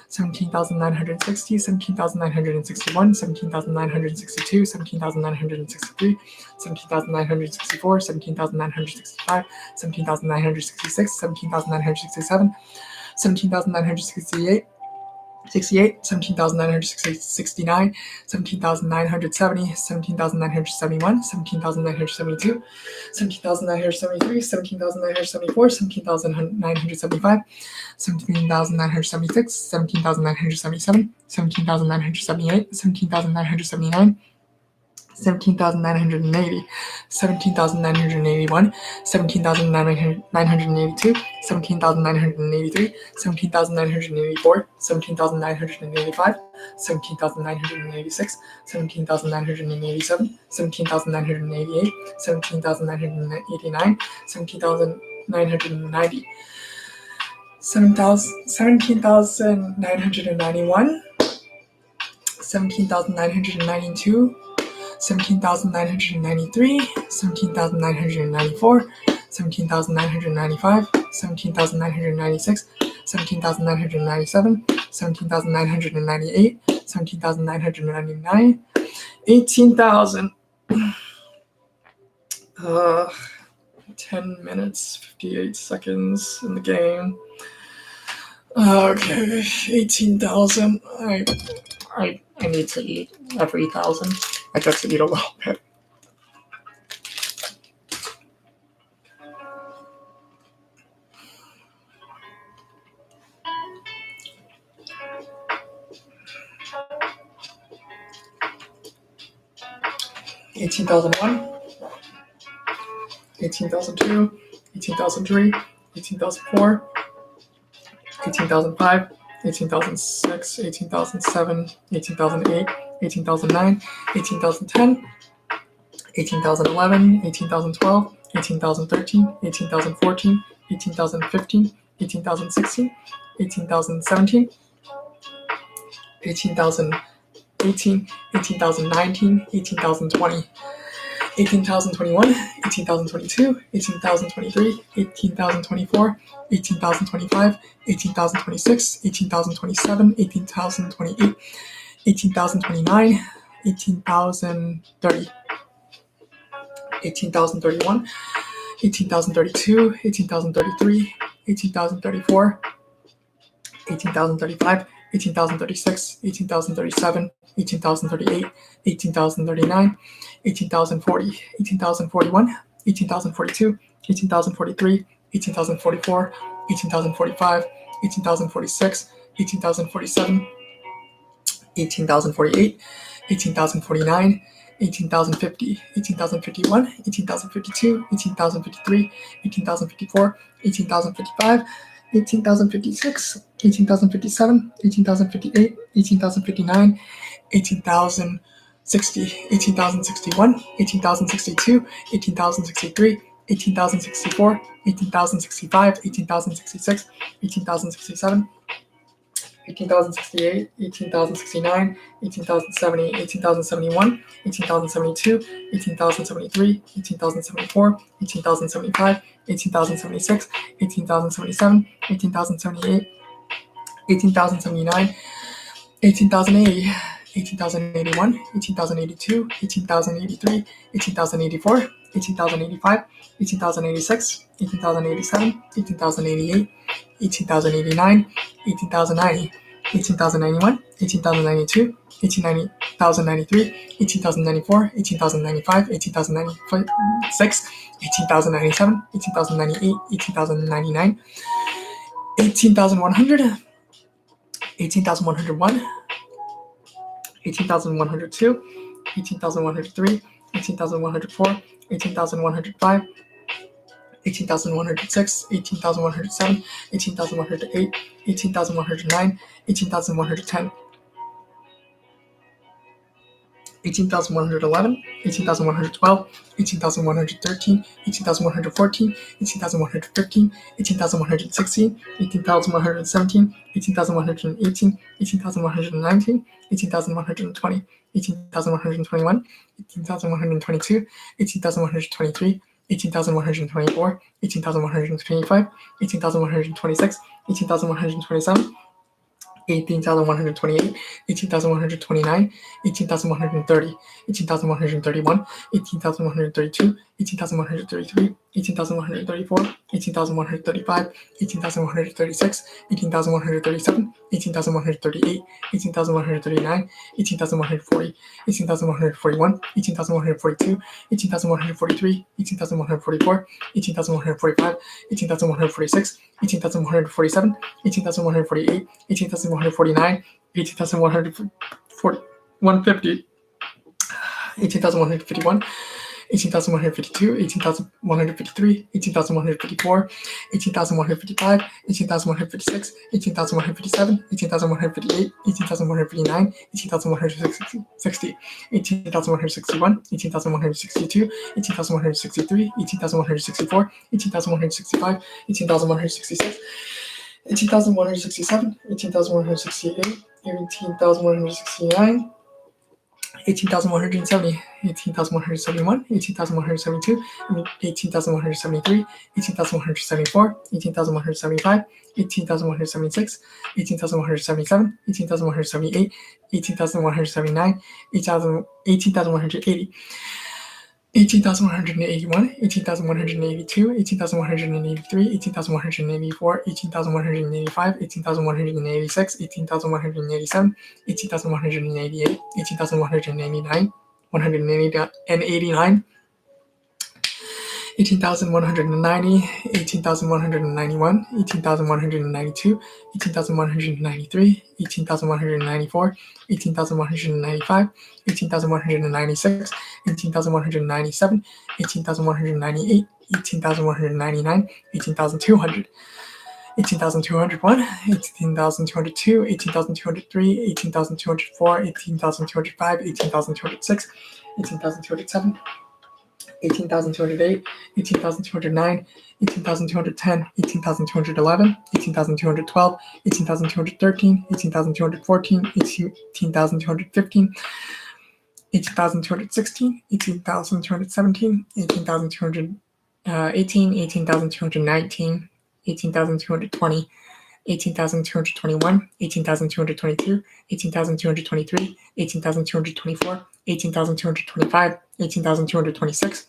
C: 17,960, 17,961, 17,962, 17,963, 17,964, 17,965, 17,966, 17,967, 17,968, 17,969, 17,970, 17,971, 17,972, 17,973, 17,974, 17,975, 17,976, 17,977, 17,978, 17,979, 17,980, 17,981, 17,982, 17,983, 17,984, 17,985, 17,986, 17,987, 17,988, 17,989, 17,990, 17,991, 17,992, 17,993, 17,994, 17,995, 17,996, 17,997, 17,998, 17,999, 18,000. 10 minutes, 58 seconds in the game. Okay, 18,000.
B: I need to eat every 1,000. I just eat a little bit.
C: $18,001, 18,002, 18,003, 18,004, 18,005, 18,006, 18,007, 18,008, 18,009, 18,010, 18,011, 18,012, 18,013, 18,014, 18,015, 18,016, 18,017, 18,018, 18,019, 18,020, 18,021, 18,022, 18,023, 18,024, 18,025, 18,026, 18,027, 18,028, 18,029, 18,030, 18,031, 18,032, 18,033, 18,034, 18,035, 18,036, 18,037, 18,038, 18,039, 18,040, 18,041, 18,042, 18,043, 18,044, 18,045, 18,046, 18,047, 18,048, 18,049, 18,050, 18,051, 18,052, 18,053, 18,054, 18,055, 18,056, 18,057, 18,058, 18,059, 18,060, 18,061, 18,062, 18,063, 18,064, 18,065, 18,066, 18,067, 18,068, 18,069, 18,070, 18,071, 18,072, 18,073, 18,074, 18,075, 18,076, 18,077, 18,078, 18,079, 18,080, 18,081, 18,082, 18,083, 18,084, 18,085, 18,086, 18,087, 18,088, 18,089, 18,090, 18,091, 18,092, 18,093, 18,094, 18,095, 18,096, 18,097, 18,098, 18,099, 18,100, 18,101, 18,102, 18,103, 18,104, 18,105, 18,106, 18,107, 18,108, 18,109, 18,110, 18,111, 18,112, 18,113, 18,114, 18,115, 18,116, 18,117, 18,118, 18,119, 18,120, 18,121, 18,122, 18,123, 18,124, 18,125, 18,126, 18,127, 18,128, 18,129, 18,130, 18,131, 18,132, 18,133, 18,134, 18,135, 18,136, 18,137, 18,138, 18,139, 18,140, 18,141, 18,142, 18,143, 18,144, 18,145, 18,146, 18,147, 18,148, 18,149, 18,150, 18,151, 18,152, 18,153, 18,154, 18,155, 18,156, 18,157, 18,158, 18,159, 18,160, 18,161, 18,162, 18,163, 18,164, 18,165, 18,166, 18,167, 18,168, 18,169, 18,170, 18,171, 18,172, 18,173, 18,174, 18,175, 18,176, 18,177, 18,178, 18,179, 18,180, 18,181, 18,182, 18,183, 18,184, 18,185, 18,186, 18,187, 18,188, 18,189, 189, 18,190, 18,191, 18,192, 18,193, 18,194, 18,195, 18,196, 18,197, 18,198, 18,199, 18,200, 18,201, 18,202, 18,203, 18,204, 18,205, 18,206, 18,207, 18,208, 18,209, 18,210, 18,211, 18,212, 18,213, 18,214, 18,215, 18,216, 18,217, 18,218, 18,219, 18,220, 18,221, 18,222, 18,223, 18,224, 18,225, 18,226,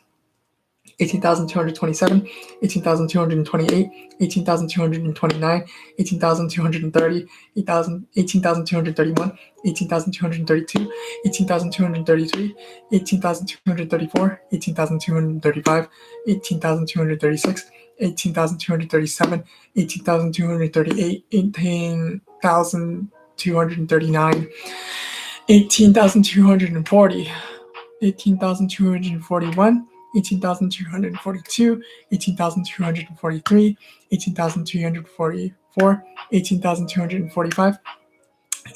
C: 18,227, 18,228, 18,229, 18,230, 18,231, 18,232, 18,233, 18,234, 18,235, 18,236, 18,237, 18,238, 18,239, 18,240, 18,241, 18,242, 18,243, 18,344, 18,245,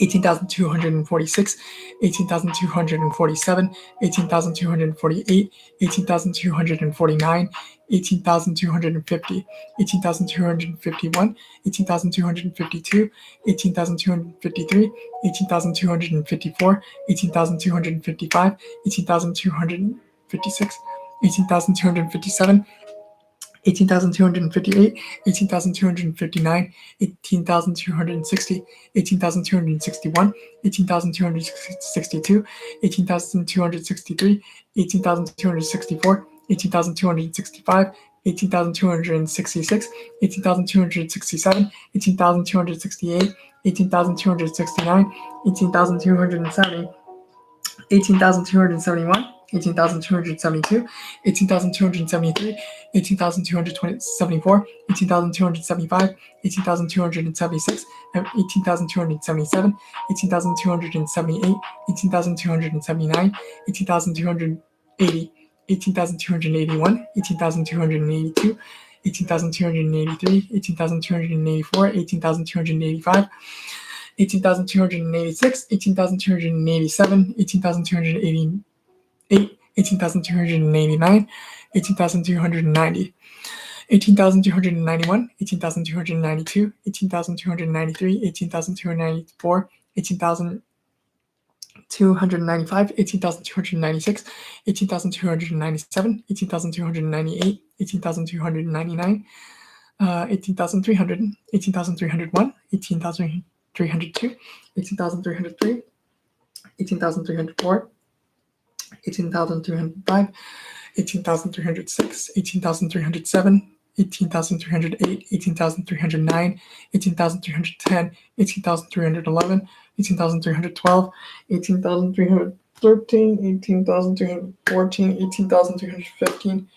C: 18,246, 18,247, 18,248, 18,249, 18,250, 18,251, 18,252, 18,253, 18,254, 18,255, 18,256, 18,257, 18,258, 18,259, 18,260, 18,261, 18,262, 18,263, 18,264, 18,265, 18,266, 18,267, 18,268, 18,269, 18,270, 18,271, 18,272, 18,273, 18,274, 18,275, 18,276, 18,277, 18,278, 18,279, 18,280, 18,281, 18,282, 18,283, 18,284, 18,285, 18,286, 18,287, 18,288, 18,289, 18,290, 18,291, 18,292, 18,293, 18,294, 18,295, 18,296, 18,297, 18,298, 18,299, 18,300, 18,301, 18,302, 18,303, 18,304, 18,305, 18,306, 18,307, 18,308, 18,309, 18,310, 18,311, 18,312, 18,313, 18,314, 18,315,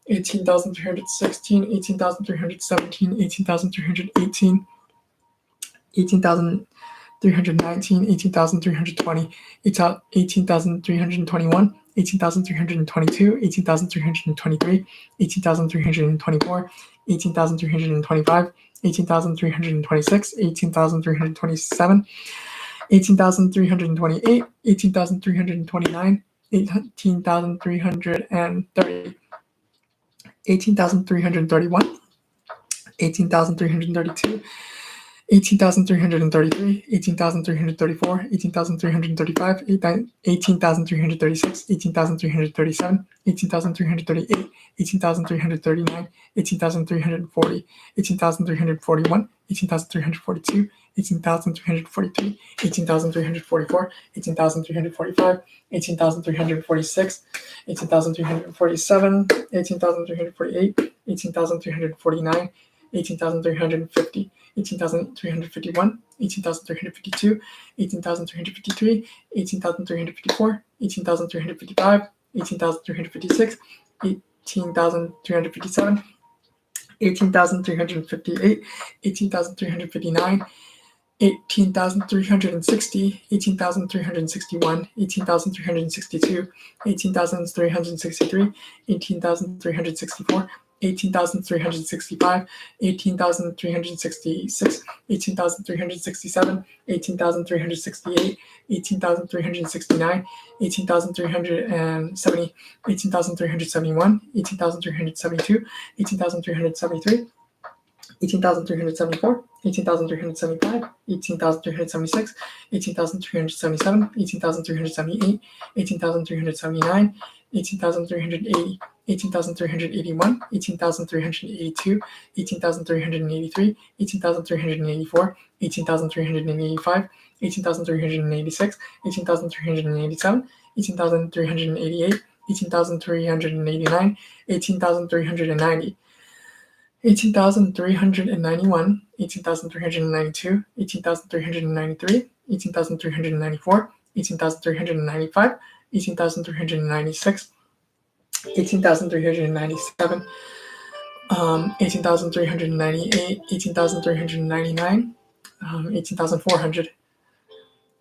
C: 18,316, 18,317, 18,318, 18,319, 18,320, 18,321, 18,322, 18,323, 18,324, 18,325, 18,326, 18,327, 18,328, 18,329, 18,330, 18,331, 18,332, 18,333, 18,334, 18,335, 18,336, 18,337, 18,338, 18,339, 18,340, 18,341, 18,342, 18,343, 18,344, 18,345, 18,346, 18,347, 18,348, 18,349, 18,350, 18,351, 18,352, 18,353, 18,354, 18,355, 18,356, 18,357, 18,358, 18,359, 18,360, 18,361, 18,362, 18,363, 18,364, 18,365, 18,366, 18,367, 18,368, 18,369, 18,370, 18,371, 18,372, 18,373, 18,374, 18,375, 18,376, 18,377, 18,378, 18,379, 18,380, 18,381, 18,382, 18,383, 18,384, 18,385, 18,386, 18,387, 18,388, 18,389, 18,390, 18,391, 18,392, 18,393, 18,394, 18,395, 18,396, 18,397, 18,398, 18,399, 18,400,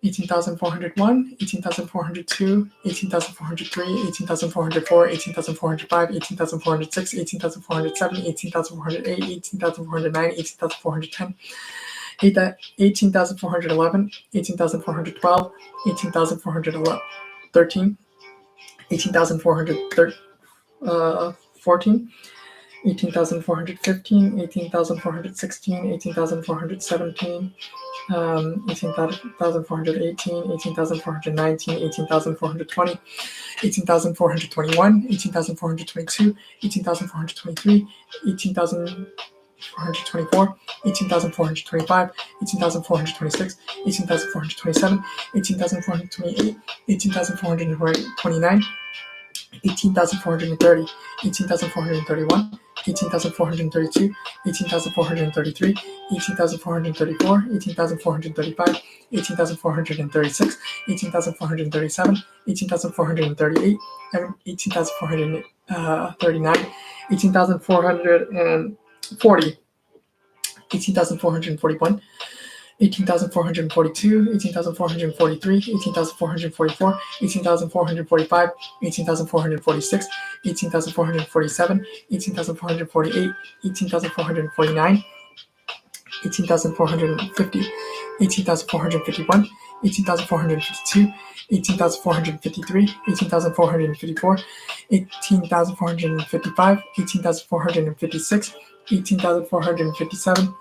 C: 18,401, 18,402, 18,403, 18,404, 18,405, 18,406, 18,407, 18,408, 18,409, 18,410, 18,411, 18,412, 18,413, 18,414, 18,415, 18,416, 18,417, 18,418, 18,419, 18,420, 18,421, 18,422, 18,423, 18,424, 18,425, 18,426, 18,427, 18,428, 18,429, 18,430, 18,431, 18,432, 18,433, 18,434, 18,435, 18,436, 18,437, 18,438, 18,439, 18,440, 18,441, 18,442, 18,443, 18,444, 18,445, 18,446, 18,447, 18,448, 18,449, 18,450, 18,451, 18,452, 18,453, 18,454, 18,455, 18,456, 18,457,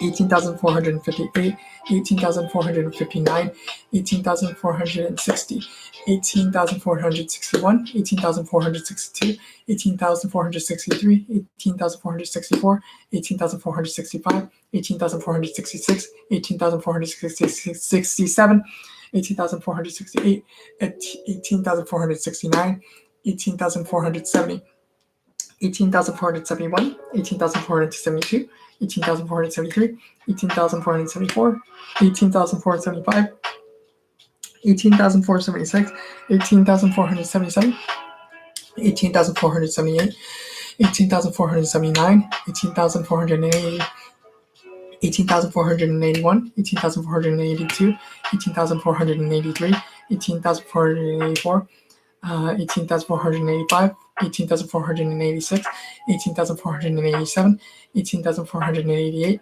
C: 18,458, 18,459, 18,460, 18,461, 18,462, 18,463, 18,464, 18,465, 18,466, 18,467, 18,468, 18,469, 18,470, 18,471, 18,472, 18,473, 18,474, 18,475, 18,476, 18,477, 18,478, 18,479, 18,480, 18,481, 18,482, 18,483, 18,484, 18,485, 18,486, 18,487, 18,488,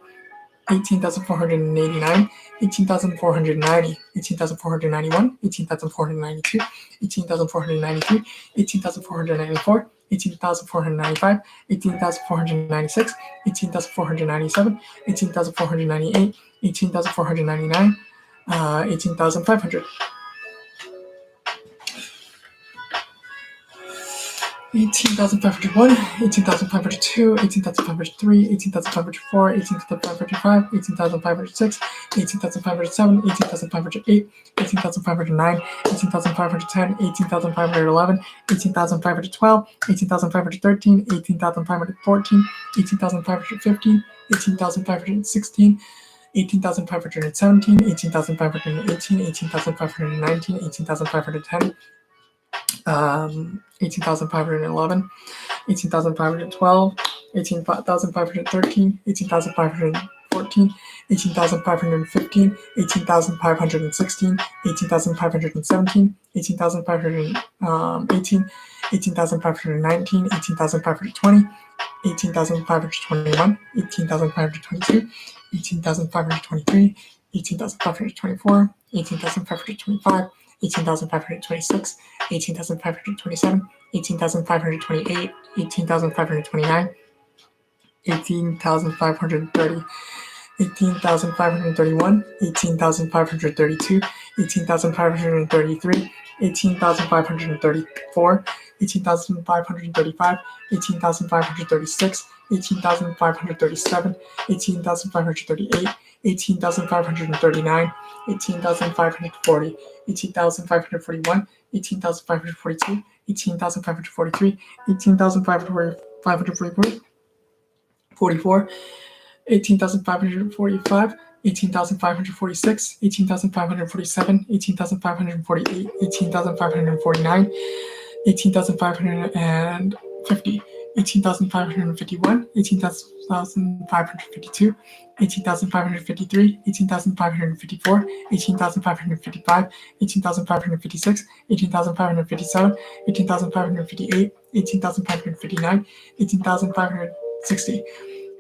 C: 18,489, 18,490, 18,491, 18,492, 18,493, 18,494, 18,495, 18,496, 18,497, 18,498, 18,499, 18,500. 18,501, 18,502, 18,503, 18,504, 18,505, 18,506, 18,507, 18,508, 18,509, 18,510, 18,511, 18,512, 18,513, 18,514, 18,515, 18,516, 18,517, 18,518, 18,519, 18,510, 18,511, 18,512, 18,513, 18,514, 18,515, 18,516, 18,517, 18,518, 18,519, 18,520, 18,521, 18,522, 18,523, 18,524, 18,525, 18,526, 18,527, 18,528, 18,529, 18,530, 18,531, 18,532, 18,533, 18,534, 18,535, 18,536, 18,537, 18,538, 18,539, 18,540, 18,541, 18,542, 18,543, 18,544, 18,545, 18,546, 18,547, 18,548, 18,549, 18,550, 18,551, 18,552, 18,553, 18,554, 18,555, 18,556, 18,557, 18,558, 18,559, 18,560,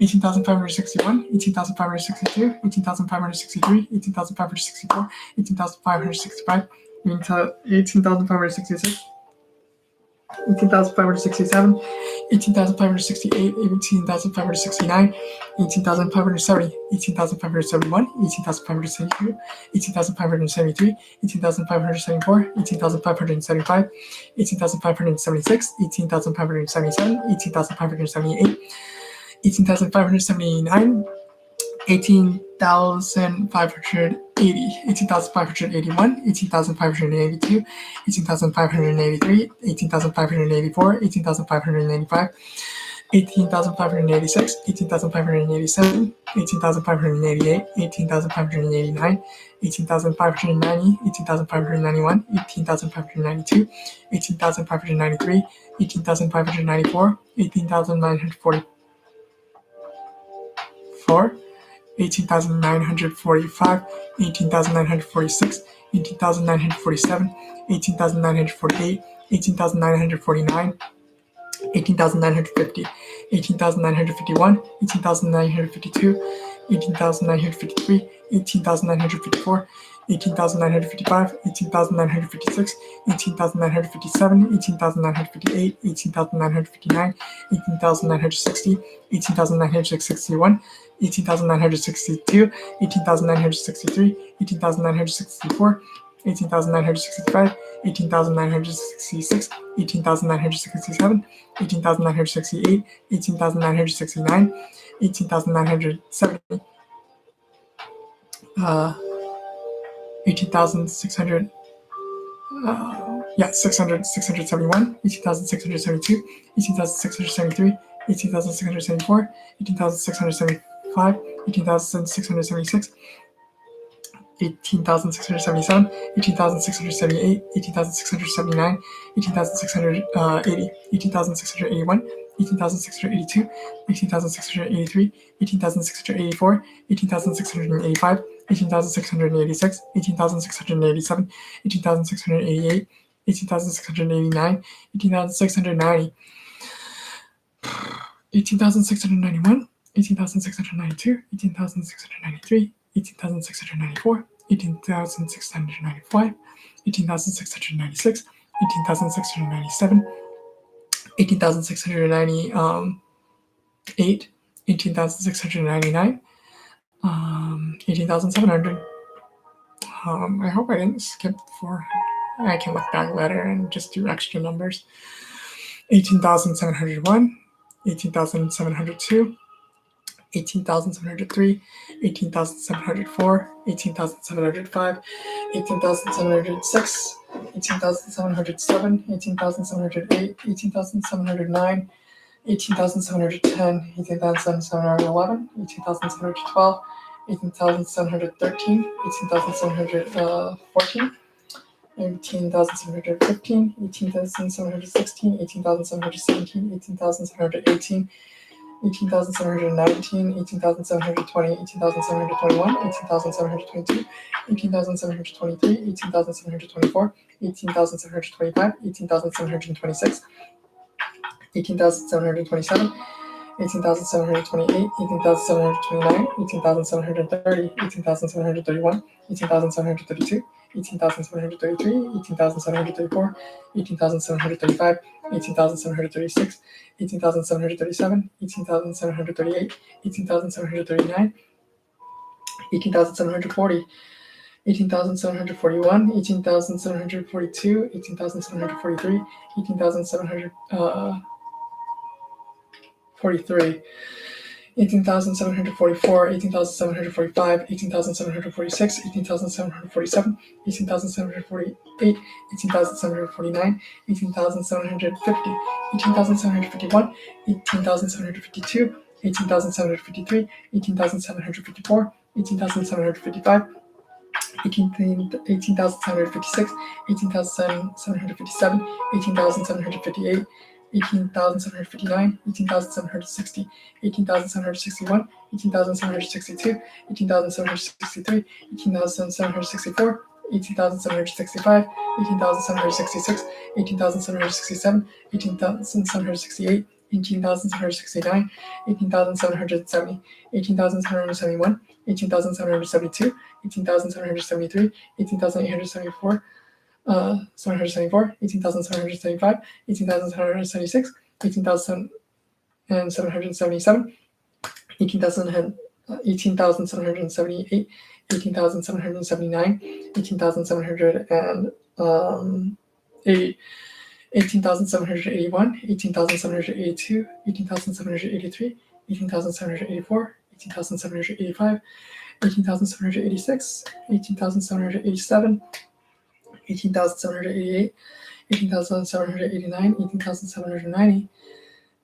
C: 18,561, 18,562, 18,563, 18,564, 18,565, 18,566, 18,567, 18,568, 18,569, 18,570, 18,571, 18,572, 18,573, 18,574, 18,575, 18,576, 18,577, 18,578, 18,579, 18,580, 18,581, 18,582, 18,583, 18,584, 18,585, 18,586, 18,587, 18,588, 18,589, 18,590, 18,591, 18,592, 18,593, 18,594, 18,944, 18,945, 18,946, 18,947, 18,948, 18,949, 18,950, 18,951, 18,952, 18,953, 18,954, 18,955, 18,956, 18,957, 18,958, 18,959, 18,960, 18,961, 18,962, 18,963, 18,964, 18,965, 18,966, 18,967, 18,968, 18,969, 18,970, 18,600, 671, 18,672, 18,673, 18,674, 18,675, 18,676, 18,677, 18,678, 18,679, 18,680, 18,681, 18,682, 18,683, 18,684, 18,685, 18,686, 18,687, 18,688, 18,689, 18,690, 18,691, 18,692, 18,693, 18,694, 18,695, 18,696, 18,697, 18,698, 18,699, 18,700. I hope I didn't skip 400. I can look back later and just do extra numbers. 18,701, 18,702, 18,703, 18,704, 18,705, 18,706, 18,707, 18,708, 18,709, 18,710, 18,711, 18,712, 18,713, 18,714, 18,715, 18,716, 18,717, 18,718, 18,719, 18,720, 18,721, 18,722, 18,723, 18,724, 18,725, 18,726, 18,727, 18,728, 18,729, 18,730, 18,731, 18,732, 18,733, 18,734, 18,735, 18,736, 18,737, 18,738, 18,739, 18,740, 18,741, 18,742, 18,743, 18,743, 18,744, 18,745, 18,746, 18,747, 18,748, 18,749, 18,750, 18,751, 18,752, 18,753, 18,754, 18,755, 18,756, 18,757, 18,758, 18,759, 18,760, 18,761, 18,762, 18,763, 18,764, 18,765, 18,766, 18,767, 18,768, 18,769, 18,770, 18,771, 18,772, 18,773, 18,874, 774, 18,775, 18,776, 18,777, 18,778, 18,779, 18,781, 18,782, 18,783, 18,784, 18,785, 18,786, 18,787, 18,788, 18,789, 18,790,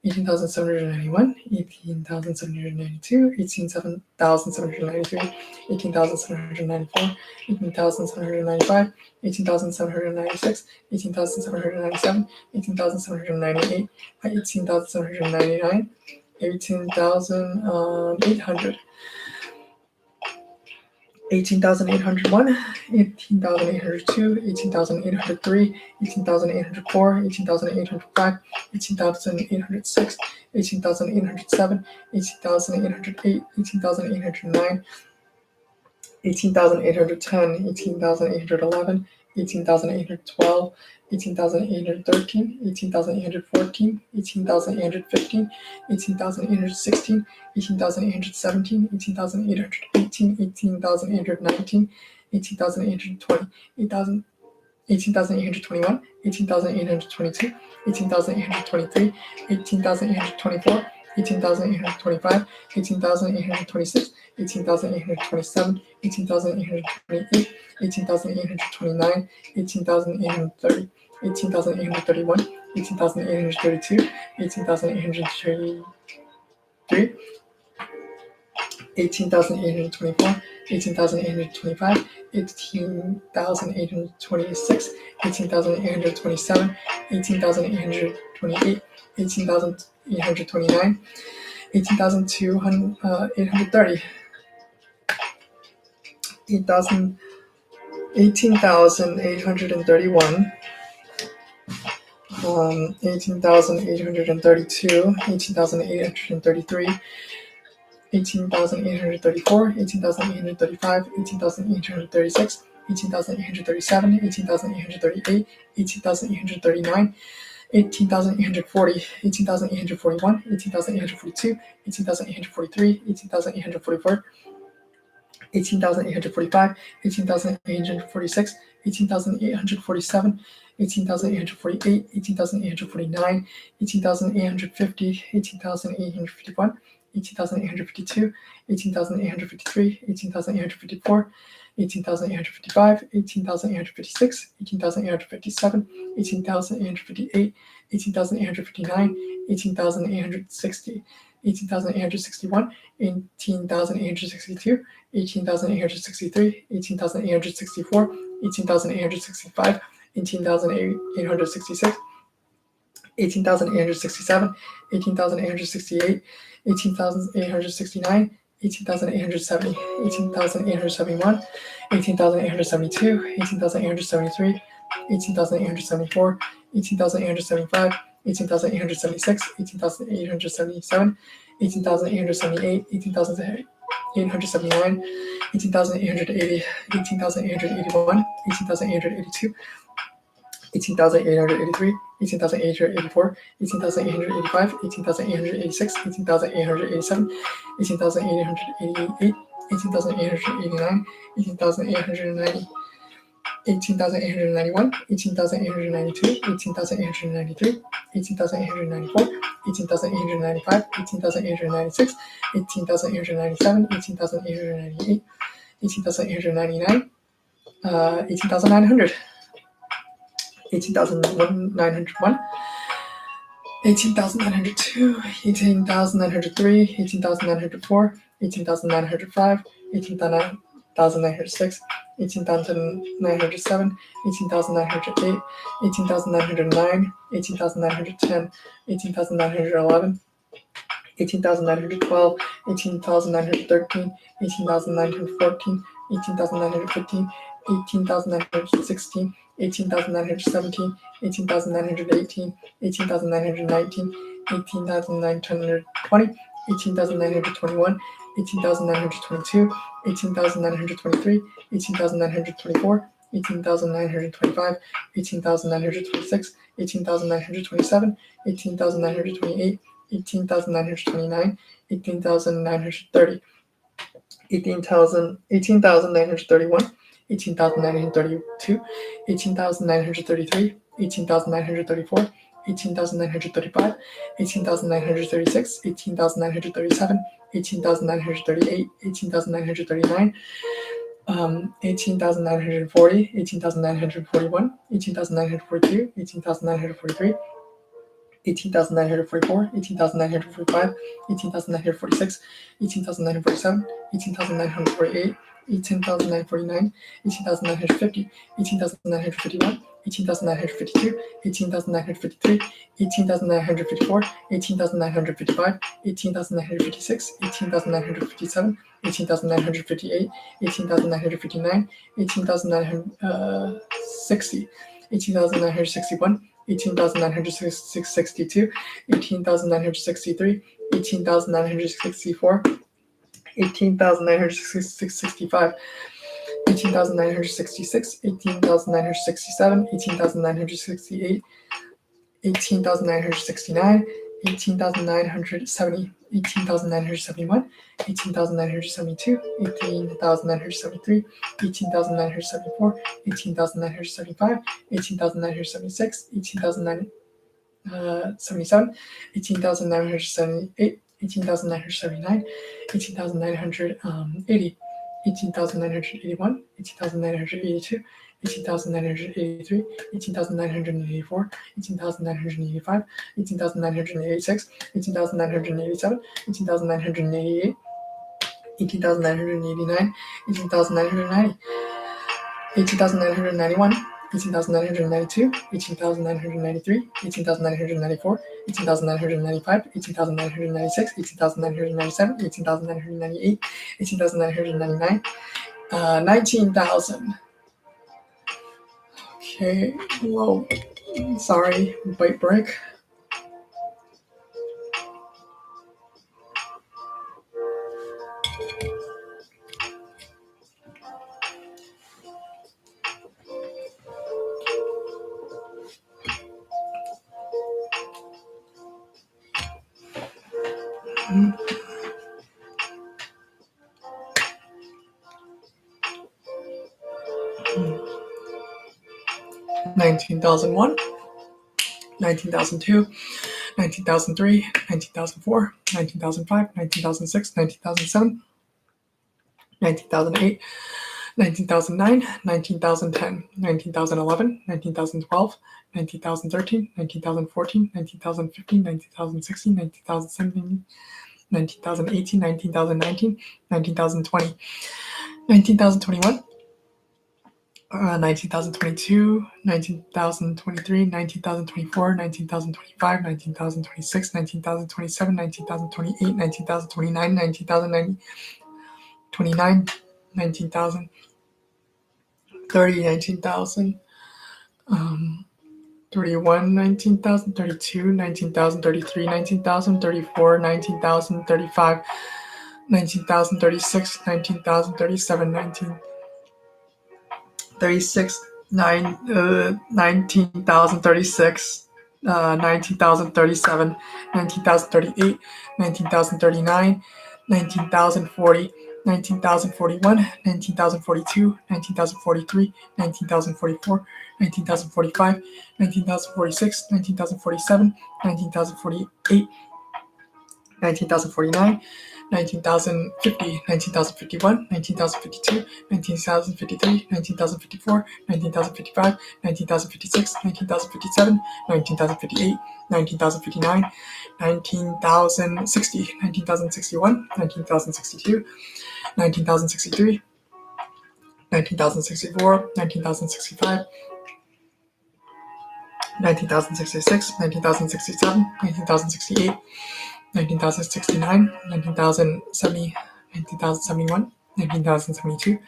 C: 18,791, 18,792, 18,793, 18,794, 18,795, 18,796, 18,797, 18,798, 18,799, 18,800. 18,801, 18,802, 18,803, 18,804, 18,805, 18,806, 18,807, 18,808, 18,809, 18,810, 18,811, 18,812, 18,813, 18,814, 18,815, 18,816, 18,817, 18,818, 18,819, 18,820, 18,821, 18,822, 18,823, 18,824, 18,825, 18,826, 18,827, 18,828, 18,829, 18,830, 18,831, 18,832, 18,833, 18,824, 18,825, 18,826, 18,827, 18,828, 18,829, 18,830, 18,831, 18,832, 18,833, 18,834, 18,835, 18,836, 18,837, 18,838, 18,839, 18,840, 18,841, 18,842, 18,843, 18,844, 18,845, 18,846, 18,847, 18,848, 18,849, 18,850, 18,851, 18,852, 18,853, 18,854, 18,855, 18,856, 18,857, 18,858, 18,859, 18,860, 18,861, 18,862, 18,863, 18,864, 18,865, 18,866, 18,867, 18,868, 18,869, 18,870, 18,871, 18,872, 18,873, 18,874, 18,875, 18,876, 18,877, 18,878, 18,879, 18,880, 18,881, 18,882, 18,883, 18,884, 18,885, 18,886, 18,887, 18,888, 18,889, 18,890, 18,891, 18,892, 18,893, 18,894, 18,895, 18,896, 18,897, 18,898, 18,899, 18,900. 18,901, 18,902, 18,903, 18,904, 18,905, 18,906, 18,907, 18,908, 18,909, 18,910, 18,911, 18,912, 18,913, 18,914, 18,915, 18,916, 18,917, 18,918, 18,919, 18,920, 18,921, 18,922, 18,923, 18,924, 18,925, 18,926, 18,927, 18,928, 18,929, 18,930, 18,931, 18,932, 18,933, 18,934, 18,935, 18,936, 18,937, 18,938, 18,939, 18,940, 18,941, 18,942, 18,943, 18,944, 18,945, 18,946, 18,947, 18,948, 18,949, 18,950, 18,951, 18,952, 18,953, 18,954, 18,955, 18,956, 18,957, 18,958, 18,959, 18,960, 18,961, 18,962, 18,963, 18,964, 18,965, 18,966, 18,967, 18,968, 18,969, 18,970, 18,971, 18,972, 18,973, 18,974, 18,975, 18,976, 18,977, 18,978, 18,979, 18,980, 18,981, 18,982, 18,983, 18,984, 18,985, 18,986, 18,987, 18,988, 18,989, 18,990, 18,991, 18,992, 18,993, 18,994, 18,995, 18,996, 18,997, 18,998, 18,999, 19,000. Okay, whoa, sorry, bite break. Mm. 19,001, 19,002, 19,003, 19,004, 19,005, 19,006, 19,007, 19,008, 19,009, 19,010, 19,011, 19,012, 19,013, 19,014, 19,015, 19,016, 19,017, 19,018, 19,019, 19,020, 19,021, 19,022, 19,023, 19,024, 19,025, 19,026, 19,027, 19,028, 19,029, 19,029, 19,030, 19,000, 31, 19,000, 32, 19,000, 33, 19,000, 34, 19,000, 35, 19,000, 36, 19,000, 37, 19, 36, 19,000, 36, 19,000, 37, 19,000, 38, 19,000, 39, 19,000, 40, 19,000, 41, 19,000, 42, 19,000, 43, 19,000, 44, 19,000, 45, 19,000, 46, 19,000, 47, 19,000, 48, 19,000, 49, 19,050, 19,051, 19,052, 19,053, 19,054, 19,055, 19,056, 19,057, 19,058, 19,059, 19,060, 19,061, 19,062, 19,063, 19,064, 19,065, 19,066, 19,067, 19,068, 19,069, 19,070, 19,071, 19,072,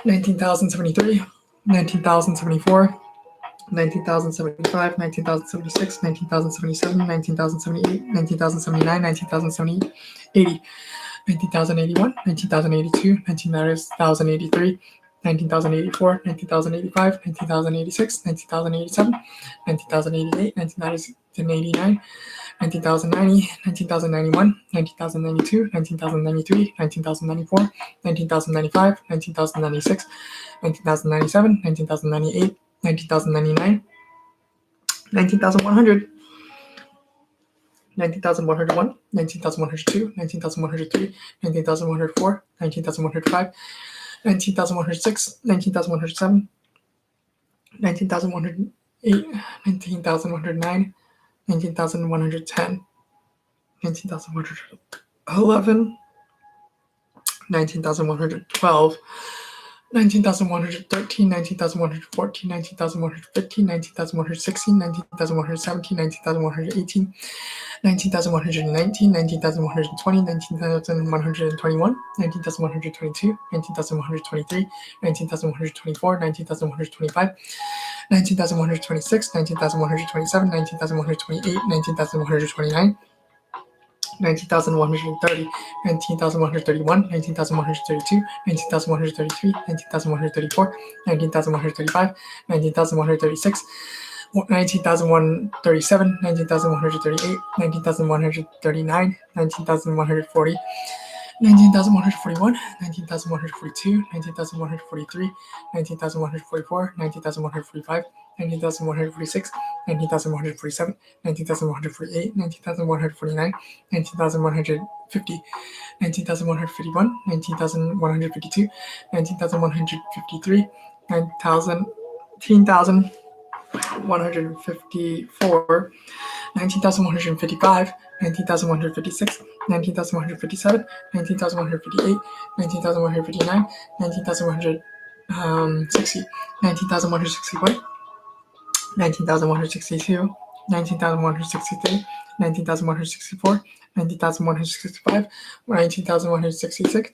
C: 19,073, 19,074, 19,075, 19,076, 19,077, 19,078, 19,079, 19,070, 80, 19,081, 19,082, 19,083, 19,084, 19,085, 19,086, 19,087, 19,088, 19,089, 19,090, 19,091, 19,092, 19,093, 19,094, 19,095, 19,096, 19,097, 19,098, 19,099, 19,100, 19,101, 19,102, 19,103, 19,104, 19,105, 19,106, 19,107, 19,108, 19,109, 19,110, 19,111, 19,112, 19,113, 19,114, 19,115, 19,116, 19,117, 19,118, 19,119, 19,120, 19,121, 19,122, 19,123, 19,124, 19,125, 19,126, 19,127, 19,128, 19,129, 19,130, 19,131, 19,132, 19,133, 19,134, 19,135, 19,136, 19,137, 19,138, 19,139, 19,140, 19,141, 19,142, 19,143, 19,144, 19,145, 19,146, 19,147, 19,148, 19,149, 19,150, 19,151, 19,152, 19,153, 19,154, 19,155, 19,156, 19,157, 19,158, 19,159, 19,160, 19,161, 19,162, 19,163, 19,164, 19,165, 19,166,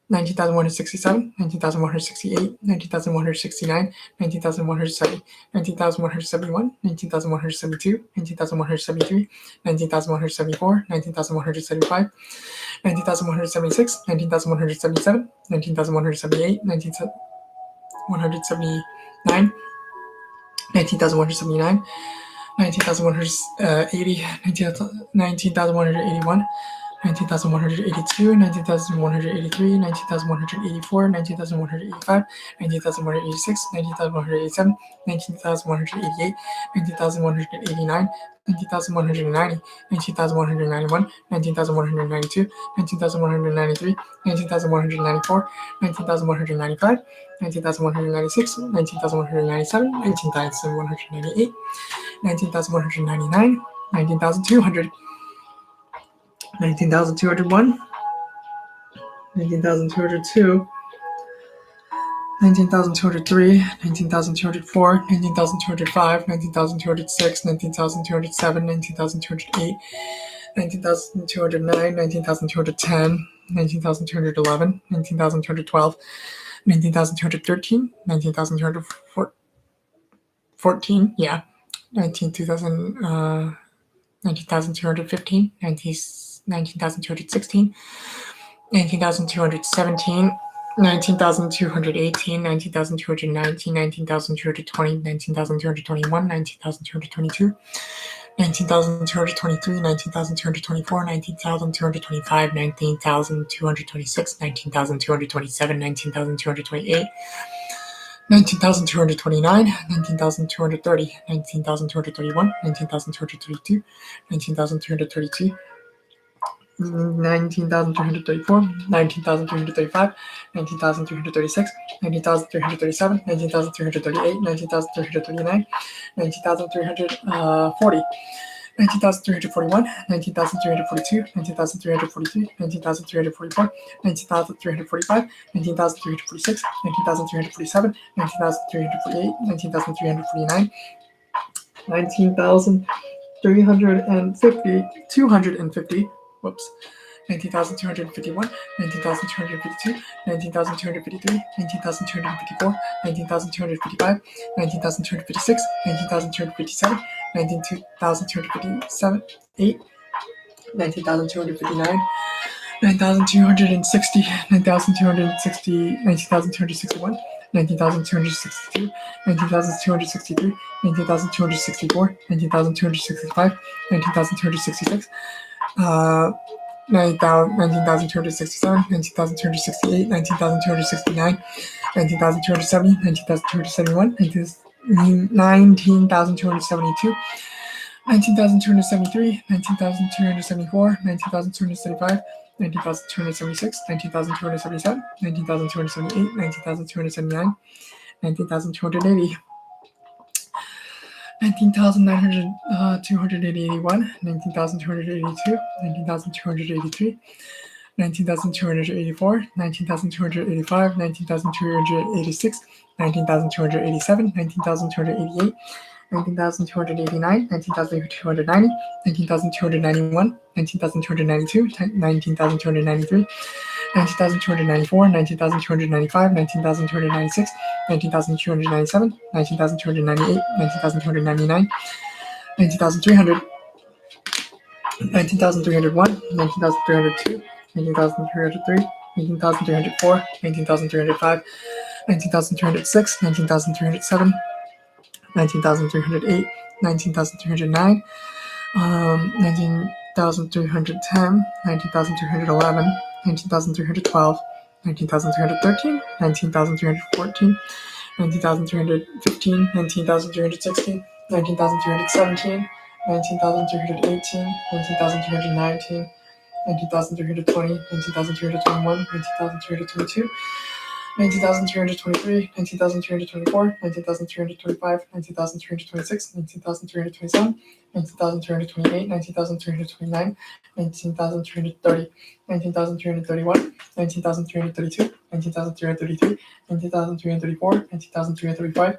C: 19,167, 19,168, 19,169, 19,170, 19,171, 19,172, 19,173, 19,174, 19,175, 19,176, 19,177, 19,178, 19,179, 19,179, 19,180, 19,181, 19,182, 19,183, 19,184, 19,185, 19,186, 19,187, 19,188, 19,189, 19,190, 19,191, 19,192, 19,193, 19,194, 19,195, 19,196, 19,197, 19,198, 19,199, 19,200, 19,201, 19,202, 19,203, 19,204, 19,205, 19,206, 19,207, 19,208, 19,209, 19,210, 19,211, 19,212, 19,213, 19,214, yeah, 19,215, 19,216, 19,217, 19,218, 19,219, 19,220, 19,221, 19,222, 19,223, 19,224, 19,225, 19,226, 19,227, 19,228, 19,229, 19,230, 19,231, 19,232, 19,232, 19,334, 19,335, 19,336, 19,337, 19,338, 19,339, 19,340, 19,341, 19,342, 19,343, 19,344, 19,345, 19,346, 19,347, 19,348, 19,349, 19,350, 250, whoops, 19,251, 19,252, 19,253, 19,254, 19,255, 19,256, 19,257, 19,257, 8, 19,259, 9,260, 9,260, 19,261, 19,262, 19,263, 19,264, 19,265, 19,266, 19,267, 19,268, 19,269, 19,270, 19,271, 19,272, 19,273, 19,274, 19,275, 19,276, 19,277, 19,278, 19,279, 19,280, 19,281, 19,282, 19,283, 19,284, 19,285, 19,286, 19,287, 19,288, 19,289, 19,290, 19,291, 19,292, 19,293, 19,294, 19,295, 19,296, 19,297, 19,298, 19,299, 19,300, 19,301, 19,302, 19,303, 19,304, 19,305, 19,306, 19,307, 19,308, 19,309, 19,310, 19,311, 19,312, 19,313, 19,314, 19,315, 19,316, 19,317, 19,318, 19,319, 19,320, 19,321, 19,322, 19,323, 19,324, 19,325, 19,326, 19,327, 19,328, 19,329, 19,330, 19,331, 19,332, 19,333, 19,334, 19,335,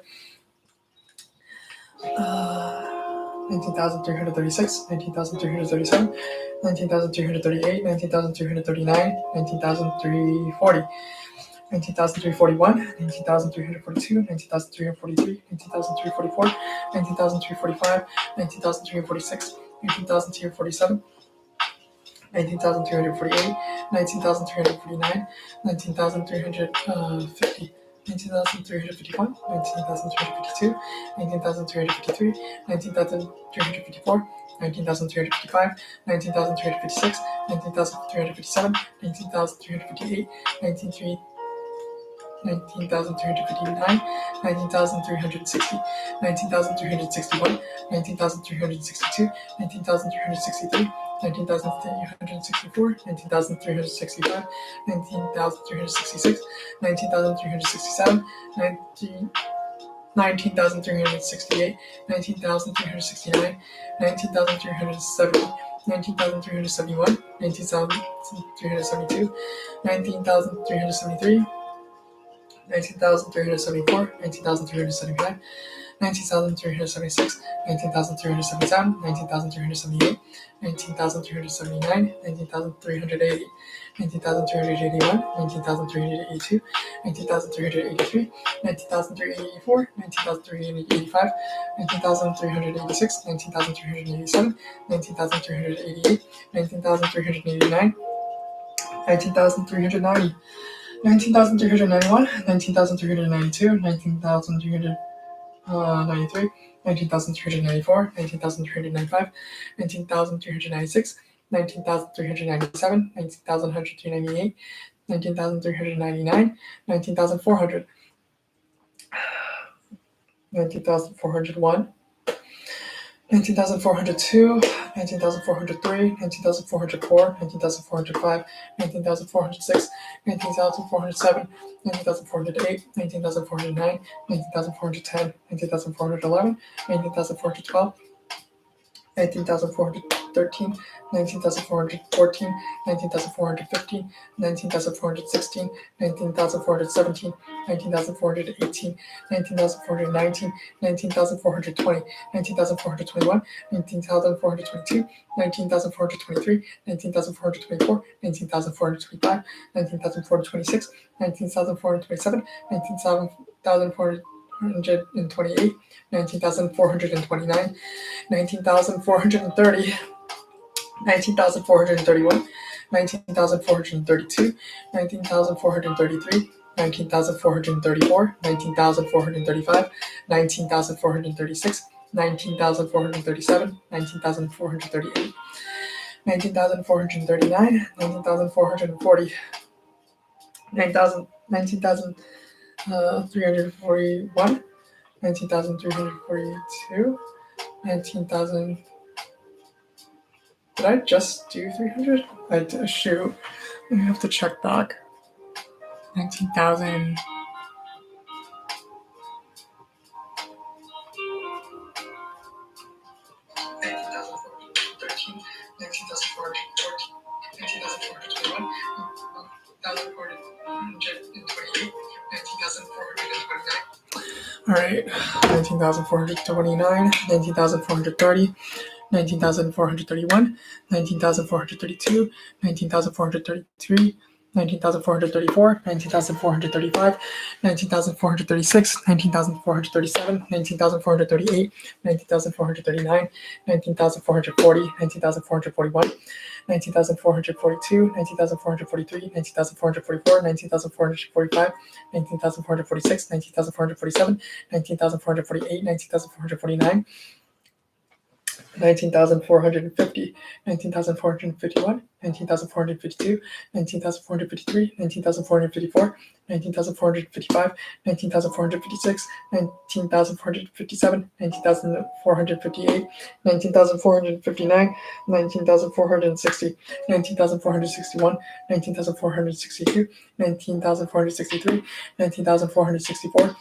C: 19,336, 19,337, 19,338, 19,339, 19,340, 19,341, 19,342, 19,343, 19,344, 19,345, 19,346, 19,347, 19,348, 19,349, 19,350, 19,351, 19,352, 19,353, 19,354, 19,355, 19,356, 19,357, 19,358, 19,359, 19,360, 19,361, 19,362, 19,363, 19,364, 19,365, 19,366, 19,367, 19,368, 19,369, 19,370, 19,371, 19,372, 19,373, 19,374, 19,375, 19,376, 19,377, 19,378, 19,379, 19,380, 19,381, 19,382, 19,383, 19,384, 19,385, 19,386, 19,387, 19,388, 19,389, 19,390, 19,391, 19,392, 19,393, 19,394, 19,395, 19,396, 19,397, 19,198, 19,399, 19,400, 19,401, 19,402, 19,403, 19,404, 19,405, 19,406, 19,407, 19,408, 19,409, 19,410, 19,411, 19,412, 19,413, 19,414, 19,415, 19,416, 19,417, 19,418, 19,419, 19,420, 19,421, 19,422, 19,423, 19,424, 19,425, 19,426, 19,427, 19,428, 19,429, 19,430, 19,431, 19,432, 19,433, 19,434, 19,435, 19,436, 19,437, 19,438, 19,439, 19,440, 19,341, 19,342, 19,000. Did I just do 300? Shoot. I have to check back. 19,000. All right, 19,429, 19,430, 19,431, 19,432, 19,433, 19,434, 19,435, 19,436, 19,437, 19,438, 19,439, 19,440, 19,441, 19,442, 19,443, 19,444, 19,445, 19,446, 19,447, 19,448, 19,449, 19,450, 19,451, 19,452, 19,453, 19,454, 19,455, 19,456, 19,457, 19,458, 19,459, 19,460, 19,461, 19,462, 19,463, 19,464,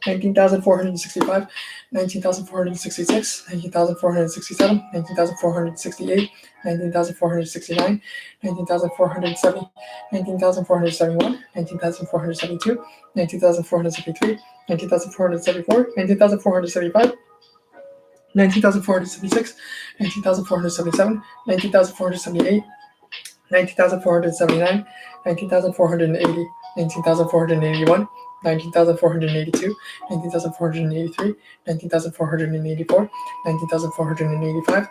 C: 19,465, 19,466, 19,467, 19,468, 19,469, 19,470, 19,471, 19,472, 19,473, 19,474, 19,475, 19,476, 19,477, 19,478, 19,479, 19,480, 19,481, 19,482, 19,483, 19,484, 19,485,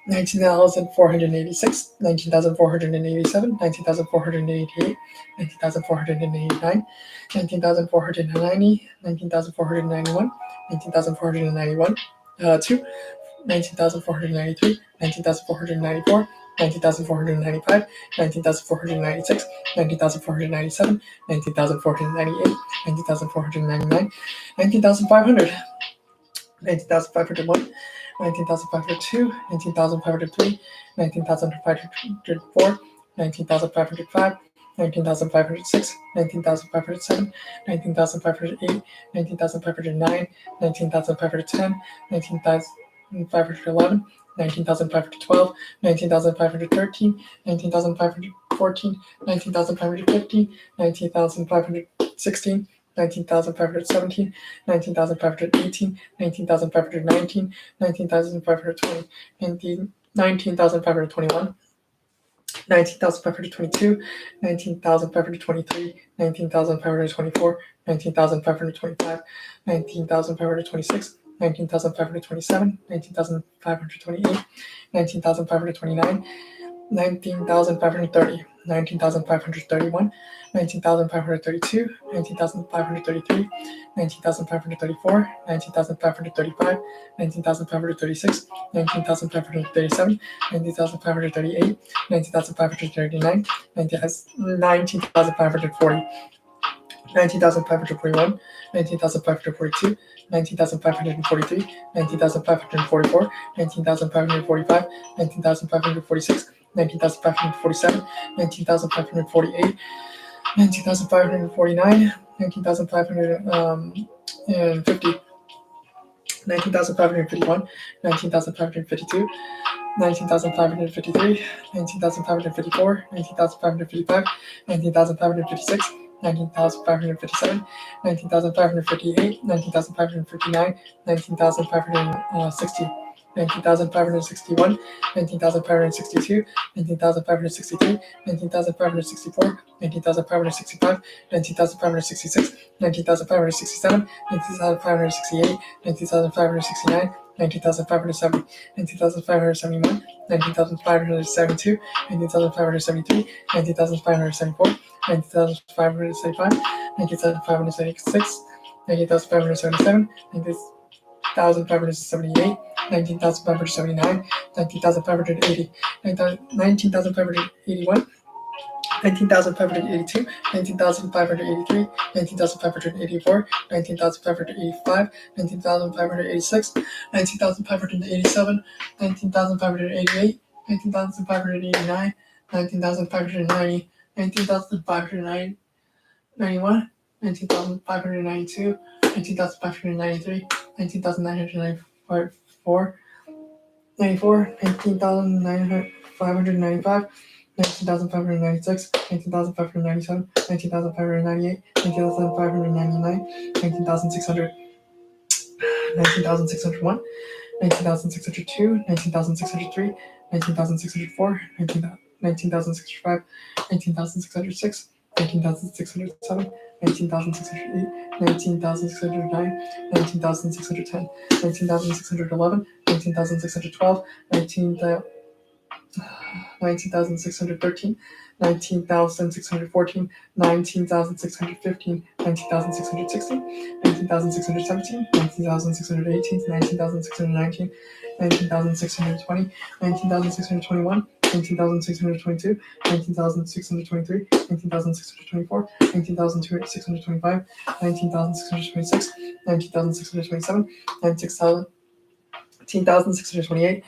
C: 19,486, 19,487, 19,488, 19,489, 19,490, 19,491, 19,491, 19,493, 19,494, 19,495, 19,496, 19,497, 19,498, 19,499, 19,500, 19,501, 19,502, 19,503, 19,504, 19,505, 19,506, 19,507, 19,508, 19,509, 19,510, 19,511, 19,512, 19,513, 19,514, 19,515, 19,516, 19,517, 19,518, 19,519, 19,520, 19,521, 19,522, 19,523, 19,524, 19,525, 19,526, 19,527, 19,528, 19,529, 19,530, 19,531, 19,532, 19,533, 19,534, 19,535, 19,536, 19,537, 19,538, 19,539, 19,540, 19,541, 19,542, 19,543, 19,544, 19,545, 19,546, 19,547, 19,548, 19,549, 19,550, 19,551, 19,552, 19,553, 19,554, 19,555, 19,556, 19,557, 19,558, 19,559, 19,560, 19,561, 19,562, 19,563, 19,564, 19,565, 19,566, 19,567, 19,568, 19,569, 19,570, 19,571, 19,572, 19,573, 19,574, 19,575, 19,576, 19,577, 19,578, 19,579, 19,580, 19,581, 19,582, 19,583, 19,584, 19,585, 19,586, 19,587, 19,588, 19,589, 19,590, 19,591, 19,592, 19,593, 19,994, 19,595, 19,596, 19,597, 19,598, 19,599, 19,600, 19,601, 19,602, 19,603, 19,604, 19,605, 19,606, 19,607, 19,608, 19,609, 19,610, 19,611, 19,612, 19,613, 19,614, 19,615, 19,616, 19,617, 19,618, 19,619, 19,620, 19,621, 19,622, 19,623, 19,624, 19,625, 19,626, 19,627, 19,628,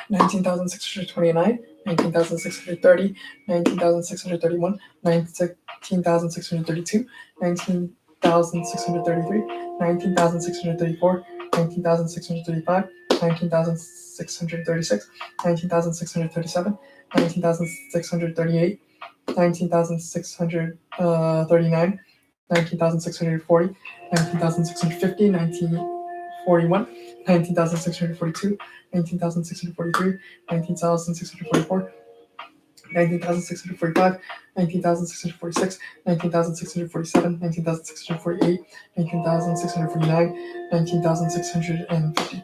C: 19,629, 19,630, 19,631, 19,632, 19,633, 19,634, 19,635, 19,636, 19,637, 19,638, 19,639, 19,640, 19,650, 19,41, 19,642, 19,643, 19,644, 19,645, 19,646, 19,647, 19,648, 19,649, 19,650,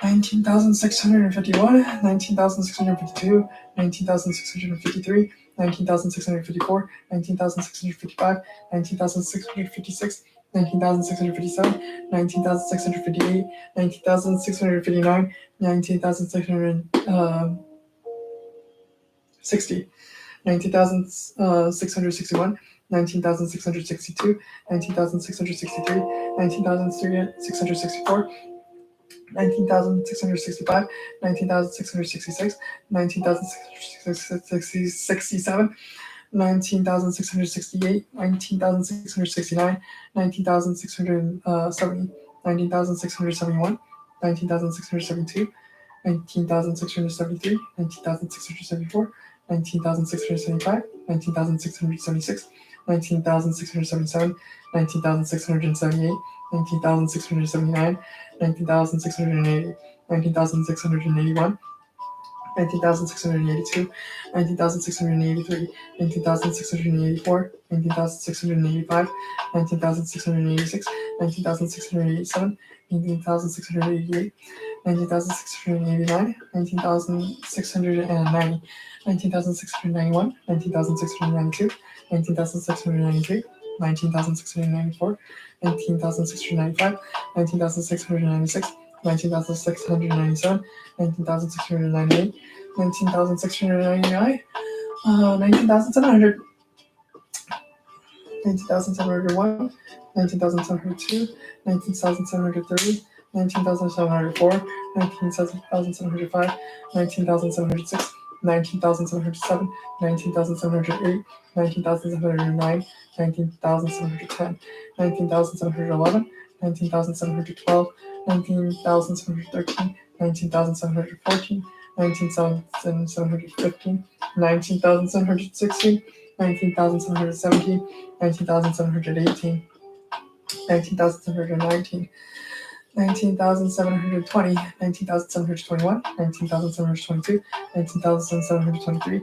C: 19,651, 19,652, 19,653, 19,654, 19,655, 19,656, 19,657, 19,658, 19,659, 19,660, 19,661, 19,662, 19,663, 19,664, 19,665, 19,666, 19,667, 19,668, 19,669, 19,670, 19,671, 19,672, 19,673, 19,674, 19,675, 19,676, 19,677, 19,678, 19,679, 19,680, 19,681, 19,682, 19,683, 19,684, 19,685, 19,686, 19,687, 19,688, 19,689, 19,690, 19,691, 19,692, 19,693, 19,694, 19,695, 19,696, 19,697, 19,698, 19,699, 19,700, 19,701, 19,702, 19,703, 19,704, 19,705, 19,706, 19,707, 19,708, 19,709, 19,710, 19,711, 19,712, 19,713, 19,714, 19,715, 19,716, 19,717, 19,718, 19,719, 19,720, 19,721, 19,722, 19,723,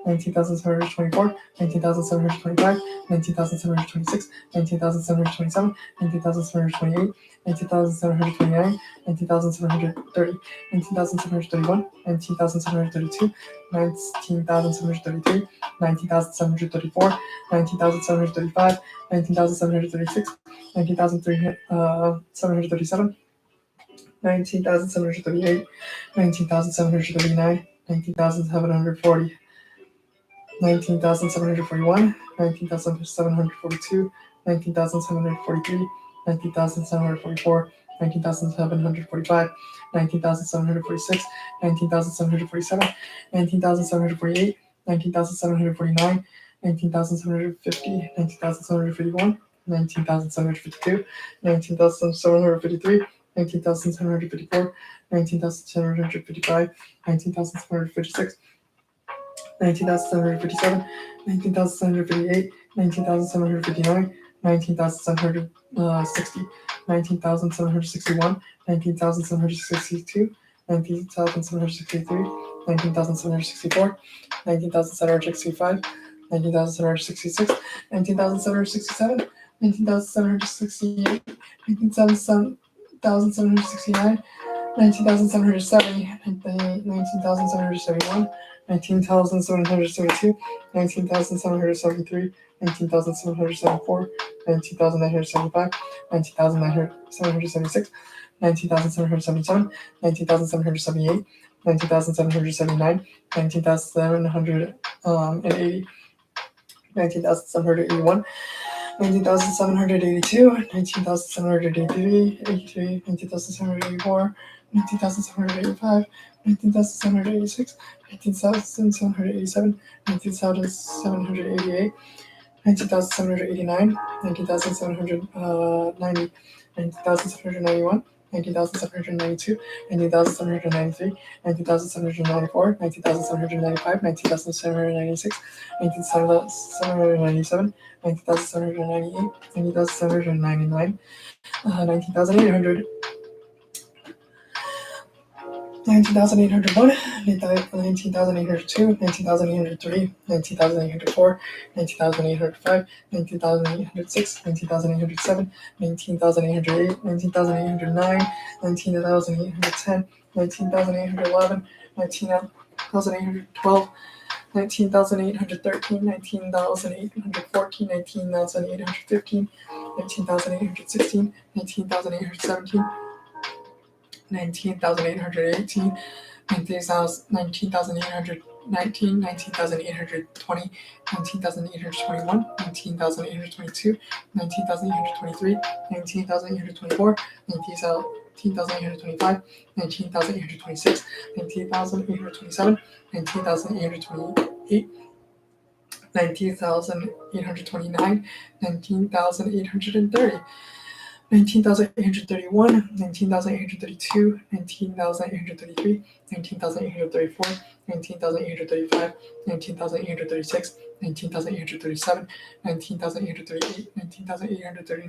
C: 19,724, 19,725, 19,726, 19,727, 19,728, 19,729, 19,730, 19,731, 19,732, 19,733, 19,734, 19,735, 19,736, 19,737, 19,738, 19,739, 19,740, 19,741, 19,742, 19,743, 19,744, 19,745, 19,746, 19,747, 19,748, 19,749, 19,750, 19,751, 19,752, 19,753, 19,754, 19,755, 19,756, 19,757, 19,758, 19,759, 19,760, 19,761, 19,762, 19,763, 19,764, 19,765, 19,766, 19,767, 19,768, 19,769, 19,770, 19,771, 19,772, 19,773, 19,774, 19,975, 19,776, 19,777, 19,778, 19,779, 19,780, 19,781, 19,782, 19,783, 19,784, 19,785, 19,786, 19,787, 19,788, 19,789, 19,790, 19,791, 19,792, 19,793, 19,794, 19,795, 19,796, 19,797, 19,798, 19,799, 19,800, 19,801, 19,802, 19,803, 19,804, 19,805, 19,806, 19,807, 19,808, 19,809, 19,810, 19,811, 19,812, 19,813, 19,814, 19,815, 19,816, 19,817, 19,818, 19,819, 19,820, 19,821, 19,822, 19,823, 19,824, 19,825, 19,826, 19,827, 19,828, 19,829, 19,830, 19,831, 19,832, 19,833, 19,834, 19,835, 19,836, 19,837, 19,838, 19,839,